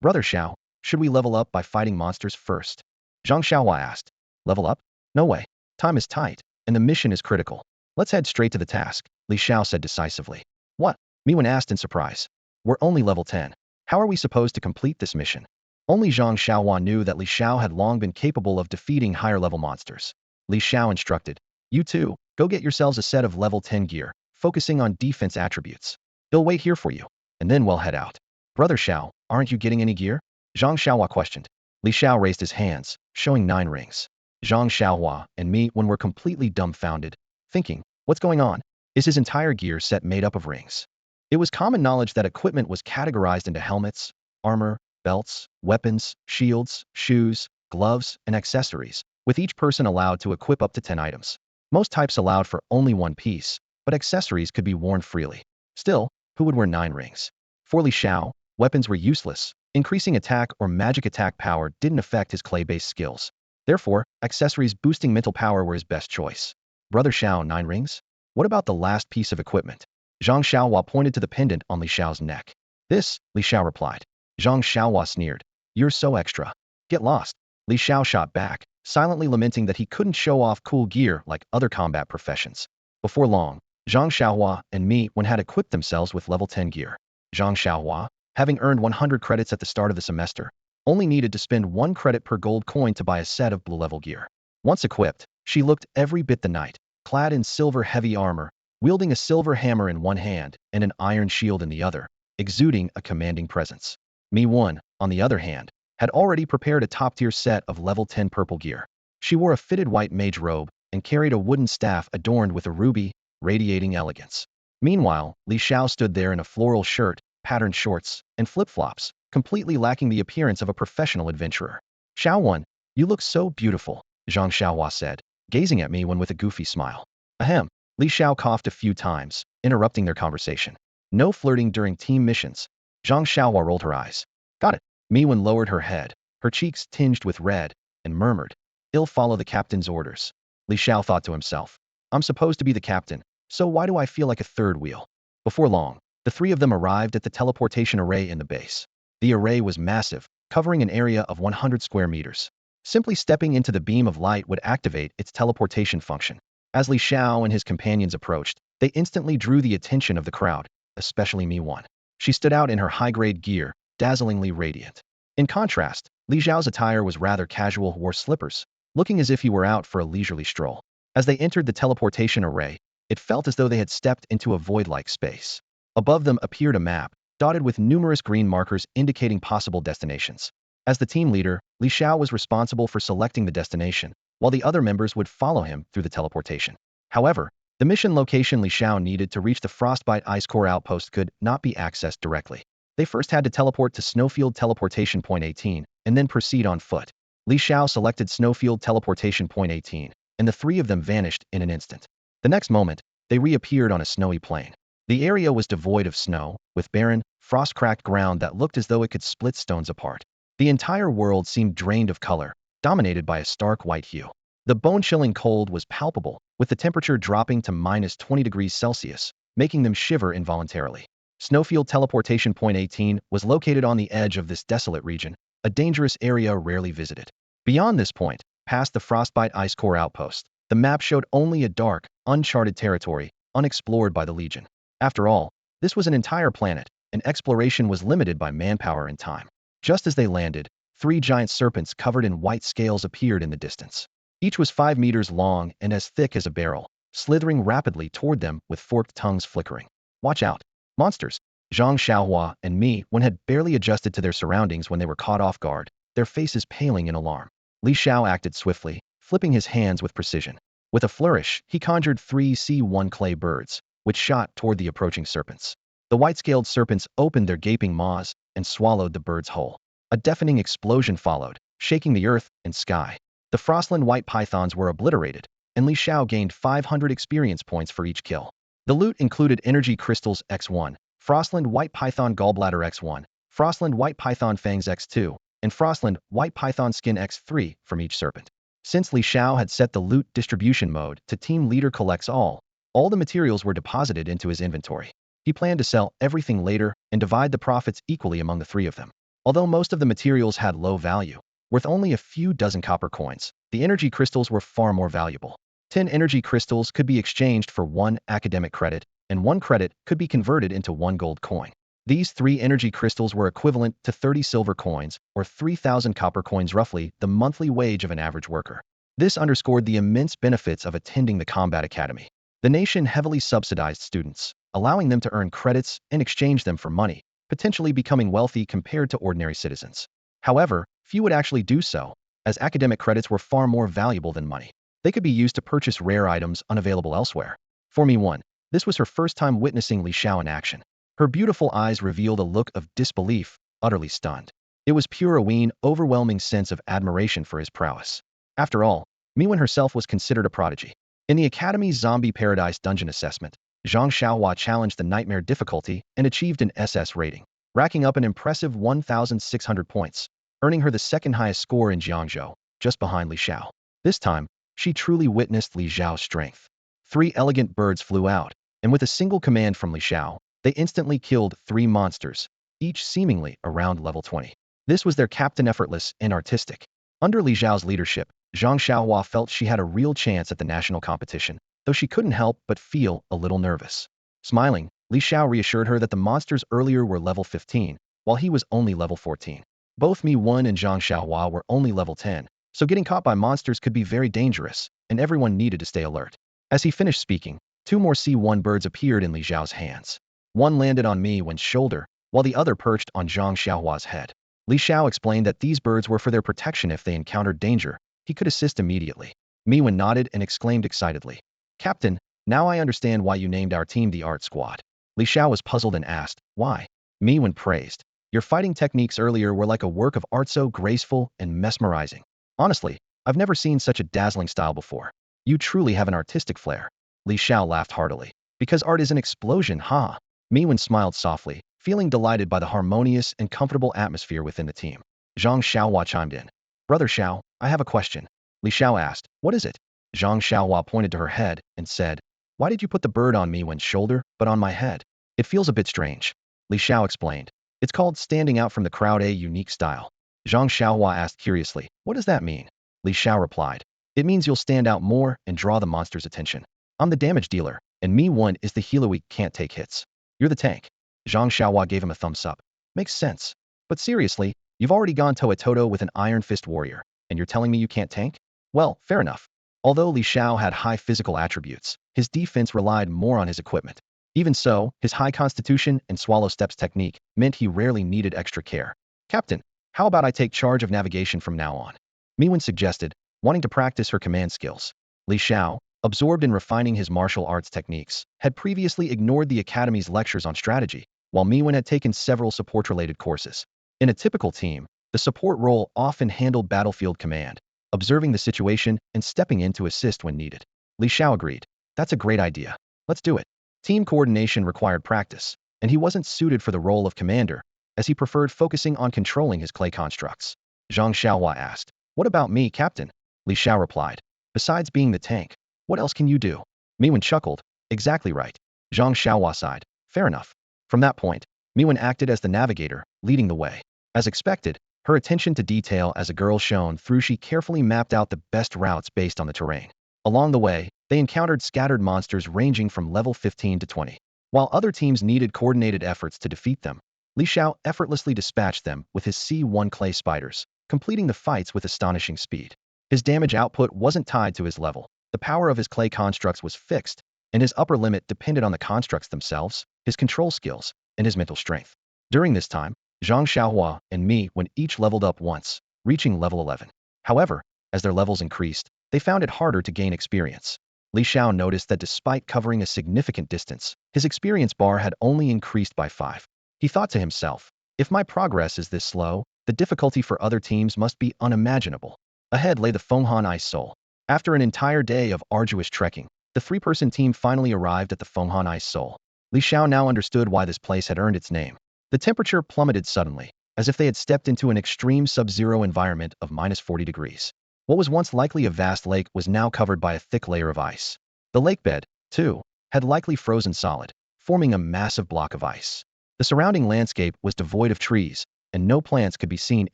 Brother Xiao, should we level up by fighting monsters first? Zhang Xiaohua asked. Level up? No way. Time is tight, and the mission is critical. Let's head straight to the task, Li Xiao said decisively. What? Mi-1 asked in surprise. We're only level 10. How are we supposed to complete this mission? Only Zhang Xiaohua knew that Li Xiao had long been capable of defeating higher-level monsters. Li Xiao instructed, you two, go get yourselves a set of level 10 gear, focusing on defense attributes. They'll wait here for you, and then we'll head out. Brother Xiao, aren't you getting any gear? Zhang Xiaohua questioned. Li Xiao raised his hands, showing 9 rings. Zhang Xiaohua and Mi-1 were completely dumbfounded, thinking, what's going on? Is his entire gear set made up of rings? It was common knowledge that equipment was categorized into helmets, armor, belts, weapons, shields, shoes, gloves, and accessories, with each person allowed to equip up to 10 items. Most types allowed for only 1 piece, but accessories could be worn freely. Still, who would wear 9 rings? For Li Xiao, weapons were useless. Increasing attack or magic attack power didn't affect his clay-based skills. Therefore, accessories boosting mental power were his best choice. Brother Xiao, 9 rings? What about the last piece of equipment? Zhang Xiaohua pointed to the pendant on Li Xiao's neck. This, Li Xiao replied. Zhang Xiaohua sneered. You're so extra. Get lost. Li Xiao shot back, silently lamenting that he couldn't show off cool gear like other combat professions. Before long, Zhang Xiaohua and Mi-1 had equipped themselves with level 10 gear. Zhang Xiaohua, having earned 100 credits at the start of the semester, only needed to spend 1 credit per gold coin to buy a set of blue-level gear. Once equipped, she looked every bit the knight, clad in silver heavy armor, wielding a silver hammer in one hand and an iron shield in the other, exuding a commanding presence. Mi-1, on the other hand, had already prepared a top-tier set of level 10 purple gear. She wore a fitted white mage robe and carried a wooden staff adorned with a ruby, radiating elegance. Meanwhile, Li Xiao stood there in a floral shirt patterned shorts, and flip-flops, completely lacking the appearance of a professional adventurer. Xiao, you look so beautiful, Zhang Xiaohua said, gazing at me with a goofy smile. Ahem. Li Xiao coughed a few times, interrupting their conversation. No flirting during team missions. Zhang Xiaohua rolled her eyes. Got it. Miwen lowered her head, her cheeks tinged with red, and murmured, "I'll follow the captain's orders." Li Xiao thought to himself, I'm supposed to be the captain, so why do I feel like a third wheel? Before long, the three of them arrived at the teleportation array in the base. The array was massive, covering an area of 100 square meters. Simply stepping into the beam of light would activate its teleportation function. As Li Xiao and his companions approached, they instantly drew the attention of the crowd, especially Miwen. She stood out in her high-grade gear, dazzlingly radiant. In contrast, Li Xiao's attire was rather casual, wore slippers, looking as if he were out for a leisurely stroll. As they entered the teleportation array, it felt as though they had stepped into a void-like space. Above them appeared a map, dotted with numerous green markers indicating possible destinations. As the team leader, Li Xiao was responsible for selecting the destination, while the other members would follow him through the teleportation. However, the mission location Li Xiao needed to reach the Frostbite Ice Core outpost could not be accessed directly. They first had to teleport to Snowfield Teleportation Point 18, and then proceed on foot. Li Xiao selected Snowfield Teleportation Point 18, and the three of them vanished in an instant. The next moment, they reappeared on a snowy plain. The area was devoid of snow, with barren, frost-cracked ground that looked as though it could split stones apart. The entire world seemed drained of color, dominated by a stark white hue. The bone-chilling cold was palpable, with the temperature dropping to -20 degrees Celsius, making them shiver involuntarily. Snowfield Teleportation Point 18 was located on the edge of this desolate region, a dangerous area rarely visited. Beyond this point, past the Frostbite Ice Core outpost, the map showed only a dark, uncharted territory, unexplored by the Legion. After all, this was an entire planet, and exploration was limited by manpower and time. Just as they landed, three giant serpents covered in white scales appeared in the distance. Each was 5 meters long and as thick as a barrel, slithering rapidly toward them with forked tongues flickering. Watch out! Monsters! Zhang Xiaohua and Miwen had barely adjusted to their surroundings when they were caught off guard, their faces paling in alarm. Li Xiao acted swiftly, flipping his hands with precision. With a flourish, he conjured 3 C1 clay birds, which shot toward the approaching serpents. The white-scaled serpents opened their gaping maws and swallowed the birds whole. A deafening explosion followed, shaking the earth and sky. The Frostland white pythons were obliterated, and Li Xiao gained 500 experience points for each kill. The loot included energy crystals X1, Frostland white python gallbladder X1, Frostland white python fangs X2, and Frostland white python skin X3 from each serpent. Since Li Xiao had set the loot distribution mode to team leader collects all the materials were deposited into his inventory. He planned to sell everything later and divide the profits equally among the three of them. Although most of the materials had low value, worth only a few dozen copper coins, the energy crystals were far more valuable. 10 energy crystals could be exchanged for 1 academic credit, and 1 credit could be converted into 1 gold coin. These 3 energy crystals were equivalent to 30 silver coins, or 3,000 copper coins, roughly the monthly wage of an average worker. This underscored the immense benefits of attending the combat academy. The nation heavily subsidized students, allowing them to earn credits and exchange them for money, potentially becoming wealthy compared to ordinary citizens. However, few would actually do so, as academic credits were far more valuable than money. They could be used to purchase rare items unavailable elsewhere. For Miwen, this was her first time witnessing Li Xiao in action. Her beautiful eyes revealed a look of disbelief, utterly stunned. It was pure overwhelming sense of admiration for his prowess. After all, Miwen herself was considered a prodigy. In the Academy's Zombie Paradise Dungeon Assessment, Zhang Xiaohua challenged the Nightmare difficulty and achieved an SS rating, racking up an impressive 1,600 points, earning her the second highest score in Jiangzhou, just behind Li Xiao. This time, she truly witnessed Li Xiao's strength. 3 elegant birds flew out, and with a single command from Li Xiao, they instantly killed 3 monsters, each seemingly around level 20. This was their captain, effortless and artistic. Under Li Xiao's leadership, Zhang Xiaohua felt she had a real chance at the national competition, though she couldn't help but feel a little nervous. Smiling, Li Xiao reassured her that the monsters earlier were level 15, while he was only level 14. Both Miwen and Zhang Xiaohua were only level 10, so getting caught by monsters could be very dangerous, and everyone needed to stay alert. As he finished speaking, 2 more C1 birds appeared in Li Xiao's hands. One landed on Miwen's shoulder, while the other perched on Zhang Xiaohua's head. Li Xiao explained that these birds were for their protection if they encountered danger. He could assist immediately. Miwen nodded and exclaimed excitedly, "Captain, now I understand why you named our team the Art Squad." Li Xiao was puzzled and asked, "Why?" Meow praised. Your fighting techniques earlier were like a work of art, so graceful and mesmerizing. Honestly, I've never seen such a dazzling style before. You truly have an artistic flair. Li Xiao laughed heartily. Because art is an explosion, ha! Meow smiled softly, feeling delighted by the harmonious and comfortable atmosphere within the team. Zhang Xiaohua chimed in. Brother Xiao, I have a question. Li Xiao asked. What is it? Zhang Xiaohua pointed to her head and said, why did you put the bird on Meow's shoulder, but on my head? It feels a bit strange. Li Xiao explained. It's called standing out from the crowd, a unique style. Zhang Xiaohua asked curiously, what does that mean? Li Xiao replied, it means you'll stand out more and draw the monster's attention. I'm the damage dealer, and Meow is the healer. We can't take hits. You're the tank. Zhang Xiaohua gave him a thumbs up. Makes sense. But seriously, you've already gone toe-to-toe with an Iron Fist warrior, and you're telling me you can't tank? Well, fair enough. Although Li Xiao had high physical attributes, his defense relied more on his equipment. Even so, his high constitution and swallow steps technique meant he rarely needed extra care. Captain, how about I take charge of navigation from now on? Meow suggested, wanting to practice her command skills. Li Xiao, absorbed in refining his martial arts techniques, had previously ignored the academy's lectures on strategy, while Meow had taken several support-related courses. In a typical team, the support role often handled battlefield command, observing the situation and stepping in to assist when needed. Li Xiao agreed. That's a great idea. Let's do it. Team coordination required practice, and he wasn't suited for the role of commander, as he preferred focusing on controlling his clay constructs. Zhang Xiaohua asked, what about me, Captain? Li Xiao replied, besides being the tank, what else can you do? Meow chuckled, exactly right. Zhang Xiaohua sighed, fair enough. From that point, Meow acted as the navigator, leading the way. As expected, her attention to detail as a girl shone through. She carefully mapped out the best routes based on the terrain. Along the way, they encountered scattered monsters ranging from level 15 to 20. While other teams needed coordinated efforts to defeat them, Li Xiao effortlessly dispatched them with his C1 clay spiders, completing the fights with astonishing speed. His damage output wasn't tied to his level. The power of his clay constructs was fixed, and his upper limit depended on the constructs themselves, his control skills, and his mental strength. During this time, Zhang Xiaohua and Meow each leveled up once, reaching level 11. However, as their levels increased, they found it harder to gain experience. Li Xiao noticed that despite covering a significant distance, his experience bar had only increased by 5. He thought to himself, if my progress is this slow, the difficulty for other teams must be unimaginable. Ahead lay the Fenghan Ice Soul. After an entire day of arduous trekking, the 3-person team finally arrived at the Fenghan Ice Soul. Li Xiao now understood why this place had earned its name. The temperature plummeted suddenly, as if they had stepped into an extreme sub-zero environment of -40 degrees. What was once likely a vast lake was now covered by a thick layer of ice. The lake bed, too, had likely frozen solid, forming a massive block of ice. The surrounding landscape was devoid of trees, and no plants could be seen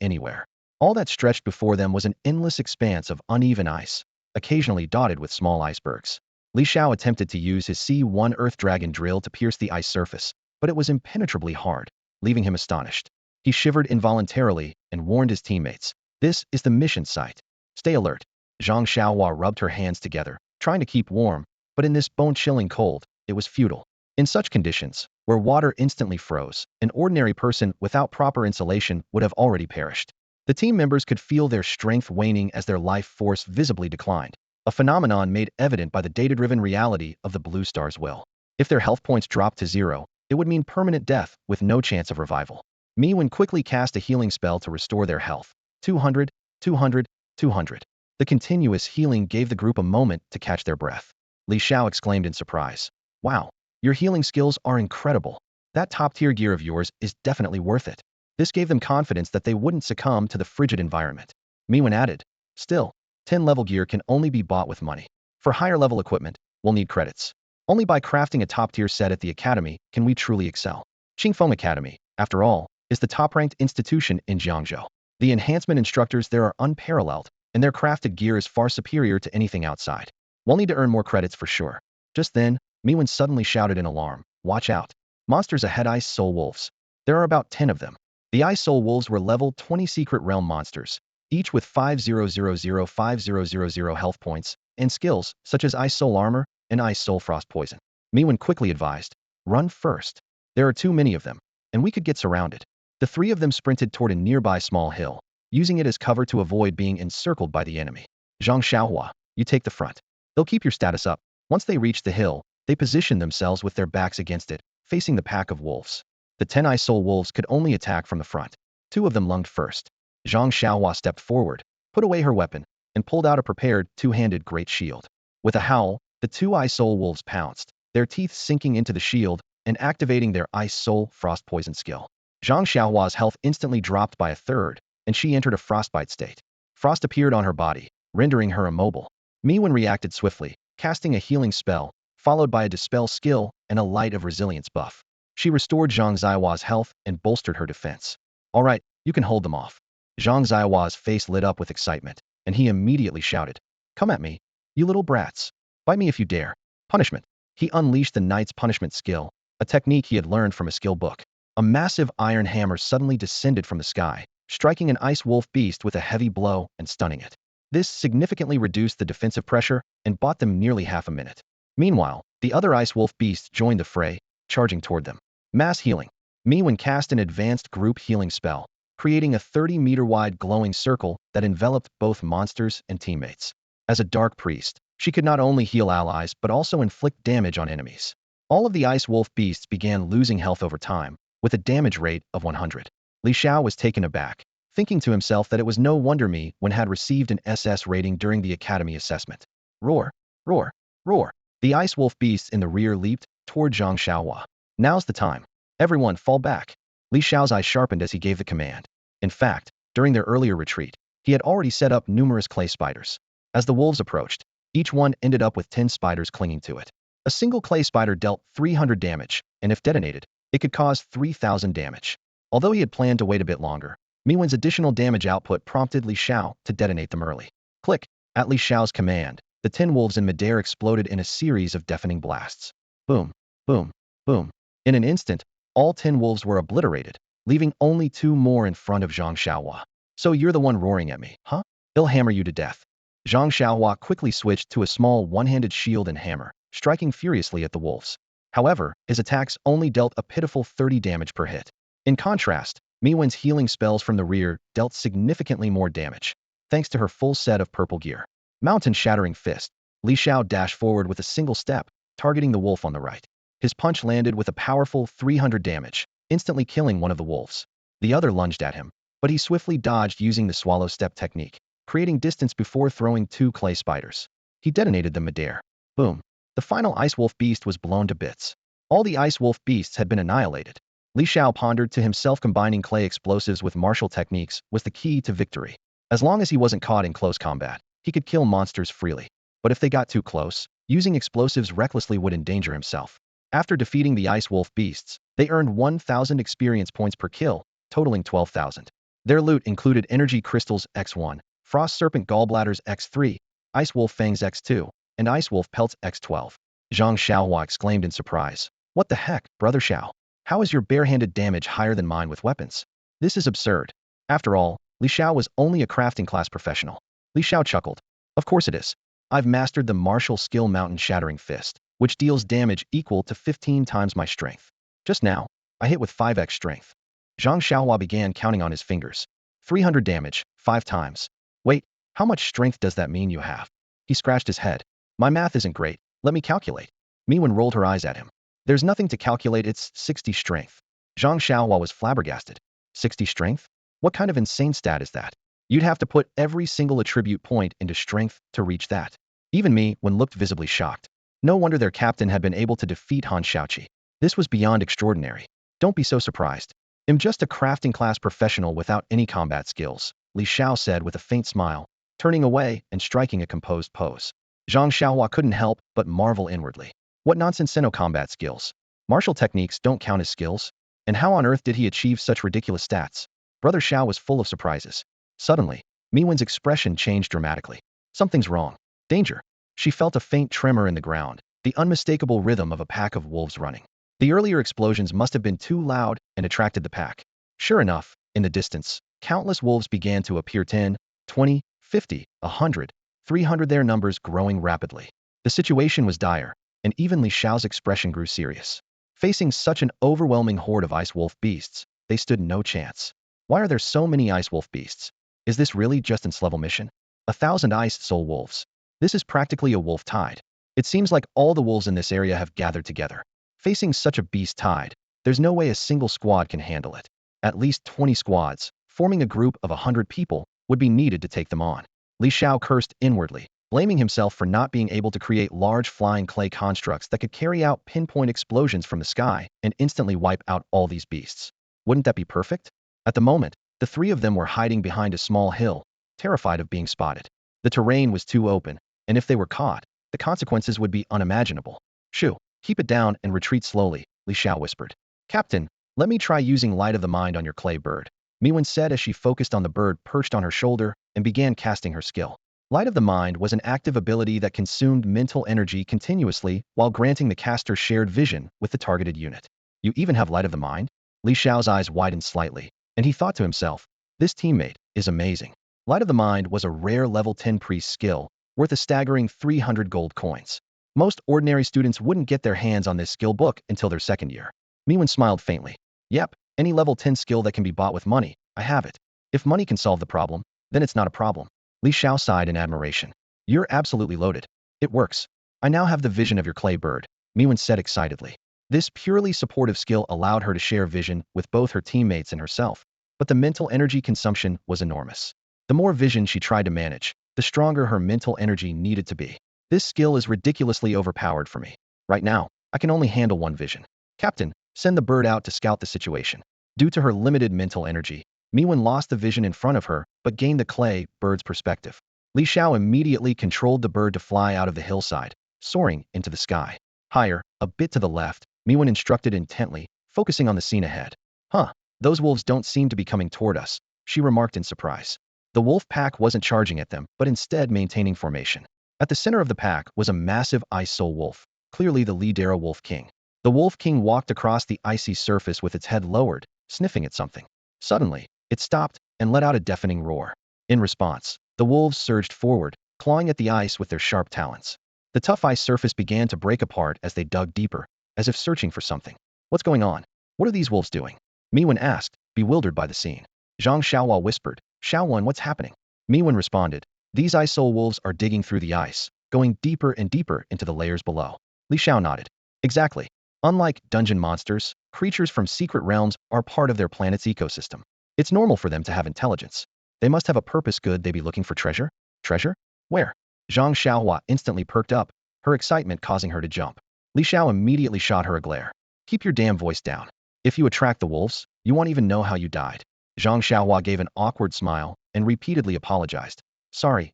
anywhere. All that stretched before them was an endless expanse of uneven ice, occasionally dotted with small icebergs. Li Xiao attempted to use his C1 Earth Dragon drill to pierce the ice surface, but it was impenetrably hard, leaving him astonished. He shivered involuntarily and warned his teammates, this is the mission site. Stay alert. Zhang Xiaohua rubbed her hands together, trying to keep warm, but in this bone-chilling cold, it was futile. In such conditions, where water instantly froze, an ordinary person without proper insulation would have already perished. The team members could feel their strength waning as their life force visibly declined, a phenomenon made evident by the data-driven reality of the Blue Star's will. If their health points dropped to 0, it would mean permanent death with no chance of revival. Meow quickly cast a healing spell to restore their health. 200, 200, 200. The continuous healing gave the group a moment to catch their breath. Li Xiao exclaimed in surprise. Wow, your healing skills are incredible. That top-tier gear of yours is definitely worth it. This gave them confidence that they wouldn't succumb to the frigid environment. Meow added, still, 10-level gear can only be bought with money. For higher-level equipment, we'll need credits. Only by crafting a top-tier set at the academy can we truly excel. Qingfeng Academy, after all, is the top-ranked institution in Jiangzhou. The enhancement instructors there are unparalleled, and their crafted gear is far superior to anything outside. We'll need to earn more credits for sure. Just then, Meow suddenly shouted in alarm, watch out. Monsters ahead, Ice Soul Wolves. There are about 10 of them. The Ice Soul Wolves were level 20 Secret Realm monsters, each with 50005000 health points, and skills such as Ice Soul Armor and Ice Soul Frost Poison. Meow quickly advised, run first. There are too many of them, and we could get surrounded. The 3 of them sprinted toward a nearby small hill, using it as cover to avoid being encircled by the enemy. Zhang Xiaohua, you take the front. They'll keep your status up. Once they reach the hill, they position themselves with their backs against it, facing the pack of wolves. The 10 Ice Soul Wolves could only attack from the front. 2 of them lunged first. Zhang Xiaohua stepped forward, put away her weapon, and pulled out a prepared two-handed great shield. With a howl, the 2 Ice Soul Wolves pounced, their teeth sinking into the shield and activating their Ice Soul Frost Poison skill. Zhang Xiaohua's health instantly dropped by a third, and she entered a frostbite state. Frost appeared on her body, rendering her immobile. Meow reacted swiftly, casting a healing spell, followed by a dispel skill and a light of resilience buff. She restored Zhang Xiaohua's health and bolstered her defense. All right, you can hold them off. Zhang Xiaohua's face lit up with excitement, and he immediately shouted, "Come at me, you little brats. Bite me if you dare." Punishment. He unleashed the Knight's punishment skill, a technique he had learned from a skill book. A massive iron hammer suddenly descended from the sky, striking an ice wolf beast with a heavy blow and stunning it. This significantly reduced the defensive pressure and bought them nearly half a minute. Meanwhile, the other ice wolf beasts joined the fray, charging toward them. Mass healing. Meow cast an advanced group healing spell, creating a 30-meter-wide glowing circle that enveloped both monsters and teammates. As a dark priest, she could not only heal allies but also inflict damage on enemies. All of the ice wolf beasts began losing health over time, with a damage rate of 100. Li Xiao was taken aback, thinking to himself that it was no wonder Meow had received an SS rating during the academy assessment. Roar, roar, roar. The ice wolf beasts in the rear leaped toward Zhang Xiaohua. Now's the time. Everyone fall back. Li Xiao's eyes sharpened as he gave the command. In fact, during their earlier retreat, he had already set up numerous clay spiders. As the wolves approached, each one ended up with 10 spiders clinging to it. A single clay spider dealt 300 damage, and if detonated, it could cause 3,000 damage. Although he had planned to wait a bit longer, Meow's additional damage output prompted Li Xiao to detonate them early. Click! At Li Xiao's command, the 10 wolves in midair exploded in a series of deafening blasts. Boom, boom, boom. In an instant, all 10 wolves were obliterated, leaving only 2 more in front of Zhang Xiaohua. So you're the one roaring at me, huh? I'll hammer you to death. Zhang Xiaohua quickly switched to a small one-handed shield and hammer, striking furiously at the wolves. However, his attacks only dealt a pitiful 30 damage per hit. In contrast, Meow's healing spells from the rear dealt significantly more damage, thanks to her full set of purple gear. Mountain-shattering fist. Li Xiao dashed forward with a single step, targeting the wolf on the right. His punch landed with a powerful 300 damage, instantly killing one of the wolves. The other lunged at him, but he swiftly dodged using the swallow step technique, creating distance before throwing 2 clay spiders. He detonated them midair. Boom. The final ice wolf beast was blown to bits. All the ice wolf beasts had been annihilated. Li Xiao pondered to himself combining clay explosives with martial techniques was the key to victory. As long as he wasn't caught in close combat, he could kill monsters freely. But if they got too close, using explosives recklessly would endanger himself. After defeating the ice wolf beasts, they earned 1,000 experience points per kill, totaling 12,000. Their loot included energy crystals X1, frost serpent gallbladders X3, ice wolf fangs X2, and ice wolf pelts X12. Zhang Xiaohua exclaimed in surprise. What the heck, Brother Xiao? How is your barehanded damage higher than mine with weapons? This is absurd. After all, Li Xiao was only a crafting class professional. Li Xiao chuckled. Of course it is. I've mastered the martial skill mountain-shattering fist, which deals damage equal to 15 times my strength. Just now, I hit with 5x strength. Zhang Xiaohua began counting on his fingers. 300 damage, 5 times. Wait, how much strength does that mean you have? He scratched his head. My math isn't great. Let me calculate. Meow rolled her eyes at him. There's nothing to calculate, it's 60 strength. Zhang Xiaohua was flabbergasted. 60 strength? What kind of insane stat is that? You'd have to put every single attribute point into strength to reach that. Even Meow looked visibly shocked. No wonder their captain had been able to defeat Han Xiaoqi. This was beyond extraordinary. Don't be so surprised. I'm just a crafting class professional without any combat skills, Li Xiao said with a faint smile, turning away and striking a composed pose. Zhang Xiaohua couldn't help but marvel inwardly. What nonsensical combat skills? Martial techniques don't count as skills? And how on earth did he achieve such ridiculous stats? Brother Xiao was full of surprises. Suddenly, Meow's expression changed dramatically. Something's wrong. Danger. She felt a faint tremor in the ground, the unmistakable rhythm of a pack of wolves running. The earlier explosions must have been too loud and attracted the pack. Sure enough, in the distance, countless wolves began to appear 10, 20, 50, 100, 300, their numbers growing rapidly. The situation was dire, and even Li Xiao's expression grew serious. Facing such an overwhelming horde of ice wolf beasts, they stood no chance. Why are there so many ice wolf beasts? Is this really just an level mission? 1,000 ice soul wolves. This is practically a wolf tide. It seems like all the wolves in this area have gathered together. Facing such a beast tide, There's no way a single squad can handle it. At least 20 squads, forming a group of 100 people, would be needed to take them on. Li Xiao cursed inwardly, blaming himself for not being able to create large flying clay constructs that could carry out pinpoint explosions from the sky and instantly wipe out all these beasts. Wouldn't that be perfect? At the moment, the three of them were hiding behind a small hill, terrified of being spotted. The terrain was too open, and if they were caught, the consequences would be unimaginable. Shoo, keep it down and retreat slowly, Li Xiao whispered. Captain, let me try using Light of the Mind on your clay bird, Miwen said as she focused on the bird perched on her shoulder and began casting her skill. Light of the Mind was an active ability that consumed mental energy continuously while granting the caster shared vision with the targeted unit. You even have Light of the Mind? Li Xiao's eyes widened slightly, and he thought to himself, this teammate is amazing. Light of the Mind was a rare level 10 priest skill, worth a staggering 300 gold coins. Most ordinary students wouldn't get their hands on this skill book until their second year. Miwen smiled faintly. Yep, any level 10 skill that can be bought with money, I have it. If money can solve the problem, then it's not a problem. Li Xiao sighed in admiration. You're absolutely loaded. It works. I now have the vision of your clay bird, Miwen said excitedly. This purely supportive skill allowed her to share vision with both her teammates and herself, but the mental energy consumption was enormous. The more vision she tried to manage, the stronger her mental energy needed to be. This skill is ridiculously overpowered for me. Right now, I can only handle one vision. Captain, send the bird out to scout the situation. Due to her limited mental energy, Miwen lost the vision in front of her, but gained the clay bird's perspective. Li Xiao immediately controlled the bird to fly out of the hillside, soaring into the sky. Higher, a bit to the left, Miwen instructed intently, focusing on the scene ahead. Huh, those wolves don't seem to be coming toward us, she remarked in surprise. The wolf pack wasn't charging at them, but instead maintaining formation. At the center of the pack was a massive ice soul wolf, clearly the Li Wolf King. The Wolf King walked across the icy surface with its head lowered, sniffing at something. Suddenly, it stopped and let out a deafening roar. In response, the wolves surged forward, clawing at the ice with their sharp talons. The tough ice surface began to break apart as they dug deeper, as if searching for something. What's going on? What are these wolves doing? Miwen asked, bewildered by the scene. Zhang Xiaohua whispered, Xiaowen, what's happening? Miwen responded, these ice soul wolves are digging through the ice, going deeper and deeper into the layers below. Li Xiao nodded. Exactly. Unlike dungeon monsters, creatures from secret realms are part of their planet's ecosystem. It's normal for them to have intelligence. They must have a purpose. Could they be looking for treasure? Treasure? Where? Zhang Xiaohua instantly perked up, her excitement causing her to jump. Li Xiao immediately shot her a glare. Keep your damn voice down. If you attract the wolves, you won't even know how you died. Zhang Xiaohua gave an awkward smile and repeatedly apologized. Sorry,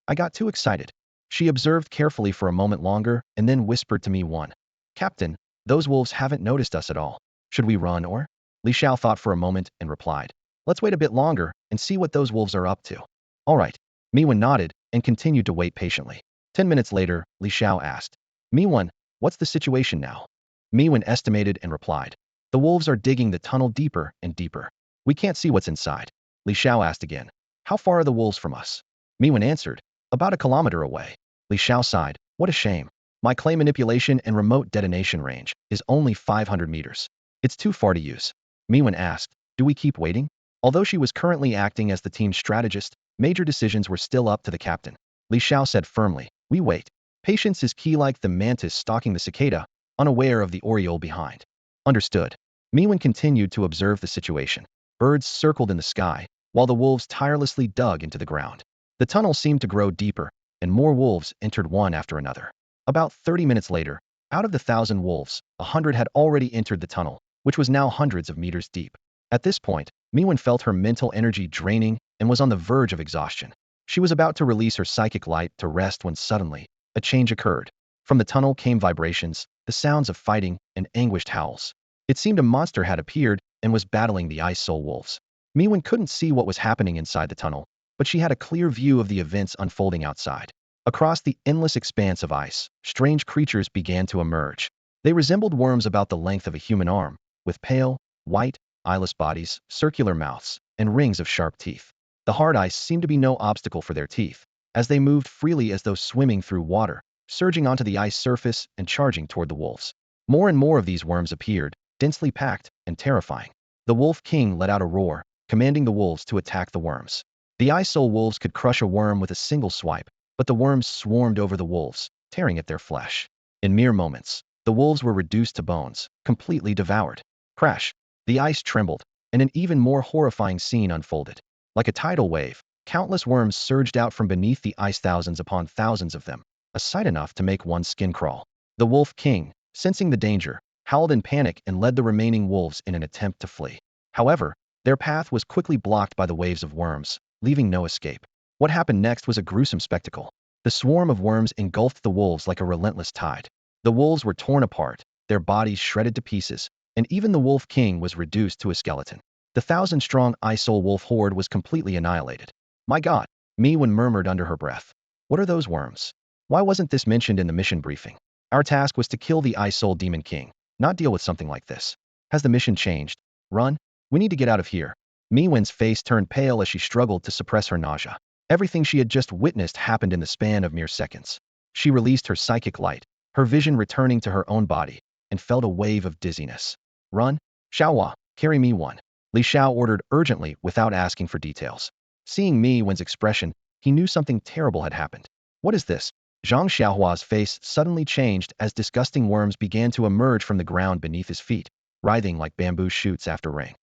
I got too excited. She observed carefully for a moment longer and then whispered to me one. Captain, those wolves haven't noticed us at all. Should we run or? Li Xiao thought for a moment and replied. Let's wait a bit longer and see what those wolves are up to. All right. Miwen nodded and continued to wait patiently. 10 minutes later, Li Xiao asked. Miwen, what's the situation now? Miwen estimated and replied. The wolves are digging the tunnel deeper and deeper. We can't see what's inside. Li Xiao asked again. How far are the wolves from us? Miwen answered. About a kilometer away. Li Xiao sighed. What a shame. My clay manipulation and remote detonation range is only 500 meters. It's too far to use. Miwen asked, do we keep waiting? Although she was currently acting as the team's strategist, major decisions were still up to the captain. Li Xiao said firmly, we wait. Patience is key, like the mantis stalking the cicada, unaware of the oriole behind. Understood. Miwen continued to observe the situation. Birds circled in the sky, while the wolves tirelessly dug into the ground. The tunnel seemed to grow deeper, and more wolves entered one after another. About 30 minutes later, out of the 1,000 wolves, 100 had already entered the tunnel, which was now hundreds of meters deep. At this point, Miwen felt her mental energy draining and was on the verge of exhaustion. She was about to release her psychic light to rest when suddenly, a change occurred. From the tunnel came vibrations, the sounds of fighting, and anguished howls. It seemed a monster had appeared and was battling the ice soul wolves. Miwen couldn't see what was happening inside the tunnel, but she had a clear view of the events unfolding outside. Across the endless expanse of ice, strange creatures began to emerge. They resembled worms about the length of a human arm, with pale, white, eyeless bodies, circular mouths, and rings of sharp teeth. The hard ice seemed to be no obstacle for their teeth, as they moved freely as though swimming through water, surging onto the ice surface and charging toward the wolves. More and more of these worms appeared, densely packed and terrifying. The Wolf King let out a roar, commanding the wolves to attack the worms. The ice soul wolves could crush a worm with a single swipe, but the worms swarmed over the wolves, tearing at their flesh. In mere moments, the wolves were reduced to bones, completely devoured. Crash! The ice trembled, and an even more horrifying scene unfolded. Like a tidal wave, countless worms surged out from beneath the ice, thousands upon thousands of them, a sight enough to make one's skin crawl. The Wolf King, sensing the danger, howled in panic and led the remaining wolves in an attempt to flee. However, their path was quickly blocked by the waves of worms, leaving no escape. What happened next was a gruesome spectacle. The swarm of worms engulfed the wolves like a relentless tide. The wolves were torn apart, their bodies shredded to pieces, and even the Wolf King was reduced to a skeleton. The 1,000-strong Ice-Soul wolf horde was completely annihilated. My God, Meow murmured under her breath. What are those worms? Why wasn't this mentioned in the mission briefing? Our task was to kill the Ice-Soul Demon King, not deal with something like this. Has the mission changed? Run? We need to get out of here. Meow's face turned pale as she struggled to suppress her nausea. Everything she had just witnessed happened in the span of mere seconds. She released her psychic light, her vision returning to her own body, and felt a wave of dizziness. Run? Xiaohua, carry me one. Li Xiao ordered urgently without asking for details. Seeing Meow's expression, he knew something terrible had happened. What is this? Zhang Xiaohua's face suddenly changed as disgusting worms began to emerge from the ground beneath his feet, writhing like bamboo shoots after rain.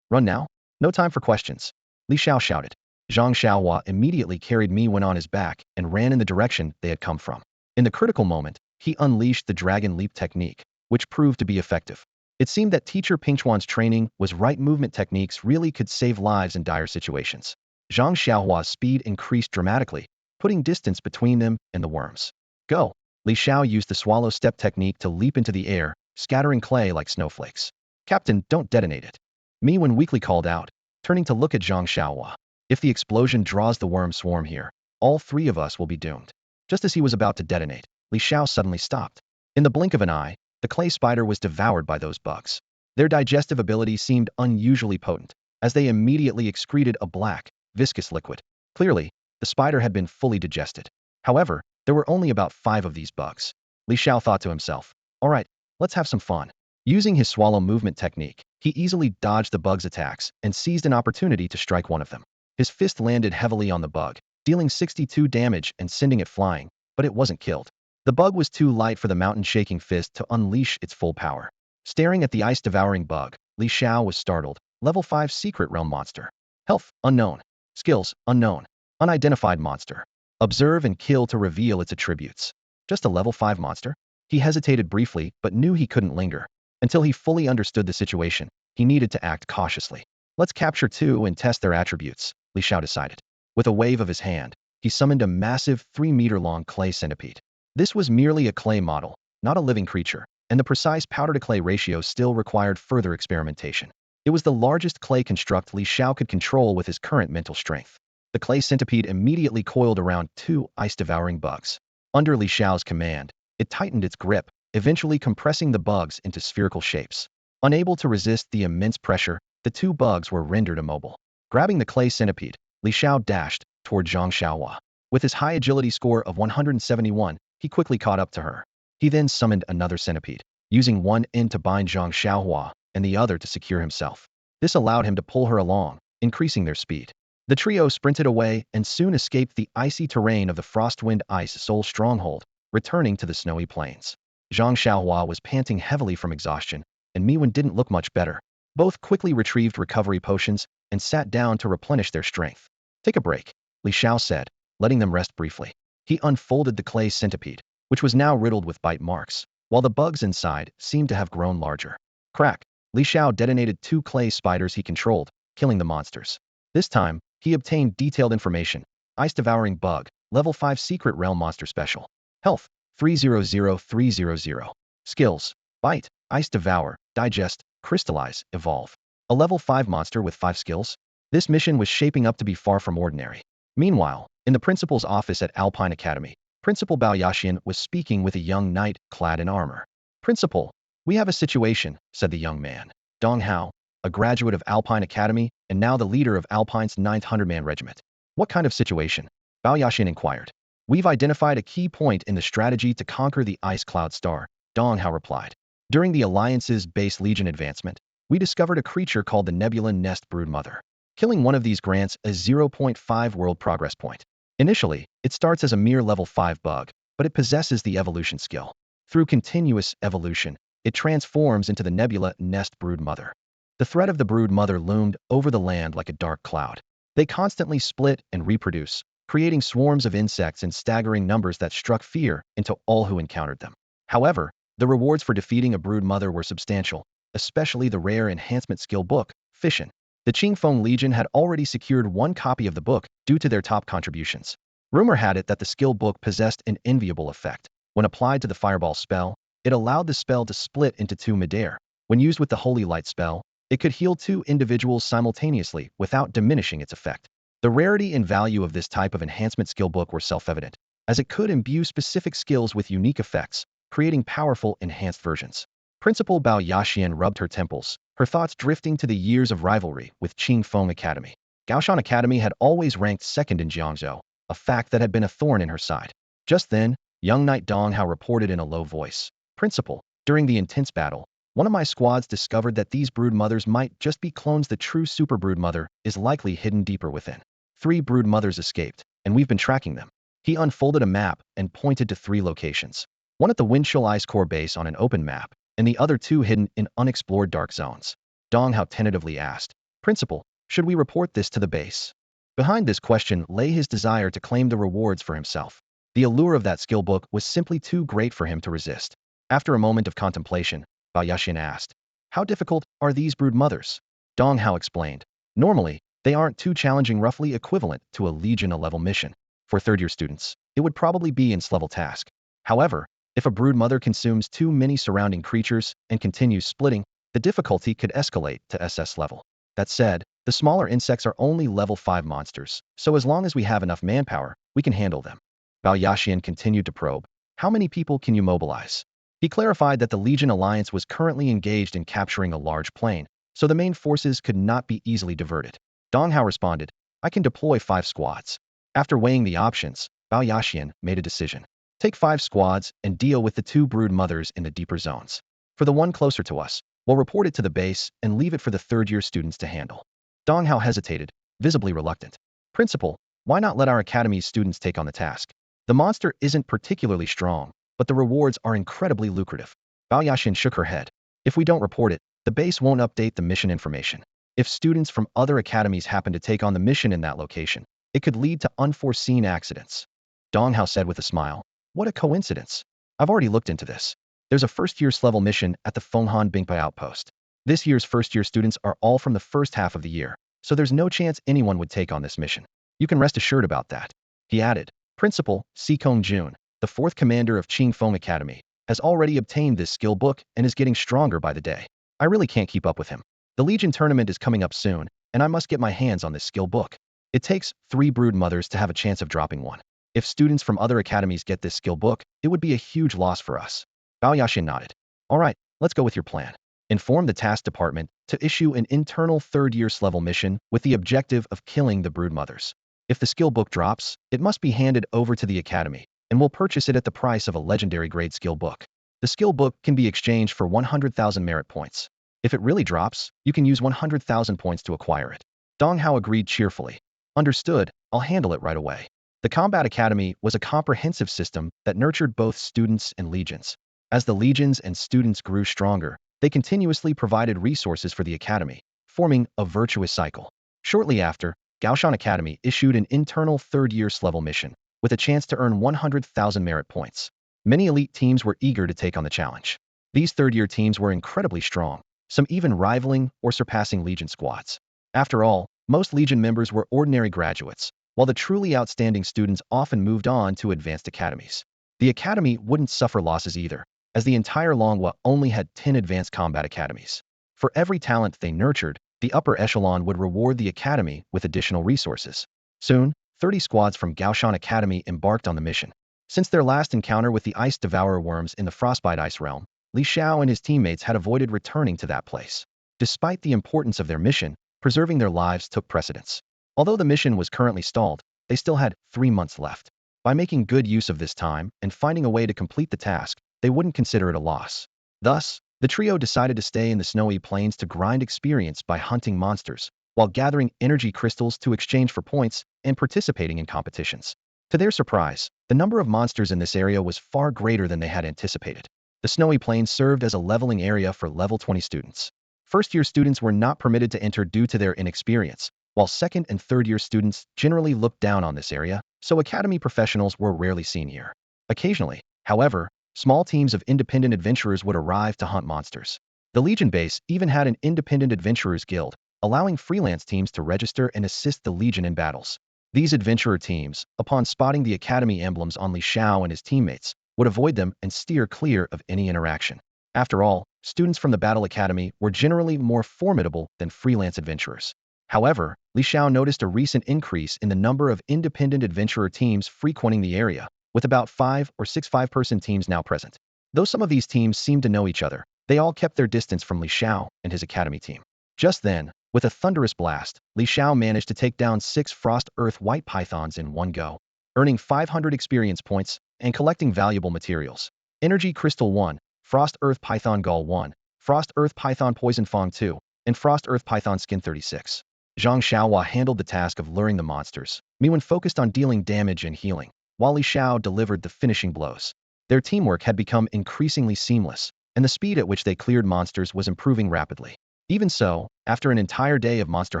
Run now? No time for questions. Li Xiao shouted. Zhang Xiaohua immediately carried Meow on his back and ran in the direction they had come from. In the critical moment, he unleashed the Dragon Leap technique, which proved to be effective. It seemed that teacher Pingchuan's training was right. Movement techniques really could save lives in dire situations. Zhang Xiaohua's speed increased dramatically, putting distance between them and the worms. Go! Li Xiao used the swallow step technique to leap into the air, scattering clay like snowflakes. Captain, don't detonate it. Meow weakly called out, turning to look at Zhang Xiaohua. If the explosion draws the worm swarm here, all three of us will be doomed. Just as he was about to detonate, Li Xiao suddenly stopped. In the blink of an eye, the clay spider was devoured by those bugs. Their digestive ability seemed unusually potent, as they immediately excreted a black, viscous liquid. Clearly, the spider had been fully digested. However, there were only about 5 of these bugs. Li Xiao thought to himself, all right, let's have some fun. Using his swallow movement technique, he easily dodged the bug's attacks and seized an opportunity to strike one of them. His fist landed heavily on the bug, dealing 62 damage and sending it flying, but it wasn't killed. The bug was too light for the mountain-shaking fist to unleash its full power. Staring at the ice-devouring bug, Li Xiao was startled. Level 5 Secret Realm Monster. Health, unknown. Skills, unknown. Unidentified monster. Observe and kill to reveal its attributes. Just a level 5 monster? He hesitated briefly, but knew he couldn't linger. Until he fully understood the situation, he needed to act cautiously. Let's capture 2 and test their attributes, Li Xiao decided. With a wave of his hand, he summoned a massive 3-meter-long clay centipede. This was merely a clay model, not a living creature, and the precise powder-to-clay ratio still required further experimentation. It was the largest clay construct Li Xiao could control with his current mental strength. The clay centipede immediately coiled around 2 ice-devouring bugs. Under Li Xiao's command, it tightened its grip, eventually compressing the bugs into spherical shapes. Unable to resist the immense pressure, the 2 bugs were rendered immobile. Grabbing the clay centipede, Li Xiao dashed toward Zhang Xiaohua. With his high agility score of 171, he quickly caught up to her. He then summoned another centipede, using one end to bind Zhang Xiaohua and the other to secure himself. This allowed him to pull her along, increasing their speed. The trio sprinted away and soon escaped the icy terrain of the Frostwind Ice-Soul stronghold, returning to the snowy plains. Zhang Xiaohua was panting heavily from exhaustion, and Meow didn't look much better. Both quickly retrieved recovery potions and sat down to replenish their strength. Take a break, Li Xiao said, letting them rest briefly. He unfolded the clay centipede, which was now riddled with bite marks, while the bugs inside seemed to have grown larger. Crack! Li Xiao detonated 2 clay spiders he controlled, killing the monsters. This time, he obtained detailed information. Ice-devouring bug, level 5 Secret Realm Monster Special. Health, 300,300. Skills, bite, ice devour, digest, crystallize, evolve. A level 5 monster with 5 skills? This mission was shaping up to be far from ordinary. Meanwhile, in the principal's office at Alpine Academy, Principal Baoyaxian was speaking with a young knight clad in armor. Principal, we have a situation, said the young man. Dong Hao, a graduate of Alpine Academy and now the leader of Alpine's 9th 100-man regiment. What kind of situation? Baoyaxian inquired. We've identified a key point in the strategy to conquer the Ice Cloud Star, Dong Hao replied. During the Alliance's base Legion advancement, we discovered a creature called the Nebula Nest Broodmother. Killing one of these grants a 0.5 world progress point. Initially, it starts as a mere level 5 bug, but it possesses the evolution skill. Through continuous evolution, it transforms into the nebula nest brood mother. The threat of the brood mother loomed over the land like a dark cloud. They constantly split and reproduce, creating swarms of insects in staggering numbers that struck fear into all who encountered them. However, the rewards for defeating a brood mother were substantial, especially the rare enhancement skill book, Fission. The Qingfeng Legion had already secured one copy of the book due to their top contributions. Rumor had it that the skill book possessed an enviable effect. When applied to the fireball spell, it allowed the spell to split into two midair. When used with the holy light spell, it could heal two individuals simultaneously without diminishing its effect. The rarity and value of this type of enhancement skill book were self-evident, as it could imbue specific skills with unique effects, creating powerful enhanced versions. Principal Bao Yaxian rubbed her temples, her thoughts drifting to the years of rivalry with Qingfeng Academy. Gaoshan Academy had always ranked second in Jiangzhou, a fact that had been a thorn in her side. Just then, young knight Dong Hao reported in a low voice, "Principal, during the intense battle, one of my squads discovered that these brood mothers might just be clones. The true super brood mother is likely hidden deeper within. 3 brood mothers escaped, and we've been tracking them." He unfolded a map and pointed to 3 locations. One at the Windchill Ice Core base on an open map, and the other 2 hidden in unexplored dark zones. Dong Hao tentatively asked, "Principal, should we report this to the base?" Behind this question lay his desire to claim the rewards for himself. The allure of that skill book was simply too great for him to resist. After a moment of contemplation, Bao Yaxin asked, "How difficult are these brood mothers?" Dong Hao explained, "Normally, they aren't too challenging, roughly equivalent to a Legion A-level mission. For third-year students, it would probably be an S-level task. However, if a brood mother consumes too many surrounding creatures and continues splitting, the difficulty could escalate to SS level. That said, the smaller insects are only level 5 monsters, so as long as we have enough manpower, we can handle them." Bao Yaxian continued to probe, "How many people can you mobilize?" He clarified that the Legion Alliance was currently engaged in capturing a large plane, so the main forces could not be easily diverted. Dong Hao responded, "I can deploy 5 squads." After weighing the options, Bao Yaxian made a decision. "Take 5 squads and deal with the 2 brood mothers in the deeper zones. For the one closer to us, we'll report it to the base and leave it for the third-year students to handle." Dong Hao hesitated, visibly reluctant. "Principal, why not let our academy's students take on the task? The monster isn't particularly strong, but the rewards are incredibly lucrative." Bao Yaxin shook her head. "If we don't report it, the base won't update the mission information. If students from other academies happen to take on the mission in that location, it could lead to unforeseen accidents." Dong Hao said with a smile, "What a coincidence. I've already looked into this. There's a first-year's level mission at the Fenghan Bingpai outpost. This year's first-year students are all from the first half of the year, so there's no chance anyone would take on this mission. You can rest assured about that." He added, "Principal Sikong Jun, the 4th commander of Qingfeng Academy, has already obtained this skill book and is getting stronger by the day. I really can't keep up with him. The Legion tournament is coming up soon, and I must get my hands on this skill book. It takes 3 brood mothers to have a chance of dropping one. If students from other academies get this skill book, it would be a huge loss for us." Bao Yaxin nodded. "All right, let's go with your plan. Inform the task department to issue an internal third-year level mission with the objective of killing the brood mothers. If the skill book drops, it must be handed over to the academy, and we'll purchase it at the price of a legendary grade skill book. The skill book can be exchanged for 100,000 merit points. If it really drops, you can use 100,000 points to acquire it." Dong Hao agreed cheerfully. "Understood, I'll handle it right away." The Combat Academy was a comprehensive system that nurtured both students and legions. As the legions and students grew stronger, they continuously provided resources for the academy, forming a virtuous cycle. Shortly after, Gaoshan Academy issued an internal third-year level mission, with a chance to earn 100,000 merit points. Many elite teams were eager to take on the challenge. These third-year teams were incredibly strong, some even rivaling or surpassing Legion squads. After all, most Legion members were ordinary graduates, while the truly outstanding students often moved on to advanced academies. The academy wouldn't suffer losses either, as the entire Longhua only had 10 advanced combat academies. For every talent they nurtured, the upper echelon would reward the academy with additional resources. Soon, 30 squads from Gaoshan Academy embarked on the mission. Since their last encounter with the ice devourer worms in the Frostbite Ice Realm, Li Xiao and his teammates had avoided returning to that place. Despite the importance of their mission, preserving their lives took precedence. Although the mission was currently stalled, they still had 3 months left. By making good use of this time and finding a way to complete the task, they wouldn't consider it a loss. Thus, the trio decided to stay in the snowy plains to grind experience by hunting monsters, while gathering energy crystals to exchange for points and participating in competitions. To their surprise, the number of monsters in this area was far greater than they had anticipated. The snowy plain served as a leveling area for level 20 students. First-year students were not permitted to enter due to their inexperience, while second and third-year students generally looked down on this area, so academy professionals were rarely seen here. Occasionally, however, small teams of independent adventurers would arrive to hunt monsters. The Legion base even had an independent adventurers guild, allowing freelance teams to register and assist the Legion in battles. These adventurer teams, upon spotting the academy emblems on Li Xiao and his teammates, would avoid them and steer clear of any interaction. After all, students from the Battle Academy were generally more formidable than freelance adventurers. However, Li Xiao noticed a recent increase in the number of independent adventurer teams frequenting the area, with about 5 or 6 5-person teams now present. Though some of these teams seemed to know each other, they all kept their distance from Li Xiao and his academy team. Just then, with a thunderous blast, Li Xiao managed to take down 6 Frost Earth White Pythons in one go, earning 500 experience points and collecting valuable materials. Energy Crystal 1, Frost Earth Python Gull 1, Frost Earth Python Poison Fong 2, and Frost Earth Python Skin 36. Zhang Xiaohua handled the task of luring the monsters. Meow focused on dealing damage and healing, while Li Xiao delivered the finishing blows. Their teamwork had become increasingly seamless, and the speed at which they cleared monsters was improving rapidly. Even so, after an entire day of monster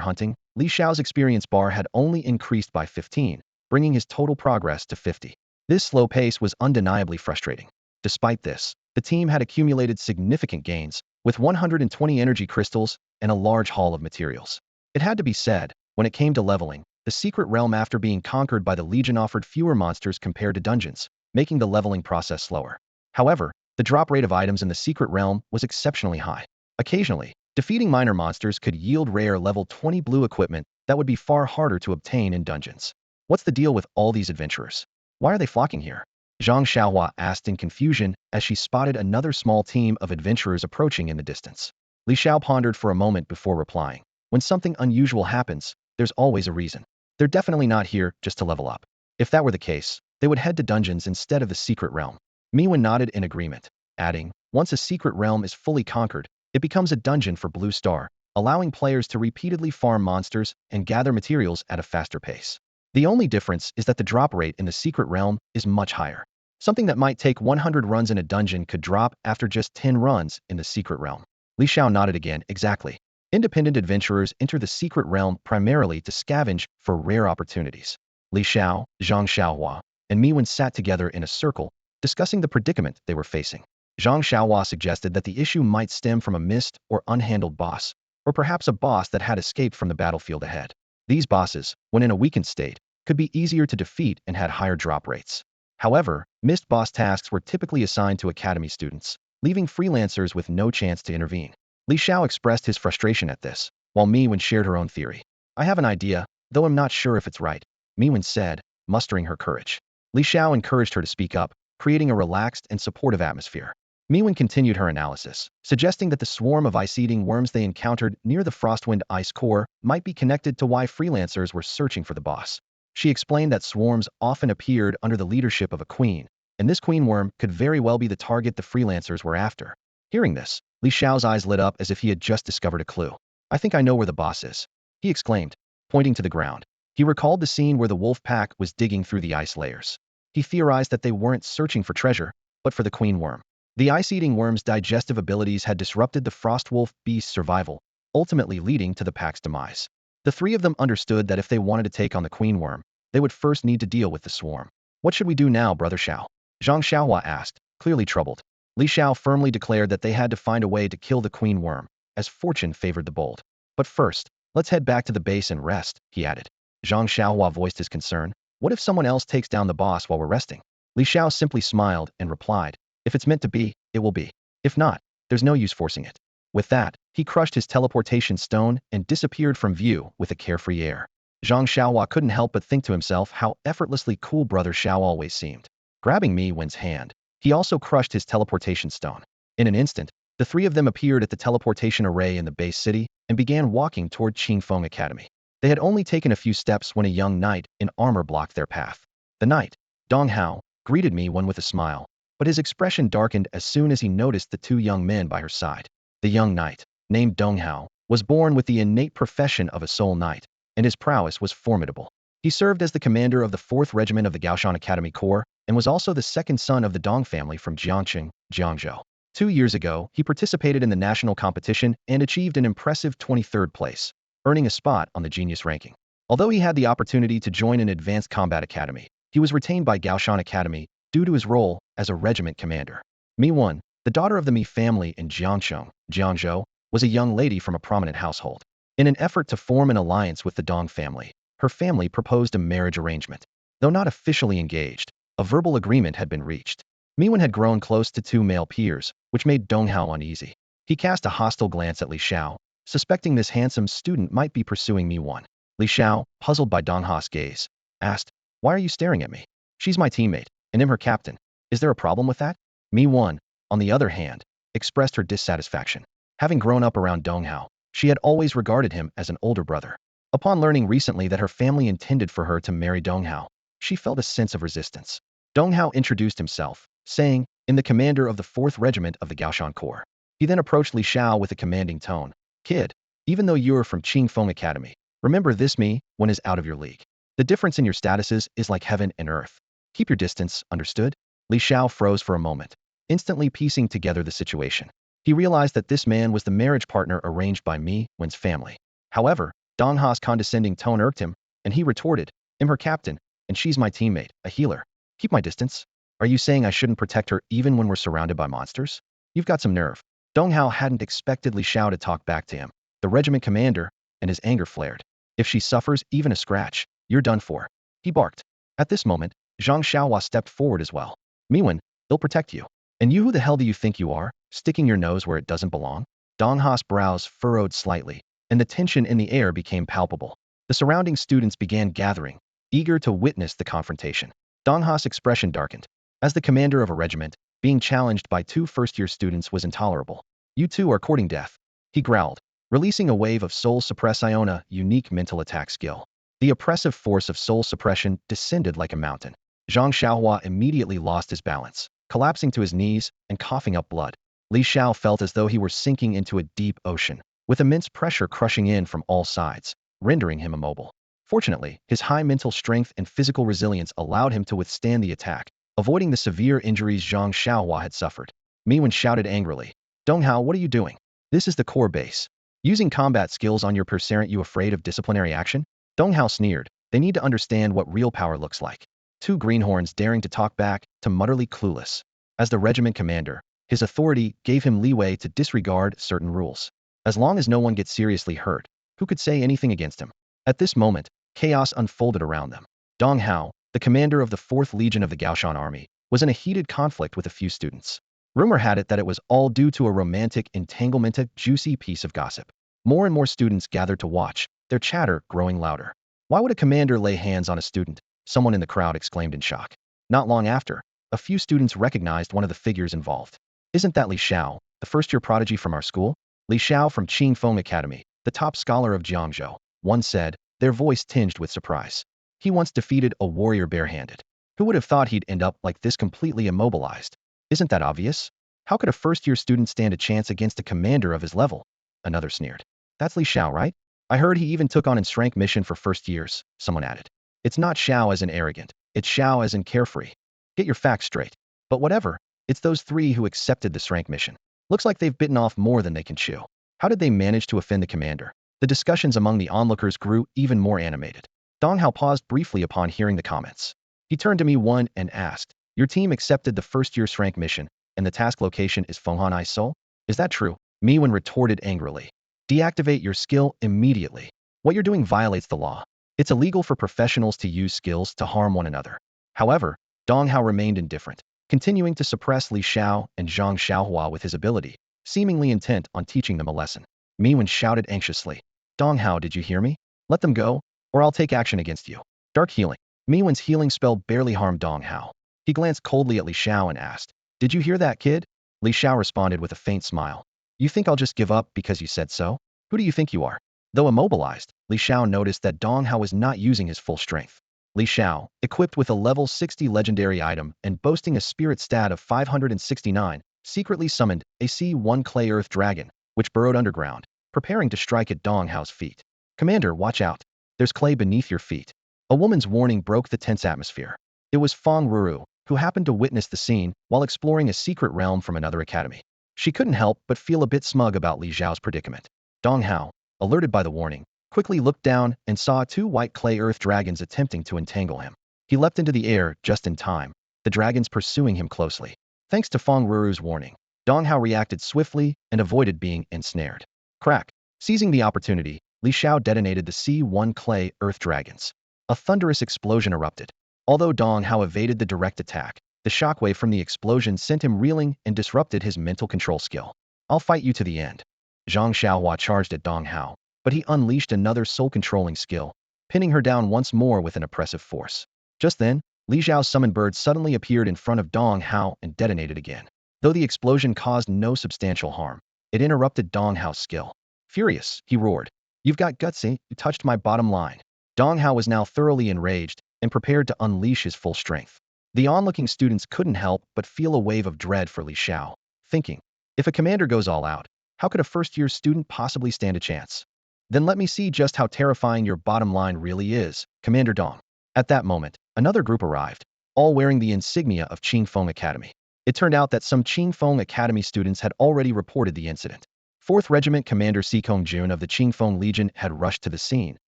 hunting, Li Xiao's experience bar had only increased by 15, bringing his total progress to 50. This slow pace was undeniably frustrating. Despite this, the team had accumulated significant gains, with 120 energy crystals and a large haul of materials. It had to be said, when it came to leveling, the secret realm after being conquered by the Legion offered fewer monsters compared to dungeons, making the leveling process slower. However, the drop rate of items in the secret realm was exceptionally high. Occasionally, defeating minor monsters could yield rare level 20 blue equipment that would be far harder to obtain in dungeons. What's the deal with all these adventurers? Why are they flocking here? Zhang Xiaohua asked in confusion as she spotted another small team of adventurers approaching in the distance. Li Xiao pondered for a moment before replying. When something unusual happens, there's always a reason. They're definitely not here just to level up. If that were the case, they would head to dungeons instead of the secret realm. Meow nodded in agreement, adding, once a secret realm is fully conquered, it becomes a dungeon for Blue Star, allowing players to repeatedly farm monsters and gather materials at a faster pace. The only difference is that the drop rate in the secret realm is much higher. Something that might take 100 runs in a dungeon could drop after just 10 runs in the secret realm. Li Xiao nodded again, exactly. Independent adventurers enter the secret realm primarily to scavenge for rare opportunities. Li Xiao, Zhang Xiaohua, and Meow sat together in a circle, discussing the predicament they were facing. Zhang Xiaohua suggested that the issue might stem from a missed or unhandled boss, or perhaps a boss that had escaped from the battlefield ahead. These bosses, when in a weakened state, could be easier to defeat and had higher drop rates. However, missed boss tasks were typically assigned to academy students, leaving freelancers with no chance to intervene. Li Xiao expressed his frustration at this, while Meow shared her own theory. I have an idea, though I'm not sure if it's right, Meow said, mustering her courage. Li Xiao encouraged her to speak up, creating a relaxed and supportive atmosphere. Meow continued her analysis, suggesting that the swarm of ice-eating worms they encountered near the Frostwind ice core might be connected to why freelancers were searching for the boss. She explained that swarms often appeared under the leadership of a queen, and this queen worm could very well be the target the freelancers were after. Hearing this, Li Xiao's eyes lit up as if he had just discovered a clue. I think I know where the boss is, he exclaimed, pointing to the ground. He recalled the scene where the wolf pack was digging through the ice layers. He theorized that they weren't searching for treasure, but for the queen worm. The ice-eating worm's digestive abilities had disrupted the frostwolf beast's survival, ultimately leading to the pack's demise. The three of them understood that if they wanted to take on the queen worm, they would first need to deal with the swarm. What should we do now, Brother Xiao? Zhang Xiaohua asked, clearly troubled. Li Xiao firmly declared that they had to find a way to kill the queen worm, as fortune favored the bold. But first, let's head back to the base and rest, he added. Zhang Xiaohua voiced his concern. What if someone else takes down the boss while we're resting? Li Xiao simply smiled and replied, if it's meant to be, it will be. If not, there's no use forcing it. With that, he crushed his teleportation stone and disappeared from view with a carefree air. Zhang Xiaohua couldn't help but think to himself how effortlessly cool Brother Xiao always seemed. Grabbing Meow's hand, he also crushed his teleportation stone. In an instant, the three of them appeared at the teleportation array in the base city and began walking toward Qingfeng Academy. They had only taken a few steps when a young knight in armor blocked their path. The knight, Dong Hao, greeted Meow with a smile, but his expression darkened as soon as he noticed the two young men by her side. The young knight, named Dong Hao, was born with the innate profession of a soul knight, and his prowess was formidable. He served as the commander of the 4th Regiment of the Gaoshan Academy Corps, and was also the second son of the Dong family from Jiangqing, Jiangzhou. 2 years ago, he participated in the national competition and achieved an impressive 23rd place, earning a spot on the Genius ranking. Although he had the opportunity to join an advanced combat academy, he was retained by Gaoshan Academy due to his role as a regiment commander. Mi-1, the daughter of the Mi family in Jiangzhou, was a young lady from a prominent household. In an effort to form an alliance with the Dong family, her family proposed a marriage arrangement. Though not officially engaged, a verbal agreement had been reached. Mi-1 had grown close to two male peers, which made Dong Hao uneasy. He cast a hostile glance at Li Xiao, suspecting this handsome student might be pursuing Mi-1. Li Xiao, puzzled by Dong Hao's gaze, asked, "Why are you staring at me? She's my teammate, and I'm her captain. Is there a problem with that?" Mi-1, on the other hand, expressed her dissatisfaction. Having grown up around Dong Hao, she had always regarded him as an older brother. Upon learning recently that her family intended for her to marry Dong Hao, she felt a sense of resistance. Dong Hao introduced himself, saying, "I'm the commander of the 4th Regiment of the Gaoshan Corps." He then approached Li Xiao with a commanding tone. "Kid, even though you're from Qingfeng Academy, remember this Mi-1 is out of your league. The difference in your statuses is like heaven and earth. Keep your distance, understood?" Li Xiao froze for a moment, instantly piecing together the situation. He realized that this man was the marriage partner arranged by Mi-1's family. However, Dong Hao's condescending tone irked him, and he retorted, "I'm her captain, and she's my teammate, a healer. Keep my distance. Are you saying I shouldn't protect her even when we're surrounded by monsters? You've got some nerve." Dong Hao hadn't expected Li Xiao to talk back to him, the regiment commander, and his anger flared. "If she suffers even a scratch, you're done for," he barked. At this moment, Zhang Xiaohua stepped forward as well. "Mi-1, they'll protect you. And you, who the hell do you think you are, sticking your nose where it doesn't belong?" Dong Hao's brows furrowed slightly, and the tension in the air became palpable. The surrounding students began gathering, eager to witness the confrontation. Dong Hao's expression darkened. As the commander of a regiment, being challenged by two first-year students was intolerable. "You two are courting death," he growled, releasing a wave of Soul Suppress Iona, unique mental attack skill. The oppressive force of soul suppression descended like a mountain. Zhang Xiaohua immediately lost his balance, collapsing to his knees and coughing up blood. Li Xiao felt as though he were sinking into a deep ocean, with immense pressure crushing in from all sides, rendering him immobile. Fortunately, his high mental strength and physical resilience allowed him to withstand the attack, avoiding the severe injuries Zhang Xiaohua had suffered. Mi-1 shouted angrily, "Dong Hao, what are you doing? This is the core base. Using combat skills on your peers, aren't you afraid of disciplinary action?" Dong Hao sneered. "They need to understand what real power looks like." Two greenhorns daring to talk back, to mutterly clueless. As the regiment commander, his authority gave him leeway to disregard certain rules. As long as no one gets seriously hurt, who could say anything against him? At this moment, chaos unfolded around them. Dong Hao, the commander of the 4th Legion of the Gaoshan Army, was in a heated conflict with a few students. Rumor had it that it was all due to a romantic entanglement, a juicy piece of gossip. More and more students gathered to watch, their chatter growing louder. "Why would a commander lay hands on a student?" someone in the crowd exclaimed in shock. Not long after, a few students recognized one of the figures involved. "Isn't that Li Xiao, the first-year prodigy from our school?" Li Xiao from Qingfeng Academy, the top scholar of Jiangzhou, one said, their voice tinged with surprise. "He once defeated a warrior barehanded. Who would have thought he'd end up like this, completely immobilized? Isn't that obvious? How could a first-year student stand a chance against a commander of his level?" Another sneered. "That's Li Xiao, right? I heard he even took on an rank mission for first years," someone added. "It's not Xiao as in arrogant, it's Xiao as in carefree. Get your facts straight." But whatever, it's those three who accepted this rank mission. Looks like they've bitten off more than they can chew. How did they manage to offend the commander? The discussions among the onlookers grew even more animated. Dong Hao paused briefly upon hearing the comments. He turned to Mi-1 and asked, "Your team accepted the first-year's rank mission, and the task location is Fenghan Seoul? Is that true?" Mi-1 retorted angrily. "Deactivate your skill immediately. What you're doing violates the law. It's illegal for professionals to use skills to harm one another." However, Dong Hao remained indifferent, continuing to suppress Li Xiao and Zhang Xiaohua with his ability, seemingly intent on teaching them a lesson. Mi-1 shouted anxiously, "Dong Hao, did you hear me? Let them go, or I'll take action against you." Dark healing. Mi-1's healing spell barely harmed Dong Hao. He glanced coldly at Li Xiao and asked, "Did you hear that, kid?" Li Xiao responded with a faint smile. "You think I'll just give up because you said so? Who do you think you are?" Though immobilized, Li Xiao noticed that Dong Hao was not using his full strength. Li Xiao, equipped with a level 60 legendary item and boasting a spirit stat of 569, secretly summoned a C1 Clay Earth Dragon, which burrowed underground, preparing to strike at Dong Hao's feet. "Commander, watch out. There's clay beneath your feet." A woman's warning broke the tense atmosphere. It was Feng Ruru, who happened to witness the scene while exploring a secret realm from another academy. She couldn't help but feel a bit smug about Li Xiao's predicament. Dong Hao, alerted by the warning, quickly looked down and saw two white clay earth dragons attempting to entangle him. He leapt into the air just in time, the dragons pursuing him closely. Thanks to Feng Ruru's warning, Dong Hao reacted swiftly and avoided being ensnared. Crack! Seizing the opportunity, Li Xiao detonated the C1 clay earth dragons. A thunderous explosion erupted. Although Dong Hao evaded the direct attack, the shockwave from the explosion sent him reeling and disrupted his mental control skill. I'll fight you to the end. Zhang Xiaohua charged at Dong Hao, but he unleashed another soul-controlling skill, pinning her down once more with an oppressive force. Just then, Li Xiao's summoned bird suddenly appeared in front of Dong Hao and detonated again. Though the explosion caused no substantial harm, it interrupted Dong Hao's skill. Furious, he roared. You've got guts, eh? You touched my bottom line. Dong Hao was now thoroughly enraged and prepared to unleash his full strength. The onlooking students couldn't help but feel a wave of dread for Li Xiao, thinking, if a commander goes all out, how could a first-year student possibly stand a chance? Then let me see just how terrifying your bottom line really is, Commander Dong. At that moment, another group arrived, all wearing the insignia of Qingfeng Academy. It turned out that some Qingfeng Academy students had already reported the incident. 4th Regiment Commander Sikong Jun of the Qingfeng Legion had rushed to the scene,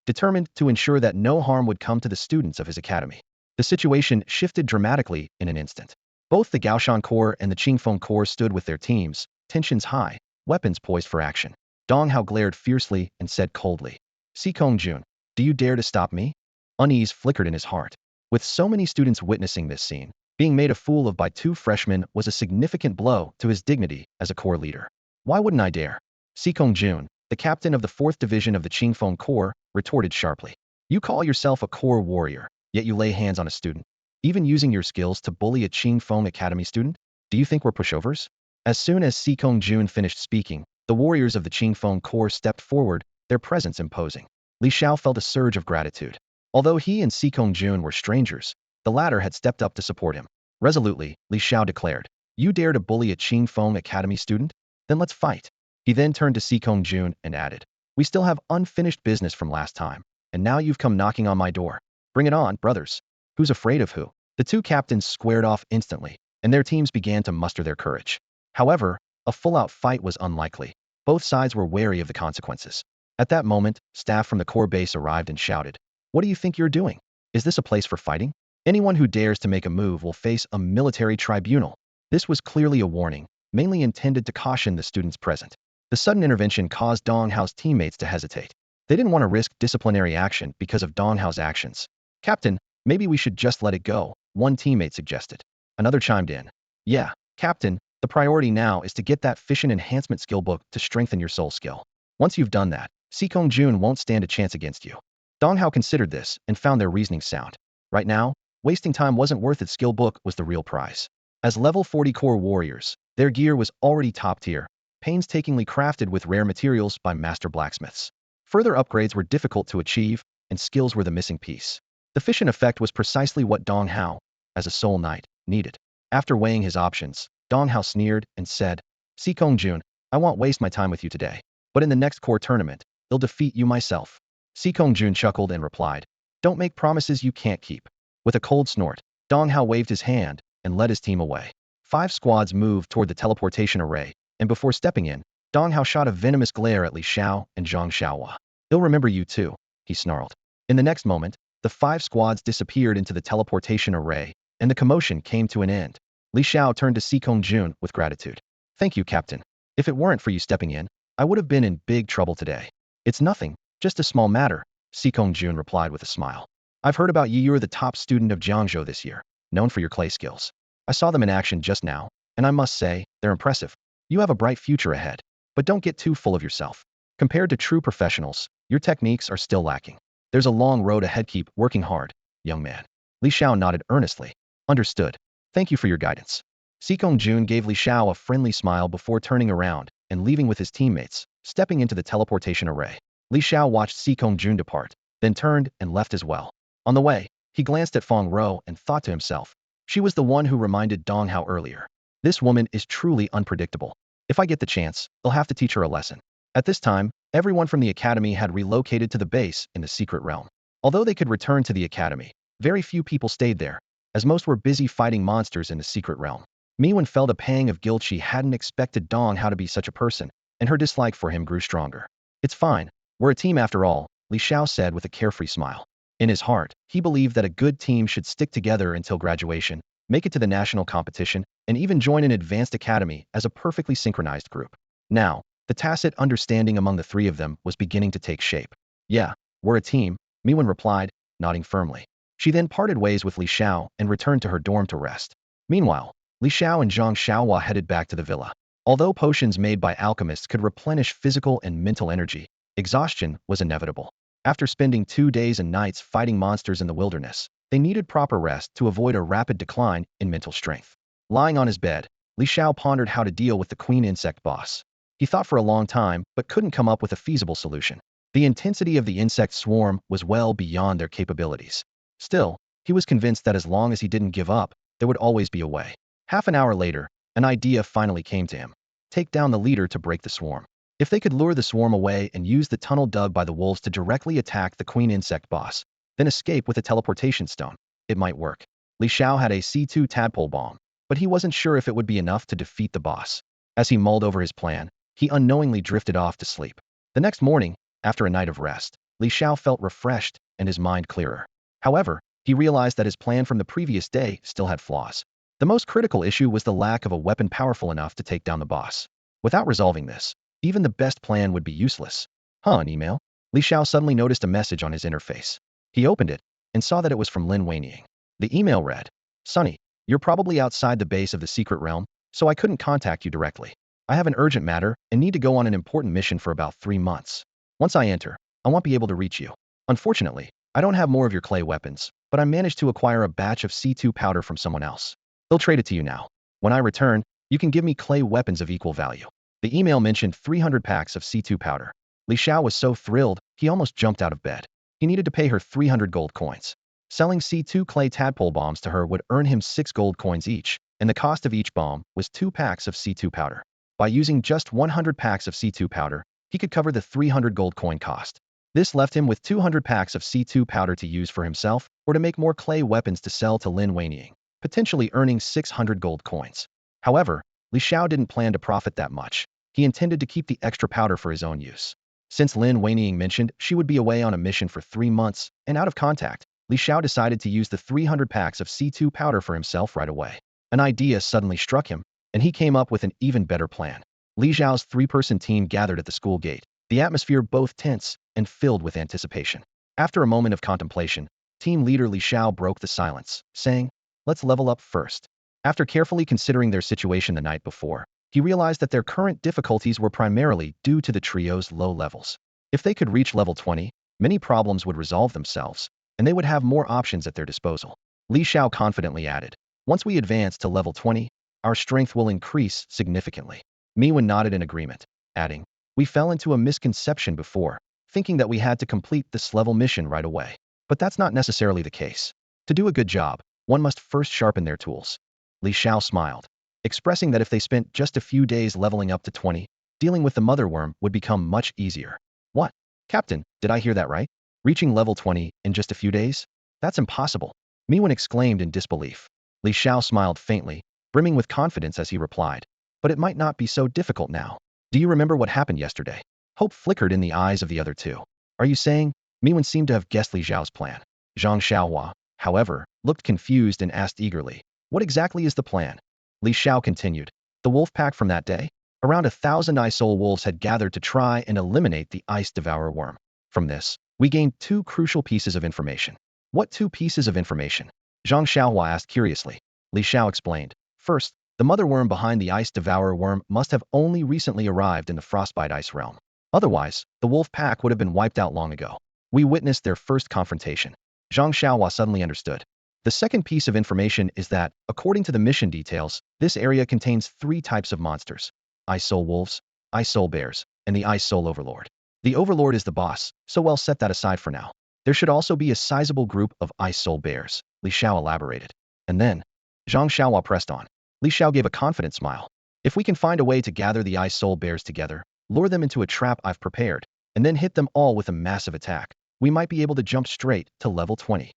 determined to ensure that no harm would come to the students of his academy. The situation shifted dramatically in an instant. Both the Gaoshan Corps and the Qingfeng Corps stood with their teams, tensions high, weapons poised for action. Dong Hao glared fiercely and said coldly, Sikong Jun, do you dare to stop me? Unease flickered in his heart. With so many students witnessing this scene, being made a fool of by 2 freshmen was a significant blow to his dignity as a corps leader. Why wouldn't I dare? Sikong Jun, the captain of the 4th Division of the Qingfeng Corps, retorted sharply. You call yourself a corps warrior, yet you lay hands on a student, even using your skills to bully a Qingfeng Academy student? Do you think we're pushovers? As soon as Sikong Jun finished speaking, the warriors of the Qingfeng Corps stepped forward, their presence imposing. Li Xiao felt a surge of gratitude. Although he and Sikong Jun were strangers, the latter had stepped up to support him. Resolutely, Li Xiao declared, You dare to bully a Qingfeng Academy student? Then let's fight. He then turned to Sikong Jun and added, We still have unfinished business from last time, and now you've come knocking on my door. Bring it on, brothers. Who's afraid of who? The two captains squared off instantly, and their teams began to muster their courage. However, a full-out fight was unlikely. Both sides were wary of the consequences. At that moment, staff from the core base arrived and shouted, What do you think you're doing? Is this a place for fighting? Anyone who dares to make a move will face a military tribunal. This was clearly a warning, mainly intended to caution the students present. The sudden intervention caused Dong Hao's teammates to hesitate. They didn't want to risk disciplinary action because of Dong Hao's actions. Captain, maybe we should just let it go, one teammate suggested. Another chimed in. Yeah, Captain, the priority now is to get that fission enhancement skill book to strengthen your soul skill. Once you've done that, Sikong Jun won't stand a chance against you. Dong Hao considered this and found their reasoning sound. Right now, wasting time wasn't worth it. Skill book was the real prize. As level 40 core warriors, their gear was already top tier, painstakingly crafted with rare materials by master blacksmiths. Further upgrades were difficult to achieve, and skills were the missing piece. The fission effect was precisely what Dong Hao, as a soul knight, needed. After weighing his options, Dong Hao sneered and said, Sikong Jun, I won't waste my time with you today, but in the next core tournament, I'll defeat you myself. Sikong Jun chuckled and replied, Don't make promises you can't keep. With a cold snort, Dong Hao waved his hand and led his team away. 5 squads moved toward the teleportation array, and before stepping in, Dong Hao shot a venomous glare at Li Xiao and Zhang Xiaohua. He'll remember you too, he snarled. In the next moment, the 5 squads disappeared into the teleportation array, and the commotion came to an end. Li Xiao turned to Sikong Jun with gratitude. Thank you, Captain. If it weren't for you stepping in, I would have been in big trouble today. It's nothing, just a small matter, Sikong Jun replied with a smile. I've heard about you. You're the top student of Jiangzhou this year, known for your clay skills. I saw them in action just now, and I must say, they're impressive. You have a bright future ahead, but don't get too full of yourself. Compared to true professionals, your techniques are still lacking. There's a long road ahead. Keep working hard, young man. Li Xiao nodded earnestly. Understood. Thank you for your guidance. Sikong Jun gave Li Xiao a friendly smile before turning around and leaving with his teammates, stepping into the teleportation array. Li Xiao watched Sikong Jun depart, then turned and left as well. On the way, he glanced at Feng Ruo and thought to himself, she was the one who reminded Dong Hao earlier. This woman is truly unpredictable. If I get the chance, I'll have to teach her a lesson. At this time, everyone from the academy had relocated to the base in the secret realm. Although they could return to the academy, very few people stayed there, as most were busy fighting monsters in the secret realm. Miwen felt a pang of guilt. She hadn't expected Dong Hao to be such a person, and her dislike for him grew stronger. It's fine. We're a team after all, Li Xiao said with a carefree smile. In his heart, he believed that a good team should stick together until graduation, make it to the national competition, and even join an advanced academy as a perfectly synchronized group. Now, the tacit understanding among the three of them was beginning to take shape. Yeah, we're a team, Miwen replied, nodding firmly. She then parted ways with Li Xiao and returned to her dorm to rest. Meanwhile, Li Xiao and Zhang Xiaohua headed back to the villa. Although potions made by alchemists could replenish physical and mental energy, exhaustion was inevitable. After spending 2 days and nights fighting monsters in the wilderness, they needed proper rest to avoid a rapid decline in mental strength. Lying on his bed, Li Xiao pondered how to deal with the queen insect boss. He thought for a long time, but couldn't come up with a feasible solution. The intensity of the insect swarm was well beyond their capabilities. Still, he was convinced that as long as he didn't give up, there would always be a way. Half an hour later, an idea finally came to him. Take down the leader to break the swarm. If they could lure the swarm away and use the tunnel dug by the wolves to directly attack the queen insect boss, then escape with a teleportation stone, it might work. Li Xiao had a C2 tadpole bomb, but he wasn't sure if it would be enough to defeat the boss. As he mulled over his plan, he unknowingly drifted off to sleep. The next morning, after a night of rest, Li Xiao felt refreshed and his mind clearer. However, he realized that his plan from the previous day still had flaws. The most critical issue was the lack of a weapon powerful enough to take down the boss. Without resolving this, even the best plan would be useless. An email? Li Xiao suddenly noticed a message on his interface. He opened it and saw that it was from Lin Weiniang. The email read, Sonny, you're probably outside the base of the secret realm, so I couldn't contact you directly. I have an urgent matter and need to go on an important mission for about 3 months. Once I enter, I won't be able to reach you. Unfortunately, I don't have more of your clay weapons, but I managed to acquire a batch of C2 powder from someone else. They'll trade it to you now. When I return, you can give me clay weapons of equal value. The email mentioned 300 packs of C2 powder. Li Xiao was so thrilled, he almost jumped out of bed. He needed to pay her 300 gold coins. Selling C2 clay tadpole bombs to her would earn him 6 gold coins each, and the cost of each bomb was 2 packs of C2 powder. By using just 100 packs of C2 powder, he could cover the 300 gold coin cost. This left him with 200 packs of C2 powder to use for himself or to make more clay weapons to sell to Lin Weiniang, potentially earning 600 gold coins. However, Li Xiao didn't plan to profit that much. He intended to keep the extra powder for his own use. Since Lin Weiniang mentioned she would be away on a mission for 3 months and out of contact, Li Xiao decided to use the 300 packs of C2 powder for himself right away. An idea suddenly struck him, and he came up with an even better plan. Li Xiao's 3-person team gathered at the school gate, the atmosphere both tense and filled with anticipation. After a moment of contemplation, team leader Li Xiao broke the silence, saying, Let's level up first. After carefully considering their situation the night before, he realized that their current difficulties were primarily due to the trio's low levels. If they could reach level 20, many problems would resolve themselves, and they would have more options at their disposal. Li Xiao confidently added, Once we advance to level 20, our strength will increase significantly. Miwen nodded in agreement, adding, We fell into a misconception before, thinking that we had to complete this level mission right away. But that's not necessarily the case. To do a good job, one must first sharpen their tools. Li Xiao smiled, expressing that if they spent just a few days leveling up to 20, dealing with the mother worm would become much easier. What? Captain, did I hear that right? Reaching level 20 in just a few days? That's impossible. Miwen exclaimed in disbelief. Li Xiao smiled faintly, brimming with confidence as he replied, But it might not be so difficult now. Do you remember what happened yesterday? Hope flickered in the eyes of the other two. Are you saying? Miwen seemed to have guessed Li Xiao's plan. Zhang Xiaohua, however, looked confused and asked eagerly, What exactly is the plan? Li Xiao continued, The wolf pack from that day? Around 1,000 ice soul wolves had gathered to try and eliminate the ice devourer worm. From this, we gained 2 crucial pieces of information. What 2 pieces of information? Zhang Xiaohua asked curiously. Li Xiao explained. First, the mother worm behind the ice devourer worm must have only recently arrived in the frostbite ice realm. Otherwise, the wolf pack would have been wiped out long ago. We witnessed their first confrontation. Zhang Xiaohua suddenly understood. The second piece of information is that, according to the mission details, this area contains 3 types of monsters: ice soul wolves, ice soul bears, and the ice soul overlord. The overlord is the boss, so we'll set that aside for now. There should also be a sizable group of ice soul bears, Li Xiao elaborated. And then, Zhang Xiaohua pressed on. Li Xiao gave a confident smile. If we can find a way to gather the ice soul bears together, lure them into a trap I've prepared, and then hit them all with a massive attack, we might be able to jump straight to level 20.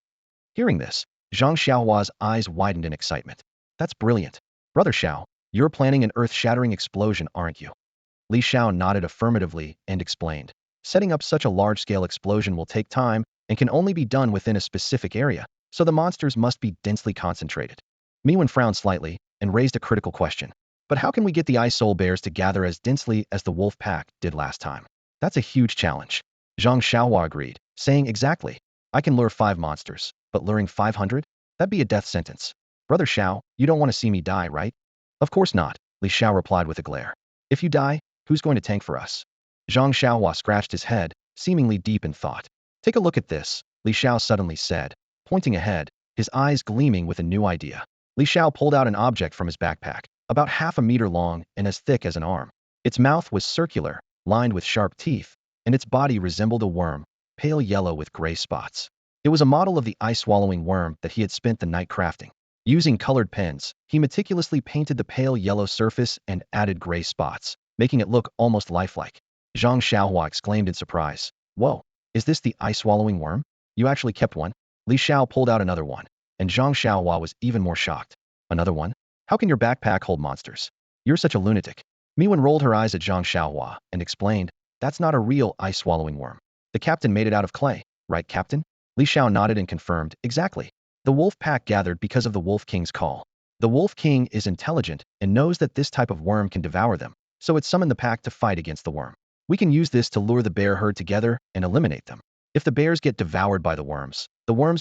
Hearing this, Zhang Xiaohua's eyes widened in excitement. That's brilliant. Brother Xiao, you're planning an earth-shattering explosion, aren't you? Li Xiao nodded affirmatively and explained. Setting up such a large-scale explosion will take time and can only be done within a specific area, so the monsters must be densely concentrated. Meow frowned slightly and raised a critical question. But how can we get the ice soul bears to gather as densely as the wolf pack did last time? That's a huge challenge. Zhang Xiaohua agreed, saying exactly. I can lure 5 monsters, but luring 500? That'd be a death sentence. Brother Xiao, you don't want to see me die, right? Of course not, Li Xiao replied with a glare. If you die, who's going to tank for us? Zhang Xiaohua scratched his head, seemingly deep in thought. Take a look at this, Li Xiao suddenly said, pointing ahead, his eyes gleaming with a new idea. Li Xiao pulled out an object from his backpack, about half a meter long and as thick as an arm. Its mouth was circular, lined with sharp teeth, and its body resembled a worm, pale yellow with gray spots. It was a model of the ice-swallowing worm that he had spent the night crafting. Using colored pens, he meticulously painted the pale yellow surface and added gray spots, making it look almost lifelike. Zhang Xiaohua exclaimed in surprise. Whoa, is this the ice-swallowing worm? You actually kept one? Li Xiao pulled out another one, and Zhang Xiaohua was even more shocked. Another one? How can your backpack hold monsters? You're such a lunatic. Miwen rolled her eyes at Zhang Xiaohua and explained, that's not a real ice-swallowing worm. The captain made it out of clay, right, Captain? Li Xiao nodded and confirmed, exactly. The wolf pack gathered because of the Wolf King's call. The Wolf King is intelligent and knows that this type of worm can devour them, so it summoned the pack to fight against the worm. We can use this to lure the bear herd together and eliminate them. If the bears get devoured by the worms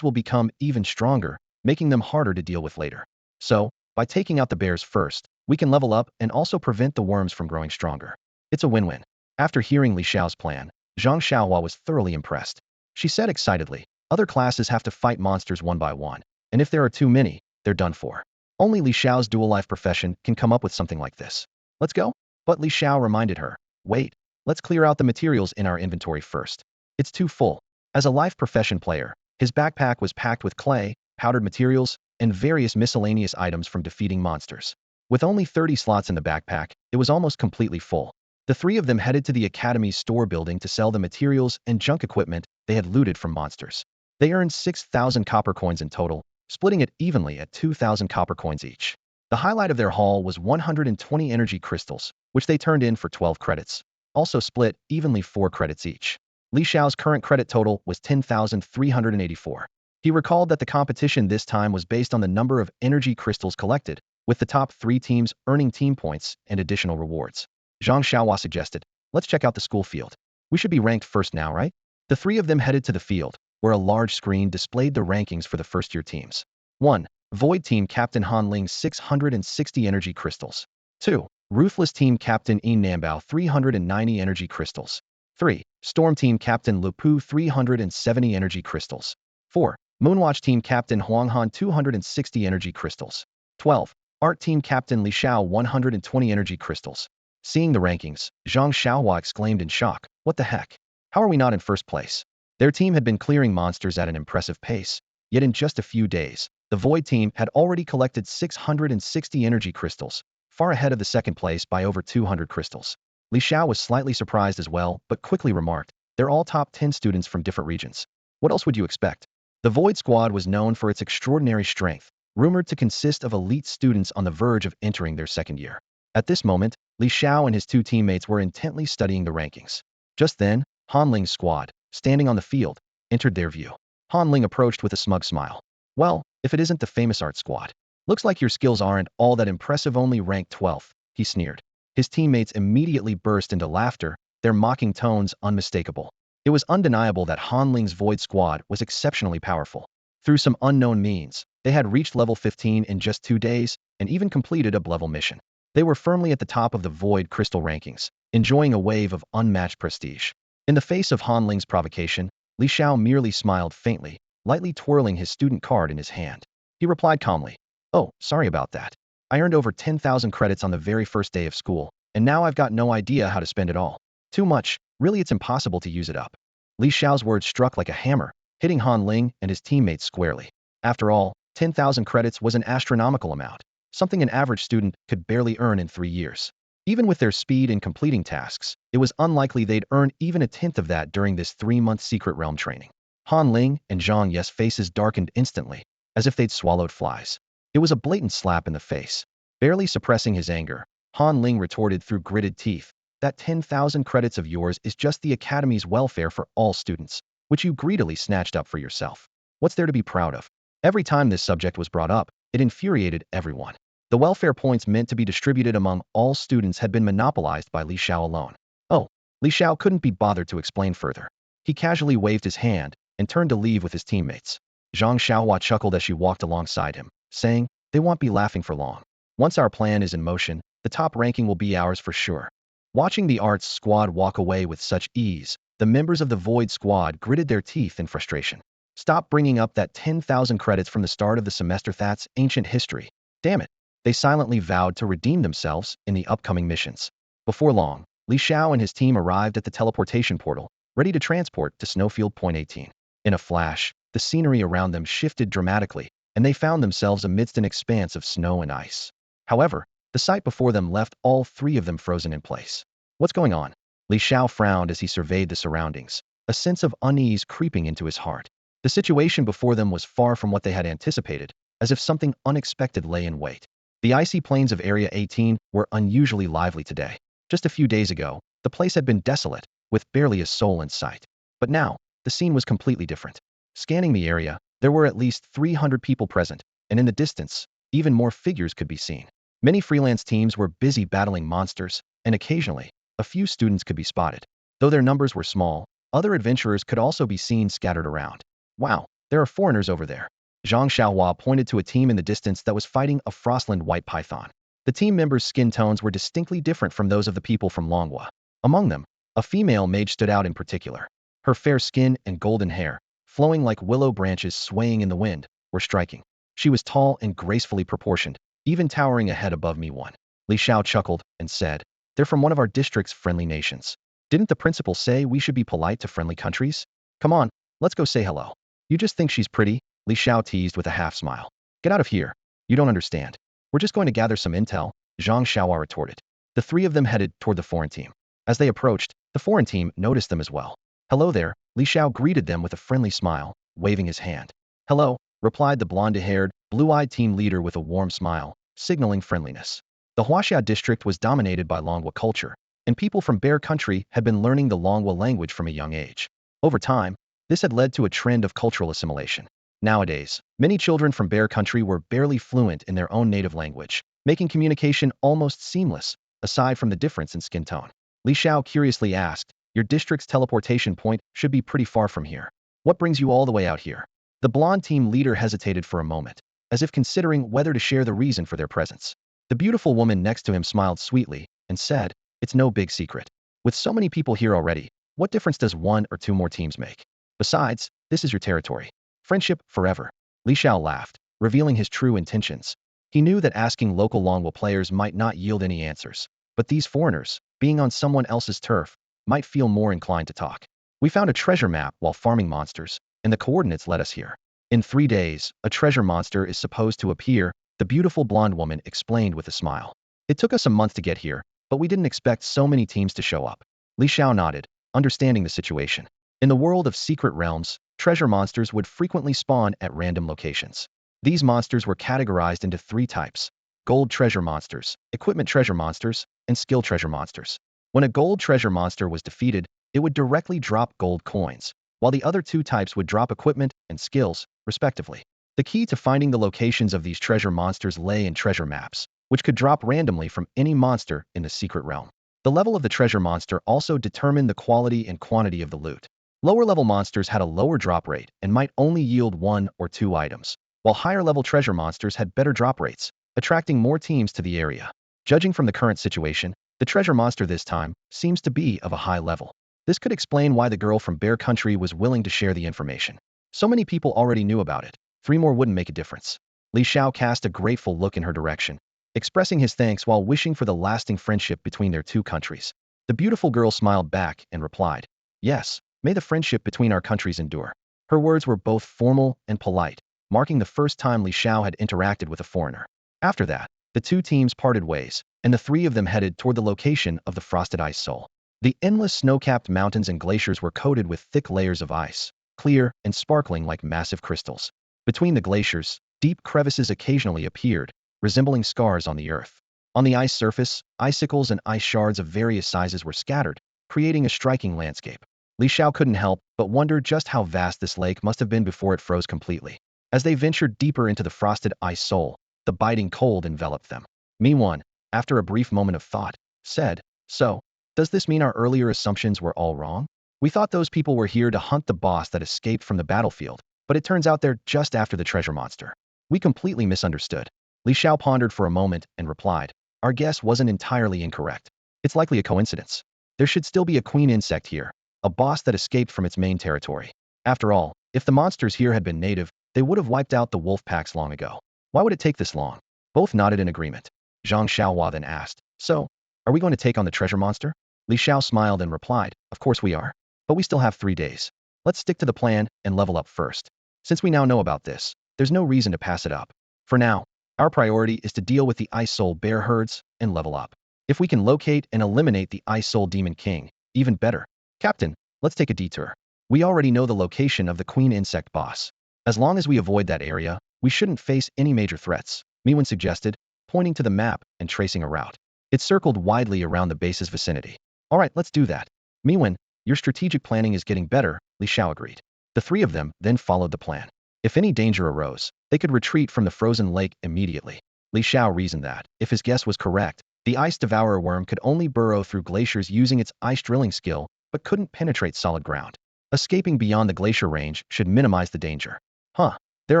will become even stronger, making them harder to deal with later. So, by taking out the bears first, we can level up and also prevent the worms from growing stronger. It's a win-win. After hearing Li Xiao's plan, Zhang Xiaohua was thoroughly impressed. She said excitedly, other classes have to fight monsters one by one, and if there are too many, they're done for. Only Li Xiao's dual life profession can come up with something like this. Let's go? But Li Xiao reminded her, wait, let's clear out the materials in our inventory first. It's too full. As a life profession player, his backpack was packed with clay, powdered materials, and various miscellaneous items from defeating monsters. With only 30 slots in the backpack, it was almost completely full. The 3 of them headed to the Academy's store building to sell the materials and junk equipment they had looted from monsters. They earned 6,000 copper coins in total, splitting it evenly at 2,000 copper coins each. The highlight of their haul was 120 energy crystals, which they turned in for 12 credits, also split evenly 4 credits each. Li Xiao's current credit total was 10,384. He recalled that the competition this time was based on the number of energy crystals collected, with the top 3 teams earning team points and additional rewards. Zhang Xiaohua suggested, let's check out the school field. We should be ranked first now, right? The 3 of them headed to the field, where a large screen displayed the rankings for the first-year teams. 1. Void Team Captain Han Ling 660 energy crystals. 2. Ruthless Team Captain Yi Nambao 390 energy crystals. 3. Storm Team Captain Lu Pu 370 energy crystals. 4. Moonwatch Team Captain Huang Han 260 energy crystals. 12. Art Team Captain Li Xiao 120 energy crystals. Seeing the rankings, Zhang Xiaohua exclaimed in shock, what the heck? How are we not in first place? Their team had been clearing monsters at an impressive pace, yet in just a few days, the Void team had already collected 660 energy crystals, far ahead of the second place by over 200 crystals. Li Xiao was slightly surprised as well, but quickly remarked, they're all top 10 students from different regions. What else would you expect? The Void squad was known for its extraordinary strength, rumored to consist of elite students on the verge of entering their second year. At this moment, Li Xiao and his 2 teammates were intently studying the rankings. Just then, Han Ling's squad, standing on the field, entered their view. Han Ling approached with a smug smile. Well, if it isn't the famous art squad. Looks like your skills aren't all that impressive, only ranked 12th, he sneered. His teammates immediately burst into laughter, their mocking tones unmistakable. It was undeniable that Han Ling's Void squad was exceptionally powerful. Through some unknown means, they had reached level 15 in just 2 days and even completed a level mission. They were firmly at the top of the Void crystal rankings, enjoying a wave of unmatched prestige. In the face of Han Ling's provocation, Li Xiao merely smiled faintly, lightly twirling his student card in his hand. He replied calmly, oh, sorry about that. I earned over 10,000 credits on the very first day of school, and now I've got no idea how to spend it all. Too much, really it's impossible to use it up. Li Xiao's words struck like a hammer, hitting Han Ling and his teammates squarely. After all, 10,000 credits was an astronomical amount, something an average student could barely earn in 3 years. Even with their speed in completing tasks, it was unlikely they'd earn even a tenth of that during this 3-month secret realm training. Han Ling and Zhang Ye's faces darkened instantly, as if they'd swallowed flies. It was a blatant slap in the face. Barely suppressing his anger, Han Ling retorted through gritted teeth, "That 10,000 credits of yours is just the Academy's welfare for all students, which you greedily snatched up for yourself. What's there to be proud of?" Every time this subject was brought up, it infuriated everyone. The welfare points meant to be distributed among all students had been monopolized by Li Xiao alone. Oh, Li Xiao couldn't be bothered to explain further. He casually waved his hand and turned to leave with his teammates. Zhang Xiaohua chuckled as she walked alongside him, saying, "They won't be laughing for long. Once our plan is in motion, the top ranking will be ours for sure." Watching the arts squad walk away with such ease, the members of the Void squad gritted their teeth in frustration. "Stop bringing up that 10,000 credits from the start of the semester. That's ancient history. Damn it." They silently vowed to redeem themselves in the upcoming missions. Before long, Li Xiao and his team arrived at the teleportation portal, ready to transport to Snowfield Point 18. In a flash, the scenery around them shifted dramatically, and they found themselves amidst an expanse of snow and ice. However, the sight before them left all three of them frozen in place. "What's going on?" Li Xiao frowned as he surveyed the surroundings, a sense of unease creeping into his heart. The situation before them was far from what they had anticipated, as if something unexpected lay in wait. The icy plains of Area 18 were unusually lively today. Just a few days ago, the place had been desolate, with barely a soul in sight. But now, the scene was completely different. Scanning the area, there were at least 300 people present, and in the distance, even more figures could be seen. Many freelance teams were busy battling monsters, and occasionally, a few students could be spotted. Though their numbers were small, other adventurers could also be seen scattered around. "Wow, there are foreigners over there." Zhang Xiaohua pointed to a team in the distance that was fighting a Frostland white python. The team members' skin tones were distinctly different from those of the people from Longhua. Among them, a female mage stood out in particular. Her fair skin and golden hair, flowing like willow branches swaying in the wind, were striking. She was tall and gracefully proportioned, even towering a head above me. Li Xiao chuckled and said, "They're from one of our district's friendly nations. Didn't the principal say we should be polite to friendly countries? Come on, let's go say hello." "You just think she's pretty?" Li Xiao teased with a half-smile. "Get out of here. You don't understand. We're just going to gather some intel," Zhang Xiaohua retorted. The three of them headed toward the foreign team. As they approached, the foreign team noticed them as well. "Hello there," Li Xiao greeted them with a friendly smile, waving his hand. "Hello," replied the blonde-haired, blue-eyed team leader with a warm smile, signaling friendliness. The Huaxia district was dominated by Longhua culture, and people from Bear Country had been learning the Longhua language from a young age. Over time, this had led to a trend of cultural assimilation. Nowadays, many children from Bear Country were barely fluent in their own native language, making communication almost seamless, aside from the difference in skin tone. Li Xiao curiously asked, "Your district's teleportation point should be pretty far from here. What brings you all the way out here?" The blonde team leader hesitated for a moment, as if considering whether to share the reason for their presence. The beautiful woman next to him smiled sweetly and said, "It's no big secret. With so many people here already, what difference does one or two more teams make? Besides, this is your territory. Friendship forever." Li Xiao laughed, revealing his true intentions. He knew that asking local Longhua players might not yield any answers, but these foreigners, being on someone else's turf, might feel more inclined to talk. "We found a treasure map while farming monsters, and the coordinates led us here. In 3 days, a treasure monster is supposed to appear," the beautiful blonde woman explained with a smile. "It took us a month to get here, but we didn't expect so many teams to show up." Li Xiao nodded, understanding the situation. In the world of secret realms, treasure monsters would frequently spawn at random locations. These monsters were categorized into 3 types: gold treasure monsters, equipment treasure monsters, and skill treasure monsters. When a gold treasure monster was defeated, it would directly drop gold coins, while the other 2 types would drop equipment and skills, respectively. The key to finding the locations of these treasure monsters lay in treasure maps, which could drop randomly from any monster in the secret realm. The level of the treasure monster also determined the quality and quantity of the loot. Lower-level monsters had a lower drop rate and might only yield 1 or 2 items, while higher-level treasure monsters had better drop rates, attracting more teams to the area. Judging from the current situation, the treasure monster this time seems to be of a high level. This could explain why the girl from Bear Country was willing to share the information. So many people already knew about it. 3 more wouldn't make a difference. Li Xiao cast a grateful look in her direction, expressing his thanks while wishing for the lasting friendship between their 2 countries. The beautiful girl smiled back and replied, "Yes, may the friendship between our countries endure." Her words were both formal and polite, marking the first time Li Xiao had interacted with a foreigner. After that, the 2 teams parted ways, and the 3 of them headed toward the location of the frosted ice soul. The endless snow-capped mountains and glaciers were coated with thick layers of ice, clear and sparkling like massive crystals. Between the glaciers, deep crevices occasionally appeared, resembling scars on the earth. On the ice surface, icicles and ice shards of various sizes were scattered, creating a striking landscape. Li Xiao couldn't help but wonder just how vast this lake must have been before it froze completely. As they ventured deeper into the frosted ice soul, the biting cold enveloped them. Meow, after a brief moment of thought, said, "So, does this mean our earlier assumptions were all wrong? We thought those people were here to hunt the boss that escaped from the battlefield, but it turns out they're just after the treasure monster. We completely misunderstood." Li Xiao pondered for a moment and replied, "Our guess wasn't entirely incorrect. It's likely a coincidence. There should still be a queen insect here, a boss that escaped from its main territory. After all, if the monsters here had been native, they would have wiped out the wolf packs long ago. Why would it take this long?" Both nodded in agreement. Zhang Xiaohua then asked, "So, are we going to take on the treasure monster?" Li Xiao smiled and replied, "Of course we are. But we still have 3 days. Let's stick to the plan and level up first. Since we now know about this, there's no reason to pass it up. For now, our priority is to deal with the Ice Soul bear herds and level up. If we can locate and eliminate the Ice Soul Demon King, even better. Captain, let's take a detour. We already know the location of the Queen Insect boss. As long as we avoid that area, we shouldn't face any major threats," Meow suggested, pointing to the map and tracing a route. It circled widely around the base's vicinity. "All right, let's do that. Meow, your strategic planning is getting better," Li Xiao agreed. The 3 of them then followed the plan. If any danger arose, they could retreat from the frozen lake immediately. Li Xiao reasoned that, if his guess was correct, the ice devourer worm could only burrow through glaciers using its ice drilling skill, but couldn't penetrate solid ground. Escaping beyond the glacier range should minimize the danger. "Huh, there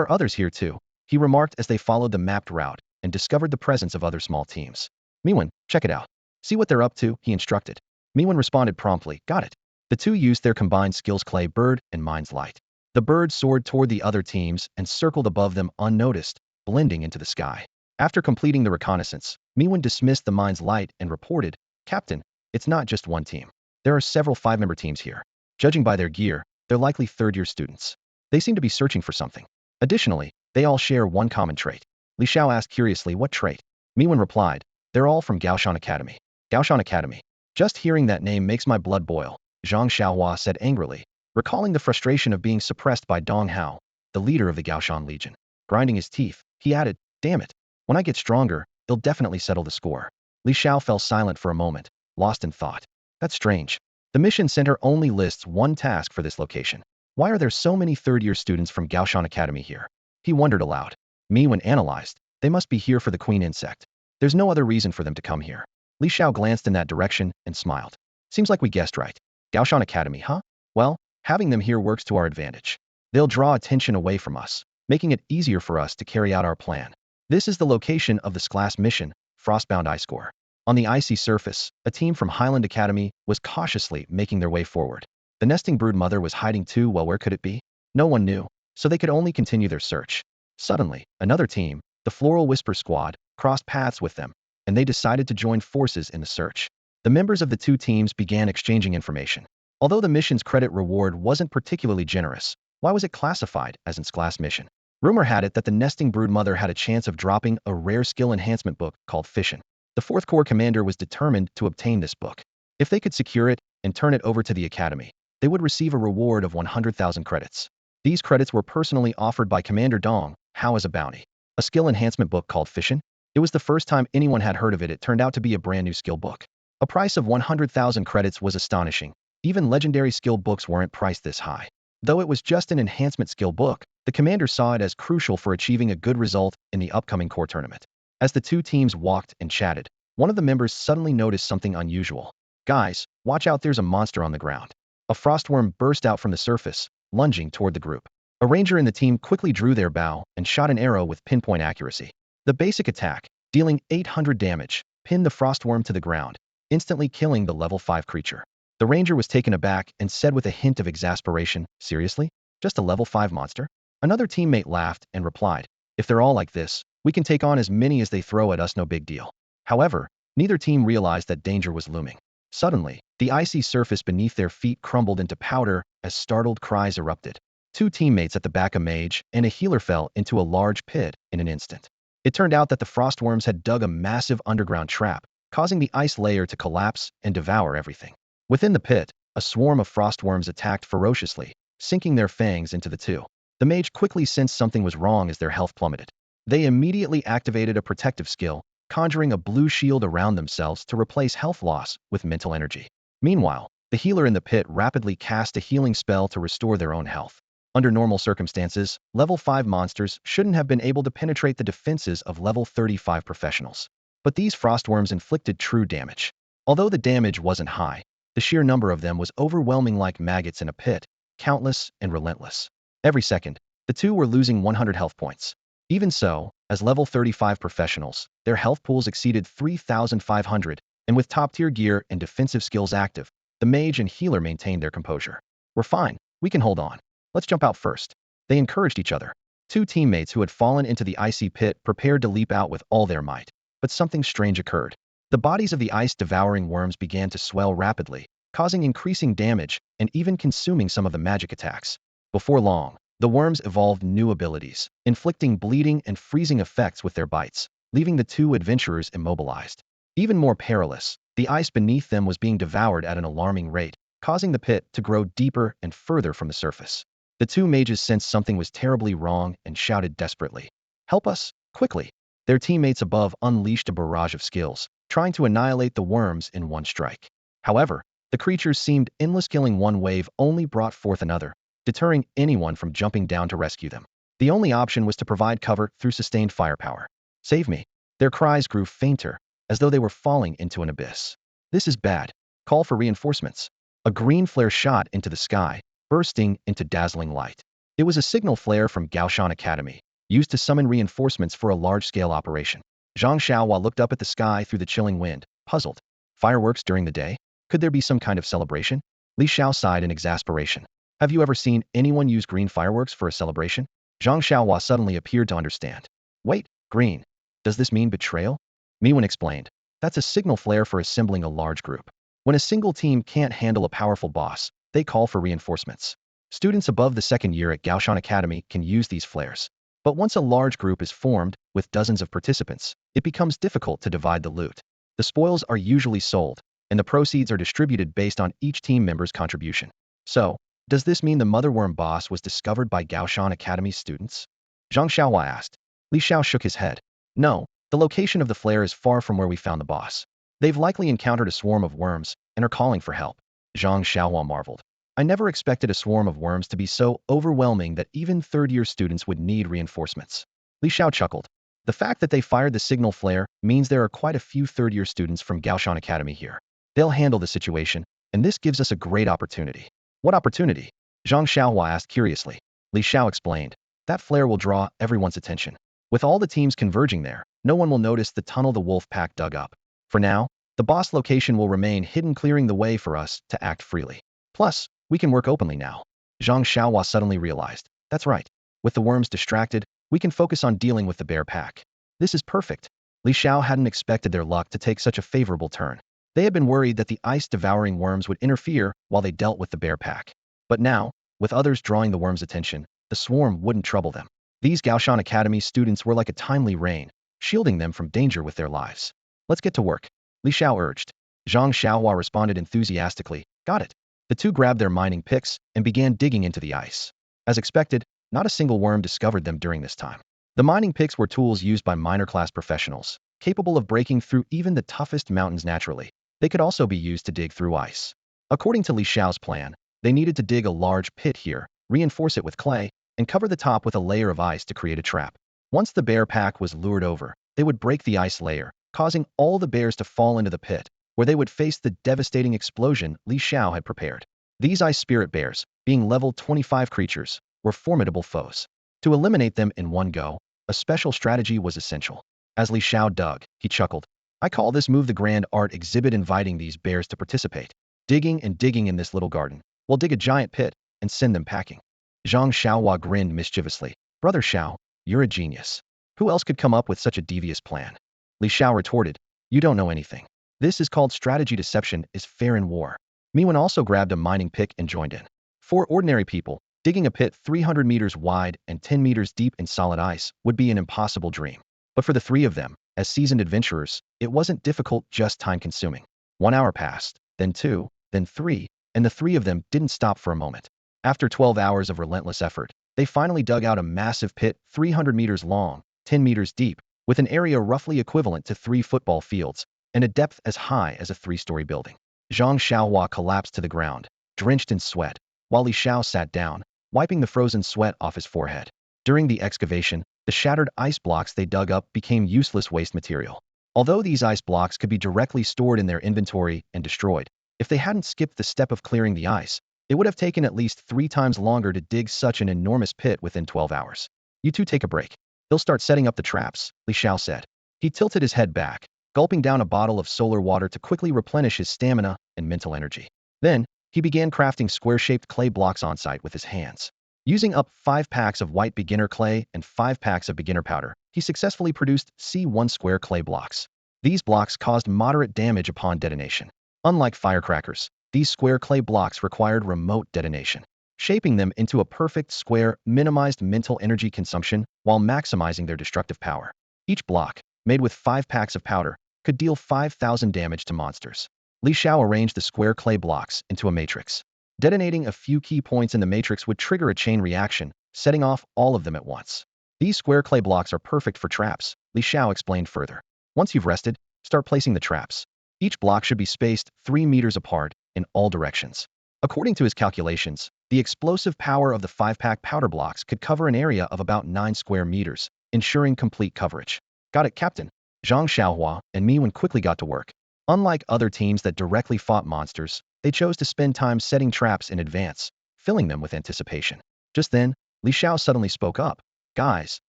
are others here too," he remarked as they followed the mapped route and discovered the presence of other small teams. "Meow, check it out. See what they're up to," he instructed. Meow responded promptly, "Got it." The 2 used their combined skills Clay Bird and Mind's Light. The bird soared toward the other teams and circled above them unnoticed, blending into the sky. After completing the reconnaissance, Meow dismissed the Mind's Light and reported, "Captain, it's not just one team. There are several 5-member teams here. Judging by their gear, they're likely 3rd-year students. They seem to be searching for something. Additionally, they all share one common trait." Li Xiao asked curiously, "What trait?" Meow replied, "They're all from Gaoshan Academy." Gaoshan Academy. Just hearing that name makes my blood boil, Zhang Xiaohua said angrily, recalling the frustration of being suppressed by Dong Hao, the leader of the Gaoshan Legion. Grinding his teeth, he added, "Damn it. When I get stronger, they'll definitely settle the score." Li Xiao fell silent for a moment, lost in thought. That's strange. The mission center only lists one task for this location. Why are there so many 3rd-year students from Gaoshan Academy here? He wondered aloud. Meow analyzed, they must be here for the queen insect. There's no other reason for them to come here. Li Xiao glanced in that direction and smiled. Seems like we guessed right. Gaoshan Academy, huh? Well, having them here works to our advantage. They'll draw attention away from us, making it easier for us to carry out our plan. This is the location of this class mission, Frostbound Ice Core. On the icy surface, a team from Highland Academy was cautiously making their way forward. The nesting brood mother was hiding too. Well, where could it be? No one knew, so they could only continue their search. Suddenly, another team, the Floral Whisper Squad, crossed paths with them, and they decided to join forces in the search. The members of the 2 teams began exchanging information. Although the mission's credit reward wasn't particularly generous, why was it classified as its class mission? Rumor had it that the nesting brood mother had a chance of dropping a rare skill enhancement book called Fission. The 4th Corps commander was determined to obtain this book. If they could secure it and turn it over to the academy, they would receive a reward of 100,000 credits. These credits were personally offered by Commander Dong Hao as a bounty. A skill enhancement book called Fission? It was the first time anyone had heard of it. It turned out to be a brand new skill book. A price of 100,000 credits was astonishing. Even legendary skill books weren't priced this high. Though it was just an enhancement skill book, the commander saw it as crucial for achieving a good result in the upcoming core tournament. As the 2 teams walked and chatted, one of the members suddenly noticed something unusual. "Guys, watch out, there's a monster on the ground." A frostworm burst out from the surface, lunging toward the group. A ranger in the team quickly drew their bow and shot an arrow with pinpoint accuracy. The basic attack, dealing 800 damage, pinned the frostworm to the ground, instantly killing the level 5 creature. The ranger was taken aback and said with a hint of exasperation, "Seriously? Just a level 5 monster?" Another teammate laughed and replied, "If they're all like this, we can take on as many as they throw at us, no big deal." However, neither team realized that danger was looming. Suddenly, the icy surface beneath their feet crumbled into powder as startled cries erupted. 2 teammates at the back, a mage and a healer, fell into a large pit in an instant. It turned out that the frostworms had dug a massive underground trap, causing the ice layer to collapse and devour everything. Within the pit, a swarm of frostworms attacked ferociously, sinking their fangs into the 2. The mage quickly sensed something was wrong as their health plummeted. They immediately activated a protective skill, conjuring a blue shield around themselves to replace health loss with mental energy. Meanwhile, the healer in the pit rapidly cast a healing spell to restore their own health. Under normal circumstances, level 5 monsters shouldn't have been able to penetrate the defenses of level 35 professionals. But these frostworms inflicted true damage. Although the damage wasn't high, the sheer number of them was overwhelming, like maggots in a pit, countless and relentless. Every second, the two were losing 100 health points. Even so, as level 35 professionals, their health pools exceeded 3,500, and with top-tier gear and defensive skills active, the mage and healer maintained their composure. "We're fine. We can hold on. Let's jump out first." They encouraged each other. Two teammates who had fallen into the icy pit prepared to leap out with all their might. But something strange occurred. The bodies of the ice-devouring worms began to swell rapidly, causing increasing damage and even consuming some of the magic attacks. Before long, the worms evolved new abilities, inflicting bleeding and freezing effects with their bites, leaving the two adventurers immobilized. Even more perilous, the ice beneath them was being devoured at an alarming rate, causing the pit to grow deeper and further from the surface. The two mages sensed something was terribly wrong and shouted desperately, "Help us, quickly!" Their teammates above unleashed a barrage of skills, trying to annihilate the worms in one strike. However, the creatures seemed endless, killing one wave only brought forth another, deterring anyone from jumping down to rescue them. The only option was to provide cover through sustained firepower. "Save me!" Their cries grew fainter, as though they were falling into an abyss. "This is bad. Call for reinforcements." A green flare shot into the sky, bursting into dazzling light. It was a signal flare from Gaoshan Academy, used to summon reinforcements for a large-scale operation. Zhang Xiaohua looked up at the sky through the chilling wind, puzzled. Fireworks during the day? Could there be some kind of celebration? Li Xiao sighed in exasperation. "Have you ever seen anyone use green fireworks for a celebration?" Zhang Xiaohua suddenly appeared to understand. "Wait, green. Does this mean betrayal?" Meow explained. "That's a signal flare for assembling a large group. When a single team can't handle a powerful boss, they call for reinforcements. Students above the second year at Gaoshan Academy can use these flares. But once a large group is formed, with dozens of participants, it becomes difficult to divide the loot. The spoils are usually sold, and the proceeds are distributed based on each team member's contribution. So, does this mean the motherworm boss was discovered by Gaoshan Academy's students?" Zhang Xiaohua asked. Li Xiao shook his head. "No, the location of the flare is far from where we found the boss. They've likely encountered a swarm of worms and are calling for help." Zhang Xiaohua marveled. "I never expected a swarm of worms to be so overwhelming that even third-year students would need reinforcements." Li Xiao chuckled. "The fact that they fired the signal flare means there are quite a few third-year students from Gaoshan Academy here. They'll handle the situation, and this gives us a great opportunity." "What opportunity?" Zhang Xiaohua asked curiously. Li Xiao explained. "That flare will draw everyone's attention. With all the teams converging there, no one will notice the tunnel the wolf pack dug up. For now, the boss location will remain hidden, clearing the way for us to act freely. Plus, we can work openly now." Zhang Xiaohua suddenly realized. "That's right. With the worms distracted, we can focus on dealing with the bear pack. This is perfect." Li Xiao hadn't expected their luck to take such a favorable turn. They had been worried that the ice-devouring worms would interfere while they dealt with the bear pack. But now, with others drawing the worms' attention, the swarm wouldn't trouble them. These Gaoshan Academy students were like a timely rain, shielding them from danger with their lives. "Let's get to work," Li Xiao urged. Zhang Xiaohua responded enthusiastically. "Got it." The two grabbed their mining picks and began digging into the ice. As expected, not a single worm discovered them during this time. The mining picks were tools used by minor-class professionals, capable of breaking through even the toughest mountains naturally. They could also be used to dig through ice. According to Li Xiao's plan, they needed to dig a large pit here, reinforce it with clay, and cover the top with a layer of ice to create a trap. Once the bear pack was lured over, they would break the ice layer, causing all the bears to fall into the pit, where they would face the devastating explosion Li Xiao had prepared. These ice spirit bears, being level 25 creatures, were formidable foes. To eliminate them in one go, a special strategy was essential. As Li Xiao dug, he chuckled. "I call this move the grand art exhibit, inviting these bears to participate. Digging and digging in this little garden. We'll dig a giant pit and send them packing." Zhang Xiaohua grinned mischievously. "Brother Xiao, you're a genius. Who else could come up with such a devious plan?" Li Xiao retorted. "You don't know anything. This is called strategy. Deception is fair in war." Miwen also grabbed a mining pick and joined in. For ordinary people, digging a pit 300 meters wide and 10 meters deep in solid ice would be an impossible dream. But for the three of them, as seasoned adventurers, it wasn't difficult, just time-consuming. 1 hour passed, then 2, then 3, and the three of them didn't stop for a moment. After 12 hours of relentless effort, they finally dug out a massive pit 300 meters long, 10 meters deep, with an area roughly equivalent to 3 football fields, and a depth as high as a 3-story building. Zhang Xiaohua collapsed to the ground, drenched in sweat, while Li Xiao sat down, wiping the frozen sweat off his forehead. During the excavation, the shattered ice blocks they dug up became useless waste material. Although these ice blocks could be directly stored in their inventory and destroyed, if they hadn't skipped the step of clearing the ice, it would have taken at least 3 times longer to dig such an enormous pit within 12 hours. You two take a break. They'll start setting up the traps, Li Xiao said. He tilted his head back, gulping down a bottle of solar water to quickly replenish his stamina and mental energy. Then, he began crafting square-shaped clay blocks on-site with his hands. Using up 5 packs of white beginner clay and 5 packs of beginner powder, he successfully produced C1 square clay blocks. These blocks caused moderate damage upon detonation. Unlike firecrackers, these square clay blocks required remote detonation. Shaping them into a perfect square minimized mental energy consumption while maximizing their destructive power. Each block, made with 5 packs of powder, could deal 5,000 damage to monsters. Li Xiao arranged the square clay blocks into a matrix. Detonating a few key points in the matrix would trigger a chain reaction, setting off all of them at once. These square clay blocks are perfect for traps, Li Xiao explained further. Once you've rested, start placing the traps. Each block should be spaced 3 meters apart in all directions. According to his calculations, the explosive power of the 5-pack powder blocks could cover an area of about 9 square meters, ensuring complete coverage. Got it, Captain. Zhang Xiaohua and Meow quickly got to work. Unlike other teams that directly fought monsters, they chose to spend time setting traps in advance, filling them with anticipation. Just then, Li Xiao suddenly spoke up. Guys,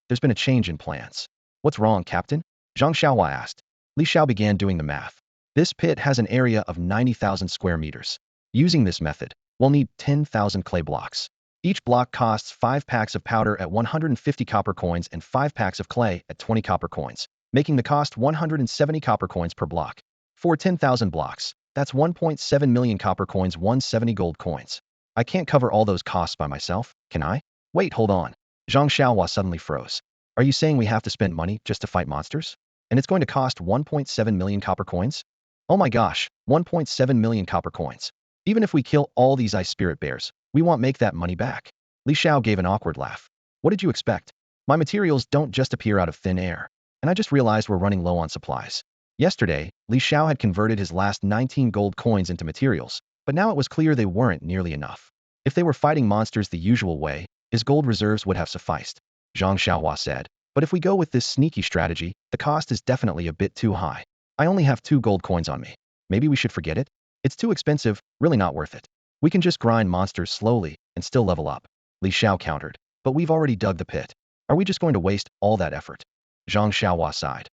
there's been a change in plans. What's wrong, Captain? Zhang Xiaohua asked. Li Xiao began doing the math. This pit has an area of 90,000 square meters. Using this method, we'll need 10,000 clay blocks. Each block costs 5 packs of powder at 150 copper coins and 5 packs of clay at 20 copper coins, making the cost 170 copper coins per block. For 10,000 blocks, that's 1.7 million copper coins, 170 gold coins. I can't cover all those costs by myself, can I? Wait, hold on. Zhang Xiaohua suddenly froze. Are you saying we have to spend money just to fight monsters? And it's going to cost 1.7 million copper coins? Oh my gosh, 1.7 million copper coins. Even if we kill all these ice spirit bears, we won't make that money back. Li Xiao gave an awkward laugh. What did you expect? My materials don't just appear out of thin air, and I just realized we're running low on supplies. Yesterday, Li Xiao had converted his last 19 gold coins into materials, but now it was clear they weren't nearly enough. If they were fighting monsters the usual way, his gold reserves would have sufficed, Zhang Xiaohua said. But if we go with this sneaky strategy, the cost is definitely a bit too high. I only have 2 gold coins on me. Maybe we should forget it? It's too expensive, really not worth it. We can just grind monsters slowly and still level up. Li Xiao countered. But we've already dug the pit. Are we just going to waste all that effort? Zhang Xiaohua sighed.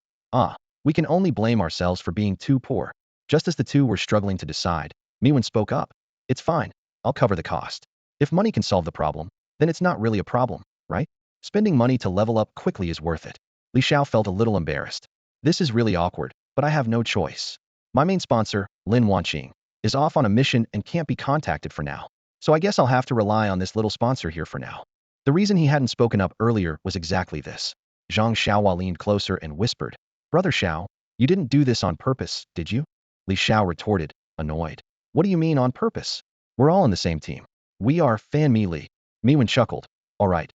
We can only blame ourselves for being too poor. Just as the two were struggling to decide, Meow spoke up. It's fine. I'll cover the cost. If money can solve the problem, then it's not really a problem, right? Spending money to level up quickly is worth it. Li Xiao felt a little embarrassed. This is really awkward, but I have no choice. My main sponsor, Lin Wanqing, is off on a mission and can't be contacted for now. So I guess I'll have to rely on this little sponsor here for now. The reason he hadn't spoken up earlier was exactly this. Zhang Xiaohua leaned closer and whispered, Brother Xiao, you didn't do this on purpose, did you? Li Xiao retorted, annoyed. What do you mean on purpose? We're all on the same team. We are Fan Mi Li. Meow chuckled. All right.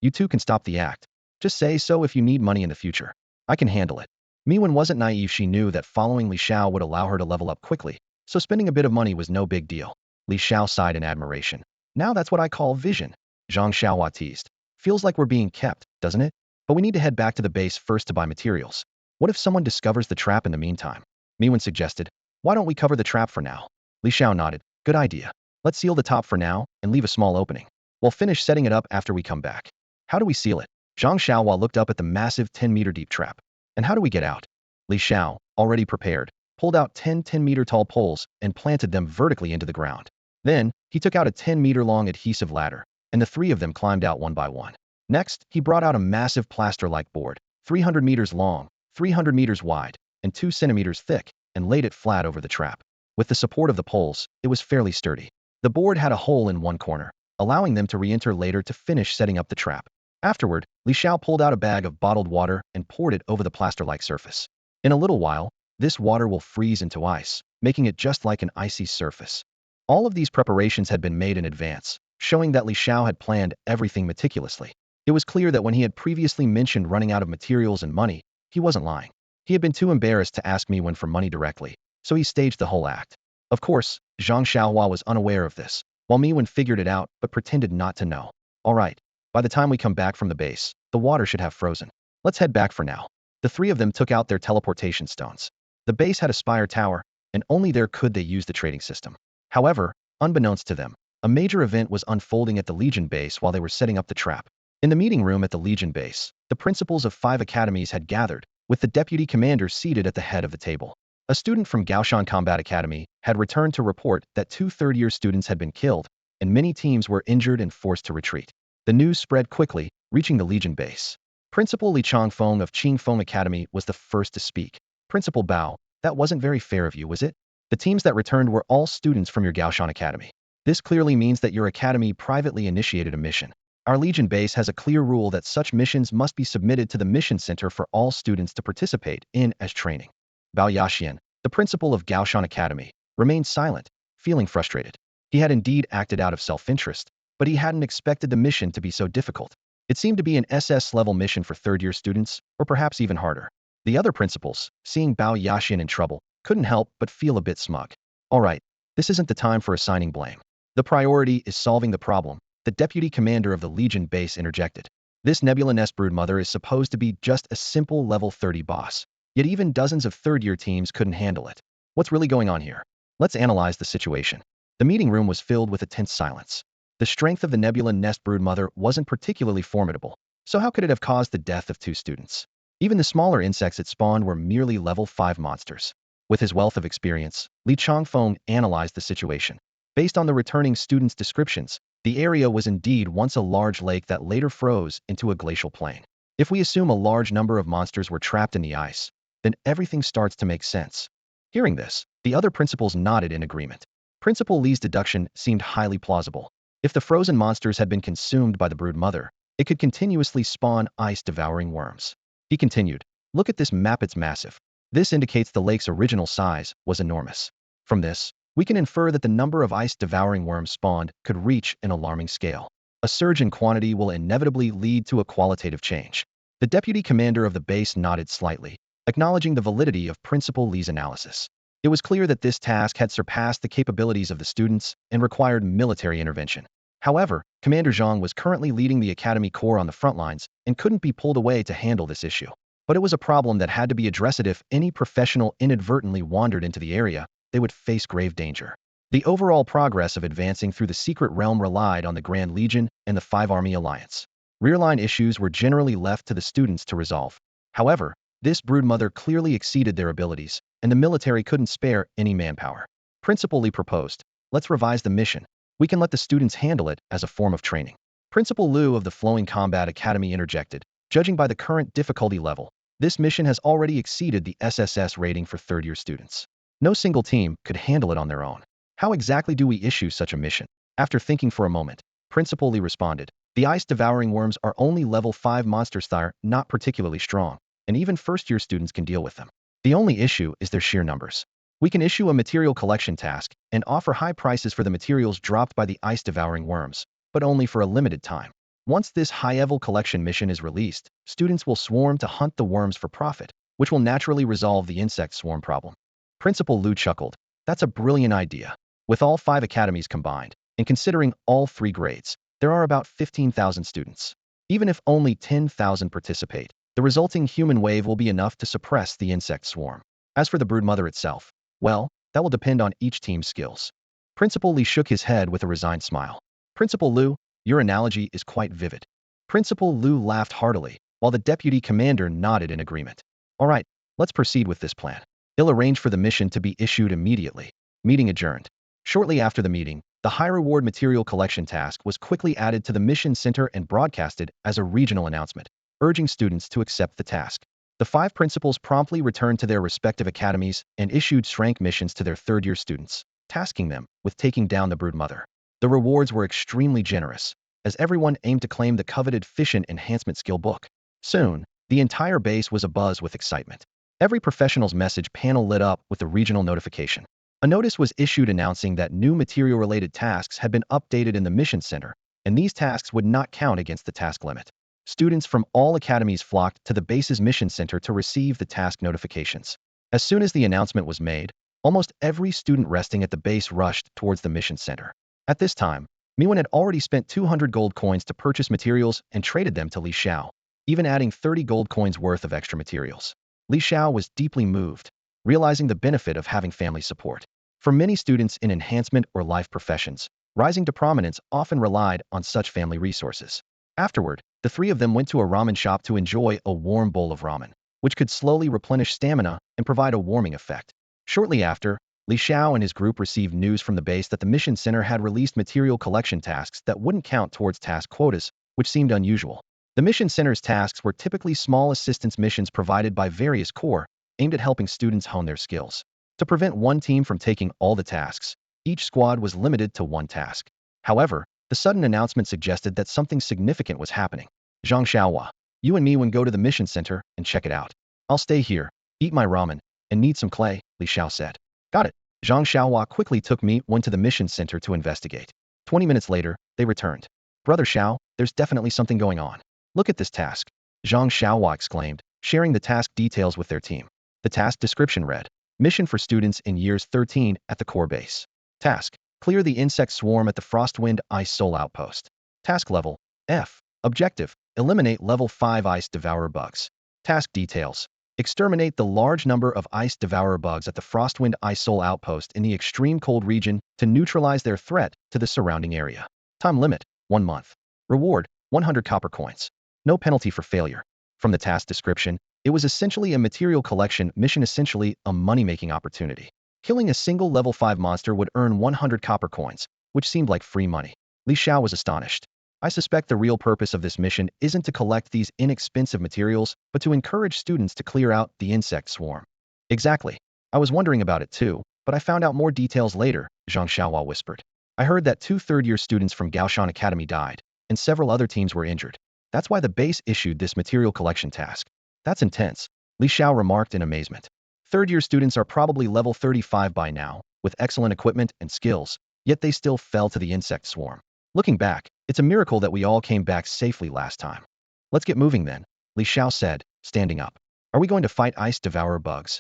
You two can stop the act. Just say so if you need money in the future. I can handle it. Meow wasn't naive. She knew that following Li Xiao would allow her to level up quickly, so spending a bit of money was no big deal. Li Xiao sighed in admiration. Now that's what I call vision. Zhang Xiaohua teased. Feels like we're being kept, doesn't it? But we need to head back to the base first to buy materials. What if someone discovers the trap in the meantime? Meow suggested. Why don't we cover the trap for now? Li Xiao nodded. Good idea. Let's seal the top for now and leave a small opening. We'll finish setting it up after we come back. How do we seal it? Zhang Xiaohua looked up at the massive 10-meter deep trap. And how do we get out? Li Xiao, already prepared, pulled out 10 10-meter tall poles and planted them vertically into the ground. Then, he took out a 10-meter long adhesive ladder, and the 3 of them climbed out one by one. Next, he brought out a massive plaster-like board, 300 meters long, 300 meters wide, and 2 centimeters thick, and laid it flat over the trap. With the support of the poles, it was fairly sturdy. The board had a hole in one corner, allowing them to re-enter later to finish setting up the trap. Afterward, Li Xiao pulled out a bag of bottled water and poured it over the plaster-like surface. In a little while, this water will freeze into ice, making it just like an icy surface. All of these preparations had been made in advance, showing that Li Xiao had planned everything meticulously. It was clear that when he had previously mentioned running out of materials and money, he wasn't lying. He had been too embarrassed to ask me when for money directly, so he staged the whole act. Of course, Zhang Xiaohua was unaware of this, while Meow figured it out but pretended not to know. All right, by the time we come back from the base, the water should have frozen. Let's head back for now. The three of them took out their teleportation stones. The base had a spire tower, and only there could they use the trading system. However, unbeknownst to them, a major event was unfolding at the Legion base while they were setting up the trap. In the meeting room at the Legion base, the principals of 5 academies had gathered, with the deputy commander seated at the head of the table. A student from Gaoshan Combat Academy had returned to report that 2 third-year students had been killed, and many teams were injured and forced to retreat. The news spread quickly, reaching the Legion base. Principal Li Changfeng of Qingfeng Academy was the first to speak. Principal Bao, that wasn't very fair of you, was it? The teams that returned were all students from your Gaoshan Academy. This clearly means that your academy privately initiated a mission. Our Legion base has a clear rule that such missions must be submitted to the mission center for all students to participate in as training. Bao Yaxian, the principal of Gaoshan Academy, remained silent, feeling frustrated. He had indeed acted out of self-interest, but he hadn't expected the mission to be so difficult. It seemed to be an SS-level mission for third-year students, or perhaps even harder. The other principals, seeing Bao Yaxian in trouble, couldn't help but feel a bit smug. All right, this isn't the time for assigning blame. The priority is solving the problem, the deputy commander of the Legion base interjected. This Nebula Nest broodmother is supposed to be just a simple level 30 boss. Yet even dozens of third-year teams couldn't handle it. What's really going on here? Let's analyze the situation. The meeting room was filled with a tense silence. The strength of the Nebula Nest broodmother wasn't particularly formidable, so how could it have caused the death of 2 students? Even the smaller insects it spawned were merely level 5 monsters. With his wealth of experience, Li Changfeng analyzed the situation. Based on the returning students' descriptions, the area was indeed once a large lake that later froze into a glacial plain. If we assume a large number of monsters were trapped in the ice, then everything starts to make sense. Hearing this, the other principals nodded in agreement. Principal Li's deduction seemed highly plausible. If the frozen monsters had been consumed by the brood mother, it could continuously spawn ice-devouring worms. He continued, "Look at this map, it's massive. This indicates the lake's original size was enormous. From this, we can infer that the number of ice-devouring worms spawned could reach an alarming scale. A surge in quantity will inevitably lead to a qualitative change." The deputy commander of the base nodded slightly, acknowledging the validity of Principal Li's analysis. It was clear that this task had surpassed the capabilities of the students and required military intervention. However, Commander Zhang was currently leading the Academy Corps on the front lines and couldn't be pulled away to handle this issue. But it was a problem that had to be addressed. If any professional inadvertently wandered into the area, they would face grave danger. The overall progress of advancing through the secret realm relied on the Grand Legion and the 5-Army Alliance. Rearline issues were generally left to the students to resolve. However, this broodmother clearly exceeded their abilities, and the military couldn't spare any manpower. Principal Li proposed, "Let's revise the mission. We can let the students handle it as a form of training." Principal Liu of the Flowing Combat Academy interjected, "Judging by the current difficulty level, this mission has already exceeded the SSS rating for third-year students. No single team could handle it on their own. How exactly do we issue such a mission?" After thinking for a moment, Principal Li responded, "The ice-devouring worms are only level 5 monsters. They're not particularly strong, and even first-year students can deal with them. The only issue is their sheer numbers. We can issue a material collection task and offer high prices for the materials dropped by the ice-devouring worms, but only for a limited time. Once this high-level collection mission is released, students will swarm to hunt the worms for profit, which will naturally resolve the insect swarm problem." Principal Liu chuckled, "That's a brilliant idea. With all 5 academies combined, and considering all 3 grades, there are about 15,000 students. Even if only 10,000 participate, the resulting human wave will be enough to suppress the insect swarm. As for the broodmother itself, well, that will depend on each team's skills." Principal Li shook his head with a resigned smile. "Principal Liu, your analogy is quite vivid." Principal Liu laughed heartily, while the deputy commander nodded in agreement. "All right, let's proceed with this plan. He'll arrange for the mission to be issued immediately." Meeting adjourned. Shortly after the meeting, the high-reward material collection task was quickly added to the mission center and broadcasted as a regional announcement, urging students to accept the task. The 5 principals promptly returned to their respective academies and issued rank missions to their third-year students, tasking them with taking down the broodmother. The rewards were extremely generous, as everyone aimed to claim the coveted fission enhancement skill book. Soon, the entire base was abuzz with excitement. Every professional's message panel lit up with the regional notification. A notice was issued announcing that new material-related tasks had been updated in the mission center, and these tasks would not count against the task limit. students from all academies flocked to the base's mission center to receive the task notifications. As soon as the announcement was made, almost every student resting at the base rushed towards the mission center. At this time, Meow had already spent 200 gold coins to purchase materials and traded them to Li Xiao, even adding 30 gold coins worth of extra materials. Li Xiao was deeply moved, realizing the benefit of having family support. For many students in enhancement or life professions, rising to prominence often relied on such family resources. Afterward, the three of them went to a ramen shop to enjoy a warm bowl of ramen, which could slowly replenish stamina and provide a warming effect. Shortly after, Li Xiao and his group received news from the base that the mission center had released material collection tasks that wouldn't count towards task quotas, which seemed unusual. The mission center's tasks were typically small assistance missions provided by various corps, aimed at helping students hone their skills. To prevent one team from taking all the tasks, each squad was limited to one task. However, the sudden announcement suggested that something significant was happening. Zhang Xiaohua, you and me will go to the mission center and check it out. I'll stay here, eat my ramen, and need some clay, Li Xiao said. Got it. Zhang Xiaohua quickly took Meow to the mission center to investigate. 20 minutes later, they returned. Brother Xiao, there's definitely something going on. Look at this task. Zhang Xiaohua exclaimed, sharing the task details with their team. The task description read, Mission for students in years 13 at the core base. Task, clear the insect swarm at the Frostwind Ice Soul outpost. Task level, F. Objective, eliminate level 5 ice devourer bugs. Task details, exterminate the large number of ice devourer bugs at the Frostwind Ice Soul outpost in the extreme cold region to neutralize their threat to the surrounding area. Time limit, 1 month. Reward, 100 copper coins. No penalty for failure. From the task description, it was essentially a material collection mission, essentially a money-making opportunity. Killing a single level 5 monster would earn 100 copper coins, which seemed like free money. Li Xiao was astonished. I suspect the real purpose of this mission isn't to collect these inexpensive materials, but to encourage students to clear out the insect swarm. Exactly. I was wondering about it too, but I found out more details later, Zhang Xiaohua whispered. I heard that 2 third-year students from Gaoshan Academy died, and several other teams were injured. That's why the base issued this material collection task. That's intense, Li Xiao remarked in amazement. Third-year students are probably level 35 by now, with excellent equipment and skills, yet they still fell to the insect swarm. Looking back, it's a miracle that we all came back safely last time. Let's get moving then, Li Xiao said, standing up. Are we going to fight ice devourer bugs?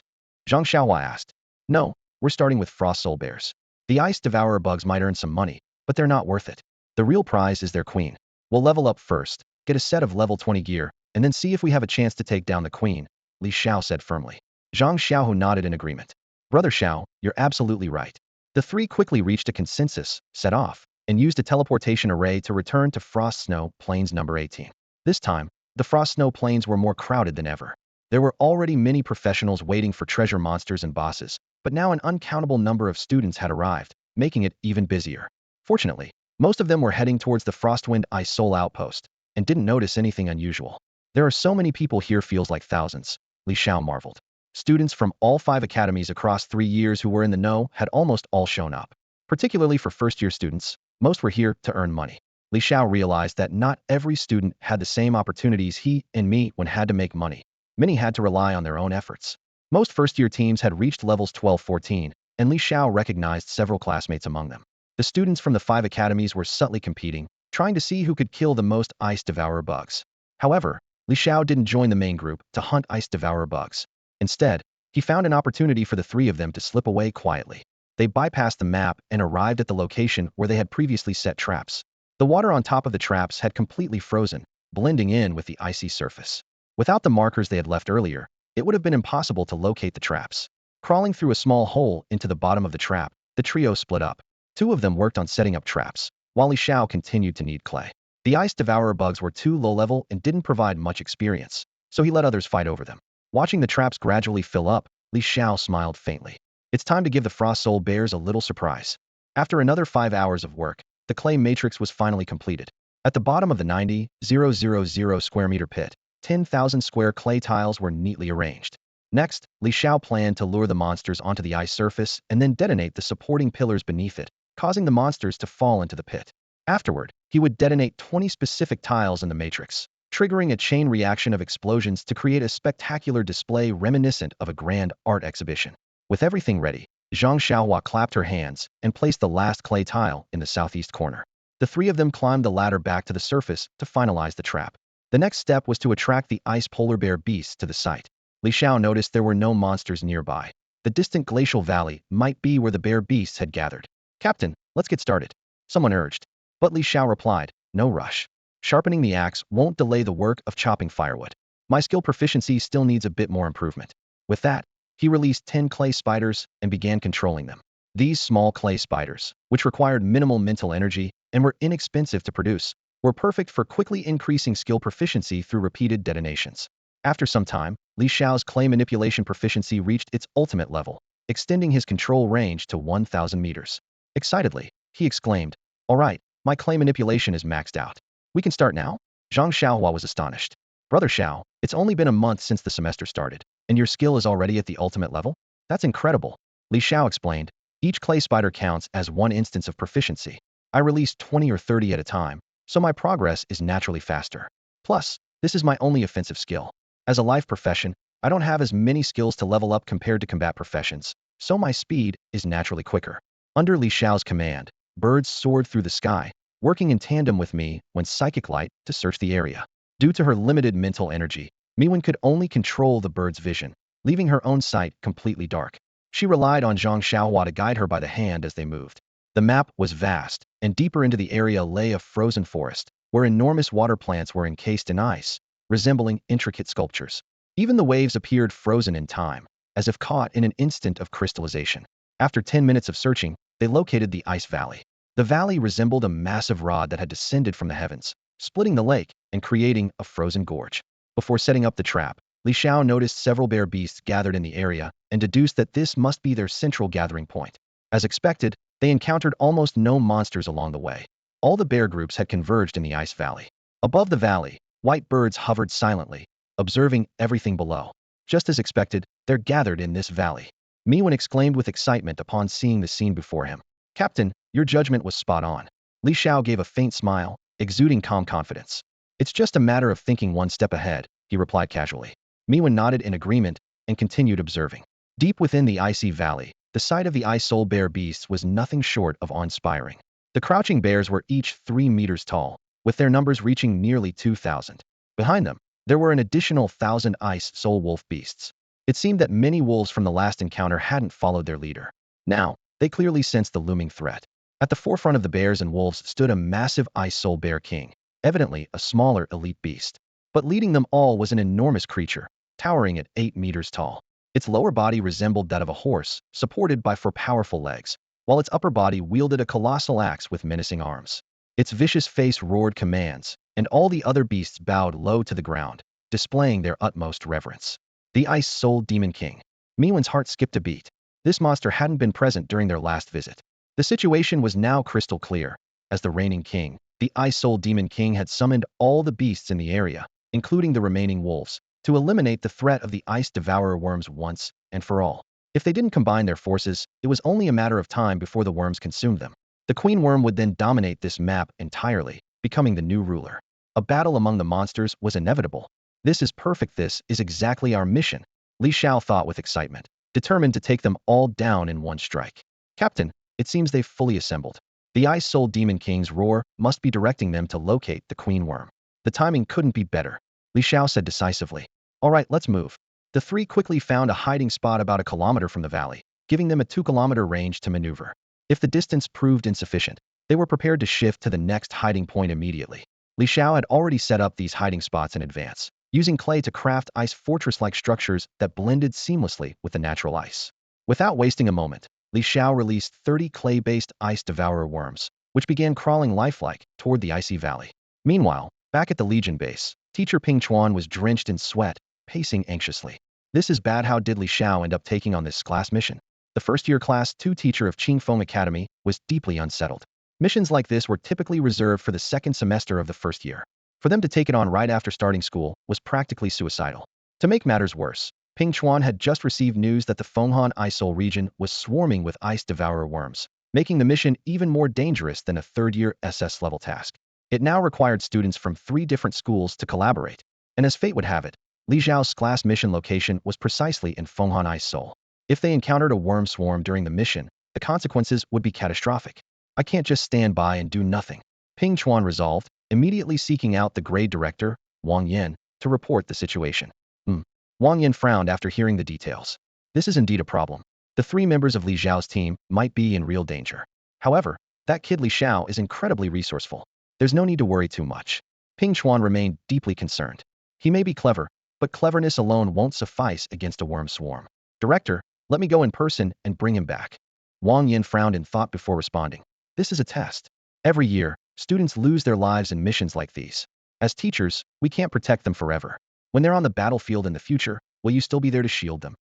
Zhang Xiaohua asked. No, we're starting with frost soul bears. The ice devourer bugs might earn some money, but they're not worth it. The real prize is their queen. We'll level up first, get a set of level 20 gear, and then see if we have a chance to take down the queen, Li Xiao said firmly. Zhang Xiaohu nodded in agreement. Brother Xiao, you're absolutely right. The three quickly reached a consensus, set off, and used a teleportation array to return to Frost Snow Plains number 18. This time, the Frost Snow Plains were more crowded than ever. There were already many professionals waiting for treasure monsters and bosses, but now an uncountable number of students had arrived, making it even busier. Fortunately, most of them were heading towards the Frostwind Ice Soul outpost, and didn't notice anything unusual. There are so many people here, feels like thousands, Li Xiao marveled. Students from all 5 academies across 3 years who were in the know had almost all shown up. Particularly for first-year students, most were here to earn money. Li Xiao realized that not every student had the same opportunities he and me when had to make money. Many had to rely on their own efforts. Most first-year teams had reached levels 12-14, and Li Xiao recognized several classmates among them. The students from the 5 academies were subtly competing, trying to see who could kill the most ice devourer bugs. However, Li Xiao didn't join the main group to hunt ice devourer bugs. Instead, he found an opportunity for the 3 of them to slip away quietly. They bypassed the map and arrived at the location where they had previously set traps. The water on top of the traps had completely frozen, blending in with the icy surface. Without the markers they had left earlier, it would have been impossible to locate the traps. Crawling through a small hole into the bottom of the trap, the trio split up. 2 of them worked on setting up traps, while Li Xiao continued to knead clay. The ice devourer bugs were too low-level and didn't provide much experience, so he let others fight over them. Watching the traps gradually fill up, Li Xiao smiled faintly. It's time to give the Frost Soul Bears a little surprise. After another 5 hours of work, the clay matrix was finally completed. At the bottom of the 90,000 square meter pit, 10,000 square clay tiles were neatly arranged. Next, Li Xiao planned to lure the monsters onto the ice surface and then detonate the supporting pillars beneath it, causing the monsters to fall into the pit. Afterward, he would detonate 20 specific tiles in the matrix, triggering a chain reaction of explosions to create a spectacular display reminiscent of a grand art exhibition. With everything ready, Zhang Xiaohua clapped her hands and placed the last clay tile in the southeast corner. The 3 of them climbed the ladder back to the surface to finalize the trap. The next step was to attract the ice polar bear beasts to the site. Li Xiao noticed there were no monsters nearby. The distant glacial valley might be where the bear beasts had gathered. "Captain, let's get started," someone urged. But Li Xiao replied, "No rush. Sharpening the axe won't delay the work of chopping firewood. My skill proficiency still needs a bit more improvement." With that, he released 10 clay spiders and began controlling them. These small clay spiders, which required minimal mental energy and were inexpensive to produce, were perfect for quickly increasing skill proficiency through repeated detonations. After some time, Li Xiao's clay manipulation proficiency reached its ultimate level, extending his control range to 1,000 meters. Excitedly, he exclaimed, "All right, my clay manipulation is maxed out. We can start now?" Zhang Xiaohua was astonished. "Brother Xiao, it's only been a month since the semester started, and your skill is already at the ultimate level? That's incredible." Li Xiao explained, "Each clay spider counts as one instance of proficiency. I release 20 or 30 at a time, so my progress is naturally faster. Plus, this is my only offensive skill. As a life profession, I don't have as many skills to level up compared to combat professions, so my speed is naturally quicker." Under Li Xiao's command, birds soared through the sky, working in tandem with me when psychic light to search the area. Due to her limited mental energy, Miwen could only control the bird's vision, leaving her own sight completely dark. She relied on Zhang Xiaohua to guide her by the hand as they moved. The map was vast, and deeper into the area lay a frozen forest, where enormous water plants were encased in ice, resembling intricate sculptures. Even the waves appeared frozen in time, as if caught in an instant of crystallization. After 10 minutes of searching, they located the ice valley. The valley resembled a massive rod that had descended from the heavens, splitting the lake and creating a frozen gorge. Before setting up the trap, Li Xiao noticed several bear beasts gathered in the area and deduced that this must be their central gathering point. As expected, they encountered almost no monsters along the way. All the bear groups had converged in the ice valley. Above the valley, white birds hovered silently, observing everything below. Just as expected, they're gathered in this valley. Miwen exclaimed with excitement upon seeing the scene before him. "Captain, your judgment was spot on." Li Xiao gave a faint smile, exuding calm confidence. "It's just a matter of thinking one step ahead," he replied casually. Miwen nodded in agreement and continued observing. Deep within the icy valley, the sight of the ice-soul bear beasts was nothing short of awe-inspiring. The crouching bears were each 3 meters tall, with their numbers reaching nearly 2,000. Behind them, there were an additional 1,000 ice-soul wolf beasts. It seemed that many wolves from the last encounter hadn't followed their leader. Now, they clearly sensed the looming threat. At the forefront of the bears and wolves stood a massive ice-soul bear king, evidently a smaller elite beast. But leading them all was an enormous creature, towering at 8 meters tall. Its lower body resembled that of a horse, supported by 4 powerful legs, while its upper body wielded a colossal axe with menacing arms. Its vicious face roared commands, and all the other beasts bowed low to the ground, displaying their utmost reverence. The Ice-Soul Demon King. Miwen's heart skipped a beat. This monster hadn't been present during their last visit. The situation was now crystal clear. As the reigning king, the Ice-Soul Demon King had summoned all the beasts in the area, including the remaining wolves, to eliminate the threat of the ice devourer worms once and for all. If they didn't combine their forces, it was only a matter of time before the worms consumed them. The queen worm would then dominate this map entirely, becoming the new ruler. A battle among the monsters was inevitable. This is perfect. This is exactly our mission, Li Xiao thought with excitement, determined to take them all down in one strike. "Captain, it seems they've fully assembled." The Ice-Soul Demon King's roar must be directing them to locate the queen worm. The timing couldn't be better, Li Xiao said decisively. "All right, let's move." The three quickly found a hiding spot about a kilometer from the valley, giving them a 2-kilometer range to maneuver. If the distance proved insufficient, they were prepared to shift to the next hiding point immediately. Li Xiao had already set up these hiding spots in advance, using clay to craft ice fortress-like structures that blended seamlessly with the natural ice. Without wasting a moment, Li Xiao released 30 clay-based ice devourer worms, which began crawling lifelike toward the icy valley. Meanwhile, back at the Legion base, teacher Ping Chuan was drenched in sweat, pacing anxiously. "This is bad. How did Li Xiao end up taking on this class mission?" The first-year Class 2 teacher of Qingfeng Academy was deeply unsettled. Missions like this were typically reserved for the second semester of the first year. For them to take it on right after starting school was practically suicidal. To make matters worse, Ping Chuan had just received news that the Fenghan Ice-Soul region was swarming with ice devourer worms, making the mission even more dangerous than a third-year SS-level task. It now required students from 3 different schools to collaborate, and as fate would have it, Li Xiao's class mission location was precisely in Fenghan Ice-Soul. If they encountered a worm swarm during the mission, the consequences would be catastrophic. "I can't just stand by and do nothing," Ping Chuan resolved, immediately seeking out the grade director, Wang Yin, to report the situation. Hmm. Wang Yin frowned after hearing the details. This is indeed a problem. The 3 members of Li Xiao's team might be in real danger. However, that kid Li Xiao is incredibly resourceful. There's no need to worry too much. Ping Chuan remained deeply concerned. He may be clever, but cleverness alone won't suffice against a worm swarm. Director, let me go in person and bring him back. Wang Yin frowned in thought before responding. This is a test. Every year, students lose their lives in missions like these. As teachers, we can't protect them forever. When they're on the battlefield in the future, will you still be there to shield them?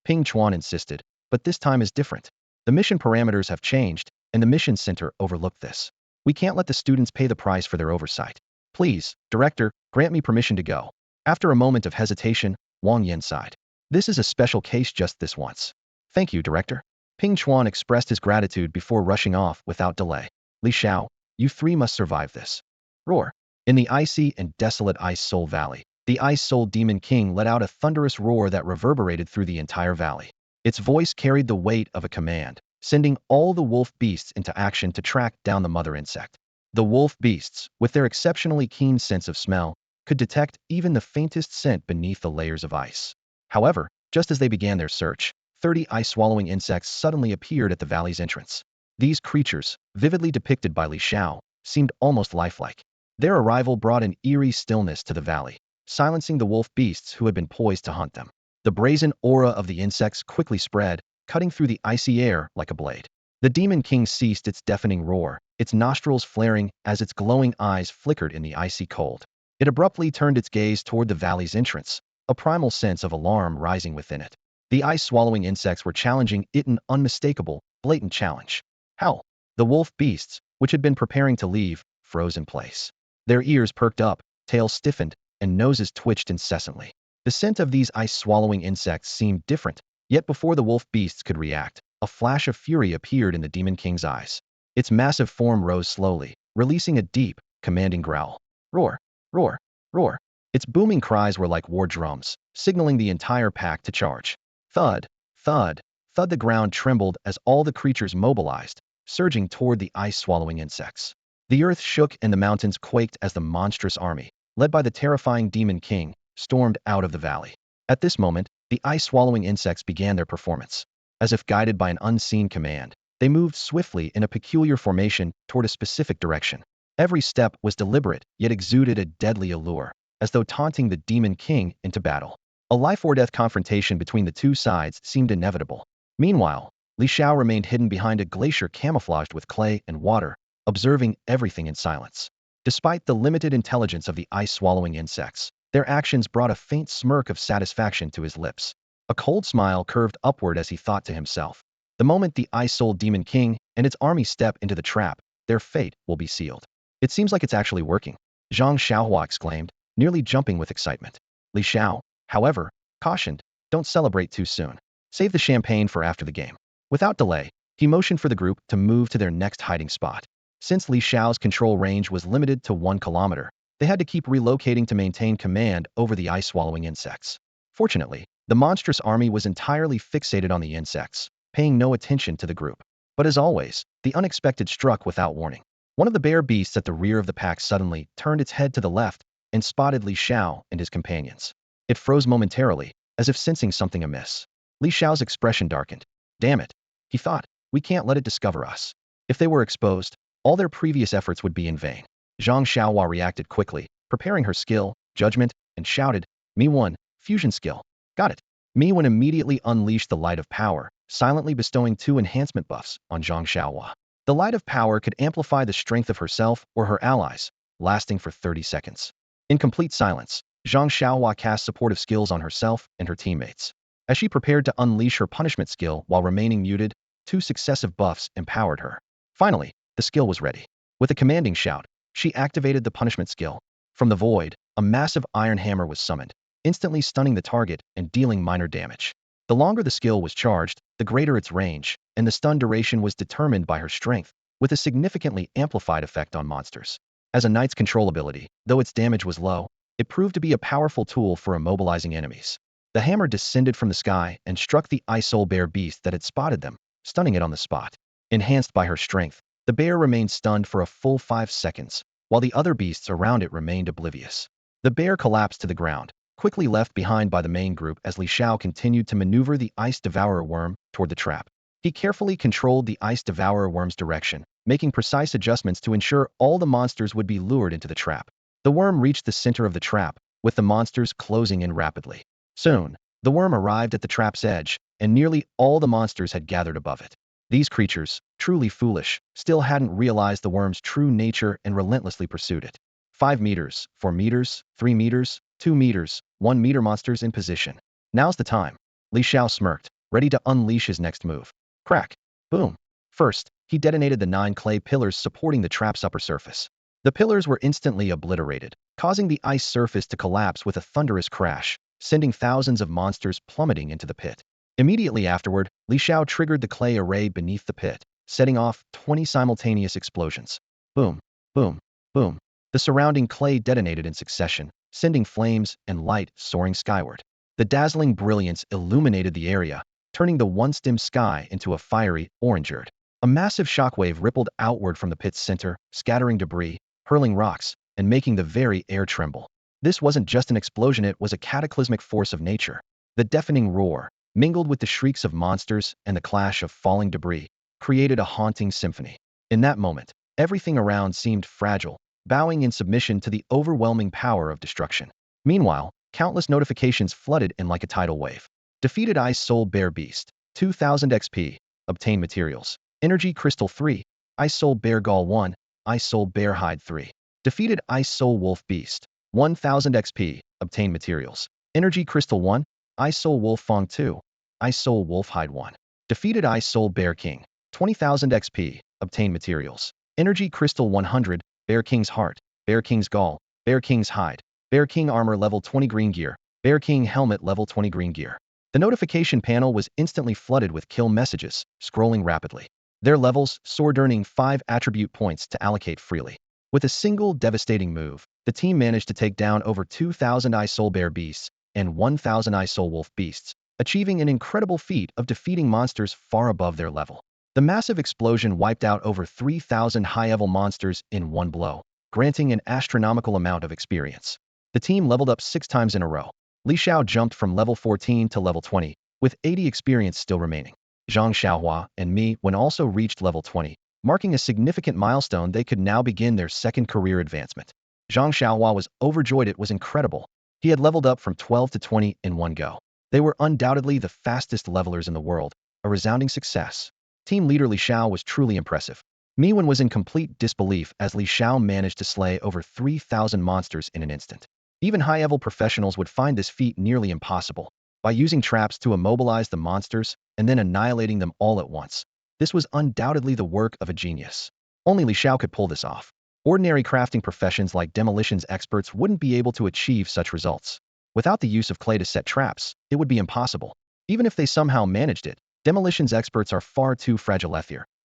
Ping Chuan insisted, but this time is different. The mission parameters have changed, and the mission center overlooked this. We can't let the students pay the price for their oversight. Please, Director, grant me permission to go. After a moment of hesitation, Wang Yin sighed. This is a special case just this once. Thank you, Director. Ping Chuan expressed his gratitude before rushing off without delay. Li Xiao, you 3 must survive this. Roar. In the icy and desolate Ice Soul Valley, the Ice Soul Demon King let out a thunderous roar that reverberated through the entire valley. Its voice carried the weight of a command, sending all the wolf beasts into action to track down the mother insect. The wolf beasts, with their exceptionally keen sense of smell, could detect even the faintest scent beneath the layers of ice. However, just as they began their search, 30 ice-swallowing insects suddenly appeared at the valley's entrance. These creatures, vividly depicted by Li Xiao, seemed almost lifelike. Their arrival brought an eerie stillness to the valley, silencing the wolf beasts who had been poised to hunt them. The brazen aura of the insects quickly spread, cutting through the icy air like a blade. The Demon King ceased its deafening roar, its nostrils flaring as its glowing eyes flickered in the icy cold. It abruptly turned its gaze toward the valley's entrance, a primal sense of alarm rising within it. The ice-swallowing insects were challenging it, an unmistakable, blatant challenge. How? The wolf beasts, which had been preparing to leave, froze in place. Their ears perked up, tails stiffened, and noses twitched incessantly. The scent of these ice-swallowing insects seemed different, yet before the wolf beasts could react, a flash of fury appeared in the Demon King's eyes. Its massive form rose slowly, releasing a deep, commanding growl. Roar! Roar! Roar! Its booming cries were like war drums, signaling the entire pack to charge. Thud! Thud! Thud! The ground trembled as all the creatures mobilized, surging toward the ice-swallowing insects. The earth shook and the mountains quaked as the monstrous army, led by the terrifying Demon King, stormed out of the valley. At this moment, the ice-swallowing insects began their performance. As if guided by an unseen command, they moved swiftly in a peculiar formation toward a specific direction. Every step was deliberate, yet exuded a deadly allure, as though taunting the Demon King into battle. A life-or-death confrontation between the two sides seemed inevitable. Meanwhile, Li Xiao remained hidden behind a glacier camouflaged with clay and water, observing everything in silence. Despite the limited intelligence of the ice-swallowing insects, their actions brought a faint smirk of satisfaction to his lips. A cold smile curved upward as he thought to himself. The moment the Ice-Soul Demon King and its army step into the trap, their fate will be sealed. It seems like it's actually working, Zhang Xiaohua exclaimed, nearly jumping with excitement. Li Xiao, however, cautioned, don't celebrate too soon. Save the champagne for after the game. Without delay, he motioned for the group to move to their next hiding spot. Since Li Xiao's control range was limited to 1 kilometer, they had to keep relocating to maintain command over the ice-swallowing insects. Fortunately, the monstrous army was entirely fixated on the insects, paying no attention to the group. But as always, the unexpected struck without warning. One of the bear beasts at the rear of the pack suddenly turned its head to the left and spotted Li Xiao and his companions. It froze momentarily, as if sensing something amiss. Li Xiao's expression darkened. Damn it, he thought, we can't let it discover us. If they were exposed, all their previous efforts would be in vain. Zhang Xiaohua reacted quickly, preparing her skill, judgment, and shouted, Mi-1, fusion skill. Got it. Mi-1 immediately unleashed the light of power, silently bestowing 2 enhancement buffs on Zhang Xiaohua. The light of power could amplify the strength of herself or her allies, lasting for 30 seconds. In complete silence, Zhang Xiaohua cast supportive skills on herself and her teammates. As she prepared to unleash her punishment skill while remaining muted, 2 successive buffs empowered her. Finally, the skill was ready. With a commanding shout, she activated the punishment skill. From the void, a massive iron hammer was summoned, instantly stunning the target and dealing minor damage. The longer the skill was charged, the greater its range, and the stun duration was determined by her strength, with a significantly amplified effect on monsters. As a knight's control ability, though its damage was low, it proved to be a powerful tool for immobilizing enemies. The hammer descended from the sky and struck the Ice-Soul bear beast that had spotted them, stunning it on the spot. Enhanced by her strength, the bear remained stunned for a full 5 seconds, while the other beasts around it remained oblivious. The bear collapsed to the ground, quickly left behind by the main group as Li Xiao continued to maneuver the ice devourer worm toward the trap. He carefully controlled the ice devourer worm's direction, making precise adjustments to ensure all the monsters would be lured into the trap. The worm reached the center of the trap, with the monsters closing in rapidly. Soon, the worm arrived at the trap's edge, and nearly all the monsters had gathered above it. These creatures, truly foolish, still hadn't realized the worm's true nature and relentlessly pursued it. 5 meters, 4 meters, 3 meters, 2 meters, 1 meter monsters in position. Now's the time. Li Xiao smirked, ready to unleash his next move. Crack. Boom. First, he detonated the 9 clay pillars supporting the trap's upper surface. The pillars were instantly obliterated, causing the ice surface to collapse with a thunderous crash, sending thousands of monsters plummeting into the pit. Immediately afterward, Li Xiao triggered the clay array beneath the pit, setting off 20 simultaneous explosions. Boom, boom, boom. The surrounding clay detonated in succession, sending flames and light soaring skyward. The dazzling brilliance illuminated the area, turning the once dim sky into a fiery orange-red. A massive shockwave rippled outward from the pit's center, scattering debris, hurling rocks, and making the very air tremble. This wasn't just an explosion, it was a cataclysmic force of nature. The deafening roar, mingled with the shrieks of monsters and the clash of falling debris, created a haunting symphony. In that moment, everything around seemed fragile, bowing in submission to the overwhelming power of destruction. Meanwhile, countless notifications flooded in like a tidal wave. Defeated Ice Soul Bear Beast, 2000 XP, obtain materials. Energy Crystal 3, Ice Soul Bear Gall 1, Ice Soul Bear Hide 3. Defeated Ice Soul Wolf Beast, 1000 XP, obtain materials. Energy Crystal 1, Ice Soul Wolf Fong 2, Ice Soul Wolf Hide 1. Defeated Ice Soul Bear King, 20,000 XP, obtain materials. Energy Crystal 100, Bear King's Heart, Bear King's Gall, Bear King's Hide, Bear King Armor Level 20 Green Gear, Bear King Helmet Level 20 Green Gear. The notification panel was instantly flooded with kill messages, scrolling rapidly. Their levels soared, earning 5 attribute points to allocate freely. With a single devastating move, the team managed to take down over 2,000 Ice Soul Bear Beasts and 1,000 Ice Soul Wolf Beasts, achieving an incredible feat of defeating monsters far above their level. The massive explosion wiped out over 3,000 high-level monsters in one blow, granting an astronomical amount of experience. The team leveled up 6 times in a row. Li Xiao jumped from level 14 to level 20, with 80 experience still remaining. Zhang Xiaohua and Meow also reached level 20, marking a significant milestone. They could now begin their second career advancement. Zhang Xiaohua was overjoyed. It was incredible. He had leveled up from 12 to 20 in one go. They were undoubtedly the fastest levelers in the world, a resounding success. Team leader Li Xiao was truly impressive. Meow was in complete disbelief as Li Xiao managed to slay over 3,000 monsters in an instant. Even high-level professionals would find this feat nearly impossible. By using traps to immobilize the monsters and then annihilating them all at once, this was undoubtedly the work of a genius. Only Li Xiao could pull this off. Ordinary crafting professions like demolitions experts wouldn't be able to achieve such results. Without the use of clay to set traps, it would be impossible. Even if they somehow managed it, demolitions experts are far too fragile.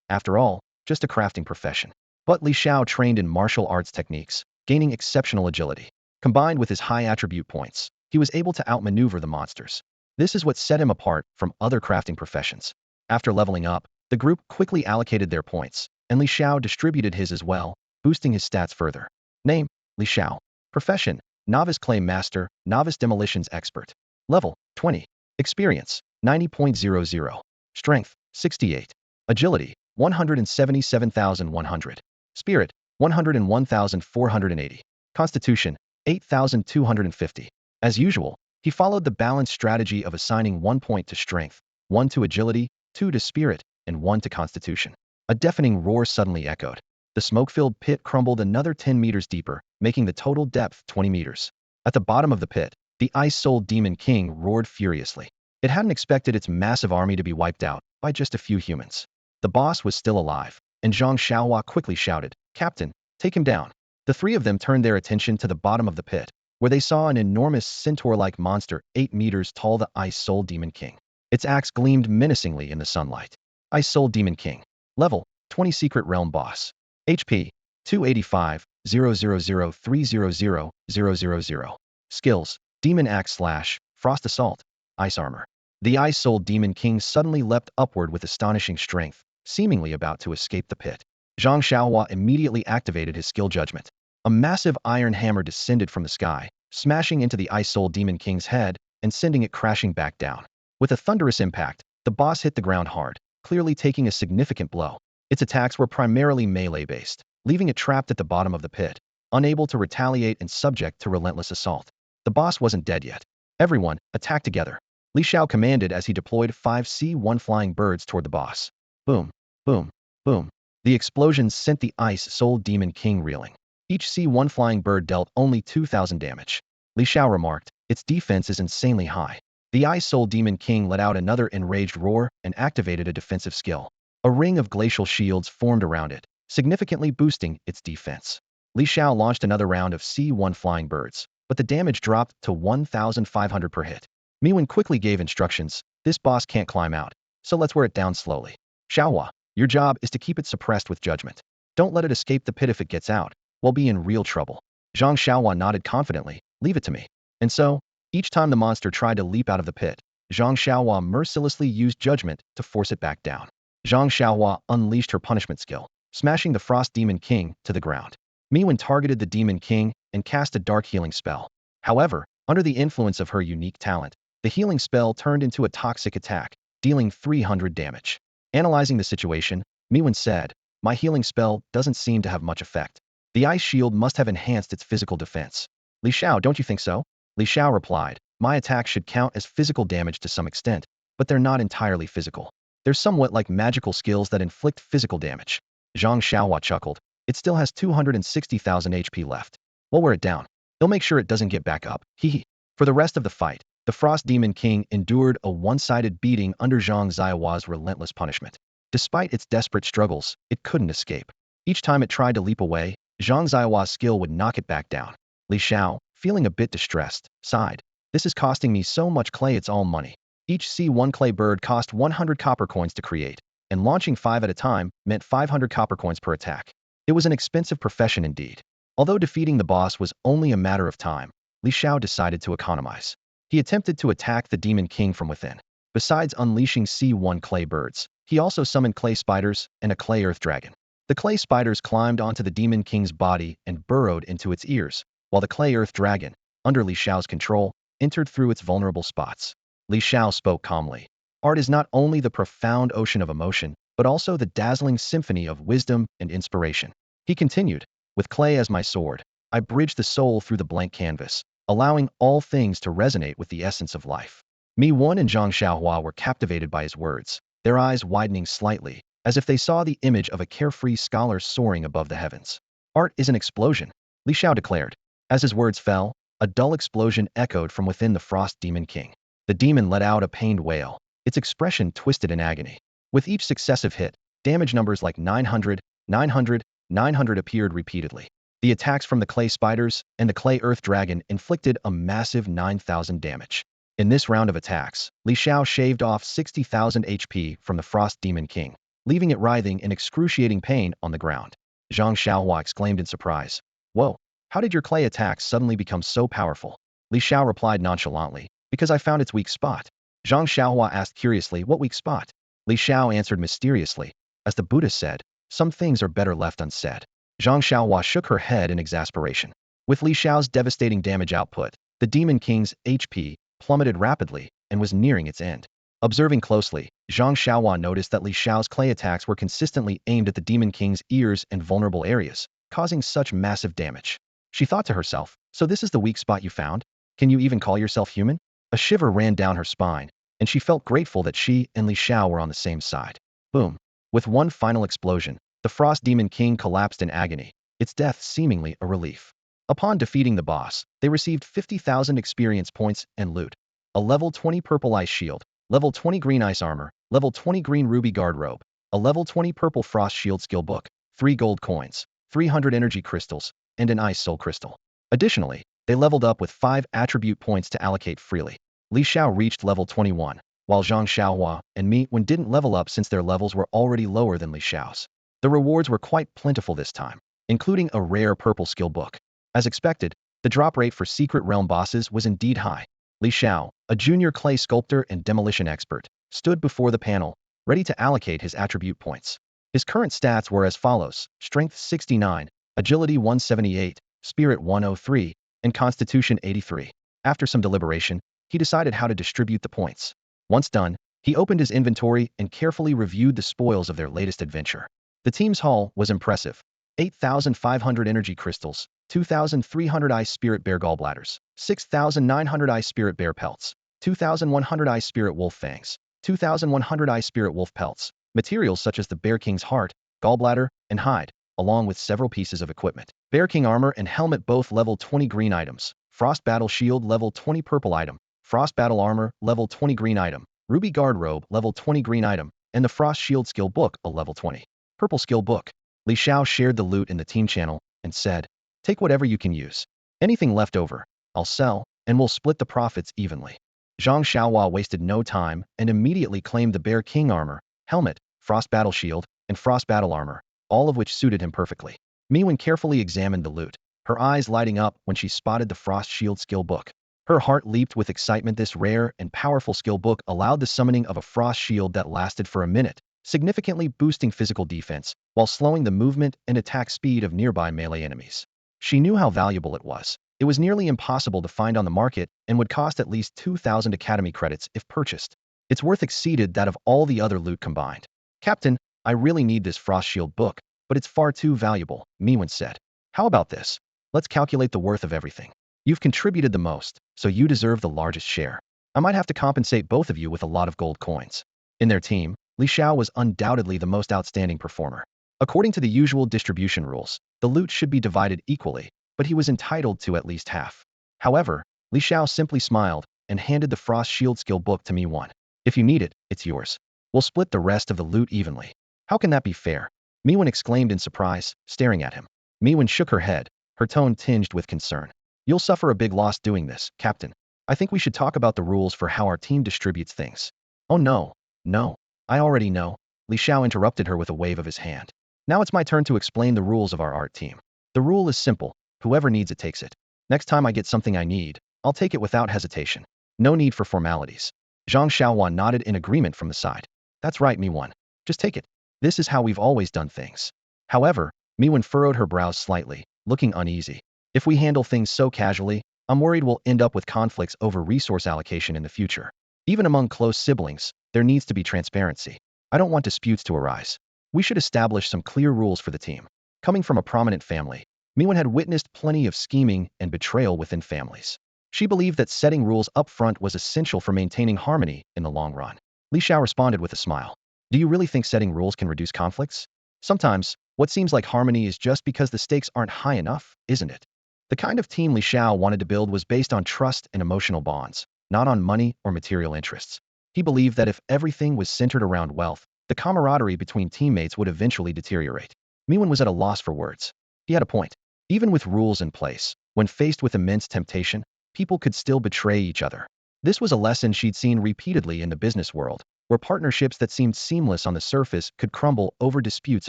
After all, just a crafting profession. But Li Xiao trained in martial arts techniques, gaining exceptional agility. Combined with his high attribute points, he was able to outmaneuver the monsters. This is what set him apart from other crafting professions. After leveling up, the group quickly allocated their points, and Li Xiao distributed his as well, boosting his stats further. Name: Li Xiao. Profession: Novice Clay Master, Novice Demolitions Expert. Level: 20. Experience: 90.00. Strength: 68. Agility: 177,100. Spirit: 101,480. Constitution: 8,250. As usual, he followed the balanced strategy of assigning 1 point to strength, 1 to agility, 2 to spirit, and 1 to constitution. A deafening roar suddenly echoed. The smoke-filled pit crumbled another 10 meters deeper, making the total depth 20 meters. At the bottom of the pit, the Ice Soul Demon King roared furiously. It hadn't expected its massive army to be wiped out by just a few humans. The boss was still alive, and Zhang Xiaohua quickly shouted, "Captain, take him down." The 3 of them turned their attention to the bottom of the pit, where they saw an enormous centaur-like monster 8 meters tall, the Ice Soul Demon King. Its axe gleamed menacingly in the sunlight. Ice Soul Demon King. Level: 20 Secret Realm Boss. HP: 285, 000300000. Skills: Demon Axe Slash, Frost Assault, Ice Armor. The Ice Soul Demon King suddenly leapt upward with astonishing strength, seemingly about to escape the pit. Zhang Xiaohua immediately activated his skill judgment. A massive iron hammer descended from the sky, smashing into the Ice Soul Demon King's head and sending it crashing back down. With a thunderous impact, the boss hit the ground hard, clearly taking a significant blow. Its attacks were primarily melee-based, leaving it trapped at the bottom of the pit, unable to retaliate and subject to relentless assault. The boss wasn't dead yet. Everyone, attack together. Li Xiao commanded as he deployed 5 C1 flying birds toward the boss. Boom, boom, boom. The explosions sent the Ice Soul Demon King reeling. Each C1 flying bird dealt only 2,000 damage. Li Xiao remarked, its defense is insanely high. The Ice Soul Demon King let out another enraged roar and activated a defensive skill. A ring of glacial shields formed around it, significantly boosting its defense. Li Xiao launched another round of C1 flying birds, but the damage dropped to 1,500 per hit. Meow quickly gave instructions, this boss can't climb out, so let's wear it down slowly. Xiaohua, your job is to keep it suppressed with judgment. Don't let it escape the pit. If it gets out, we'll be in real trouble. Zhang Xiaohua nodded confidently, leave it to me. And so, each time the monster tried to leap out of the pit, Zhang Xiaohua mercilessly used judgment to force it back down. Zhang Xiaohua unleashed her punishment skill, smashing the Frost Demon King to the ground. Meow targeted the Demon King and cast a dark healing spell. However, under the influence of her unique talent, the healing spell turned into a toxic attack, dealing 300 damage. Analyzing the situation, Meow said, my healing spell doesn't seem to have much effect. The ice shield must have enhanced its physical defense. Li Xiao, don't you think so? Li Xiao replied, my attacks should count as physical damage to some extent, but they're not entirely physical. They're somewhat like magical skills that inflict physical damage. Zhang Xiaohua chuckled, it still has 260,000 HP left. We'll wear it down. They'll make sure it doesn't get back up. Hehe. For the rest of the fight, the Frost Demon King endured a one-sided beating under Zhang Xiaohua's relentless punishment. Despite its desperate struggles, it couldn't escape. Each time it tried to leap away, Zhang Xiaohua's skill would knock it back down. Li Xiao, feeling a bit distressed, sighed. This is costing me so much clay, it's all money. Each C1 clay bird cost 100 copper coins to create, and launching 5 at a time meant 500 copper coins per attack. It was an expensive profession indeed. Although defeating the boss was only a matter of time, Li Xiao decided to economize. He attempted to attack the Demon King from within. Besides unleashing C1 clay birds, he also summoned clay spiders and a clay earth dragon. The clay spiders climbed onto the Demon King's body and burrowed into its ears, while the clay earth dragon, under Li Xiao's control, entered through its vulnerable spots. Li Xiao spoke calmly. Art is not only the profound ocean of emotion, but also the dazzling symphony of wisdom and inspiration. He continued, with clay as my sword, I bridge the soul through the blank canvas, allowing all things to resonate with the essence of life. Meow and Zhang Xiaohua were captivated by his words, their eyes widening slightly, as if they saw the image of a carefree scholar soaring above the heavens. Art is an explosion, Li Xiao declared. As his words fell, a dull explosion echoed from within the Frost Demon King. The demon let out a pained wail, its expression twisted in agony. With each successive hit, damage numbers like 900, 900, 900 appeared repeatedly. The attacks from the clay spiders and the clay earth dragon inflicted a massive 9,000 damage. In this round of attacks, Li Xiao shaved off 60,000 HP from the Frost Demon King, leaving it writhing in excruciating pain on the ground. Zhang Xiaohua exclaimed in surprise, whoa, how did your clay attacks suddenly become so powerful? Li Xiao replied nonchalantly, because I found its weak spot. Zhang Xiaohua asked curiously, what weak spot? Li Xiao answered mysteriously, as the Buddha said, some things are better left unsaid. Zhang Xiaohua shook her head in exasperation. With Li Xiao's devastating damage output, the Demon King's HP plummeted rapidly and was nearing its end. Observing closely, Zhang Xiaohua noticed that Li Xiao's clay attacks were consistently aimed at the Demon King's ears and vulnerable areas, causing such massive damage. She thought to herself, so this is the weak spot you found? Can you even call yourself human? A shiver ran down her spine, and she felt grateful that she and Li Xiao were on the same side. Boom. With one final explosion, the Frost Demon King collapsed in agony, its death seemingly a relief. Upon defeating the boss, they received 50,000 experience points and loot. A level 20 purple ice shield, level 20 green ice armor, level 20 green ruby guard robe, a level 20 purple frost shield skill book, 3 gold coins, 300 energy crystals, and an ice soul crystal. Additionally, they leveled up with 5 attribute points to allocate freely. Li Xiao reached level 21, while Zhang Xiaohua and Meow didn't level up since their levels were already lower than Li Xiao's. The rewards were quite plentiful this time, including a rare purple skill book. As expected, the drop rate for Secret Realm bosses was indeed high. Li Xiao, a junior clay sculptor and demolition expert, stood before the panel, ready to allocate his attribute points. His current stats were as follows: Strength 69, Agility 178, Spirit 103, and Constitution 83. After some deliberation, he decided how to distribute the points. Once done, he opened his inventory and carefully reviewed the spoils of their latest adventure. The team's haul was impressive. 8,500 energy crystals, 2,300 ice spirit bear gallbladders, 6,900 ice spirit bear pelts, 2,100 ice spirit wolf fangs, 2,100 ice spirit wolf pelts, materials such as the Bear King's heart, gallbladder, and hide, along with several pieces of equipment. Bear King armor and helmet both level 20 green items, Frost Battle Shield level 20 purple item, Frost Battle Armor level 20 green item, Ruby Guard Robe level 20 green item, and the Frost Shield Skill Book a level 20 purple skill book. Li Xiao shared the loot in the team channel and said, "Take whatever you can use. Anything left over, I'll sell, and we'll split the profits evenly." Zhang Xiaohua wasted no time and immediately claimed the Bear King armor, helmet, Frost Battle Shield, and Frost Battle Armor, all of which suited him perfectly. Meow carefully examined the loot, her eyes lighting up when she spotted the Frost Shield skill book. Her heart leaped with excitement. This rare and powerful skill book allowed the summoning of a frost shield that lasted for a minute, significantly boosting physical defense while slowing the movement and attack speed of nearby melee enemies. She knew how valuable it was. It was nearly impossible to find on the market and would cost at least 2,000 academy credits if purchased. Its worth exceeded that of all the other loot combined. "Captain, I really need this frost shield book, but it's far too valuable," Meow said. "How about this? Let's calculate the worth of everything. You've contributed the most, so you deserve the largest share. I might have to compensate both of you with a lot of gold coins." In their team, Li Xiao was undoubtedly the most outstanding performer. According to the usual distribution rules, the loot should be divided equally, but he was entitled to at least half. However, Li Xiao simply smiled and handed the Frost Shield skill book to Meow. "If you need it, it's yours. We'll split the rest of the loot evenly." "How can that be fair?" Meow exclaimed in surprise, staring at him. Meow shook her head, her tone tinged with concern. "You'll suffer a big loss doing this, Captain. I think we should talk about the rules for how our team distributes things." "Oh no, no. I already know." Li Xiao interrupted her with a wave of his hand. "Now it's my turn to explain the rules of our art team. The rule is simple. Whoever needs it takes it. Next time I get something I need, I'll take it without hesitation. No need for formalities." Zhang Xiaohua nodded in agreement from the side. "That's right, Meow. Just take it. This is how we've always done things." However, Meow furrowed her brows slightly, looking uneasy. "If we handle things so casually, I'm worried we'll end up with conflicts over resource allocation in the future. Even among close siblings, there needs to be transparency. I don't want disputes to arise. We should establish some clear rules for the team." Coming from a prominent family, Meow had witnessed plenty of scheming and betrayal within families. She believed that setting rules up front was essential for maintaining harmony in the long run. Li Xiao responded with a smile. "Do you really think setting rules can reduce conflicts? Sometimes, what seems like harmony is just because the stakes aren't high enough, isn't it?" The kind of team Li Xiao wanted to build was based on trust and emotional bonds, not on money or material interests. He believed that if everything was centered around wealth, the camaraderie between teammates would eventually deteriorate. Meow was at a loss for words. He had a point. Even with rules in place, when faced with immense temptation, people could still betray each other. This was a lesson she'd seen repeatedly in the business world, where partnerships that seemed seamless on the surface could crumble over disputes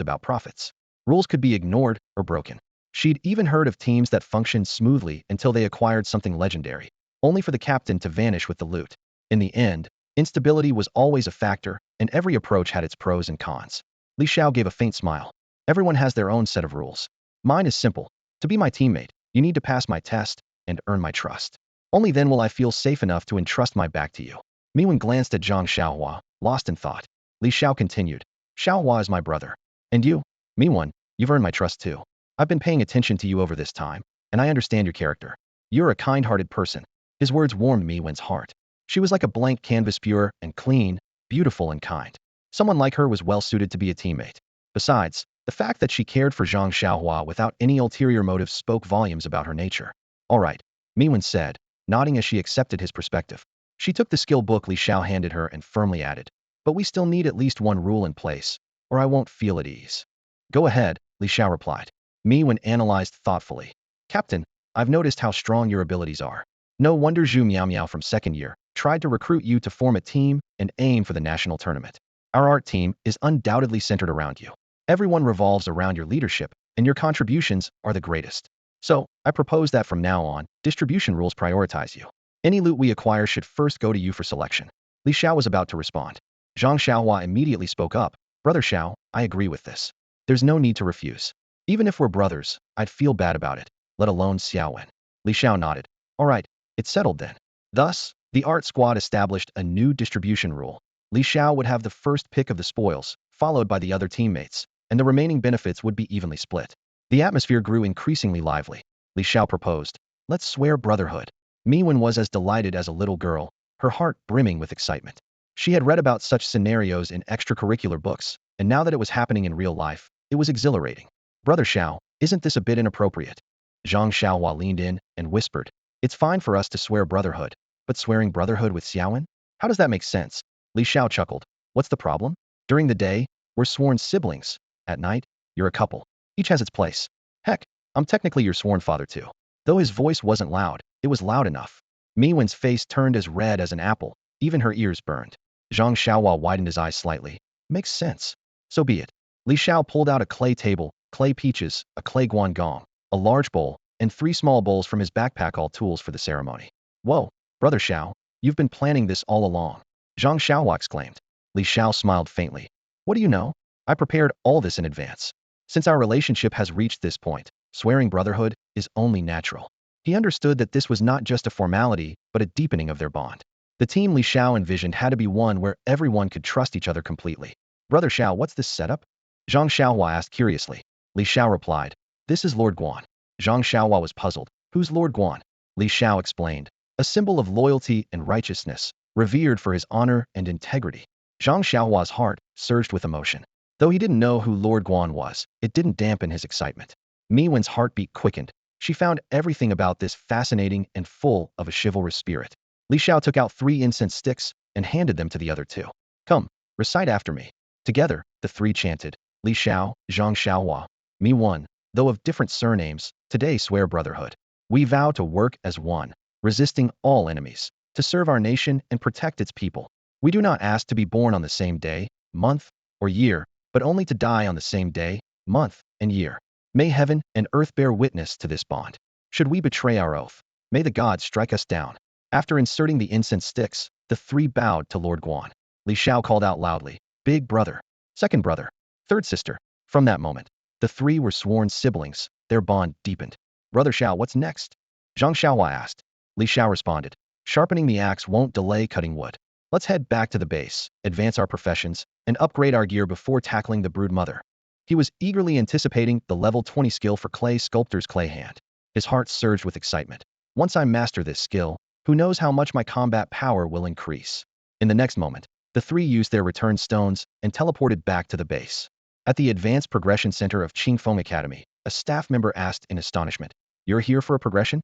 about profits. Rules could be ignored or broken. She'd even heard of teams that functioned smoothly until they acquired something legendary, only for the captain to vanish with the loot. In the end, instability was always a factor, and every approach had its pros and cons. Li Xiao gave a faint smile. "Everyone has their own set of rules. Mine is simple. To be my teammate, you need to pass my test and earn my trust. Only then will I feel safe enough to entrust my back to you." Meow glanced at Zhang Xiaohua, lost in thought. Li Xiao continued. "Xiaohua is my brother. And you, Meow, you've earned my trust too. I've been paying attention to you over this time, and I understand your character. You're a kind-hearted person." His words warmed Meow's heart. She was like a blank canvas, pure and clean, beautiful and kind. Someone like her was well-suited to be a teammate. Besides, the fact that she cared for Zhang Xiaohua without any ulterior motive spoke volumes about her nature. "All right," Meow said, nodding as she accepted his perspective. She took the skill book Li Xiao handed her and firmly added, "But we still need at least one rule in place, or I won't feel at ease." "Go ahead," Li Xiao replied. Meow analyzed thoughtfully. "Captain, I've noticed how strong your abilities are. No wonder Zhu Meow from second year tried to recruit you to form a team and aim for the national tournament. Our art team is undoubtedly centered around you. Everyone revolves around your leadership, and your contributions are the greatest. So, I propose that from now on, distribution rules prioritize you. Any loot we acquire should first go to you for selection." Li Xiao was about to respond. Zhang Xiaohua immediately spoke up. "Brother Xiao, I agree with this. There's no need to refuse. Even if we're brothers, I'd feel bad about it, let alone Xiaowen. Li Xiao nodded. All right, it's settled then. Thus, the art squad established a new distribution rule. Li Xiao would have the first pick of the spoils, followed by the other teammates, and the remaining benefits would be evenly split. The atmosphere grew increasingly lively. Li Xiao proposed, "Let's swear brotherhood." Miwen was as delighted as a little girl, her heart brimming with excitement. She had read about such scenarios in extracurricular books, and now that it was happening in real life, it was exhilarating. Brother Xiao, isn't this a bit inappropriate? Zhang Xiaohua leaned in and whispered, "It's fine for us to swear brotherhood, but swearing brotherhood with Xiaoan? How does that make sense?" Li Xiao chuckled. "What's the problem? During the day, we're sworn siblings. At night, you're a couple. Each has its place. Heck, I'm technically your sworn father too." Though his voice wasn't loud, it was loud enough. Miwen's face turned as red as an apple, even her ears burned. Zhang Xiaohua widened his eyes slightly. "Makes sense. So be it." Li Xiao pulled out a clay table, clay peaches, a clay guangong, a large bowl, and 3 small bowls from his backpack, all tools for the ceremony. "Whoa, Brother Xiao, you've been planning this all along," Zhang Xiaohua exclaimed. Li Xiao smiled faintly. "What do you know? I prepared all this in advance. Since our relationship has reached this point, swearing brotherhood is only natural." He understood that this was not just a formality, but a deepening of their bond. The team Li Xiao envisioned had to be one where everyone could trust each other completely. "Brother Xiao, what's this setup?" Zhang Xiaohua asked curiously. Li Xiao replied, "This is Lord Guan." Zhang Xiaohua was puzzled. "Who's Lord Guan?" Li Xiao explained, "A symbol of loyalty and righteousness, revered for his honor and integrity." Zhang Xiaohua's heart surged with emotion. Though he didn't know who Lord Guan was, it didn't dampen his excitement. Miwen's heartbeat quickened. She found everything about this fascinating and full of a chivalrous spirit. Li Xiao took out 3 incense sticks and handed them to the other 2. "Come, recite after me." Together, the 3 chanted. Li Xiao, Zhang Xiaohua, Miwen, though of different surnames, today swear brotherhood. We vow to work as one, resisting all enemies, to serve our nation and protect its people. We do not ask to be born on the same day, month, or year, but only to die on the same day, month, and year. May heaven and earth bear witness to this bond. Should we betray our oath, may the gods strike us down." After inserting the incense sticks, the 3 bowed to Lord Guan. Li Xiao called out loudly, "Big brother, second brother, third sister." From that moment, the 3 were sworn siblings, their bond deepened. "Brother Xiao, what's next?" Zhang Xiaohua asked. Li Xiao responded, "Sharpening the axe won't delay cutting wood. Let's head back to the base, advance our professions, and upgrade our gear before tackling the brood mother." He was eagerly anticipating the level 20 skill for clay sculptor's clay hand. His heart surged with excitement. "Once I master this skill, who knows how much my combat power will increase." In the next moment, the 3 used their return stones and teleported back to the base. At the Advanced Progression Center of Qingfeng Academy, a staff member asked in astonishment, "You're here for a progression?"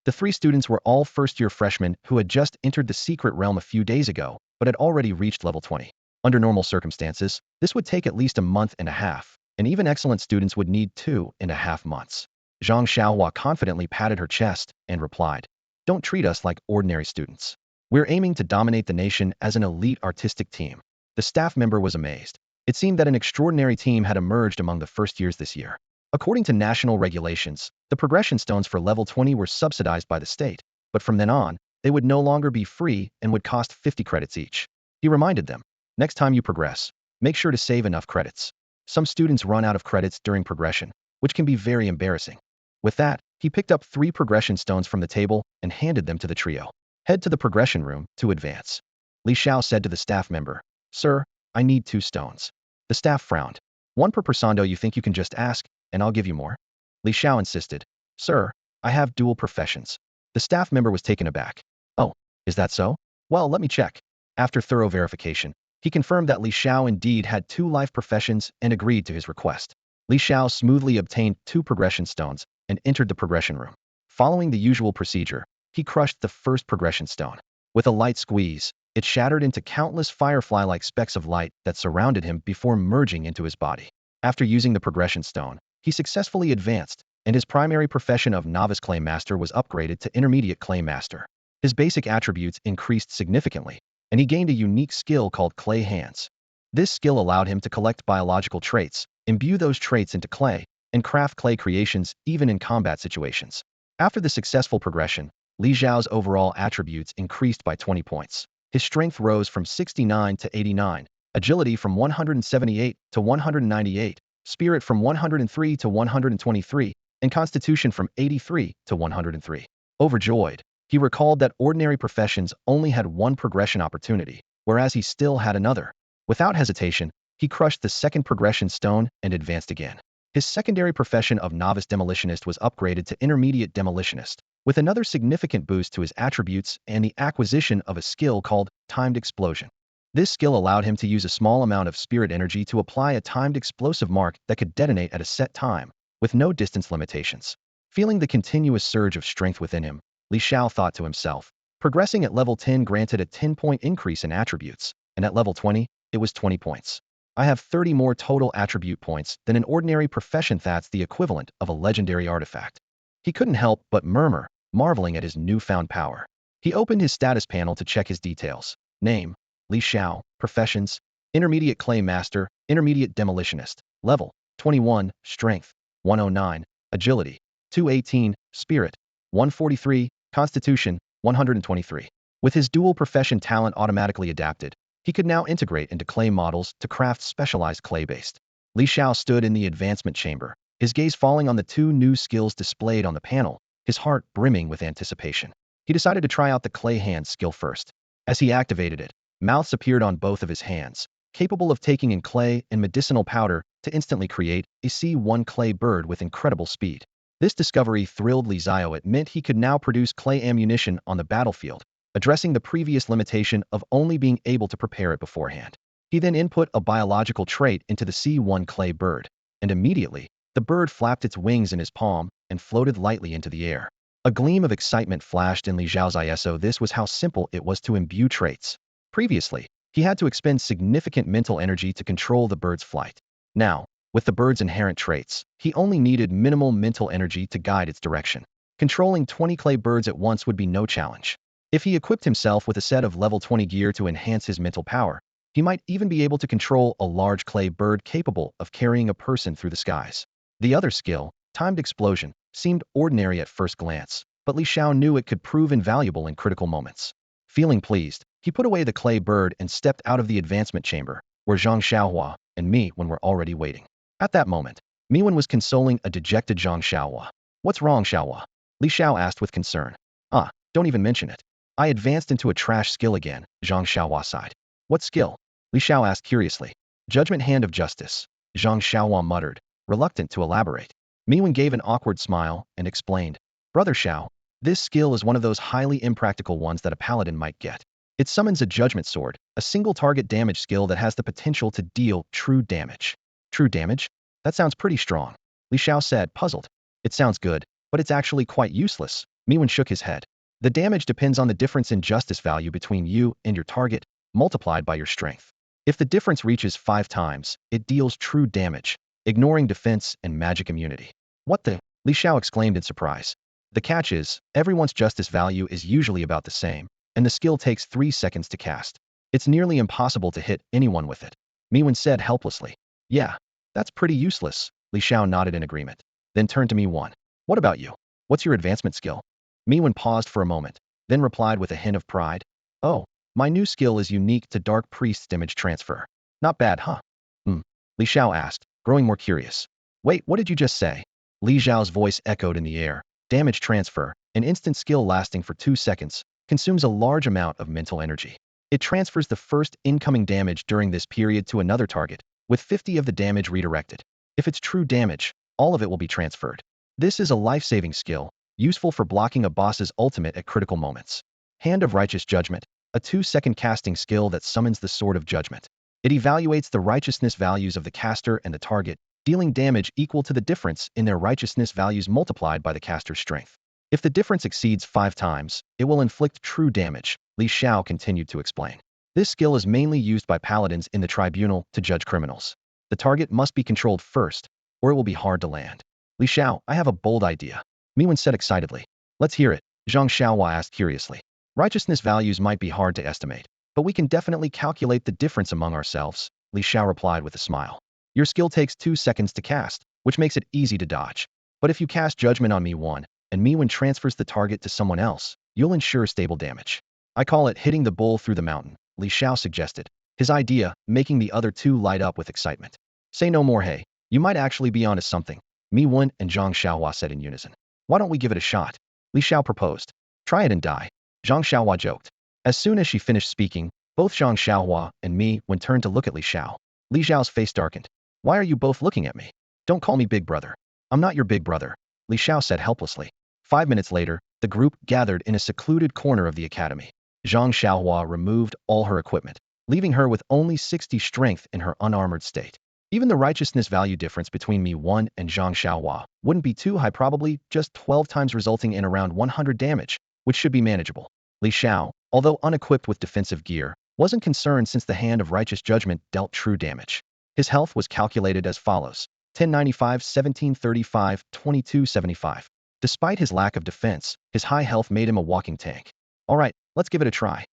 The 3 students were all first-year freshmen who had just entered the secret realm a few days ago, but had already reached level 20. Under normal circumstances, this would take at least a month and a half, and even excellent students would need 2.5 months. Zhang Xiaohua confidently patted her chest and replied, "Don't treat us like ordinary students. We're aiming to dominate the nation as an elite artistic team." The staff member was amazed. It seemed that an extraordinary team had emerged among the first years this year. According to national regulations, the progression stones for level 20 were subsidized by the state, but from then on, they would no longer be free and would cost 50 credits each. He reminded them, "Next time you progress, make sure to save enough credits. Some students run out of credits during progression, which can be very embarrassing." With that, he picked up 3 progression stones from the table and handed them to the trio. "Head to the progression room to advance." Li Xiao said to the staff member, "Sir, I need 2 stones." The staff frowned. "One per persona. You think you can just ask, and I'll give you more?" Li Xiao insisted, "Sir, I have dual professions." The staff member was taken aback. "Oh, is that so? Well, let me check." After thorough verification, he confirmed that Li Xiao indeed had 2 life professions and agreed to his request. Li Xiao smoothly obtained 2 progression stones and entered the progression room. Following the usual procedure, he crushed the first progression stone. With a light squeeze, it shattered into countless firefly-like specks of light that surrounded him before merging into his body. After using the progression stone, he successfully advanced, and his primary profession of novice clay master was upgraded to intermediate clay master. His basic attributes increased significantly, and he gained a unique skill called clay hands. This skill allowed him to collect biological traits, imbue those traits into clay, and craft clay creations even in combat situations. After the successful progression, Li Xiao's overall attributes increased by 20 points. His strength rose from 69 to 89, agility from 178 to 198, spirit from 103 to 123, and constitution from 83 to 103. Overjoyed, he recalled that ordinary professions only had one progression opportunity, whereas he still had another. Without hesitation, he crushed the second progression stone and advanced again. His secondary profession of novice demolitionist was upgraded to intermediate demolitionist, with another significant boost to his attributes and the acquisition of a skill called timed explosion. This skill allowed him to use a small amount of spirit energy to apply a timed explosive mark that could detonate at a set time, with no distance limitations. Feeling the continuous surge of strength within him, Li Xiao thought to himself, progressing at level 10 granted a 10-point increase in attributes, and at level 20, it was 20 points. I have 30 more total attribute points than an ordinary profession. That's the equivalent of a legendary artifact. He couldn't help but murmur, marveling at his newfound power. He opened his status panel to check his details. Name, Li Xiao. Professions, Intermediate Clay Master, Intermediate Demolitionist. Level, 21, Strength, 109, Agility, 218, Spirit, 143, Constitution, 123. With his dual profession talent automatically adapted, he could now integrate into clay models to craft specialized clay-based. Li Xiao stood in the advancement chamber, his gaze falling on the two new skills displayed on the panel, his heart brimming with anticipation. He decided to try out the clay hand skill first. As he activated it, mouths appeared on both of his hands, capable of taking in clay and medicinal powder to instantly create a C1 clay bird with incredible speed. This discovery thrilled Li Xiao. It meant he could now produce clay ammunition on the battlefield, addressing the previous limitation of only being able to prepare it beforehand. He then input a biological trait into the C1 clay bird, and immediately, the bird flapped its wings in his palm and floated lightly into the air. A gleam of excitement flashed in Li Xiao's eyes. So this was how simple it was to imbue traits. Previously, he had to expend significant mental energy to control the bird's flight. Now, with the bird's inherent traits, he only needed minimal mental energy to guide its direction. Controlling 20 clay birds at once would be no challenge. If he equipped himself with a set of level 20 gear to enhance his mental power, he might even be able to control a large clay bird capable of carrying a person through the skies. The other skill, timed explosion, seemed ordinary at first glance, but Li Xiao knew it could prove invaluable in critical moments. Feeling pleased, he put away the clay bird and stepped out of the advancement chamber, where Zhang Xiaohua and Meow were already waiting. At that moment, Meow was consoling a dejected Zhang Xiaohua. "What's wrong, Xiaohua?" Li Xiao asked with concern. "Ah, don't even mention it. I advanced into a trash skill again," Zhang Xiaohua sighed. "What skill?" Li Xiao asked curiously. "Judgment Hand of Justice," Zhang Xiaohua muttered, reluctant to elaborate. Meow gave an awkward smile and explained, "Brother Xiao, this skill is one of those highly impractical ones that a paladin might get. It summons a judgment sword, a single target damage skill that has the potential to deal true damage." "True damage? That sounds pretty strong," Li Xiao said, puzzled. "It sounds good, but it's actually quite useless." Meow shook his head. "The damage depends on the difference in justice value between you and your target, multiplied by your strength. If the difference reaches 5 times, it deals true damage, ignoring defense and magic immunity." "What the?" Li Xiao exclaimed in surprise. "The catch is, everyone's justice value is usually about the same, and the skill takes 3 seconds to cast. It's nearly impossible to hit anyone with it," Meow said helplessly. "Yeah, that's pretty useless," Li Xiao nodded in agreement, then turned to Meow. "What about you? What's your advancement skill?" Meow paused for a moment, then replied with a hint of pride. "Oh, my new skill is unique to Dark Priest's damage transfer. Not bad, huh?" Li Xiao asked, growing more curious. "Wait, what did you just say?" Li Xiao's voice echoed in the air. "Damage transfer, an instant skill lasting for 2 seconds, consumes a large amount of mental energy. It transfers the first incoming damage during this period to another target, with 50 of the damage redirected. If it's true damage, all of it will be transferred. This is a life-saving skill, useful for blocking a boss's ultimate at critical moments. Hand of Righteous Judgment, a 2-second casting skill that summons the Sword of Judgment. It evaluates the righteousness values of the caster and the target, dealing damage equal to the difference in their righteousness values multiplied by the caster's strength. If the difference exceeds 5 times, it will inflict true damage," Li Xiao continued to explain. "This skill is mainly used by paladins in the tribunal to judge criminals. The target must be controlled first, or it will be hard to land." "Li Xiao, I have a bold idea," Meow said excitedly. "Let's hear it," Zhang Xiaohua asked curiously. "Righteousness values might be hard to estimate, but we can definitely calculate the difference among ourselves," Li Xiao replied with a smile. "Your skill takes 2 seconds to cast, which makes it easy to dodge. But if you cast Judgment on Meow, and Meow transfers the target to someone else, you'll ensure stable damage. I call it hitting the bull through the mountain," Li Xiao suggested, his idea making the other two light up with excitement. "Say no more, hey. You might actually be onto something," Meow and Zhang Xiaohua said in unison. "Why don't we give it a shot?" Li Xiao proposed. Try it and die. Zhang Xiaohua joked. As soon as she finished speaking, both Zhang Xiaohua and me when turned to look at Li Xiao. Li Xiao's face darkened. Why are you both looking at me? Don't call me big brother. I'm not your big brother, Li Xiao said helplessly. 5 minutes later, the group gathered in a secluded corner of the academy. Zhang Xiaohua removed all her equipment, leaving her with only 60 strength in her unarmored state. Even the righteousness value difference between Me1 and Zhang Xiaohua wouldn't be too high, probably just 12 times, resulting in around 100 damage, which should be manageable. Li Xiao, although unequipped with defensive gear, wasn't concerned since the hand of righteous judgment dealt true damage. His health was calculated as follows: 1095, 1735, 2275. Despite his lack of defense, his high health made him a walking tank. Alright, let's give it a try.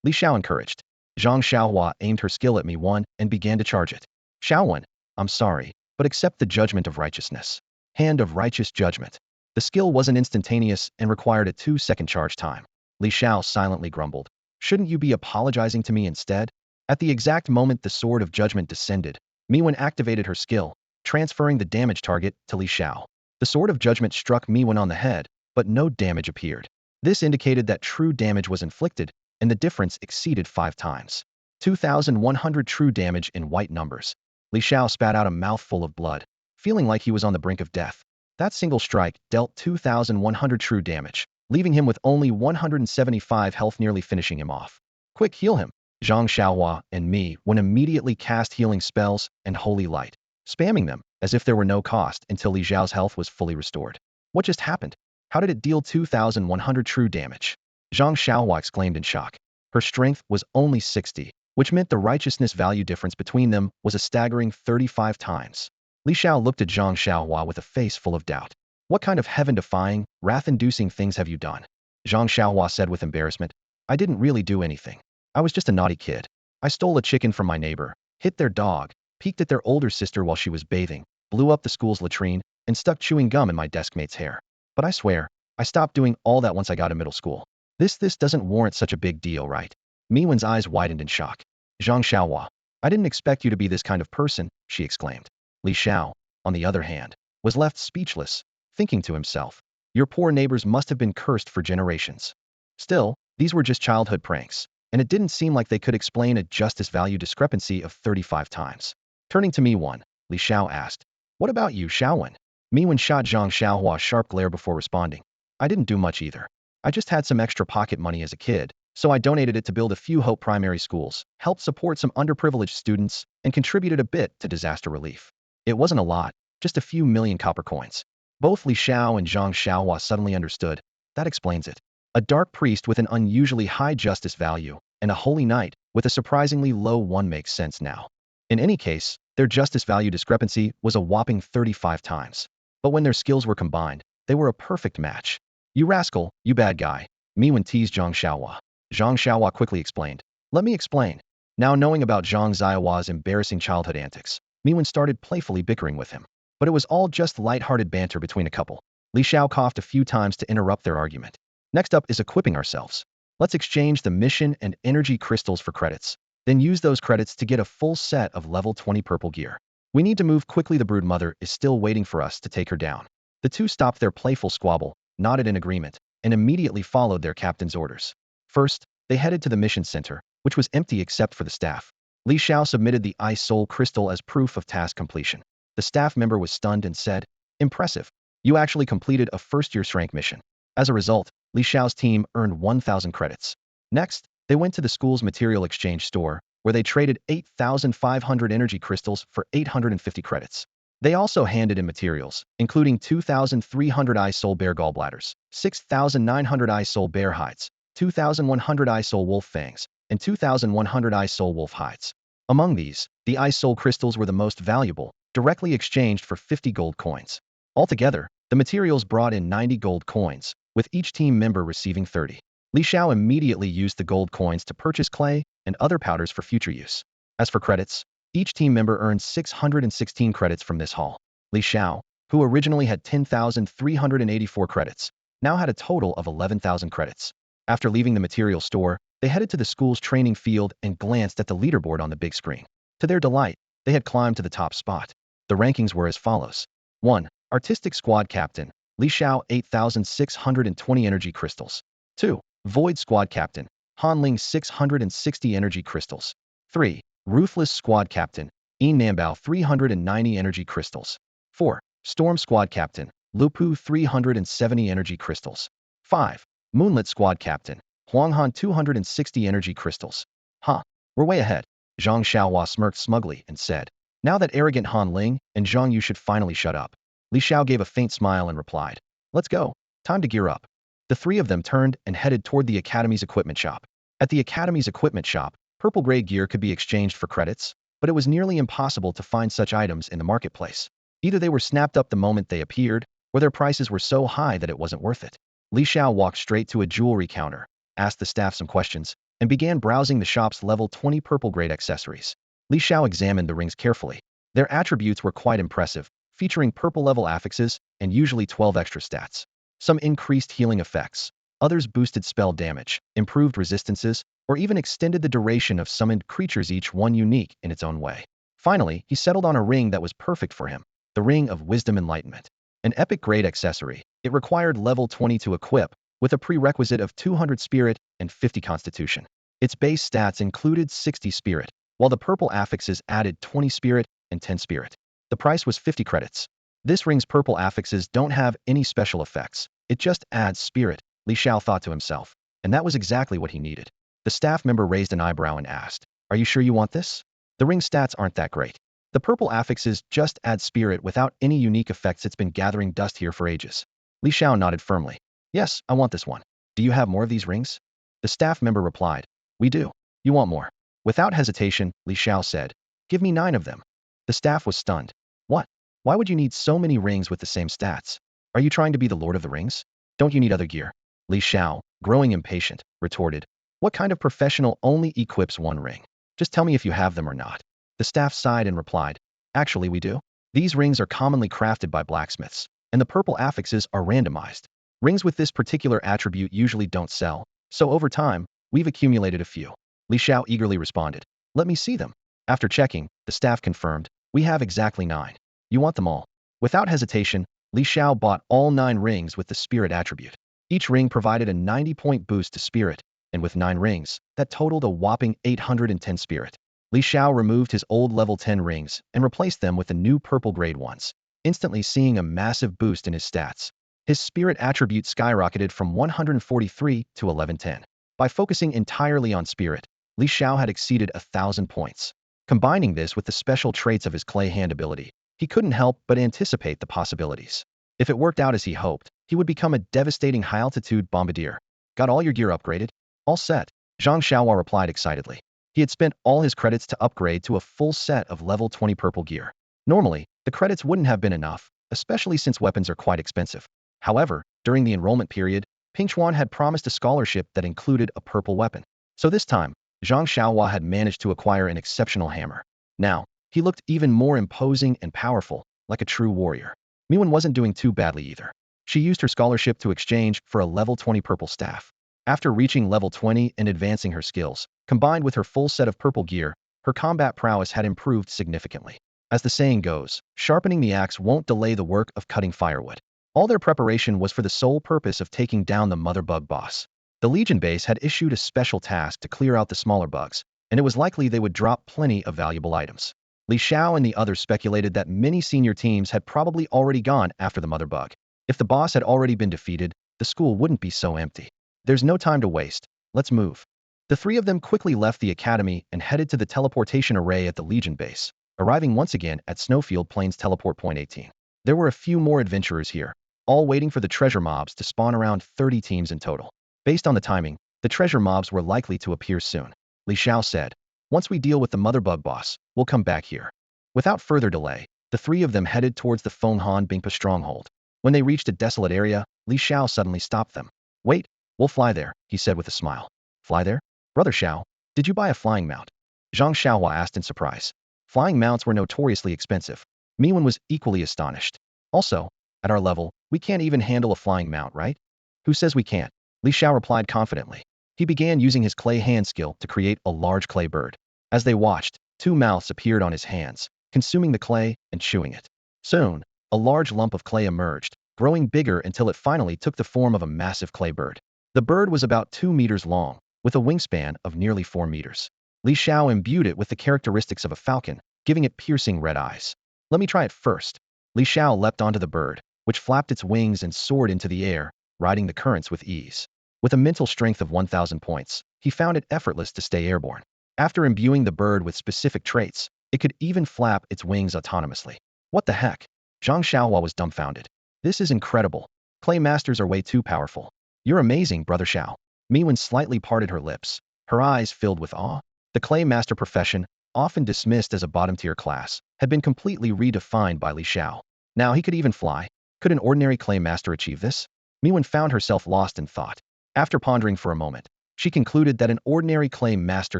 Li Xiao encouraged. Zhang Xiaohua aimed her skill at Me1 and began to charge it. Xiaowen, I'm sorry, but accept the judgment of righteousness. Hand of righteous judgment. The skill wasn't instantaneous and required a 2-second charge time. Li Xiao silently grumbled. Shouldn't you be apologizing to me instead? At the exact moment the sword of judgment descended, Miwen activated her skill, transferring the damage target to Li Xiao. The sword of judgment struck Miwen on the head, but no damage appeared. This indicated that true damage was inflicted, and the difference exceeded 5 times. 2,100 true damage in white numbers. Li Xiao spat out a mouthful of blood, feeling like he was on the brink of death. That single strike dealt 2,100 true damage, leaving him with only 175 health, nearly finishing him off. Quick, heal him. Zhang Xiaohua and me would immediately cast healing spells and holy light, spamming them as if there were no cost until Li Xiao's health was fully restored. What just happened? How did it deal 2,100 true damage? Zhang Xiaohua exclaimed in shock. Her strength was only 60, which meant the righteousness value difference between them was a staggering 35 times. Li Xiao looked at Zhang Xiaohua with a face full of doubt. What kind of heaven-defying, wrath-inducing things have you done? Zhang Xiaohua said with embarrassment. I didn't really do anything. I was just a naughty kid. I stole a chicken from my neighbor, hit their dog, peeked at their older sister while she was bathing, blew up the school's latrine, and stuck chewing gum in my deskmate's hair. But I swear, I stopped doing all that once I got to middle school. This doesn't warrant such a big deal, right? Miwen's eyes widened in shock. Zhang Xiaohua, I didn't expect you to be this kind of person, she exclaimed. Li Xiao, on the other hand, was left speechless, thinking to himself, your poor neighbors must have been cursed for generations. Still, these were just childhood pranks, and it didn't seem like they could explain a justice value discrepancy of 35 times. Turning to Miwen, Li Xiao asked, what about you, Xiaowen? Miwen shot Zhang Xiaohua a sharp glare before responding. I didn't do much either. I just had some extra pocket money as a kid, so I donated it to build a few Hope primary schools, helped support some underprivileged students, and contributed a bit to disaster relief. It wasn't a lot, just a few million copper coins. Both Li Xiao and Zhang Xiaohua suddenly understood. That explains it. A dark priest with an unusually high justice value, and a holy knight with a surprisingly low one makes sense now. In any case, their justice value discrepancy was a whopping 35 times. But when their skills were combined, they were a perfect match. You rascal, you bad guy. Miwen teased Zhang Xiaohua. Zhang Xiaohua quickly explained. Let me explain. Now knowing about Zhang Xiaohua's embarrassing childhood antics, Miwen started playfully bickering with him. But it was all just light-hearted banter between a couple. Li Xiao coughed a few times to interrupt their argument. Next up is equipping ourselves. Let's exchange the mission and energy crystals for credits, then use those credits to get a full set of level 20 purple gear. We need to move quickly. The brood mother is still waiting for us to take her down. The two stopped their playful squabble, nodded in agreement, and immediately followed their captain's orders. First, they headed to the mission center, which was empty except for the staff. Li Xiao submitted the Ice Soul Crystal as proof of task completion. The staff member was stunned and said, impressive. You actually completed a first-year rank mission. As a result, Li Xiao's team earned 1,000 credits. Next, they went to the school's material exchange store, where they traded 8,500 energy crystals for 850 credits. They also handed in materials, including 2,300 Ice Soul Bear gallbladders, 6,900 Ice Soul Bear hides, 2,100 Ice Soul Wolf fangs, and 2,100 Ice Soul Wolf hides. Among these, the Ice Soul crystals were the most valuable, directly exchanged for 50 gold coins. Altogether, the materials brought in 90 gold coins, with each team member receiving 30. Li Xiao immediately used the gold coins to purchase clay and other powders for future use. As for credits, each team member earned 616 credits from this haul. Li Xiao, who originally had 10,384 credits, now had a total of 11,000 credits. After leaving the material store, they headed to the school's training field and glanced at the leaderboard on the big screen. To their delight, they had climbed to the top spot. The rankings were as follows. 1. Artistic Squad Captain, Li Xiao 8,620 energy crystals. 2. Void Squad Captain, Han Ling 660 energy crystals. 3. Ruthless Squad Captain, Yi Nambao 390 energy crystals. 4. Storm Squad Captain, Lupu 370 energy crystals. 5. Moonlit Squad Captain, Huang Han 260 energy crystals. Huh, we're way ahead. Zhang Xiaohua smirked smugly and said, now that arrogant Han Ling and Zhang Yu should finally shut up. Li Xiao gave a faint smile and replied, let's go. Time to gear up. The three of them turned and headed toward the Academy's equipment shop. At the Academy's equipment shop, purple-gray gear could be exchanged for credits, but it was nearly impossible to find such items in the marketplace. Either they were snapped up the moment they appeared, or their prices were so high that it wasn't worth it. Li Xiao walked straight to a jewelry counter, asked the staff some questions, and began browsing the shop's level 20 purple-grade accessories. Li Xiao examined the rings carefully. Their attributes were quite impressive, featuring purple-level affixes and usually 12 extra stats. Some increased healing effects, others boosted spell damage, improved resistances, or even extended the duration of summoned creatures, each one unique in its own way. Finally, he settled on a ring that was perfect for him, the Ring of Wisdom Enlightenment. An epic-grade accessory, it required level 20 to equip, with a prerequisite of 200 spirit and 50 constitution. Its base stats included 60 spirit, while the purple affixes added 20 spirit and 10 spirit. The price was 50 credits. This ring's purple affixes don't have any special effects. It just adds spirit, Li Xiao thought to himself, and that was exactly what he needed. The staff member raised an eyebrow and asked, are you sure you want this? The ring stats aren't that great. The purple affixes just add spirit without any unique effects. It's been gathering dust here for ages. Li Xiao nodded firmly. Yes, I want this one. Do you have more of these rings? The staff member replied, we do. You want more? Without hesitation, Li Xiao said, give me 9 of them. The staff was stunned. What? Why would you need so many rings with the same stats? Are you trying to be the Lord of the Rings? Don't you need other gear? Li Xiao, growing impatient, retorted, what kind of professional only equips one ring? Just tell me if you have them or not. The staff sighed and replied, actually we do. These rings are commonly crafted by blacksmiths, and the purple affixes are randomized. Rings with this particular attribute usually don't sell, so over time, we've accumulated a few. Li Xiao eagerly responded, let me see them. After checking, the staff confirmed, we have exactly 9. You want them all? Without hesitation, Li Xiao bought all 9 rings with the spirit attribute. Each ring provided a 90-point boost to spirit, and with 9 rings, that totaled a whopping 810 spirit. Li Xiao removed his old level 10 rings and replaced them with the new purple grade ones, instantly seeing a massive boost in his stats. His spirit attribute skyrocketed from 143 to 1110. By focusing entirely on spirit, Li Xiao had exceeded 1,000 points. Combining this with the special traits of his clay hand ability, he couldn't help but anticipate the possibilities. If it worked out as he hoped, he would become a devastating high-altitude bombardier. Got all your gear upgraded? All set, Zhang Xiaohua replied excitedly. He had spent all his credits to upgrade to a full set of level 20 purple gear. Normally, the credits wouldn't have been enough, especially since weapons are quite expensive. However, during the enrollment period, Pingchuan had promised a scholarship that included a purple weapon. So this time, Zhang Xiaohua had managed to acquire an exceptional hammer. Now, he looked even more imposing and powerful, like a true warrior. Meow wasn't doing too badly either. She used her scholarship to exchange for a level 20 purple staff. After reaching level 20 and advancing her skills, combined with her full set of purple gear, her combat prowess had improved significantly. As the saying goes, sharpening the axe won't delay the work of cutting firewood. All their preparation was for the sole purpose of taking down the mother bug boss. The Legion base had issued a special task to clear out the smaller bugs, and it was likely they would drop plenty of valuable items. Li Xiao and the others speculated that many senior teams had probably already gone after the mother bug. If the boss had already been defeated, the school wouldn't be so empty. There's no time to waste. Let's move. The three of them quickly left the academy and headed to the teleportation array at the Legion base, arriving once again at Snowfield Plains Teleport Point 18. There were a few more adventurers here, all waiting for the treasure mobs to spawn, around 30 teams in total. Based on the timing, the treasure mobs were likely to appear soon. Li Xiao said, once we deal with the mother bug boss, we'll come back here. Without further delay, the three of them headed towards the Fenghan Bingpa stronghold. When they reached a desolate area, Li Xiao suddenly stopped them. Wait, we'll fly there, he said with a smile. Fly there? Brother Xiao, did you buy a flying mount? Zhang Xiaohua asked in surprise. Flying mounts were notoriously expensive. Meow was equally astonished. Also, at our level, we can't even handle a flying mount, right? Who says we can't? Li Xiao replied confidently. He began using his clay hand skill to create a large clay bird. As they watched, 2 mouths appeared on his hands, consuming the clay and chewing it. Soon, a large lump of clay emerged, growing bigger until it finally took the form of a massive clay bird. The bird was about 2 meters long, with a wingspan of nearly 4 meters. Li Xiao imbued it with the characteristics of a falcon, giving it piercing red eyes. Let me try it first. Li Xiao leapt onto the bird, which flapped its wings and soared into the air, riding the currents with ease. With a mental strength of 1,000 points, he found it effortless to stay airborne. After imbuing the bird with specific traits, it could even flap its wings autonomously. What the heck? Zhang Xiaohua was dumbfounded. This is incredible. Clay masters are way too powerful. You're amazing, Brother Xiao. Miwen slightly parted her lips, her eyes filled with awe. The clay master profession, often dismissed as a bottom-tier class, had been completely redefined by Li Xiao. Now he could even fly. Could an ordinary clay master achieve this? Miwen found herself lost in thought. After pondering for a moment, she concluded that an ordinary clay master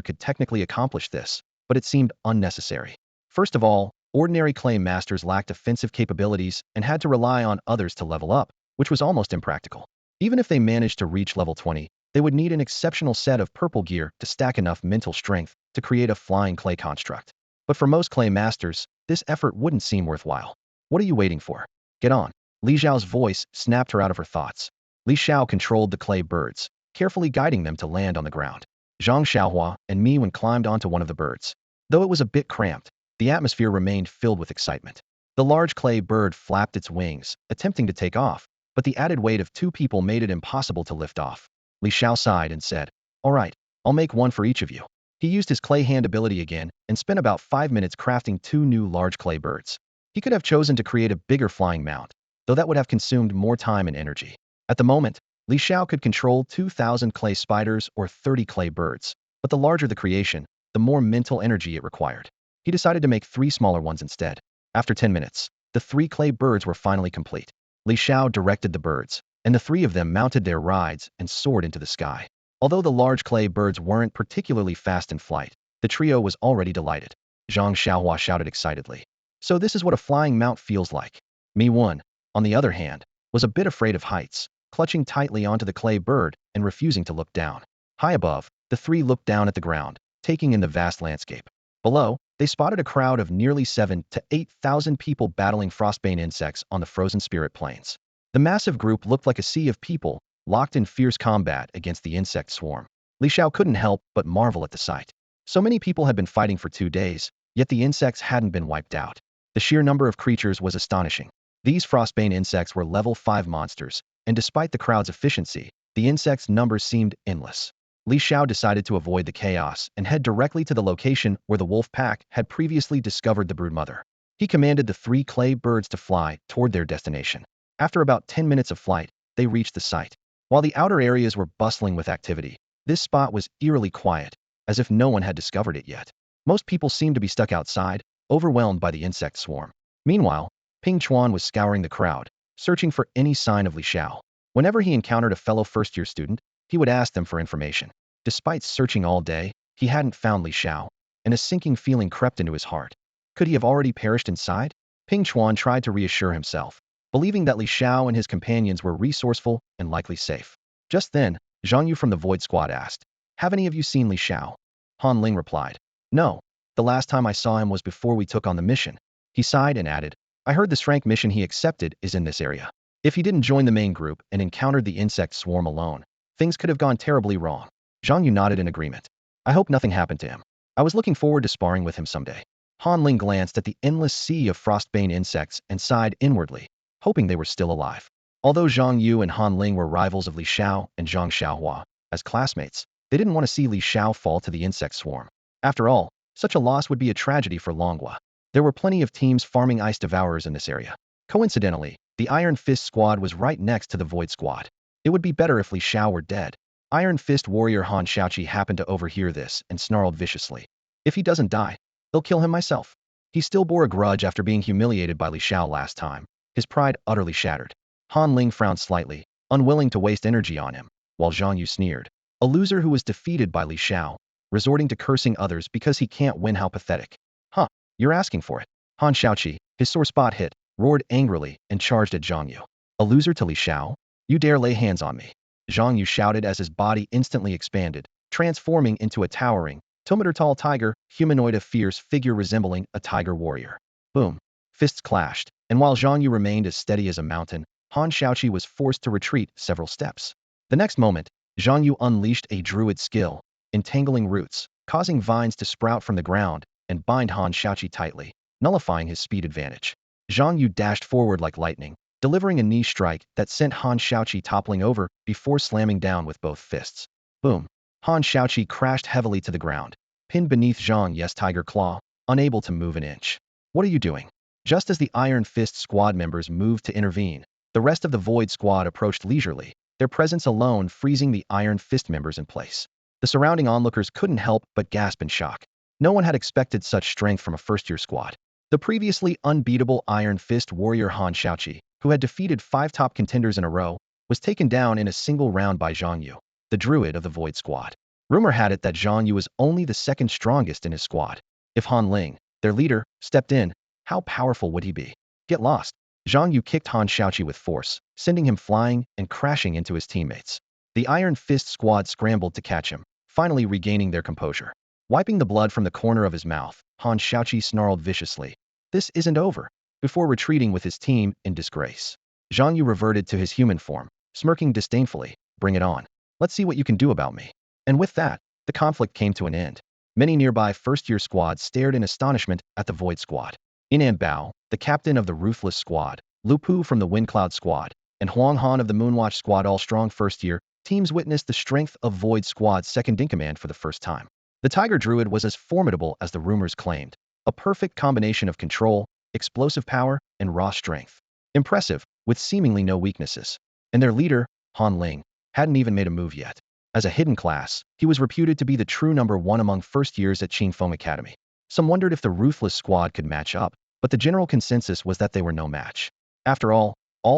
could technically accomplish this, but it seemed unnecessary. First of all, ordinary clay masters lacked offensive capabilities and had to rely on others to level up, which was almost impractical. Even if they managed to reach level 20, they would need an exceptional set of purple gear to stack enough mental strength to create a flying clay construct. But for most clay masters, this effort wouldn't seem worthwhile. What are you waiting for? Get on. Li Xiao's voice snapped her out of her thoughts. Li Xiao controlled the clay birds, carefully guiding them to land on the ground. Zhang Xiaohua and Miwen climbed onto one of the birds. Though it was a bit cramped, the atmosphere remained filled with excitement. The large clay bird flapped its wings, attempting to take off, but the added weight of 2 people made it impossible to lift off. Li Xiao sighed and said, "All right, I'll make one for each of you." He used his clay hand ability again and spent about 5 minutes crafting 2 new large clay birds. He could have chosen to create a bigger flying mount, though that would have consumed more time and energy. At the moment, Li Xiao could control 2,000 clay spiders or 30 clay birds, but the larger the creation, the more mental energy it required. He decided to make 3 smaller ones instead. After 10 minutes, the 3 clay birds were finally complete. Li Xiao directed the birds, and the 3 of them mounted their rides and soared into the sky. Although the large clay birds weren't particularly fast in flight, the trio was already delighted. Zhang Xiaohua shouted excitedly. So this is what a flying mount feels like. Mi-1, on the other hand, was a bit afraid of heights, clutching tightly onto the clay bird and refusing to look down. High above, the 3 looked down at the ground, taking in the vast landscape. Below, they spotted a crowd of nearly 7,000 to 8,000 people battling frostbane insects on the frozen spirit plains. The massive group looked like a sea of people, locked in fierce combat against the insect swarm. Li Xiao couldn't help but marvel at the sight. So many people had been fighting for 2 days, yet the insects hadn't been wiped out. The sheer number of creatures was astonishing. These frostbane insects were level 5 monsters, and despite the crowd's efficiency, the insects' numbers seemed endless. Li Xiao decided to avoid the chaos and head directly to the location where the wolf pack had previously discovered the broodmother. He commanded the 3 clay birds to fly toward their destination. After about 10 minutes of flight, they reached the site. While the outer areas were bustling with activity, this spot was eerily quiet, as if no one had discovered it yet. Most people seemed to be stuck outside, overwhelmed by the insect swarm. Meanwhile, Ping Chuan was scouring the crowd, searching for any sign of Li Xiao. Whenever he encountered a fellow first-year student, he would ask them for information. Despite searching all day, he hadn't found Li Xiao, and a sinking feeling crept into his heart. Could he have already perished inside? Ping Chuan tried to reassure himself, believing that Li Xiao and his companions were resourceful and likely safe. Just then, Zhang Yu from the Void Squad asked, "Have any of you seen Li Xiao?" Han Ling replied, "No. The last time I saw him was before we took on the mission." He sighed and added, "I heard the rank mission he accepted is in this area. If he didn't join the main group and encountered the insect swarm alone, things could have gone terribly wrong." Zhang Yu nodded in agreement. "I hope nothing happened to him. I was looking forward to sparring with him someday." Han Ling glanced at the endless sea of frostbane insects and sighed inwardly, hoping they were still alive. Although Zhang Yu and Han Ling were rivals of Li Xiao and Zhang Xiaohua, as classmates, they didn't want to see Li Xiao fall to the insect swarm. After all, such a loss would be a tragedy for Longhua. There were plenty of teams farming ice devourers in this area. Coincidentally, the Iron Fist squad was right next to the Void squad. It would be better if Li Xiao were dead. Iron Fist warrior Han Xiaoqi happened to overhear this and snarled viciously. "If he doesn't die, they'll kill him myself." He still bore a grudge after being humiliated by Li Xiao last time, his pride utterly shattered. Han Ling frowned slightly, unwilling to waste energy on him, while Zhang Yu sneered. A loser who was defeated by Li Xiao, resorting to cursing others because he can't win. How pathetic. "Huh, you're asking for it." Han Xiaoqi, his sore spot hit, roared angrily and charged at Zhang Yu. "A loser to Li Xiao? You dare lay hands on me?" Zhang Yu shouted as his body instantly expanded, transforming into a towering, 2-meter-tall tiger, humanoid, a fierce figure resembling a tiger warrior. Boom. Fists clashed, and while Zhang Yu remained as steady as a mountain, Han Xiaoqi was forced to retreat several steps. The next moment, Zhang Yu unleashed a druid skill, entangling roots, causing vines to sprout from the ground and bind Han Xiaoqi tightly, nullifying his speed advantage. Zhang Yu dashed forward like lightning, delivering a knee strike that sent Han Xiaoqi toppling over before slamming down with both fists. Boom! Han Xiaoqi crashed heavily to the ground, pinned beneath Zhang Yu's tiger claw, unable to move an inch. What are you doing? Just as the Iron Fist squad members moved to intervene, the rest of the Void squad approached leisurely, their presence alone freezing the Iron Fist members in place. The surrounding onlookers couldn't help but gasp in shock. No one had expected such strength from a first-year squad. The previously unbeatable Iron Fist warrior Han Xiaoqi, who had defeated 5 top contenders in a row, was taken down in a single round by Zhang Yu, the druid of the Void squad. Rumor had it that Zhang Yu was only the second strongest in his squad. If Han Ling, their leader, stepped in, how powerful would he be? Get lost. Zhang Yu kicked Han Xiaoqi with force, sending him flying and crashing into his teammates. The Iron Fist squad scrambled to catch him, finally regaining their composure. Wiping the blood from the corner of his mouth, Han Xiaoqi snarled viciously, "This isn't over," before retreating with his team in disgrace. Zhang Yu reverted to his human form, smirking disdainfully, "Bring it on. Let's see what you can do about me." And with that, the conflict came to an end. Many nearby first-year squads stared in astonishment at the Void squad. Inan Bao, the captain of the Ruthless squad, Lu Pu from the Windcloud squad, and Huang Han of the Moonwatch squad, all strong first-year teams, witnessed the strength of Void squad's second-in-command for the first time. The Tiger Druid was as formidable as the rumors claimed, a perfect combination of control, explosive power, and raw strength. Impressive, with seemingly no weaknesses. And their leader, Han Ling, hadn't even made a move yet. As a hidden class, he was reputed to be the true number 1 among first years at Qingfeng Academy. Some wondered if the Ruthless squad could match up, but the general consensus was that they were no match. After all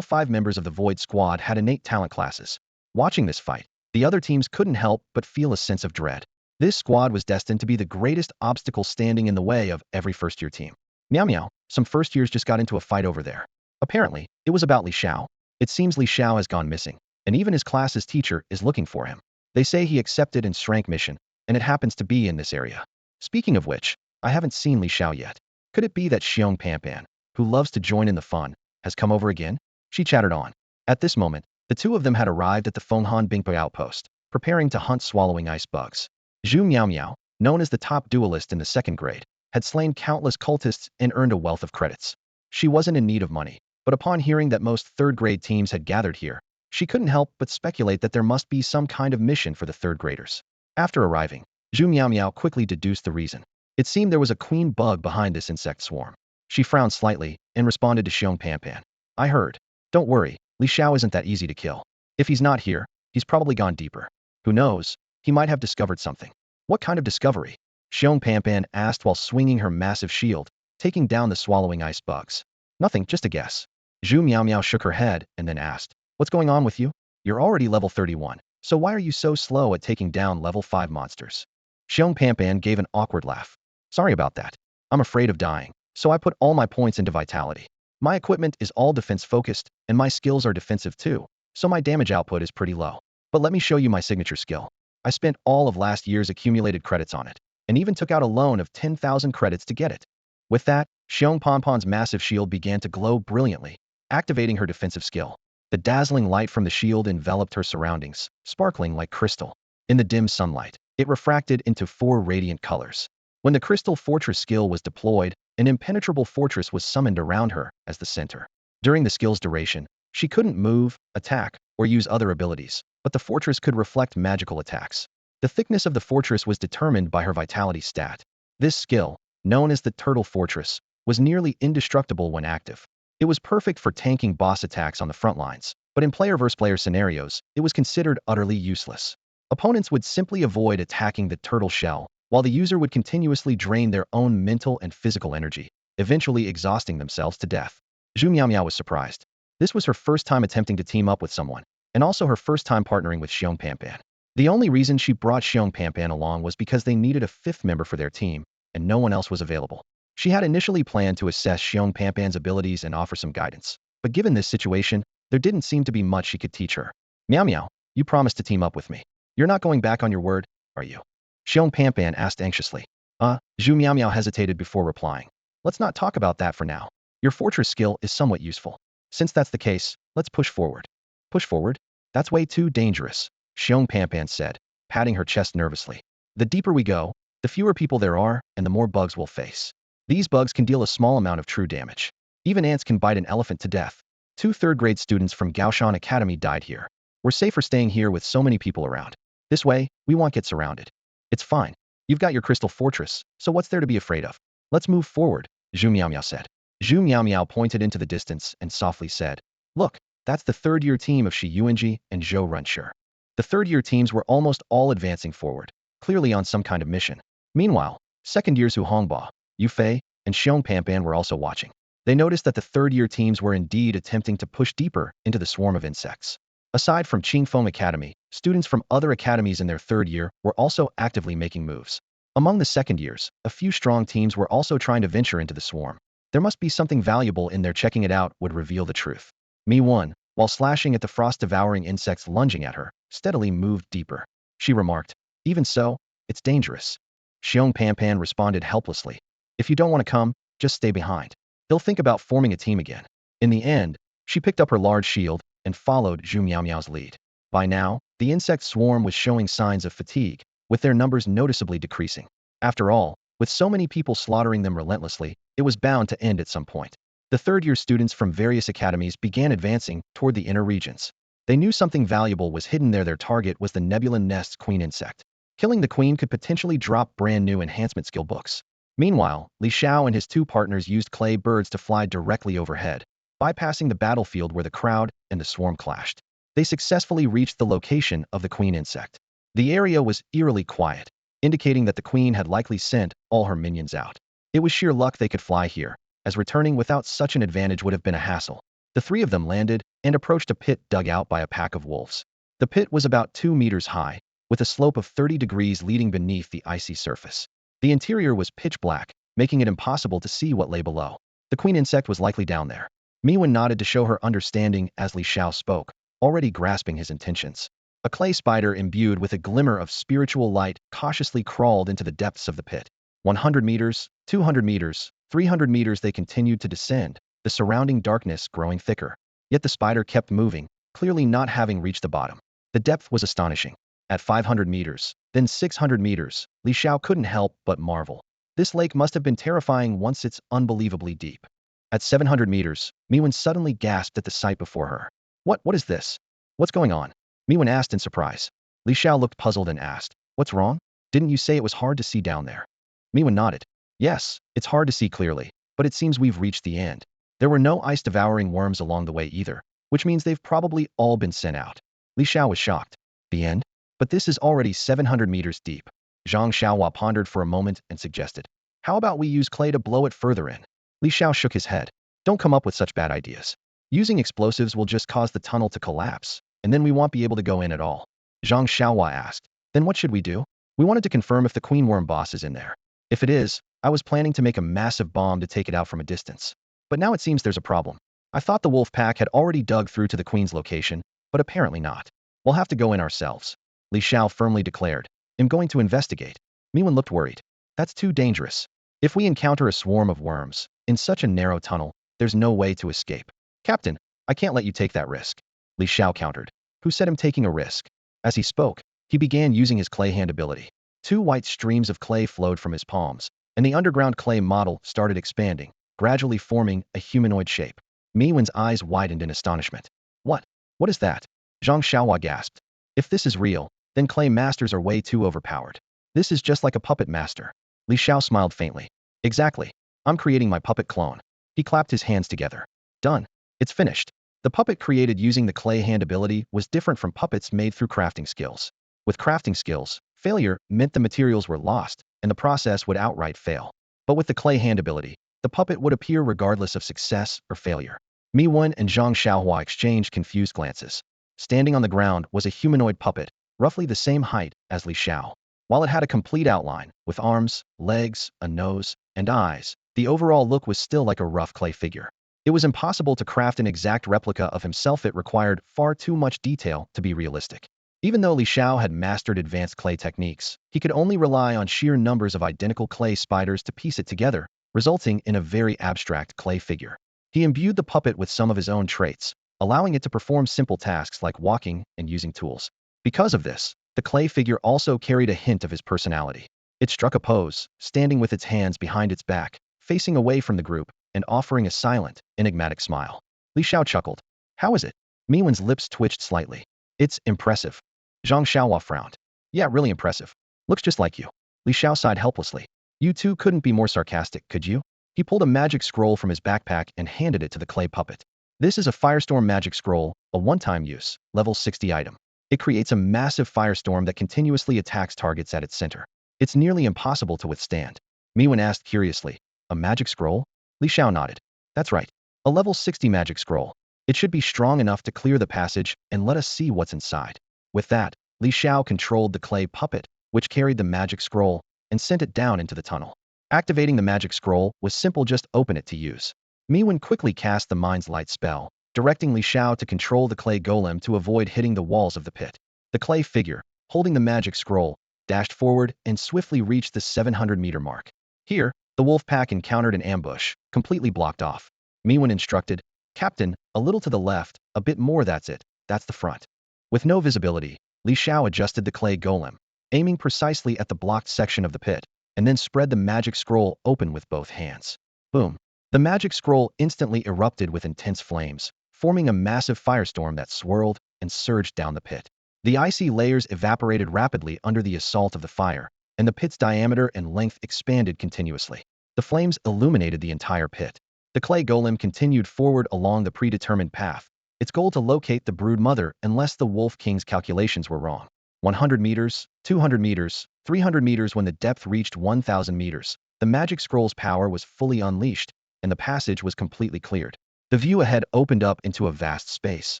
5 members of the Void squad had innate talent classes. Watching this fight, the other teams couldn't help but feel a sense of dread. This squad was destined to be the greatest obstacle standing in the way of every first-year team. Meow, some first years just got into a fight over there. Apparently, it was about Li Xiao. It seems Li Xiao has gone missing, and even his class's teacher is looking for him. They say he accepted an rank mission, and it happens to be in this area. Speaking of which, I haven't seen Li Xiao yet. Could it be that Xiong Panpan, who loves to join in the fun, has come over again? She chattered on. At this moment, the two of them had arrived at the Fenghan Bingpe outpost, preparing to hunt swallowing ice bugs. Zhu Meow, known as the top duelist in the 2nd grade, had slain countless cultists and earned a wealth of credits. She wasn't in need of money, but upon hearing that most 3rd-grade teams had gathered here, she couldn't help but speculate that there must be some kind of mission for the 3rd graders. After arriving, Zhu Meow quickly deduced the reason. It seemed there was a queen bug behind this insect swarm. She frowned slightly and responded to Xiong Panpan. "I heard. Don't worry, Li Xiao isn't that easy to kill. If he's not here, he's probably gone deeper. Who knows? He might have discovered something." "What kind of discovery?" Xiong Panpan asked while swinging her massive shield, taking down the swallowing ice bugs. "Nothing, just a guess." Zhu Meow shook her head and then asked, "What's going on with you? You're already level 31, so why are you so slow at taking down level 5 monsters?" Xiong Panpan gave an awkward laugh. "Sorry about that. I'm afraid of dying, so I put all my points into vitality. My equipment is all defense-focused, and my skills are defensive too, so my damage output is pretty low. But let me show you my signature skill. I spent all of last year's accumulated credits on it, and even took out a loan of 10,000 credits to get it." With that, Xiong Panpan's massive shield began to glow brilliantly, activating her defensive skill. The dazzling light from the shield enveloped her surroundings, sparkling like crystal. In the dim sunlight, it refracted into 4 radiant colors. When the Crystal Fortress skill was deployed, an impenetrable fortress was summoned around her as the center. During the skill's duration, she couldn't move, attack, or use other abilities, but the fortress could reflect magical attacks. The thickness of the fortress was determined by her vitality stat. This skill, known as the Turtle Fortress, was nearly indestructible when active. It was perfect for tanking boss attacks on the front lines, but in player-versus-player scenarios, it was considered utterly useless. Opponents would simply avoid attacking the turtle shell, while the user would continuously drain their own mental and physical energy, eventually exhausting themselves to death. Zhu Meow was surprised. This was her first time attempting to team up with someone, and also her first time partnering with Xiong Panpan. The only reason she brought Xiong Panpan along was because they needed a 5th member for their team, and no one else was available. She had initially planned to assess Xiong Panpan's abilities and offer some guidance, but given this situation, there didn't seem to be much she could teach her. Meow, you promised to team up with me. You're not going back on your word, are you?" Xiong Panpan asked anxiously. Zhu Meow hesitated before replying. "Let's not talk about that for now. Your fortress skill is somewhat useful. Since that's the case, let's push forward. Push forward? That's way too dangerous, Xiong Panpan said, patting her chest nervously. The deeper we go, the fewer people there are and the more bugs we'll face. These bugs can deal a small amount of true damage. Even ants can bite an elephant to death. 2 third-grade students from Gaoshan Academy died here. We're safer staying here with so many people around. This way, we won't get surrounded. It's fine. You've got your crystal fortress, so what's there to be afraid of? Let's move forward, Zhu Miao Miao said. Zhu Miao Miao pointed into the distance and softly said, Look, that's the third-year team of Shi Yuanji and Zhou Runshi. The third-year teams were almost all advancing forward, clearly on some kind of mission. Meanwhile, second-years Hu Hongba, Yu Fei, and Xiong Panpan were also watching. They noticed that the third-year teams were indeed attempting to push deeper into the swarm of insects. Aside from Qingfeng Academy, students from other academies in their third year were also actively making moves. Among the second years, a few strong teams were also trying to venture into the swarm. There must be something valuable in there. Checking it out would reveal the truth. Mi Wen, while slashing at the frost-devouring insects lunging at her, steadily moved deeper. She remarked, Even so, it's dangerous. Xiong Panpan responded helplessly. If you don't want to come, just stay behind. They'll think about forming a team again. In the end, she picked up her large shield and followed Zhu Miao Miao's lead. By now, the insect swarm was showing signs of fatigue, with their numbers noticeably decreasing. After all, with so many people slaughtering them relentlessly, it was bound to end at some point. The third-year students from various academies began advancing toward the inner regions. They knew something valuable was hidden there. Their target was the Nebula Nest's queen insect. Killing the queen could potentially drop brand-new enhancement skill books. Meanwhile, Li Xiao and his 2 partners used clay birds to fly directly overhead, bypassing the battlefield where the crowd and the swarm clashed. They successfully reached the location of the queen insect. The area was eerily quiet, indicating that the queen had likely sent all her minions out. It was sheer luck they could fly here, as returning without such an advantage would have been a hassle. The 3 of them landed and approached a pit dug out by a pack of wolves. The pit was about 2 meters high, with a slope of 30 degrees leading beneath the icy surface. The interior was pitch black, making it impossible to see what lay below. The queen insect was likely down there. Mi Wen nodded to show her understanding as Li Xiao spoke, already grasping his intentions. A clay spider imbued with a glimmer of spiritual light cautiously crawled into the depths of the pit. 100 meters, 200 meters, 300 meters they continued to descend, the surrounding darkness growing thicker. Yet the spider kept moving, clearly not having reached the bottom. The depth was astonishing. At 500 meters, then 600 meters, Li Xiao couldn't help but marvel. This lake must have been terrifying once it's unbelievably deep. At 700 meters, Mi Wen suddenly gasped at the sight before her. What is this? What's going on? Mi Wen asked in surprise. Li Xiao looked puzzled and asked, What's wrong? Didn't you say it was hard to see down there? Mi Wen nodded. Yes, it's hard to see clearly, but it seems we've reached the end. There were no ice-devouring worms along the way either, which means they've probably all been sent out. Li Xiao was shocked. The end? But this is already 700 meters deep. Zhang Xiaohua pondered for a moment and suggested, How about we use clay to blow it further in? Li Xiao shook his head. Don't come up with such bad ideas. Using explosives will just cause the tunnel to collapse, and then we won't be able to go in at all. Zhang Xiaohua asked, Then what should we do? We wanted to confirm if the queen worm boss is in there. If it is, I was planning to make a massive bomb to take it out from a distance. But now it seems there's a problem. I thought the wolf pack had already dug through to the queen's location, but apparently not. We'll have to go in ourselves. Li Xiao firmly declared, I'm going to investigate. Mi Wen looked worried. That's too dangerous. If we encounter a swarm of worms, in such a narrow tunnel, there's no way to escape. Captain, I can't let you take that risk. Li Xiao countered. Who said I'm taking a risk? As he spoke, he began using his clay hand ability. 2 white streams of clay flowed from his palms, and the underground clay model started expanding, gradually forming a humanoid shape. Mi Wen's eyes widened in astonishment. What is that? Zhang Xiaohua gasped. If this is real, then clay masters are way too overpowered. This is just like a puppet master. Li Xiao smiled faintly. Exactly. I'm creating my puppet clone. He clapped his hands together. Done. It's finished. The puppet created using the clay hand ability was different from puppets made through crafting skills. With crafting skills, failure meant the materials were lost, and the process would outright fail. But with the clay hand ability, the puppet would appear regardless of success or failure. Mi Wen and Zhang Xiaohua exchanged confused glances. Standing on the ground was a humanoid puppet, roughly the same height as Li Xiao. While it had a complete outline, with arms, legs, a nose, and eyes, the overall look was still like a rough clay figure. It was impossible to craft an exact replica of himself. It required far too much detail to be realistic. Even though Li Xiao had mastered advanced clay techniques, he could only rely on sheer numbers of identical clay spiders to piece it together, resulting in a very abstract clay figure. He imbued the puppet with some of his own traits, allowing it to perform simple tasks like walking and using tools. Because of this, the clay figure also carried a hint of his personality. It struck a pose, standing with its hands behind its back, facing away from the group, and offering a silent, enigmatic smile. Li Xiao chuckled. How is it? Miwen's lips twitched slightly. It's impressive. Zhang Xiaohua frowned. Yeah, really impressive. Looks just like you. Li Xiao sighed helplessly. You two couldn't be more sarcastic, could you? He pulled a magic scroll from his backpack and handed it to the clay puppet. This is a Firestorm magic scroll, a one-time use, level 60 item. It creates a massive firestorm that continuously attacks targets at its center. It's nearly impossible to withstand. Miwen asked curiously, a magic scroll? Li Xiao nodded. That's right. A level 60 magic scroll. It should be strong enough to clear the passage and let us see what's inside. With that, Li Xiao controlled the clay puppet, which carried the magic scroll, and sent it down into the tunnel. Activating the magic scroll was simple, just open it to use. Miwen quickly cast the Mind's Light spell, directing Li Xiao to control the clay golem to avoid hitting the walls of the pit. The clay figure, holding the magic scroll, dashed forward and swiftly reached the 700-meter mark. Here, the wolf pack encountered an ambush, completely blocked off. Miwen instructed, Captain, a little to the left, a bit more, that's it, that's the front. With no visibility, Li Xiao adjusted the clay golem, aiming precisely at the blocked section of the pit, and then spread the magic scroll open with both hands. Boom. The magic scroll instantly erupted with intense flames, forming a massive firestorm that swirled and surged down the pit. The icy layers evaporated rapidly under the assault of the fire, and the pit's diameter and length expanded continuously. The flames illuminated the entire pit. The clay golem continued forward along the predetermined path, its goal to locate the brood mother unless the Wolf King's calculations were wrong. 100 meters, 200 meters, 300 meters. When the depth reached 1,000 meters, the magic scroll's power was fully unleashed, and the passage was completely cleared. The view ahead opened up into a vast space,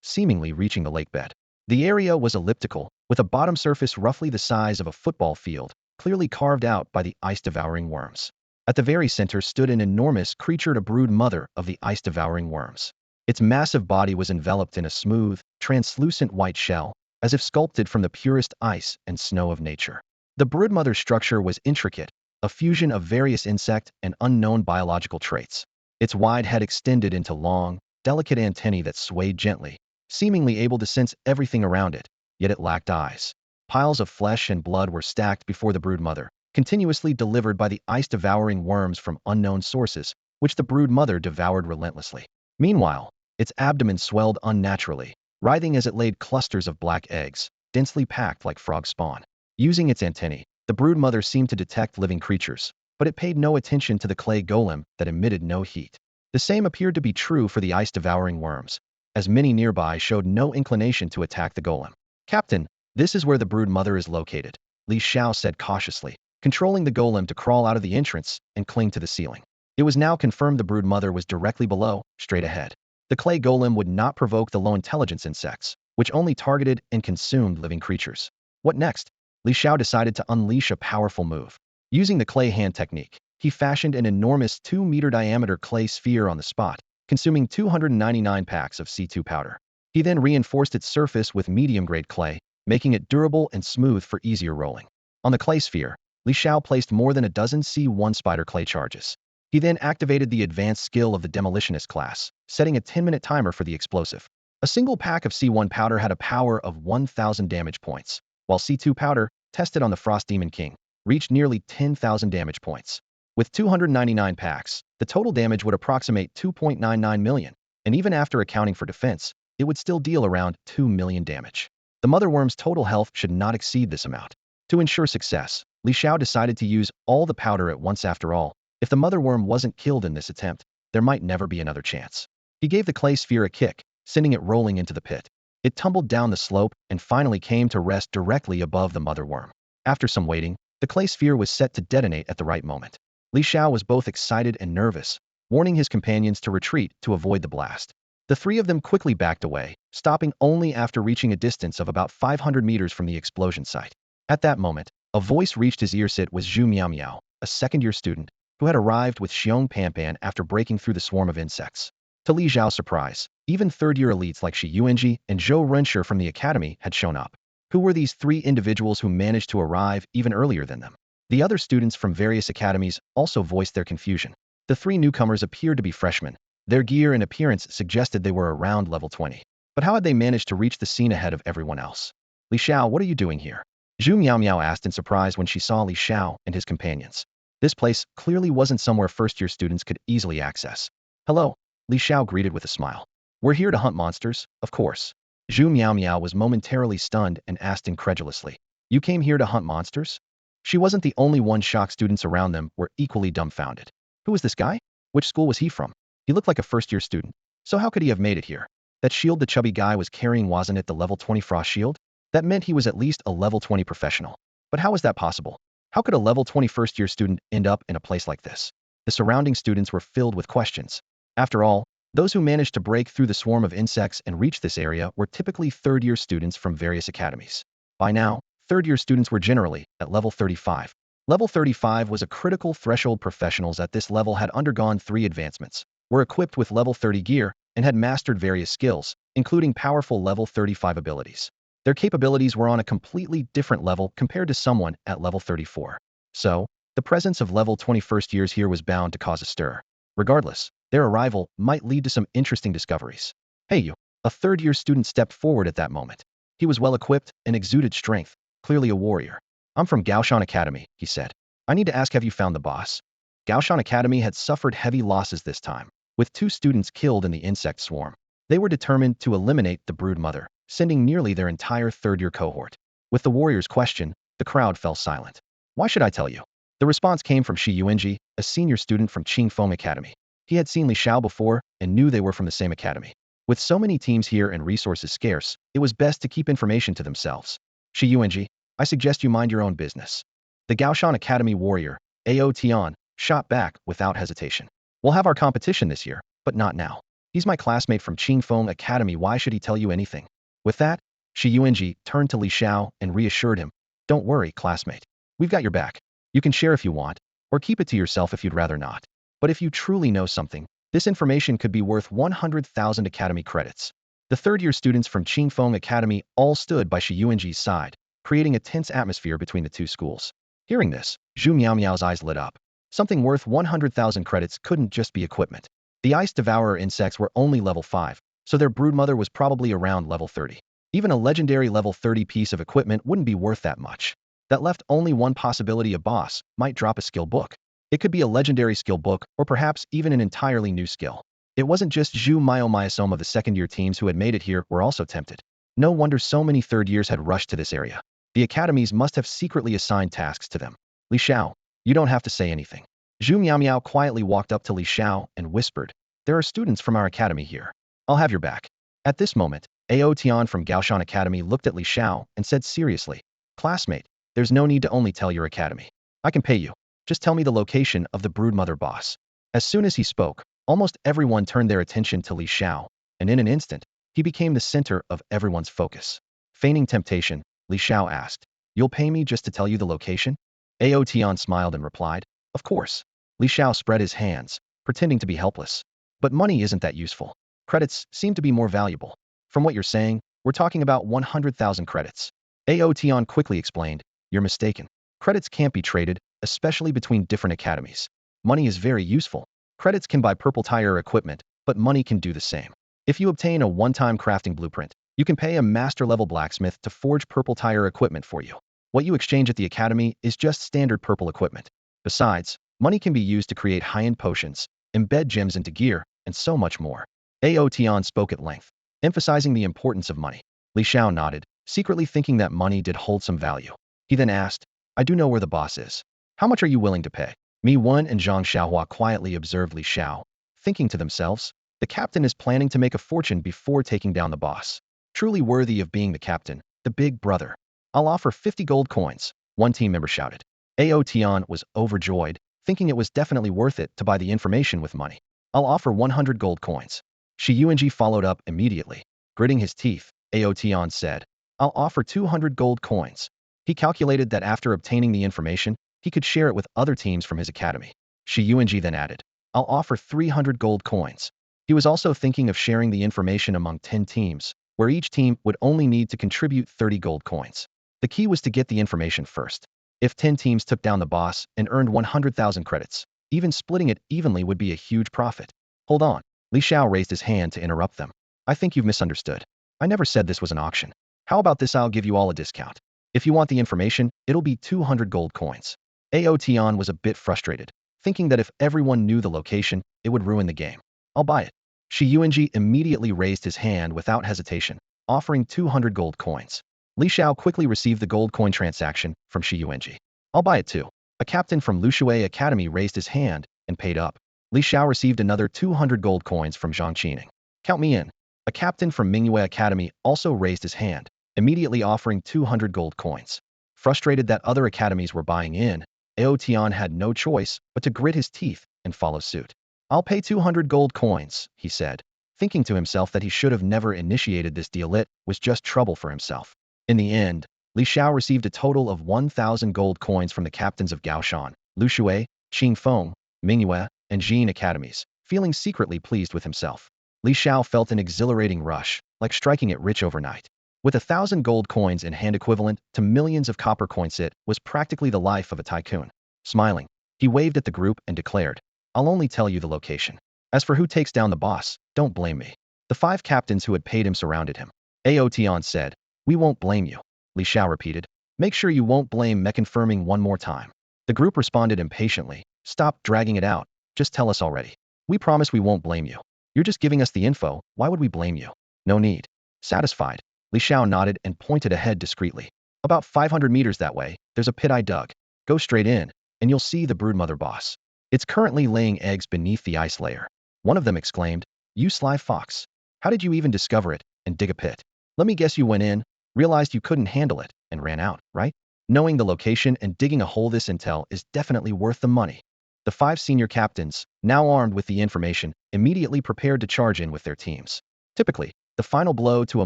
seemingly reaching the lakebed. The area was elliptical, with a bottom surface roughly the size of a football field, clearly carved out by the ice-devouring worms. At the very center stood an enormous creature, the brood mother of the ice-devouring worms. Its massive body was enveloped in a smooth, translucent white shell, as if sculpted from the purest ice and snow of nature. The broodmother's structure was intricate, a fusion of various insect and unknown biological traits. Its wide head extended into long, delicate antennae that swayed gently, seemingly able to sense everything around it, yet it lacked eyes. Piles of flesh and blood were stacked before the broodmother, continuously delivered by the ice-devouring worms from unknown sources, which the broodmother devoured relentlessly. Meanwhile, its abdomen swelled unnaturally, writhing as it laid clusters of black eggs, densely packed like frog spawn. Using its antennae, the broodmother seemed to detect living creatures, but it paid no attention to the clay golem that emitted no heat. The same appeared to be true for the ice-devouring worms, as many nearby showed no inclination to attack the golem. Captain, this is where the broodmother is located, Li Xiao said cautiously, controlling the golem to crawl out of the entrance and cling to the ceiling. It was now confirmed the broodmother was directly below, straight ahead. The clay golem would not provoke the low-intelligence insects, which only targeted and consumed living creatures. What next? Li Xiao decided to unleash a powerful move. Using the clay hand technique, he fashioned an enormous 2-meter diameter clay sphere on the spot, consuming 299 packs of C2 powder. He then reinforced its surface with medium-grade clay, making it durable and smooth for easier rolling. On the clay sphere, Li Xiao placed more than a dozen C1 spider clay charges. He then activated the advanced skill of the Demolitionist class, setting a 10-minute timer for the explosive. A single pack of C1 powder had a power of 1,000 damage points, while C2 powder, tested on the Frost Demon King, reached nearly 10,000 damage points. With 299 packs, the total damage would approximate 2.99 million, and even after accounting for defense, it would still deal around 2 million damage. The motherworm's total health should not exceed this amount. To ensure success, Li Xiao decided to use all the powder at once. After all, if the motherworm wasn't killed in this attempt, there might never be another chance. He gave the clay sphere a kick, sending it rolling into the pit. It tumbled down the slope and finally came to rest directly above the motherworm. After some waiting, the clay sphere was set to detonate at the right moment. Li Xiao was both excited and nervous, warning his companions to retreat to avoid the blast. The three of them quickly backed away, stopping only after reaching a distance of about 500 meters from the explosion site. At that moment, a voice reached his ears. It was Zhu Meow, a second-year student, who had arrived with Xiong Panpan after breaking through the swarm of insects. To Li Xiao's surprise, even third-year elites like Shi Yuanji and Zhou Rensher from the academy had shown up. Who were these three individuals who managed to arrive even earlier than them? The other students from various academies also voiced their confusion. The three newcomers appeared to be freshmen, Their gear and appearance suggested they were around level 20. But how had they managed to reach the scene ahead of everyone else? Li Xiao, what are you doing here? Zhu Meow asked in surprise when she saw Li Xiao and his companions. This place clearly wasn't somewhere first-year students could easily access. Hello, Li Xiao greeted with a smile. We're here to hunt monsters, of course. Zhu Meow was momentarily stunned and asked incredulously. You came here to hunt monsters? She wasn't the only one shocked. Students around them were equally dumbfounded. Who was this guy? Which school was he from? He looked like a first-year student. So how could he have made it here? That shield the chubby guy was carrying, wasn't it the level 20 frost shield? That meant he was at least a level 20 professional. But how was that possible? How could a level 20 first-year student end up in a place like this? The surrounding students were filled with questions. After all, those who managed to break through the swarm of insects and reach this area were typically third-year students from various academies. By now, third-year students were generally at level 35. Level 35 was a critical threshold. Professionals at this level had undergone 3 advancements, were equipped with level 30 gear, and had mastered various skills, including powerful level 35 abilities. Their capabilities were on a completely different level compared to someone at level 34. So, the presence of level 20 first years here was bound to cause a stir. Regardless, their arrival might lead to some interesting discoveries. Hey you, a third-year student stepped forward at that moment. He was well-equipped and exuded strength, clearly a warrior. I'm from Gaoshan Academy, he said. I need to ask, have you found the boss? Gaoshan Academy had suffered heavy losses this time, with 2 students killed in the insect swarm. They were determined to eliminate the brood mother, sending nearly their entire third-year cohort. With the warrior's question, the crowd fell silent. Why should I tell you? The response came from Shi Yuanji, a senior student from Qingfeng Academy. He had seen Li Xiao before and knew they were from the same academy. With so many teams here and resources scarce, it was best to keep information to themselves. Shi Yuanji, I suggest you mind your own business. The Gaoshan Academy warrior, Ao Tian, shot back without hesitation. We'll have our competition this year, but not now. He's my classmate from Qingfeng Academy. Why should he tell you anything? With that, Shi Yuanji turned to Li Xiao and reassured him. Don't worry, classmate. We've got your back. You can share if you want, or keep it to yourself if you'd rather not. But if you truly know something, this information could be worth 100,000 academy credits. The third-year students from Qingfeng Academy all stood by Shi Yuanji's side, creating a tense atmosphere between the 2 schools. Hearing this, Zhu Meow's eyes lit up. Something worth 100,000 credits couldn't just be equipment. The ice devourer insects were only level 5, so their broodmother was probably around level 30. Even a legendary level 30 piece of equipment wouldn't be worth that much. That left only one possibility: a boss might drop a skill book. It could be a legendary skill book, or perhaps even an entirely new skill. It wasn't just Zhu Meow. Some of the second-year teams who had made it here were also tempted. No wonder so many third years had rushed to this area. The academies must have secretly assigned tasks to them. Li Xiao, you don't have to say anything. Zhu Meow quietly walked up to Li Xiao and whispered, there are students from our academy here. I'll have your back. At this moment, Ao Tian from Gaoshan Academy looked at Li Xiao and said seriously, classmate, there's no need to only tell your academy. I can pay you. Just tell me the location of the broodmother boss. As soon as he spoke, almost everyone turned their attention to Li Xiao, and in an instant, he became the center of everyone's focus. Feigning temptation, Li Xiao asked, you'll pay me just to tell you the location? Ao Tian smiled and replied, of course. Li Xiao spread his hands, pretending to be helpless. But money isn't that useful. Credits seem to be more valuable. From what you're saying, we're talking about 100,000 credits. Ao Tian quickly explained, you're mistaken. Credits can't be traded, especially between different academies. Money is very useful. Credits can buy purple tire equipment, but money can do the same. If you obtain a one-time crafting blueprint, you can pay a master-level blacksmith to forge purple tire equipment for you. What you exchange at the academy is just standard purple equipment. Besides, money can be used to create high-end potions, embed gems into gear, and so much more. Ao Tian spoke at length, emphasizing the importance of money. Li Xiao nodded, secretly thinking that money did hold some value. He then asked, I do know where the boss is. How much are you willing to pay? Mi Wen and Zhang Xiaohua quietly observed Li Xiao, thinking to themselves, the captain is planning to make a fortune before taking down the boss. Truly worthy of being the captain, the big brother. I'll offer 50 gold coins, one team member shouted. Ao Tian was overjoyed, thinking it was definitely worth it to buy the information with money. I'll offer 100 gold coins. Shi Yuanji followed up immediately. Gritting his teeth, Ao Tian said, I'll offer 200 gold coins. He calculated that after obtaining the information, he could share it with other teams from his academy. Shi Yuanji then added, I'll offer 300 gold coins. He was also thinking of sharing the information among 10 teams, where each team would only need to contribute 30 gold coins. The key was to get the information first. If 10 teams took down the boss and earned 100,000 credits, even splitting it evenly would be a huge profit. Hold on. Li Xiao raised his hand to interrupt them. I think you've misunderstood. I never said this was an auction. How about this? I'll give you all a discount. If you want the information, it'll be 200 gold coins. Aotian was a bit frustrated, thinking that if everyone knew the location, it would ruin the game. I'll buy it. Shi Yuanji immediately raised his hand without hesitation, offering 200 gold coins. Li Xiao quickly received the gold coin transaction from Shi Yuanji. I'll buy it too. A captain from Lushui Academy raised his hand and paid up. Li Xiao received another 200 gold coins from Zhang Qining. Count me in. A captain from Mingyue Academy also raised his hand, immediately offering 200 gold coins. Frustrated that other academies were buying in, Aotian had no choice but to grit his teeth and follow suit. I'll pay 200 gold coins, he said, thinking to himself that he should have never initiated this deal. It was just trouble for himself. In the end, Li Xiao received a total of 1,000 gold coins from the captains of Gaoshan, Lushui, Qingfeng, Mingyue, and Jin academies, feeling secretly pleased with himself. Li Xiao felt an exhilarating rush, like striking it rich overnight. With 1,000 gold coins in hand equivalent to millions of copper coins, it was practically the life of a tycoon. Smiling, he waved at the group and declared, I'll only tell you the location. As for who takes down the boss, don't blame me. The 5 captains who had paid him surrounded him. Aotian said, we won't blame you. Li Xiao repeated, make sure you won't blame me. Confirming one more time. The group responded impatiently, stop dragging it out, just tell us already. We promise we won't blame you. You're just giving us the info, why would we blame you? No need. Satisfied, Li Xiao nodded and pointed ahead discreetly. About 500 meters that way, there's a pit I dug. Go straight in, and you'll see the broodmother boss. It's currently laying eggs beneath the ice layer. One of them exclaimed, you sly fox. How did you even discover it and dig a pit? Let me guess you went in, realized you couldn't handle it, and ran out, right? Knowing the location and digging a hole, this intel is definitely worth the money. The 5 senior captains, now armed with the information, immediately prepared to charge in with their teams. Typically, the final blow to a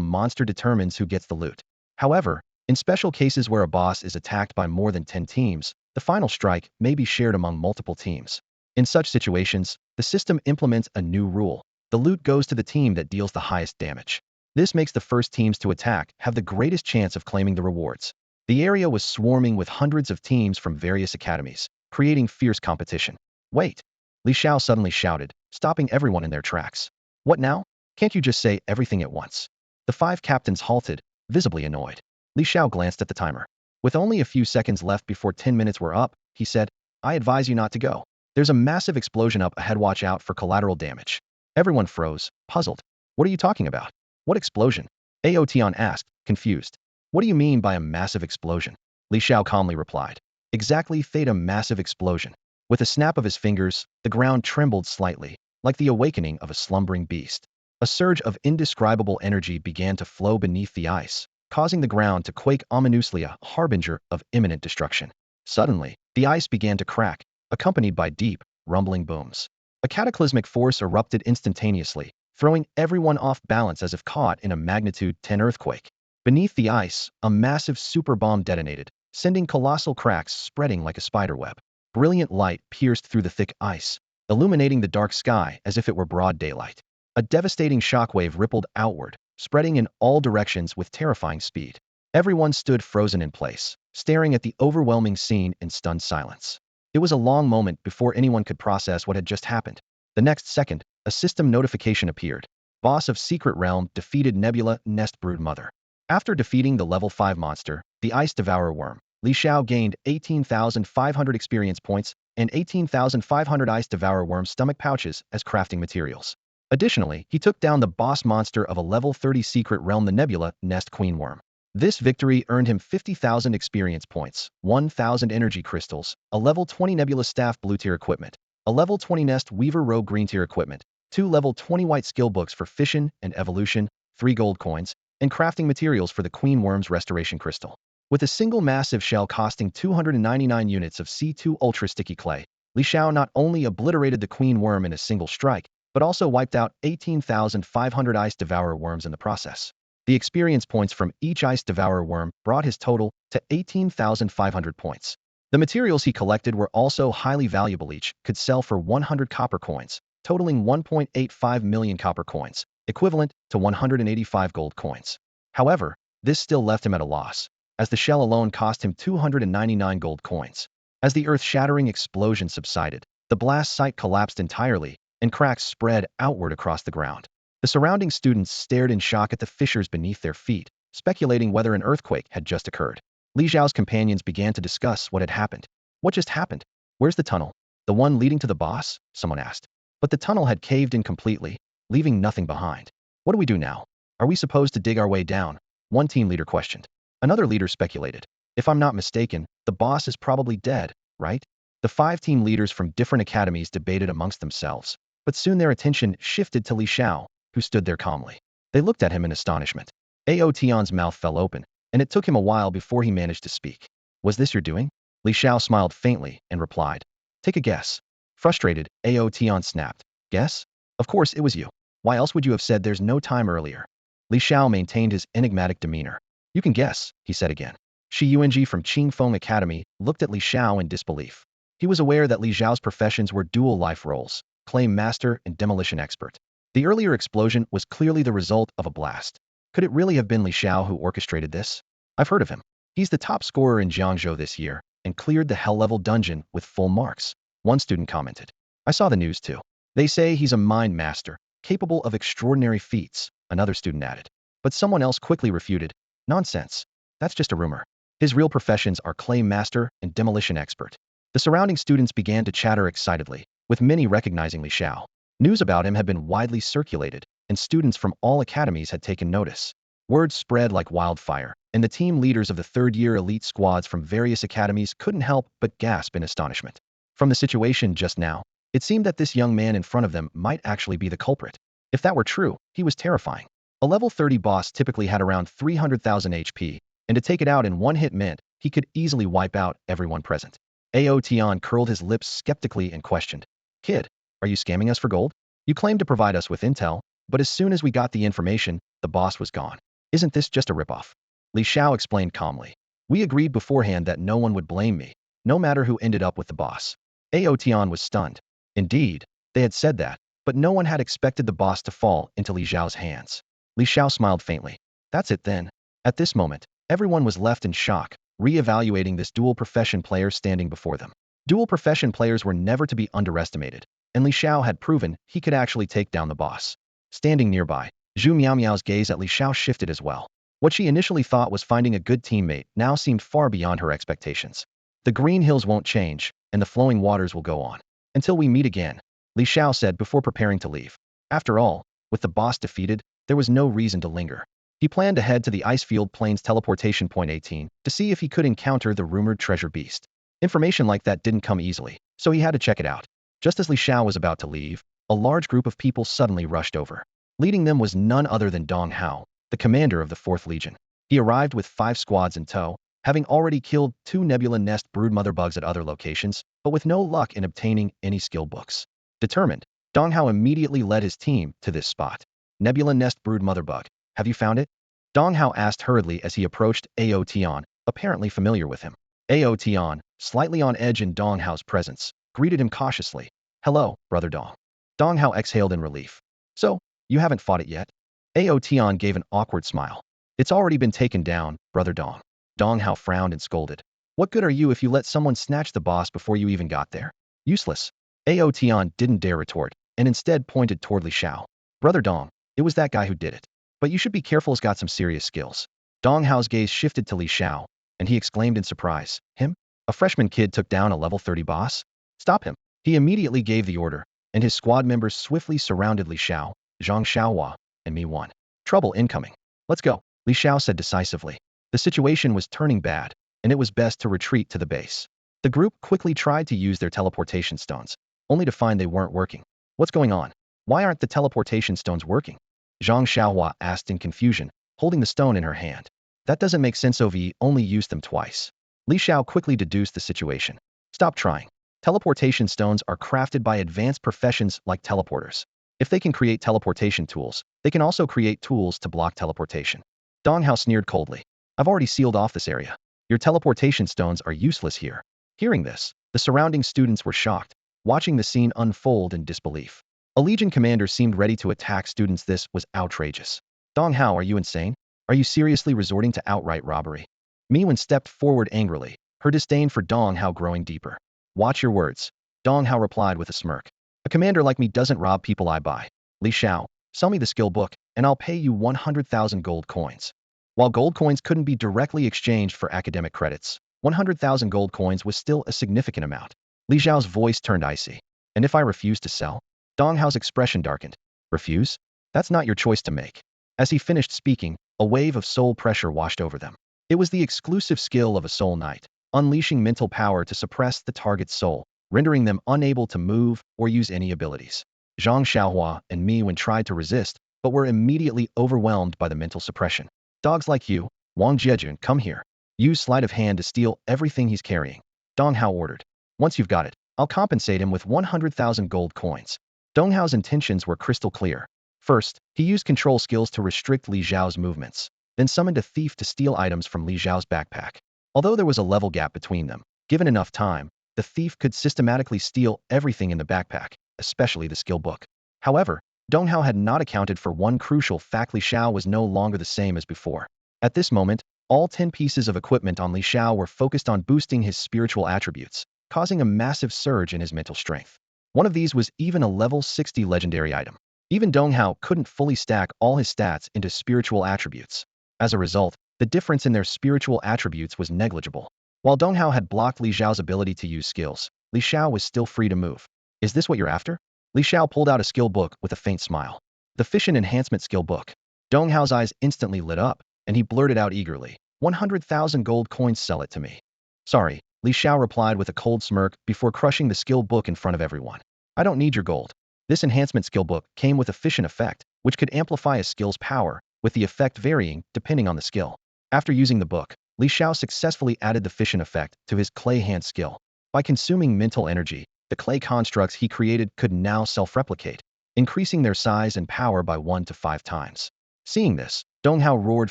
monster determines who gets the loot. However, in special cases where a boss is attacked by more than 10 teams, the final strike may be shared among multiple teams. In such situations, the system implements a new rule. The loot goes to the team that deals the highest damage. This makes the first teams to attack have the greatest chance of claiming the rewards. The area was swarming with hundreds of teams from various academies, creating fierce competition. Wait! Li Xiao suddenly shouted, stopping everyone in their tracks. What now? Can't you just say everything at once? The 5 captains halted, visibly annoyed. Li Xiao glanced at the timer. With only a few seconds left before 10 minutes were up, he said, I advise you not to go. There's a massive explosion up ahead, watch out for collateral damage. Everyone froze, puzzled. What are you talking about? What explosion? Aotian asked, confused. What do you mean by a massive explosion? Li Xiao calmly replied. Exactly, theta massive explosion. With a snap of his fingers, the ground trembled slightly, like the awakening of a slumbering beast. A surge of indescribable energy began to flow beneath the ice, causing the ground to quake ominously, a harbinger of imminent destruction. Suddenly, the ice began to crack, accompanied by deep, rumbling booms. A cataclysmic force erupted instantaneously, throwing everyone off balance as if caught in a magnitude 10 earthquake. Beneath the ice, a massive superbomb detonated, sending colossal cracks spreading like a spiderweb. Brilliant light pierced through the thick ice, illuminating the dark sky as if it were broad daylight. A devastating shockwave rippled outward, spreading in all directions with terrifying speed. Everyone stood frozen in place, staring at the overwhelming scene in stunned silence. It was a long moment before anyone could process what had just happened. The next second, a system notification appeared. Boss of Secret Realm defeated Nebula Nest Broodmother. After defeating the level 5 monster, the Ice Devourer Worm, Li Xiao gained 18,500 experience points and 18,500 Ice Devourer Worm stomach pouches as crafting materials. Additionally, he took down the boss monster of a level 30 Secret Realm, the Nebula Nest Queen Worm. This victory earned him 50,000 experience points, 1,000 energy crystals, a level 20 Nebula Staff blue tier equipment, a level 20 Nest Weaver Rogue green tier equipment, 2 level 20 white skill books for fission and evolution, 3 gold coins, and crafting materials for the Queen Worm's restoration crystal. With a single massive shell costing 299 units of C2 ultra sticky clay, Li Xiao not only obliterated the Queen Worm in a single strike, but also wiped out 18,500 Ice Devourer Worms in the process. The experience points from each Ice Devourer Worm brought his total to 18,500 points. The materials he collected were also highly valuable. Each could sell for 100 copper coins, totaling 1.85 million copper coins, equivalent to 185 gold coins. However, this still left him at a loss, as the shell alone cost him 299 gold coins. As the earth-shattering explosion subsided, the blast site collapsed entirely, and cracks spread outward across the ground. The surrounding students stared in shock at the fissures beneath their feet, speculating whether an earthquake had just occurred. Li Xiao's companions began to discuss what had happened. What just happened? Where's the tunnel? The one leading to the boss? Someone asked. But the tunnel had caved in completely, leaving nothing behind. What do we do now? Are we supposed to dig our way down? One team leader questioned. Another leader speculated. If I'm not mistaken, the boss is probably dead, right? The 5 team leaders from different academies debated amongst themselves, but soon their attention shifted to Li Xiao, who stood there calmly. They looked at him in astonishment. Aotion's mouth fell open, and it took him a while before he managed to speak. Was this your doing? Li Xiao smiled faintly and replied. Take a guess. Frustrated, Aotion snapped. Guess? Of course it was you. Why else would you have said there's no time earlier? Li Xiao maintained his enigmatic demeanor. You can guess, he said again. Shi Yuanji from Qingfeng Academy looked at Li Xiao in disbelief. He was aware that Li Xiao's professions were dual life roles, Clay Master and Demolition Expert. The earlier explosion was clearly the result of a blast. Could it really have been Li Xiao who orchestrated this? I've heard of him. He's the top scorer in Jiangzhou this year and cleared the hell-level dungeon with full marks, one student commented. I saw the news too. They say he's a mind master, capable of extraordinary feats, another student added. But someone else quickly refuted. Nonsense. That's just a rumor. His real professions are Clay Master and Demolition Expert. The surrounding students began to chatter excitedly, with many recognizing Li Xiao. News about him had been widely circulated, and students from all academies had taken notice. Word spread like wildfire, and the team leaders of the third-year elite squads from various academies couldn't help but gasp in astonishment. From the situation just now, it seemed that this young man in front of them might actually be the culprit. If that were true, he was terrifying. A level 30 boss typically had around 300,000 HP, and to take it out in one hit meant he could easily wipe out everyone present. Aotion curled his lips skeptically and questioned. Kid, are you scamming us for gold? You claimed to provide us with intel, but as soon as we got the information, the boss was gone. Isn't this just a ripoff? Li Xiao explained calmly. We agreed beforehand that no one would blame me, no matter who ended up with the boss. Aotion was stunned. Indeed, they had said that, but no one had expected the boss to fall into Li Xiao's hands. Li Xiao smiled faintly. That's it then. At this moment, everyone was left in shock, re-evaluating this dual profession player standing before them. Dual profession players were never to be underestimated, and Li Xiao had proven he could actually take down the boss. Standing nearby, Zhu Miao's gaze at Li Xiao shifted as well. What she initially thought was finding a good teammate now seemed far beyond her expectations. The green hills won't change, and the flowing waters will go on. Until we meet again, Li Xiao said before preparing to leave. After all, with the boss defeated, there was no reason to linger. He planned to head to the Icefield Plains teleportation point 18 to see if he could encounter the rumored treasure beast. Information like that didn't come easily, so he had to check it out. Just as Li Xiao was about to leave, a large group of people suddenly rushed over. Leading them was none other than Dong Hao, the commander of the 4th Legion. He arrived with 5 squads in tow, having already killed 2 Nebula Nest broodmother bugs at other locations, but with no luck in obtaining any skill books. Determined, Dong Hao immediately led his team to this spot. Nebula Nest broodmother bug. Have you found it? Dong Hao asked hurriedly as he approached Aotion, apparently familiar with him. Aotion, slightly on edge in Dong Hao's presence, greeted him cautiously. Hello, brother Dong. Dong Hao exhaled in relief. So, you haven't fought it yet? Aotion gave an awkward smile. It's already been taken down, brother Dong. Dong Hao frowned and scolded. What good are you if you let someone snatch the boss before you even got there? Useless. Aotion didn't dare retort, and instead pointed toward Li Xiao. Brother Dong, it was that guy who did it. But you should be careful, he's got some serious skills. Dong Hao's gaze shifted to Li Xiao, and he exclaimed in surprise. Him? A freshman kid took down a level 30 boss? Stop him. He immediately gave the order, and his squad members swiftly surrounded Li Xiao, Zhang Xiaohua, and Meow. Trouble incoming. Let's go, Li Xiao said decisively. The situation was turning bad, and it was best to retreat to the base. The group quickly tried to use their teleportation stones, only to find they weren't working. What's going on? Why aren't the teleportation stones working? Zhang Xiaohua asked in confusion, holding the stone in her hand. That doesn't make sense, OV only used them twice. Li Xiao quickly deduced the situation. Stop trying. Teleportation stones are crafted by advanced professions like teleporters. If they can create teleportation tools, they can also create tools to block teleportation. Dong Hao sneered coldly. I've already sealed off this area. Your teleportation stones are useless here. Hearing this, the surrounding students were shocked, watching the scene unfold in disbelief. A Legion commander seemed ready to attack students. This was outrageous. Dong Hao, are you insane? Are you seriously resorting to outright robbery? Meow stepped forward angrily, her disdain for Dong Hao growing deeper. Watch your words, Dong Hao replied with a smirk. commander like me doesn't rob people I buy. Li Xiao, sell me the skill book, and I'll pay you 100,000 gold coins. While gold coins couldn't be directly exchanged for academic credits, 100,000 gold coins was still a significant amount. Li Xiao's voice turned icy. And if I refuse to sell? Dong Hao's expression darkened. Refuse? That's not your choice to make. As he finished speaking, a wave of soul pressure washed over them. It was the exclusive skill of a soul knight, unleashing mental power to suppress the target's soul, rendering them unable to move or use any abilities. Zhang Xiaohua and Meow tried to resist, but were immediately overwhelmed by the mental suppression. Dogs like you, Wang Jiejun, come here. Use sleight of hand to steal everything he's carrying. Dong Hao ordered. Once you've got it, I'll compensate him with 100,000 gold coins. Dong Hao's intentions were crystal clear. First, he used control skills to restrict Li Xiao's movements, then summoned a thief to steal items from Li Xiao's backpack. Although there was a level gap between them, given enough time, the thief could systematically steal everything in the backpack, especially the skill book. However, Dong Hao had not accounted for one crucial fact: Li Xiao was no longer the same as before. At this moment, all 10 pieces of equipment on Li Xiao were focused on boosting his spiritual attributes, causing a massive surge in his mental strength. One of these was even a level 60 legendary item. Even Dong Hao couldn't fully stack all his stats into spiritual attributes. As a result, the difference in their spiritual attributes was negligible. While Dong Hao had blocked Li Xiao's ability to use skills, Li Xiao was still free to move. Is this what you're after? Li Xiao pulled out a skill book with a faint smile. The Fission Enhancement Skill Book. Dong Hao's eyes instantly lit up, and he blurted out eagerly, 100,000 gold coins, sell it to me. Sorry, Li Xiao replied with a cold smirk before crushing the skill book in front of everyone. I don't need your gold. This enhancement skill book came with a fission effect, which could amplify a skill's power, with the effect varying depending on the skill. After using the book, Li Xiao successfully added the fission effect to his clay hand skill. By consuming mental energy, the clay constructs he created could now self-replicate, increasing their size and power by 1 to 5 times. Seeing this, Dong Hao roared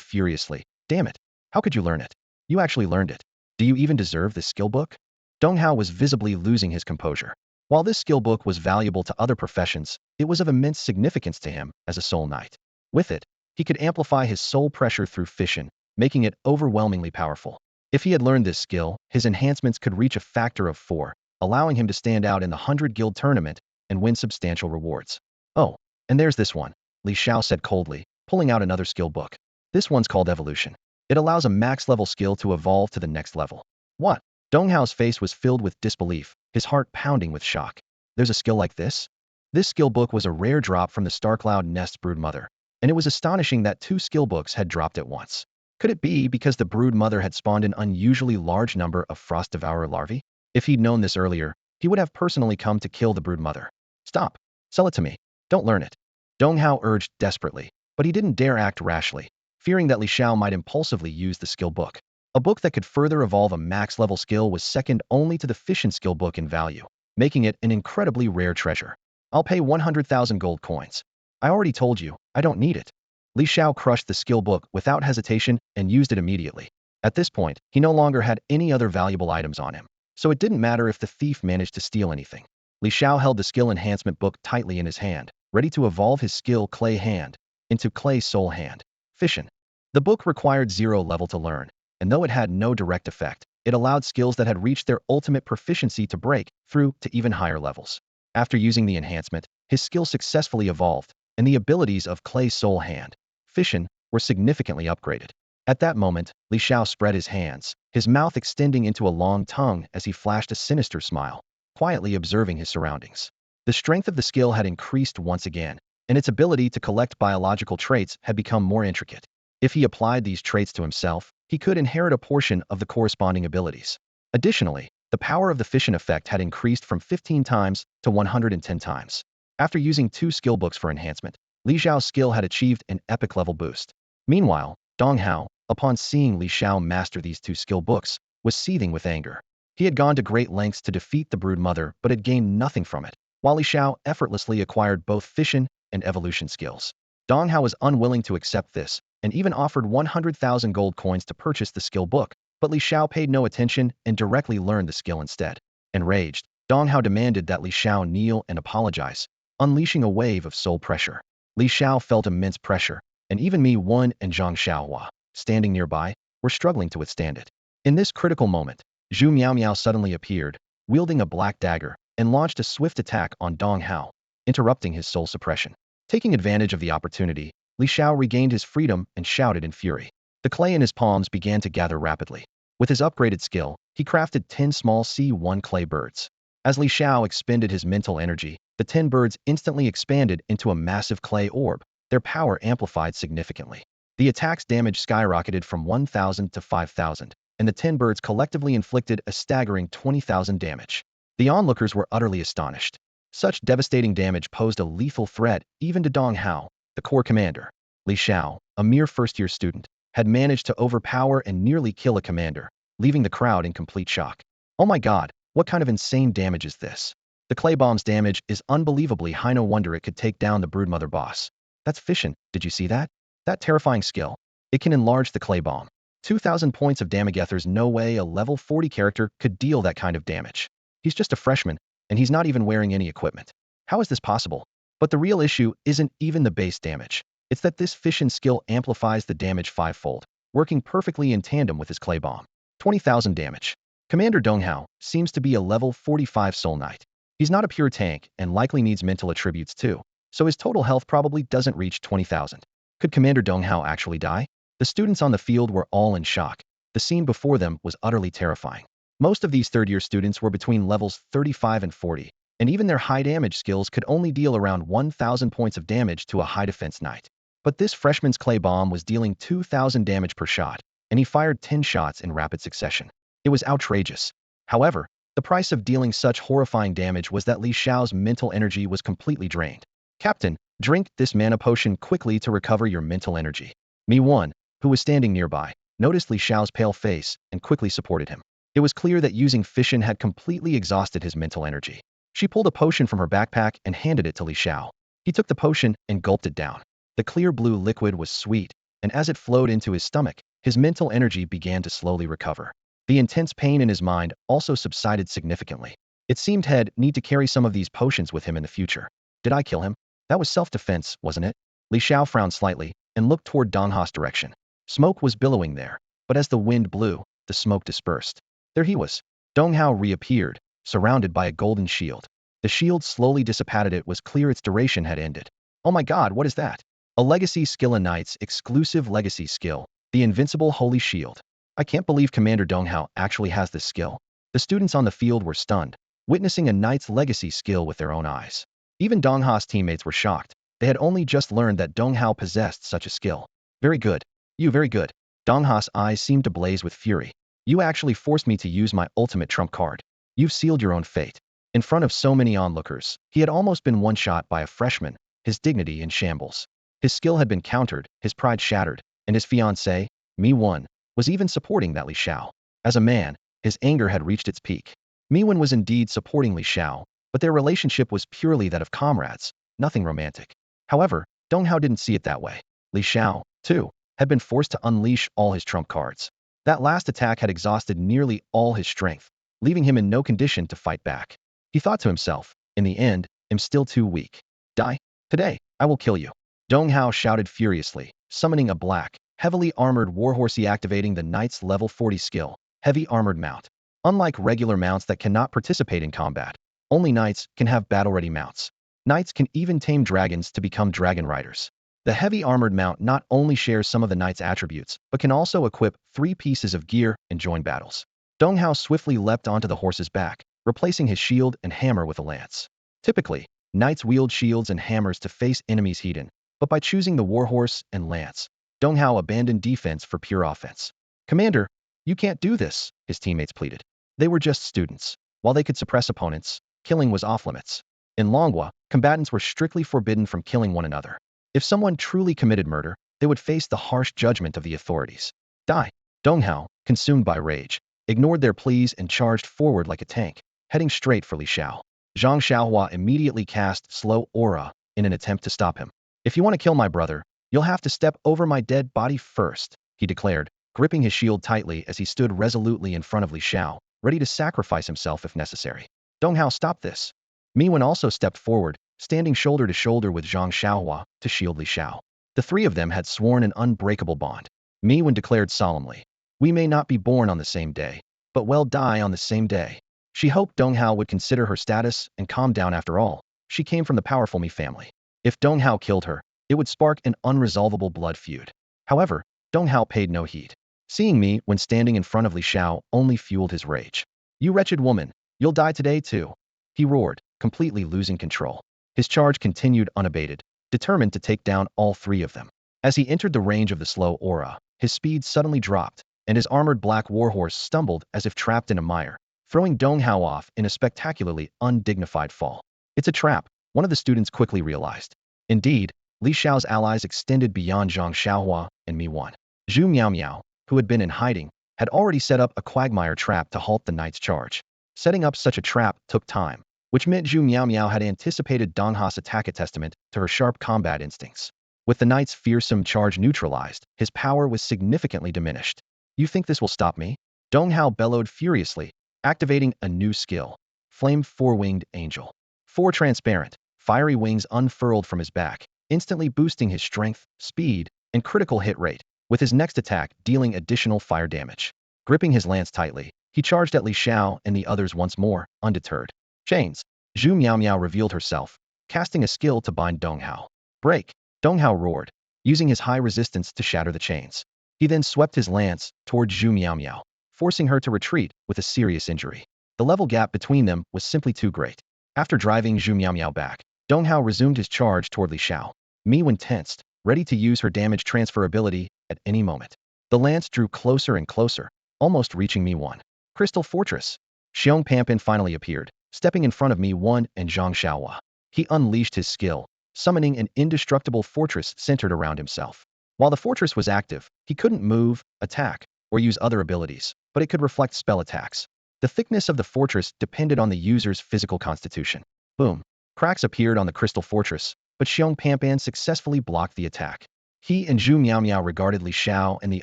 furiously. Damn it! How could you learn it? You actually learned it. Do you even deserve this skill book? Dong Hao was visibly losing his composure. While this skill book was valuable to other professions, it was of immense significance to him as a soul knight. With it, he could amplify his soul pressure through fission, making it overwhelmingly powerful. If he had learned this skill, his enhancements could reach a factor of 4, allowing him to stand out in the 100 Guild tournament and win substantial rewards. Oh, and there's this one, Li Xiao said coldly, pulling out another skill book. This one's called Evolution. It allows a max-level skill to evolve to the next level. What? Dong Hao's face was filled with disbelief, his heart pounding with shock. There's a skill like this? This skill book was a rare drop from the Starcloud Nest's broodmother, and it was astonishing that 2 skill books had dropped at once. Could it be because the broodmother had spawned an unusually large number of frost devourer larvae? If he'd known this earlier, he would have personally come to kill the broodmother. Stop. Sell it to me. Don't learn it. Dong Hao urged desperately, but he didn't dare act rashly, fearing that Li Xiao might impulsively use the skill book. A book that could further evolve a max-level skill was second only to the fission skill book in value, making it an incredibly rare treasure. I'll pay 100,000 gold coins. I already told you, I don't need it. Li Xiao crushed the skill book without hesitation and used it immediately. At this point, he no longer had any other valuable items on him, so it didn't matter if the thief managed to steal anything. Li Xiao held the skill enhancement book tightly in his hand, ready to evolve his skill Clay Hand into Clay Soul Hand. Fission. The book required 0 level to learn, and though it had no direct effect, it allowed skills that had reached their ultimate proficiency to break through to even higher levels. After using the enhancement, his skill successfully evolved, and the abilities of Clay Soul Hand, Fission, were significantly upgraded. At that moment, Li Xiao spread his hands, his mouth extending into a long tongue as he flashed a sinister smile, quietly observing his surroundings. The strength of the skill had increased once again, and its ability to collect biological traits had become more intricate. If he applied these traits to himself, he could inherit a portion of the corresponding abilities. Additionally, the power of the fission effect had increased from 15 times to 110 times. After using 2 skill books for enhancement, Li Xiao's skill had achieved an epic level boost. Meanwhile, Dong Hao, upon seeing Li Xiao master these 2 skill books, was seething with anger. He had gone to great lengths to defeat the broodmother but had gained nothing from it, while Li Xiao effortlessly acquired both fission and evolution skills. Dong Hao was unwilling to accept this, and even offered 100,000 gold coins to purchase the skill book, but Li Xiao paid no attention and directly learned the skill instead. Enraged, Dong Hao demanded that Li Xiao kneel and apologize, unleashing a wave of soul pressure. Li Xiao felt immense pressure, and even Meow and Zhang Xiaohua, standing nearby, were struggling to withstand it. In this critical moment, Zhu Miao Miao suddenly appeared, wielding a black dagger, and launched a swift attack on Dong Hao, interrupting his soul suppression. Taking advantage of the opportunity, Li Xiao regained his freedom and shouted in fury. The clay in his palms began to gather rapidly. With his upgraded skill, he crafted 10 small C1 clay birds. As Li Xiao expended his mental energy, the 10 birds instantly expanded into a massive clay orb, their power amplified significantly. The attack's damage skyrocketed from 1,000 to 5,000, and the 10 birds collectively inflicted a staggering 20,000 damage. The onlookers were utterly astonished. Such devastating damage posed a lethal threat even to Dong Hao, the core commander. Li Xiao, a mere first-year student, had managed to overpower and nearly kill a commander, leaving the crowd in complete shock. Oh my god, what kind of insane damage is this? The clay bomb's damage is unbelievably high, no wonder it could take down the broodmother boss. That's fission, did you see that? That terrifying skill. It can enlarge the clay bomb. 2,000 points of damage. There's no way a level 40 character could deal that kind of damage. He's just a freshman, and he's not even wearing any equipment. How is this possible? But the real issue isn't even the base damage. It's that this fission skill amplifies the damage fivefold, working perfectly in tandem with his clay bomb. 20,000 damage. Commander Dong Hao seems to be a level 45 Soul Knight. He's not a pure tank and likely needs mental attributes too, so his total health probably doesn't reach 20,000. Could Commander Dong Hao actually die? The students on the field were all in shock. The scene before them was utterly terrifying. Most of these third-year students were between levels 35 and 40, and even their high damage skills could only deal around 1,000 points of damage to a high defense knight. But this freshman's clay bomb was dealing 2,000 damage per shot, and he fired 10 shots in rapid succession. It was outrageous. However, the price of dealing such horrifying damage was that Li Xiao's mental energy was completely drained. Captain, drink this mana potion quickly to recover your mental energy. Meow, who was standing nearby, noticed Li Xiao's pale face and quickly supported him. It was clear that using fission had completely exhausted his mental energy. She pulled a potion from her backpack and handed it to Li Xiao. He took the potion and gulped it down. The clear blue liquid was sweet, and as it flowed into his stomach, his mental energy began to slowly recover. The intense pain in his mind also subsided significantly. It seemed he'd need to carry some of these potions with him in the future. Did I kill him? That was self-defense, wasn't it? Li Xiao frowned slightly and looked toward Dong Hao's direction. Smoke was billowing there, but as the wind blew, the smoke dispersed. There he was. Dong Hao reappeared, surrounded by a golden shield. The shield slowly dissipated. It was clear its duration had ended. Oh my god, what is that? A legacy skill, a knight's exclusive legacy skill, the invincible holy shield. I can't believe Commander Dong Hao actually has this skill. The students on the field were stunned, witnessing a knight's legacy skill with their own eyes. Even Dong Hao's teammates were shocked. They had only just learned that Dong Hao possessed such a skill. Very good. You very good. Dong Hao's eyes seemed to blaze with fury. You actually forced me to use my ultimate trump card. You've sealed your own fate. In front of so many onlookers, he had almost been one-shot by a freshman, his dignity in shambles. His skill had been countered, his pride shattered, and his fiancée, Mi-Wen, was even supporting that Li Xiao. As a man, his anger had reached its peak. Mi-Wen was indeed supporting Li Xiao, but their relationship was purely that of comrades, nothing romantic. However, Dong Hao didn't see it that way. Li Xiao, too, had been forced to unleash all his trump cards. That last attack had exhausted nearly all his strength, leaving him in no condition to fight back. He thought to himself, in the end, I'm still too weak. Die? Today, I will kill you. Dong Hao shouted furiously, summoning a black, heavily armored warhorse, activating the knight's level 40 skill, heavy armored mount. Unlike regular mounts that cannot participate in combat, only knights can have battle-ready mounts. Knights can even tame dragons to become dragon riders. The heavy armored mount not only shares some of the knight's attributes, but can also equip 3 pieces of gear and join battles. Dong Hao swiftly leapt onto the horse's back, replacing his shield and hammer with a lance. Typically, knights wield shields and hammers to face enemies head-on, but by choosing the warhorse and lance, Dong Hao abandoned defense for pure offense. Commander, you can't do this, his teammates pleaded. They were just students. While they could suppress opponents, killing was off-limits. In Longhua, combatants were strictly forbidden from killing one another. If someone truly committed murder, they would face the harsh judgment of the authorities. Die! Dong Hao, consumed by rage, ignored their pleas and charged forward like a tank, heading straight for Li Xiao. Zhang Xiaohua immediately cast Slow Aura in an attempt to stop him. If you want to kill my brother, you'll have to step over my dead body first, he declared, gripping his shield tightly as he stood resolutely in front of Li Xiao, ready to sacrifice himself if necessary. Dong Hao, stop this. Mi-Wen also stepped forward, standing shoulder to shoulder with Zhang Xiaohua to shield Li Xiao. The three of them had sworn an unbreakable bond. Mi-Wen declared solemnly, "We may not be born on the same day, but we'll die on the same day." She hoped Dong Hao would consider her status and calm down. After all, she came from the powerful Mi family. If Dong Hao killed her, it would spark an unresolvable blood feud. However, Dong Hao paid no heed. Seeing me when standing in front of Li Xiao only fueled his rage. "You wretched woman, you'll die today too," he roared, completely losing control. His charge continued unabated, determined to take down all three of them. As he entered the range of the slow aura, his speed suddenly dropped, and his armored black warhorse stumbled as if trapped in a mire, throwing Dong Hao off in a spectacularly undignified fall. "It's a trap," one of the students quickly realized. Indeed, Li Xiao's allies extended beyond Zhang Xiaohua and Mi Wan. Zhu Meow, who had been in hiding, had already set up a quagmire trap to halt the knight's charge. Setting up such a trap took time, which meant Zhu Meow had anticipated Dong Hao's attack, a testament to her sharp combat instincts. With the knight's fearsome charge neutralized, his power was significantly diminished. "You think this will stop me?" Dong Hao bellowed furiously, activating a new skill, Flame Four-Winged Angel. Four transparent, fiery wings unfurled from his back, instantly boosting his strength, speed, and critical hit rate, with his next attack dealing additional fire damage. Gripping his lance tightly, he charged at Li Xiao and the others once more, undeterred. "Chains!" Zhu Meow revealed herself, casting a skill to bind Dong Hao. "Break!" Dong Hao roared, using his high resistance to shatter the chains. He then swept his lance toward Zhu Meow, forcing her to retreat with a serious injury. The level gap between them was simply too great. After driving Zhu Meow back, Dong Hao resumed his charge toward Li Xiao. Mi Wan tensed, ready to use her damage transfer ability at any moment. The lance drew closer and closer, almost reaching Mi Wan. "Crystal Fortress!" Xiong Pampin finally appeared, stepping in front of Mi Wan and Zhang Xiaohua. He unleashed his skill, summoning an indestructible fortress centered around himself. While the fortress was active, he couldn't move, attack, or use other abilities, but it could reflect spell attacks. The thickness of the fortress depended on the user's physical constitution. Boom. Cracks appeared on the crystal fortress, but Xiong Pampin successfully blocked the attack. He and Zhu Meow regarded Li Xiao and the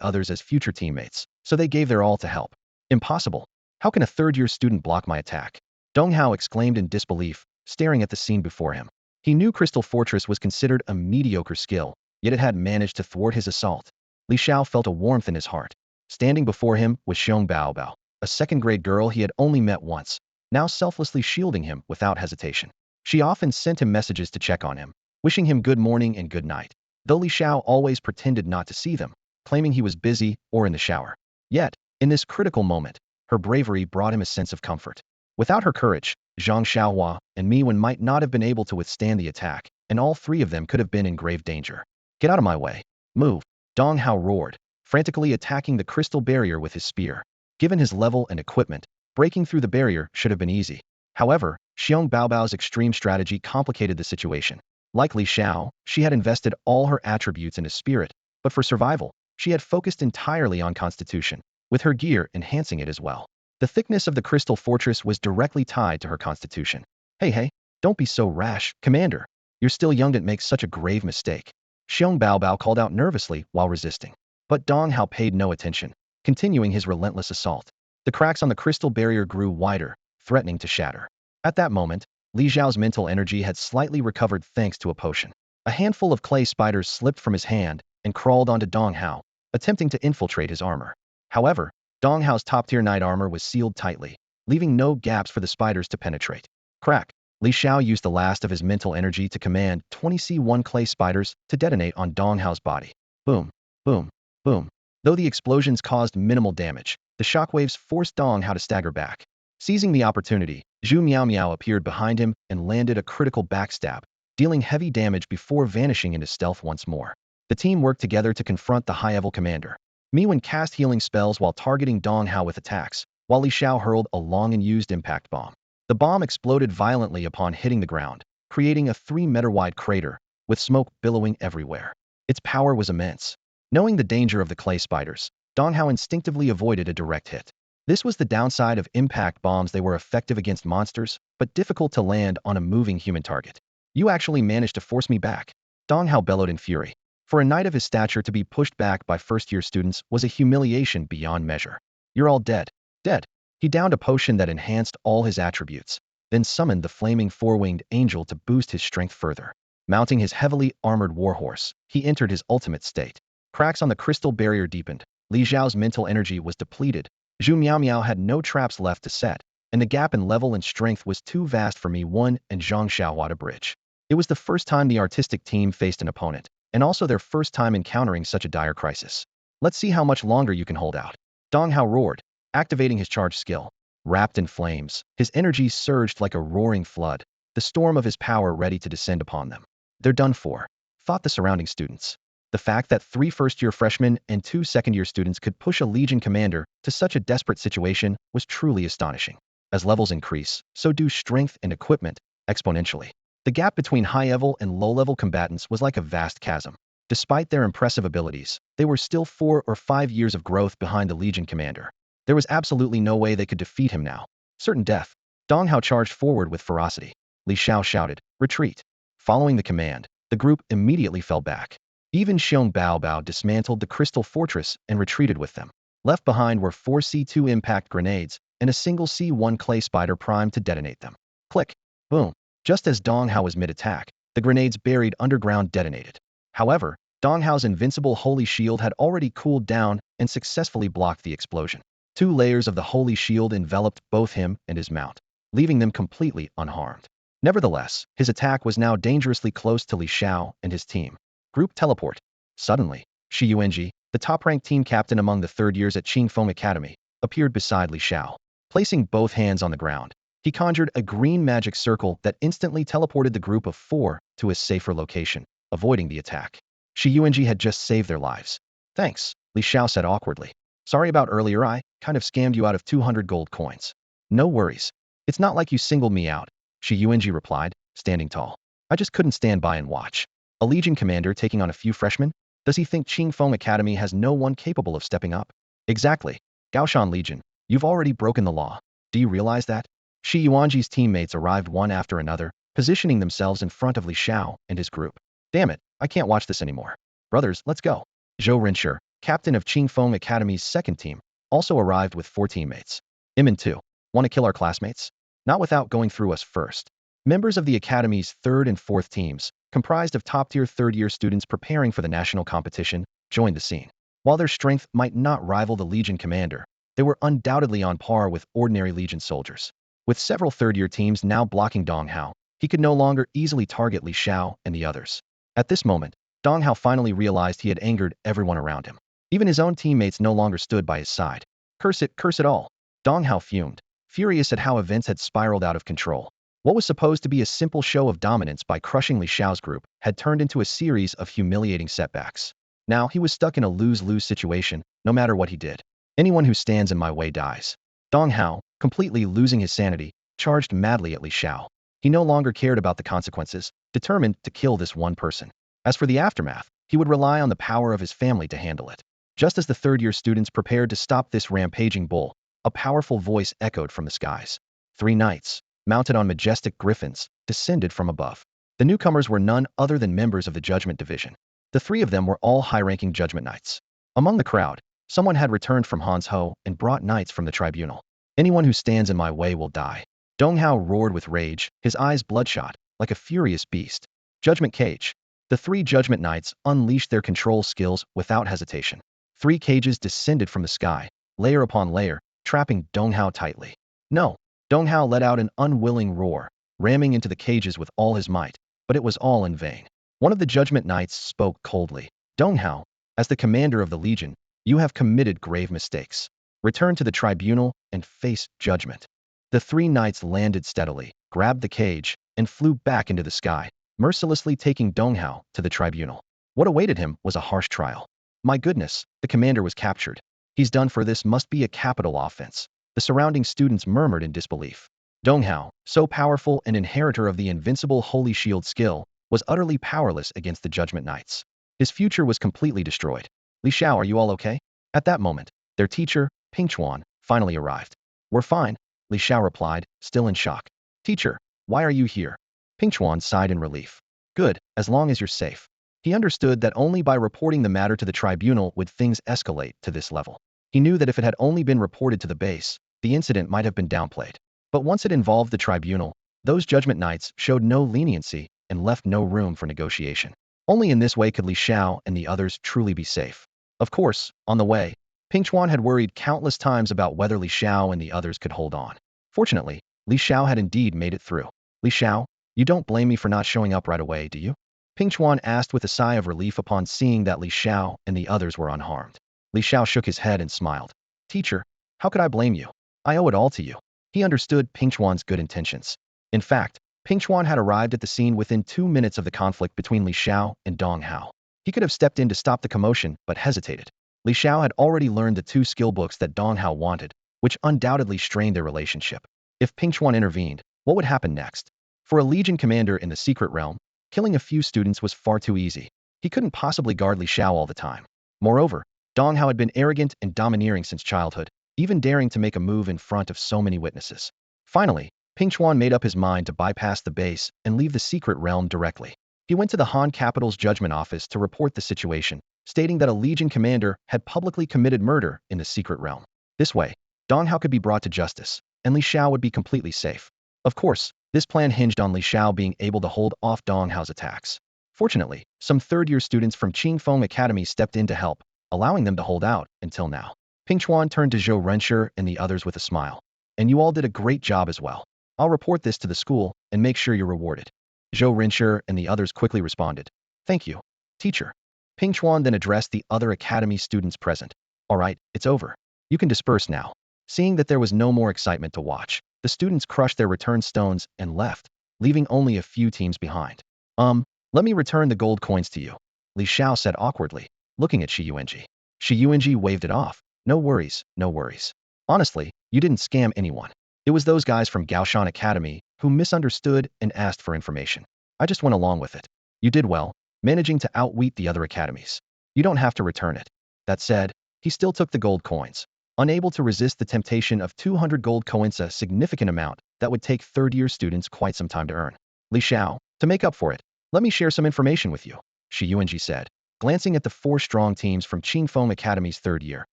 others as future teammates, so they gave their all to help. "Impossible. How can a third-year student block my attack?" Dong Hao exclaimed in disbelief, staring at the scene before him. He knew Crystal Fortress was considered a mediocre skill, yet it had managed to thwart his assault. Li Xiao felt a warmth in his heart. Standing before him was Xiong Baobao, a second-grade girl he had only met once, now selflessly shielding him without hesitation. She often sent him messages to check on him, wishing him good morning and good night, though Li Xiao always pretended not to see them, claiming he was busy or in the shower. Yet, in this critical moment, her bravery brought him a sense of comfort. Without her courage, Zhang Xiaohua and Mi Wan might not have been able to withstand the attack, and all three of them could have been in grave danger. "Get out of my way. Move!" Dong Hao roared, frantically attacking the crystal barrier with his spear. Given his level and equipment, breaking through the barrier should have been easy. However, Xiong Baobao's extreme strategy complicated the situation. Like Li Xiao, she had invested all her attributes into spirit, but for survival, she had focused entirely on constitution, with her gear enhancing it as well. The thickness of the crystal fortress was directly tied to her constitution. Hey, don't be so rash, Commander. You're still young to make such a grave mistake." Xiong Baobao called out nervously while resisting. But Dong Hao paid no attention, continuing his relentless assault. The cracks on the crystal barrier grew wider, threatening to shatter. At that moment, Li Xiao's mental energy had slightly recovered thanks to a potion. A handful of clay spiders slipped from his hand and crawled onto Dong Hao, attempting to infiltrate his armor. However, Dong Hao's top-tier knight armor was sealed tightly, leaving no gaps for the spiders to penetrate. Crack! Li Xiao used the last of his mental energy to command 20 C1 clay spiders to detonate on Dong Hao's body. Boom, boom, boom. Though the explosions caused minimal damage, the shockwaves forced Dong Hao to stagger back. Seizing the opportunity, Zhu Meow appeared behind him and landed a critical backstab, dealing heavy damage before vanishing into stealth once more. The team worked together to confront the high-level commander. Mi Wan cast healing spells while targeting Dong Hao with attacks, while Li Xiao hurled a long and used impact bomb. The bomb exploded violently upon hitting the ground, creating a 3-meter-wide crater, with smoke billowing everywhere. Its power was immense. Knowing the danger of the clay spiders, Dong Hao instinctively avoided a direct hit. This was the downside of impact bombs. They were effective against monsters, but difficult to land on a moving human target. "You actually managed to force me back," Dong Hao bellowed in fury. For a knight of his stature to be pushed back by first-year students was a humiliation beyond measure. "You're all dead. Dead." He downed a potion that enhanced all his attributes, then summoned the flaming four-winged angel to boost his strength further. Mounting his heavily armored warhorse, he entered his ultimate state. Cracks on the crystal barrier deepened. Li Xiao's mental energy was depleted. Zhu Meow had no traps left to set, and and the gap in level and strength was too vast for me one and Zhang Xiao to bridge. It was the first time the artistic team faced an opponent, and also their first time encountering such a dire crisis. Let's see how much longer you can hold out. Dong Hao roared, activating his charge skill. Wrapped in flames, his energy surged like a roaring flood, the storm of his power ready to descend upon them. They're done for, thought the surrounding students. The fact that 3 first-year freshmen and 2 second-year students could push a Legion commander to such a desperate situation was truly astonishing. As levels increase, so do strength and equipment, exponentially. The gap between high-level and low-level combatants was like a vast chasm. Despite their impressive abilities, they were still 4 or 5 years of growth behind the Legion commander. There was absolutely no way they could defeat him now. Certain death. Dong Hao charged forward with ferocity. Li Xiao shouted, "Retreat." Following the command, the group immediately fell back. Even Xiong Bao dismantled the crystal fortress and retreated with them. Left behind were 4 C2 impact grenades and a single C1 clay spider primed to detonate them. Click. Boom. Just as Dong Hao was mid-attack, the grenades buried underground detonated. However, Dong Hao's invincible holy shield had already cooled down and successfully blocked the explosion. 2 layers of the holy shield enveloped both him and his mount, leaving them completely unharmed. Nevertheless, his attack was now dangerously close to Li Xiao and his team. Group teleport. Suddenly, Shi Yuanji, the top-ranked team captain among the third years at Qingfeng Academy, appeared beside Li Xiao. Placing both hands on the ground, he conjured a green magic circle that instantly teleported the group of 4 to a safer location, avoiding the attack. Shi Yuanji had just saved their lives. Thanks, Li Xiao said awkwardly. Sorry about earlier, I kind of scammed you out of 200 gold coins. No worries. It's not like you singled me out, Shi Yuanji replied, standing tall. I just couldn't stand by and watch. A Legion commander taking on a few freshmen? Does he think Qingfeng Academy has no one capable of stepping up? Exactly. Gaoshan Legion, you've already broken the law. Do you realize that? Shi Yuanji's teammates arrived one after another, positioning themselves in front of Li Xiao and his group. Damn it, I can't watch this anymore. Brothers, let's go. Zhou Rinshi, captain of Qingfeng Academy's second team, also arrived with 4 teammates. Imin too. Want to kill our classmates? Not without going through us first. Members of the Academy's third and fourth teams, comprised of top-tier third-year students preparing for the national competition, joined the scene. While their strength might not rival the Legion commander, they were undoubtedly on par with ordinary Legion soldiers. With several third-year teams now blocking Dong Hao, he could no longer easily target Li Xiao and the others. At this moment, Dong Hao finally realized he had angered everyone around him. Even his own teammates no longer stood by his side. Curse it all. Dong Hao fumed, furious at how events had spiraled out of control. What was supposed to be a simple show of dominance by crushing Li Xiao's group had turned into a series of humiliating setbacks. Now he was stuck in a lose-lose situation, no matter what he did. Anyone who stands in my way dies. Dong Hao, completely losing his sanity, charged madly at Li Xiao. He no longer cared about the consequences, determined to kill this one person. As for the aftermath, he would rely on the power of his family to handle it. Just as the third-year students prepared to stop this rampaging bull, a powerful voice echoed from the skies. 3 knights, mounted on majestic griffins, descended from above. The newcomers were none other than members of the Judgment Division. The 3 of them were all high-ranking Judgment Knights. Among the crowd, someone had returned from Hanzhou and brought knights from the tribunal. Anyone who stands in my way will die. Dong Hao roared with rage, his eyes bloodshot, like a furious beast. Judgment Cage. The 3 Judgment Knights unleashed their control skills without hesitation. 3 cages descended from the sky, layer upon layer, trapping Dong Hao tightly. No! Dong Hao let out an unwilling roar, ramming into the cages with all his might, but it was all in vain. One of the Judgment Knights spoke coldly. Dong Hao, as the commander of the Legion, you have committed grave mistakes. Return to the tribunal and face judgment. The 3 knights landed steadily, grabbed the cage, and flew back into the sky, mercilessly taking Dong Hao to the tribunal. What awaited him was a harsh trial. My goodness, the commander was captured. He's done for. This must be a capital offense. The surrounding students murmured in disbelief. Dong Hao, so powerful and inheritor of the invincible Holy Shield skill, was utterly powerless against the Judgment Knights. His future was completely destroyed. Li Xiao, are you all okay? At that moment, their teacher, Ping Chuan, finally arrived. We're fine, Li Xiao replied, still in shock. Teacher, why are you here? Ping Chuan sighed in relief. Good, as long as you're safe. He understood that only by reporting the matter to the tribunal would things escalate to this level. He knew that if it had only been reported to the base, the incident might have been downplayed. But once it involved the tribunal, those Judgment Knights showed no leniency and left no room for negotiation. Only in this way could Li Xiao and the others truly be safe. Of course, on the way, Ping Chuan had worried countless times about whether Li Xiao and the others could hold on. Fortunately, Li Xiao had indeed made it through. Li Xiao, you don't blame me for not showing up right away, do you? Ping Chuan asked with a sigh of relief upon seeing that Li Xiao and the others were unharmed. Li Xiao shook his head and smiled. Teacher, how could I blame you? I owe it all to you. He understood Ping Chuan's good intentions. In fact, Ping Chuan had arrived at the scene within 2 minutes of the conflict between Li Xiao and Dong Hao. He could have stepped in to stop the commotion, but hesitated. Li Xiao had already learned the 2 skill books that Dong Hao wanted, which undoubtedly strained their relationship. If Ping Chuan intervened, what would happen next? For a Legion commander in the secret realm, killing a few students was far too easy. He couldn't possibly guard Li Xiao all the time. Moreover, Dong Hao had been arrogant and domineering since childhood, even daring to make a move in front of so many witnesses. Finally, Ping Chuan made up his mind to bypass the base and leave the secret realm directly. He went to the Han capital's judgment office to report the situation, stating that a Legion commander had publicly committed murder in the secret realm. This way, Dong Hao could be brought to justice, and Li Xiao would be completely safe. Of course, this plan hinged on Li Xiao being able to hold off Dong Hao's attacks. Fortunately, some third-year students from Qingfeng Academy stepped in to help, allowing them to hold out until now. Ping Chuan turned to Zhou Renshi and the others with a smile. And you all did a great job as well. I'll report this to the school and make sure you're rewarded. Zhou Renshi and the others quickly responded. Thank you, teacher. Ping Chuan then addressed the other academy students present. All right, it's over. You can disperse now. Seeing that there was no more excitement to watch, the students crushed their return stones and left, leaving only a few teams behind. Let me return the gold coins to you, Li Xiao said awkwardly, looking at Shi Yuanji. Shi Yuanji waved it off. No worries, no worries. Honestly, you didn't scam anyone. It was those guys from Gaoshan Academy who misunderstood and asked for information. I just went along with it. You did well, managing to outwit the other academies. You don't have to return it. That said, he still took the gold coins, unable to resist the temptation of 200 gold coins, a significant amount that would take third-year students quite some time to earn. Li Xiao, to make up for it, let me share some information with you, Shi Yuanji said, glancing at the 4 strong teams from Qingfeng Academy's third year,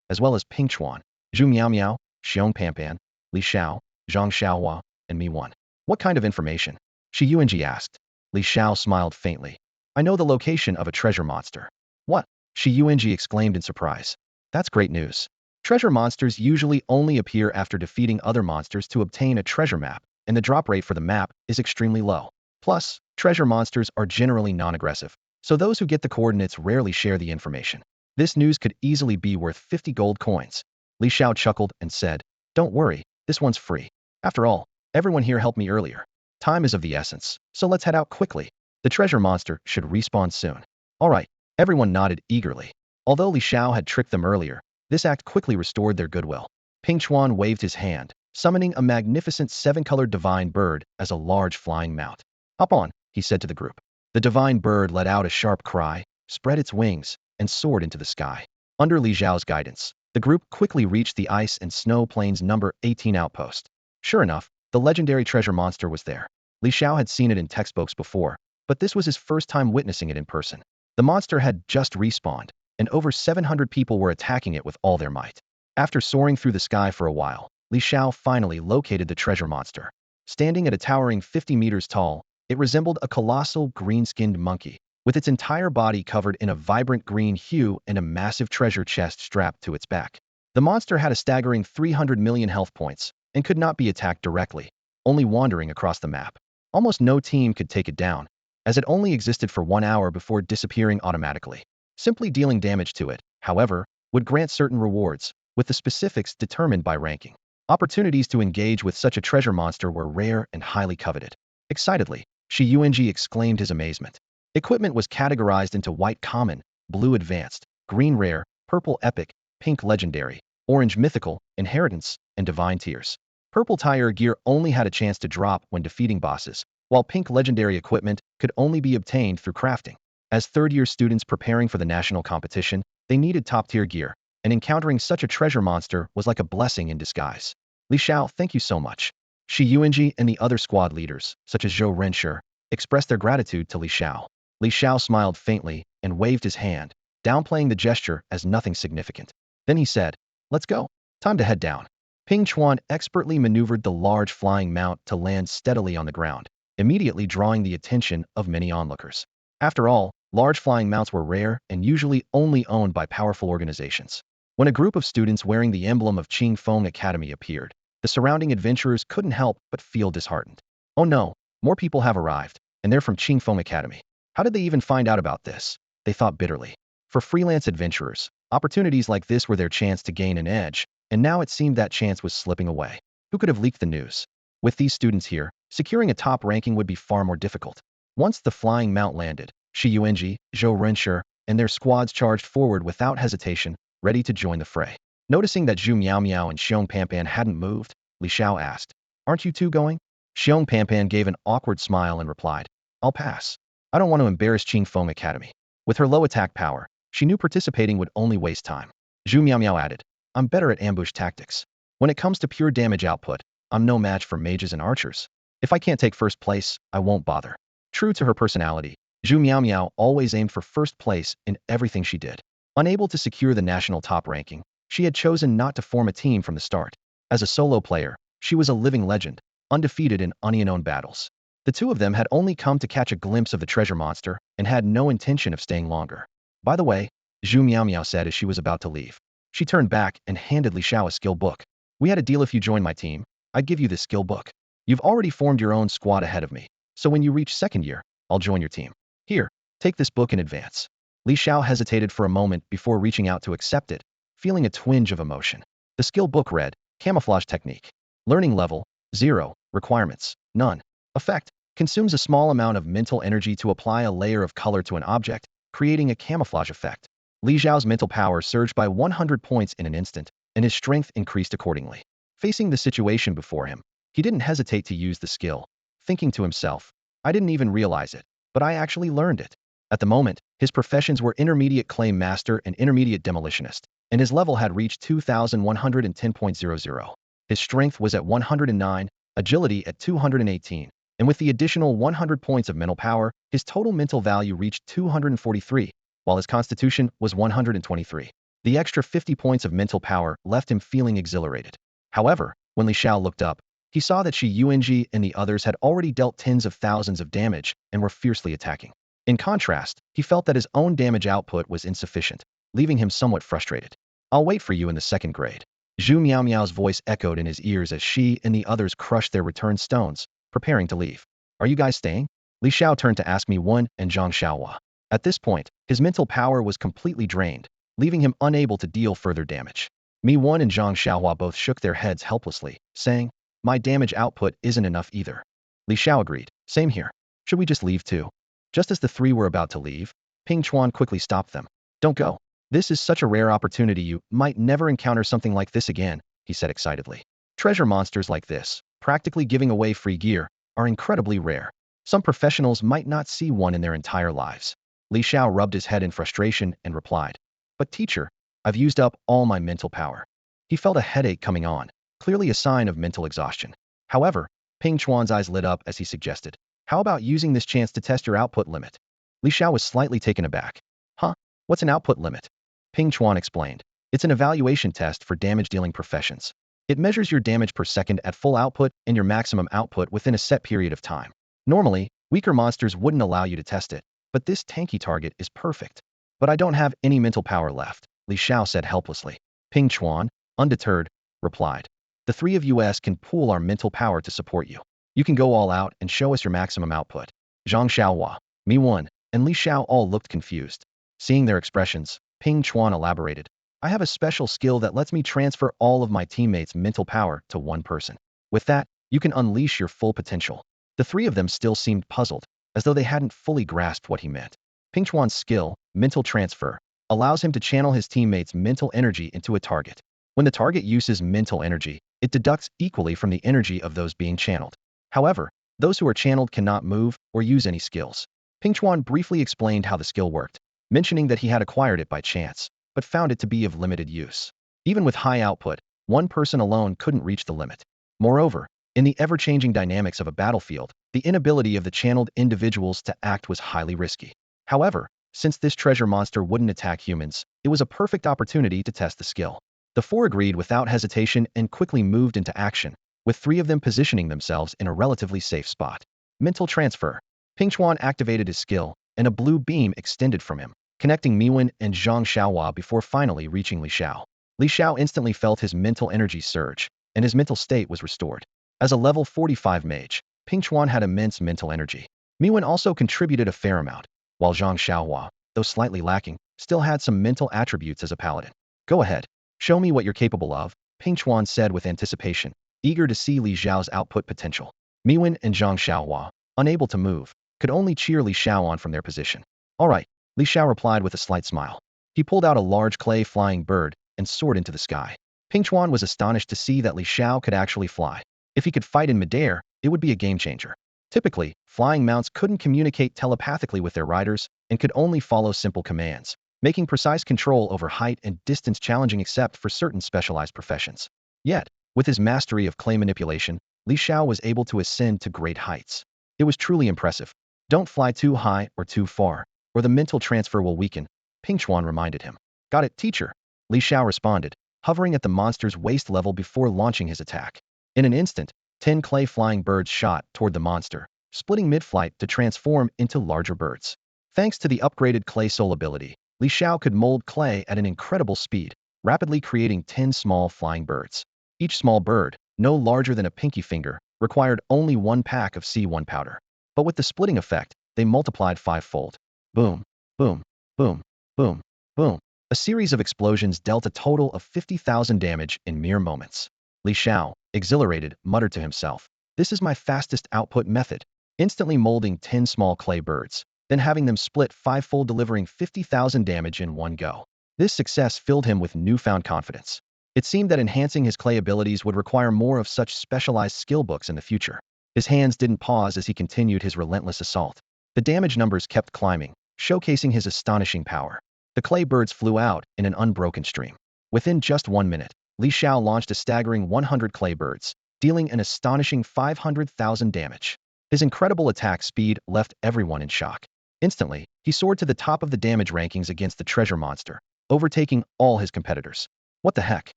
as well as Ping Chuan, Zhu Miao, Xiong Panpan, Li Xiao, Zhang Xiaohua, and Mi Wan. What kind of information? Shi Yuanji asked. Li Xiao smiled faintly. I know the location of a treasure monster. What? Shi Yuanji exclaimed in surprise. That's great news. Treasure monsters usually only appear after defeating other monsters to obtain a treasure map, and the drop rate for the map is extremely low. Plus, treasure monsters are generally non-aggressive, so those who get the coordinates rarely share the information. This news could easily be worth 50 gold coins. Li Xiao chuckled and said, Don't worry, this one's free. After all, everyone here helped me earlier. Time is of the essence, so let's head out quickly. The treasure monster should respawn soon. All right, everyone nodded eagerly. Although Li Xiao had tricked them earlier, this act quickly restored their goodwill. Ping Chuan waved his hand, summoning a magnificent 7-colored divine bird as a large flying mount. Hop on, he said to the group. The divine bird let out a sharp cry, spread its wings, and soared into the sky. Under Li Xiao's guidance, the group quickly reached the Ice and Snow Plains number 18 outpost. Sure enough, the legendary treasure monster was there. Li Xiao had seen it in textbooks before, but this was his first time witnessing it in person. The monster had just respawned, and over 700 people were attacking it with all their might. After soaring through the sky for a while, Li Xiao finally located the treasure monster. Standing at a towering 50 meters tall, it resembled a colossal green-skinned monkey, with its entire body covered in a vibrant green hue and a massive treasure chest strapped to its back. The monster had a staggering 300 million health points and could not be attacked directly, only wandering across the map. Almost no team could take it down, as it only existed for 1 hour before disappearing automatically. Simply dealing damage to it, however, would grant certain rewards, with the specifics determined by ranking. Opportunities to engage with such a treasure monster were rare and highly coveted. Excitedly, Shi Yuanji exclaimed his amazement. Equipment was categorized into white common, blue advanced, green rare, purple epic, pink legendary, orange mythical, inheritance, and divine tiers. Purple tire gear only had a chance to drop when defeating bosses, while pink legendary equipment could only be obtained through crafting. As third-year students preparing for the national competition, they needed top-tier gear, and encountering such a treasure monster was like a blessing in disguise. Li Xiao, thank you so much. Shi Yuanji and the other squad leaders, such as Zhou Renshi, expressed their gratitude to Li Xiao. Li Xiao smiled faintly and waved his hand, downplaying the gesture as nothing significant. Then he said, Let's go. Time to head down. Ping Chuan expertly maneuvered the large flying mount to land steadily on the ground, immediately drawing the attention of many onlookers. After all, large flying mounts were rare and usually only owned by powerful organizations. When a group of students wearing the emblem of Qingfeng Academy appeared, The surrounding adventurers couldn't help but feel disheartened. Oh no, more people have arrived, and they're from Qingfeng Academy. How did they even find out about this? They thought bitterly. For freelance adventurers, opportunities like this were their chance to gain an edge, and now it seemed that chance was slipping away. Who could have leaked the news? With these students here, securing a top ranking would be far more difficult. Once the flying mount landed, Shi Yuanji, Zhou Renshi, and their squads charged forward without hesitation, ready to join the fray. Noticing that Zhu Miao and Xiong Panpan hadn't moved, Li Xiao asked, "Aren't you two going?" Xiong Panpan gave an awkward smile and replied, "I'll pass. I don't want to embarrass Qingfeng Academy." With her low attack power, she knew participating would only waste time. Zhu Miao added, "I'm better at ambush tactics. When it comes to pure damage output, I'm no match for mages and archers. If I can't take first place, I won't bother." True to her personality, Zhu Miao always aimed for first place in everything she did. Unable to secure the national top ranking, she had chosen not to form a team from the start. As a solo player, she was a living legend, undefeated in unknown battles. The two of them had only come to catch a glimpse of the treasure monster and had no intention of staying longer. "By the way," Zhu Miao said as she was about to leave. She turned back and handed Li Xiao a skill book. "We had a deal if you join my team, I'd give you this skill book. You've already formed your own squad ahead of me, so when you reach second year, I'll join your team. Here, take this book in advance." Li Xiao hesitated for a moment before reaching out to accept it, feeling a twinge of emotion. The skill book read, "Camouflage Technique. Learning level, 0. Requirements, none. Effect, consumes a small amount of mental energy to apply a layer of color to an object, creating a camouflage effect." Li Xiao's mental power surged by 100 points in an instant, and his strength increased accordingly. Facing the situation before him, he didn't hesitate to use the skill, thinking to himself, "I didn't even realize it, but I actually learned it." At the moment, his professions were Intermediate Clay Master and Intermediate Demolitionist, and his level had reached 2110.00. His strength was at 109, agility at 218, and with the additional 100 points of mental power, his total mental value reached 243, while his constitution was 123. The extra 50 points of mental power left him feeling exhilarated. However, when Li Xiao looked up, he saw that Shi Yuanji and the others had already dealt tens of thousands of damage and were fiercely attacking. In contrast, he felt that his own damage output was insufficient, leaving him somewhat frustrated. "I'll wait for you in the second grade." Zhu Miao's voice echoed in his ears as she and the others crushed their return stones, preparing to leave. "Are you guys staying?" Li Xiao turned to ask Mi1 and Zhang Xiaohua. At this point, his mental power was completely drained, leaving him unable to deal further damage. Mi1 and Zhang Xiaohua both shook their heads helplessly, saying, "My damage output isn't enough either." Li Xiao agreed, "Same here. Should we just leave too?" Just as the three were about to leave, Ping Chuan quickly stopped them. "Don't go. This is such a rare opportunity, you might never encounter something like this again," he said excitedly. "Treasure monsters like this, practically giving away free gear, are incredibly rare. Some professionals might not see one in their entire lives." Li Xiao rubbed his head in frustration and replied, "But teacher, I've used up all my mental power." He felt a headache coming on, clearly a sign of mental exhaustion. However, Ping Chuan's eyes lit up as he suggested, "How about using this chance to test your output limit?" Li Xiao was slightly taken aback. "Huh? What's an output limit?" Ping Chuan explained, "It's an evaluation test for damage-dealing professions. It measures your damage per second at full output and your maximum output within a set period of time. Normally, weaker monsters wouldn't allow you to test it, but this tanky target is perfect." "But I don't have any mental power left," Li Xiao said helplessly. Ping Chuan, undeterred, replied, "The three of us can pool our mental power to support you. You can go all out and show us your maximum output." Zhang Xiaohua, Mi1, and Li Xiao all looked confused. Seeing their expressions, Ping Chuan elaborated, "I have a special skill that lets me transfer all of my teammates' mental power to one person. With that, you can unleash your full potential." The three of them still seemed puzzled, as though they hadn't fully grasped what he meant. Ping Chuan's skill, mental transfer, allows him to channel his teammates' mental energy into a target. When the target uses mental energy, it deducts equally from the energy of those being channeled. However, those who are channeled cannot move or use any skills. Ping Chuan briefly explained how the skill worked, mentioning that he had acquired it by chance, but found it to be of limited use. Even with high output, one person alone couldn't reach the limit. Moreover, in the ever-changing dynamics of a battlefield, the inability of the channeled individuals to act was highly risky. However, since this treasure monster wouldn't attack humans, it was a perfect opportunity to test the skill. The four agreed without hesitation and quickly moved into action, with three of them positioning themselves in a relatively safe spot. Mental transfer. Ping Chuan activated his skill, and a blue beam extended from him, connecting Mi1 and Zhang Xiaohua before finally reaching Li Xiao. Li Xiao instantly felt his mental energy surge, and his mental state was restored. As a level 45 mage, Ping Chuan had immense mental energy. Miwen also contributed a fair amount, while Zhang Xiaohua, though slightly lacking, still had some mental attributes as a paladin. Go ahead. Show me what you're capable of, Ping Chuan said with anticipation, eager to see Li Xiao's output potential. Miwen and Zhang Xiaohua, unable to move, could only cheer Li Xiao on from their position. All right, Li Xiao replied with a slight smile. He pulled out a large clay flying bird and soared into the sky. Ping Chuan was astonished to see that Li Xiao could actually fly. If he could fight in midair, it would be a game changer. Typically, flying mounts couldn't communicate telepathically with their riders and could only follow simple commands, making precise control over height and distance challenging except for certain specialized professions. Yet, with his mastery of clay manipulation, Li Xiao was able to ascend to great heights. It was truly impressive. Don't fly too high or too far, or the mental transfer will weaken, Ping Chuan reminded him. Got it, teacher. Li Xiao responded, hovering at the monster's waist level before launching his attack. In an instant, 10 clay flying birds shot toward the monster, splitting mid-flight to transform into larger birds. Thanks to the upgraded clay soul ability, Li Xiao could mold clay at an incredible speed, rapidly creating 10 small flying birds. Each small bird, no larger than a pinky finger, required only 1 pack of C1 powder. But with the splitting effect, they multiplied 5-fold. Boom, boom, boom, boom, boom. A series of explosions dealt a total of 50,000 damage in mere moments. Li Xiao, exhilarated, muttered to himself, "This is my fastest output method," instantly molding 10 small clay birds, then having them split 5-fold, delivering 50,000 damage in one go. This success filled him with newfound confidence. It seemed that enhancing his clay abilities would require more of such specialized skill books in the future. His hands didn't pause as he continued his relentless assault. The damage numbers kept climbing, showcasing his astonishing power. The clay birds flew out in an unbroken stream. Within just 1 minute, Li Xiao launched a staggering 100 clay birds, dealing an astonishing 500,000 damage. His incredible attack speed left everyone in shock. Instantly, he soared to the top of the damage rankings against the treasure monster, overtaking all his competitors. What the heck?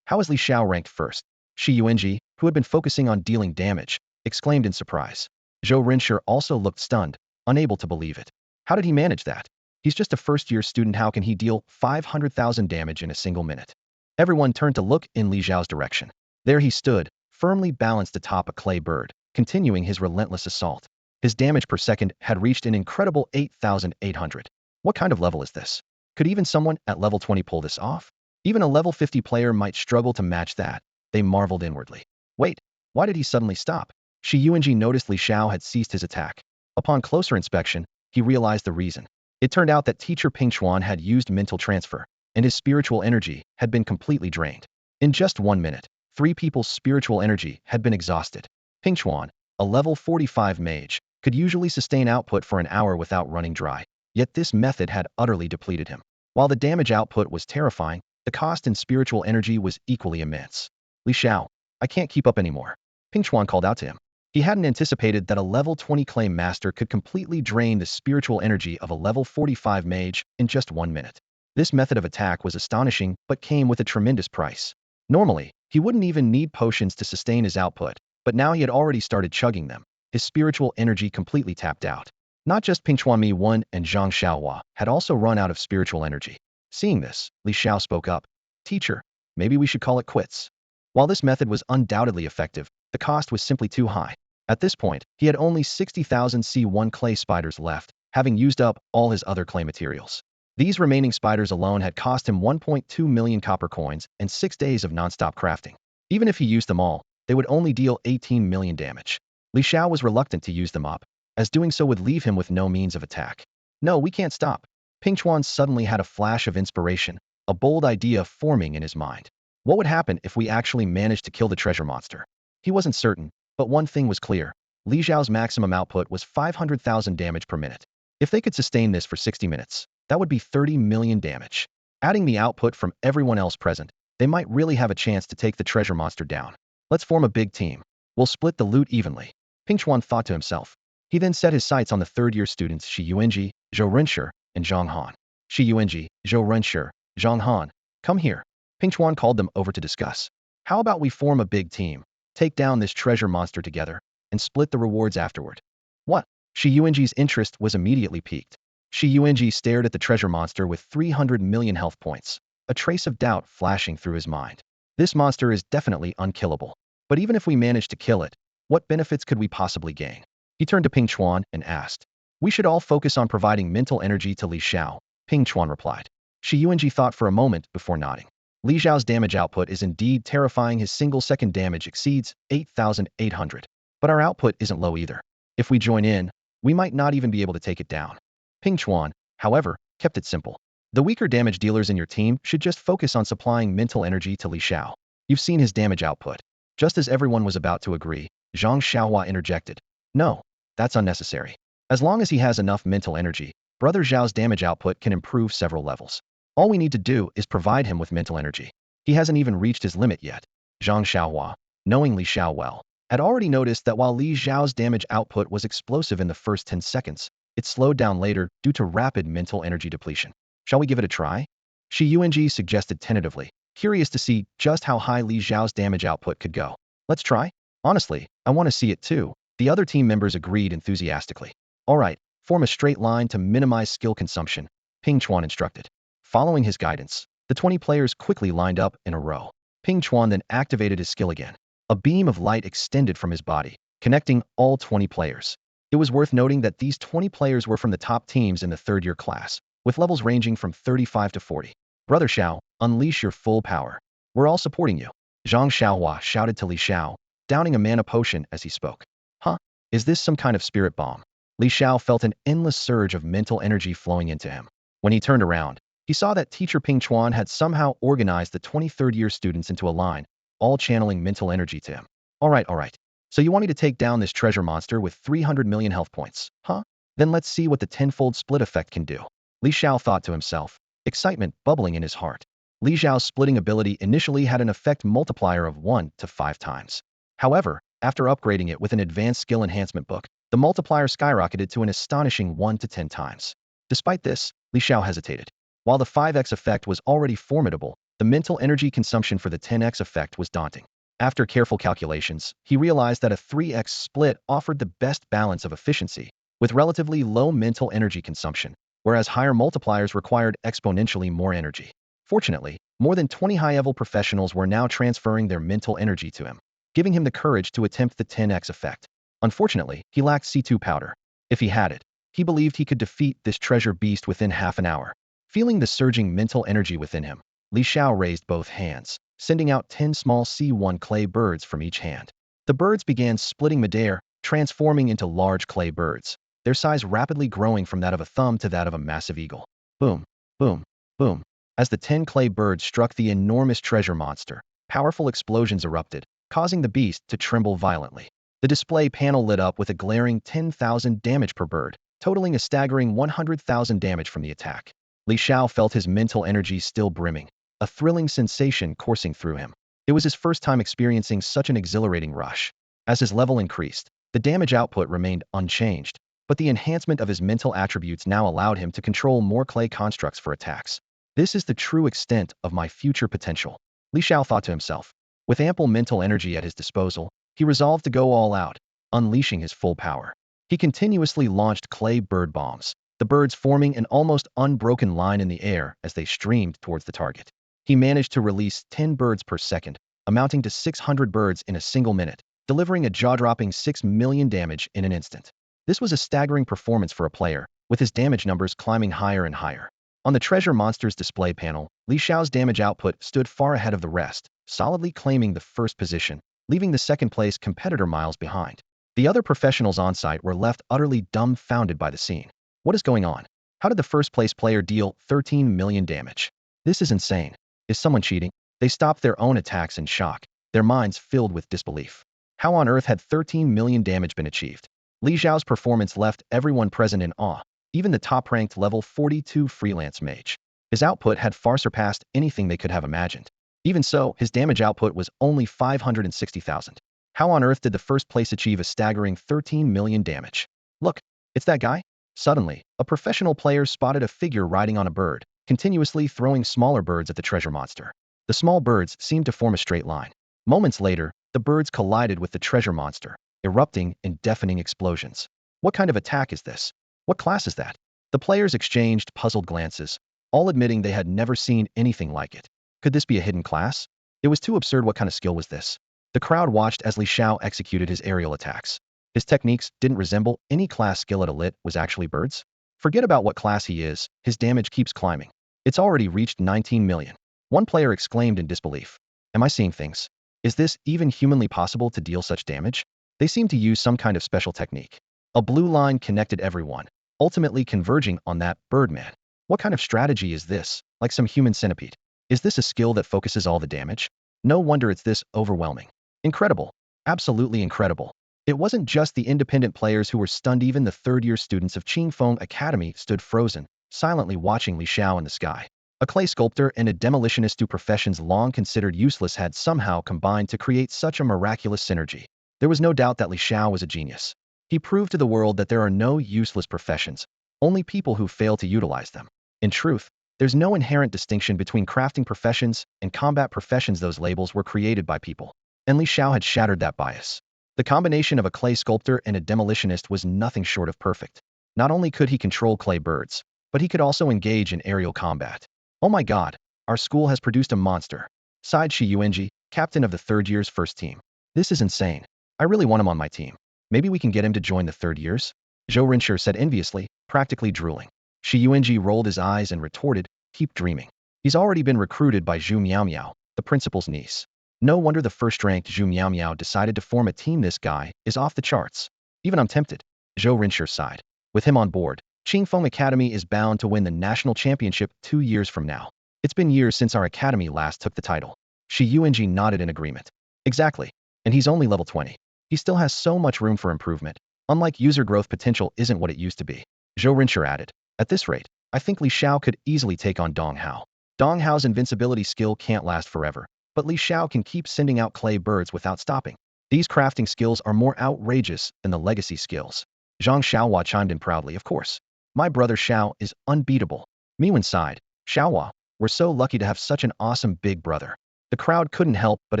How is Li Xiao ranked first? Shi Yuanji, who had been focusing on dealing damage, exclaimed in surprise. Zhou Renshi also looked stunned, unable to believe it. How did he manage that? He's just a first-year student. How can he deal 500,000 damage in a single minute? Everyone turned to look in Li Xiao's direction. There he stood, firmly balanced atop a clay bird, continuing his relentless assault. His damage per second had reached an incredible 8,800. What kind of level is this? Could even someone at level 20 pull this off? Even a level 50 player might struggle to match that, they marveled inwardly. Wait, why did he suddenly stop? Shi Yuanji noticed Li Xiao had ceased his attack. Upon closer inspection, he realized the reason. It turned out that teacher Ping Chuan had used mental transfer, and his spiritual energy had been completely drained. In just 1 minute, 3 people's spiritual energy had been exhausted. Ping Chuan, a level 45 mage, could usually sustain output for an hour without running dry, yet this method had utterly depleted him. While the damage output was terrifying, the cost in spiritual energy was equally immense. Li Xiao, I can't keep up anymore. Ping Chuan called out to him. He hadn't anticipated that a level 20 clay master could completely drain the spiritual energy of a level 45 mage in just 1 minute. This method of attack was astonishing but came with a tremendous price. Normally, he wouldn't even need potions to sustain his output, but now he had already started chugging them. His spiritual energy completely tapped out. Not just Ping Chuan, Mi1 and Zhang Xiaohua had also run out of spiritual energy. Seeing this, Li Xiao spoke up. Teacher, maybe we should call it quits. While this method was undoubtedly effective, the cost was simply too high. At this point, he had only 60,000 C1 clay spiders left, having used up all his other clay materials. These remaining spiders alone had cost him 1.2 million copper coins and 6 days of non-stop crafting. Even if he used them all, they would only deal 18 million damage. Li Xiao was reluctant to use them up, as doing so would leave him with no means of attack. No, we can't stop. Ping Chuan suddenly had a flash of inspiration, a bold idea forming in his mind. What would happen if we actually managed to kill the treasure monster? He wasn't certain, but one thing was clear. Li Xiao's maximum output was 500,000 damage per minute. If they could sustain this for 60 minutes, that would be 30 million damage. Adding the output from everyone else present, they might really have a chance to take the treasure monster down. Let's form a big team. We'll split the loot evenly. Ping Chuan thought to himself. He then set his sights on the third-year students Shi Yuanji, Zhou Renshi, and Zhang Han. Shi Yuanji, Zhou Renshi, Zhang Han, come here. Ping Chuan called them over to discuss. How about we form a big team, take down this treasure monster together, and split the rewards afterward? What? Shi Yuanji's interest was immediately piqued. Shi Yuanji stared at the treasure monster with 300 million health points, a trace of doubt flashing through his mind. This monster is definitely unkillable. But even if we managed to kill it, what benefits could we possibly gain? He turned to Ping Chuan and asked. We should all focus on providing mental energy to Li Xiao, Ping Chuan replied. Shi Yuanji thought for a moment before nodding. Li Xiao's damage output is indeed terrifying. His single-second damage exceeds 8,800. But our output isn't low either. If we join in, we might not even be able to take it down. Ping Chuan, however, kept it simple. The weaker damage dealers in your team should just focus on supplying mental energy to Li Xiao. You've seen his damage output. Just as everyone was about to agree, Zhang Xiaohua interjected. No, that's unnecessary. As long as he has enough mental energy, Brother Zhao's damage output can improve several levels. All we need to do is provide him with mental energy. He hasn't even reached his limit yet. Zhang Xiaohua, knowing Li Xiao well, had already noticed that while Li Xiao's damage output was explosive in the first 10 seconds, it slowed down later due to rapid mental energy depletion. Shall we give it a try? Shi Yuanji suggested tentatively, curious to see just how high Li Xiao's damage output could go. Let's try? Honestly, I want to see it too. The other team members agreed enthusiastically. All right, form a straight line to minimize skill consumption, Ping Chuan instructed. Following his guidance, the 20 players quickly lined up in a row. Ping Chuan then activated his skill again. A beam of light extended from his body, connecting all 20 players. It was worth noting that these 20 players were from the top teams in the third-year class, with levels ranging from 35 to 40. Brother Xiao, unleash your full power. We're all supporting you. Zhang Xiaohua shouted to Li Xiao, downing a mana potion as he spoke. Huh? Is this some kind of spirit bomb? Li Xiao felt an endless surge of mental energy flowing into him. When he turned around, he saw that teacher Ping Chuan had somehow organized the 23rd-year students into a line, all channeling mental energy to him. All right. So you want me to take down this treasure monster with 300 million health points, huh? Then let's see what the tenfold split effect can do. Li Xiao thought to himself, excitement bubbling in his heart. Li Xiao's splitting ability initially had an effect multiplier of 1 to 5 times. However, after upgrading it with an advanced skill enhancement book, the multiplier skyrocketed to an astonishing 1 to 10 times. Despite this, Li Xiao hesitated. While the 5x effect was already formidable, the mental energy consumption for the 10x effect was daunting. After careful calculations, he realized that a 3x split offered the best balance of efficiency, with relatively low mental energy consumption, whereas higher multipliers required exponentially more energy. Fortunately, more than 20 high-level professionals were now transferring their mental energy to him, giving him the courage to attempt the 10x effect. Unfortunately, he lacked C2 powder. If he had it, he believed he could defeat this treasure beast within half an hour. Feeling the surging mental energy within him, Li Xiao raised both hands, sending out 10 small C1 clay birds from each hand. The birds began splitting midair, transforming into large clay birds, their size rapidly growing from that of a thumb to that of a massive eagle. Boom, boom, boom. As the 10 clay birds struck the enormous treasure monster, powerful explosions erupted, causing the beast to tremble violently. The display panel lit up with a glaring 10,000 damage per bird, totaling a staggering 100,000 damage from the attack. Li Xiao felt his mental energy still brimming, a thrilling sensation coursing through him. It was his first time experiencing such an exhilarating rush. As his level increased, the damage output remained unchanged, but the enhancement of his mental attributes now allowed him to control more clay constructs for attacks. This is the true extent of my future potential, Li Xiao thought to himself. With ample mental energy at his disposal, he resolved to go all out, unleashing his full power. He continuously launched clay bird bombs, the birds forming an almost unbroken line in the air as they streamed towards the target. He managed to release 10 birds per second, amounting to 600 birds in a single minute, delivering a jaw-dropping 6 million damage in an instant. This was a staggering performance for a player, with his damage numbers climbing higher and higher. On the treasure monster's display panel, Li Xiao's damage output stood far ahead of the rest, solidly claiming the first position, leaving the second-place competitor miles behind. The other professionals on site were left utterly dumbfounded by the scene. What is going on? How did the first-place player deal 13 million damage? This is insane. Is someone cheating? They stopped their own attacks in shock, their minds filled with disbelief. How on earth had 13 million damage been achieved? Li Xiao's performance left everyone present in awe, even the top-ranked level 42 freelance mage. His output had far surpassed anything they could have imagined. Even so, his damage output was only 560,000. How on earth did the first place achieve a staggering 13 million damage? Look, it's that guy? Suddenly, a professional player spotted a figure riding on a bird, continuously throwing smaller birds at the treasure monster. The small birds seemed to form a straight line. Moments later, the birds collided with the treasure monster, erupting in deafening explosions. What kind of attack is this? What class is that? The players exchanged puzzled glances, all admitting they had never seen anything like it. Could this be a hidden class? It was too absurd. What kind of skill was this? The crowd watched as Li Xiao executed his aerial attacks. His techniques didn't resemble any class skill at Elite was actually birds. Forget about what class he is, his damage keeps climbing. It's already reached 19 million. One player exclaimed in disbelief. Am I seeing things? Is this even humanly possible to deal such damage? They seem to use some kind of special technique. A blue line connected everyone, ultimately converging on that Birdman. What kind of strategy is this? Like some human centipede? Is this a skill that focuses all the damage? No wonder it's this overwhelming. Incredible. Absolutely incredible. It wasn't just the independent players who were stunned. Even the third-year students of Qingfeng Academy stood frozen, silently watching Li Xiao in the sky. A clay sculptor and a demolitionist, two professions long considered useless, had somehow combined to create such a miraculous synergy. There was no doubt that Li Xiao was a genius. He proved to the world that there are no useless professions, only people who fail to utilize them. In truth, there's no inherent distinction between crafting professions and combat professions. Those labels were created by people, and Li Xiao had shattered that bias. The combination of a clay sculptor and a demolitionist was nothing short of perfect. Not only could he control clay birds, but he could also engage in aerial combat. Oh my god, our school has produced a monster, sighed Shi Yuanji, captain of the third year's first team. This is insane. I really want him on my team. Maybe we can get him to join the third years? Zhou Rinshi said enviously, practically drooling. Shi Yuanji rolled his eyes and retorted, keep dreaming. He's already been recruited by Zhu Miao, the principal's niece. No wonder the first-ranked Zhu Miao decided to form a team. This guy is off the charts. Even I'm tempted. Zhou Rinshi sighed. With him on board, Qingfeng Academy is bound to win the national championship 2 years from now. It's been years since our academy last took the title. Shi Yuanji nodded in agreement. Exactly. And he's only level 20. He still has so much room for improvement. Unlike user growth, potential isn't what it used to be. Zhou Rinshi added. At this rate, I think Li Xiao could easily take on Dong Hao. Dong Hao's invincibility skill can't last forever, but Li Xiao can keep sending out clay birds without stopping. These crafting skills are more outrageous than the legacy skills. Zhang Xiaohua chimed in proudly. Of course. My brother Xiao is unbeatable. Miwen sighed. Xiaohua, we're so lucky to have such an awesome big brother. The crowd couldn't help but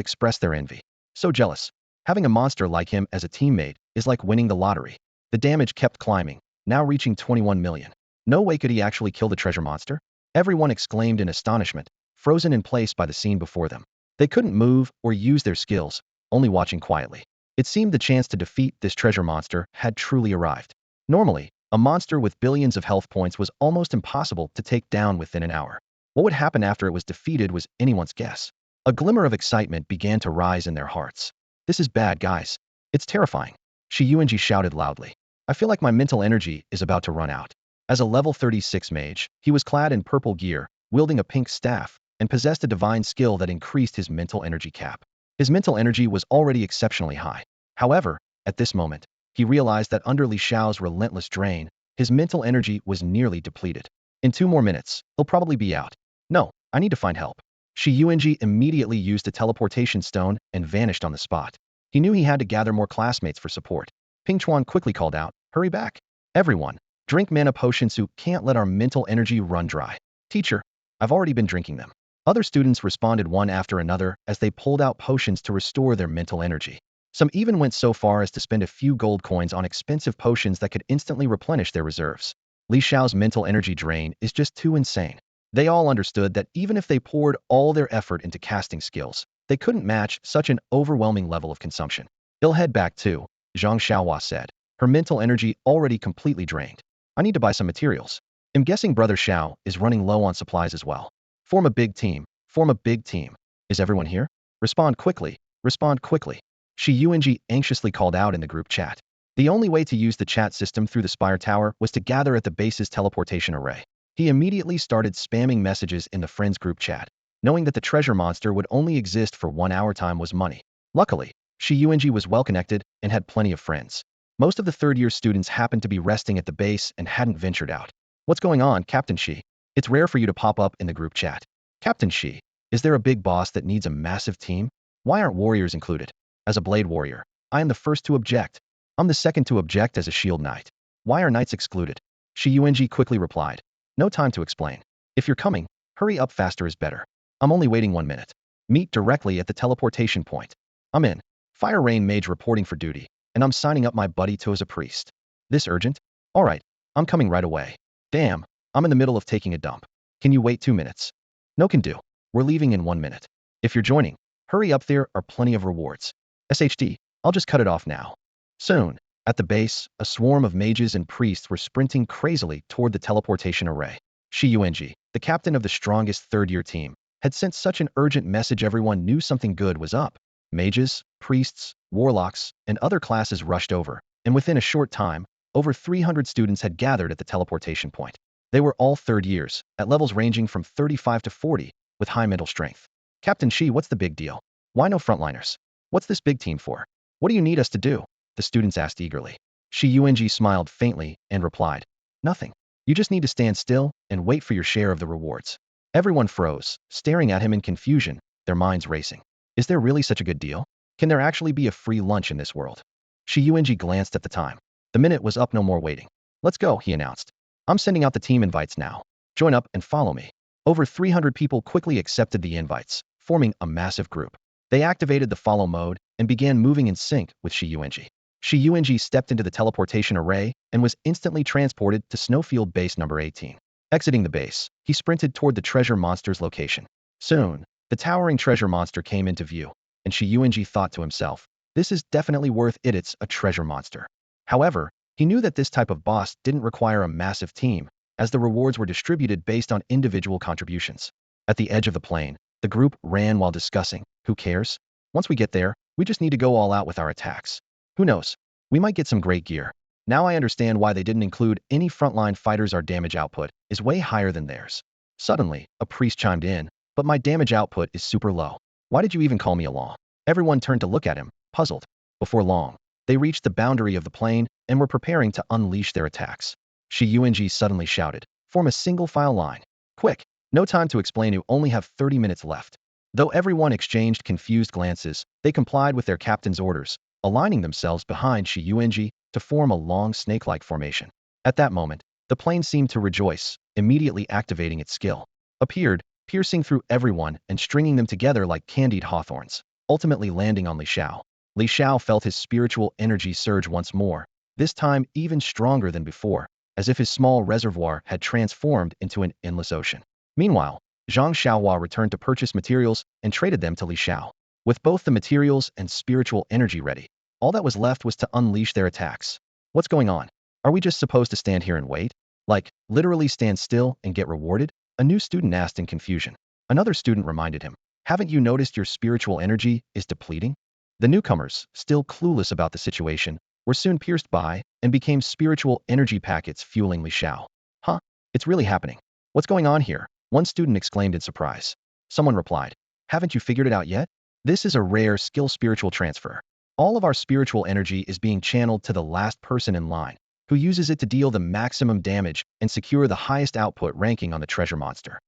express their envy. So jealous. Having a monster like him as a teammate is like winning the lottery. The damage kept climbing, now reaching 21 million. No way could he actually kill the treasure monster? Everyone exclaimed in astonishment, frozen in place by the scene before them. They couldn't move or use their skills, only watching quietly. It seemed the chance to defeat this treasure monster had truly arrived. Normally, a monster with billions of health points was almost impossible to take down within an hour. What would happen after it was defeated was anyone's guess. A glimmer of excitement began to rise in their hearts. This is bad, guys. It's terrifying. Shi Yuanji shouted loudly. I feel like my mental energy is about to run out. As a level 36 mage, he was clad in purple gear, wielding a pink staff, and possessed a divine skill that increased his mental energy cap. His mental energy was already exceptionally high. However, at this moment, he realized that under Li Xiao's relentless drain, his mental energy was nearly depleted. In 2 more minutes, he'll probably be out. No, I need to find help. Shi Yuanji immediately used a teleportation stone and vanished on the spot. He knew he had to gather more classmates for support. Ping Chuan quickly called out, hurry back. Everyone, drink mana potions who can't let our mental energy run dry. Teacher, I've already been drinking them. Other students responded one after another as they pulled out potions to restore their mental energy. Some even went so far as to spend a few gold coins on expensive potions that could instantly replenish their reserves. Li Xiao's mental energy drain is just too insane. They all understood that even if they poured all their effort into casting skills, they couldn't match such an overwhelming level of consumption. He'll head back too, Zhang Xiaohua said, her mental energy already completely drained. I need to buy some materials. I'm guessing Brother Xiao is running low on supplies as well. Form a big team. Form a big team. Is everyone here? Respond quickly. Respond quickly. Shi Yuanji anxiously called out in the group chat. The only way to use the chat system through the Spire Tower was to gather at the base's teleportation array. He immediately started spamming messages in the friends group chat, knowing that the treasure monster would only exist for 1 hour. Time was money. Luckily, Shi Yuanji was well connected and had plenty of friends. Most of the third-year students happened to be resting at the base and hadn't ventured out. What's going on, Captain Shi? It's rare for you to pop up in the group chat. Captain Shi, is there a big boss that needs a massive team? Why aren't warriors included? As a blade warrior, I am the first to object. I'm the second to object as a shield knight. Why are knights excluded? Shi Yuanji quickly replied. No time to explain. If you're coming, hurry up, faster is better. I'm only waiting 1 minute. Meet directly at the teleportation point. I'm in. Fire Rain Mage reporting for duty, and I'm signing up my buddy to as a priest. This urgent? Alright, I'm coming right away. Damn, I'm in the middle of taking a dump. Can you wait 2 minutes? No can do. We're leaving in 1 minute. If you're joining, hurry up, there are plenty of rewards. SHD, I'll just cut it off now. Soon, at the base, a swarm of mages and priests were sprinting crazily toward the teleportation array. Shi Yuanji, the captain of the strongest third-year team, had sent such an urgent message everyone knew something good was up. Mages, priests, warlocks, and other classes rushed over, and within a short time, over 300 students had gathered at the teleportation point. They were all third years, at levels ranging from 35 to 40, with high mental strength. Captain Shi, what's the big deal? Why no frontliners? What's this big team for? What do you need us to do? The students asked eagerly. Shi Yuanji smiled faintly and replied, nothing. You just need to stand still and wait for your share of the rewards. Everyone froze, staring at him in confusion, their minds racing. Is there really such a good deal? Can there actually be a free lunch in this world? Shi Yuanji glanced at the time. The minute was up, no more waiting. Let's go, he announced. I'm sending out the team invites now. Join up and follow me. Over 300 people quickly accepted the invites, forming a massive group. They activated the follow mode and began moving in sync with Shi Yuanji. Shi Yuanji stepped into the teleportation array and was instantly transported to Snowfield Base number 18. Exiting the base, he sprinted toward the treasure monster's location. Soon, the towering treasure monster came into view, and Shi Yuanji thought to himself, this is definitely worth it, it's a treasure monster. However, he knew that this type of boss didn't require a massive team, as the rewards were distributed based on individual contributions. At the edge of the plain, the group ran while discussing, who cares? Once we get there, we just need to go all out with our attacks. Who knows? We might get some great gear. Now I understand why they didn't include any frontline fighters. Our damage output is way higher than theirs. Suddenly, a priest chimed in, but my damage output is super low. Why did you even call me along? Everyone turned to look at him, puzzled. Before long, they reached the boundary of the plain and were preparing to unleash their attacks. Shi Yuanji suddenly shouted, form a single file line. Quick, no time to explain, you only have 30 minutes left. Though everyone exchanged confused glances, they complied with their captain's orders, aligning themselves behind Shi Yuanji to form a long snake-like formation. At that moment, the plane seemed to rejoice, immediately activating its skill. Appeared, piercing through everyone and stringing them together like candied hawthorns, ultimately landing on Li Xiao. Li Xiao felt his spiritual energy surge once more, this time even stronger than before, as if his small reservoir had transformed into an endless ocean. Meanwhile, Zhang Xiaohua returned to purchase materials and traded them to Li Xiao. With both the materials and spiritual energy ready, all that was left was to unleash their attacks. What's going on? Are we just supposed to stand here and wait? Like, literally stand still and get rewarded? A new student asked in confusion. Another student reminded him, haven't you noticed your spiritual energy is depleting? The newcomers, still clueless about the situation, were soon pierced by and became spiritual energy packets fueling Li Xiao. Huh? It's really happening. What's going on here? One student exclaimed in surprise. Someone replied, haven't you figured it out yet? This is a rare skill spiritual transfer. All of our spiritual energy is being channeled to the last person in line, who uses it to deal the maximum damage and secure the highest output ranking on the treasure monster.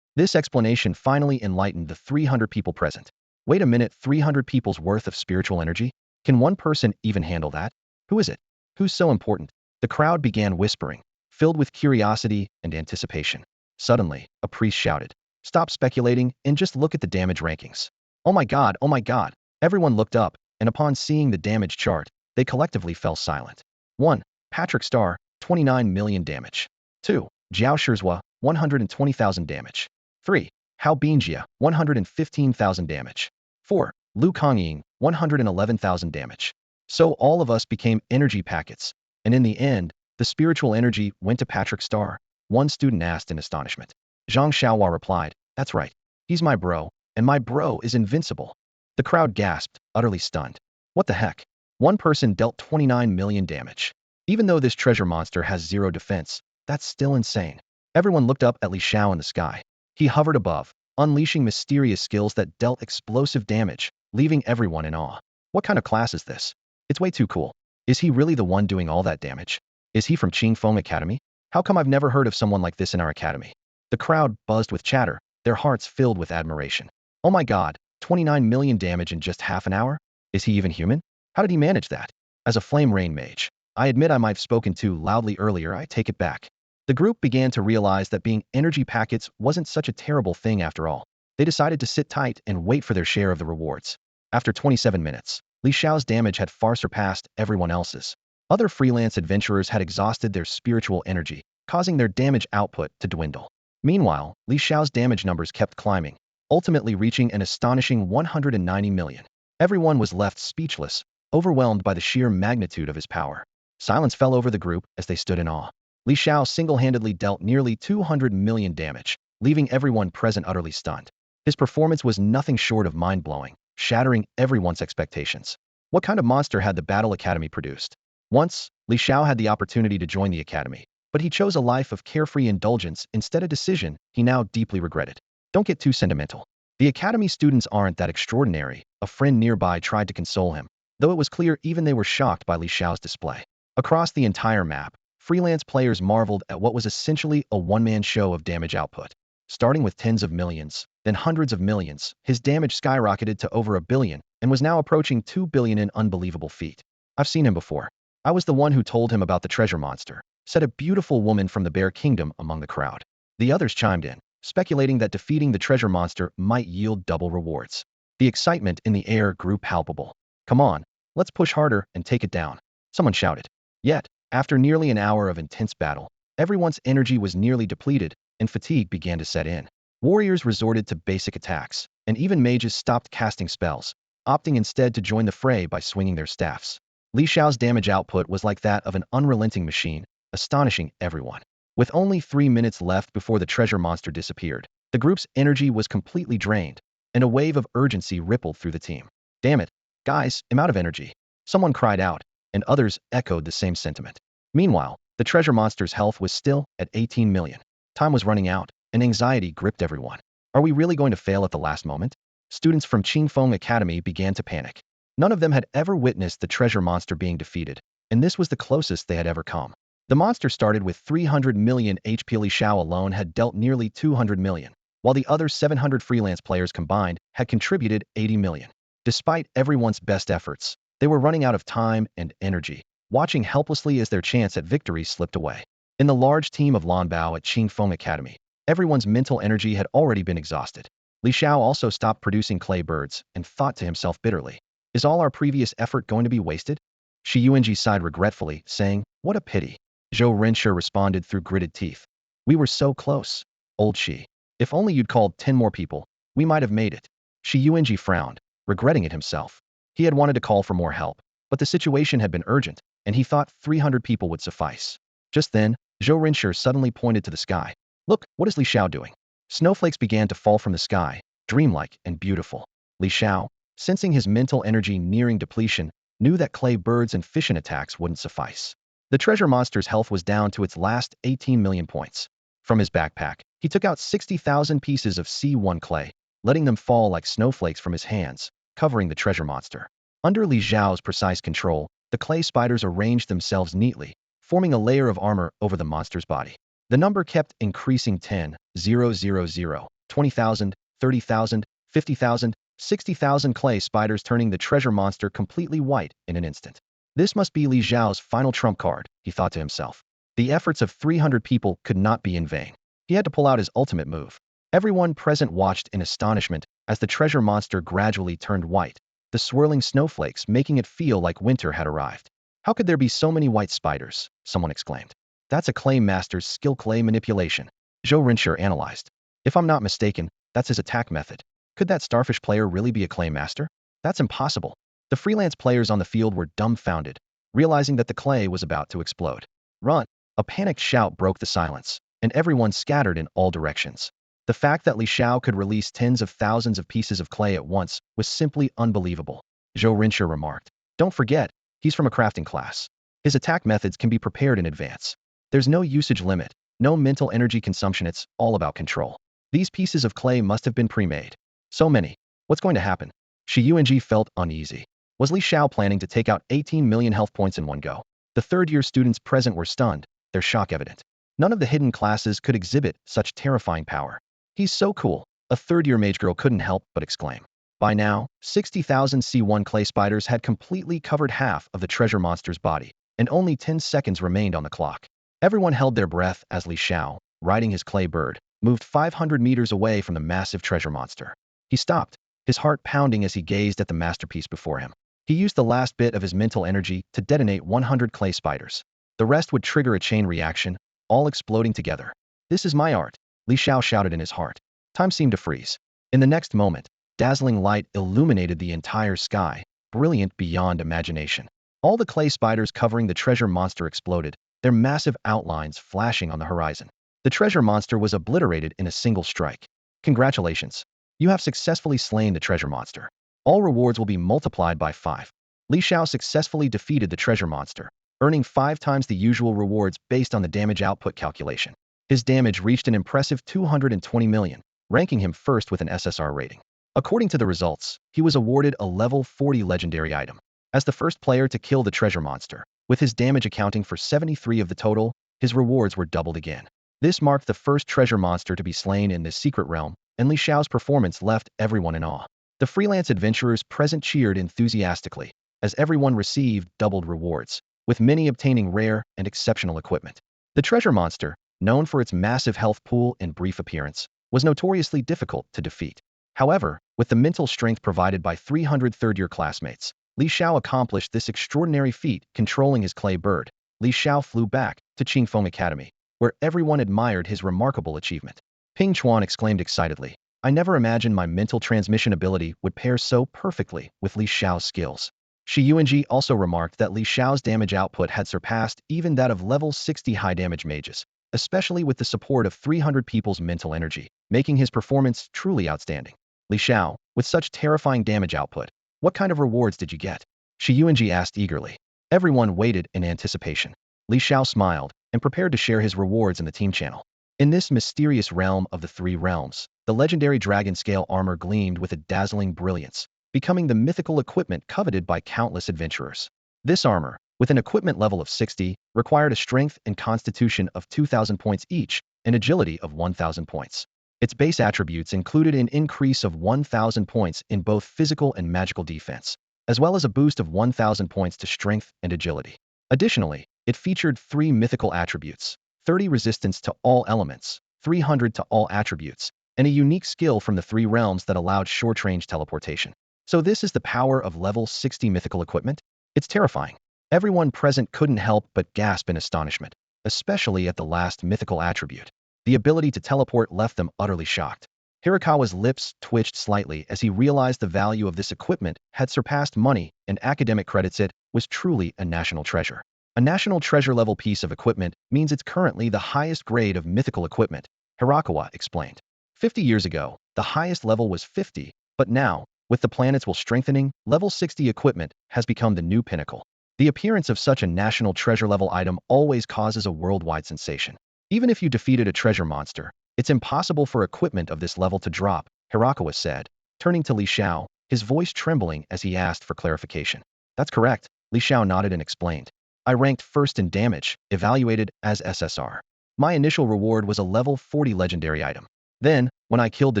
This explanation finally enlightened the 300 people present. Wait a minute, 300 people's worth of spiritual energy? Can one person even handle that? Who is it? Who's so important? The crowd began whispering, filled with curiosity and anticipation. Suddenly, a priest shouted, stop speculating and just look at the damage rankings. Oh my god, oh my god. Everyone looked up, and upon seeing the damage chart, they collectively fell silent. 1. Patrick Star, 29 million damage. 2. Jiao Shizhua, 120,000 damage. 3. Hao Bingjia, 115,000 damage. 4. Lu Kongying, 111,000 damage. So all of us became energy packets, and in the end, the spiritual energy went to Patrick Star. One student asked in astonishment. Zhang Xiaohua replied, that's right. He's my bro, and my bro is invincible. The crowd gasped, utterly stunned. What the heck? One person dealt 29 million damage. Even though this treasure monster has zero defense, that's still insane. Everyone looked up at Li Xiao in the sky. He hovered above, unleashing mysterious skills that dealt explosive damage, leaving everyone in awe. What kind of class is this? It's way too cool. Is he really the one doing all that damage? Is he from Qingfeng Academy? How come I've never heard of someone like this in our academy? The crowd buzzed with chatter, their hearts filled with admiration. Oh my god, 29 million damage in just half an hour? Is he even human? How did he manage that? As a flame rain mage, I admit I might have spoken too loudly earlier, I take it back. The group began to realize that being energy packets wasn't such a terrible thing after all. They decided to sit tight and wait for their share of the rewards. After 27 minutes, Li Xiao's damage had far surpassed everyone else's. Other freelance adventurers had exhausted their spiritual energy, causing their damage output to dwindle. Meanwhile, Li Xiao's damage numbers kept climbing, ultimately reaching an astonishing 190 million. Everyone was left speechless, overwhelmed by the sheer magnitude of his power. Silence fell over the group as they stood in awe. Li Xiao single-handedly dealt nearly 200 million damage, leaving everyone present utterly stunned. His performance was nothing short of mind-blowing, shattering everyone's expectations. What kind of monster had the Battle Academy produced? Once, Li Xiao had the opportunity to join the academy, but he chose a life of carefree indulgence instead, a decision he now deeply regretted. Don't get too sentimental. The academy students aren't that extraordinary, a friend nearby tried to console him, though it was clear even they were shocked by Li Xiao's display. Across the entire map, freelance players marveled at what was essentially a one-man show of damage output. Starting with tens of millions, then hundreds of millions, his damage skyrocketed to over 1 billion and was now approaching 2 billion, in unbelievable feat. I've seen him before. I was the one who told him about the treasure monster, said a beautiful woman from the Bear Kingdom among the crowd. The others chimed in, speculating that defeating the treasure monster might yield double rewards. The excitement in the air grew palpable. Come on, let's push harder and take it down, someone shouted. Yet, after nearly an hour of intense battle, everyone's energy was nearly depleted, and fatigue began to set in. Warriors resorted to basic attacks, and even mages stopped casting spells, opting instead to join the fray by swinging their staffs. Li Xiao's damage output was like that of an unrelenting machine, astonishing everyone. With only 3 minutes left before the treasure monster disappeared, the group's energy was completely drained, and a wave of urgency rippled through the team. Damn it, guys, I'm out of energy, someone cried out, and others echoed the same sentiment. Meanwhile, the treasure monster's health was still at 18 million. Time was running out, and anxiety gripped everyone. Are we really going to fail at the last moment? Students from Qingfeng Academy began to panic. None of them had ever witnessed the treasure monster being defeated, and this was the closest they had ever come. The monster started with 300 million HP. Li Xiao alone had dealt nearly 200 million, while the other 700 freelance players combined had contributed 80 million. Despite everyone's best efforts, they were running out of time and energy, watching helplessly as their chance at victory slipped away. In the large team of Lanbao at Qingfeng Academy, everyone's mental energy had already been exhausted. Li Xiao also stopped producing clay birds and thought to himself bitterly, is all our previous effort going to be wasted? Shi Yuanji sighed regretfully, saying, what a pity. Zhou Renshi responded through gritted teeth. We were so close. Old Shi. If only you'd called 10 more people, we might have made it. Shi Yuanji frowned, regretting it himself. He had wanted to call for more help, but the situation had been urgent, and he thought 300 people would suffice. Just then, Zhou Renshi suddenly pointed to the sky. Look, what is Li Xiao doing? Snowflakes began to fall from the sky, dreamlike and beautiful. Li Xiao, sensing his mental energy nearing depletion, knew that clay birds and fission attacks wouldn't suffice. The treasure monster's health was down to its last 18 million points. From his backpack, he took out 60,000 pieces of C1 clay, letting them fall like snowflakes from his hands, covering the treasure monster. Under Li Xiao's precise control, the clay spiders arranged themselves neatly, forming a layer of armor over the monster's body. The number kept increasing 10, 0, 0, 0, 20,000, 30,000, 50,000, 60,000 clay spiders, turning the treasure monster completely white in an instant. This must be Li Xiao's final trump card, he thought to himself. The efforts of 300 people could not be in vain. He had to pull out his ultimate move. Everyone present watched in astonishment as the treasure monster gradually turned white, the swirling snowflakes making it feel like winter had arrived. How could there be so many white spiders? Someone exclaimed. That's a clay master's skill. Clay manipulation, Zhou Renshi analyzed. If I'm not mistaken, that's his attack method. Could that starfish player really be a clay master? That's impossible. The freelance players on the field were dumbfounded, realizing that the clay was about to explode. Run! A panicked shout broke the silence, and everyone scattered in all directions. The fact that Li Xiao could release tens of thousands of pieces of clay at once was simply unbelievable. Zhou Renshi remarked. Don't forget, he's from a crafting class. His attack methods can be prepared in advance. There's no usage limit, no mental energy consumption, it's all about control. These pieces of clay must have been pre-made. So many. What's going to happen? Shi Yuanji felt uneasy. Was Li Xiao planning to take out 18 million health points in one go? The third-year students present were stunned, their shock evident. None of the hidden classes could exhibit such terrifying power. He's so cool, a third-year mage girl couldn't help but exclaim. By now, 60,000 C1 clay spiders had completely covered half of the treasure monster's body, and only 10 seconds remained on the clock. Everyone held their breath as Li Xiao, riding his clay bird, moved 500 meters away from the massive treasure monster. He stopped, his heart pounding as he gazed at the masterpiece before him. He used the last bit of his mental energy to detonate 100 clay spiders. The rest would trigger a chain reaction, all exploding together. This is my art, Li Xiao shouted in his heart. Time seemed to freeze. In the next moment, Dazzling light illuminated the entire sky, brilliant beyond imagination. All the clay spiders covering the treasure monster exploded, their massive outlines flashing on the horizon. The treasure monster was obliterated in a single strike. Congratulations! You have successfully slain the treasure monster. All rewards will be multiplied by 5. Li Xiao successfully defeated the treasure monster, earning 5 times the usual rewards based on the damage output calculation. His damage reached an impressive 220 million, ranking him first with an SSR rating. According to the results, he was awarded a level 40 legendary item. As the first player to kill the treasure monster, with his damage accounting for 73 of the total, his rewards were doubled again. This marked the first treasure monster to be slain in this secret realm, and Li Xiao's performance left everyone in awe. The freelance adventurers present cheered enthusiastically, as everyone received doubled rewards, with many obtaining rare and exceptional equipment. The treasure monster, known for its massive health pool and brief appearance, was notoriously difficult to defeat. However, with the mental strength provided by 300 third-year classmates, Li Xiao accomplished this extraordinary feat. Controlling his clay bird, Li Xiao flew back to Qingfeng Academy, where everyone admired his remarkable achievement. Ping Chuan exclaimed excitedly, "I never imagined my mental transmission ability would pair so perfectly with Li Xiao's skills." Shi Yuanji also remarked that Li Xiao's damage output had surpassed even that of level 60 high-damage mages, especially with the support of 300 people's mental energy, making his performance truly outstanding. Li Xiao, with such terrifying damage output, what kind of rewards did you get? Shi Yuanji asked eagerly. Everyone waited in anticipation. Li Xiao smiled and prepared to share his rewards in the team channel. In this mysterious realm of the 3 realms, the legendary dragon scale armor gleamed with a dazzling brilliance, becoming the mythical equipment coveted by countless adventurers. This armor, with an equipment level of 60, required a strength and constitution of 2,000 points each, and agility of 1,000 points. Its base attributes included an increase of 1,000 points in both physical and magical defense, as well as a boost of 1,000 points to strength and agility. Additionally, it featured 3 mythical attributes, 30 resistance to all elements, 300 to all attributes, and a unique skill from the 3 realms that allowed short-range teleportation. So this is the power of level 60 mythical equipment? It's terrifying. Everyone present couldn't help but gasp in astonishment, especially at the last mythical attribute. The ability to teleport left them utterly shocked. Hirakawa's lips twitched slightly as he realized the value of this equipment had surpassed money and academic credits. It was truly a national treasure. A national treasure level piece of equipment means it's currently the highest grade of mythical equipment, Hirakawa explained. 50 years ago, the highest level was 50, but now, with the planet's will strengthening, level 60 equipment has become the new pinnacle. The appearance of such a national treasure level item always causes a worldwide sensation. Even if you defeated a treasure monster, it's impossible for equipment of this level to drop, Hirakawa said, turning to Li Xiao, his voice trembling as he asked for clarification. That's correct, Li Xiao nodded and explained. I ranked first in damage, evaluated as SSR. My initial reward was a level 40 legendary item. Then, when I killed the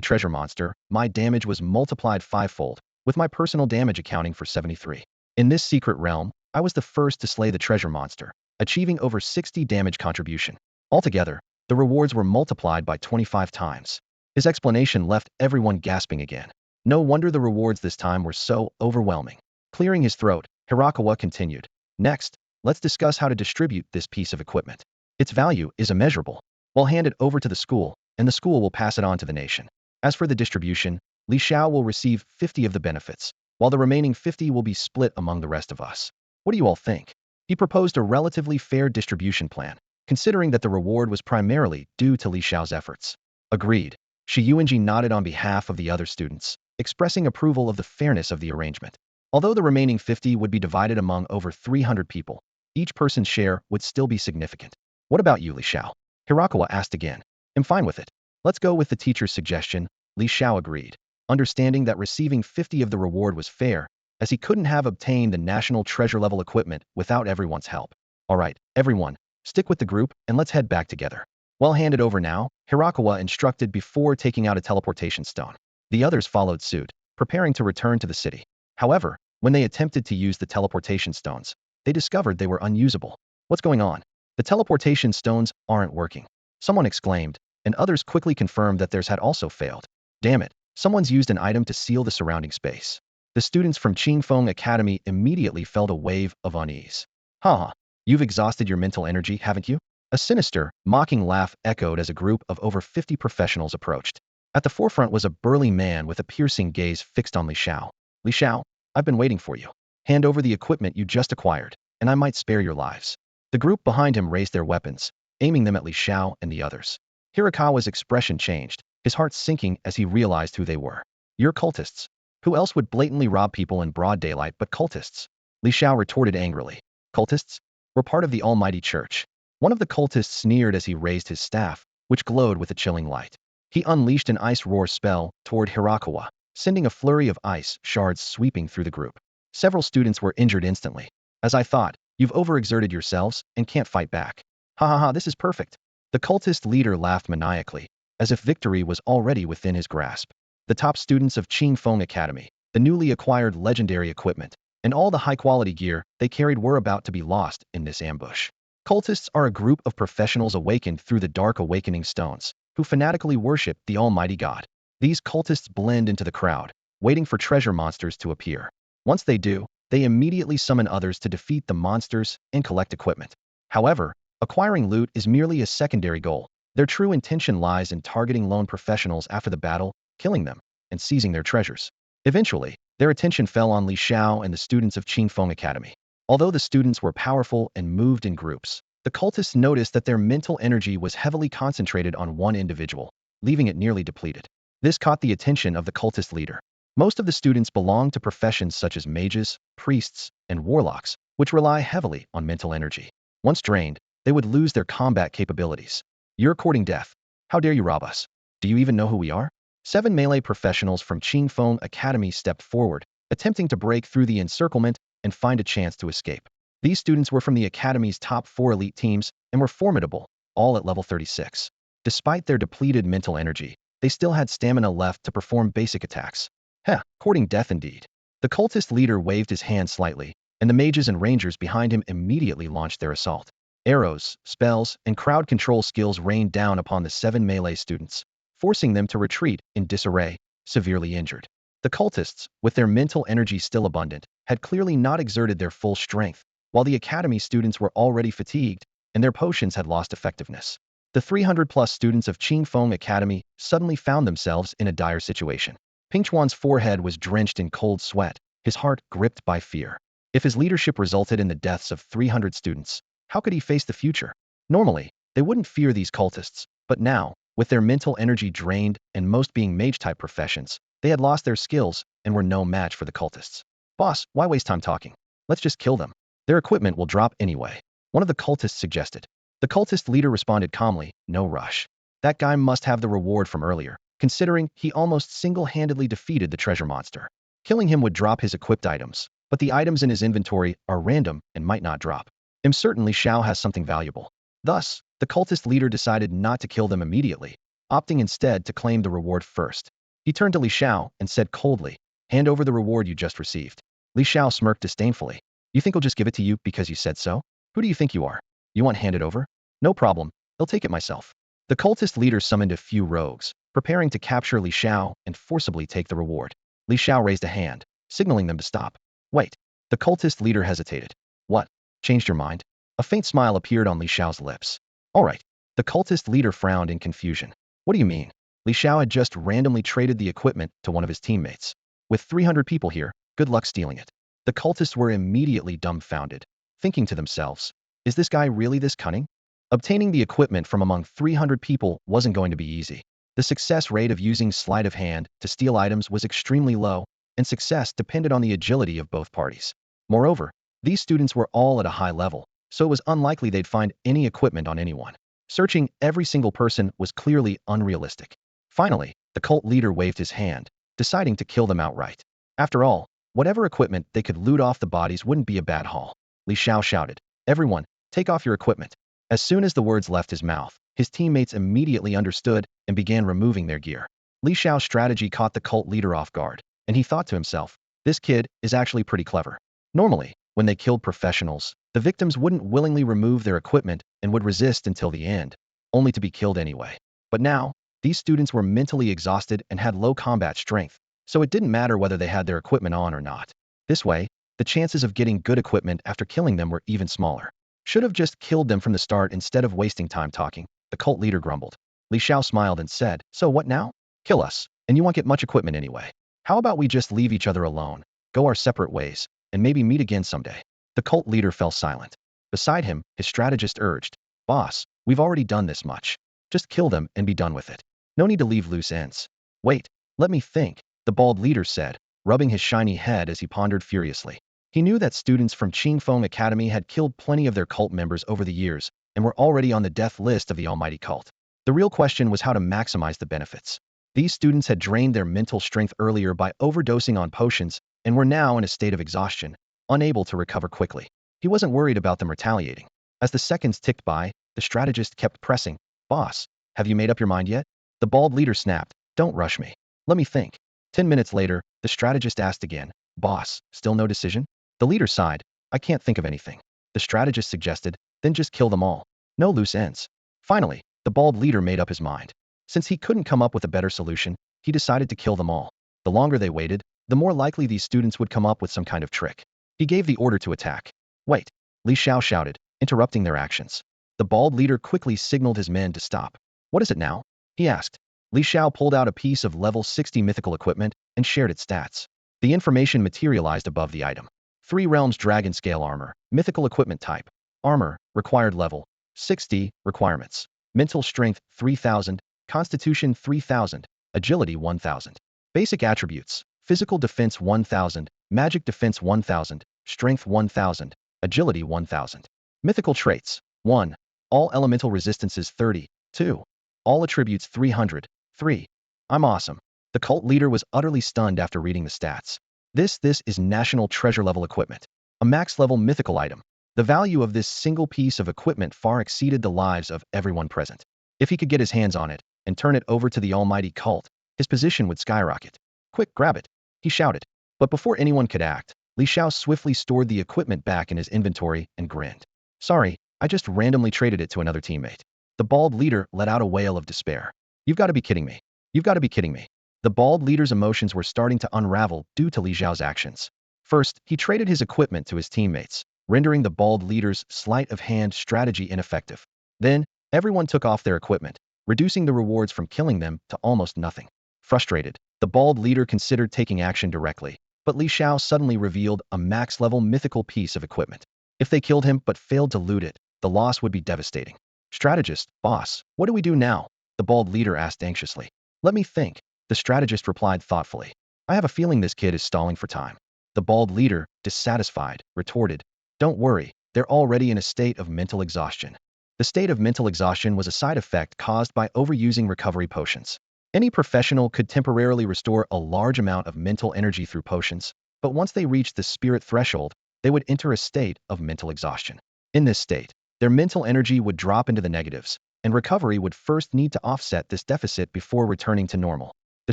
treasure monster, my damage was multiplied 5-fold, with my personal damage accounting for 73. In this secret realm, I was the first to slay the treasure monster, achieving over 60 damage contribution. Altogether, the rewards were multiplied by 25 times. His explanation left everyone gasping again. No wonder the rewards this time were so overwhelming. Clearing his throat, Hirakawa continued. Next, let's discuss how to distribute this piece of equipment. Its value is immeasurable. We'll hand it over to the school, and the school will pass it on to the nation. As for the distribution, Li Xiao will receive 50 of the benefits, while the remaining 50 will be split among the rest of us. What do you all think? He proposed a relatively fair distribution plan, considering that the reward was primarily due to Li Xiao's efforts. Agreed. Shi Yuanji nodded on behalf of the other students, expressing approval of the fairness of the arrangement. Although the remaining 50 would be divided among over 300 people, each person's share would still be significant. What about you, Li Xiao? Hirakawa asked again. I'm fine with it. Let's go with the teacher's suggestion, Li Xiao agreed, understanding that receiving 50 of the reward was fair, as he couldn't have obtained the national treasure level equipment without everyone's help. All right, everyone, stick with the group and let's head back together. Well, hand it over now, Hirakawa instructed before taking out a teleportation stone. The others followed suit, preparing to return to the city. However, when they attempted to use the teleportation stones, they discovered they were unusable. What's going on? The teleportation stones aren't working, someone exclaimed, and others quickly confirmed that theirs had also failed. Damn it, someone's used an item to seal the surrounding space. The students from Qingfeng Academy immediately felt a wave of unease. Haha, you've exhausted your mental energy, haven't you? A sinister, mocking laugh echoed as a group of over 50 professionals approached. At the forefront was a burly man with a piercing gaze fixed on Li Xiao. Li Xiao, I've been waiting for you. Hand over the equipment you just acquired, and I might spare your lives. The group behind him raised their weapons, aiming them at Li Xiao and the others. Hirakawa's expression changed, his heart sinking as he realized who they were. You're cultists. Who else would blatantly rob people in broad daylight but cultists? Li Xiao retorted angrily. Cultists? We're part of the Almighty Church. One of the cultists sneered as he raised his staff, which glowed with a chilling light. He unleashed an ice roar spell toward Hirakawa, sending a flurry of ice shards sweeping through the group. Several students were injured instantly. As I thought, you've overexerted yourselves and can't fight back. Ha ha ha, this is perfect. The cultist leader laughed maniacally, as if victory was already within his grasp. The top students of Qingfeng Academy, the newly acquired legendary equipment, and all the high-quality gear they carried were about to be lost in this ambush. Cultists are a group of professionals awakened through the dark awakening stones, who fanatically worship the Almighty God. These cultists blend into the crowd, waiting for treasure monsters to appear. Once they do, they immediately summon others to defeat the monsters and collect equipment. However, acquiring loot is merely a secondary goal. Their true intention lies in targeting lone professionals after the battle, killing them, and seizing their treasures. Eventually, their attention fell on Li Xiao and the students of Qingfeng Academy. Although the students were powerful and moved in groups, the cultists noticed that their mental energy was heavily concentrated on one individual, leaving it nearly depleted. This caught the attention of the cultist leader. Most of the students belonged to professions such as mages, priests, and warlocks, which rely heavily on mental energy. Once drained, they would lose their combat capabilities. You're courting death. How dare you rob us? Do you even know who we are? 7 melee professionals from Qingfeng Academy stepped forward, attempting to break through the encirclement and find a chance to escape. These students were from the Academy's top 4 elite teams and were formidable, all at level 36. Despite their depleted mental energy, they still had stamina left to perform basic attacks. Heh, courting death indeed. The cultist leader waved his hand slightly, and the mages and rangers behind him immediately launched their assault. Arrows, spells, and crowd control skills rained down upon the 7 melee students, forcing them to retreat in disarray, severely injured. The cultists, with their mental energy still abundant, had clearly not exerted their full strength, while the academy students were already fatigued, and their potions had lost effectiveness. The 300-plus students of Qingfeng Academy suddenly found themselves in a dire situation. Pingchuan's forehead was drenched in cold sweat, his heart gripped by fear. If his leadership resulted in the deaths of 300 students, how could he face the future? Normally, they wouldn't fear these cultists, but now, with their mental energy drained and most being mage-type professions, they had lost their skills and were no match for the cultists. Boss, why waste time talking? Let's just kill them. Their equipment will drop anyway, one of the cultists suggested. The cultist leader responded calmly, no rush. That guy must have the reward from earlier, considering he almost single-handedly defeated the treasure monster. Killing him would drop his equipped items, but the items in his inventory are random and might not drop. Certainly Xiao has something valuable. Thus, the cultist leader decided not to kill them immediately, opting instead to claim the reward first. He turned to Li Xiao and said coldly, hand over the reward you just received. Li Xiao smirked disdainfully. You think I'll just give it to you because you said so? Who do you think you are? You want handed over? No problem, I'll take it myself. The cultist leader summoned a few rogues, preparing to capture Li Xiao and forcibly take the reward. Li Xiao raised a hand, signaling them to stop. Wait. The cultist leader hesitated. What? Changed your mind? A faint smile appeared on Li Xiao's lips. All right. The cultist leader frowned in confusion. What do you mean? Li Xiao had just randomly traded the equipment to one of his teammates. With 300 people here, good luck stealing it. The cultists were immediately dumbfounded, thinking to themselves, is this guy really this cunning? Obtaining the equipment from among 300 people wasn't going to be easy. The success rate of using sleight of hand to steal items was extremely low, and success depended on the agility of both parties. Moreover, these students were all at a high level, so it was unlikely they'd find any equipment on anyone. Searching every single person was clearly unrealistic. Finally, the cult leader waved his hand, deciding to kill them outright. After all, whatever equipment they could loot off the bodies wouldn't be a bad haul. Li Xiao shouted, everyone, take off your equipment. As soon as the words left his mouth, his teammates immediately understood and began removing their gear. Li Xiao's strategy caught the cult leader off guard, and he thought to himself, this kid is actually pretty clever. Normally, when they killed professionals, the victims wouldn't willingly remove their equipment and would resist until the end, only to be killed anyway. But now, these students were mentally exhausted and had low combat strength, so it didn't matter whether they had their equipment on or not. This way, the chances of getting good equipment after killing them were even smaller. Should have just killed them from the start instead of wasting time talking, the cult leader grumbled. Li Xiao smiled and said, so what now? Kill us, and you won't get much equipment anyway. How about we just leave each other alone, go our separate ways, and maybe meet again someday? The cult leader fell silent. Beside him, his strategist urged, Boss, we've already done this much. Just kill them and be done with it. No need to leave loose ends. Wait, let me think, the bald leader said, rubbing his shiny head as he pondered furiously. He knew that students from Qingfeng Academy had killed plenty of their cult members over the years and were already on the death list of the almighty cult. The real question was how to maximize the benefits. These students had drained their mental strength earlier by overdosing on potions and were now in a state of exhaustion, unable to recover quickly. He wasn't worried about them retaliating. As the seconds ticked by, the strategist kept pressing. Boss, have you made up your mind yet? The bald leader snapped. Don't rush me. Let me think. 10 minutes later, the strategist asked again. Boss, still no decision? The leader sighed. I can't think of anything. The strategist suggested, then just kill them all. No loose ends. Finally, the bald leader made up his mind. Since he couldn't come up with a better solution, he decided to kill them all. The longer they waited, the more likely these students would come up with some kind of trick. He gave the order to attack. Wait, Li Xiao shouted, interrupting their actions. The bald leader quickly signaled his men to stop. What is it now? He asked. Li Xiao pulled out a piece of level 60 mythical equipment and shared its stats. The information materialized above the item. 3 realms dragon scale armor, mythical equipment type. Armor, required level, 60, requirements. Mental strength, 3000, constitution 3000, agility 1000. Basic attributes, physical defense 1000, magic defense 1000, strength 1000, agility 1000. Mythical traits, 1. All elemental resistances 30, 2. All attributes 300, 3. I'm awesome. The cult leader was utterly stunned after reading the stats. This is national treasure level equipment. A max level mythical item. The value of this single piece of equipment far exceeded the lives of everyone present. If he could get his hands on it and turn it over to the almighty cult, his position would skyrocket. Quick, grab it, he shouted. But before anyone could act, Li Xiao swiftly stored the equipment back in his inventory and grinned. Sorry, I just randomly traded it to another teammate. The bald leader let out a wail of despair. You've got to be kidding me. You've got to be kidding me. The bald leader's emotions were starting to unravel due to Li Xiao's actions. First, he traded his equipment to his teammates, rendering the bald leader's sleight of hand strategy ineffective. Then, everyone took off their equipment, reducing the rewards from killing them to almost nothing. Frustrated, the bald leader considered taking action directly, but Li Xiao suddenly revealed a max-level mythical piece of equipment. If they killed him but failed to loot it, the loss would be devastating. Strategist, boss, what do we do now? The bald leader asked anxiously. Let me think. The strategist replied thoughtfully. I have a feeling this kid is stalling for time. The bald leader, dissatisfied, retorted. Don't worry, they're already in a state of mental exhaustion. The state of mental exhaustion was a side effect caused by overusing recovery potions. Any professional could temporarily restore a large amount of mental energy through potions, but once they reached the spirit threshold, they would enter a state of mental exhaustion. In this state, their mental energy would drop into the negatives, and recovery would first need to offset this deficit before returning to normal. The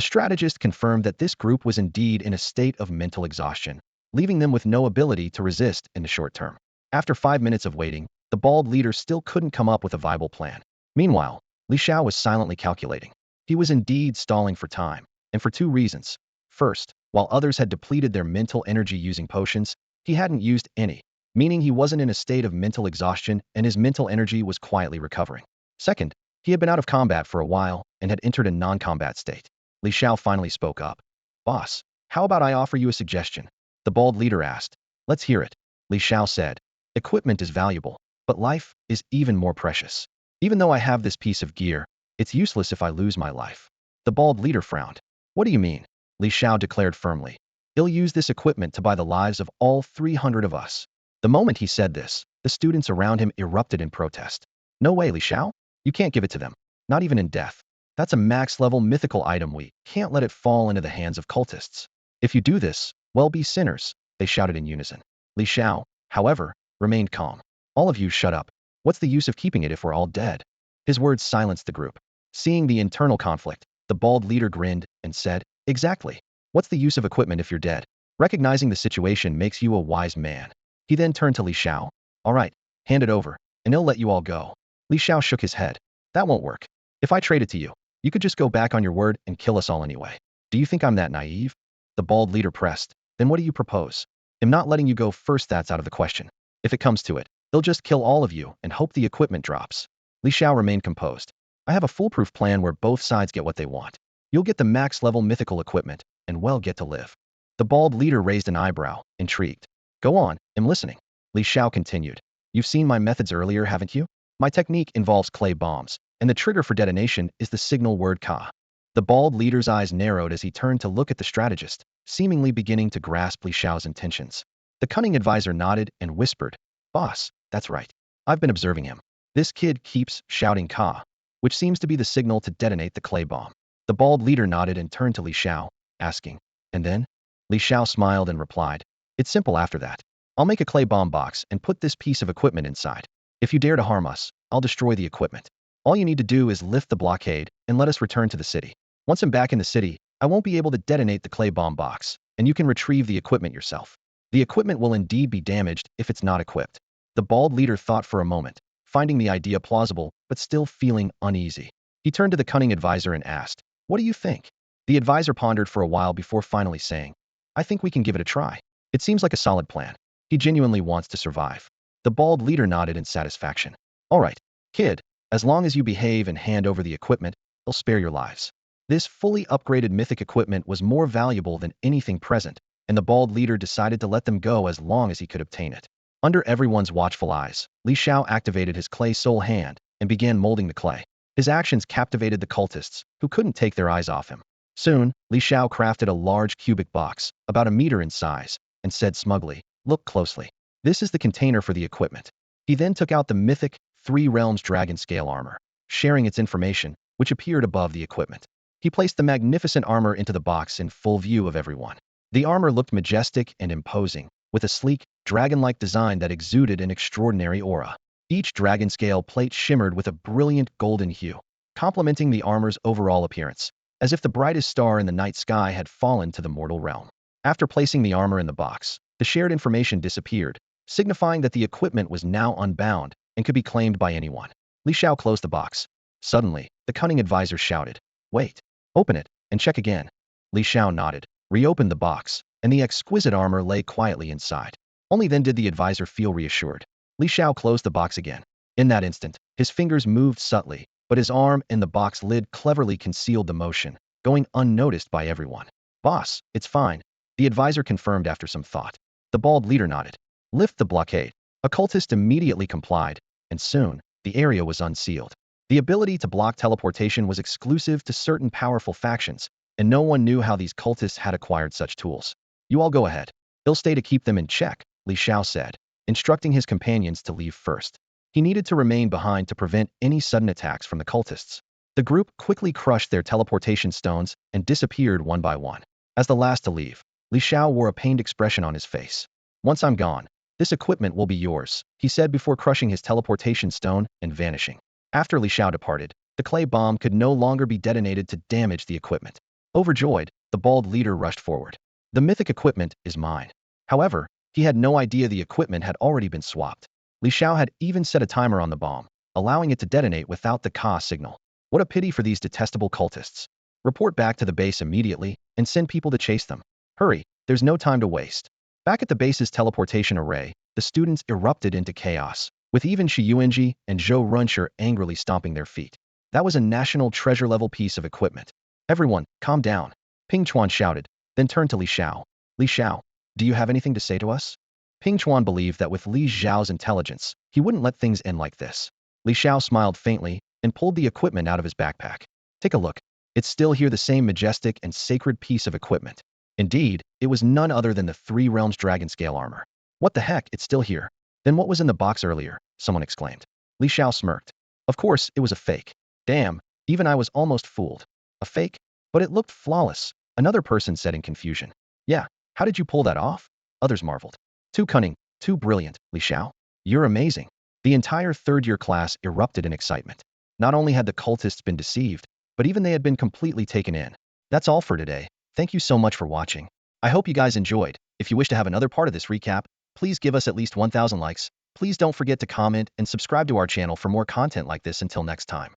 strategist confirmed that this group was indeed in a state of mental exhaustion, leaving them with no ability to resist in the short term. After 5 minutes of waiting, the bald leader still couldn't come up with a viable plan. Meanwhile, Li Xiao was silently calculating. He was indeed stalling for time, and for 2 reasons. First, while others had depleted their mental energy using potions, he hadn't used any, meaning he wasn't in a state of mental exhaustion and his mental energy was quietly recovering. Second, he had been out of combat for a while and had entered a non-combat state. Li Xiao finally spoke up. Boss, how about I offer you a suggestion? The bald leader asked. Let's hear it. Li Xiao said. Equipment is valuable, but life is even more precious. Even though I have this piece of gear, it's useless if I lose my life. The bald leader frowned. What do you mean? Li Xiao declared firmly. He'll use this equipment to buy the lives of all 300 of us. The moment he said this, the students around him erupted in protest. No way, Li Xiao. You can't give it to them. Not even in death. That's a max-level mythical item. We can't let it fall into the hands of cultists. If you do this, well, be sinners, they shouted in unison. Li Xiao, however, remained calm. All of you shut up. What's the use of keeping it if we're all dead? His words silenced the group. Seeing the internal conflict, the bald leader grinned and said, Exactly. What's the use of equipment if you're dead? Recognizing the situation makes you a wise man. He then turned to Li Xiao. All right, hand it over, and he'll let you all go. Li Xiao shook his head. That won't work. If I trade it to you, you could just go back on your word and kill us all anyway. Do you think I'm that naive? The bald leader pressed. Then what do you propose? I'm not letting you go first, that's out of the question. If it comes to it, they'll just kill all of you and hope the equipment drops. Li Xiao remained composed. I have a foolproof plan where both sides get what they want. You'll get the max-level mythical equipment, and well get to live. The bald leader raised an eyebrow, intrigued. Go on, I'm listening. Li Xiao continued. You've seen my methods earlier, haven't you? My technique involves clay bombs, and the trigger for detonation is the signal word Ka. The bald leader's eyes narrowed as he turned to look at the strategist, seemingly beginning to grasp Li Xiao's intentions. The cunning advisor nodded and whispered, Boss, that's right. I've been observing him. This kid keeps shouting Ka, which seems to be the signal to detonate the clay bomb. The bald leader nodded and turned to Li Xiao, asking, And then? Li Xiao smiled and replied, It's simple after that. I'll make a clay bomb box and put this piece of equipment inside. If you dare to harm us, I'll destroy the equipment. All you need to do is lift the blockade and let us return to the city. Once I'm back in the city, I won't be able to detonate the clay bomb box, and you can retrieve the equipment yourself. The equipment will indeed be damaged if it's not equipped. The bald leader thought for a moment, finding the idea plausible, but still feeling uneasy. He turned to the cunning advisor and asked, What do you think? The advisor pondered for a while before finally saying, I think we can give it a try. It seems like a solid plan. He genuinely wants to survive. The bald leader nodded in satisfaction. All right, kid, as long as you behave and hand over the equipment, they'll spare your lives. This fully upgraded mythic equipment was more valuable than anything present, and the bald leader decided to let them go as long as he could obtain it. Under everyone's watchful eyes, Li Xiao activated his clay soul hand and began molding the clay. His actions captivated the cultists, who couldn't take their eyes off him. Soon, Li Xiao crafted a large cubic box, about a meter in size, and said smugly, Look closely. This is the container for the equipment. He then took out the mythic Three Realms dragon scale armor, sharing its information, which appeared above the equipment. He placed the magnificent armor into the box in full view of everyone. The armor looked majestic and imposing, with a sleek, dragon-like design that exuded an extraordinary aura. Each dragon scale plate shimmered with a brilliant golden hue, complementing the armor's overall appearance, as if the brightest star in the night sky had fallen to the mortal realm. After placing the armor in the box, the shared information disappeared, signifying that the equipment was now unbound and could be claimed by anyone. Li Xiao closed the box. Suddenly, the cunning advisor shouted, Wait, open it, and check again. Li Xiao nodded, reopened the box, and the exquisite armor lay quietly inside. Only then did the advisor feel reassured. Li Xiao closed the box again. In that instant, his fingers moved subtly, but his arm and the box lid cleverly concealed the motion, going unnoticed by everyone. Boss, it's fine, the advisor confirmed after some thought. The bald leader nodded. Lift the blockade. A cultist immediately complied, and soon, the area was unsealed. The ability to block teleportation was exclusive to certain powerful factions, and no one knew how these cultists had acquired such tools. You all go ahead. They'll stay to keep them in check, Li Xiao said, instructing his companions to leave first. He needed to remain behind to prevent any sudden attacks from the cultists. The group quickly crushed their teleportation stones and disappeared one by one. As the last to leave, Li Xiao wore a pained expression on his face. Once I'm gone, this equipment will be yours, he said before crushing his teleportation stone and vanishing. After Li Xiao departed, the clay bomb could no longer be detonated to damage the equipment. Overjoyed, the bald leader rushed forward. The mythic equipment is mine. However, he had no idea the equipment had already been swapped. Li Xiao had even set a timer on the bomb, allowing it to detonate without the Ka signal. What a pity for these detestable cultists. Report back to the base immediately and send people to chase them. Hurry, there's no time to waste. Back at the base's teleportation array, the students erupted into chaos, with even Shi Yuanji and Zhou Runshi angrily stomping their feet. That was a national treasure-level piece of equipment. Everyone, calm down, Ping Chuan shouted, then turned to Li Xiao. Li Xiao, do you have anything to say to us? Ping Chuan believed that with Li Xiao's intelligence, he wouldn't let things end like this. Li Xiao smiled faintly and pulled the equipment out of his backpack. Take a look. It's still here, the same majestic and sacred piece of equipment. Indeed, it was none other than the Three Realms dragon scale armor. What the heck, it's still here. Then what was in the box earlier? Someone exclaimed. Li Xiao smirked. Of course, it was a fake. Damn, even I was almost fooled. A fake? But it looked flawless, another person said in confusion. Yeah, how did you pull that off? Others marveled. Too cunning, too brilliant, Li Xiao. You're amazing. The entire third-year class erupted in excitement. Not only had the cultists been deceived, but even they had been completely taken in. That's all for today. Thank you so much for watching. I hope you guys enjoyed. If you wish to have another part of this recap, please give us at least 1,000 likes. Please don't forget to comment and subscribe to our channel for more content like this. Until next time.